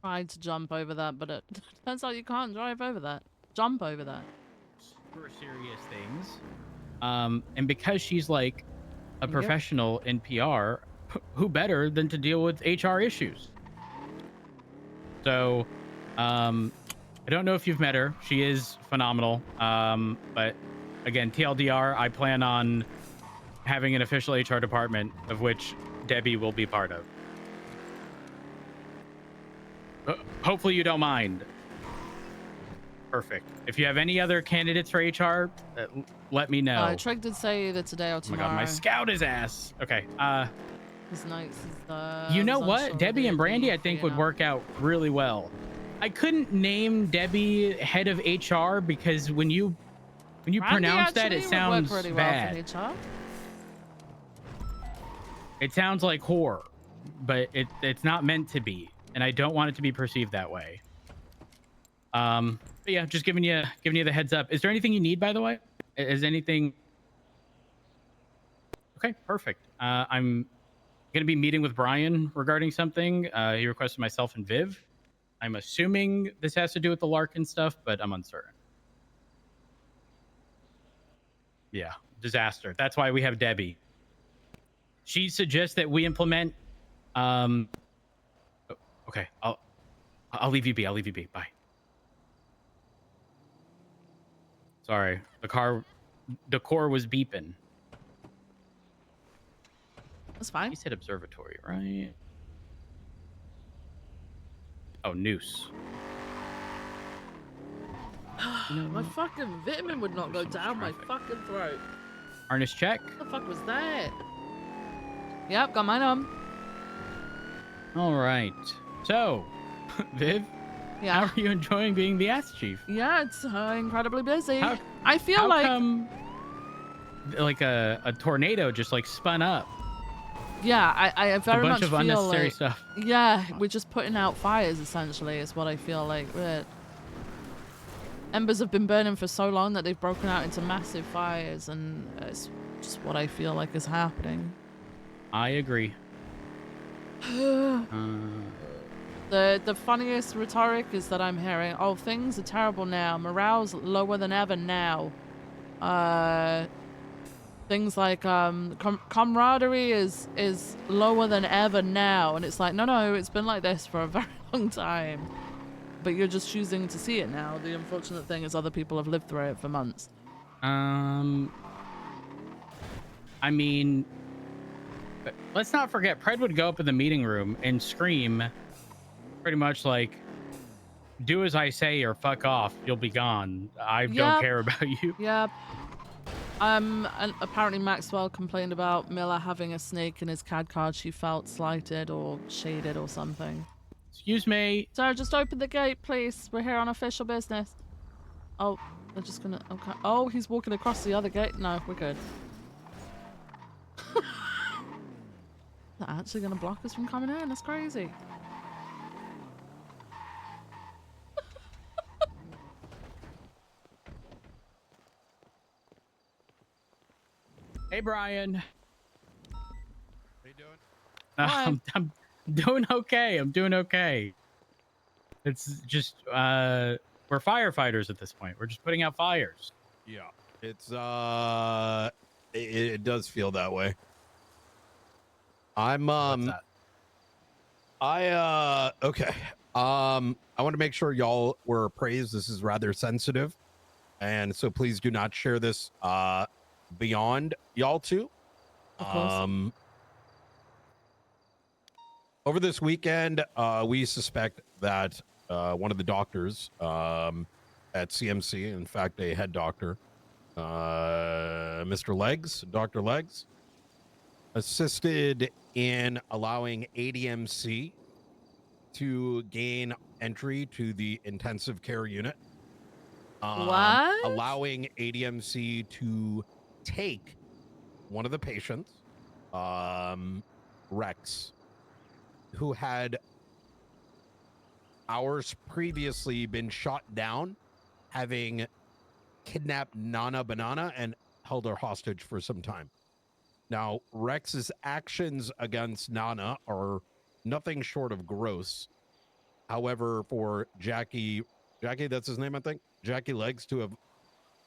Speaker 1: tried to jump over that, but it turns out you can't drive over that. Jump over that.
Speaker 22: For serious things. And because she's like a
Speaker 1: Yep.
Speaker 22: professional in PR, who better than to deal with HR issues? So, I don't know if you've met her. She is phenomenal. But again, TLDR, I plan on having an official HR department of which Debbie will be part of. Hopefully you don't mind. Perfect. If you have any other candidates for HR, let me know.
Speaker 1: Trig did say either today or
Speaker 22: Oh my
Speaker 1: tomorrow.
Speaker 22: god, my scout is ass. Okay.
Speaker 1: His notes is
Speaker 22: You know
Speaker 1: was
Speaker 22: what?
Speaker 1: unsure
Speaker 22: Debbie and
Speaker 1: whether
Speaker 22: Brandy, I
Speaker 1: it'd be
Speaker 22: think,
Speaker 1: free
Speaker 22: would
Speaker 1: enough.
Speaker 22: work out really well. I couldn't name Debbie head of HR because when you
Speaker 1: Brandy
Speaker 22: pronounce that,
Speaker 1: actually
Speaker 22: it
Speaker 1: would
Speaker 22: sounds
Speaker 1: work really
Speaker 22: bad.
Speaker 1: well for HR.
Speaker 22: It sounds like whore, but it's not meant to be, and I don't want it to be perceived that way. But yeah, just giving you the heads up. Is there anything you need, by the way? Is anything? Okay, perfect. I'm gonna be meeting with Brian regarding something. He requested myself and Viv. I'm assuming this has to do with the Larkin stuff, but I'm uncertain. Yeah, disaster. That's why we have Debbie. She suggests that we implement. Okay, I'll leave you be. I'll leave you be. Bye. Sorry, the core was beeping.
Speaker 1: That's fine.
Speaker 22: You said observatory, right? Oh, noose.
Speaker 1: My fucking vitamin would not go down my fucking throat.
Speaker 22: Harness check.
Speaker 1: What the fuck was that? Yep, got mine on.
Speaker 22: All right. So, Viv,
Speaker 1: Yeah.
Speaker 22: how are you enjoying being the ass chief?
Speaker 1: Yeah, it's incredibly busy.
Speaker 22: How-
Speaker 1: I feel
Speaker 22: How
Speaker 1: like
Speaker 22: come, like a tornado just like spun up?
Speaker 1: yeah, I very
Speaker 22: bunch
Speaker 1: much
Speaker 22: of
Speaker 1: feel
Speaker 22: unnecessary
Speaker 1: like
Speaker 22: stuff.
Speaker 1: yeah, we're just putting out fires essentially. Is what I feel like. Embers have been burning for so long that they've broken out into massive fires, and it's just what I feel like is happening.
Speaker 22: I agree.
Speaker 1: The funniest rhetoric is that I'm hearing, oh, things are terrible now. Morale's lower than ever now. Things like camaraderie is lower than ever now, and it's like no, it's been like this for a very long time, but you're just choosing to see it now. The unfortunate thing is other people have lived through it for months.
Speaker 22: I mean, let's not forget, Pred would go up in the meeting room and scream pretty much like, do as I say or fuck off, you'll be gone. I don't
Speaker 1: Yep.
Speaker 22: care about you.
Speaker 1: Yep. And apparently Maxwell complained about Miller having a snake in his CAD card. She felt slighted or shaded or something.
Speaker 22: Excuse me.
Speaker 1: Sir, just open the gate, please. We're here on official business. Oh, they're just gonna... Okay. Oh, he's walking across the other gate. No, we're good. They're actually gonna block us from coming in. That's crazy.
Speaker 22: Hey, Brian.
Speaker 13: How you doing?
Speaker 22: I'm doing okay. I'm doing okay. It's just we're firefighters at this point. We're just putting out fires.
Speaker 3: Yeah, it's it does feel that way. I'm okay. I want to make sure y'all were appraised. This is rather sensitive, and so please do not share this beyond y'all two.
Speaker 1: Of course.
Speaker 3: Over this weekend, we suspect that one of the doctors at CMC, in fact, a head doctor, Mr. Legs, Dr. Legs, assisted in allowing ADMC to gain entry to the intensive care unit.
Speaker 1: What?
Speaker 3: Allowing ADMC to take one of the patients, Rex, who had hours previously been shot down, having kidnapped Nana Banana and held her hostage for some time. Now, Rex's actions against Nana are nothing short of gross. However, for Jackie, that's his name, I think, Jackie Legs, to have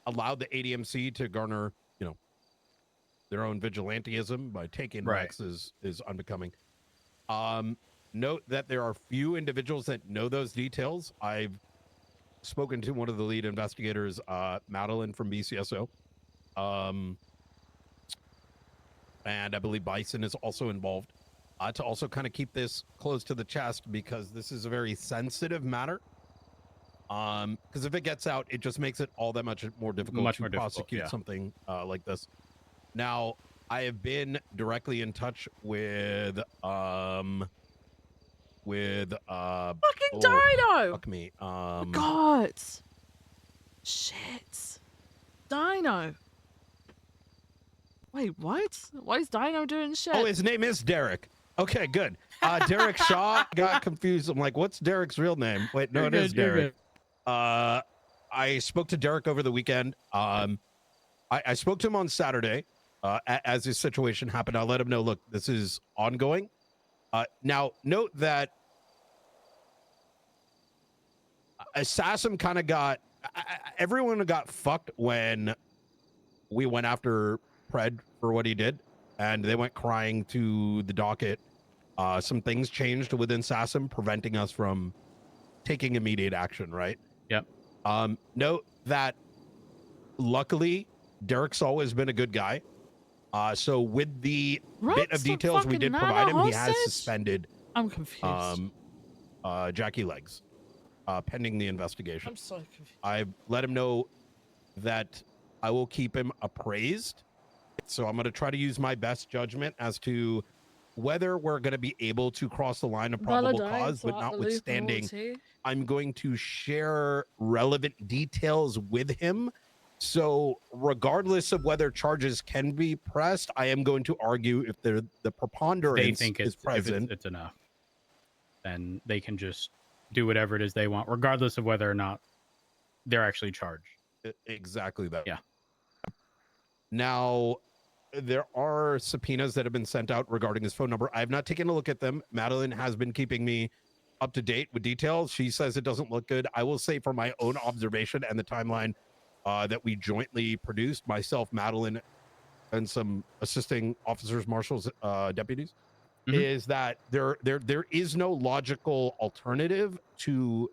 Speaker 3: allowed the ADMC to garner, their own vigilantism by taking Rex is unbecoming. Note that there are few individuals that know those details. I've spoken to one of the lead investigators, Madeline from BCSO. And I believe Bison is also involved, to also kind of keep this close to the chest, because this is a very sensitive matter. Because if it gets out, it just makes it all that much more difficult to prosecute something like this. Now, I have been directly in touch with
Speaker 1: fucking
Speaker 3: oh,
Speaker 1: Dino.
Speaker 3: Fuck me.
Speaker 1: God. Shit. Dino. Wait, what? Why is Dino doing shit?
Speaker 3: Oh, his name is Derek. Okay, good. Derek Shaw. Got confused. I'm like, what's Derek's real name? Wait, no, it is Derek. I spoke to Derek over the weekend. I spoke to him on Saturday as his situation happened. I let him know, look, this is ongoing. Now, note that Assassin kind of got, everyone got fucked when we went after Pred for what he did, and they went crying to the docket. Some things changed within SASM, preventing us from taking immediate action, right?
Speaker 22: Yep.
Speaker 3: Note that luckily, Derek's always been a good guy. So with the bit of details we did provide him, he has suspended
Speaker 1: I'm confused.
Speaker 3: Jackie Legs, pending the investigation.
Speaker 1: I'm so confused.
Speaker 3: I've let him know that I will keep him appraised. So I'm going to try to use my best judgment as to whether we're going to be able to cross the line of probable cause, but notwithstanding, I'm going to share relevant details with him. So regardless of whether charges can be pressed, I am going to argue if the preponderance
Speaker 22: They think
Speaker 3: is present.
Speaker 22: If it's enough, then they can just do whatever it is they want, regardless of whether or not they're actually charged.
Speaker 3: Exactly that.
Speaker 22: Yeah.
Speaker 3: Now, there are subpoenas that have been sent out regarding his phone number. I have not taken a look at them. Madeline has been keeping me up to date with details. She says it doesn't look good. I will say, from my own observation and the timeline that we jointly produced, myself, Madeline, and some assisting officers, marshals, deputies, is that there is no logical alternative to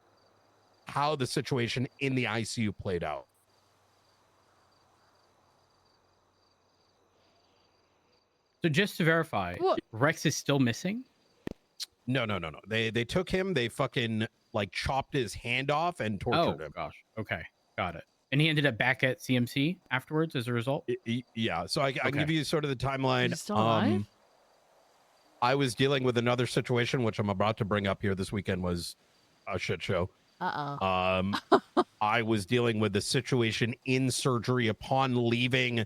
Speaker 3: how the situation in the ICU played out.
Speaker 22: So just to verify, Rex is still missing?
Speaker 3: No. They took him. They fucking like chopped his hand off and tortured him.
Speaker 22: Oh gosh. Okay, got it. And he ended up back at CMC afterwards as a result.
Speaker 3: Yeah. So I can give you sort of the timeline.
Speaker 1: Is he still alive?
Speaker 3: I was dealing with another situation, which I'm about to bring up here this weekend, was a shit show. I was dealing with the situation in surgery upon leaving,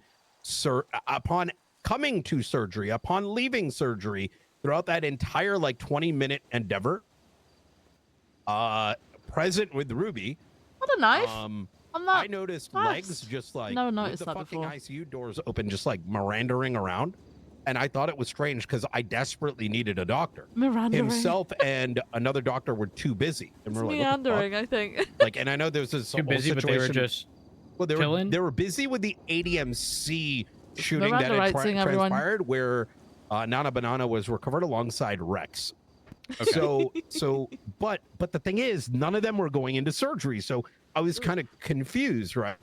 Speaker 3: upon coming to surgery, upon leaving surgery, throughout that entire like 20-minute endeavor. Present with Ruby.
Speaker 1: What a knife!
Speaker 3: I noticed legs just like with the fucking ICU doors open, just like Mirandering around. And I thought it was strange because I desperately needed a doctor. Himself and another doctor were too busy. And
Speaker 1: It's
Speaker 3: we're like,
Speaker 1: meandering, I think.
Speaker 3: like, and I know there's this
Speaker 22: Too busy, but they were just
Speaker 3: they were busy with the ADMC shooting that had transpired, where Nana Banana was recovered alongside Rex. Okay. So, but the thing is, none of them were going into surgery. So I was kind of confused, right?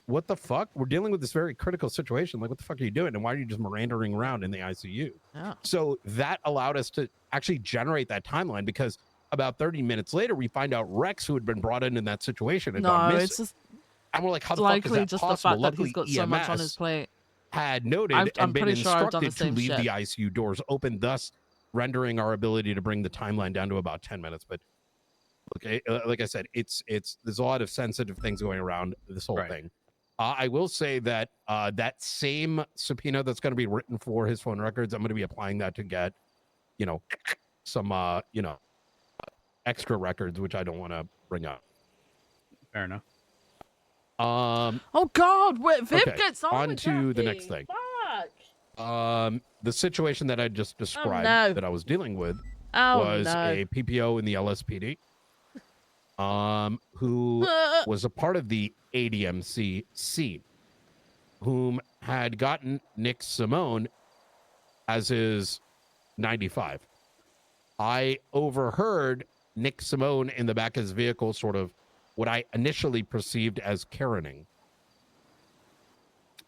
Speaker 3: What the fuck? We're dealing with this very critical situation. Like, what the fuck are you doing? And why are you just mirandering around in the ICU?
Speaker 1: Yeah.
Speaker 3: So that allowed us to actually generate that timeline, because about 30 minutes later, we find out Rex, who had been brought in that situation, had gone missing.
Speaker 1: It's just
Speaker 3: and we're like, how the fuck is that
Speaker 1: just
Speaker 3: possible?
Speaker 1: the fact that he's got so much on
Speaker 3: EMS
Speaker 1: his plate.
Speaker 3: had noted
Speaker 1: I'm
Speaker 3: and been
Speaker 1: pretty sure I've done
Speaker 3: instructed
Speaker 1: the
Speaker 3: to
Speaker 1: same
Speaker 3: leave the
Speaker 1: shit.
Speaker 3: ICU doors open, thus rendering our ability to bring the timeline down to about 10 minutes. But okay, like I said, it's there's a lot of sensitive things going around this whole thing. I will say that that same subpoena that's going to be written for his phone records, I'm going to be applying that to get, some, extra records, which I don't want to bring up.
Speaker 22: Fair enough.
Speaker 1: Oh God, Viv
Speaker 3: okay,
Speaker 1: gets
Speaker 3: on to the next thing.
Speaker 1: Fuck.
Speaker 3: The situation that I just described
Speaker 1: no.
Speaker 3: that I was dealing with
Speaker 1: Oh,
Speaker 3: was
Speaker 1: no.
Speaker 3: a PPO in the LSPD, who was a part of the ADMC scene, whom had gotten Nick Simone as his 95. I overheard Nick Simone in the back of his vehicle, sort of what I initially perceived as Karening.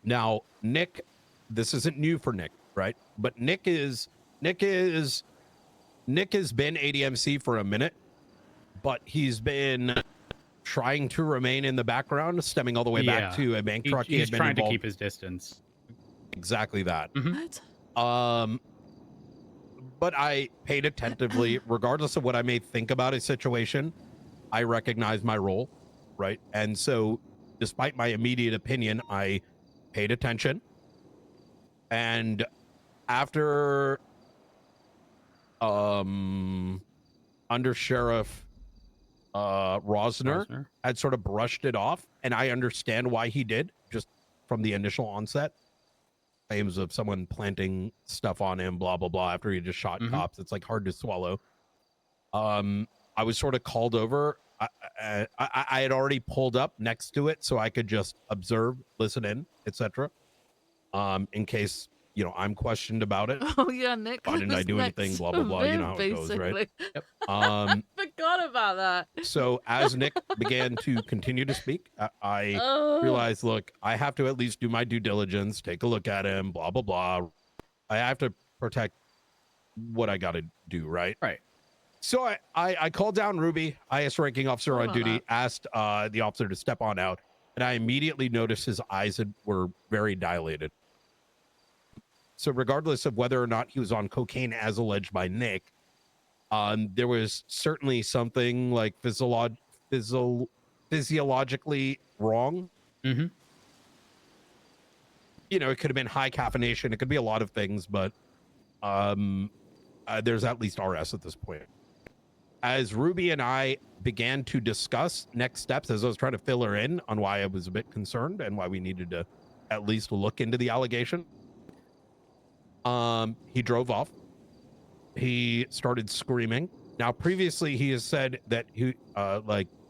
Speaker 3: Now, Nick, this isn't new for Nick, right? But Nick has been ADMC for a minute, but he's been trying to remain in the background, stemming all the way back to a bank truck he
Speaker 22: He's
Speaker 3: had been
Speaker 22: trying
Speaker 3: involved.
Speaker 22: to keep his distance.
Speaker 3: Exactly that.
Speaker 22: Mhm.
Speaker 3: But I paid attentively, regardless of what I may think about a situation. I recognize my role, right? And so, despite my immediate opinion, I paid attention. And after Under Sheriff Rosner had sort of brushed it off, and I understand why he did, just from the initial onset. Claims of someone planting stuff on him, blah blah blah, after he just shot cops. It's like hard to swallow. I was sort of called over. I had already pulled up next to it so I could just observe, listen in, etc. In case, I'm questioned about it.
Speaker 1: Oh, yeah, Nick.
Speaker 3: Why didn't I
Speaker 1: was
Speaker 3: do anything?
Speaker 1: next
Speaker 3: Blah,
Speaker 1: to
Speaker 3: blah, blah. You know
Speaker 1: him,
Speaker 3: how it goes, right?
Speaker 1: basically.
Speaker 3: I
Speaker 1: forgot about that.
Speaker 3: So as Nick began to continue to speak, I
Speaker 1: Oh.
Speaker 3: realized, look, I have to at least do my due diligence, take a look at him, blah, blah, blah. I have to protect what I got to do, right?
Speaker 22: Right.
Speaker 3: So I called down Ruby, IS ranking officer
Speaker 1: Sorry
Speaker 3: on
Speaker 1: about
Speaker 3: duty,
Speaker 1: that.
Speaker 3: asked the officer to step on out, and I immediately noticed his eyes were very dilated. So regardless of whether or not he was on cocaine as alleged by Nick, there was certainly something like physiologically wrong.
Speaker 22: Mm-hmm.
Speaker 3: It could have been high caffeination. It could be a lot of things, but there's at least RS at this point. As Ruby and I began to discuss next steps, as I was trying to fill her in on why I was a bit concerned and why we needed to at least look into the allegation, he drove off. He started screaming. Now, previously, he has said that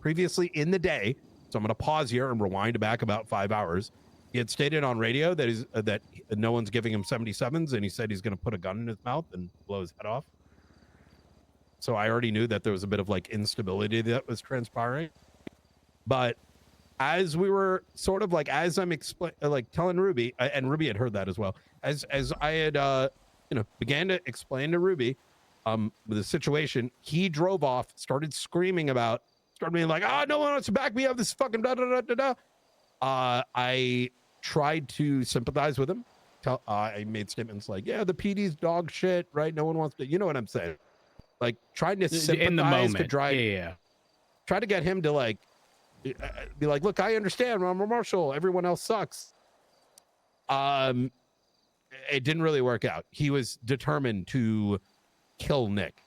Speaker 3: previously in the day, so I'm going to pause here and rewind back about 5 hours. He had stated on radio that that no one's giving him 77s, and he said he's going to put a gun in his mouth and blow his head off. So I already knew that there was a bit of instability that was transpiring. But as we were sort of as I'm telling Ruby, and Ruby had heard that as well, as I had began to explain to Ruby the situation, he drove off, started being like, no one wants to back me up, this fucking da da da da da. I tried to sympathize with him. I made statements like, yeah, the PD's dog shit, right? No one wants to, you know what I'm saying? Trying to sympathize
Speaker 22: in the moment.
Speaker 3: to try to get him to be like, look, I understand, I'm a marshal, everyone else sucks. It didn't really work out. He was determined to kill Nick.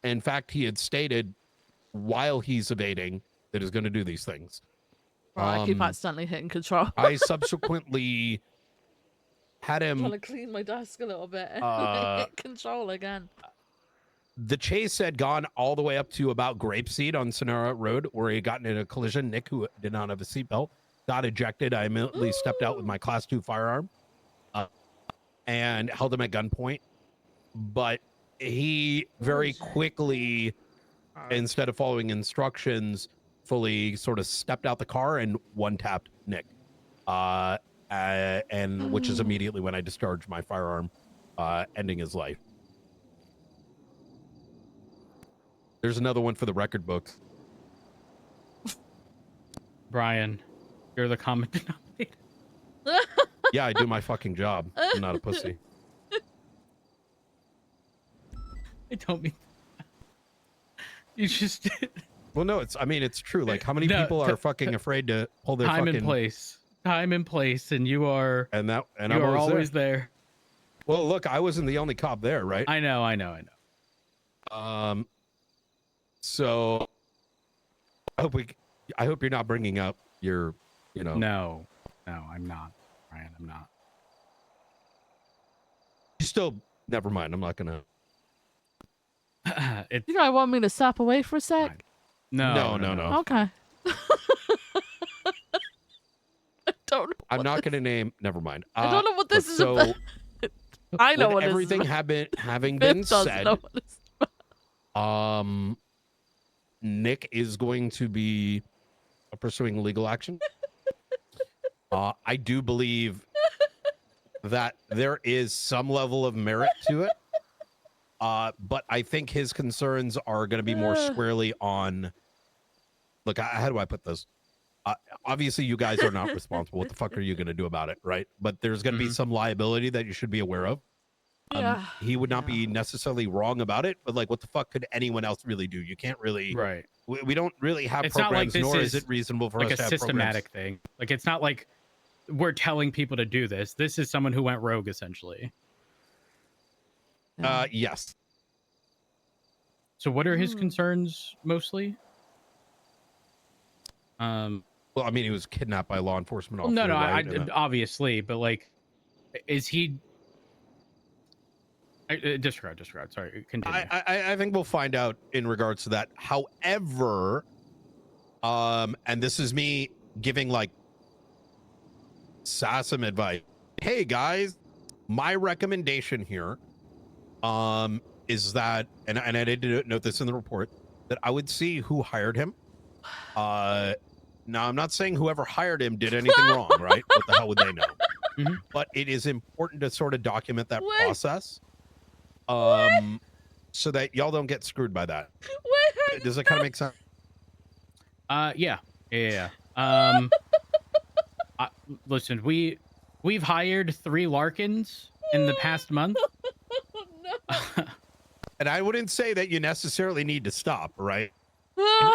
Speaker 3: In fact, he had stated while he's evading that he's going to do these things.
Speaker 1: Right, I keep accidentally hitting control.
Speaker 3: I subsequently had him.
Speaker 1: Trying to clean my desk a little bit. Hit control again.
Speaker 3: The chase had gone all the way up to about Grapeseed on Sonora Road, where he had gotten in a collision. Nick, who did not have a seatbelt, got ejected. I immediately stepped out with my Class 2 firearm and held him at gunpoint. But he very quickly, instead of following instructions, fully sort of stepped out the car and one-tapped Nick. And which is immediately when I discharged my firearm, ending his life. There's another one for the record books.
Speaker 22: Brian, you're the common denominator.
Speaker 3: Yeah, I do my fucking job. I'm not a pussy.
Speaker 22: I don't mean you just did.
Speaker 3: Well, no, it's true. How many people are fucking afraid to pull their
Speaker 22: time
Speaker 3: fucking
Speaker 22: and place, and you are
Speaker 3: and
Speaker 22: you
Speaker 3: I'm
Speaker 22: are always there.
Speaker 3: Well, look, I wasn't the only cop there, right?
Speaker 22: I know.
Speaker 3: So I hope you're not bringing up your,
Speaker 22: No, I'm not, Brian. I'm not.
Speaker 3: You still Never mind. I'm not gonna.
Speaker 1: You guys want me to step away for a sec?
Speaker 3: No.
Speaker 1: Okay. I don't know.
Speaker 3: I'm not gonna name. Never mind.
Speaker 1: I don't know what this
Speaker 3: look,
Speaker 1: is
Speaker 3: so,
Speaker 1: about. I know
Speaker 3: with
Speaker 1: what
Speaker 3: everything
Speaker 1: this is about.
Speaker 3: having
Speaker 1: Biff
Speaker 3: been
Speaker 1: doesn't
Speaker 3: said,
Speaker 1: know what it's
Speaker 3: Nick is going to be pursuing legal action. I do believe that there is some level of merit to it. But I think his concerns are going to be more squarely on. Look, how do I put this? Obviously, you guys are not responsible. What the fuck are you going to do about it, right? But there's going to be some liability that you should be aware of. He would not be necessarily wrong about it, but like, what the fuck could anyone else really do? You can't really.
Speaker 22: Right.
Speaker 3: We don't really have
Speaker 22: It's not like
Speaker 3: programs,
Speaker 22: this
Speaker 3: nor is
Speaker 22: is
Speaker 3: it reasonable for
Speaker 22: like
Speaker 3: us
Speaker 22: a
Speaker 3: to have
Speaker 22: systematic
Speaker 3: programs.
Speaker 22: thing. Like it's not like we're telling people to do this. This is someone who went rogue, essentially.
Speaker 3: Yes.
Speaker 22: So what are his concerns mostly?
Speaker 3: Well, I mean, he was kidnapped by a law enforcement
Speaker 22: Well,
Speaker 3: officer.
Speaker 22: no,
Speaker 3: right?
Speaker 22: obviously, but like, is he? Disregard. Sorry, continue.
Speaker 3: I think we'll find out in regards to that. However, and this is me giving like some advice. Hey guys, my recommendation here, is that, and I did note this in the report, that I would see who hired him. Now I'm not saying whoever hired him did anything wrong, right? What the hell would they know? But it is important to sort of document that process. So that y'all don't get screwed by that. Does that kind of make sense?
Speaker 22: Yeah. Listen, we've hired 3 Larkins in the past month.
Speaker 3: And I wouldn't say that you necessarily need to stop, right?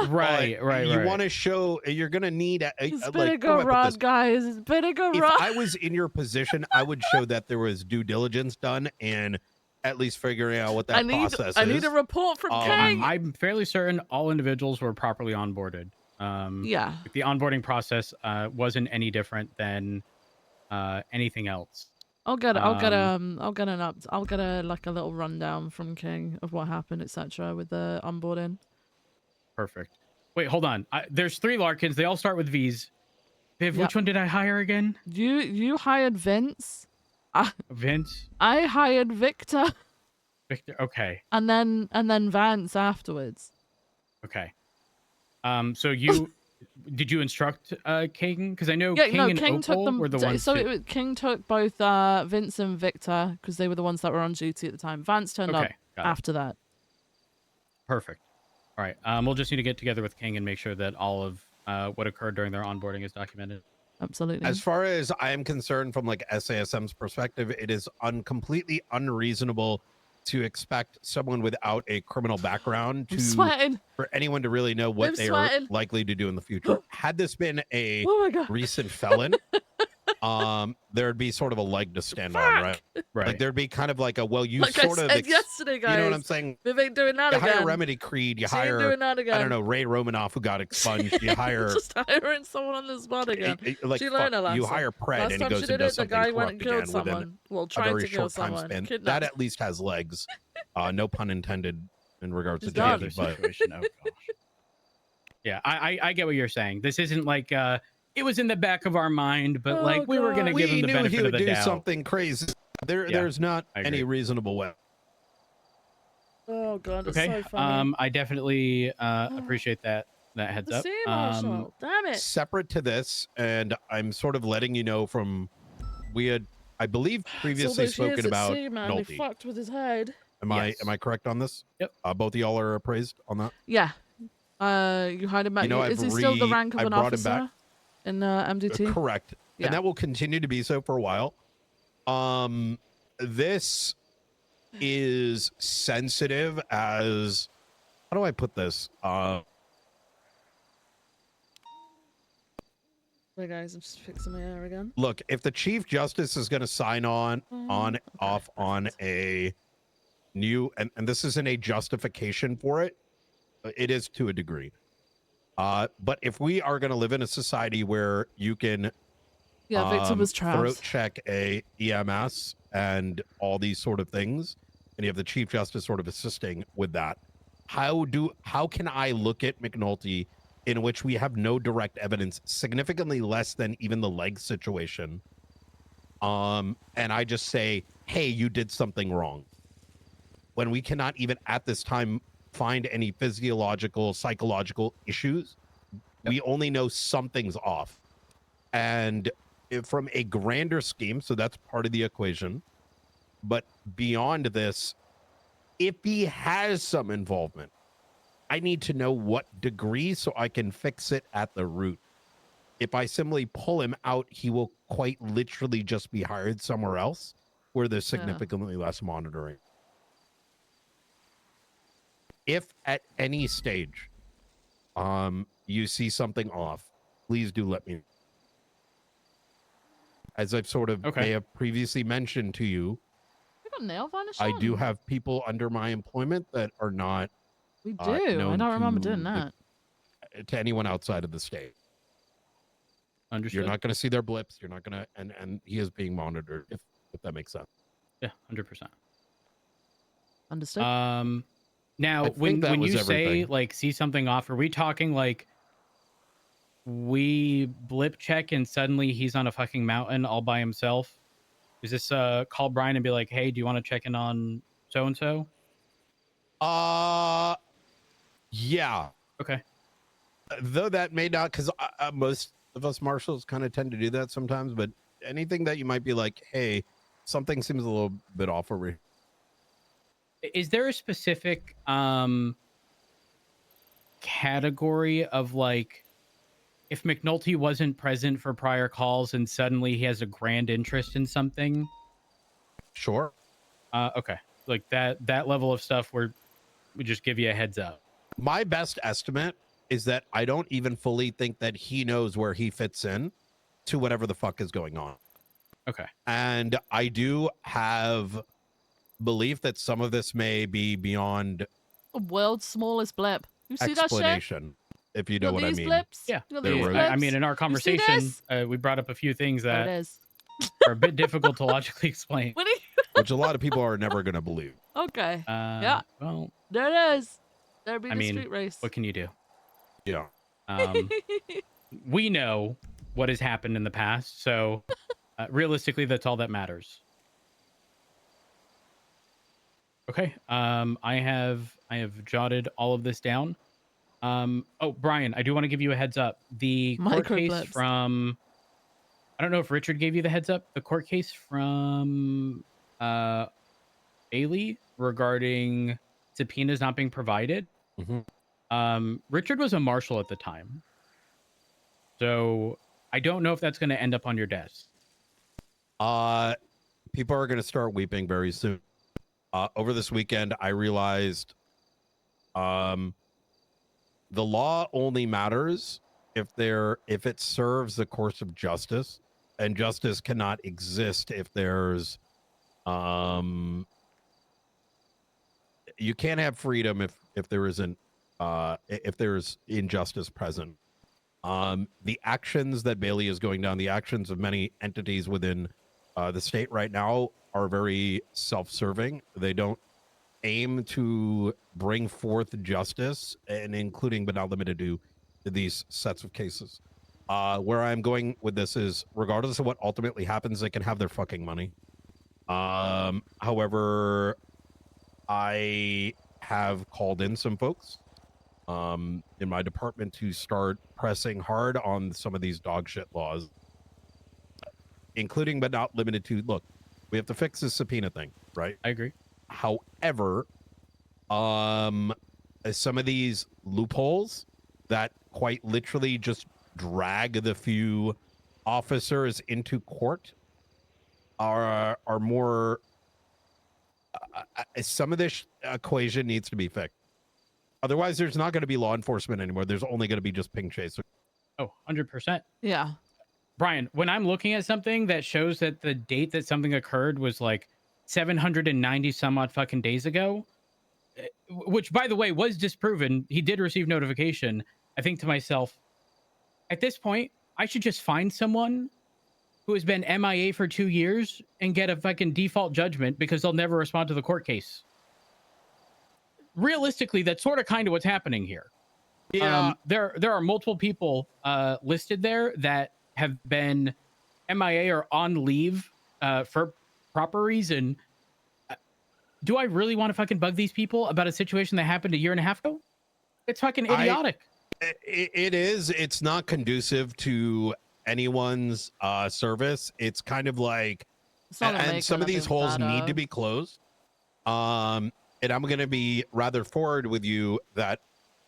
Speaker 22: Right.
Speaker 3: You want to show you're gonna need
Speaker 1: It's
Speaker 3: like,
Speaker 1: better go rod, guys. It's better go
Speaker 3: if
Speaker 1: rod.
Speaker 3: I was in your position, I would show that there was due diligence done and at least figuring out what that process is.
Speaker 1: I need a report from King.
Speaker 22: I'm fairly certain all individuals were properly onboarded.
Speaker 1: Yeah.
Speaker 22: The onboarding process wasn't any different than anything else.
Speaker 1: I'll get a like a little rundown from King of what happened, etc. with the onboarding.
Speaker 22: Perfect. Wait, hold on. There's 3 Larkins. They all start with V's. Viv, which one did I hire again?
Speaker 1: You hired Vince.
Speaker 22: Vince.
Speaker 1: I hired Victor.
Speaker 22: Victor. Okay.
Speaker 1: And then Vance afterwards.
Speaker 22: Okay. So you did you instruct King? Because I know King and
Speaker 1: King took
Speaker 22: Opal
Speaker 1: them.
Speaker 22: were the ones.
Speaker 1: King took both Vince and Victor because they were the ones that were on duty at the time. Vance turned up
Speaker 22: got it.
Speaker 1: after that.
Speaker 22: Perfect. All right. We'll just need to get together with King and make sure that all of what occurred during their onboarding is documented.
Speaker 1: Absolutely.
Speaker 3: As far as I am concerned, from like SASM's perspective, it is completely unreasonable to expect someone without a criminal background for anyone to really know what they are likely to do in the future. Had this been a recent felon, there'd be sort of a leg to stand on, right? Like there'd be kind of like a
Speaker 1: Like I said yesterday, guys.
Speaker 3: you know what I'm saying?
Speaker 1: Viv ain't doing that
Speaker 3: You
Speaker 1: again.
Speaker 3: hire Remedy Creed, you
Speaker 1: She ain't
Speaker 3: hire
Speaker 1: doing that again.
Speaker 3: I don't know, Ray Romanoff, who got expunged. You hire
Speaker 1: just hiring someone on the spot again.
Speaker 3: like
Speaker 1: She learned a
Speaker 3: fuck,
Speaker 1: lesson.
Speaker 3: you hire Pred
Speaker 1: Last
Speaker 3: and he
Speaker 1: time
Speaker 3: goes
Speaker 1: she
Speaker 3: and
Speaker 1: did
Speaker 3: does
Speaker 1: it, the
Speaker 3: something
Speaker 1: guy went
Speaker 3: corrupt
Speaker 1: and killed
Speaker 3: again within
Speaker 1: someone. Well,
Speaker 3: a
Speaker 1: tried
Speaker 3: very
Speaker 1: to kill
Speaker 3: short time
Speaker 1: someone.
Speaker 3: span.
Speaker 1: Kidnapped.
Speaker 3: That at least has legs. No pun intended in regards
Speaker 1: She's
Speaker 3: to
Speaker 1: done.
Speaker 3: Jackie, but
Speaker 22: Situation. Oh gosh. Yeah, I get what you're saying. This isn't like it was in the back of our mind, but like we were gonna give him the
Speaker 3: knew
Speaker 22: benefit
Speaker 3: he
Speaker 22: of
Speaker 3: would
Speaker 22: the
Speaker 3: do
Speaker 22: doubt.
Speaker 3: something crazy. There's not
Speaker 22: I
Speaker 3: any
Speaker 22: agree.
Speaker 3: reasonable way.
Speaker 1: Oh god, it's
Speaker 22: Okay.
Speaker 1: so funny.
Speaker 22: I definitely appreciate that heads
Speaker 1: The
Speaker 22: up.
Speaker 1: sea marshal. Damn it.
Speaker 3: Separate to this, and I'm sort of letting you know from we had, I believe,
Speaker 1: It's all
Speaker 3: previously
Speaker 1: those years
Speaker 3: spoken
Speaker 1: at
Speaker 3: about
Speaker 1: sea, man. He
Speaker 3: Nolte.
Speaker 1: fucked with his head.
Speaker 3: Am I correct on this?
Speaker 22: Yep.
Speaker 3: Both of y'all are appraised on that.
Speaker 1: Yeah. You hired him back.
Speaker 3: You know,
Speaker 1: Is he still the rank of
Speaker 3: I
Speaker 1: an
Speaker 3: brought him
Speaker 1: officer
Speaker 3: back.
Speaker 1: in MDT?
Speaker 3: Correct.
Speaker 1: Yeah.
Speaker 3: And that will continue to be so for a while. This is sensitive as, how do I put this?
Speaker 1: Wait, guys, I'm just fixing my hair again.
Speaker 3: Look, if the Chief Justice is going to sign off on a new, and this isn't a justification for it, it is to a degree. But if we are going to live in a society where you can
Speaker 1: Yeah, Victor was trapped.
Speaker 3: throat check a EMS and all these sort of things, and you have the Chief Justice sort of assisting with that. How can I look at McNulty, in which we have no direct evidence, significantly less than even the leg situation, and I just say, hey, you did something wrong, when we cannot even at this time find any physiological, psychological issues? We only know something's off. And from a grander scheme, so that's part of the equation, but beyond this, if he has some involvement, I need to know what degree so I can fix it at the root. If I simply pull him out, he will quite literally just be hired somewhere else where there's significantly less monitoring. If at any stage you see something off, please do let me know. As I've sort of may have previously mentioned to you,
Speaker 1: We got nail varnish
Speaker 3: I do
Speaker 1: on?
Speaker 3: have people under my employment that are not
Speaker 1: We do. I
Speaker 3: known
Speaker 1: don't remember
Speaker 3: to
Speaker 1: doing that.
Speaker 3: to anyone outside of the state.
Speaker 22: Understood.
Speaker 3: You're not going to see their blips. You're not going to, and he is being monitored, if that makes sense.
Speaker 22: Yeah, 100%.
Speaker 1: Understood.
Speaker 22: Now,
Speaker 3: I
Speaker 22: when
Speaker 3: think that was
Speaker 22: you say
Speaker 3: everything.
Speaker 22: like see something off, are we talking like we blip check and suddenly he's on a fucking mountain all by himself? Is this call Brian and be like, hey, do you want to check in on so and so?
Speaker 3: Yeah.
Speaker 22: Okay.
Speaker 3: Though that may not, because most of us marshals kind of tend to do that sometimes, but anything that you might be like, hey, something seems a little bit off over here.
Speaker 22: Is there a specific category of like, if McNulty wasn't present for prior calls and suddenly he has a grand interest in something?
Speaker 3: Sure.
Speaker 22: Okay. Like that level of stuff where we just give you a heads up.
Speaker 3: My best estimate is that I don't even fully think that he knows where he fits in to whatever the fuck is going on.
Speaker 22: Okay.
Speaker 3: And I do have belief that some of this may be beyond
Speaker 1: The world's smallest blip. You see that shit?
Speaker 3: explanation, if you know
Speaker 1: Got
Speaker 3: what I
Speaker 1: these
Speaker 3: mean.
Speaker 1: blips?
Speaker 22: Yeah.
Speaker 1: You got
Speaker 3: They're
Speaker 1: these
Speaker 3: rogue.
Speaker 22: I
Speaker 1: blips?
Speaker 22: mean, in our
Speaker 1: You see
Speaker 22: conversation,
Speaker 1: this?
Speaker 22: we brought up a few things
Speaker 1: There
Speaker 22: that
Speaker 1: it is.
Speaker 22: are a bit difficult to logically explain.
Speaker 1: What are you?
Speaker 3: Which a lot of people are never going to believe.
Speaker 1: Okay. Yeah.
Speaker 22: Well,
Speaker 1: there it is. There'll be
Speaker 22: I
Speaker 1: the
Speaker 22: mean,
Speaker 1: street race.
Speaker 22: what can you do?
Speaker 3: Yeah.
Speaker 22: We know what has happened in the past, so realistically, that's all that matters. Okay. I have jotted all of this down. Oh, Brian, I do want to give you a heads up. The court case
Speaker 1: Microblips.
Speaker 22: from, I don't know if Richard gave you the heads up. The court case from Bailey regarding subpoenas not being provided. Richard was a marshal at the time, so I don't know if that's going to end up on your desk.
Speaker 3: People are going to start weeping very soon. Over this weekend, I realized the law only matters if it serves the course of justice, and justice cannot exist if there's you can't have freedom if there isn't if there's injustice present. The actions that Bailey is going down, the actions of many entities within the state right now are very self-serving. They don't aim to bring forth justice, and including but not limited to these sets of cases. Where I'm going with this is, regardless of what ultimately happens, they can have their fucking money. However, I have called in some folks in my department to start pressing hard on some of these dog shit laws, including but not limited to, look, we have to fix this subpoena thing, right?
Speaker 22: I agree.
Speaker 3: However, some of these loopholes that quite literally just drag the few officers into court are more some of this equation needs to be fixed. Otherwise, there's not going to be law enforcement anymore. There's only going to be just ping chasers.
Speaker 22: Oh, 100%.
Speaker 1: Yeah.
Speaker 22: Brian, when I'm looking at something that shows that the date that something occurred was like 790 some odd fucking days ago, which, by the way, was disproven. He did receive notification. I think to myself, at this point, I should just find someone who has been MIA for 2 years and get a fucking default judgment because they'll never respond to the court case. Realistically, that's sort of kind of what's happening here.
Speaker 3: Yeah.
Speaker 22: There are multiple people listed there that have been MIA or on leave for proper reason. Do I really want to fucking bug these people about a situation that happened a year and a half ago? It's fucking idiotic.
Speaker 3: It is. It's not conducive to anyone's service. It's kind of like, and some of these holes need to be closed. And I'm going to be rather forward with you that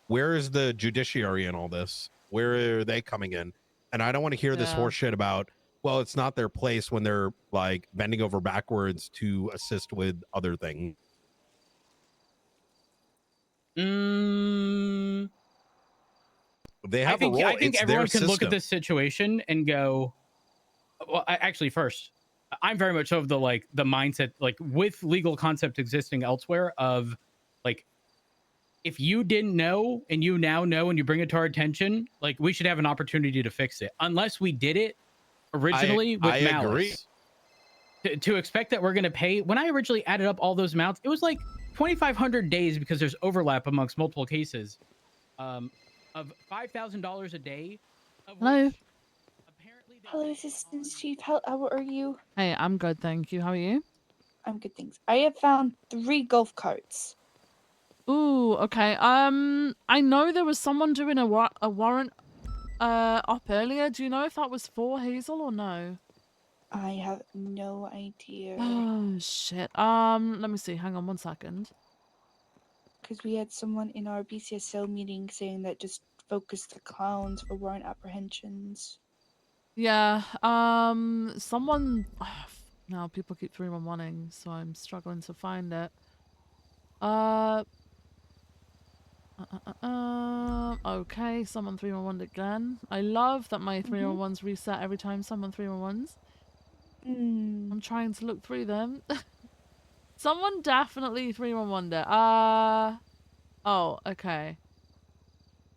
Speaker 3: where is the judiciary in all this? Where are they coming in? And I don't want to hear this horse shit about, well, it's not their place when they're like bending over backwards to assist with other things. They have a role.
Speaker 22: I think
Speaker 3: It's
Speaker 22: everyone
Speaker 3: their
Speaker 22: can look at
Speaker 3: system.
Speaker 22: this situation and go, well, actually, first, I'm very much of the mindset, like with legal concept existing elsewhere of like, if you didn't know and you now know and you bring it to our attention, like we should have an opportunity to fix it. Unless we did it originally with malice. To expect that we're going to pay, when I originally added up all those amounts, it was like 2,500 days because there's overlap amongst multiple cases of $5,000 a day.
Speaker 1: Hello.
Speaker 8: Hello, Assistant Chief. How are you?
Speaker 1: Hey, I'm good, thank you. How are you?
Speaker 8: I'm good, thanks. I have found 3 golf carts.
Speaker 1: Ooh, okay. I know there was someone doing a warrant up earlier. Do you know if that was for Hazel or no?
Speaker 8: I have no idea.
Speaker 1: Oh shit. Let me see. Hang on 1 second.
Speaker 8: Because we had someone in our BCSO meeting saying that just focus the clowns for warrant apprehensions.
Speaker 1: Yeah. Someone. Now people keep 311ing, so I'm struggling to find it. Okay, someone 311'd again. I love that my 311s reset every time someone 311s. I'm trying to look through them. Someone definitely 311'd it. Oh, okay.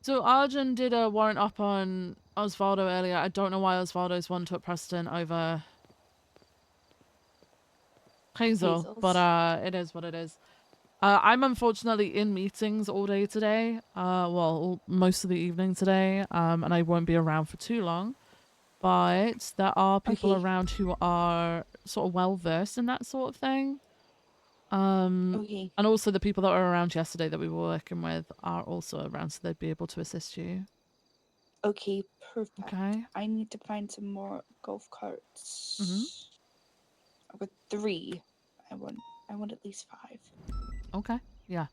Speaker 1: So Arjun did a warrant up on Osvaldo earlier. I don't know why Osvaldo's one took precedent over Hazel, but it is what it is. I'm unfortunately in meetings all day today. Well, most of the evening today. And I won't be around for too long. But there are people around who are sort of well versed in that sort of thing. And also the people that were around yesterday that we were working with are also around, so they'd be able to assist you.
Speaker 8: Okay, perfect.
Speaker 1: Okay.
Speaker 8: I need to find some more golf carts. I've got 3. I want at least 5.
Speaker 1: Okay. Yeah.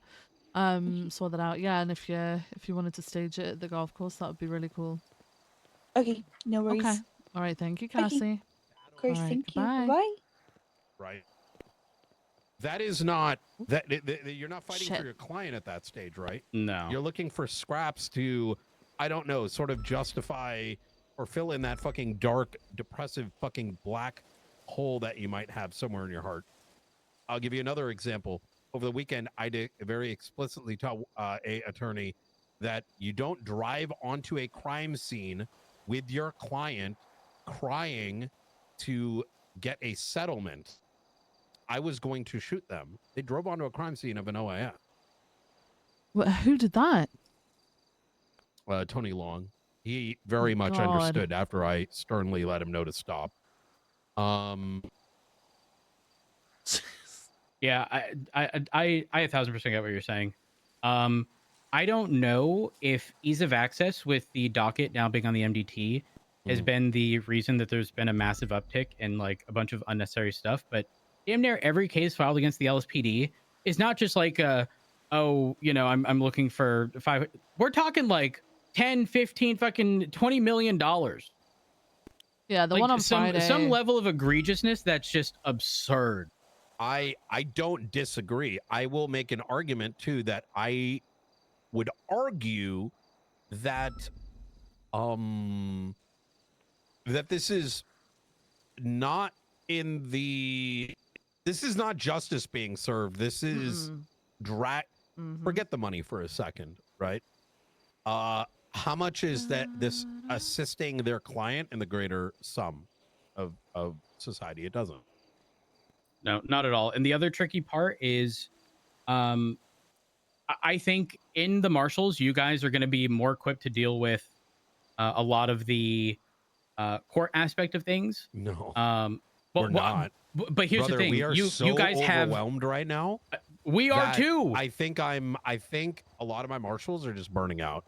Speaker 1: Sort that out. Yeah, and if you wanted to stage it at the golf course, that would be really cool.
Speaker 8: Okay, no worries.
Speaker 1: Okay. All right. Thank you, Cassie.
Speaker 8: Of course,
Speaker 1: All right,
Speaker 8: thank
Speaker 1: goodbye.
Speaker 8: you. Bye.
Speaker 3: Right. That is not that you're not fighting
Speaker 1: Shit.
Speaker 3: for your client at that stage, right?
Speaker 22: No.
Speaker 3: You're looking for scraps to, I don't know, sort of justify or fill in that fucking dark, depressive, fucking black hole that you might have somewhere in your heart. I'll give you another example. Over the weekend, I did very explicitly tell a attorney that you don't drive onto a crime scene with your client crying to get a settlement. I was going to shoot them. They drove onto a crime scene of an OIF.
Speaker 1: Who did that?
Speaker 3: Tony Long. He very much
Speaker 1: God.
Speaker 3: understood after I sternly let him know to stop.
Speaker 22: Yeah, I 1,000% get what you're saying. I don't know if ease of access with the docket now being on the MDT has been the reason that there's been a massive uptick in like a bunch of unnecessary stuff, but damn near every case filed against the LSPD is not just like oh, you know, I'm looking for 5. We're talking like 10, 15, fucking $20 million.
Speaker 1: Yeah, the one on Friday.
Speaker 22: Some level of egregiousness that's just absurd.
Speaker 3: I don't disagree. I will make an argument too that I would argue that that this is not this is not justice being served. This is forget the money for a second, right? How much is that this assisting their client in the greater sum? of society. It doesn't.
Speaker 22: No, not at all. And the other tricky part is, I think in the marshals, you guys are going to be more equipped to deal with a lot of the court aspect of things.
Speaker 3: No,
Speaker 22: but
Speaker 3: we're not.
Speaker 22: But here's
Speaker 3: Brother,
Speaker 22: the thing:
Speaker 3: we are
Speaker 22: you guys have
Speaker 3: overwhelmed right now.
Speaker 22: We are
Speaker 3: that
Speaker 22: too.
Speaker 3: I think a lot of my marshals are just burning out.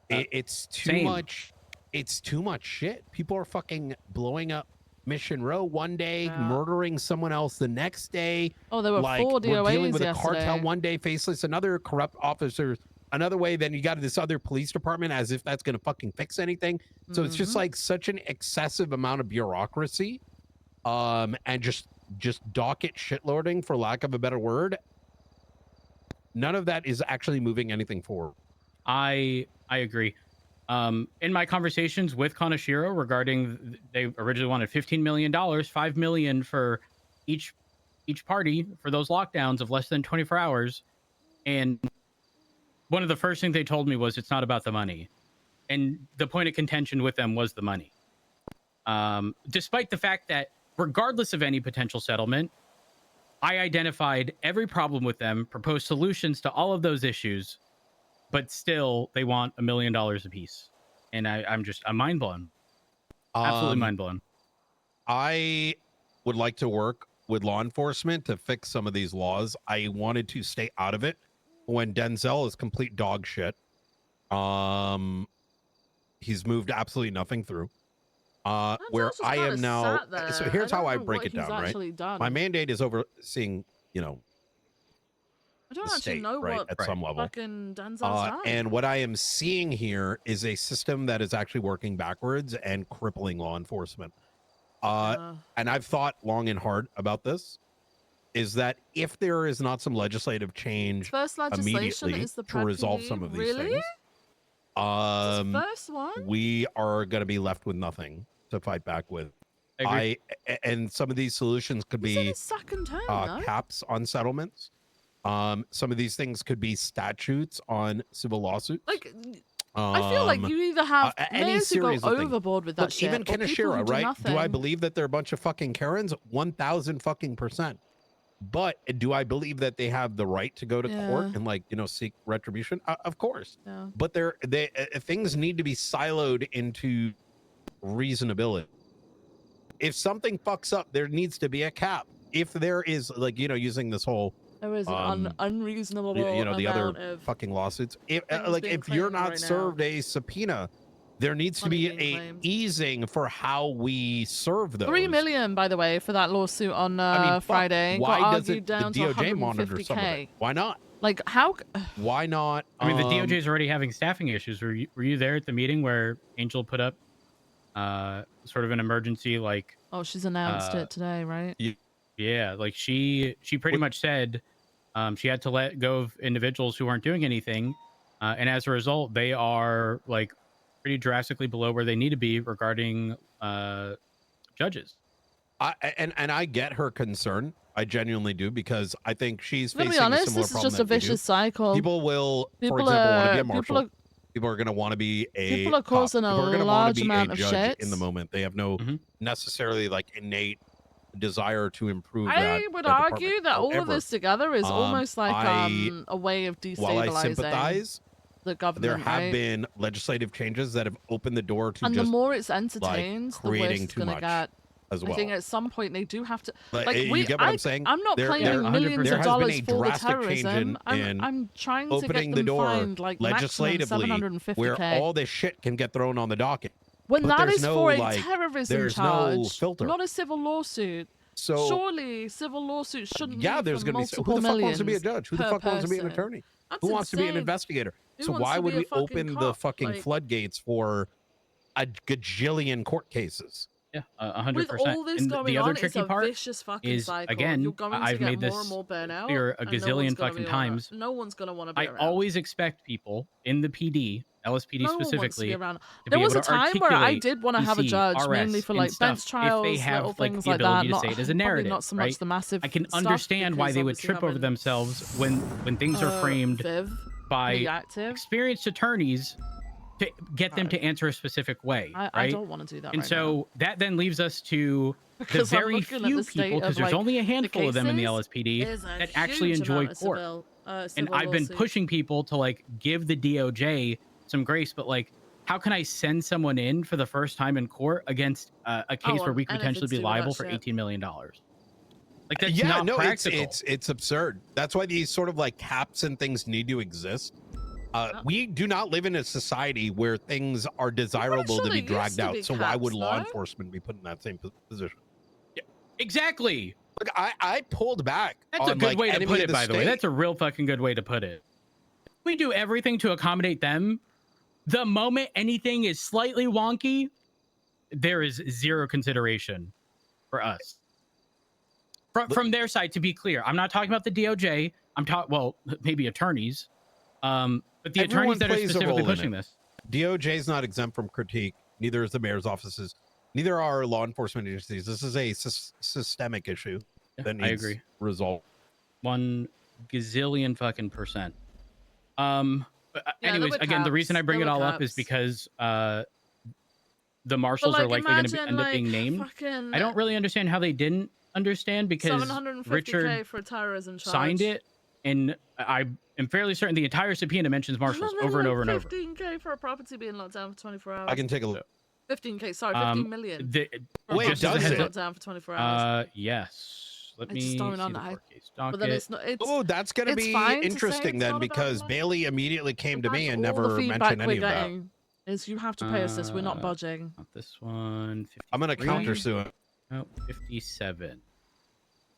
Speaker 3: It's too
Speaker 22: same.
Speaker 3: much. It's too much shit. People are fucking blowing up Mission Row one day, murdering someone else the next day.
Speaker 1: Oh, there were
Speaker 3: like,
Speaker 1: 4
Speaker 3: we're
Speaker 1: DOAs
Speaker 3: dealing with a
Speaker 1: yesterday.
Speaker 3: cartel one day, faceless, another corrupt officer another way. Then you got this other police department, as if that's going to fucking fix anything. So it's just like such an excessive amount of bureaucracy, and just docket shitloading, for lack of a better word. None of that is actually moving anything forward.
Speaker 22: I agree. In my conversations with Kanashiro regarding, they originally wanted $15 million, $5 million for each party for those lockdowns of less than 24 hours. And one of the first things they told me was, it's not about the money. And the point of contention with them was the money. Despite the fact that regardless of any potential settlement, I identified every problem with them, proposed solutions to all of those issues, but still they want $1 million a piece. And I'm mind blown. Absolutely mind blown.
Speaker 3: I would like to work with law enforcement to fix some of these laws. I wanted to stay out of it when Denzel is complete dog shit. He's moved absolutely nothing through. Where I am now. So here's how I break it down, right? My mandate is overseeing,
Speaker 1: I don't
Speaker 3: the
Speaker 1: actually
Speaker 3: state,
Speaker 1: know
Speaker 3: right,
Speaker 1: what
Speaker 3: at some level.
Speaker 1: fucking Denzel's done.
Speaker 3: And what I am seeing here is a system that is actually working backwards and crippling law enforcement. And I've thought long and hard about this, is that if there is not some legislative change
Speaker 1: First legislation
Speaker 3: immediately
Speaker 1: is the
Speaker 3: to resolve
Speaker 1: PD?
Speaker 3: some of these
Speaker 1: Really?
Speaker 3: things,
Speaker 1: First one?
Speaker 3: we are going to be left with nothing to fight back with.
Speaker 22: I
Speaker 3: and some of these solutions could be
Speaker 1: second term, no?
Speaker 3: caps on settlements. Some of these things could be statutes on civil lawsuits.
Speaker 1: Like, I feel like you either have
Speaker 3: any
Speaker 1: mayors who go
Speaker 3: series of things.
Speaker 1: overboard with that
Speaker 3: Look,
Speaker 1: shit,
Speaker 3: even
Speaker 1: or people who
Speaker 3: Kanashiro,
Speaker 1: do
Speaker 3: right?
Speaker 1: nothing.
Speaker 3: Do I believe that they're a bunch of fucking Karens? 1,000 fucking %. But do I believe that they have the right to go to court and seek retribution? Of course.
Speaker 1: Yeah.
Speaker 3: But things need to be siloed into reasonability. If something fucks up, there needs to be a cap. If there is using this whole
Speaker 1: there is an unreasonable
Speaker 3: the
Speaker 1: amount
Speaker 3: other
Speaker 1: of
Speaker 3: fucking lawsuits. If
Speaker 1: things being
Speaker 3: if you're
Speaker 1: claimed
Speaker 3: not
Speaker 1: right now.
Speaker 3: served a subpoena, there needs to be a easing for how we serve those.
Speaker 1: 3 million, by the way, for that lawsuit on Friday.
Speaker 3: Why
Speaker 1: got
Speaker 3: doesn't
Speaker 1: argued down
Speaker 3: the
Speaker 1: to
Speaker 3: DOJ monitor some of
Speaker 1: 150K.
Speaker 3: it? Why not?
Speaker 1: Like, how?
Speaker 3: Why not?
Speaker 22: I mean, the DOJ is already having staffing issues. Were you there at the meeting where Angel put up sort of an emergency, like?
Speaker 1: Oh, she's announced it today, right?
Speaker 22: Yeah, like she pretty much said she had to let go of individuals who aren't doing anything, and as a result, they are like pretty drastically below where they need to be regarding judges.
Speaker 3: I get her concern. I genuinely do, because I think she's
Speaker 1: I'm gonna
Speaker 3: facing
Speaker 1: be honest,
Speaker 3: a similar
Speaker 1: this is
Speaker 3: problem
Speaker 1: just a
Speaker 3: that we do.
Speaker 1: vicious cycle.
Speaker 3: People will, for
Speaker 1: People
Speaker 3: example, want to be
Speaker 1: are-
Speaker 3: a marshal. People are going to want to be a
Speaker 1: People are causing
Speaker 3: cop.
Speaker 1: a
Speaker 3: People are gonna wanna
Speaker 1: large
Speaker 3: be
Speaker 1: amount
Speaker 3: a
Speaker 1: of
Speaker 3: judge
Speaker 1: shit.
Speaker 3: in the moment. They have no necessarily innate desire to improve
Speaker 1: I would
Speaker 3: that
Speaker 1: argue
Speaker 3: department.
Speaker 1: that all of
Speaker 3: However,
Speaker 1: this together is almost like
Speaker 3: I-
Speaker 1: a way of
Speaker 3: while I
Speaker 1: destabilizing
Speaker 3: sympathize,
Speaker 1: the government.
Speaker 3: there have
Speaker 1: right?
Speaker 3: been legislative changes that have opened the door to
Speaker 1: and
Speaker 3: just
Speaker 1: the more it's entertained, the worse
Speaker 3: creating
Speaker 1: it's
Speaker 3: too
Speaker 1: gonna
Speaker 3: much
Speaker 1: get.
Speaker 3: as
Speaker 1: I
Speaker 3: well.
Speaker 1: think at some point they do have to.
Speaker 3: But, you get what I'm saying?
Speaker 1: I'm not claiming millions
Speaker 3: there
Speaker 1: of
Speaker 3: has
Speaker 1: dollars
Speaker 3: been a
Speaker 1: for the
Speaker 3: drastic change
Speaker 1: terrorism.
Speaker 3: in
Speaker 1: I'm trying to
Speaker 3: opening
Speaker 1: get
Speaker 3: the
Speaker 1: them
Speaker 3: door
Speaker 1: fined like maximum
Speaker 3: legislatively,
Speaker 1: 750K.
Speaker 3: where all this shit can get thrown on the docket.
Speaker 1: when
Speaker 3: But
Speaker 1: that
Speaker 3: there's
Speaker 1: is
Speaker 3: no,
Speaker 1: for a
Speaker 3: like,
Speaker 1: terrorism
Speaker 3: there's
Speaker 1: charge,
Speaker 3: no filter.
Speaker 1: not a civil lawsuit.
Speaker 3: So-
Speaker 1: surely civil lawsuits shouldn't.
Speaker 3: Yeah,
Speaker 1: be
Speaker 3: there's
Speaker 1: for
Speaker 3: going to be.
Speaker 1: multiple
Speaker 3: Who the fuck wants to be a
Speaker 1: millions
Speaker 3: judge? Who the
Speaker 1: per
Speaker 3: fuck wants to be an
Speaker 1: person.
Speaker 3: attorney?
Speaker 1: That's
Speaker 3: Who wants to be an
Speaker 1: insane.
Speaker 3: investigator?
Speaker 1: Who
Speaker 3: So
Speaker 1: wants
Speaker 3: why
Speaker 1: to
Speaker 3: would
Speaker 1: be a
Speaker 3: we
Speaker 1: fucking
Speaker 3: open the
Speaker 1: cop?
Speaker 3: fucking
Speaker 1: Like-
Speaker 3: floodgates for a gajillion court cases?
Speaker 22: Yeah,
Speaker 1: With
Speaker 22: 100%.
Speaker 1: all this
Speaker 22: And
Speaker 1: going
Speaker 22: the
Speaker 1: on,
Speaker 22: other tricky
Speaker 1: it's a
Speaker 22: part
Speaker 1: vicious fucking
Speaker 22: is,
Speaker 1: cycle.
Speaker 22: again,
Speaker 1: You're going
Speaker 22: I've
Speaker 1: to get
Speaker 22: made
Speaker 1: more
Speaker 22: this
Speaker 1: and more burnout.
Speaker 22: clear a
Speaker 1: and no one's
Speaker 22: gazillion
Speaker 1: gonna
Speaker 22: fucking
Speaker 1: be
Speaker 22: times.
Speaker 1: No one's gonna want to be
Speaker 22: I
Speaker 1: around.
Speaker 22: always expect people in the PD, LSPD
Speaker 1: No one wants to be
Speaker 22: specifically,
Speaker 1: around.
Speaker 22: to
Speaker 1: There
Speaker 22: be
Speaker 1: was
Speaker 22: able
Speaker 1: a
Speaker 22: to
Speaker 1: time where I
Speaker 22: articulate
Speaker 1: did want to have a
Speaker 22: PC,
Speaker 1: judge,
Speaker 22: RS,
Speaker 1: mainly for
Speaker 22: and
Speaker 1: like bench
Speaker 22: stuff,
Speaker 1: trials,
Speaker 22: if they have
Speaker 1: little
Speaker 22: like
Speaker 1: things
Speaker 22: the
Speaker 1: like
Speaker 22: ability
Speaker 1: that.
Speaker 22: to say it as a
Speaker 1: Probably
Speaker 22: narrative,
Speaker 1: not so
Speaker 22: right?
Speaker 1: much the massive.
Speaker 22: I can
Speaker 1: stuff,
Speaker 22: understand why
Speaker 1: because
Speaker 22: they would
Speaker 1: obviously
Speaker 22: trip over
Speaker 1: having,
Speaker 22: themselves when things are framed
Speaker 1: Viv
Speaker 22: by
Speaker 1: be active.
Speaker 22: experienced attorneys to get them to answer a specific way.
Speaker 1: I
Speaker 22: right?
Speaker 1: don't want to do that
Speaker 22: And
Speaker 1: right
Speaker 22: so
Speaker 1: now.
Speaker 22: that then leaves us to the
Speaker 1: Because I'm
Speaker 22: very
Speaker 1: looking at
Speaker 22: few
Speaker 1: the state
Speaker 22: people,
Speaker 1: of,
Speaker 22: because there's
Speaker 1: like,
Speaker 22: only a
Speaker 1: the
Speaker 22: handful of them in the
Speaker 1: cases.
Speaker 22: LSPD
Speaker 1: There's a
Speaker 22: that actually
Speaker 1: huge
Speaker 22: enjoy
Speaker 1: amount of
Speaker 22: court.
Speaker 1: civil
Speaker 22: And I've been
Speaker 1: lawsuits.
Speaker 22: pushing people to like give the DOJ some grace, but like, how can I send someone in for the first time in court against a case where we could potentially be liable for $18 million? Like, that's
Speaker 3: yeah,
Speaker 22: not
Speaker 3: no,
Speaker 22: practical.
Speaker 3: it's absurd. That's why these sort of like caps and things need to exist. We do not live in a society where things are desirable to be dragged out. So why would law enforcement be put in that same position?
Speaker 22: Yeah, exactly.
Speaker 3: Look, I pulled back.
Speaker 22: That's a
Speaker 3: on,
Speaker 22: good
Speaker 3: like,
Speaker 22: way to
Speaker 3: enemy
Speaker 22: put
Speaker 3: of
Speaker 22: it, by the way.
Speaker 3: state.
Speaker 22: That's a real fucking good way to put it. We do everything to accommodate them. The moment anything is slightly wonky, there is zero consideration for us. From their side, to be clear, I'm not talking about the DOJ. I'm talking, well, maybe attorneys. But the
Speaker 3: Everyone
Speaker 22: attorneys that are
Speaker 3: plays a
Speaker 22: specifically
Speaker 3: role in
Speaker 22: pushing
Speaker 3: it.
Speaker 22: this.
Speaker 3: DOJ is not exempt from critique. Neither is the mayor's offices. Neither are law enforcement agencies. This is a systemic issue that needs
Speaker 22: I agree.
Speaker 3: resolved.
Speaker 22: 1 gazillion fucking %. But
Speaker 1: Yeah,
Speaker 22: anyways,
Speaker 1: there were
Speaker 22: again, the reason I
Speaker 1: caps.
Speaker 22: bring
Speaker 1: There
Speaker 22: it
Speaker 1: were
Speaker 22: all up is
Speaker 1: caps.
Speaker 22: because the marshals are
Speaker 1: like,
Speaker 22: likely going to
Speaker 1: imagine,
Speaker 22: end up
Speaker 1: like,
Speaker 22: being named.
Speaker 1: fucking
Speaker 22: I don't really understand how they didn't understand, because
Speaker 1: 750K
Speaker 22: Richard
Speaker 1: for a terrorism charge.
Speaker 22: signed it, and I am fairly certain the entire subpoena mentions marshals over and over and over.
Speaker 1: 15K for a property being locked down for 24 hours.
Speaker 3: I can take a look.
Speaker 1: 15K, sorry, 15 million. For a
Speaker 3: Wait,
Speaker 1: property
Speaker 3: does
Speaker 1: being
Speaker 3: it?
Speaker 1: locked down for 24 hours.
Speaker 22: Yes. Let
Speaker 1: I
Speaker 22: me
Speaker 1: just
Speaker 22: see
Speaker 1: don't
Speaker 22: the
Speaker 1: know.
Speaker 22: court case
Speaker 1: But then
Speaker 22: docket.
Speaker 1: it's not. It's,
Speaker 3: Oh, that's going to
Speaker 1: it's
Speaker 3: be
Speaker 1: fine to say
Speaker 3: interesting
Speaker 1: it's
Speaker 3: then,
Speaker 1: not about
Speaker 3: because
Speaker 1: the money.
Speaker 3: Bailey immediately came to me and
Speaker 1: That's all the
Speaker 3: never
Speaker 1: feedback
Speaker 3: mentioned
Speaker 1: we're
Speaker 3: any of that.
Speaker 1: getting is you have to pay us this. We're not budging.
Speaker 22: Not this one.
Speaker 3: I'm going to
Speaker 22: 53.
Speaker 3: countersue him.
Speaker 22: No, 57.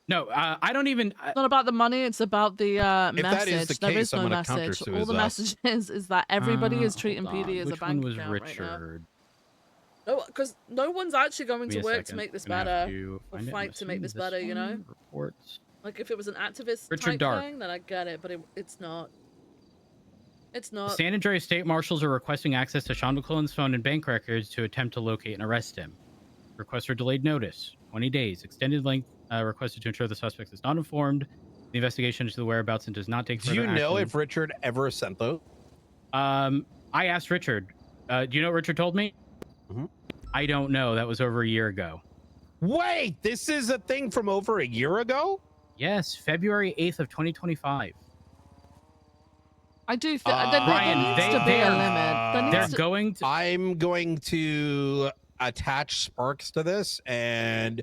Speaker 22: No, I don't even.
Speaker 1: It's not about the money. It's about the
Speaker 3: If that is
Speaker 1: message.
Speaker 3: the
Speaker 1: There
Speaker 3: case,
Speaker 1: is
Speaker 3: I'm
Speaker 1: no
Speaker 3: gonna
Speaker 1: message.
Speaker 3: countersue
Speaker 1: All
Speaker 3: his
Speaker 1: the
Speaker 3: ass.
Speaker 1: message is that everybody is treating
Speaker 22: hold
Speaker 1: PD
Speaker 22: on.
Speaker 1: as a
Speaker 22: Which
Speaker 1: bank
Speaker 22: one was
Speaker 1: account right now.
Speaker 22: Richard?
Speaker 1: No, because no one's actually going
Speaker 22: Give me
Speaker 1: to
Speaker 22: a
Speaker 1: work
Speaker 22: second.
Speaker 1: to make this
Speaker 22: Gonna have
Speaker 1: better
Speaker 22: to
Speaker 1: or
Speaker 22: find it. I'm
Speaker 1: fight to make
Speaker 22: assuming
Speaker 1: this
Speaker 22: this
Speaker 1: better. You know,
Speaker 22: one. Reports.
Speaker 1: like if it was an activist
Speaker 22: Richard
Speaker 1: type
Speaker 22: Dark.
Speaker 1: thing, then I get it. But it's not. It's
Speaker 22: The
Speaker 1: not.
Speaker 22: San Andreas State Marshals are requesting access to Sean McClellan's phone and bank records to attempt to locate and arrest him. Request for delayed notice, 20 days. Extended length requested to ensure the suspect is not informed. The investigation into the whereabouts and does not take
Speaker 3: Do
Speaker 22: further
Speaker 3: you know
Speaker 22: action.
Speaker 3: if Richard ever sent those?
Speaker 22: I asked Richard. Do you know what Richard told me?
Speaker 3: Mm-hmm.
Speaker 22: I don't know. That was over a year ago.
Speaker 3: Wait, this is a thing from over a year ago?
Speaker 22: Yes, February 8th of 2025.
Speaker 1: I do feel there
Speaker 22: Brian,
Speaker 1: needs to be a limit.
Speaker 3: I'm going to attach Sparks to this, and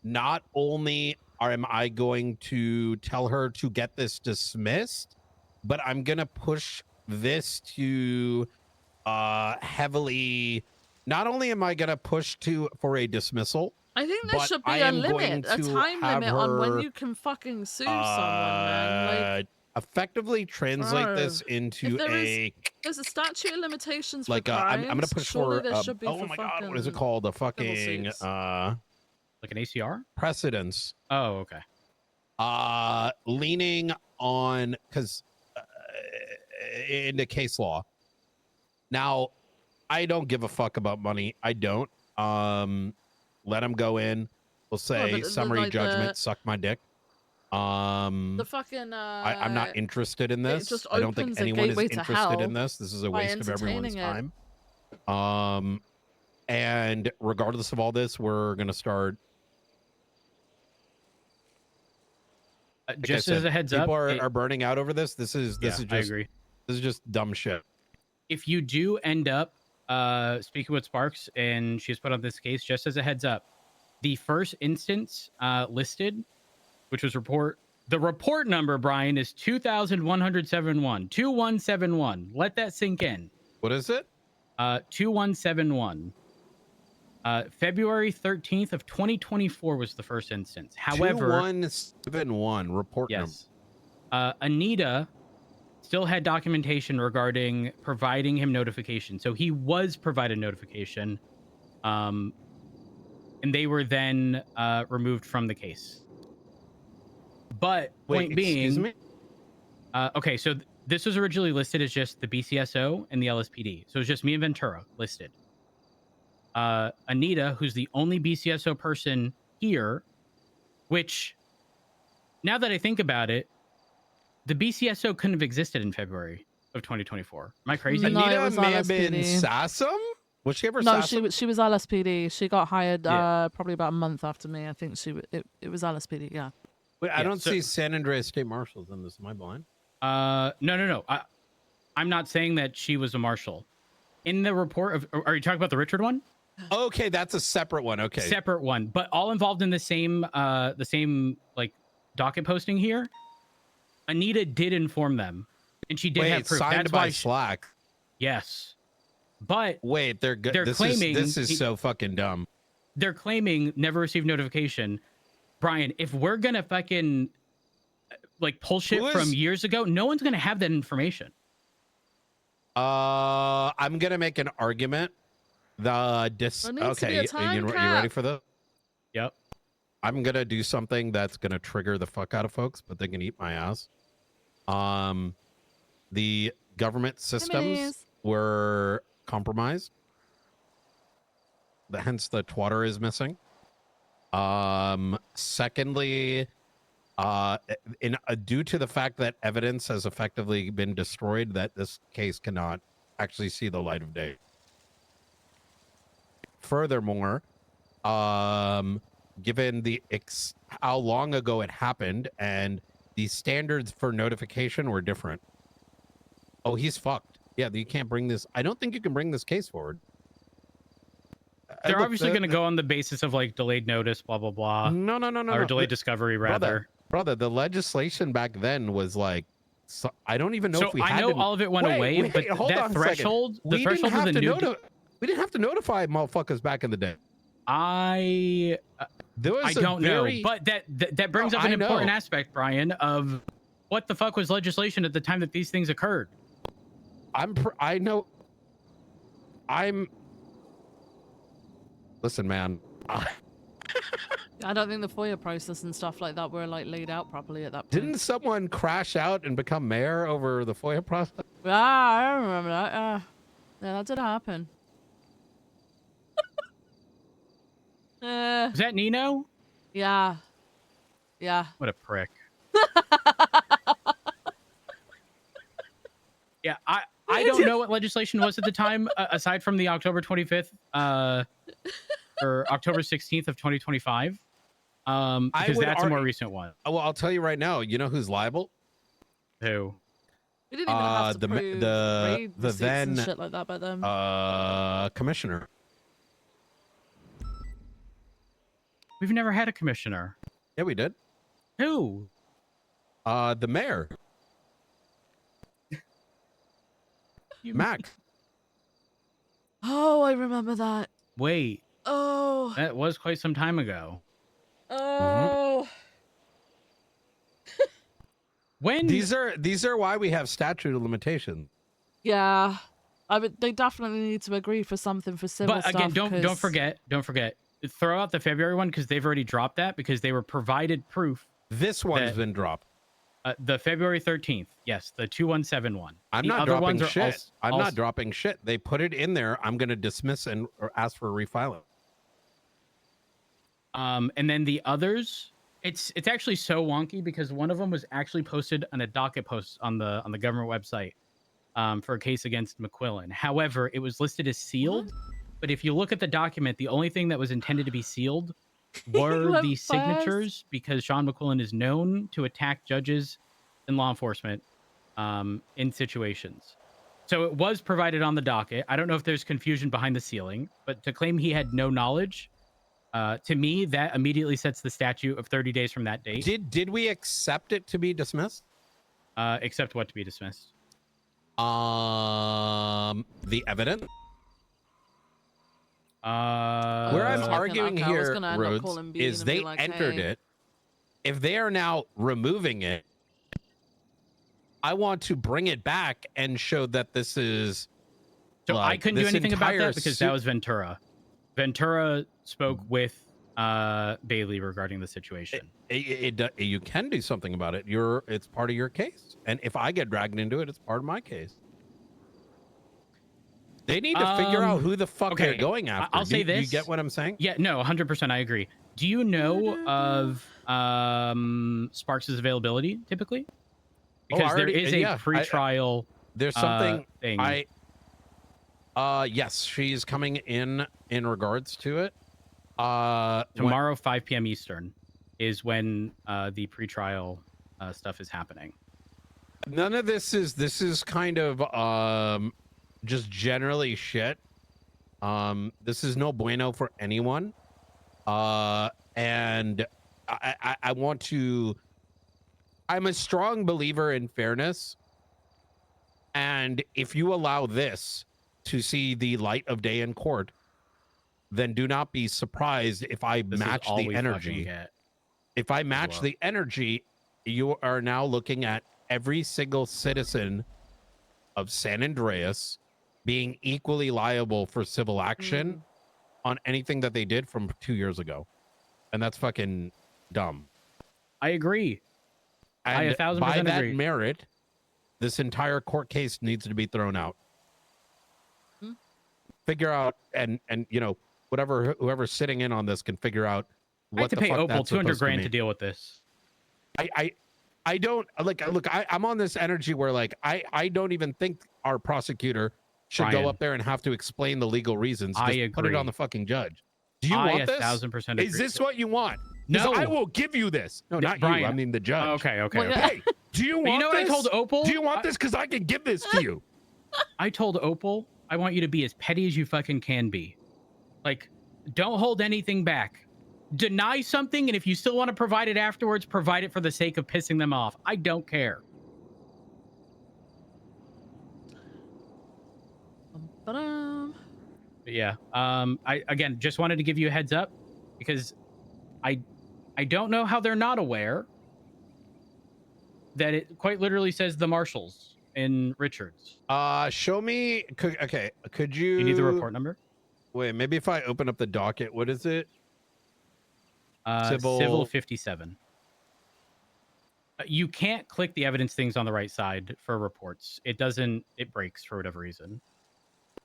Speaker 3: not only am I going to tell her to get this dismissed, but I'm gonna push this to heavily. Not only am I gonna push for a dismissal,
Speaker 1: I think there
Speaker 3: but
Speaker 1: should be
Speaker 3: I
Speaker 1: a
Speaker 3: am going
Speaker 1: limit, a
Speaker 3: to
Speaker 1: time
Speaker 3: have
Speaker 1: limit on when
Speaker 3: her,
Speaker 1: you can fucking sue someone, man. Like,
Speaker 3: effectively translate
Speaker 1: bro,
Speaker 3: this into
Speaker 1: there's a statute of limitations
Speaker 3: like
Speaker 1: for crimes.
Speaker 3: I'm gonna push
Speaker 1: Surely
Speaker 3: for
Speaker 1: there should be
Speaker 3: oh
Speaker 1: for
Speaker 3: my
Speaker 1: fucking
Speaker 3: god, what is it called? The fucking
Speaker 1: suits.
Speaker 22: Like an ACR?
Speaker 3: Precedence.
Speaker 22: Oh, okay.
Speaker 3: Leaning on because into case law. Now, I don't give a fuck about money. I don't. Let them go in. We'll say
Speaker 1: but
Speaker 3: summary
Speaker 1: like
Speaker 3: judgment. Suck my dick.
Speaker 1: The fucking
Speaker 3: I'm not interested in
Speaker 1: it
Speaker 3: this.
Speaker 1: just
Speaker 3: I don't think
Speaker 1: opens a
Speaker 3: anyone is
Speaker 1: gateway to
Speaker 3: interested
Speaker 1: hell
Speaker 3: in this. This is a
Speaker 1: by
Speaker 3: waste of everyone's
Speaker 1: entertaining
Speaker 3: time. And regardless of all this, we're gonna start. Like I
Speaker 22: Just
Speaker 3: said,
Speaker 22: as a heads up,
Speaker 3: people are burning out over this. This is just.
Speaker 22: I agree.
Speaker 3: This is just dumb shit.
Speaker 22: If you do end up speaking with Sparks and she's put on this case, just as a heads up, the first instance listed, which was the report number, Brian, is 2171. 2171. Let that sink in.
Speaker 3: What is it?
Speaker 22: 2171. February 13th of 2024 was the first instance. However,
Speaker 3: 2171 report number.
Speaker 22: Anita still had documentation regarding providing him notification. So he was provided notification. And they were then removed from the case. But point being,
Speaker 3: excuse me?
Speaker 22: Okay, so this was originally listed as just the BCSO and the LSPD. So it's just me and Ventura listed. Anita, who's the only BCSO person here, which now that I think about it, the BCSO couldn't have existed in February of 2024. Am I crazy?
Speaker 1: No, it
Speaker 3: Anita
Speaker 1: was
Speaker 3: may have been
Speaker 1: LSPD.
Speaker 3: Sassum. Was she ever
Speaker 1: No,
Speaker 3: Sassum?
Speaker 1: she was LSPD. She got hired
Speaker 22: Yeah.
Speaker 1: probably about a month after me. I think it was LSPD. Yeah.
Speaker 3: Wait, I
Speaker 22: Yeah,
Speaker 3: don't
Speaker 22: so-
Speaker 3: see San Andreas State Marshals in this. Am I blind?
Speaker 22: No. I'm not saying that she was a marshal. In the report of, are you talking about the Richard one?
Speaker 3: Okay, that's a separate one. Okay,
Speaker 22: Separate one, but all involved in the same like docket posting here. Anita did inform them, and she did have
Speaker 3: Wait,
Speaker 22: proof.
Speaker 3: signed
Speaker 22: That's
Speaker 3: by
Speaker 22: why
Speaker 3: Slack.
Speaker 22: Yes, but
Speaker 3: wait, they're good.
Speaker 22: They're claiming
Speaker 3: this is so fucking dumb.
Speaker 22: They're claiming never received notification. Brian, if we're gonna fucking like pull shit from years ago, no one's gonna have that information.
Speaker 3: I'm gonna make an argument.
Speaker 1: There needs to be a
Speaker 3: Okay,
Speaker 1: time
Speaker 3: you
Speaker 1: cap.
Speaker 3: ready for this?
Speaker 22: Yep.
Speaker 3: I'm gonna do something that's gonna trigger the fuck out of folks, but they can eat my ass. The government systems
Speaker 1: Enemies.
Speaker 3: were compromised. Hence the twatter is missing. Secondly, due to the fact that evidence has effectively been destroyed, that this case cannot actually see the light of day. Furthermore, given the how long ago it happened and the standards for notification were different. Oh, he's fucked. Yeah, you can't bring this. I don't think you can bring this case forward.
Speaker 22: They're
Speaker 3: Look,
Speaker 22: obviously going to go on the basis of like delayed notice, blah blah blah.
Speaker 3: No.
Speaker 22: Or delayed discovery, rather.
Speaker 3: Brother, the legislation back then was like, I don't even know
Speaker 22: So
Speaker 3: if we
Speaker 22: I
Speaker 3: had
Speaker 22: know
Speaker 3: to...
Speaker 22: all of it went away, but
Speaker 3: hold
Speaker 22: that
Speaker 3: on a second.
Speaker 22: threshold, the
Speaker 3: We
Speaker 22: threshold of the new.
Speaker 3: We didn't have to notify motherfuckers back in the day.
Speaker 22: I don't know, but that brings up an important aspect, Brian, of what the fuck was legislation at the time that these things occurred.
Speaker 3: Listen, man.
Speaker 1: I don't think the FOIA process and stuff like that were like laid out properly at that point.
Speaker 3: Didn't someone crash out and become mayor over the FOIA process?
Speaker 1: Yeah, I remember that. Yeah, that did happen.
Speaker 22: Is that Nino?
Speaker 1: Yeah. Yeah.
Speaker 22: What a prick. Yeah, I don't know what legislation was at the time, aside from the October 25th or October 16th of 2025, because that's a more recent one.
Speaker 3: Well, I'll tell you right now. You know who's liable?
Speaker 22: Who?
Speaker 1: We didn't even have to prove raid
Speaker 3: the
Speaker 1: receipts
Speaker 3: then
Speaker 1: and shit like that by then.
Speaker 3: commissioner.
Speaker 22: We've never had a commissioner.
Speaker 3: Yeah, we did.
Speaker 22: Who?
Speaker 3: The mayor. Mac.
Speaker 1: Oh, I remember that.
Speaker 22: Wait.
Speaker 1: Oh.
Speaker 22: That was quite some time ago.
Speaker 1: Oh.
Speaker 22: When
Speaker 3: these are why we have statute of limitations.
Speaker 1: Yeah. I mean, they definitely need to agree for something for civil
Speaker 22: But
Speaker 1: stuff.
Speaker 22: again, don't forget. Throw out the February one because they've already dropped that because they were provided proof.
Speaker 3: This one's been dropped.
Speaker 22: The February 13th. Yes, the 2171.
Speaker 3: I'm
Speaker 22: The
Speaker 3: not
Speaker 22: other
Speaker 3: dropping
Speaker 22: ones are
Speaker 3: shit. I'm
Speaker 22: also-
Speaker 3: not dropping shit. They put it in there. I'm going to dismiss or ask for a refiling.
Speaker 22: And then the others, it's actually so wonky because one of them was actually posted on a docket post on the government website for a case against McQuillan. However, it was listed as sealed. But if you look at the document, the only thing that was intended to be sealed were the signatures because Sean McQuillan is known to attack judges and law enforcement in situations. So it was provided on the docket. I don't know if there's confusion behind the sealing, but to claim he had no knowledge, to me, that immediately sets the statute of 30 days from that date.
Speaker 3: Did we accept it to be dismissed?
Speaker 22: Accept what to be dismissed?
Speaker 3: The evidence.
Speaker 22: Where
Speaker 3: I'm arguing here, Rhodes, is they entered it. If they are now removing it, I want to bring it back and show that this is.
Speaker 22: So I couldn't do anything about that because that was Ventura. Ventura spoke with Bailey regarding the situation.
Speaker 3: You can do something about it. It's part of your case, and if I get dragged into it, it's part of my case. They need to figure out who the fuck they're going after.
Speaker 22: I'll say this.
Speaker 3: You get what I'm saying?
Speaker 22: Yeah, no, 100%. I agree. Do you know of Sparks' availability typically? Because there is a pre-trial
Speaker 3: There's something
Speaker 22: thing.
Speaker 3: Yes, she's coming in regards to it.
Speaker 22: Tomorrow, 5 p.m. Eastern, is when the pretrial stuff is happening.
Speaker 3: None of this is kind of just generally shit. This is no bueno for anyone. And I want to. I'm a strong believer in fairness. And if you allow this to see the light of day in court, then do not be surprised if I match the energy. If I match the energy, you are now looking at every single citizen of San Andreas being equally liable for civil action on anything that they did from 2 years ago. And that's fucking dumb.
Speaker 22: I agree.
Speaker 3: And
Speaker 22: I 1000%
Speaker 3: by that
Speaker 22: agree.
Speaker 3: merit, this entire court case needs to be thrown out. Figure out and you know, whoever's sitting in on this can figure out what
Speaker 22: I have to
Speaker 3: the
Speaker 22: pay
Speaker 3: fuck
Speaker 22: Opal
Speaker 3: that's
Speaker 22: 200
Speaker 3: supposed to
Speaker 22: grand to
Speaker 3: mean.
Speaker 22: deal with this.
Speaker 3: I don't like look, I'm on this energy where like I don't even think our prosecutor should
Speaker 22: Brian,
Speaker 3: go up there and have to explain the legal reasons. Just
Speaker 22: I
Speaker 3: put it on
Speaker 22: agree.
Speaker 3: the fucking judge. Do you
Speaker 22: I
Speaker 3: want this?
Speaker 22: 1000% agree.
Speaker 3: Is this what you want? 'Cause
Speaker 22: No.
Speaker 3: I will give you this. No, not
Speaker 22: Brian.
Speaker 3: you. I mean the judge.
Speaker 22: Okay.
Speaker 3: Hey, do you want
Speaker 22: You know what
Speaker 3: this?
Speaker 22: I told Opal?
Speaker 3: Do you want this? Because I can give this to you.
Speaker 22: I told Opal, I want you to be as petty as you fucking can be. Like, don't hold anything back. Deny something, and if you still want to provide it afterwards, provide it for the sake of pissing them off. I don't care.
Speaker 1: Ba-dum.
Speaker 22: But yeah. I again just wanted to give you a heads up because I don't know how they're not aware that it quite literally says the marshals in Richards.
Speaker 3: Show me. Could you?
Speaker 22: You need the report number?
Speaker 3: Wait, maybe if I open up the docket, what is it?
Speaker 22: Civil 57. You can't click the evidence things on the right side for reports. It doesn't. It breaks for whatever reason.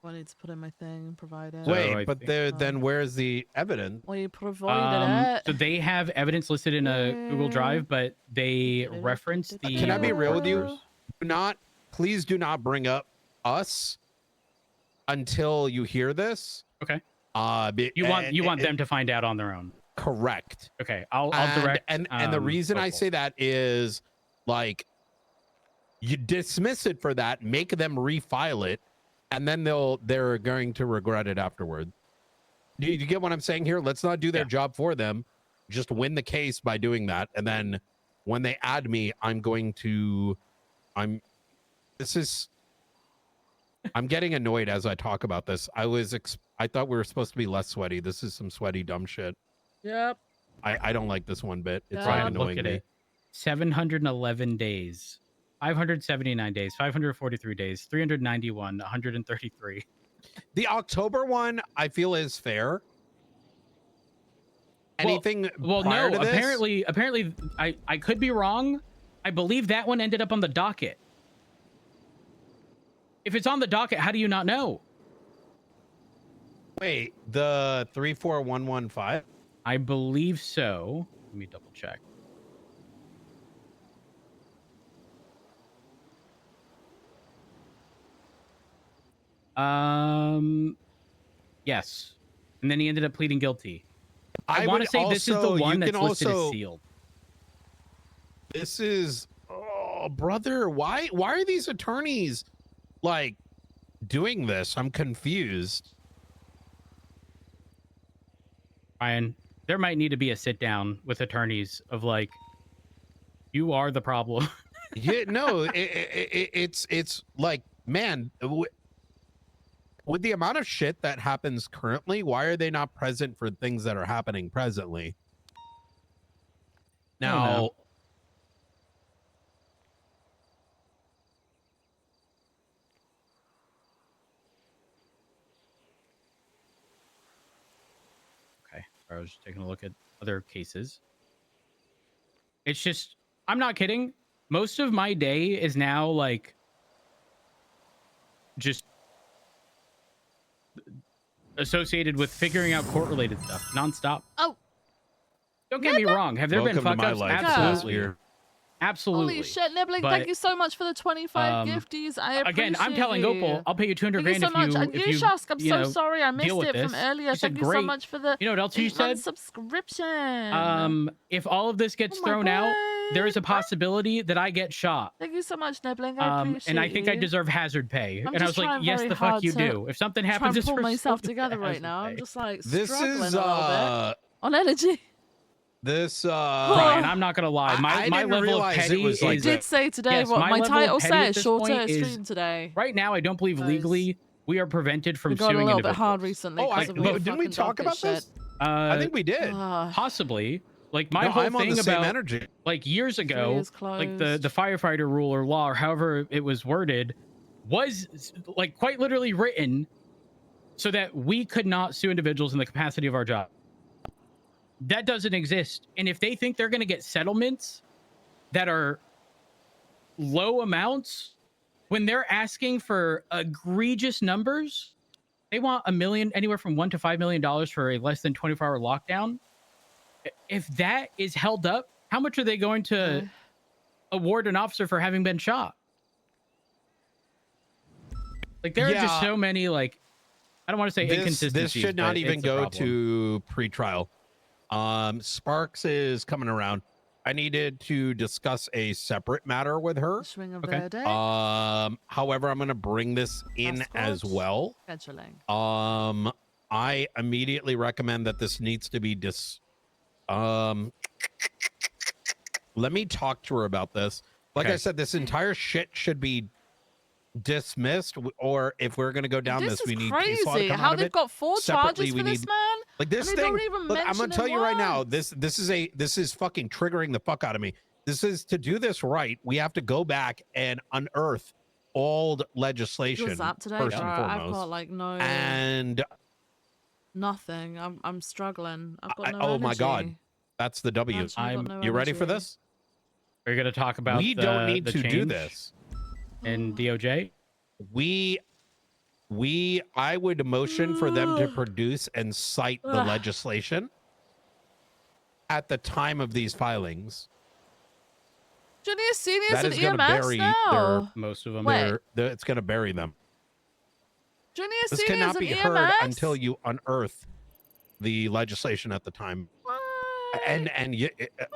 Speaker 1: I need to put in my thing and provide it.
Speaker 3: Wait, but then where's the evidence?
Speaker 1: Well, you provided it.
Speaker 22: So they have evidence listed in a Google Drive, but they reference the.
Speaker 3: Can I be real with you?
Speaker 22: reporters.
Speaker 3: Please do not bring up us until you hear this.
Speaker 22: Okay. You want them to find out on their own.
Speaker 3: Correct.
Speaker 22: Okay. I'll direct.
Speaker 3: And the reason I say that is like you dismiss it for that, make them refile it, and then they're going to regret it afterward. Do you get what I'm saying here? Let's not do their job for them. Just win the case by doing that. And then when they add me, I'm getting annoyed as I talk about this. I thought we were supposed to be less sweaty. This is some sweaty, dumb shit.
Speaker 1: Yep.
Speaker 3: I don't like this one bit. It's
Speaker 22: Brian,
Speaker 3: annoying
Speaker 22: look at
Speaker 3: me.
Speaker 22: it. 711 days. 579 days, 543 days, 391, 133.
Speaker 3: The October one, I feel is fair. Anything
Speaker 22: Well,
Speaker 3: prior
Speaker 22: no.
Speaker 3: to this?
Speaker 22: Apparently, I could be wrong. I believe that one ended up on the docket. If it's on the docket, how do you not know?
Speaker 3: Wait, the 34115?
Speaker 22: I believe so. Let me double check. Yes. And then he ended up pleading guilty. I want to say this is the one that's listed as sealed.
Speaker 3: This is, oh, brother, why are these attorneys like doing this? I'm confused.
Speaker 22: Ryan, there might need to be a sit down with attorneys of like, you are the problem.
Speaker 3: Yeah, no, it's like, man, with the amount of shit that happens currently, why are they not present for things that are happening presently? Now,
Speaker 22: okay, I was just taking a look at other cases. It's just, I'm not kidding. Most of my day is now like just associated with figuring out court-related stuff nonstop.
Speaker 1: Oh,
Speaker 22: don't get me wrong. Have there been
Speaker 3: welcome to
Speaker 22: fuck
Speaker 3: my
Speaker 22: ups?
Speaker 3: life.
Speaker 22: Absolutely.
Speaker 3: Here.
Speaker 22: Absolutely.
Speaker 1: Holy shit, Nibbling,
Speaker 22: But,
Speaker 1: thank you so much for the 25 gifties. I appreciate
Speaker 22: again, I'm telling
Speaker 1: you.
Speaker 22: Opal, I'll pay you 200
Speaker 1: Thank you
Speaker 22: grand
Speaker 1: so much. And
Speaker 22: if you
Speaker 1: Shask, I'm
Speaker 22: you
Speaker 1: so
Speaker 22: know,
Speaker 1: sorry I missed
Speaker 22: deal with
Speaker 1: it from
Speaker 22: this.
Speaker 1: earlier.
Speaker 22: She said,
Speaker 1: Thank you so
Speaker 22: "Great."
Speaker 1: much for the
Speaker 22: You know what else you
Speaker 1: 8-month
Speaker 22: said?
Speaker 1: subscription.
Speaker 22: If all of this gets thrown out, there is a possibility that I get shot.
Speaker 1: Thank you so much, Nibbling. I appreciate
Speaker 22: And I think I
Speaker 1: you.
Speaker 22: deserve hazard pay.
Speaker 1: I'm
Speaker 22: and I
Speaker 1: just
Speaker 22: was like,
Speaker 1: trying
Speaker 22: yes,
Speaker 1: very
Speaker 22: the fuck
Speaker 1: hard
Speaker 22: you
Speaker 1: to
Speaker 22: do. If something
Speaker 1: try
Speaker 22: happens,
Speaker 1: and
Speaker 22: it's
Speaker 1: pull
Speaker 22: for
Speaker 1: myself
Speaker 22: something
Speaker 1: together right
Speaker 22: hazard
Speaker 1: now. I'm
Speaker 22: pay.
Speaker 1: just like
Speaker 3: This
Speaker 1: struggling
Speaker 3: is
Speaker 1: a little bit on energy.
Speaker 3: This
Speaker 22: Brian, I'm not gonna lie.
Speaker 3: I
Speaker 22: My
Speaker 3: didn't
Speaker 22: level of
Speaker 3: realize
Speaker 22: petty
Speaker 3: it was like
Speaker 1: I did say today
Speaker 22: yes,
Speaker 1: what my
Speaker 22: level of
Speaker 1: title
Speaker 22: petty at
Speaker 1: says,
Speaker 22: this
Speaker 1: shorter
Speaker 22: point is-
Speaker 1: stream today.
Speaker 22: Right now, I don't believe legally we are prevented from
Speaker 1: We've gone a
Speaker 22: suing
Speaker 1: little bit
Speaker 22: individuals.
Speaker 1: hard recently
Speaker 3: Oh,
Speaker 1: because of all the
Speaker 3: didn't we
Speaker 1: fucking
Speaker 3: talk
Speaker 1: docket
Speaker 3: about
Speaker 1: shit.
Speaker 3: this? I think we did.
Speaker 22: Possibly. Like my
Speaker 3: No,
Speaker 22: whole
Speaker 3: I'm on
Speaker 22: thing
Speaker 3: the same
Speaker 22: about
Speaker 3: energy.
Speaker 22: like years ago,
Speaker 1: is
Speaker 22: like the firefighter rule or law or however it was worded, was like quite literally written so that we could not sue individuals in the capacity of our job. That doesn't exist. And if they think they're going to get settlements that are low amounts, when they're asking for egregious numbers, they want $1 million, anywhere from $1 to $5 million for a less than 24-hour lockdown. If that is held up, how much are they going to award an officer for having been shot? Like there are just so many, like, I don't want to say inconsistencies.
Speaker 3: This should not
Speaker 22: but
Speaker 3: even
Speaker 22: it's a
Speaker 3: go
Speaker 22: problem.
Speaker 3: to pretrial. Sparks is coming around. I needed to discuss a separate matter with her.
Speaker 1: Swing of the day.
Speaker 3: However, I'm going to bring this in as well.
Speaker 1: Scheduling.
Speaker 3: I immediately recommend that this needs to be let me talk to her about this. Like I said, this entire shit should be dismissed, or if we're going to go down this, we need case law to
Speaker 1: crazy.
Speaker 3: come
Speaker 1: How
Speaker 3: out of
Speaker 1: they've
Speaker 3: it.
Speaker 1: got 4
Speaker 3: Separately,
Speaker 1: charges
Speaker 3: we
Speaker 1: for this
Speaker 3: need-
Speaker 1: man?
Speaker 3: Like this
Speaker 1: and they
Speaker 3: thing,
Speaker 1: don't even
Speaker 3: look, I'm
Speaker 1: mention
Speaker 3: gonna tell
Speaker 1: him
Speaker 3: you right now,
Speaker 1: once.
Speaker 3: this is fucking triggering the fuck out of me. This is to do this right. We have to go back and unearth old legislation
Speaker 1: What's up today,
Speaker 3: first
Speaker 1: bro?
Speaker 3: and
Speaker 1: I've
Speaker 3: foremost.
Speaker 1: got like no
Speaker 3: And
Speaker 1: nothing. I'm struggling. I've got no
Speaker 3: oh my god,
Speaker 1: energy.
Speaker 3: that's the W.
Speaker 1: Actually got no
Speaker 3: You ready for
Speaker 1: energy.
Speaker 3: this?
Speaker 22: Are you going to talk about
Speaker 3: We don't need
Speaker 22: the
Speaker 3: to do
Speaker 22: change
Speaker 3: this.
Speaker 22: in DOJ?
Speaker 3: I would motion for them to produce and cite the legislation at the time of these filings.
Speaker 1: Junior, seniors,
Speaker 3: That
Speaker 1: and
Speaker 3: is going to
Speaker 1: EMS
Speaker 3: bury
Speaker 1: now.
Speaker 22: Most of them.
Speaker 1: Wait.
Speaker 3: It's going to bury them.
Speaker 1: Junior,
Speaker 3: This
Speaker 1: seniors,
Speaker 3: cannot
Speaker 1: and
Speaker 3: be
Speaker 1: EMS?
Speaker 3: heard until you unearth the legislation at the time. And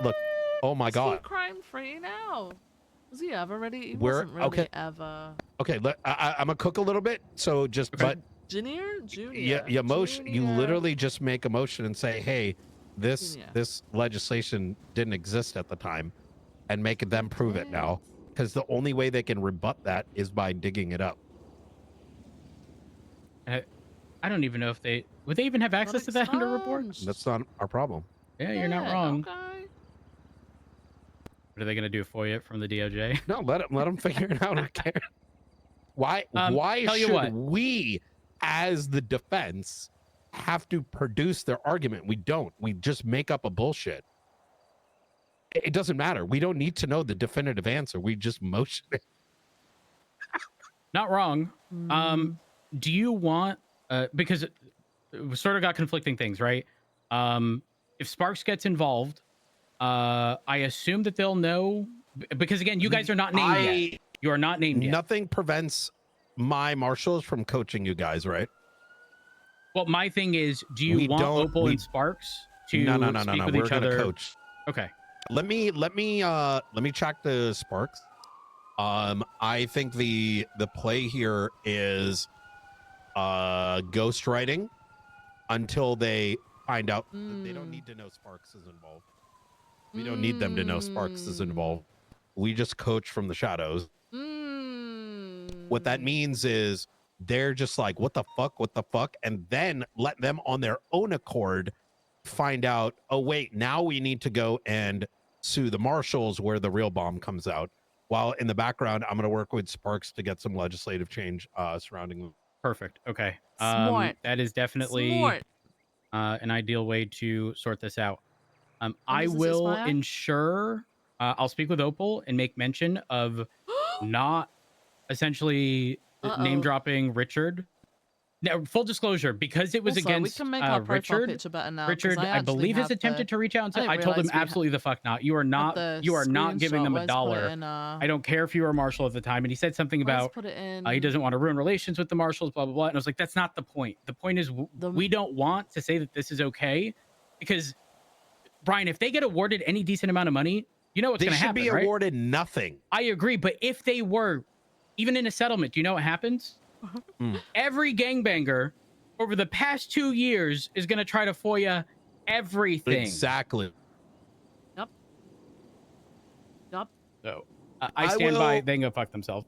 Speaker 3: look, oh my
Speaker 1: Is
Speaker 3: god.
Speaker 1: he crime free now? Was he ever really? He
Speaker 3: We're-
Speaker 1: wasn't really
Speaker 3: okay.
Speaker 1: ever.
Speaker 3: Okay, I'm gonna cook a little bit. So just but
Speaker 1: Junior? Junior.
Speaker 3: you literally just make a motion and say, hey, this
Speaker 1: Junior.
Speaker 3: this legislation didn't exist at the time, and make them prove it now. Because the only way they can rebut that is by digging it up.
Speaker 22: I don't even know if they would they even have access to that under report.
Speaker 3: That's not our problem.
Speaker 22: Yeah, you're not wrong.
Speaker 1: Okay.
Speaker 22: What are they going to do for you from the DOJ?
Speaker 3: No, let them figure it out. I care. Why
Speaker 22: tell you
Speaker 3: should
Speaker 22: what.
Speaker 3: we, as the defense, have to produce their argument? We don't. We just make up a bullshit. It doesn't matter. We don't need to know the definitive answer. We just motion it.
Speaker 22: Not wrong. Do you want because it sort of got conflicting things, right? If Sparks gets involved, I assume that they'll know because again, you guys are not named yet. You are not named yet.
Speaker 3: Nothing prevents my marshals from coaching you guys, right?
Speaker 22: Well, my thing is, do you want Opal and Sparks to
Speaker 3: no.
Speaker 22: speak with
Speaker 3: We're
Speaker 22: each
Speaker 3: gonna
Speaker 22: other?
Speaker 3: coach.
Speaker 22: Okay.
Speaker 3: Let me check the Sparks. I think the play here is ghostwriting until they find out that they don't need to know Sparks is involved. We don't need them to know Sparks is involved. We just coach from the shadows. What that means is they're just like, what the fuck? And then let them on their own accord find out, oh, wait, now we need to go and sue the marshals where the real bomb comes out. While in the background, I'm going to work with Sparks to get some legislative change surrounding them.
Speaker 22: Perfect. Okay.
Speaker 1: Smart.
Speaker 22: That is definitely
Speaker 1: Smart.
Speaker 22: An ideal way to sort this out. I
Speaker 1: does this
Speaker 22: will
Speaker 1: expire?
Speaker 22: ensure I'll speak with Opal and make mention of not essentially name dropping Richard Now, full disclosure, because it was
Speaker 1: Also,
Speaker 22: against
Speaker 1: we can make our profile
Speaker 22: Richard.
Speaker 1: picture better now. 'cause
Speaker 22: Richard, I,
Speaker 1: actually
Speaker 22: believe, has
Speaker 1: have
Speaker 22: attempted to reach out and say, I
Speaker 1: didn't
Speaker 22: told him
Speaker 1: realise we
Speaker 22: absolutely the fuck not. You are
Speaker 1: had
Speaker 22: not.
Speaker 1: the
Speaker 22: You are not giving
Speaker 1: screenshot.
Speaker 22: them a
Speaker 1: Where's put it
Speaker 22: dollar.
Speaker 1: in,
Speaker 22: I don't care if you were a marshal at the time. And he said something
Speaker 1: Where's
Speaker 22: about
Speaker 1: put it
Speaker 22: he
Speaker 1: in?
Speaker 22: doesn't want to ruin relations with the marshals, blah blah blah. And I was like, that's not the point. The point is we don't want to say that this is okay, because Brian, if they get awarded any decent amount of money, you know what's
Speaker 3: They
Speaker 22: going to
Speaker 3: should
Speaker 22: happen,
Speaker 3: be
Speaker 22: right?
Speaker 3: awarded nothing.
Speaker 22: I agree, but if they were, even in a settlement, do you know what happens? Every gangbanger over the past 2 years is going to try to FOIA everything.
Speaker 3: Exactly.
Speaker 1: Yep. Yep.
Speaker 22: So I stand by. They can go fuck themselves.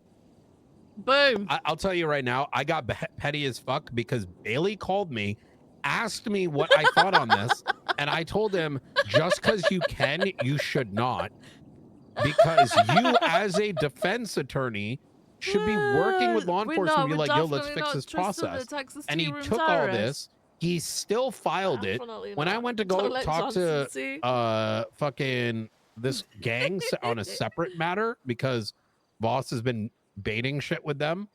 Speaker 1: Boom.
Speaker 3: I'll tell you right now, I got petty as fuck because Bailey called me, asked me what I thought on this, and I told him, just because you can, you should not. Because you, as a defense attorney, should be working with law enforcement and be like, yo, let's fix this process. And he took all this. He still filed it. When I went to go talk to fucking this gang on a separate matter, because Voss has been baiting shit with them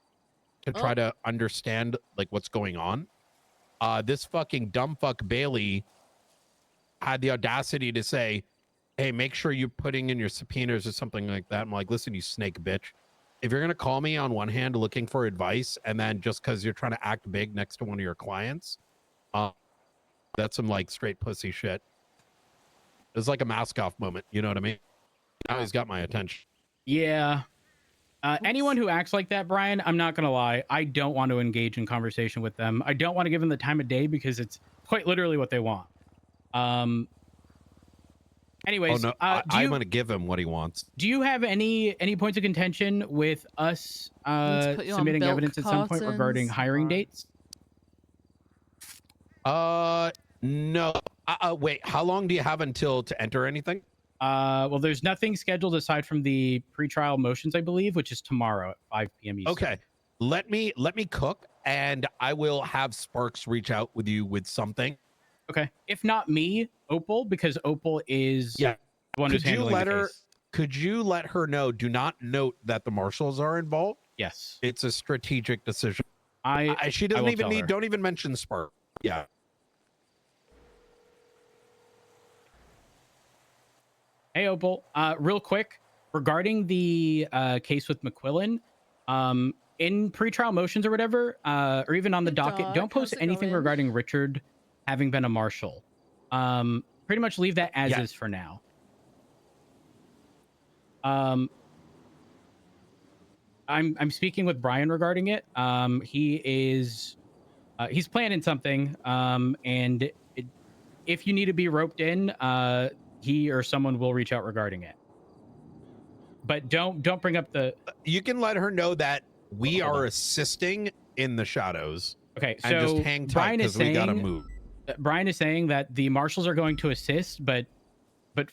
Speaker 3: to try to understand like what's going on. This fucking dumb fuck Bailey had the audacity to say, hey, make sure you're putting in your subpoenas or something like that. I'm like, listen, you snake bitch. If you're going to call me on one hand looking for advice, and then just because you're trying to act big next to one of your clients, that's some like straight pussy shit. It's like a mask off moment. You know what I mean? Now he's got my attention.
Speaker 22: Yeah. Anyone who acts like that, Brian, I'm not going to lie. I don't want to engage in conversation with them. I don't want to give them the time of day because it's quite literally what they want. Anyways,
Speaker 3: oh, no, I'm going to give him what he wants.
Speaker 22: Do you have any points of contention with us submitting evidence at some point regarding hiring dates?
Speaker 3: No. Wait, how long do you have until to enter anything?
Speaker 22: Well, there's nothing scheduled aside from the pretrial motions, I believe, which is tomorrow at 5 p.m. Eastern.
Speaker 3: Okay. Let me cook, and I will have Sparks reach out with you with something.
Speaker 22: Okay. If not me, Opal, because Opal is the one who's handling the case.
Speaker 3: Could you let her know? Do not note that the marshals are involved.
Speaker 22: Yes.
Speaker 3: It's a strategic decision. She
Speaker 22: I will
Speaker 3: doesn't even
Speaker 22: tell
Speaker 3: need.
Speaker 22: her.
Speaker 3: Don't even mention Spark. Yeah.
Speaker 22: Hey, Opal. Real quick, regarding the case with McQuillan, in pretrial motions or whatever, or even on the docket, don't post anything regarding Richard having been a marshal. Pretty much leave that as is for now. I'm speaking with Brian regarding it. He is he's planning something, and if you need to be roped in, he or someone will reach out regarding it. But don't bring up the.
Speaker 3: You can let her know that we are assisting in the shadows.
Speaker 22: Okay, so
Speaker 3: and just hang tight because we gotta move.
Speaker 22: Brian is saying that the marshals are going to assist, but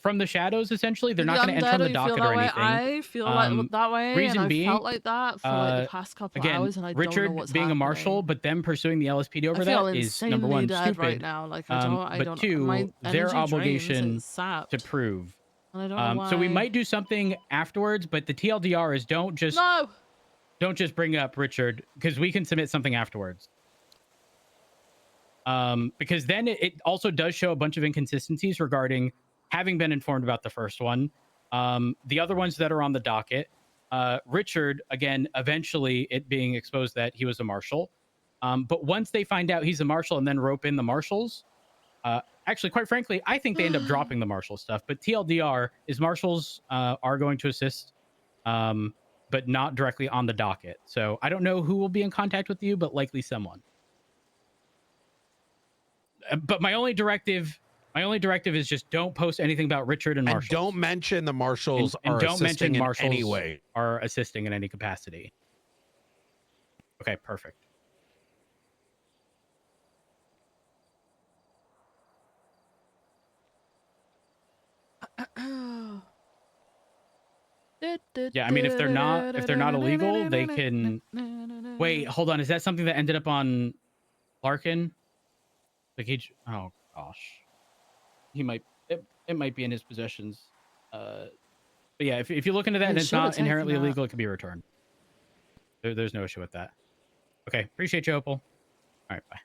Speaker 22: from the shadows, essentially, they're not going to enter on the docket or anything.
Speaker 1: I feel like that way.
Speaker 22: Reason
Speaker 1: and
Speaker 22: being,
Speaker 1: I felt like that for like the past couple
Speaker 22: again,
Speaker 1: hours, and I
Speaker 22: Richard
Speaker 1: don't know what's
Speaker 22: being
Speaker 1: happening.
Speaker 22: a marshal, but them pursuing the LSPD over
Speaker 1: I feel
Speaker 22: that is number one,
Speaker 1: insanely dead
Speaker 22: stupid.
Speaker 1: right now. Like I
Speaker 22: but
Speaker 1: don't.
Speaker 22: two,
Speaker 1: My
Speaker 22: their
Speaker 1: energy
Speaker 22: obligation
Speaker 1: drains, it's sapped.
Speaker 22: to prove.
Speaker 1: And I don't know why.
Speaker 22: So we might do something afterwards, but the TLDR is don't just bring up Richard, because we can submit something afterwards. Because then it also does show a bunch of inconsistencies regarding having been informed about the first one. The other ones that are on the docket, Richard, again, eventually it being exposed that he was a marshal. But once they find out he's a marshal and then rope in the marshals, actually, quite frankly, I think they end up dropping the marshal stuff. But TLDR is marshals are going to assist, but not directly on the docket. So I don't know who will be in contact with you, but likely someone. But my only directive is just don't post anything about Richard and marshals.
Speaker 3: And don't mention the marshals
Speaker 22: and
Speaker 3: are
Speaker 22: don't
Speaker 3: assisting
Speaker 22: mention
Speaker 3: in
Speaker 22: marshals
Speaker 3: any way.
Speaker 22: are assisting in any capacity. Okay, perfect. Yeah, I mean, if they're not illegal, they can. Wait, hold on. Is that something that ended up on Larkin? Like oh gosh, he might. It might be in his possessions. But yeah, if you look into that and it's not inherently illegal, it can be returned. There's no issue with that. Okay, appreciate you, Opal. All right, bye.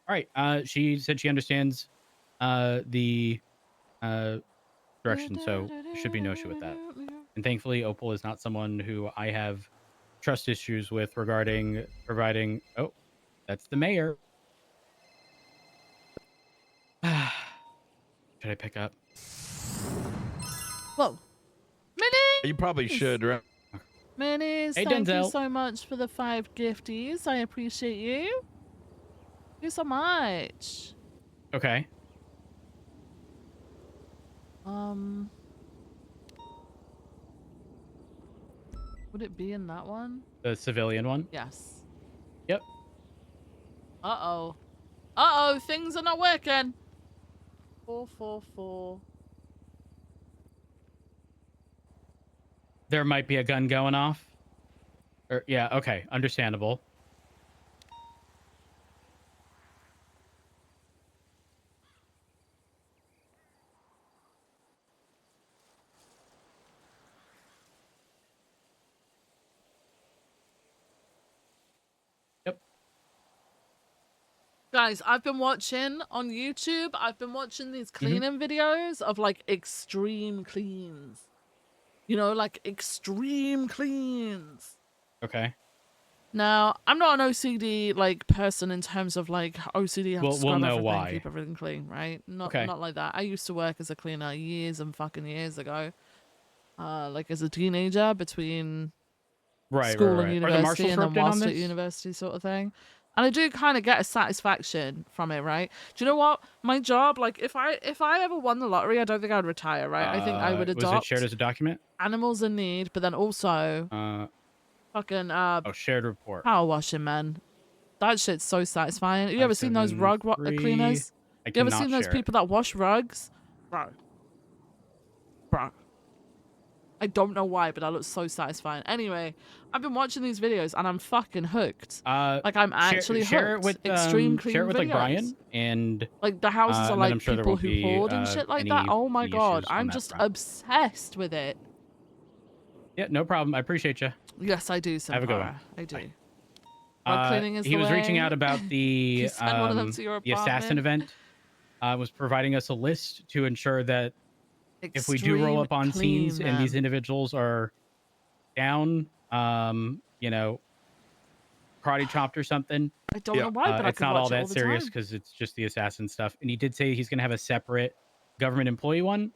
Speaker 22: All right. She said she understands the direction, so there should be no issue with that. And thankfully, Opal is not someone who I have trust issues with regarding providing. Oh, that's the mayor. Should I pick up?
Speaker 1: Whoa. Minnie!
Speaker 3: You probably should, right?
Speaker 1: Minis,
Speaker 22: Hey,
Speaker 1: thank you
Speaker 22: Denzel.
Speaker 1: so much for the 5 gifties. I appreciate you. Thank you so much.
Speaker 22: Okay.
Speaker 1: Would it be in that one?
Speaker 22: The civilian one?
Speaker 1: Yes.
Speaker 22: Yep.
Speaker 1: Uh-oh. Uh-oh, things are not working. 444.
Speaker 22: There might be a gun going off. Yeah, okay. Understandable.
Speaker 1: Guys, I've been watching on YouTube, I've been watching these cleaning videos of like extreme cleans. You know, like extreme cleans.
Speaker 22: Okay.
Speaker 1: Now, I'm not an OCD like person in terms of like OCD have to
Speaker 22: We'll
Speaker 1: scrub
Speaker 22: know
Speaker 1: everything,
Speaker 22: why.
Speaker 1: keep everything clean, right?
Speaker 22: Okay.
Speaker 1: Not like that. I used to work as a cleaner years and fucking years ago. Like as a teenager between school and
Speaker 22: Are the
Speaker 1: university
Speaker 22: marshals
Speaker 1: and then
Speaker 22: roped in on
Speaker 1: whilst at
Speaker 22: this?
Speaker 1: university sort of thing. And I do kind of get a satisfaction from it, right? Do you know what? My job, like if I ever won the lottery, I don't think I'd retire, right? I think I would
Speaker 22: Was it
Speaker 1: adopt
Speaker 22: shared as a document?
Speaker 1: animals in need, but then also fucking
Speaker 22: Oh, shared report.
Speaker 1: power washing, man. That shit's so satisfying. You ever seen those rug
Speaker 22: 573.
Speaker 1: cleaners?
Speaker 22: I
Speaker 1: You ever
Speaker 22: cannot
Speaker 1: seen those
Speaker 22: share
Speaker 1: people that wash rugs? Bro. I don't know why, but that looks so satisfying. Anyway, I've been watching these videos and I'm fucking hooked. Like I'm actually
Speaker 22: share
Speaker 1: hooked.
Speaker 22: it with
Speaker 1: Extreme clean
Speaker 22: share it with like
Speaker 1: videos.
Speaker 22: Brian and
Speaker 1: Like the houses are
Speaker 22: and then I'm
Speaker 1: like
Speaker 22: sure there
Speaker 1: people
Speaker 22: won't
Speaker 1: who
Speaker 22: be,
Speaker 1: hoard and shit like that.
Speaker 22: any
Speaker 1: Oh my god,
Speaker 22: issues on
Speaker 1: I'm
Speaker 22: that
Speaker 1: just
Speaker 22: front.
Speaker 1: obsessed with it.
Speaker 22: Yeah, no problem. I appreciate you.
Speaker 1: Yes, I do,
Speaker 22: Have a good one.
Speaker 1: Sampara. I do.
Speaker 22: Bye.
Speaker 1: Rug cleaning is
Speaker 22: He
Speaker 1: the
Speaker 22: was reaching
Speaker 1: way.
Speaker 22: out about the
Speaker 1: Send one of them to your
Speaker 22: the assassin
Speaker 1: apartment.
Speaker 22: event. Was providing us a list to ensure that if we do roll
Speaker 1: Extreme
Speaker 22: up on
Speaker 1: clean,
Speaker 22: scenes and these
Speaker 1: man.
Speaker 22: individuals are down, you know, karate chopped or something.
Speaker 1: I don't know why, but I
Speaker 22: it's
Speaker 1: could
Speaker 22: not
Speaker 1: watch
Speaker 22: all
Speaker 1: it all
Speaker 22: that
Speaker 1: the
Speaker 22: serious
Speaker 1: time.
Speaker 22: because it's just the assassin stuff. And he did say he's going to have a separate government employee one.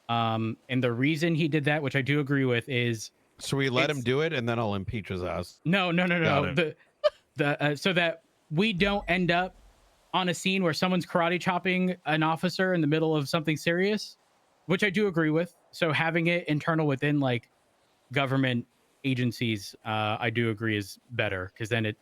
Speaker 22: And the reason he did that, which I do agree with, is
Speaker 3: so we let him do it, and then I'll impeach his ass.
Speaker 22: No.
Speaker 3: Got it.
Speaker 22: So that we don't end up on a scene where someone's karate chopping an officer in the middle of something serious, which I do agree with. So having it internal within like government agencies, I do agree is better because then it's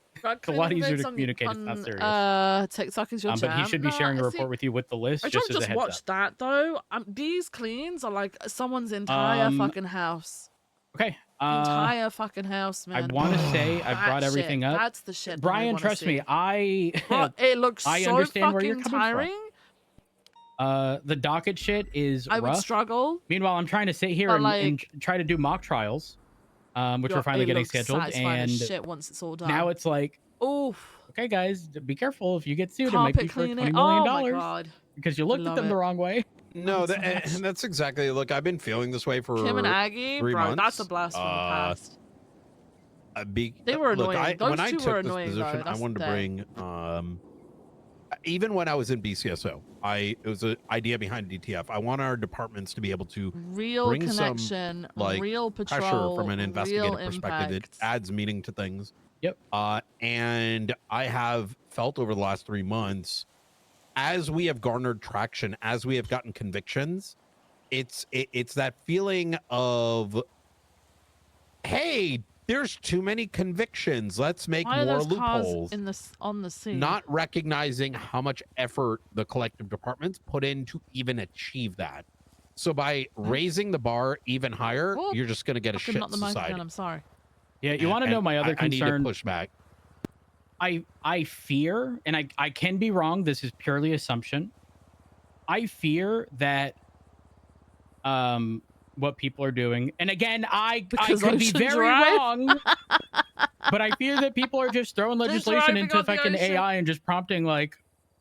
Speaker 22: a lot easier to communicate. It's not serious.
Speaker 1: TikTok is your jam.
Speaker 22: But he should be
Speaker 1: No,
Speaker 22: sharing a
Speaker 1: see,
Speaker 22: report with you with the list.
Speaker 1: I
Speaker 22: just
Speaker 1: don't
Speaker 22: as a
Speaker 1: just
Speaker 22: heads
Speaker 1: watch
Speaker 22: up.
Speaker 1: that though. These cleans are like someone's entire fucking house.
Speaker 22: Okay.
Speaker 1: Entire fucking house, man.
Speaker 22: I want to say I
Speaker 1: That
Speaker 22: brought everything
Speaker 1: shit,
Speaker 22: up.
Speaker 1: That's the shit. that I
Speaker 22: Brian,
Speaker 1: wanna
Speaker 22: trust me,
Speaker 1: see. Bro, it looks
Speaker 22: I
Speaker 1: so
Speaker 22: understand where you're
Speaker 1: fucking
Speaker 22: coming from.
Speaker 1: tiring.
Speaker 22: The docket shit is
Speaker 1: I would
Speaker 22: rough.
Speaker 1: struggle.
Speaker 22: Meanwhile, I'm trying to sit here
Speaker 1: But,
Speaker 22: and try to do mock trials, which we're finally
Speaker 1: it
Speaker 22: getting
Speaker 1: looks
Speaker 22: scheduled.
Speaker 1: satisfying as
Speaker 22: And
Speaker 1: shit once it's all done.
Speaker 22: now it's like,
Speaker 1: oof.
Speaker 22: Okay, guys, be careful. If you get sued, it might be
Speaker 1: Carpet
Speaker 22: for $20
Speaker 1: cleaning.
Speaker 22: million
Speaker 1: Oh my god.
Speaker 22: because you looked at
Speaker 1: love
Speaker 22: them the
Speaker 1: it.
Speaker 22: wrong way.
Speaker 3: No, that's exactly. Look, I've been feeling this way for
Speaker 1: Kim and Aggie,
Speaker 3: 3
Speaker 1: bro,
Speaker 3: months.
Speaker 1: that's a blast from the past. They were
Speaker 3: Look,
Speaker 1: annoying. Those
Speaker 3: when I
Speaker 1: two
Speaker 3: took
Speaker 1: were
Speaker 3: this
Speaker 1: annoying,
Speaker 3: position,
Speaker 1: though.
Speaker 3: I
Speaker 1: That's
Speaker 3: wanted
Speaker 1: the
Speaker 3: to bring. Even when I was in BCSO, it was an idea behind DTF. I want our departments to be able to
Speaker 1: real
Speaker 3: bring
Speaker 1: connection,
Speaker 3: some like
Speaker 1: real
Speaker 3: pressure
Speaker 1: patrol,
Speaker 3: from an investigative
Speaker 1: real
Speaker 3: perspective. It
Speaker 1: impact.
Speaker 3: adds meaning to things.
Speaker 22: Yep.
Speaker 3: And I have felt over the last 3 months, as we have garnered traction, as we have gotten convictions, it's that feeling of, hey, there's too many convictions. Let's make
Speaker 1: Why are
Speaker 3: more
Speaker 1: those cars
Speaker 3: loopholes.
Speaker 1: in on the scene?
Speaker 3: Not recognizing how much effort the collective departments put in to even achieve that. So by raising the bar even higher, you're just going to get a
Speaker 1: Fucking
Speaker 3: shit
Speaker 1: not the mic
Speaker 3: society.
Speaker 1: again, I'm sorry.
Speaker 22: Yeah, you want to know my other
Speaker 3: I need
Speaker 22: concern?
Speaker 3: to push back.
Speaker 22: I fear, and I can be wrong. This is purely assumption. I fear that what people are doing. And again, I
Speaker 1: Because
Speaker 22: could be
Speaker 1: Ocean
Speaker 22: very
Speaker 1: Drive?
Speaker 22: wrong, but I fear that people are just throwing legislation
Speaker 1: driving
Speaker 22: into
Speaker 1: on the
Speaker 22: fucking
Speaker 1: ocean.
Speaker 22: AI and just prompting like,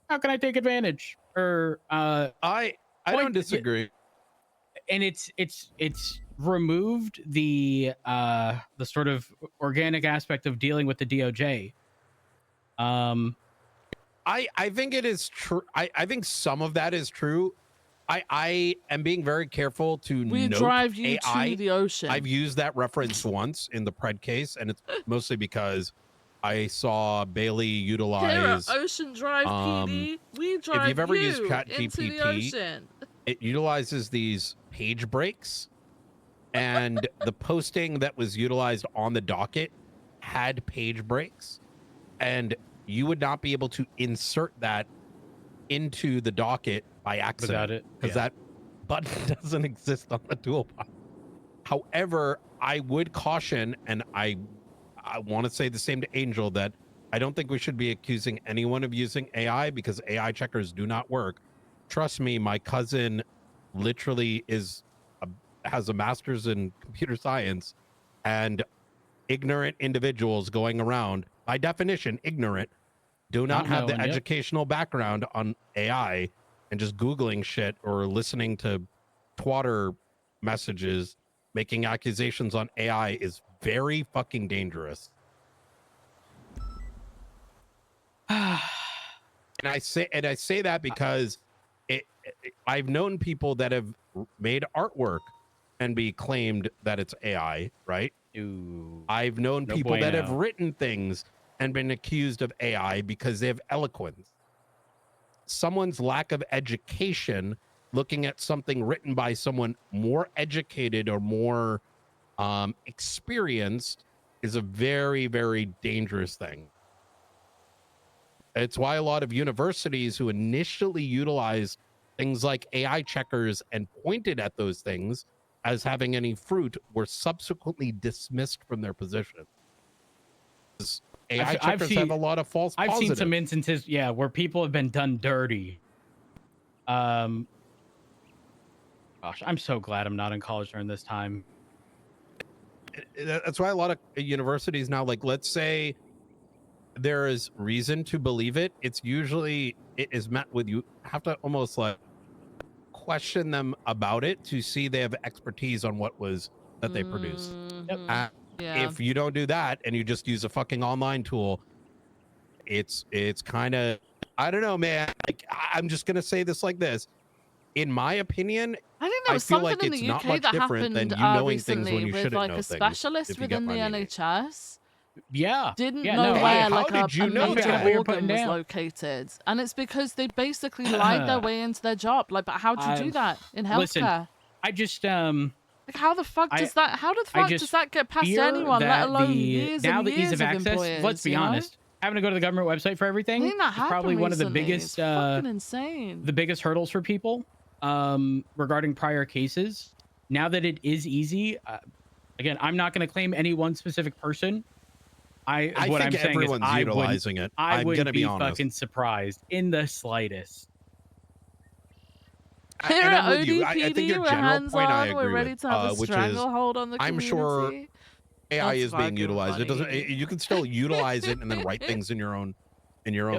Speaker 22: how can I take advantage? Or
Speaker 3: I don't disagree.
Speaker 22: And it's removed the sort of organic aspect of dealing with the DOJ.
Speaker 3: I think it is true. I think some of that is true. I am being very careful to
Speaker 1: We
Speaker 3: note
Speaker 1: drive you
Speaker 3: AI.
Speaker 1: to the ocean.
Speaker 3: I've used that reference once in the Pred case, and it's mostly because I saw Bailey
Speaker 1: Here
Speaker 3: utilize.
Speaker 1: at Ocean Drive PD, we drive
Speaker 3: if you've ever
Speaker 1: you
Speaker 3: used
Speaker 1: into the
Speaker 3: ChatGPT,
Speaker 1: ocean.
Speaker 3: it utilizes these page breaks, and the posting that was utilized on the docket had page breaks, and you would not be able to insert that into the docket by accident
Speaker 22: Without it,
Speaker 3: because
Speaker 22: yeah.
Speaker 3: that button doesn't exist on the toolbox. However, I would caution, and I want to say the same to Angel, that I don't think we should be accusing anyone of using AI because AI checkers do not work. Trust me, my cousin literally has a master's in computer science, and ignorant individuals going around, by definition, ignorant, do not have the educational background on AI and just Googling shit or listening to twatter messages, making accusations on AI is very fucking dangerous. And I say that because I've known people that have made artwork and be claimed that it's AI, right? I've known people that have written things and been accused of AI because they have eloquence. Someone's lack of education, looking at something written by someone more educated or more experienced, is a very, very dangerous thing. It's why a lot of universities who initially utilized things like AI checkers and pointed at those things as having any fruit were subsequently dismissed from their position. AI checkers have a lot of false
Speaker 22: I've
Speaker 3: positives.
Speaker 22: seen some instances, yeah, where people have been done dirty. Gosh, I'm so glad I'm not in college during this time.
Speaker 3: That's why a lot of universities now, like, let's say there is reason to believe it, it is met with, you have to almost like question them about it to see they have expertise on what was that they produced.
Speaker 1: Yeah.
Speaker 3: If you don't do that and you just use a fucking online tool, it's kind of, I don't know, man. Like, I'm just gonna say this like this. In my opinion,
Speaker 1: I think there was
Speaker 3: feel
Speaker 1: something
Speaker 3: like
Speaker 1: in
Speaker 3: it's
Speaker 1: the
Speaker 3: not
Speaker 1: UK
Speaker 3: much
Speaker 1: that
Speaker 3: different
Speaker 1: happened
Speaker 3: than you knowing things
Speaker 1: recently
Speaker 3: when you
Speaker 1: with
Speaker 3: shouldn't
Speaker 1: like
Speaker 3: know
Speaker 1: a
Speaker 3: things,
Speaker 1: specialist
Speaker 3: if you
Speaker 1: within
Speaker 3: get
Speaker 1: the
Speaker 3: my meaning.
Speaker 1: NHS.
Speaker 22: Yeah.
Speaker 1: Didn't
Speaker 22: Yeah,
Speaker 1: know
Speaker 22: no,
Speaker 1: where
Speaker 22: hey,
Speaker 1: like
Speaker 22: how
Speaker 1: a
Speaker 22: did you know
Speaker 1: major
Speaker 22: that? What you're
Speaker 1: organ
Speaker 22: putting
Speaker 1: was
Speaker 22: down?
Speaker 1: located, and it's because they basically lied their way into their job. Like, but how do you do that in healthcare?
Speaker 22: Listen, I just
Speaker 1: like, how the fuck does that? How the
Speaker 22: I
Speaker 1: fuck
Speaker 22: just
Speaker 1: does that get past
Speaker 22: fear
Speaker 1: anyone, let
Speaker 22: that
Speaker 1: alone
Speaker 22: the
Speaker 1: years
Speaker 22: now
Speaker 1: and
Speaker 22: the
Speaker 1: years
Speaker 22: ease of access.
Speaker 1: employers?
Speaker 22: Let's be
Speaker 1: you know?
Speaker 22: honest, having to go to the government website for everything
Speaker 1: I think that
Speaker 22: is
Speaker 1: happened
Speaker 22: probably one of the
Speaker 1: recently.
Speaker 22: biggest
Speaker 1: It's fucking insane.
Speaker 22: the biggest hurdles for people regarding prior cases. Now that it is easy, again, I'm not going to claim any one specific person.
Speaker 3: I
Speaker 22: what
Speaker 3: think
Speaker 22: I'm saying is
Speaker 3: everyone's utilizing it.
Speaker 22: I
Speaker 3: I'm
Speaker 22: wouldn't
Speaker 3: gonna be
Speaker 22: be
Speaker 3: honest.
Speaker 22: fucking surprised in the slightest.
Speaker 1: Here
Speaker 3: And
Speaker 1: at
Speaker 3: I'm with you. I think
Speaker 1: ODPD,
Speaker 3: your
Speaker 1: we're
Speaker 3: general
Speaker 1: hands
Speaker 3: point I
Speaker 1: on. We're
Speaker 3: agree
Speaker 1: ready
Speaker 3: with,
Speaker 1: to have a
Speaker 3: which is
Speaker 1: stranglehold on the
Speaker 3: I'm
Speaker 1: community.
Speaker 3: sure AI
Speaker 1: That's
Speaker 3: is being
Speaker 1: fucking
Speaker 3: utilized. It doesn't.
Speaker 1: funny.
Speaker 3: You can still utilize it and then write things in your own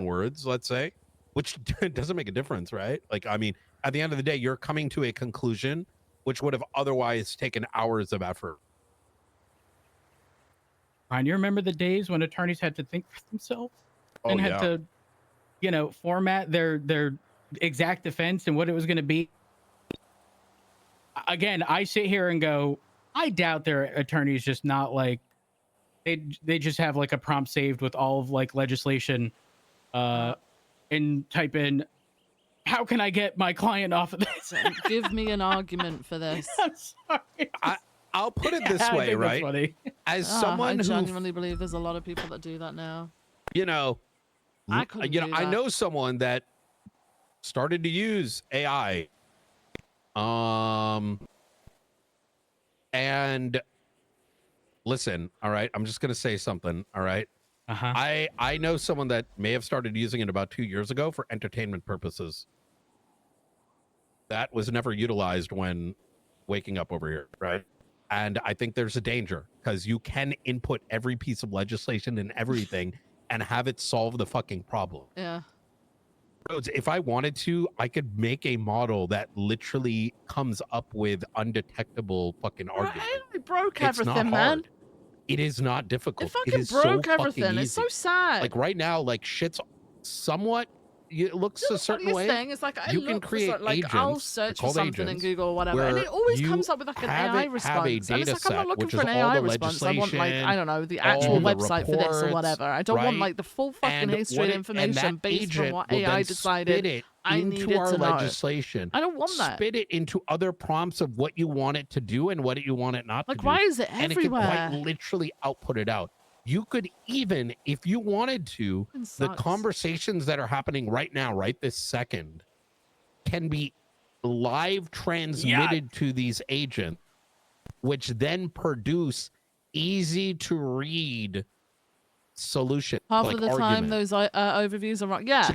Speaker 3: words. Let's say, which doesn't make a difference, right? Like, I mean, at the end of the day, you're coming to a conclusion which would have otherwise taken hours of effort.
Speaker 22: Ryan, you remember the days when attorneys had to think for themselves
Speaker 3: Oh,
Speaker 22: and had
Speaker 3: yeah.
Speaker 22: to, you know, format their exact defense and what it was going to be? Again, I sit here and go, I doubt their attorneys just not like they just have like a prompt saved with all of like legislation and type in, how can I get my client off of this?
Speaker 1: Give me an argument for this.
Speaker 22: I'm sorry.
Speaker 3: I'll put it this
Speaker 22: I
Speaker 3: way,
Speaker 22: think that's
Speaker 3: right?
Speaker 22: funny.
Speaker 3: As
Speaker 1: I
Speaker 3: someone who,
Speaker 1: genuinely believe there's a lot of people that do that now.
Speaker 3: you know,
Speaker 1: I couldn't do
Speaker 3: I
Speaker 1: that.
Speaker 3: know someone that started to use AI. And listen, all right, I'm just gonna say something, all right? I know someone that may have started using it about 2 years ago for entertainment purposes. That was never utilized when waking up over here, right? And I think there's a danger because you can input every piece of legislation and everything and have it solve the fucking problem.
Speaker 1: Yeah.
Speaker 3: Rhodes, if I wanted to, I could make a model that literally comes up with undetectable fucking argument.
Speaker 1: I broke
Speaker 3: It's not
Speaker 1: everything,
Speaker 3: hard.
Speaker 1: man.
Speaker 3: It is not difficult.
Speaker 1: It fucking
Speaker 3: is
Speaker 1: broke
Speaker 3: so
Speaker 1: everything.
Speaker 3: fucking
Speaker 1: It's so
Speaker 3: easy.
Speaker 1: sad.
Speaker 3: Like right now, like shit's somewhat. It looks a certain
Speaker 1: Funniest
Speaker 3: way.
Speaker 1: thing is like I
Speaker 3: You can
Speaker 1: look for
Speaker 3: create
Speaker 1: like
Speaker 3: agents.
Speaker 1: I'll
Speaker 3: they're
Speaker 1: search for
Speaker 3: called
Speaker 1: something in
Speaker 3: agents,
Speaker 1: Google or whatever, and
Speaker 3: where
Speaker 1: it always
Speaker 3: you
Speaker 1: comes up with like an
Speaker 3: have
Speaker 1: AI
Speaker 3: a
Speaker 1: response. And
Speaker 3: data
Speaker 1: it's like I'm not
Speaker 3: set,
Speaker 1: looking
Speaker 3: which
Speaker 1: for
Speaker 3: is
Speaker 1: an
Speaker 3: all
Speaker 1: AI
Speaker 3: the
Speaker 1: response. I want like I don't know the actual
Speaker 3: all the
Speaker 1: website for this or
Speaker 3: reports,
Speaker 1: whatever. I don't want
Speaker 3: right?
Speaker 1: like the full fucking
Speaker 3: And
Speaker 1: history
Speaker 3: what
Speaker 1: and
Speaker 3: and
Speaker 1: information
Speaker 3: that
Speaker 1: based from
Speaker 3: agent
Speaker 1: what
Speaker 3: will
Speaker 1: AI
Speaker 3: then
Speaker 1: decided
Speaker 3: spit it
Speaker 1: I
Speaker 3: into
Speaker 1: needed
Speaker 3: our
Speaker 1: to know.
Speaker 3: legislation.
Speaker 1: I don't want that.
Speaker 3: Spit it into other prompts of what you want it to do and what you want it not to do.
Speaker 1: Like, why is it
Speaker 3: And it can quite
Speaker 1: everywhere?
Speaker 3: literally output it out. You could even, if you wanted to, the
Speaker 1: sucks.
Speaker 3: conversations that are happening right now, right this second, can be live transmitted to these agents, which then produce easy to read solutions.
Speaker 1: Half
Speaker 3: like
Speaker 1: of the time,
Speaker 3: argument.
Speaker 1: those overviews are wrong. Yeah.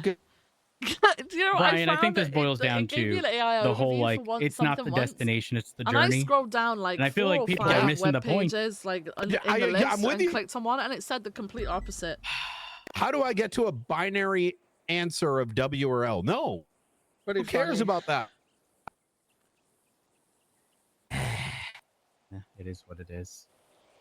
Speaker 1: Do you know what
Speaker 22: Brian,
Speaker 1: I
Speaker 22: I think
Speaker 1: found?
Speaker 22: this boils down
Speaker 1: it gave me
Speaker 22: to
Speaker 1: an AI
Speaker 22: the whole
Speaker 1: overview
Speaker 22: like
Speaker 1: for one,
Speaker 22: it's not
Speaker 1: something
Speaker 22: the
Speaker 1: once,
Speaker 22: destination, it's the
Speaker 1: and I
Speaker 22: journey.
Speaker 1: scrolled down like
Speaker 22: And I feel
Speaker 1: 4
Speaker 22: like
Speaker 1: or
Speaker 22: people
Speaker 1: 5
Speaker 22: are missing
Speaker 1: web
Speaker 22: the point.
Speaker 1: pages like in
Speaker 3: Yeah,
Speaker 1: the list,
Speaker 3: I'm with
Speaker 1: and
Speaker 3: you.
Speaker 1: clicked on one, and it said the complete opposite.
Speaker 3: How do I get to a binary answer of W or L? No.
Speaker 1: Pretty
Speaker 3: Who cares
Speaker 1: funny.
Speaker 3: about that?
Speaker 22: It is what it is.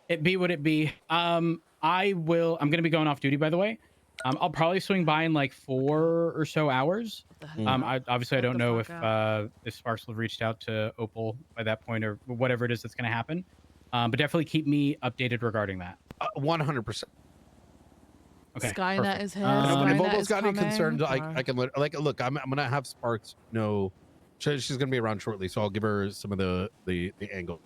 Speaker 22: It be what it be. I'm gonna be going off duty, by the way. I'll probably swing by in like 4 or so hours. I obviously I don't know if Sparks will have reached out to Opal by that point or whatever it is that's gonna happen. But definitely keep me updated regarding that.
Speaker 3: 100%.
Speaker 22: Okay.
Speaker 1: Skynet
Speaker 22: perfect.
Speaker 1: is here.
Speaker 3: If
Speaker 1: Skynet
Speaker 3: Opal's
Speaker 1: is
Speaker 3: got any
Speaker 1: coming.
Speaker 3: concerns,
Speaker 1: Or-
Speaker 3: I can like look. I'm gonna have Sparks know. She's gonna be around shortly, so I'll give her some of the angle.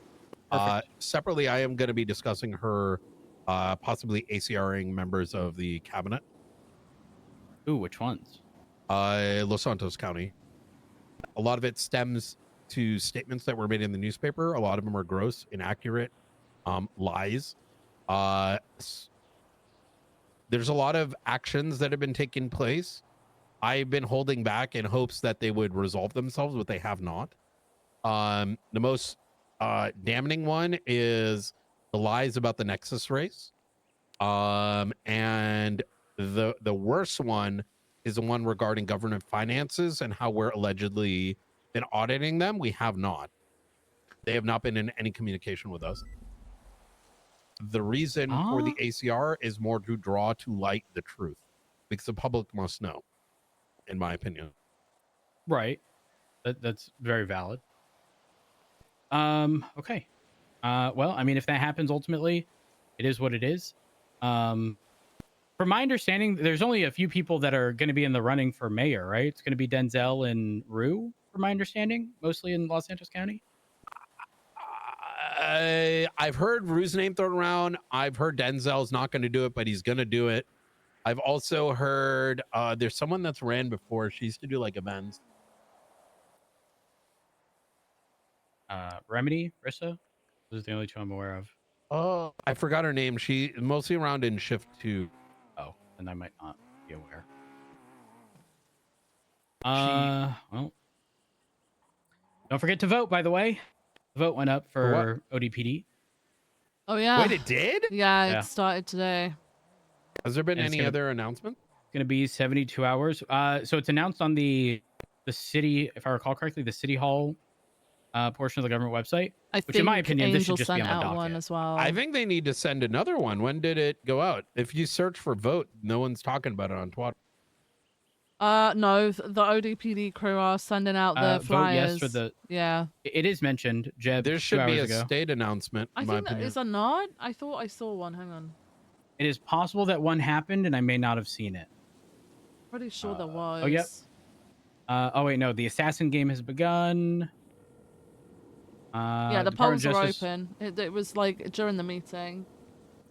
Speaker 3: Separately, I am gonna be discussing her possibly ACRing members of the cabinet.
Speaker 22: Ooh, which ones?
Speaker 3: Los Santos County. A lot of it stems to statements that were made in the newspaper. A lot of them are gross, inaccurate, lies. There's a lot of actions that have been taking place. I've been holding back in hopes that they would resolve themselves, but they have not. The most damning one is the lies about the Nexus race. And the worst one is the one regarding government finances and how we're allegedly been auditing them. We have not. They have not been in any communication with us. The reason for the ACR is more to draw to light the truth, because the public must know, in my opinion.
Speaker 22: Right. That's very valid. Okay. Well, I mean, if that happens, ultimately, it is what it is. From my understanding, there's only a few people that are going to be in the running for mayor, right? It's going to be Denzel and Rue, from my understanding, mostly in Los Santos County.
Speaker 3: I've heard Rue's name thrown around. I've heard Denzel's not going to do it, but he's going to do it. I've also heard there's someone that's ran before. She used to do like events.
Speaker 22: Remedy, Rissa. Those are the only two I'm aware of.
Speaker 3: Oh, I forgot her name. She mostly around in shift 2.
Speaker 22: Oh, and I might not be aware. Well, don't forget to vote, by the way. The vote went up for ODPD.
Speaker 1: Oh yeah.
Speaker 3: Wait, it did?
Speaker 1: Yeah,
Speaker 22: Yeah.
Speaker 1: it started today.
Speaker 3: Has there been
Speaker 22: And it's
Speaker 3: any
Speaker 22: gonna-
Speaker 3: other announcement?
Speaker 22: It's going to be 72 hours. So it's announced on the city, if I recall correctly, the city hall portion of the government website.
Speaker 1: I
Speaker 22: which, in my
Speaker 1: think
Speaker 22: opinion, this
Speaker 1: Angel
Speaker 22: should just be
Speaker 1: sent
Speaker 22: on the
Speaker 1: out
Speaker 22: docket.
Speaker 1: one as well.
Speaker 3: I think they need to send another one. When did it go out? If you search for vote, no one's talking about it on Twitter.
Speaker 1: No, the ODPD crew are sending out the
Speaker 22: Vote
Speaker 1: flyers.
Speaker 22: yes for the.
Speaker 1: Yeah.
Speaker 22: It is mentioned, Jeb.
Speaker 3: There should
Speaker 22: 2
Speaker 3: be a
Speaker 22: hours ago.
Speaker 3: state announcement.
Speaker 1: I
Speaker 3: In my
Speaker 1: think that
Speaker 3: opinion.
Speaker 1: is a not. I thought I saw one. Hang on.
Speaker 22: It is possible that one happened, and I may not have seen it.
Speaker 1: Pretty sure there was.
Speaker 22: Oh, yep. Oh wait, no. The assassin game has begun.
Speaker 1: Yeah, the
Speaker 22: Department
Speaker 1: polls
Speaker 22: of
Speaker 1: are
Speaker 22: Justice-
Speaker 1: open. It was like during the meeting.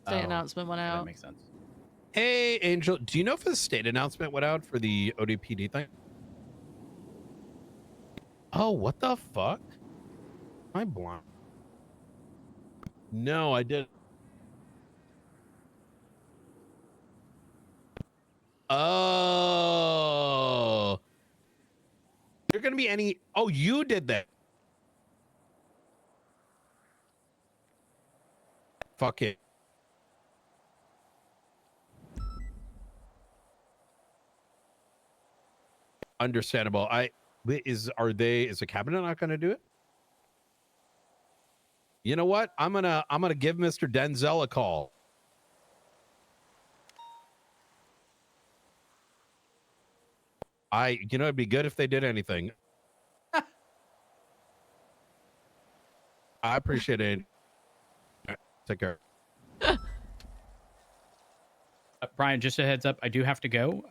Speaker 1: State
Speaker 22: Oh,
Speaker 1: announcement went
Speaker 22: yeah,
Speaker 1: out.
Speaker 22: That makes sense.
Speaker 3: Hey, Angel, do you know if a state announcement went out for the ODPD thing? Oh, what the fuck? Am I blind? No, I didn't. Oh. There gonna be any? Oh, you did that. Fuck it. Understandable. Is the cabinet not going to do it? You know what? I'm gonna give Mr. Denzel a call. It'd be good if they did anything. I appreciate it. Take care.
Speaker 22: Brian, just a heads up, I do have to go.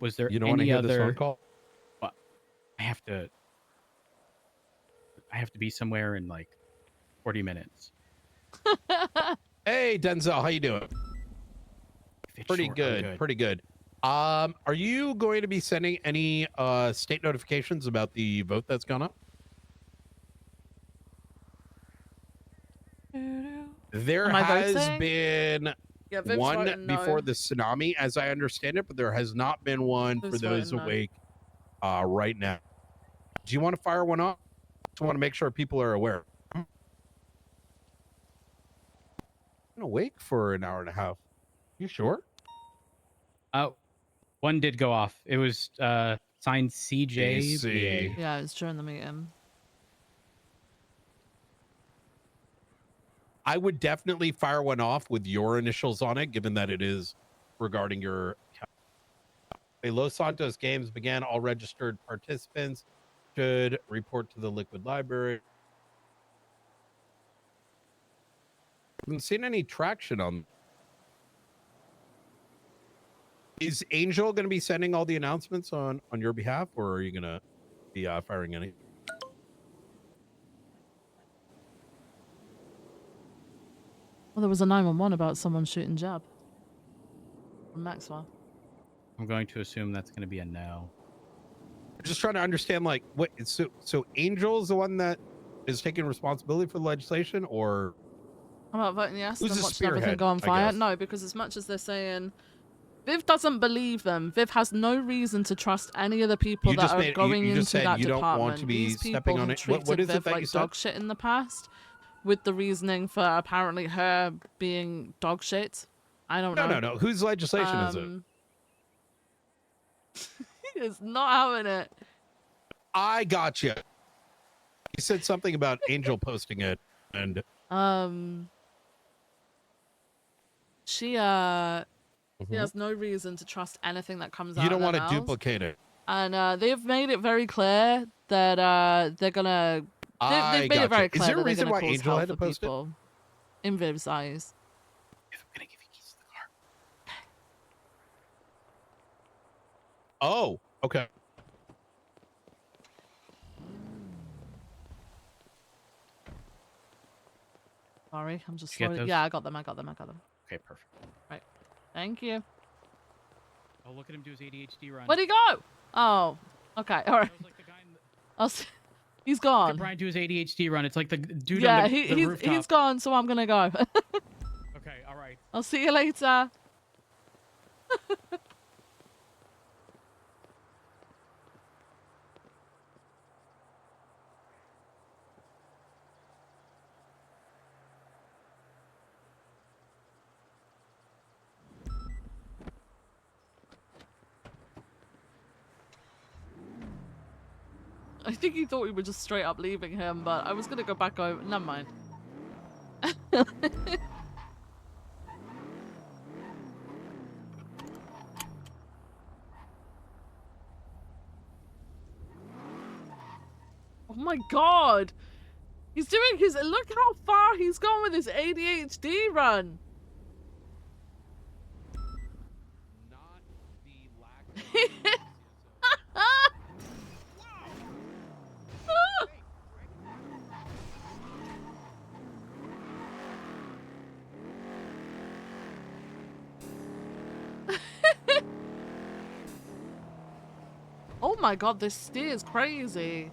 Speaker 22: Was there
Speaker 3: You don't want to
Speaker 22: any
Speaker 3: hear this phone
Speaker 22: other?
Speaker 3: call?
Speaker 22: Well, I have to be somewhere in like 40 minutes.
Speaker 3: Hey, Denzel, how you doing? Pretty
Speaker 22: short, I'm
Speaker 3: good,
Speaker 22: good.
Speaker 3: pretty good. Are you going to be sending any state notifications about the vote that's gone up? There
Speaker 1: Am I
Speaker 3: has
Speaker 1: voting?
Speaker 3: been
Speaker 1: Yeah, Viv's
Speaker 3: one
Speaker 1: voting no.
Speaker 3: before the tsunami, as I understand it, but there has not been one for
Speaker 1: Viv's
Speaker 3: those
Speaker 1: voting no.
Speaker 3: awake right now. Do you want to fire one off? Just want to make sure people are aware. I'm awake for an hour and a half. You sure?
Speaker 22: One did go off. It was signed CJ.
Speaker 3: AC.
Speaker 1: Yeah, it's during the meeting.
Speaker 3: I would definitely fire one off with your initials on it, given that it is regarding your account. Los Santos games began. All registered participants should report to the Liquid Library. Haven't seen any traction on. Is Angel going to be sending all the announcements on your behalf, or are you going to be firing any?
Speaker 1: Well, there was a 911 about someone shooting Jab. From Maxwell.
Speaker 22: I'm going to assume that's going to be a no.
Speaker 3: I'm just trying to understand, like, what. So Angel's the one that is taking responsibility for the legislation, or
Speaker 1: I'm about voting yes.
Speaker 3: who's
Speaker 1: And
Speaker 3: the
Speaker 1: watching everything
Speaker 3: spearhead?
Speaker 1: go on
Speaker 3: I
Speaker 1: fire.
Speaker 3: guess?
Speaker 1: No, because as much as they're saying, Viv doesn't believe them. Viv has no reason to trust any of the people
Speaker 3: You
Speaker 1: that
Speaker 3: just
Speaker 1: are
Speaker 3: made-
Speaker 1: going
Speaker 3: you
Speaker 1: into
Speaker 3: just said
Speaker 1: that
Speaker 3: you don't
Speaker 1: department.
Speaker 3: want to be
Speaker 1: These people
Speaker 3: stepping on
Speaker 1: have
Speaker 3: it. What
Speaker 1: treated
Speaker 3: is it
Speaker 1: Viv
Speaker 3: that you
Speaker 1: like
Speaker 3: said?
Speaker 1: dog shit in the past, with the reasoning for apparently her being dog shit. I don't know.
Speaker 3: No. Whose legislation is it?
Speaker 1: He is not having it.
Speaker 3: I got you. You said something about Angel posting it, and
Speaker 1: She has no reason to trust anything that comes out
Speaker 3: you
Speaker 1: of
Speaker 3: don't
Speaker 1: their
Speaker 3: want to
Speaker 1: mouths.
Speaker 3: duplicate it.
Speaker 1: And they've made it very clear that they're gonna. They've made it very clear
Speaker 3: Is there a
Speaker 1: that they're
Speaker 3: reason
Speaker 1: gonna
Speaker 3: why
Speaker 1: cause
Speaker 3: Angel
Speaker 1: hell
Speaker 3: had to
Speaker 1: for
Speaker 3: post
Speaker 1: people. In Viv's eyes.
Speaker 3: Oh, okay.
Speaker 1: Sorry, I'm just
Speaker 22: Did you get
Speaker 1: slowly.
Speaker 22: those?
Speaker 1: Yeah, I got them.
Speaker 22: Okay, perfect.
Speaker 1: Right. Thank you.
Speaker 22: Oh, look at him do his ADHD run.
Speaker 1: Where'd he go? Oh, okay. All right. He's
Speaker 22: Look
Speaker 1: gone.
Speaker 22: at Brian do his ADHD run. It's like the dude
Speaker 1: Yeah,
Speaker 22: on the rooftop.
Speaker 1: he's gone, so I'm gonna go.
Speaker 22: Okay, all right.
Speaker 1: I'll see you later. I think he thought we were just straight up leaving him, but I was gonna go back over. Never mind. Oh my god! He's doing his. Look how far he's gone with his ADHD run. Oh my god, this steer's crazy.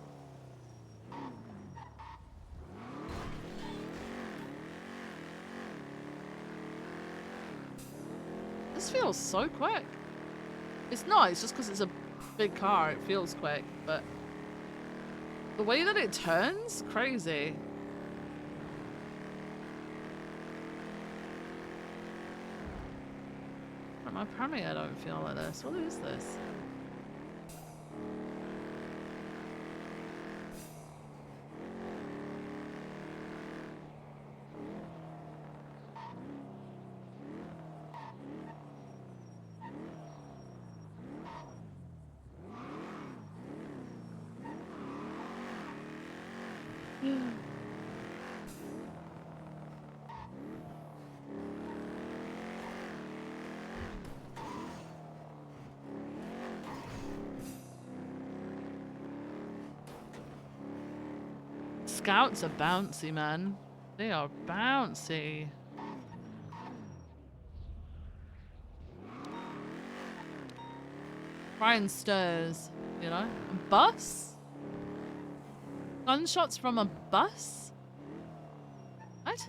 Speaker 1: This feels so quick. It's not, it's just because it's a big car, it feels quick, but the way that it turns, crazy. Apparently I don't feel like this. What is this? Scouts are bouncy, man. They are bouncy. Brian stirs, you know? A bus? Gunshots from a bus? What?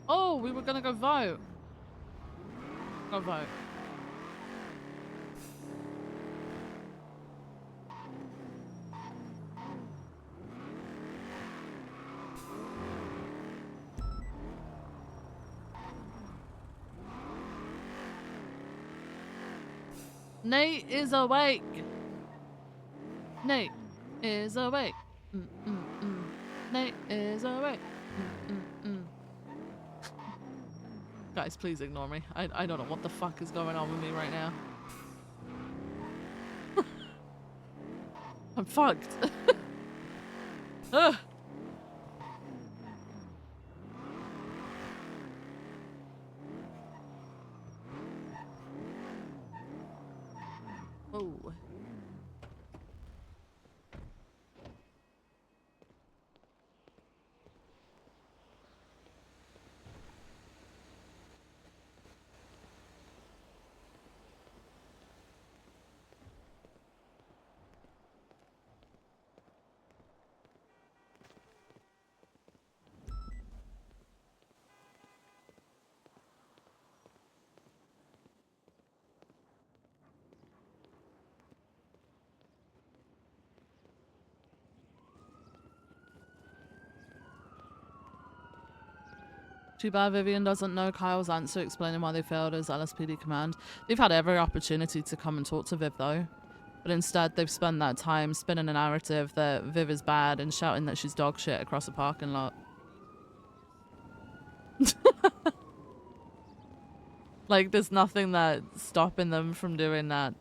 Speaker 1: Oh, we were gonna go vote. Go vote. Nate is awake. Nate is awake. Nate is awake. Guys, please ignore me. I don't know what the fuck is going on with me right now. I'm fucked. Ugh. Oh. Too bad Vivian doesn't know Kyle's answer explaining why they failed as LSPD command. They've had every opportunity to come and talk to Viv though. But instead they've spent that time spinning a narrative that Viv is bad and shouting that she's dog shit across a parking lot. Like there's nothing that's stopping them from doing that.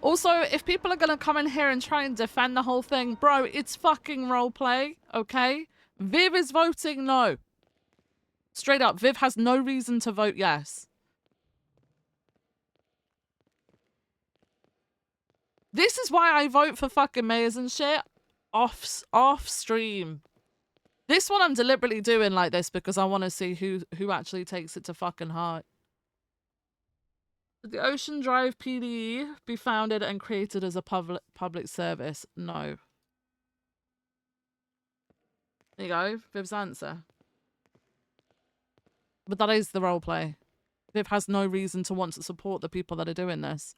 Speaker 1: Also, if people are gonna come in here and try and defend the whole thing, bro, it's fucking roleplay, okay? Viv is voting no. Straight up, Viv has no reason to vote yes. This is why I vote for fucking mayors and shit off stream. This one I'm deliberately doing like this because I want to see who actually takes it to fucking heart. Should the Ocean Drive PD be founded and created as a public service? No. There you go, Viv's answer. But that is the roleplay. Viv has no reason to want to support the people that are doing this.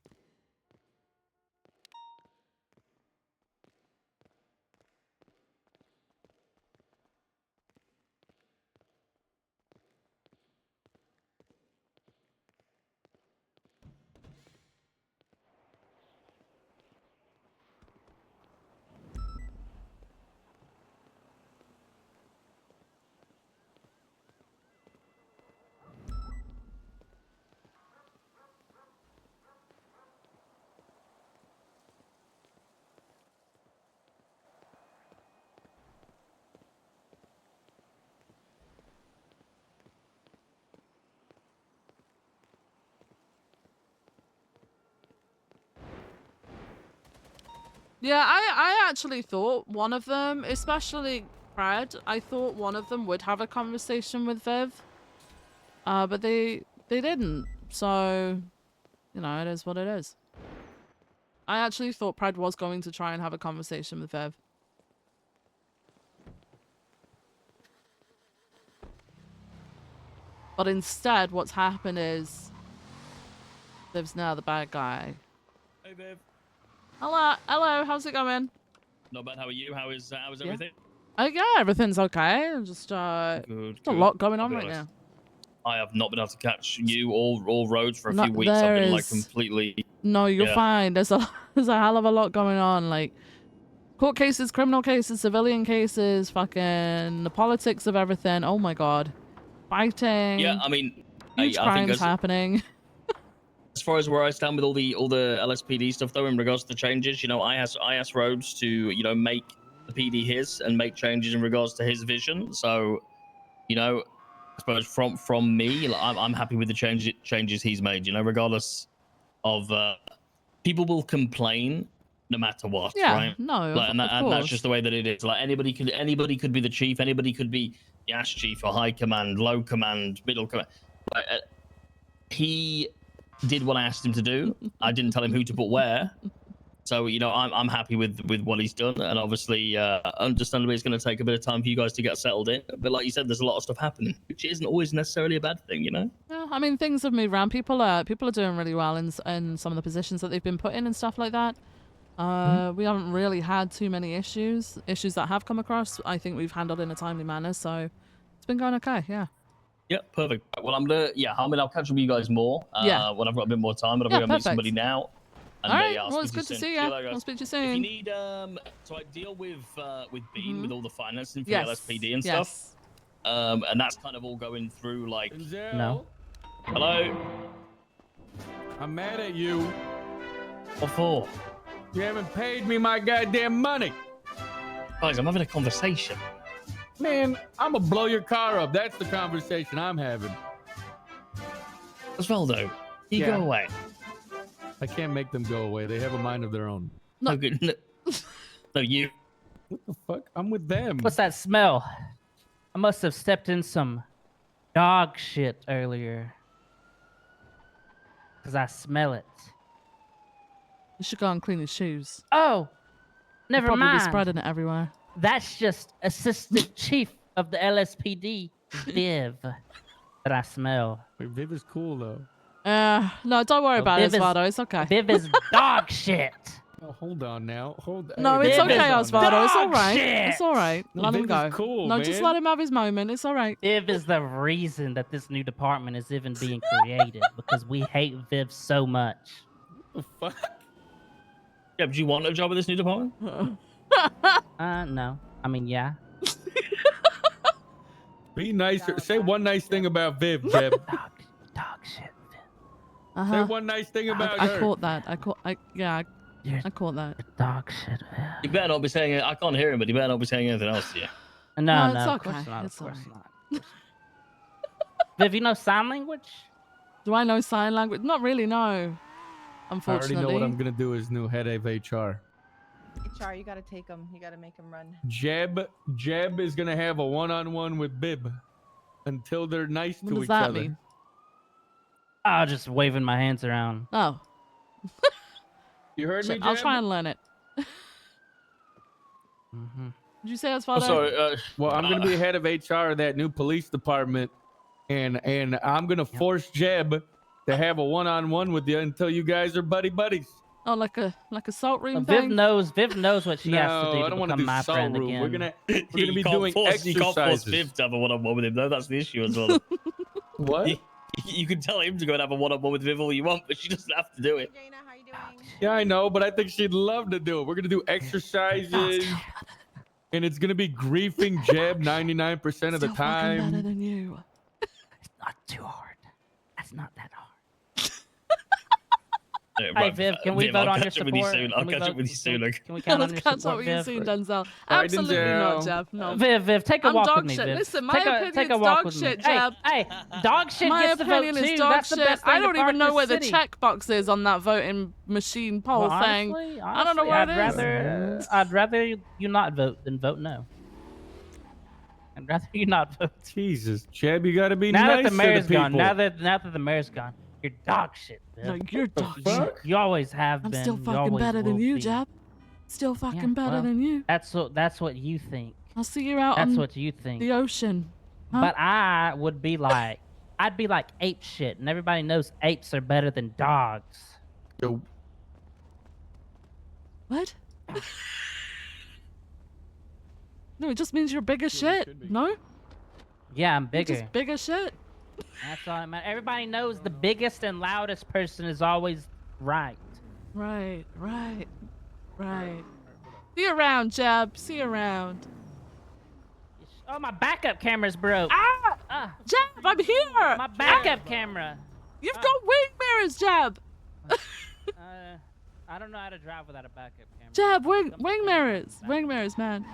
Speaker 1: Yeah, I actually thought one of them, especially Brad, I thought one of them would have a conversation with Viv. But they they didn't. So, you know, it is what it is. I actually thought Pred was going to try and have a conversation with Viv. But instead, what's happened is Viv's now the bad guy.
Speaker 6: Hey, Viv.
Speaker 1: Hello, how's it going?
Speaker 6: Not bad. How are you? How is everything?
Speaker 1: Yeah, everything's okay. Just
Speaker 6: Good.
Speaker 1: a lot going
Speaker 6: I'll
Speaker 1: on
Speaker 6: be
Speaker 1: right
Speaker 6: honest.
Speaker 1: now.
Speaker 6: I have not been able to catch you all roads for a
Speaker 1: No,
Speaker 6: few weeks. I've
Speaker 1: there
Speaker 6: been like
Speaker 1: is-
Speaker 6: completely.
Speaker 1: No, you're
Speaker 6: Yeah.
Speaker 1: fine. There's a hell of a lot going on. Like court cases, criminal cases, civilian cases, fucking the politics of everything. Oh my god, fighting.
Speaker 6: Yeah, I mean,
Speaker 1: huge
Speaker 6: I think
Speaker 1: crimes happening.
Speaker 6: as far as where I stand with all the LSPD stuff though, in regards to the changes, you know, I asked Rhodes to, you know, make the PD his and make changes in regards to his vision. So, you know, I suppose from me, like, I'm happy with the changes he's made. You know, regardless of people will complain no matter what,
Speaker 1: Yeah,
Speaker 6: right?
Speaker 1: no,
Speaker 6: Like,
Speaker 1: of
Speaker 6: and
Speaker 1: course.
Speaker 6: that's just the way that it is. Like anybody could be the chief, anybody could be the ash chief or high command, low command, middle command. Like, he did what I asked him to do. I didn't tell him who to put where. So, you know, I'm happy with what he's done, and obviously, understandably, it's going to take a bit of time for you guys to get settled in. But like you said, there's a lot of stuff happening, which isn't always necessarily a bad thing, you know.
Speaker 1: Yeah, I mean, things have moved around. People are doing really well in some of the positions that they've been put in and stuff like that. We haven't really had too many issues that have come across. I think we've handled in a timely manner, so it's been going okay. Yeah.
Speaker 6: Yeah, perfect. Well, I'll catch up with you guys more
Speaker 1: Yeah.
Speaker 6: when I've got a bit more time. But I'm
Speaker 1: Yeah,
Speaker 6: going to meet
Speaker 1: perfect.
Speaker 6: somebody now. And,
Speaker 1: All right.
Speaker 6: yeah, I'll
Speaker 1: Well, it's
Speaker 6: speak
Speaker 1: good to
Speaker 6: you soon.
Speaker 1: see
Speaker 6: you
Speaker 1: you.
Speaker 6: later, guys.
Speaker 1: I'll speak to you
Speaker 6: If
Speaker 1: soon.
Speaker 6: you need, so I deal with Bean with all the financing for
Speaker 1: Yes.
Speaker 6: the LSPD and
Speaker 1: Yes.
Speaker 6: stuff. And that's kind of all going through like.
Speaker 7: No.
Speaker 6: Hello.
Speaker 7: I'm mad at you.
Speaker 6: What for?
Speaker 7: You haven't paid me my goddamn money.
Speaker 6: Guys, I'm having a conversation.
Speaker 7: Man, I'm gonna blow your car up. That's the conversation I'm having.
Speaker 6: Osvaldo, you go away.
Speaker 7: I can't make them go away. They have a mind of their own.
Speaker 6: No, good. No, you.
Speaker 7: What the fuck? I'm with them.
Speaker 14: What's that smell? I must have stepped in some dog shit earlier. Because I smell it.
Speaker 1: You should go and clean his shoes.
Speaker 14: Oh, never
Speaker 1: You'll probably
Speaker 14: mind.
Speaker 1: be spreading it everywhere.
Speaker 14: That's just Assistant Chief of the LSPD, Viv, that I smell.
Speaker 7: Wait, Viv is cool though.
Speaker 1: No, don't worry about it,
Speaker 14: Viv is-
Speaker 1: Osvaldo. It's okay.
Speaker 14: Viv is dog shit.
Speaker 7: Oh, hold on now.
Speaker 1: No,
Speaker 7: Hey,
Speaker 1: it's
Speaker 7: Viv
Speaker 1: okay,
Speaker 7: is
Speaker 1: Osvaldo. It's all
Speaker 14: dog
Speaker 1: right.
Speaker 14: shit.
Speaker 1: It's all right.
Speaker 7: No,
Speaker 1: Let him
Speaker 7: Viv
Speaker 1: go.
Speaker 7: is cool,
Speaker 1: No, just
Speaker 7: man.
Speaker 1: let him have his moment. It's all right.
Speaker 14: Viv is the reason that this new department is even being created because we hate Viv so much.
Speaker 7: What the fuck?
Speaker 6: Yeah, but you want a job at this new department?
Speaker 14: No. I mean, yeah.
Speaker 7: Be nicer. Say one nice thing about Viv, Jeb.
Speaker 14: Dog shit.
Speaker 7: Say one nice thing about
Speaker 1: I
Speaker 7: her.
Speaker 1: caught that. I caught that.
Speaker 14: Dog shit.
Speaker 6: You better not be saying it. I can't hear him, but you better not be saying anything else to you.
Speaker 14: No,
Speaker 1: it's
Speaker 14: no,
Speaker 1: okay.
Speaker 14: of course not.
Speaker 1: It's
Speaker 14: Of course
Speaker 1: all
Speaker 14: not. Viv, you know sign language?
Speaker 1: Do I know sign language? Not really, no.
Speaker 7: I already
Speaker 1: Unfortunately.
Speaker 7: know what I'm gonna do as new head of HR.
Speaker 12: HR, you gotta take him. You gotta make him run.
Speaker 7: Jeb is gonna have a one-on-one with Bib until they're nice
Speaker 1: What
Speaker 7: to
Speaker 1: does
Speaker 7: each
Speaker 1: that
Speaker 7: other.
Speaker 1: mean?
Speaker 14: Oh, just waving my hands around.
Speaker 1: Oh.
Speaker 7: You heard me,
Speaker 1: I'll
Speaker 7: Jeb?
Speaker 1: try and learn it.
Speaker 14: Mm-hmm.
Speaker 1: Did you say Osvaldo?
Speaker 6: Sorry.
Speaker 7: Well, I'm gonna be head of HR of that new police department, and I'm gonna force Jeb to have a one-on-one with you until you guys are buddies.
Speaker 1: Oh, like a salt room
Speaker 14: Viv
Speaker 1: thing?
Speaker 14: knows what she has to do
Speaker 7: I
Speaker 14: to
Speaker 7: don't want to
Speaker 14: become
Speaker 7: do
Speaker 14: my
Speaker 7: salt
Speaker 14: friend
Speaker 7: room.
Speaker 14: again.
Speaker 7: We're gonna
Speaker 6: You
Speaker 7: be
Speaker 6: can't
Speaker 7: doing
Speaker 6: force, You can't force
Speaker 7: exercises.
Speaker 6: Viv to have a one-on-one with him, though. That's the issue as well.
Speaker 7: What?
Speaker 6: You can tell him to go and have a one-on-one with Viv all you want, but she doesn't have to do it.
Speaker 7: Yeah, I know, but I think she'd love to do it. We're gonna do exercises, and it's gonna be griefing Jeb 99% of the
Speaker 1: Still fucking better
Speaker 7: time.
Speaker 1: than you.
Speaker 14: Not too hard. That's not that hard.
Speaker 6: Yeah,
Speaker 14: Hey,
Speaker 6: right,
Speaker 14: Viv, can we
Speaker 6: Viv,
Speaker 14: vote
Speaker 6: I'll
Speaker 14: on your
Speaker 6: catch up with you
Speaker 14: support?
Speaker 6: soon. I'll catch up with you soon. Okay?
Speaker 14: Can we count on
Speaker 1: Let's
Speaker 14: your
Speaker 1: catch up
Speaker 14: support,
Speaker 1: with you
Speaker 14: Viv?
Speaker 1: soon, Denzel.
Speaker 7: Bye,
Speaker 1: Absolutely
Speaker 7: Denzel.
Speaker 1: not, Jeb. No.
Speaker 14: Viv, take a
Speaker 1: I'm
Speaker 14: walk
Speaker 1: dog
Speaker 14: with me,
Speaker 1: shit.
Speaker 14: Viv.
Speaker 1: Listen, my
Speaker 14: take
Speaker 1: opinion's
Speaker 14: a walk
Speaker 1: dog
Speaker 14: with
Speaker 1: shit,
Speaker 14: me.
Speaker 1: Jeb.
Speaker 14: Hey, dog shit
Speaker 1: My
Speaker 14: gets the vote
Speaker 1: opinion is
Speaker 14: too.
Speaker 1: dog
Speaker 14: That's the
Speaker 1: shit.
Speaker 14: best thing
Speaker 1: I don't
Speaker 14: about
Speaker 1: even know
Speaker 14: this
Speaker 1: where the
Speaker 14: city.
Speaker 1: checkbox is on that voting machine poll
Speaker 14: Well,
Speaker 1: thing.
Speaker 14: honestly,
Speaker 1: I don't know where
Speaker 14: I'd
Speaker 1: it is.
Speaker 14: rather you not vote than vote no. I'd rather you not vote.
Speaker 2: Jesus, Jeb, you gotta be
Speaker 14: Now that
Speaker 2: nicer
Speaker 14: the mayor's
Speaker 2: to people.
Speaker 14: gone, now that the mayor's gone, you're dog shit, Viv.
Speaker 1: No, you're dog shit.
Speaker 2: fuck?
Speaker 14: You always have
Speaker 1: I'm
Speaker 14: been.
Speaker 1: still
Speaker 14: you
Speaker 1: fucking
Speaker 14: always
Speaker 1: better than
Speaker 14: will
Speaker 1: you,
Speaker 14: be.
Speaker 1: Jab. Still fucking
Speaker 14: Yeah,
Speaker 1: better
Speaker 14: well,
Speaker 1: than you.
Speaker 14: That's what you think.
Speaker 1: I'll see you out
Speaker 14: That's
Speaker 1: on
Speaker 14: what you think.
Speaker 1: the ocean. Huh?
Speaker 14: But I would be like, I'd be like ape shit, and everybody knows apes are better than dogs.
Speaker 2: Yo.
Speaker 1: What? No, it just means you're big as shit. No?
Speaker 14: Yeah, I'm
Speaker 1: You're
Speaker 14: bigger.
Speaker 1: just big as shit.
Speaker 14: That's all that matters. Everybody knows the biggest and loudest person is always right.
Speaker 1: Right. See you around, Jab. See you around.
Speaker 14: Oh, my backup camera's broke.
Speaker 1: Jab, I'm here.
Speaker 14: My backup camera.
Speaker 1: You've got wing mirrors, Jab.
Speaker 14: I don't know how to drive without a backup camera.
Speaker 1: Jab, wing mirrors. Wing mirrors, man.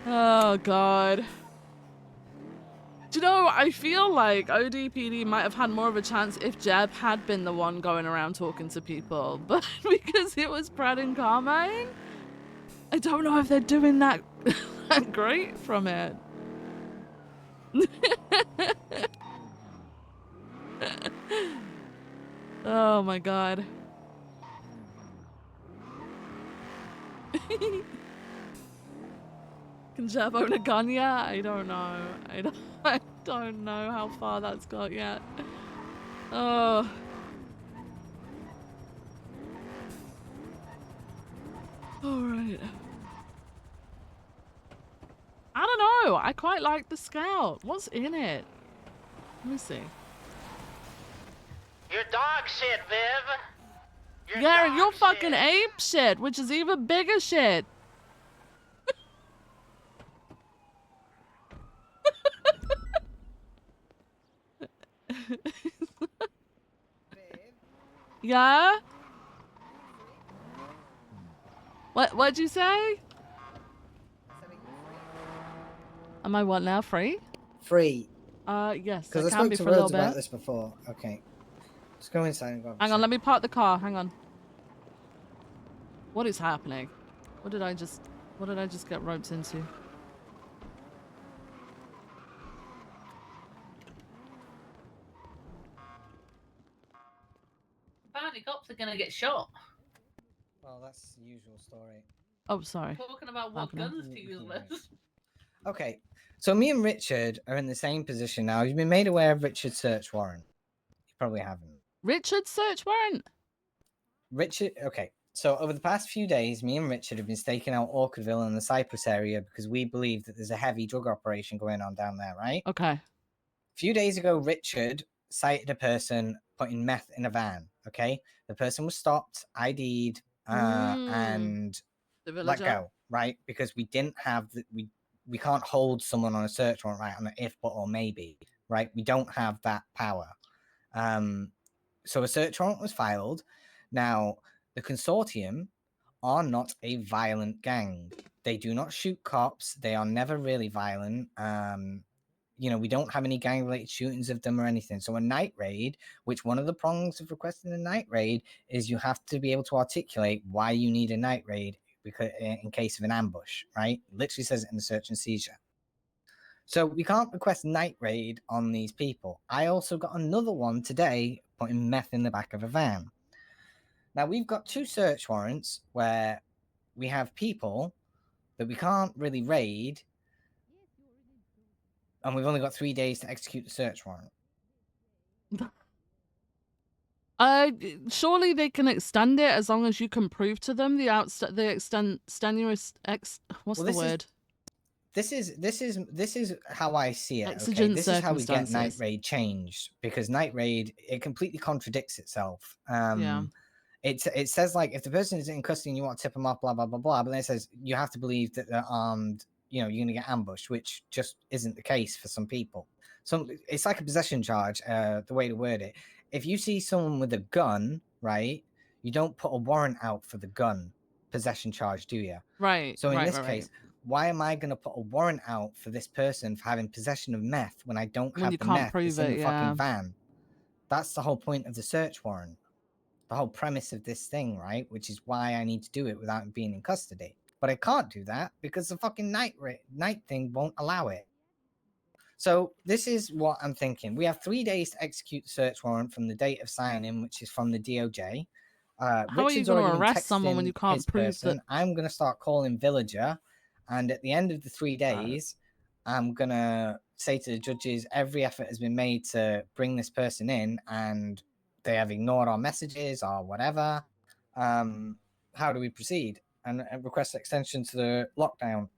Speaker 1: Oh, God. Do you know, I feel like ODPD might have had more of a chance if Jeb had been the one going around talking to people, but because it was Brad and Carmine, I don't know if they're doing that, that great from it. Oh my God. Can Jeb own a gun yet? I don't know. I don't know how far that's got yet. Oh. Alright. I don't know. I quite like the Scout. What's in it? Let me see.
Speaker 14: You're dog shit, Viv.
Speaker 1: Yeah, and you're fucking ape shit, which is even bigger shit. Yeah? What'd you say? Am I what now? Free?
Speaker 9: Free.
Speaker 1: Yes,
Speaker 9: Because
Speaker 1: I
Speaker 9: I
Speaker 1: can
Speaker 9: spoke
Speaker 1: be
Speaker 9: to
Speaker 1: for a little
Speaker 9: Rhodes about
Speaker 1: bit.
Speaker 9: this before. Okay. Let's go inside and grab a
Speaker 1: Hang on,
Speaker 9: check.
Speaker 1: let me park the car. Hang on. What is happening? What did I just get roped into?
Speaker 16: Apparently cops are gonna get shot.
Speaker 9: Well, that's the usual story.
Speaker 1: Oh, sorry.
Speaker 16: Talking about what
Speaker 1: Happening.
Speaker 16: guns to use with.
Speaker 9: Okay. So me and Richard are in the same position now. You've been made aware of Richard's search warrant. You probably haven't.
Speaker 1: Richard's search warrant?
Speaker 9: Richard, okay. So over the past few days, me and Richard have been staking out Orchardville and the Cypress area because we believe that there's a heavy drug operation going on down there, right?
Speaker 1: Okay.
Speaker 9: A few days ago, Richard sighted a person putting meth in a van, okay? The person was stopped, ID'd, and
Speaker 1: The
Speaker 9: let
Speaker 1: villager.
Speaker 9: go, right? Because we didn't have, we can't hold someone on a search warrant, right? On an if, but, or maybe, right? We don't have that power. So a search warrant was filed. Now, the consortium are not a violent gang. They do not shoot cops. They are never really violent. You know, we don't have any gang-related shootings of them or anything. So a night raid, which one of the prongs of requesting a night raid is you have to be able to articulate why you need a night raid because in case of an ambush, right? It literally says it in the search and seizure. So we can't request night raid on these people. I also got another one today putting meth in the back of a van. Now we've got 2 search warrants where we have people that we can't really raid, and we've only got 3 days to execute the search warrant.
Speaker 1: Surely they can extend it as long as you can prove to them the what's the word?
Speaker 9: This is how I see it. Okay?
Speaker 1: Exigent
Speaker 9: This is how we get night
Speaker 1: circumstances.
Speaker 9: raid changed, because night raid, it completely contradicts itself.
Speaker 1: Yeah.
Speaker 9: It says like if the person is in custody and you want to tip them off, blah blah blah blah, but then it says you have to believe that they're armed. You know, you're gonna get ambushed, which just isn't the case for some people. So it's like a possession charge. The way to word it: if you see someone with a gun, right, you don't put a warrant out for the gun possession charge, do you?
Speaker 1: Right.
Speaker 9: So in
Speaker 1: right,
Speaker 9: this
Speaker 1: right,
Speaker 9: case, why am I going to put a warrant out for this person for having possession of meth when I don't
Speaker 1: When
Speaker 9: have
Speaker 1: you
Speaker 9: the
Speaker 1: can't
Speaker 9: meth
Speaker 1: prove
Speaker 9: that's in
Speaker 1: it,
Speaker 9: the
Speaker 1: yeah.
Speaker 9: fucking van? That's the whole point of the search warrant. The whole premise of this thing, right? Which is why I need to do it without him being in custody. But I can't do that because the fucking night thing won't allow it. So this is what I'm thinking. We have 3 days to execute the search warrant from the date of signing, which is from the DOJ.
Speaker 1: How are you
Speaker 9: Richard's
Speaker 1: going to
Speaker 9: already been
Speaker 1: arrest someone when
Speaker 9: texting
Speaker 1: you can't
Speaker 9: his
Speaker 1: prove
Speaker 9: person.
Speaker 1: that?
Speaker 9: I'm going to start calling Villager, and at the end of the 3 days, I'm going to say to the judges, every effort has been made to bring this person in, and they have ignored our messages or whatever. How do we proceed? And request extension to the lockdown.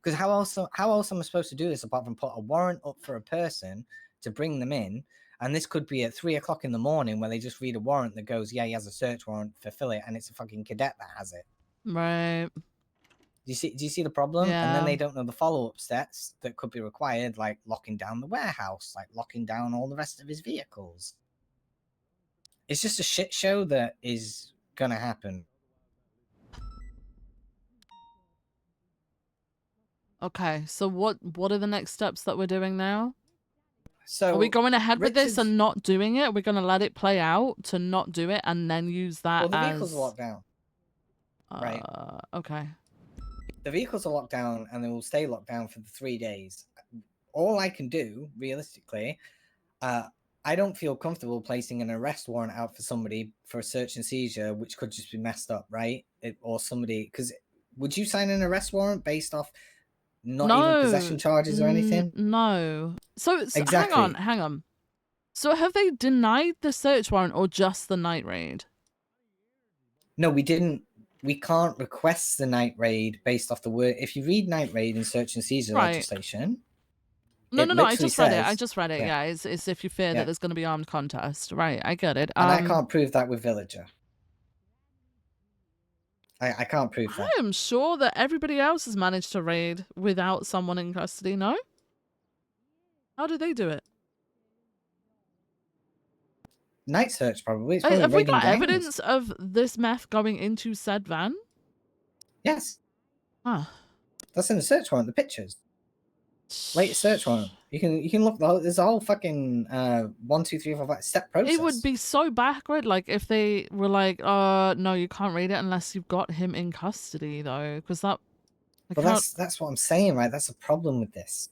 Speaker 9: Because how else am I supposed to do this apart from put a warrant up for a person to bring them in? And this could be at 3 o'clock in the morning where they just read a warrant that goes, yeah, he has a search warrant, fulfill it, and it's a fucking cadet that has it.
Speaker 1: Right.
Speaker 9: Do you see the problem? And
Speaker 1: Yeah.
Speaker 9: then they don't know the follow-up steps that could be required, like locking down the warehouse, like locking down all the rest of his vehicles. It's just a shit show that is gonna happen.
Speaker 1: Okay, so what are the next steps that we're doing now?
Speaker 9: So
Speaker 1: are we going ahead with this
Speaker 9: Richard's-
Speaker 1: and not doing it? We're going to let it play out to not do it and then use that
Speaker 9: Well, the
Speaker 1: as...
Speaker 9: vehicles are locked down. Right.
Speaker 1: Okay.
Speaker 9: The vehicles are locked down and they will stay locked down for the 3 days. All I can do, realistically, I don't feel comfortable placing an arrest warrant out for somebody for a search and seizure, which could just be messed up, right? Or somebody, because would you sign an arrest warrant based off not even possession charges or anything?
Speaker 1: No. So
Speaker 9: Exactly.
Speaker 1: hang on. So have they denied the search warrant or just the night raid?
Speaker 9: No, we didn't. We can't request the night raid based off the word. If you read night raid in search and seizure
Speaker 1: Right.
Speaker 9: legislation,
Speaker 1: No,
Speaker 9: it
Speaker 1: no, I
Speaker 9: literally
Speaker 1: just read it. I
Speaker 9: says-
Speaker 1: just read it.
Speaker 9: yeah.
Speaker 1: Yeah, it's if you fear
Speaker 9: Yeah.
Speaker 1: that there's going to be armed contest. Right, I get it.
Speaker 9: And I can't prove that with Villager. I can't prove that.
Speaker 1: I am sure that everybody else has managed to raid without someone in custody, no? How do they do it?
Speaker 9: Night search, probably. It's probably
Speaker 1: Have we
Speaker 9: raiding
Speaker 1: got
Speaker 9: gangs.
Speaker 1: evidence of this meth going into said van?
Speaker 9: Yes.
Speaker 1: Huh.
Speaker 9: That's in the search warrant, the pictures. Latest search warrant. You can look, there's a whole fucking 1, 2, 3, 4, 5 step process.
Speaker 1: It would be so backward, like, if they were like, no, you can't read it unless you've got him in custody, though, because that...
Speaker 9: But that's what I'm saying, right? That's a problem with this.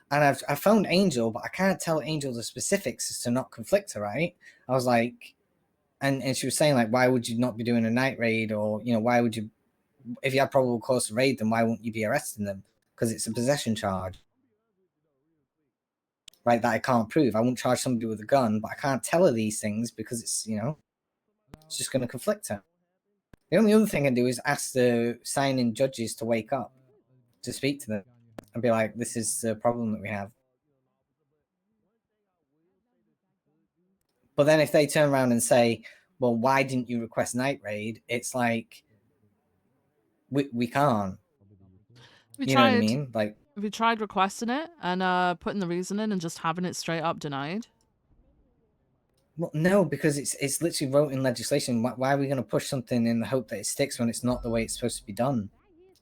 Speaker 9: And I phoned Angel, but I can't tell Angel the specifics as to not conflict her, right? I was like, and she was saying, like, why would you not be doing a night raid? Or, you know, why would you, if you had probable cause to raid them, why wouldn't you be arresting them? Because it's a possession charge. Right, that I can't prove. I won't charge somebody with a gun, but I can't tell her these things because it's, you know, it's just going to conflict her. The only other thing I do is ask the signing judges to wake up, to speak to them, and be like, this is the problem that we have. But then if they turn around and say, well, why didn't you request night raid? It's like, we can't. You know what I mean? Like,
Speaker 1: Have you tried requesting it and putting the reason in and just having it straight up denied?
Speaker 9: well, no, because it's literally wrote in legislation. Why are we going to push something in the hope that it sticks when it's not the way it's supposed to be done?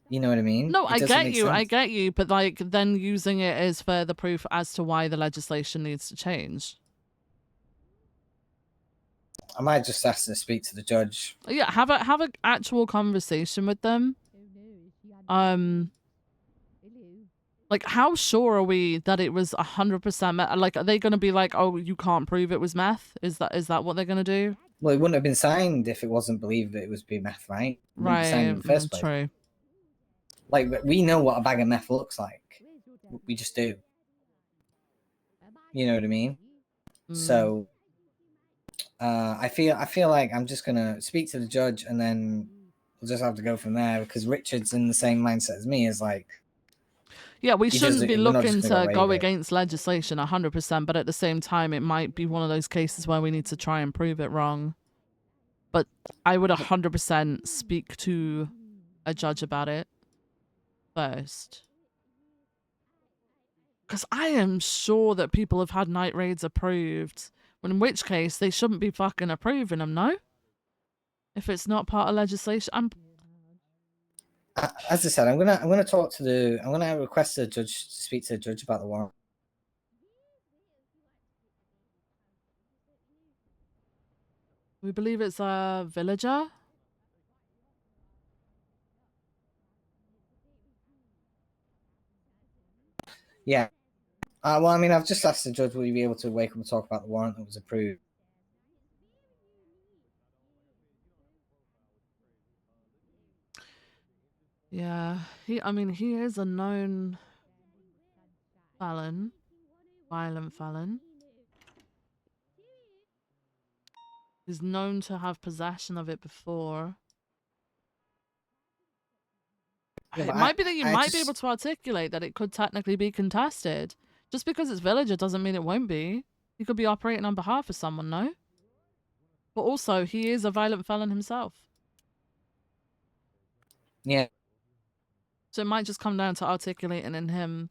Speaker 9: You know what I mean?
Speaker 1: No,
Speaker 9: It
Speaker 1: I
Speaker 9: doesn't
Speaker 1: get
Speaker 9: make
Speaker 1: you, I
Speaker 9: sense.
Speaker 1: get you, but like then using it as further proof as to why the legislation needs to change.
Speaker 9: I might just ask to speak to the judge.
Speaker 1: Yeah, have a actual conversation with them. Like, how sure are we that it was 100% meth? Like, are they going to be like, oh, you can't prove it was meth? Is that what they're going to do?
Speaker 9: Well, it wouldn't have been signed if it wasn't believed that it was being meth, right? It wouldn't be signed in the first place.
Speaker 1: True.
Speaker 9: Like, we know what a bag of meth looks like. We just do. You know what I mean? So, I feel like I'm just gonna speak to the judge, and then we'll just have to go from there. Because Richard's in the same mindset as me. Is like,
Speaker 1: Yeah, we shouldn't be
Speaker 9: we're not just
Speaker 1: looking
Speaker 9: gonna
Speaker 1: to
Speaker 9: go
Speaker 1: go
Speaker 9: waive it.
Speaker 1: against legislation 100%, but at the same time, it might be one of those cases where we need to try and prove it wrong. But I would 100% speak to a judge about it first. Because I am sure that people have had night raids approved, when in which case they shouldn't be fucking approving them, no? If it's not part of legislation,
Speaker 9: As I said, I'm gonna request the judge to speak to the judge about the warrant.
Speaker 1: We believe it's a villager.
Speaker 9: Yeah. Well, I mean, I've just asked the judge, will you be able to wake up and talk about the warrant that was approved?
Speaker 1: Yeah, I mean, he is a known felon, violent felon. He's known to have possession of it before.
Speaker 9: Yeah,
Speaker 1: It
Speaker 9: but
Speaker 1: might be that you
Speaker 9: I
Speaker 1: might be
Speaker 9: just-
Speaker 1: able to articulate that it could technically be contested. Just because it's villager doesn't mean it won't be. He could be operating on behalf of someone, no? But also, he is a violent felon himself.
Speaker 9: Yeah.
Speaker 1: So it might just come down to articulating in him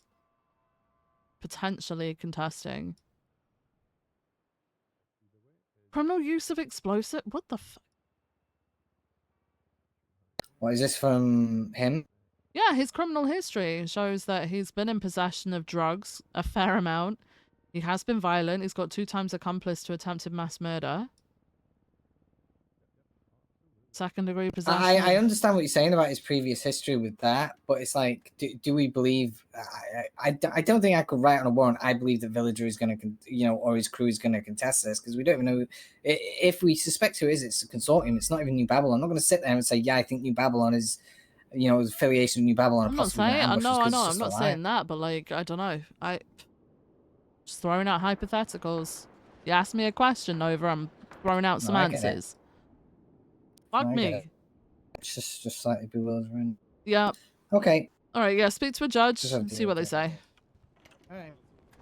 Speaker 1: potentially contesting. Criminal use of explosive? What the f-
Speaker 9: What is this from him?
Speaker 1: Yeah, his criminal history shows that he's been in possession of drugs a fair amount. He has been violent. He's got 2 times accomplice to attempted mass murder. 2nd-degree possession.
Speaker 9: I understand what you're saying about his previous history with that, but it's like, do we believe? I don't think I could write on a warrant. I believe that Villager is going to, or his crew is going to contest this, because we don't even know if we suspect who it is. It's a consortium. It's not even New Babylon. I'm not going to sit there and say, yeah, I think New Babylon is, affiliation with New Babylon.
Speaker 1: I'm not saying. I know. I'm not saying that, but like, I don't know. Just throwing out hypotheticals. You ask me a question over, I'm throwing out some
Speaker 9: I get it.
Speaker 1: answers. Fuck
Speaker 9: I get
Speaker 1: me.
Speaker 9: it. It's just slightly bewildering.
Speaker 1: Yeah.
Speaker 9: Okay.
Speaker 1: All right. Yeah. Speak to a judge
Speaker 9: Just have
Speaker 1: and
Speaker 9: to
Speaker 1: see
Speaker 9: deal
Speaker 1: what they
Speaker 9: with it.
Speaker 1: say.
Speaker 9: All right.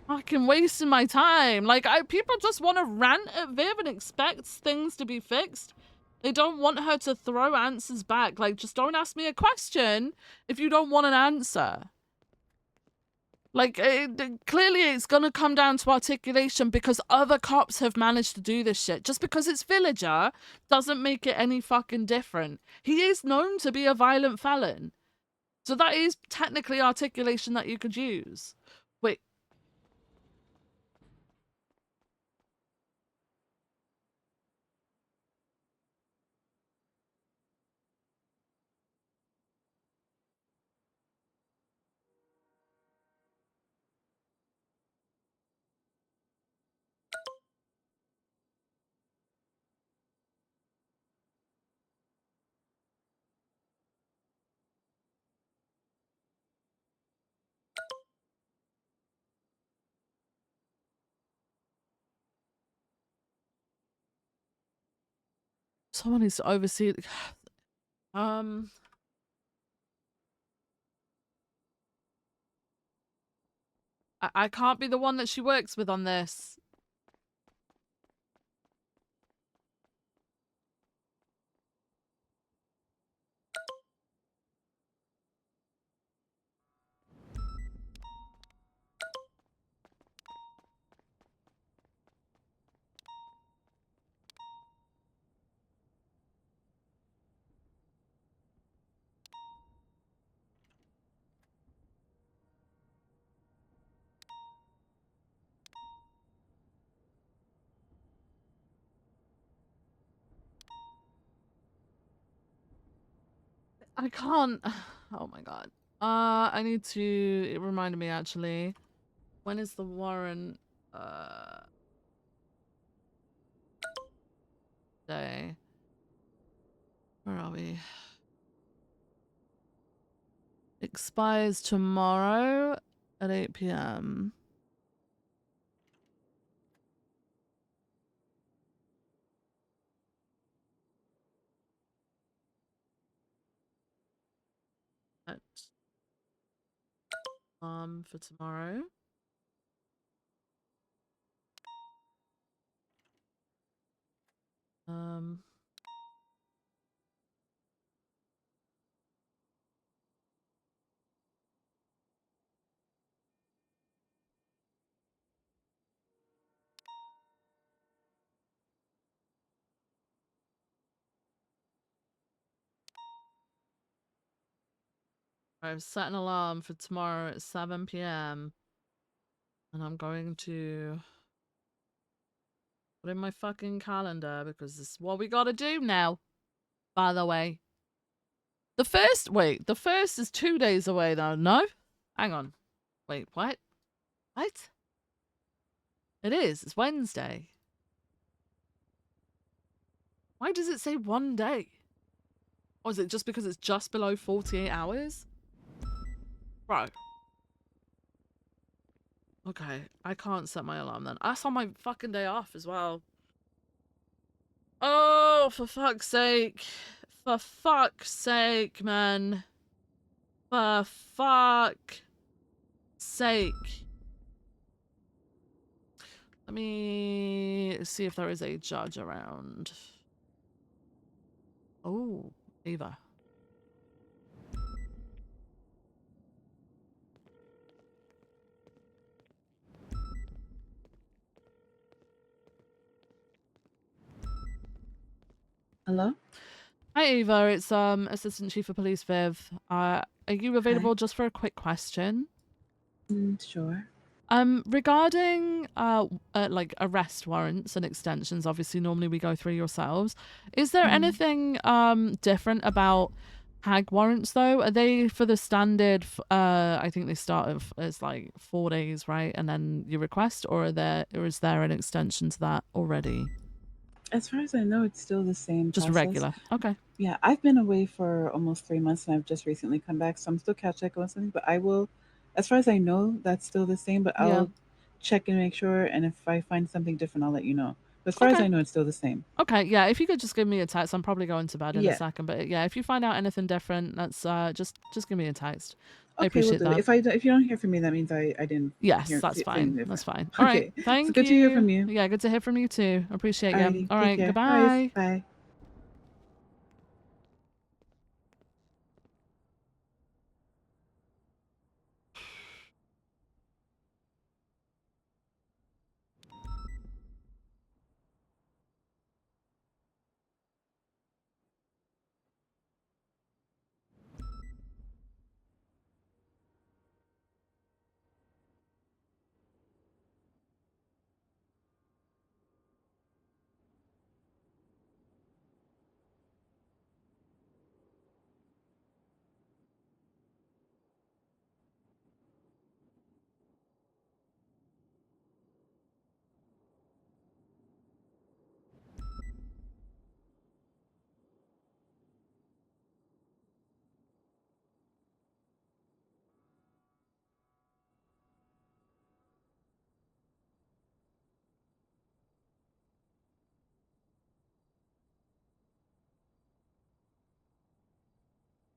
Speaker 1: Fucking wasting my time. Like, people just want to rant at Viv and expect things to be fixed. They don't want her to throw answers back. Like, just don't ask me a question if you don't want an answer. Like, clearly it's gonna come down to articulation because other cops have managed to do this shit. Just because it's Villager doesn't make it any fucking different. He is known to be a violent felon. So that is technically articulation that you could use. Wait. Someone needs to oversee it. I can't be the one that she works with on this. I can't. Oh my god. I need to. It reminded me actually. When is the warrant? Day. Where are we? Expires tomorrow at 8 p.m. At, for tomorrow. Um. I've set an alarm for tomorrow at 7 p.m. And I'm going to Put in my fucking calendar because this is what we gotta do now. By the way. The first is 2 days away though. No? Hang on. Wait, what? What? It is. It's Wednesday. Why does it say 1 day? Or is it just because it's just below 48 hours? Bro. Okay, I can't set my alarm then. That's on my fucking day off as well. Oh, for fuck's sake. For fuck's sake, man. For fuck's sake. Let me see if there is a judge around. Oh, Eva.
Speaker 5: Hello?
Speaker 1: Hi Eva, it's Assistant Chief of Police Viv. Are you available just for a quick question?
Speaker 5: Sure.
Speaker 1: Regarding like arrest warrants and extensions, obviously normally we go through yourselves. Is there anything different about hag warrants though? Are they for the standard I think they start as like 4 days, right? And then you request, or is there an extension to that already?
Speaker 5: As far as I know, it's still the same
Speaker 1: Just
Speaker 5: process.
Speaker 1: regular. Okay.
Speaker 5: Yeah, I've been away for almost 3 months and I've just recently come back, so I'm still catch up on something. But I will, as far as I know, that's still the same. But
Speaker 1: Yeah.
Speaker 5: I'll check and make sure, and if I find something different, I'll let you know. But as far as
Speaker 1: Okay.
Speaker 5: I know, it's still the same.
Speaker 1: Okay, yeah, if you could just give me a text. I'm probably going to bed in a
Speaker 5: Yeah.
Speaker 1: second, but yeah, if you find out anything different, that's just give me a text. I
Speaker 5: Okay, we'll
Speaker 1: appreciate
Speaker 5: do
Speaker 1: that.
Speaker 5: it. If you don't hear from me, that means I didn't
Speaker 1: Yes,
Speaker 5: hear
Speaker 1: that's
Speaker 5: see
Speaker 1: fine.
Speaker 5: anything
Speaker 1: That's
Speaker 5: different.
Speaker 1: fine. All
Speaker 5: Okay,
Speaker 1: right, thank
Speaker 5: so good to hear from you.
Speaker 1: Yeah, good to hear from you too. Appreciate you.
Speaker 5: Alrighty,
Speaker 1: All
Speaker 5: take
Speaker 1: right,
Speaker 5: care.
Speaker 1: goodbye.
Speaker 5: Bye.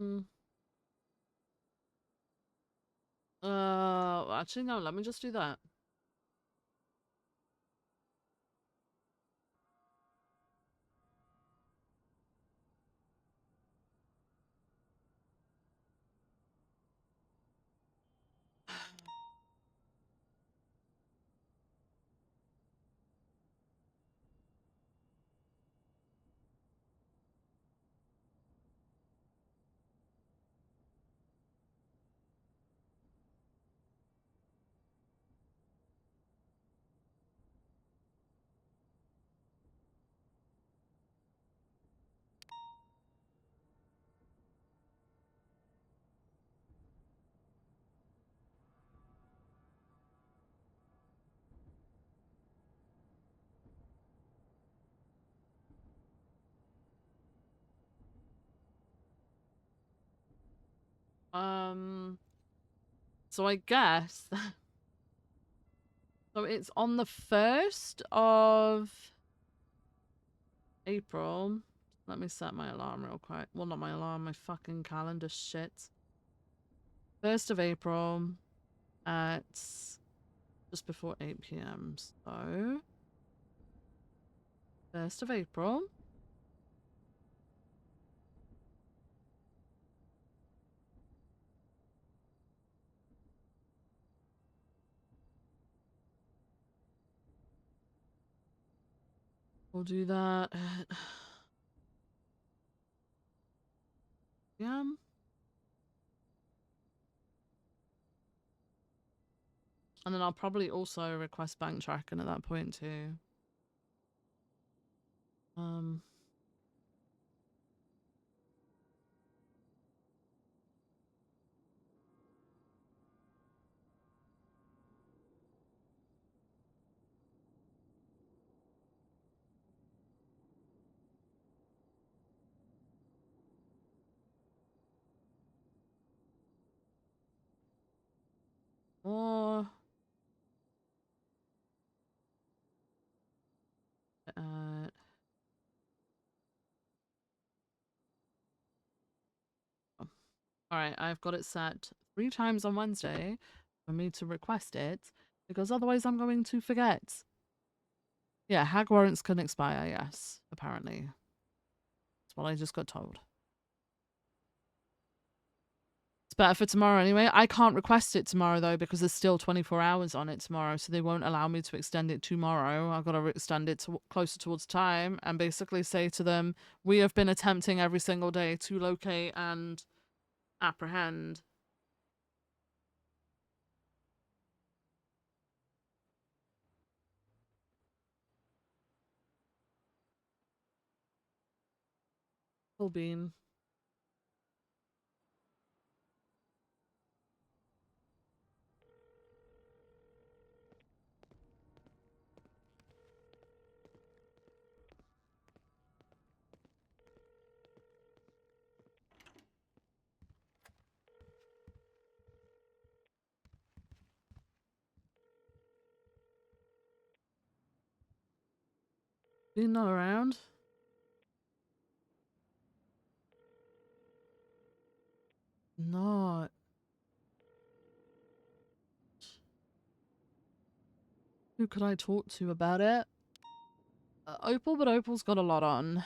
Speaker 1: Hmm. Actually no, let me just do that. So I guess so it's on the 1st of April. Let me set my alarm real quick. Well, not my alarm, my fucking calendar shit. 1st of April at just before 8 p.m. So 1st of April. We'll do that at yeah. And then I'll probably also request bank tracking at that point too. Um. Oh. All right, I've got it set 3 times on Wednesday for me to request it because otherwise I'm going to forget. Yeah, hag warrants can expire, yes, apparently. That's what I just got told. It's better for tomorrow anyway. I can't request it tomorrow though because there's still 24 hours on it tomorrow, so they won't allow me to extend it tomorrow. I've got to extend it to closer towards time and basically say to them, we have been attempting every single day to locate and apprehend. Full bean. Bean not around? Not. Who could I talk to about it? Opal, but Opal's got a lot on.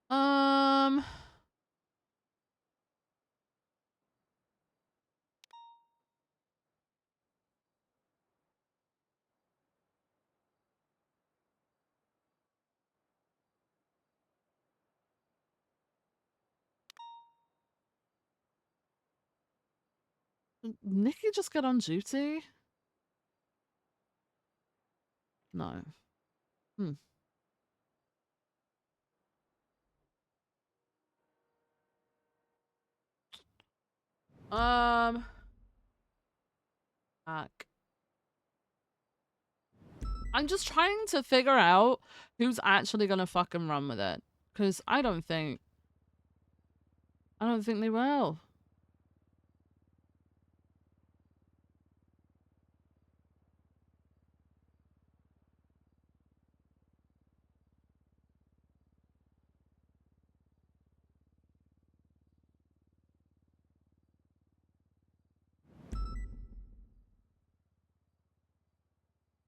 Speaker 1: Um... Nikki just get on duty? No. Hmm. Fuck. I'm just trying to figure out who's actually gonna fucking run with it. Because I don't think they will.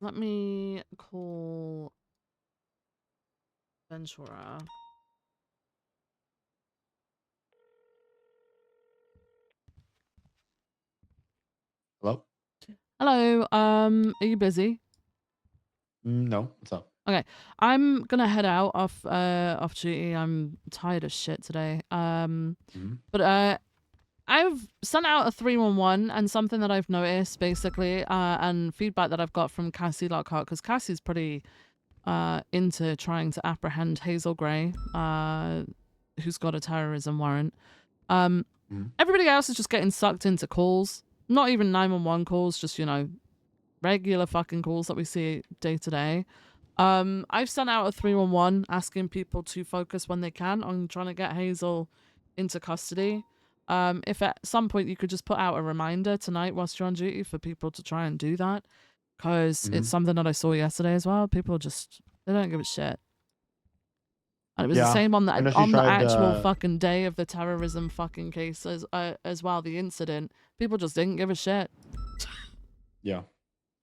Speaker 1: Let me call Ventura.
Speaker 17: Hello?
Speaker 1: Hello, are you busy?
Speaker 17: No, what's up?
Speaker 1: Okay, I'm gonna head out off duty. I'm tired as shit today. But I've sent out a 311 and something that I've noticed basically, and feedback that I've got from Cassie Lockhart, because Cassie's pretty into trying to apprehend Hazel Gray, who's got a terrorism warrant. Everybody else is just getting sucked into calls, not even 911 calls, just, you know, regular fucking calls that we see day to day. I've sent out a 311 asking people to focus when they can on trying to get Hazel into custody. If at some point you could just put out a reminder tonight whilst you're on duty for people to try and do that, because it's something that I saw yesterday as well. People just, they don't give a shit. And it was the
Speaker 17: Yeah,
Speaker 1: same on
Speaker 17: I know
Speaker 1: the
Speaker 17: she tried,
Speaker 1: actual fucking day of the terrorism fucking case as well, the incident. People just didn't give a shit.
Speaker 17: Yeah.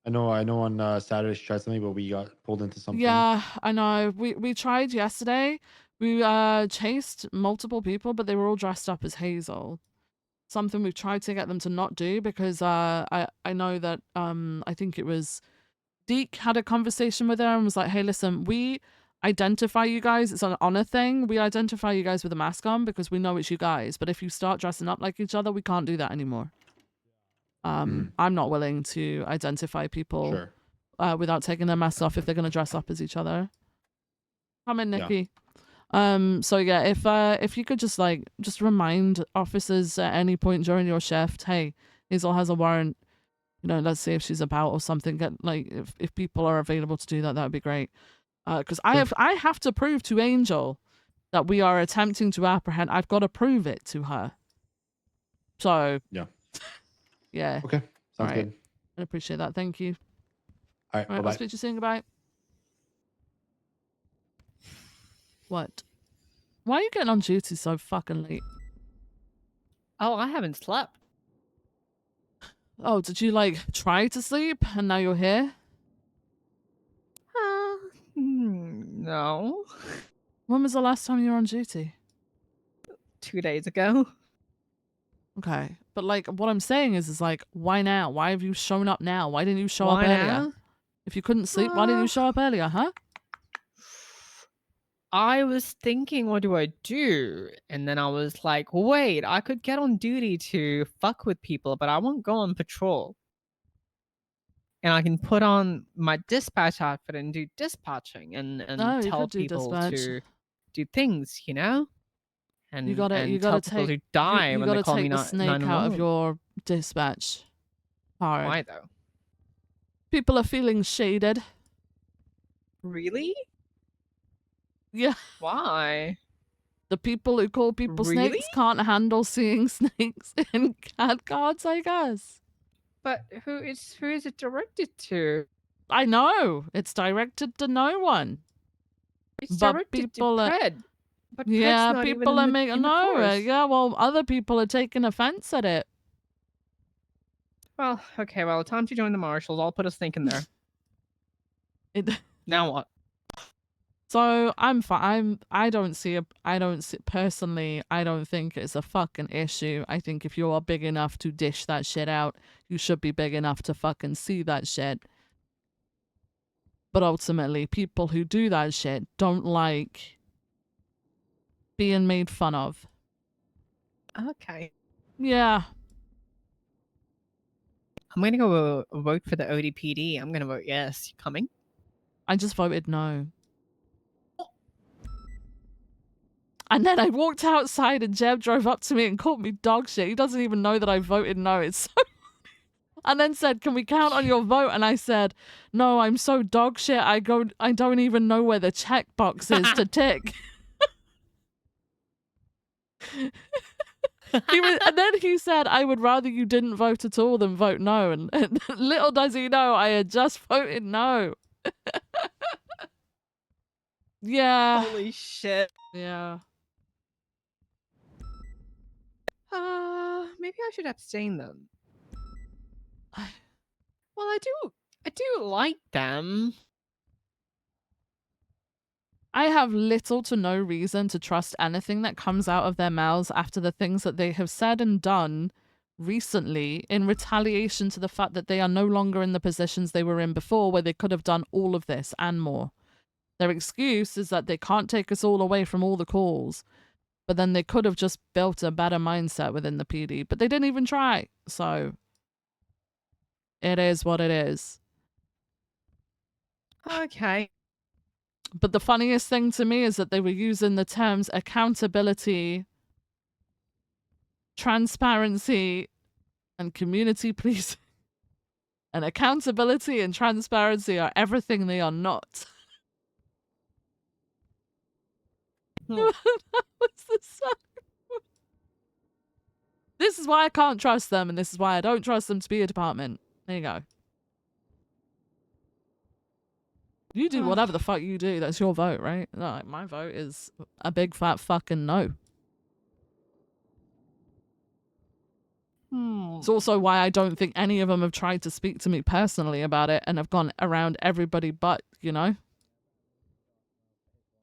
Speaker 17: I know on Saturday she tried something, but we got pulled into something.
Speaker 1: Yeah, I know. We tried yesterday. We chased multiple people, but they were all dressed up as Hazel. something we've tried to get them to not do, because I know that I think it was Deke had a conversation with her and was like, hey, listen, we identify you guys. It's an honor thing. We identify you guys with a mask on because we know it's you guys. But if you start dressing up like each other, we can't do that anymore. I'm not willing to identify people without taking their masks off if they're going to dress up as each other. Come in, Nikki. So yeah, if you could just remind officers at any point during your shift, hey, Hazel has a warrant. You know, let's see if she's about or something. Get if people are available to do that, that would be great. Because I have to prove to Angel that we are attempting to apprehend. I've got to prove it to her. So
Speaker 17: yeah.
Speaker 1: Okay.
Speaker 17: Sounds good.
Speaker 1: I appreciate that. Thank you.
Speaker 17: All right.
Speaker 1: All right.
Speaker 17: Bye-bye.
Speaker 1: I'll speak to you soon. Goodbye. What? Why are you getting on duty so fucking late?
Speaker 11: Oh, I haven't slept.
Speaker 1: Oh, did you try to sleep and now you're here?
Speaker 11: No.
Speaker 1: When was the last time you were on duty?
Speaker 11: 2 days ago.
Speaker 1: Okay. But what I'm saying is why now? Why have you shown up now? Why didn't you show up
Speaker 11: Why
Speaker 1: earlier?
Speaker 11: now?
Speaker 1: If you couldn't sleep, why didn't you show up earlier, huh?
Speaker 11: I was thinking, what do I do? And then I was like, wait, I could get on duty to fuck with people, but I won't go on patrol. And I can put on my dispatch outfit and do dispatching and
Speaker 1: No, you
Speaker 11: tell
Speaker 1: could do
Speaker 11: people
Speaker 1: dispatch.
Speaker 11: to do things, you know? And
Speaker 1: You gotta
Speaker 11: tell
Speaker 1: take
Speaker 11: people to die
Speaker 1: you
Speaker 11: when they
Speaker 1: gotta
Speaker 11: call me
Speaker 1: take the snake out of
Speaker 11: 911.
Speaker 1: your dispatch card.
Speaker 11: Why though?
Speaker 1: People are feeling shaded.
Speaker 11: Really?
Speaker 1: Yeah.
Speaker 11: Why?
Speaker 1: The people who call people
Speaker 11: Really?
Speaker 1: snakes can't handle seeing snakes in CAD cards, I guess.
Speaker 11: But who is it directed to?
Speaker 1: I know. It's directed to no one.
Speaker 11: It's
Speaker 1: But
Speaker 11: directed
Speaker 1: people
Speaker 11: to
Speaker 1: are
Speaker 11: Pred. But Pred's
Speaker 1: yeah,
Speaker 11: not even
Speaker 1: people
Speaker 11: in
Speaker 1: are
Speaker 11: the,
Speaker 1: making
Speaker 11: in the
Speaker 1: no.
Speaker 11: force.
Speaker 1: Yeah, well, other people are taking offense at it.
Speaker 11: Well, okay, well, time to join the marshals. I'll put a snake in there. Now what?
Speaker 1: So I'm fine. I don't see personally. I don't think it's a fucking issue. I think if you are big enough to dish that shit out, you should be big enough to fucking see that shit. But ultimately, people who do that shit don't like being made fun of.
Speaker 11: Okay.
Speaker 1: Yeah.
Speaker 11: I'm gonna go vote for the ODPD. I'm gonna vote yes. You coming?
Speaker 1: I just voted no. And then I walked outside and Jeb drove up to me and called me dog shit. He doesn't even know that I voted no. It's so... And then said, can we count on your vote? And I said, no, I'm so dog shit. I don't even know where the checkbox is to tick. And then he said, I would rather you didn't vote at all than vote no. And little does he know, I had just voted no. Yeah.
Speaker 11: Holy shit.
Speaker 1: Yeah.
Speaker 11: Maybe I should abstain then. Well, I do like them.
Speaker 1: I have little to no reason to trust anything that comes out of their mouths after the things that they have said and done recently in retaliation to the fact that they are no longer in the positions they were in before, where they could have done all of this and more. Their excuse is that they can't take us all away from all the calls, but then they could have just built a better mindset within the PD, but they didn't even try. So it is what it is.
Speaker 11: Okay.
Speaker 1: But the funniest thing to me is that they were using the terms accountability, transparency, and community policing. And accountability and transparency are everything they are not. What's the sound? This is why I can't trust them, and this is why I don't trust them to be a department. There you go. You do whatever the fuck you do. That's your vote, right? No, like, my vote is a big fat fucking no. It's also why I don't think any of them have tried to speak to me personally about it and have gone around everybody but, you know.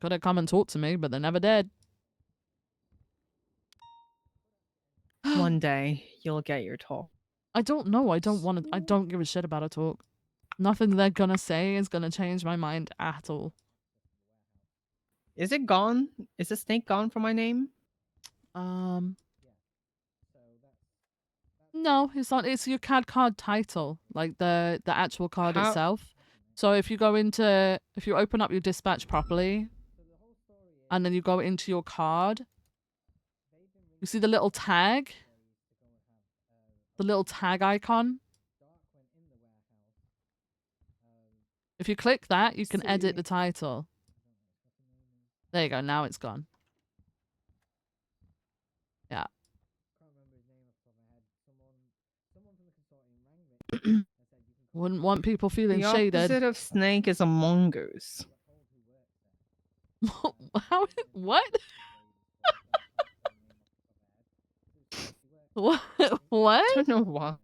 Speaker 1: Could have come and talked to me, but they never did.
Speaker 11: One day you'll get your talk.
Speaker 1: I don't know. I don't want to. I don't give a shit about a talk. Nothing they're gonna say is gonna change my mind at all.
Speaker 11: Is it gone? Is the snake gone from my name?
Speaker 1: No, it's not. It's your CAD card title, like the actual card
Speaker 11: How-
Speaker 1: itself. So if you open up your dispatch properly, and then you go into your card, you see the little tag, icon. If you click that, you can edit the title. There you go. Now it's gone. Yeah. Wouldn't want people feeling
Speaker 11: The
Speaker 1: shaded.
Speaker 11: opposite of snake is a mongoose.
Speaker 1: How? What? What? What?
Speaker 11: I don't know why.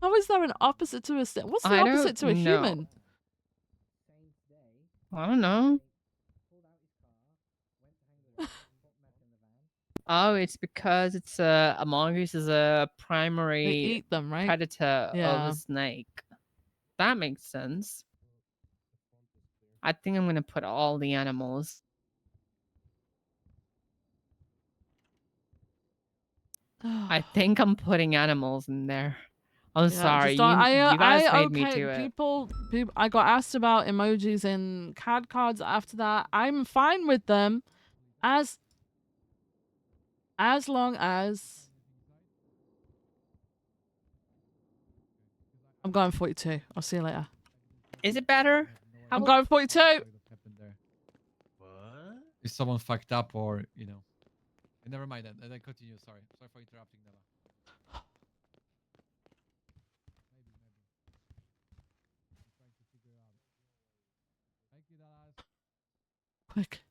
Speaker 1: How is there an opposite to a snake? What's the
Speaker 11: I don't
Speaker 1: opposite to a
Speaker 11: know.
Speaker 1: human?
Speaker 11: I don't know. Oh, it's because it's a mongoose is a primary
Speaker 1: They eat them, right?
Speaker 11: predator of
Speaker 1: Yeah.
Speaker 11: a snake. That makes sense. I think I'm gonna put all the animals. I think I'm putting animals in there. I'm
Speaker 1: Yeah,
Speaker 11: sorry,
Speaker 1: just don't-
Speaker 11: you guys
Speaker 1: I
Speaker 11: made me
Speaker 1: okay.
Speaker 11: do it.
Speaker 1: People. I got asked about emojis in CAD cards after that. I'm fine with them, as long as I'm going 42. I'll see you later.
Speaker 11: Is it better?
Speaker 1: I'm going 42.
Speaker 13: If someone fucked up or, never mind that. Then continue. Sorry for interrupting that.
Speaker 1: Quick.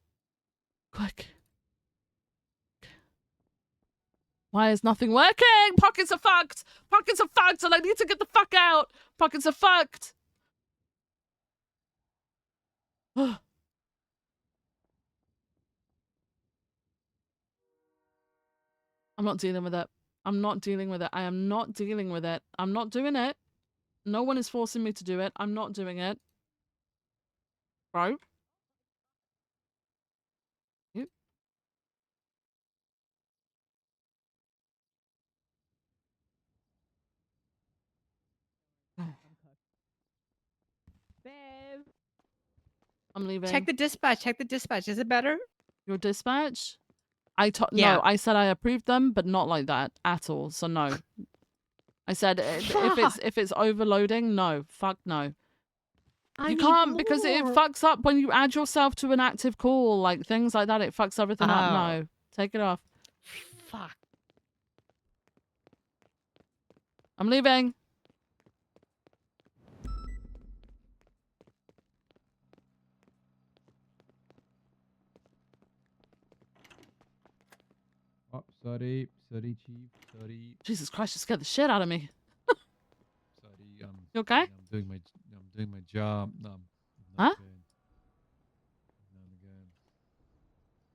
Speaker 1: Why is nothing working? Pockets are fucked. Pockets are fucked, and I need to get the fuck out. Pockets are fucked. I'm not dealing with it. I'm not dealing with it. I am not dealing with it. I'm not doing it. No one is forcing me to do it. I'm not doing it. Bro. You.
Speaker 11: Babe.
Speaker 1: I'm leaving.
Speaker 11: Check the dispatch. Check the dispatch. Is it better?
Speaker 1: Your dispatch?
Speaker 11: Yeah.
Speaker 1: No, I said I approved them, but not like that at all. So no. I said if it's overloading, no. Fuck no. You can't because it fucks up when you add yourself to an active call, like things like that. It fucks everything up. No, take it off.
Speaker 11: Fuck.
Speaker 1: I'm leaving.
Speaker 13: Oh, sorry, chief. Sorry.
Speaker 1: Jesus Christ, you scared the shit out of me.
Speaker 13: Sorry.
Speaker 1: You okay?
Speaker 13: I'm doing my job. No, I'm
Speaker 1: Huh?
Speaker 13: not good.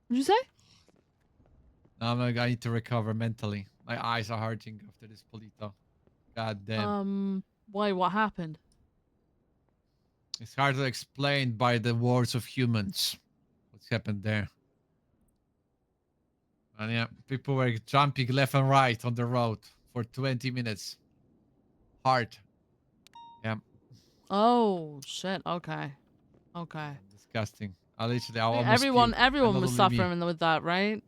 Speaker 1: What'd you say?
Speaker 13: No, I need to recover mentally. My eyes are hurting after this polito. God damn.
Speaker 1: Why? What happened?
Speaker 13: It's hard to explain by the words of humans what's happened there. And yeah, people were jumping left and right on the road for 20 minutes. Hard. Yeah.
Speaker 1: Oh shit. Okay.
Speaker 13: Disgusting. I literally, I
Speaker 1: I think
Speaker 13: almost
Speaker 1: everyone
Speaker 13: puked. And not
Speaker 1: was
Speaker 13: only me.
Speaker 1: suffering with that, right?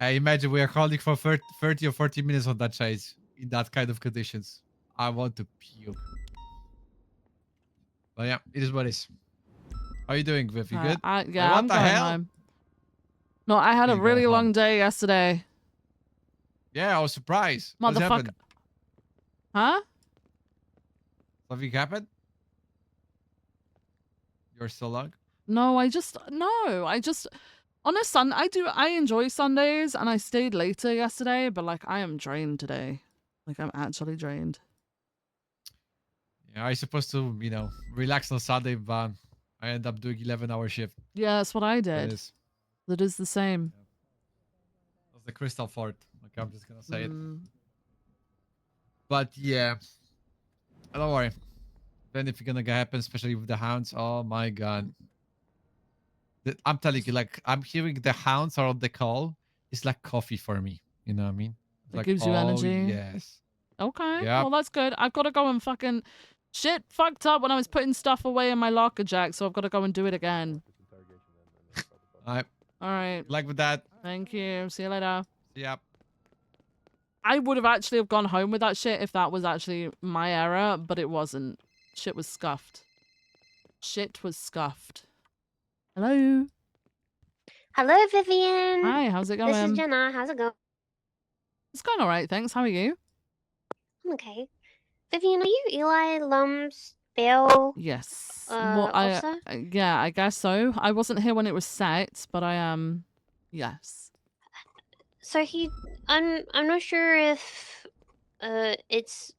Speaker 13: I imagine we are holding for 30 or 40 minutes on that chase in that kind of conditions. I want to puke. But yeah, it is what it is. How are you doing, Viv? You good?
Speaker 1: Yeah,
Speaker 13: what
Speaker 1: I'm
Speaker 13: the
Speaker 1: going
Speaker 13: hell?
Speaker 1: home. No, I had a
Speaker 13: You
Speaker 1: really
Speaker 13: going
Speaker 1: long
Speaker 13: home.
Speaker 1: day yesterday.
Speaker 13: Yeah, I was surprised. What
Speaker 1: Motherfucker.
Speaker 13: happened?
Speaker 1: Huh?
Speaker 13: Something happened? You're still long?
Speaker 1: No, I just on a I enjoy Sundays and I stayed later yesterday, but like I am drained today. Like I'm actually drained.
Speaker 13: Yeah, I supposed to, relax on Sunday, but I end up doing 11-hour shift.
Speaker 1: Yeah, that's what I did.
Speaker 13: is.
Speaker 1: That is the same.
Speaker 13: was the Crystal Fort. Like, I'm just gonna say it.
Speaker 1: Mm.
Speaker 13: But yeah, don't worry. If anything gonna happen, especially with the hounds, oh my god. I'm telling you, like, I'm hearing the hounds are on the call. It's like coffee for me. You know what I mean? It's
Speaker 1: It
Speaker 13: like,
Speaker 1: gives you
Speaker 13: oh
Speaker 1: energy.
Speaker 13: yes.
Speaker 1: Okay.
Speaker 13: Yep.
Speaker 1: Well, that's good. I've got to go and fucking shit fucked up when I was putting stuff away in my locker, Jack. So I've got to go and do it again.
Speaker 13: All right.
Speaker 1: All right.
Speaker 13: Good luck with that.
Speaker 1: Thank you. See you later.
Speaker 13: Yep.
Speaker 1: I would have actually have gone home with that shit if that was actually my error, but it wasn't. Shit was scuffed. Shit was scuffed. Hello.
Speaker 18: Hello, Vivian.
Speaker 1: Hi, how's it going?
Speaker 18: This is Jenna. How's it going?
Speaker 1: It's going all right, thanks. How are you?
Speaker 18: I'm okay. Vivian, are you Eli Lum's bail
Speaker 1: Yes.
Speaker 18: officer?
Speaker 1: Yeah, I guess so. I wasn't here when it was set, but I am. Yes.
Speaker 18: So I'm not sure if it's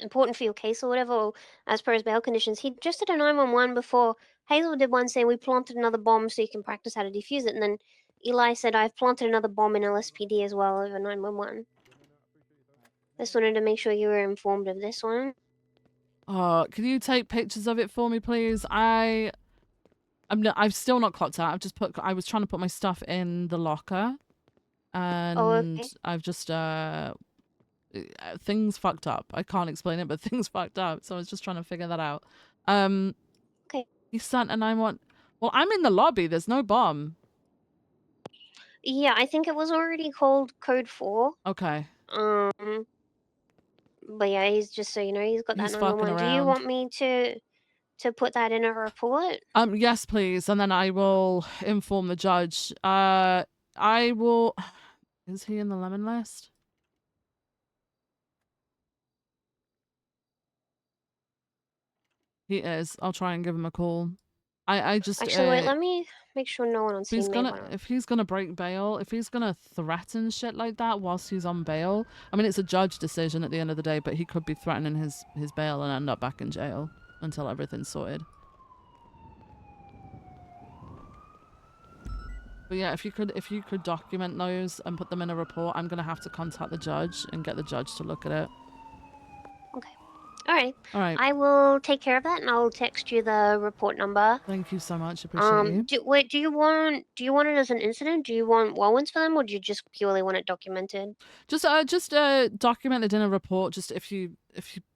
Speaker 18: important for your case or whatever, or as per his bail conditions. He just did a 911 before. Hazel did one saying we planted another bomb so you can practice how to defuse it, and then Eli said I've planted another bomb in LSPD as well over 911. Just wanted to make sure you were informed of this one.
Speaker 1: Can you take pictures of it for me, please? I've still not clocked out. I was trying to put my stuff in the locker, and
Speaker 18: okay.
Speaker 1: I've just things fucked up. I can't explain it, but things fucked up. So I was just trying to figure that out.
Speaker 18: Okay.
Speaker 1: He sent a 911. Well, I'm in the lobby. There's no bomb.
Speaker 18: Yeah, I think it was already called Code 4.
Speaker 1: Okay.
Speaker 18: But yeah, he's just so you know, he's got that
Speaker 1: He's fucking
Speaker 18: 911. Do you
Speaker 1: around.
Speaker 18: want me to put that in a report?
Speaker 1: Yes, please, and then I will inform the judge. I will. Is he in the lemon list? He is. I'll try and give him a call. I just
Speaker 18: Actually, wait. Let me make sure no one on
Speaker 1: if he's
Speaker 18: scene
Speaker 1: gonna break bail, if he's gonna threaten shit like that whilst he's on bail, I mean it's a judge decision at the end of the day, but he could be threatening his bail and end up back in jail until everything's sorted. But yeah, if you could document those and put them in a report, I'm gonna have to contact the judge and get the judge to look at it.
Speaker 18: All right.
Speaker 1: All right.
Speaker 18: I will take care of that, and I'll text you the report number.
Speaker 1: Thank you so much. Appreciate you.
Speaker 18: Do you want it as an incident? Do you want warrants for them, or do you just purely want it documented?
Speaker 1: Just document it in a report. Just if you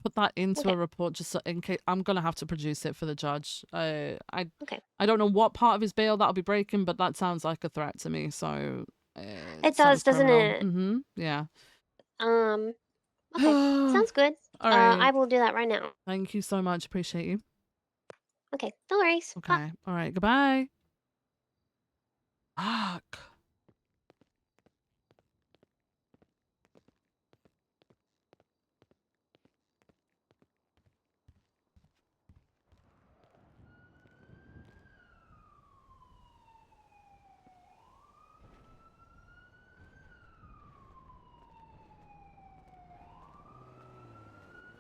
Speaker 1: put that into a report, just so in case I'm gonna have to produce it for the judge. I don't know what part of his bail that'll be breaking, but that sounds like a threat to me. So
Speaker 18: It does, doesn't it?
Speaker 1: Mm-hmm. Yeah.
Speaker 18: Okay, sounds good.
Speaker 1: All right.
Speaker 18: I will do that right now.
Speaker 1: Thank you so much. Appreciate you.
Speaker 18: Okay, no worries.
Speaker 1: Okay. All right. Goodbye. Fuck.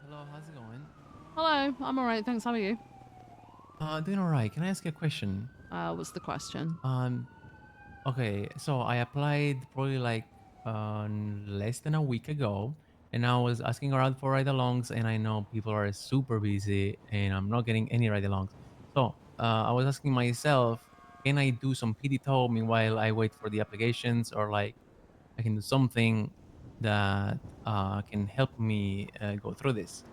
Speaker 19: Hello, how's it going?
Speaker 1: Hello. I'm all right. Thanks. How are you?
Speaker 19: Doing alright. Can I ask you a question?
Speaker 1: What's the question?
Speaker 19: Okay, so I applied probably like less than a week ago, and I was asking around for ride-alongs, and I know people are super busy, and I'm not getting any ride-alongs. So I was asking myself, can I do some PD tow meanwhile I wait for the applications, or like I can do something that can help me go through this?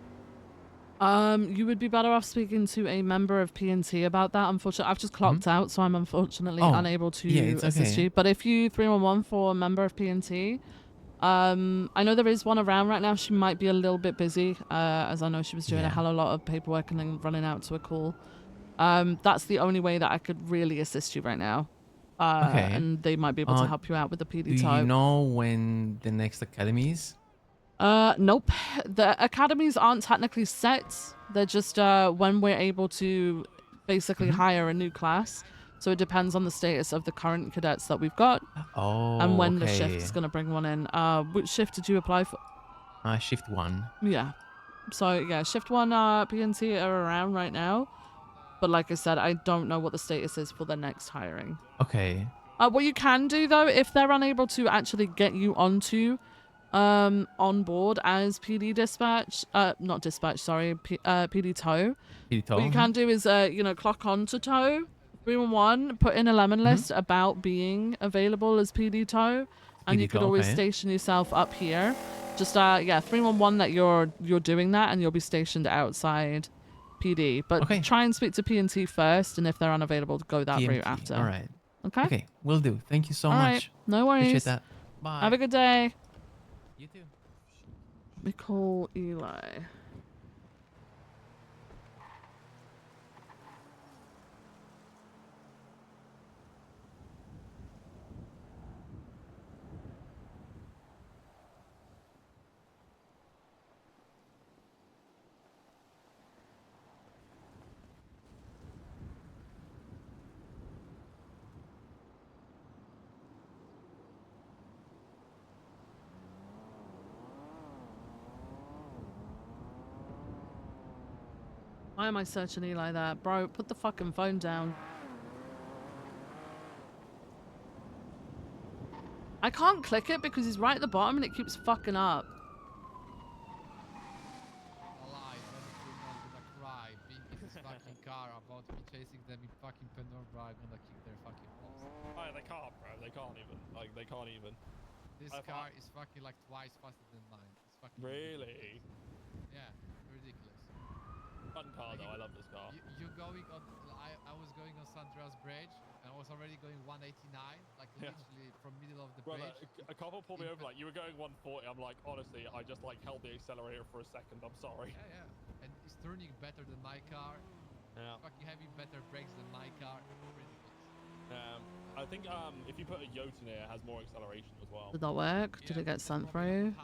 Speaker 1: You would be better off speaking to a member of PNT about that. Unfortunately, I've just clocked out, so I'm unfortunately
Speaker 19: Oh,
Speaker 1: unable to
Speaker 19: yeah, it's
Speaker 1: assist
Speaker 19: okay.
Speaker 1: you. But if you 311 for a member of PNT, I know there is one around right now. She might be a little bit busy, as I know she was doing a hell of a lot of paperwork and then running out to a call. That's the only way that I could really assist you right now.
Speaker 19: Okay.
Speaker 1: And they might be able to help you out with the
Speaker 19: Do
Speaker 1: PD tow.
Speaker 19: you know when the next academy is?
Speaker 1: Nope. The academies aren't technically set. They're just when we're able to basically hire a new class. So it depends on the status of the current cadets that we've got.
Speaker 19: Oh,
Speaker 1: and when the
Speaker 19: okay.
Speaker 1: shift's going to bring one in. Which shift did you apply for?
Speaker 19: Shift 1.
Speaker 1: Yeah. So yeah, shift 1 PNT are around right now. But like I said, I don't know what the status is for the next hiring.
Speaker 19: Okay.
Speaker 1: What you can do though, if they're unable to actually get you onto on board as PD dispatch, not dispatch, sorry, PD tow.
Speaker 19: PD tow.
Speaker 1: What you can do is, you know, clock on to tow 311, put in a lemon list about being available as PD tow, and
Speaker 19: PD
Speaker 1: you could
Speaker 19: tow,
Speaker 1: always
Speaker 19: okay.
Speaker 1: station yourself up here. Just yeah, 311 that you're doing that, and you'll be stationed outside PD. But try and speak to P&T first, and if they're unavailable, to go that route
Speaker 19: PMT.
Speaker 1: after.
Speaker 19: All right.
Speaker 1: Okay.
Speaker 19: Okay, will do. Thank you so
Speaker 1: All right.
Speaker 19: much.
Speaker 1: No worries.
Speaker 19: Appreciate that. Bye.
Speaker 1: Have a good day.
Speaker 19: You too.
Speaker 1: We call Eli. Why am I searching Eli there? Bro, put the fucking phone down. I can't click it because he's right at the bottom and it keeps fucking up.
Speaker 13: Alive, honestly, not gonna cry. Being in this fucking car about me chasing them in fucking Penumbra, I'm gonna kick their fucking balls.
Speaker 7: Oh, they can't, bro. They can't even. Like, they can't even.
Speaker 13: This car is fucking like twice faster than mine. It's fucking
Speaker 7: Really?
Speaker 13: ridiculous. Yeah, ridiculous.
Speaker 7: Fun car though. I love this car.
Speaker 13: You're going on. I was going on San Andreas Bridge and I was already going 189, like literally from middle of the
Speaker 7: Brother,
Speaker 13: bridge.
Speaker 7: a couple pulled me over like you were going 140. I'm like, honestly, I just like held the accelerator for a second. I'm sorry.
Speaker 13: Yeah, yeah. And it's turning better than my car.
Speaker 7: Yeah.
Speaker 13: Fucking having better brakes than my car. Ridiculous.
Speaker 7: I think if you put a yote in it has more acceleration as well.
Speaker 1: Did that work? Did it get sent through?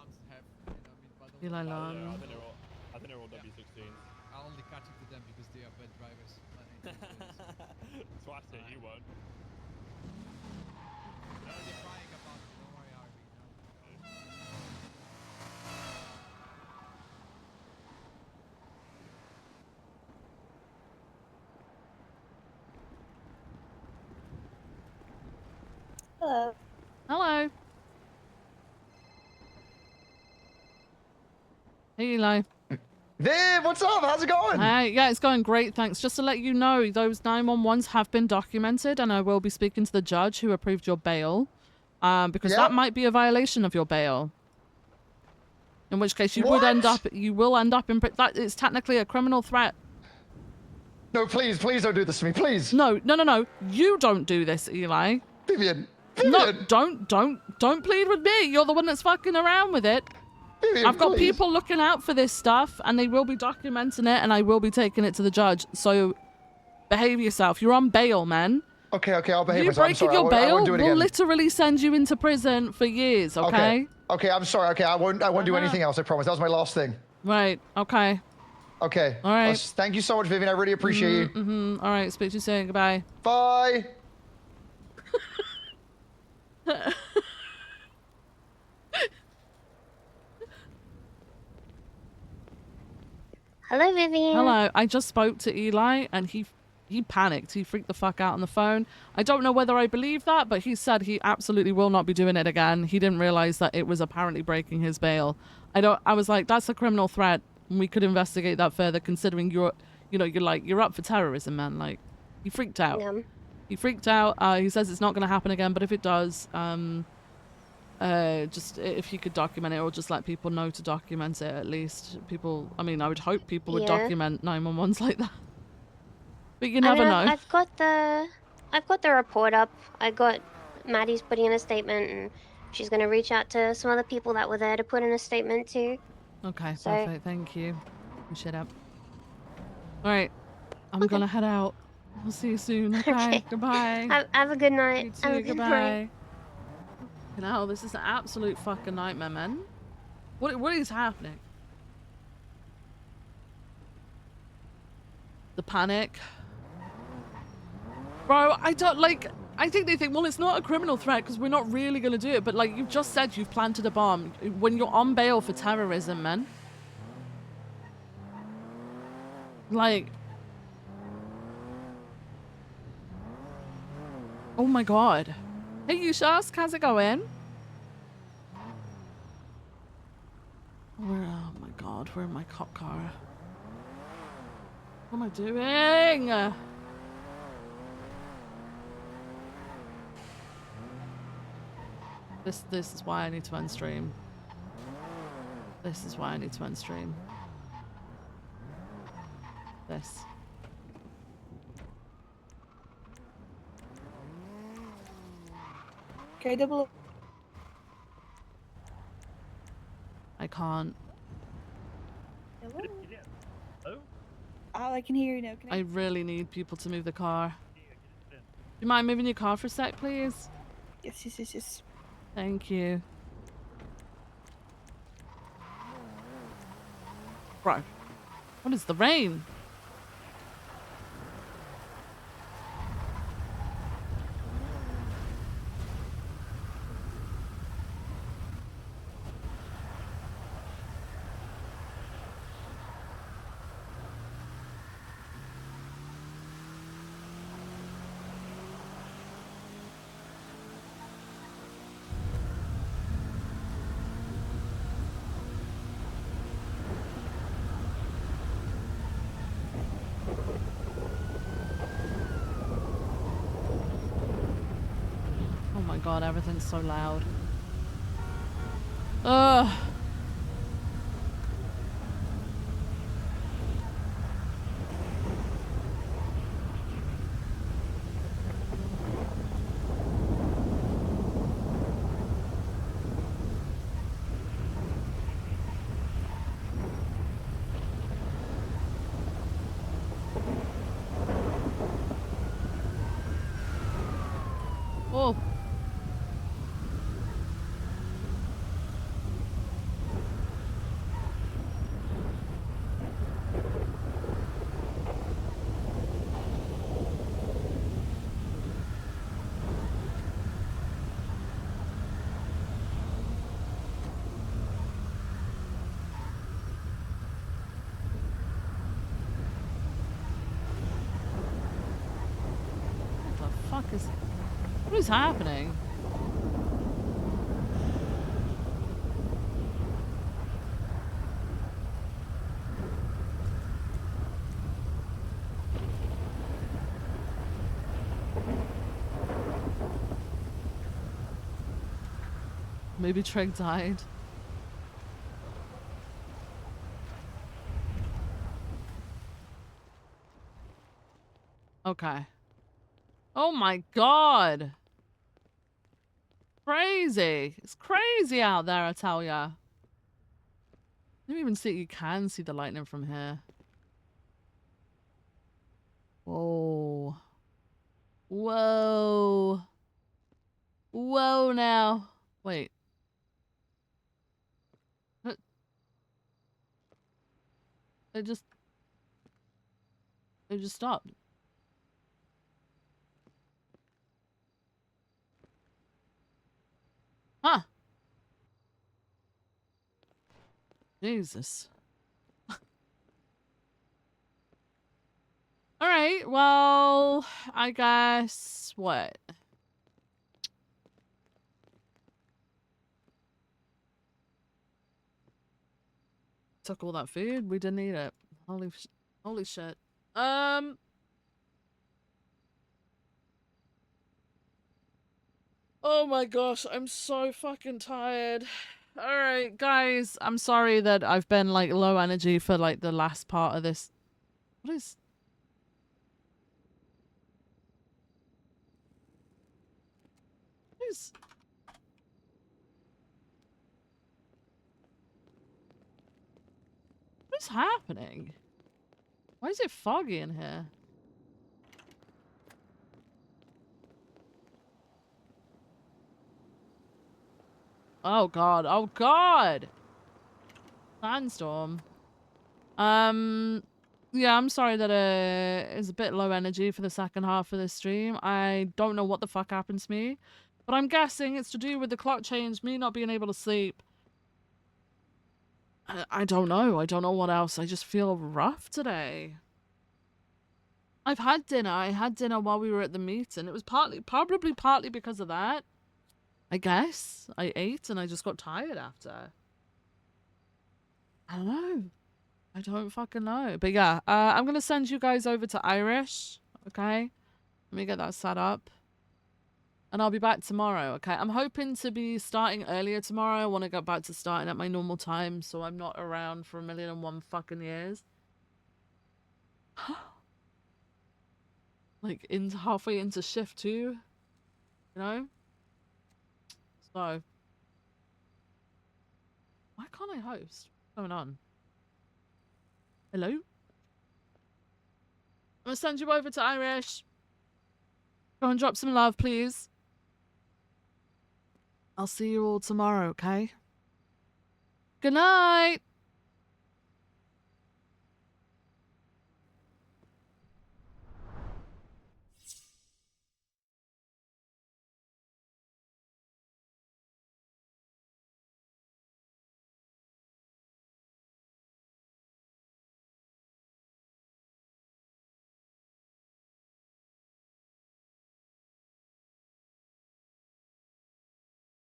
Speaker 1: Eli Long.
Speaker 7: I think they're all W16s.
Speaker 13: I'll only catch up to them because they are bad drivers.
Speaker 7: Twat it, you won't.
Speaker 13: They're crying about it. Don't worry, Harvey.
Speaker 18: Hello.
Speaker 1: Hello. Hey, Eli.
Speaker 20: Viv, what's up? How's it going?
Speaker 1: Yeah, it's going great, thanks. Just to let you know, those 911s have been documented, and I will be speaking to the judge who approved your bail, because that might be a violation of your bail. In which case, you will end up in that. It's technically a criminal threat.
Speaker 20: No, please don't do this to me, please.
Speaker 1: No. You don't do this, Eli.
Speaker 20: Vivian.
Speaker 1: No, don't plead with me. You're the one that's fucking around with it.
Speaker 20: Vivian,
Speaker 1: I've got
Speaker 20: please.
Speaker 1: people looking out for this stuff, and they will be documenting it, and I will be taking it to the judge. So, behave yourself. You're on bail, man.
Speaker 20: Okay, I'll behave
Speaker 1: You
Speaker 20: myself. I'm
Speaker 1: breaking
Speaker 20: sorry.
Speaker 1: your
Speaker 20: I
Speaker 1: bail
Speaker 20: won't do it
Speaker 1: will
Speaker 20: again.
Speaker 1: literally send you into prison for years. Okay.
Speaker 20: Okay, I'm sorry. Okay, I won't do anything else. I promise. That was my last thing.
Speaker 1: Right. Okay.
Speaker 20: Okay.
Speaker 1: All right.
Speaker 20: Thank you so much, Vivian. I really appreciate you.
Speaker 1: All right. Speak to you soon. Goodbye.
Speaker 20: Bye.
Speaker 18: Hello, Vivian.
Speaker 1: Hello. I just spoke to Eli, and he panicked. He freaked the fuck out on the phone. I don't know whether I believe that, but he said he absolutely will not be doing it again. He didn't realize that it was apparently breaking his bail. I was like, that's a criminal threat. And we could investigate that further, considering you're up for terrorism, man. Like, he freaked out.
Speaker 18: Yeah.
Speaker 1: He freaked out. He says it's not going to happen again, but if it does, just if you could document it, or just let people know to document it at least. I would hope people would document 911s like that. But you never know.
Speaker 18: I've got the report up. Maddie's putting in a statement, and she's gonna reach out to some other people that were there to put in a statement too.
Speaker 1: Okay, perfect. Thank you. Shut up. All right, I'm gonna head out. I'll see you soon. Okay. Goodbye.
Speaker 18: Have a good night.
Speaker 1: You too.
Speaker 18: Have a good
Speaker 1: Goodbye.
Speaker 18: night.
Speaker 1: No, this is an absolute fucking nightmare, man. What is happening? The panic. Bro, I think they think, well, it's not a criminal threat because we're not really going to do it. But like you've just said, you've planted a bomb when you're on bail for terrorism, man. Like, oh my God. Hey, Yushas, how's it going? Where? Oh my god, where my cop car? What am I doing? This is why I need to unstream. This is why I need to unstream. This.
Speaker 8: Okay, double.
Speaker 1: I can't.
Speaker 8: Hello. Oh, I can hear you now. Can
Speaker 1: I really need people to move the car. Do you mind moving your car for a sec, please?
Speaker 8: Yes.
Speaker 1: Thank you. Bro, what is the rain? Oh my god, everything's so loud. Ugh. Oh. What the fuck is... What is happening? Maybe Treg died. Okay. Oh my god. Crazy. It's crazy out there, I tell ya. I don't even see you can see the lightning from here. Whoa. Whoa. Whoa now. Wait. It They just stopped. Huh. Jesus. All right. Well, I guess what? Took all that food. We didn't eat it. Holy shit. Oh my gosh, I'm so fucking tired. All right, guys, I'm sorry that I've been like low energy for like the last part of this. What is... What is... What is happening? Why is it foggy in here? Oh god, oh god! Sandstorm. Yeah, I'm sorry that it's a bit low energy for the second half of this stream. I don't know what the fuck happened to me, but I'm guessing it's to do with the clock change, me not being able to sleep. I don't know. I don't know what else. I just feel rough today. I've had dinner. I had dinner while we were at the meeting. It was probably partly because of that. I guess. I ate and I just got tired after. I don't know. I don't fucking know. But yeah, I'm going to send you guys over to Irish. Okay? Let me get that set up. And I'll be back tomorrow, okay? I'm hoping to be starting earlier tomorrow. I want to get back to starting at my normal time so I'm not around for 1,000,001 fucking years. Like, halfway into shift 2. You know? So. Why can't I host? What's going on? Hello? I'm gonna send you over to Irish. Go and drop some love, please. I'll see you all tomorrow, okay? Good night!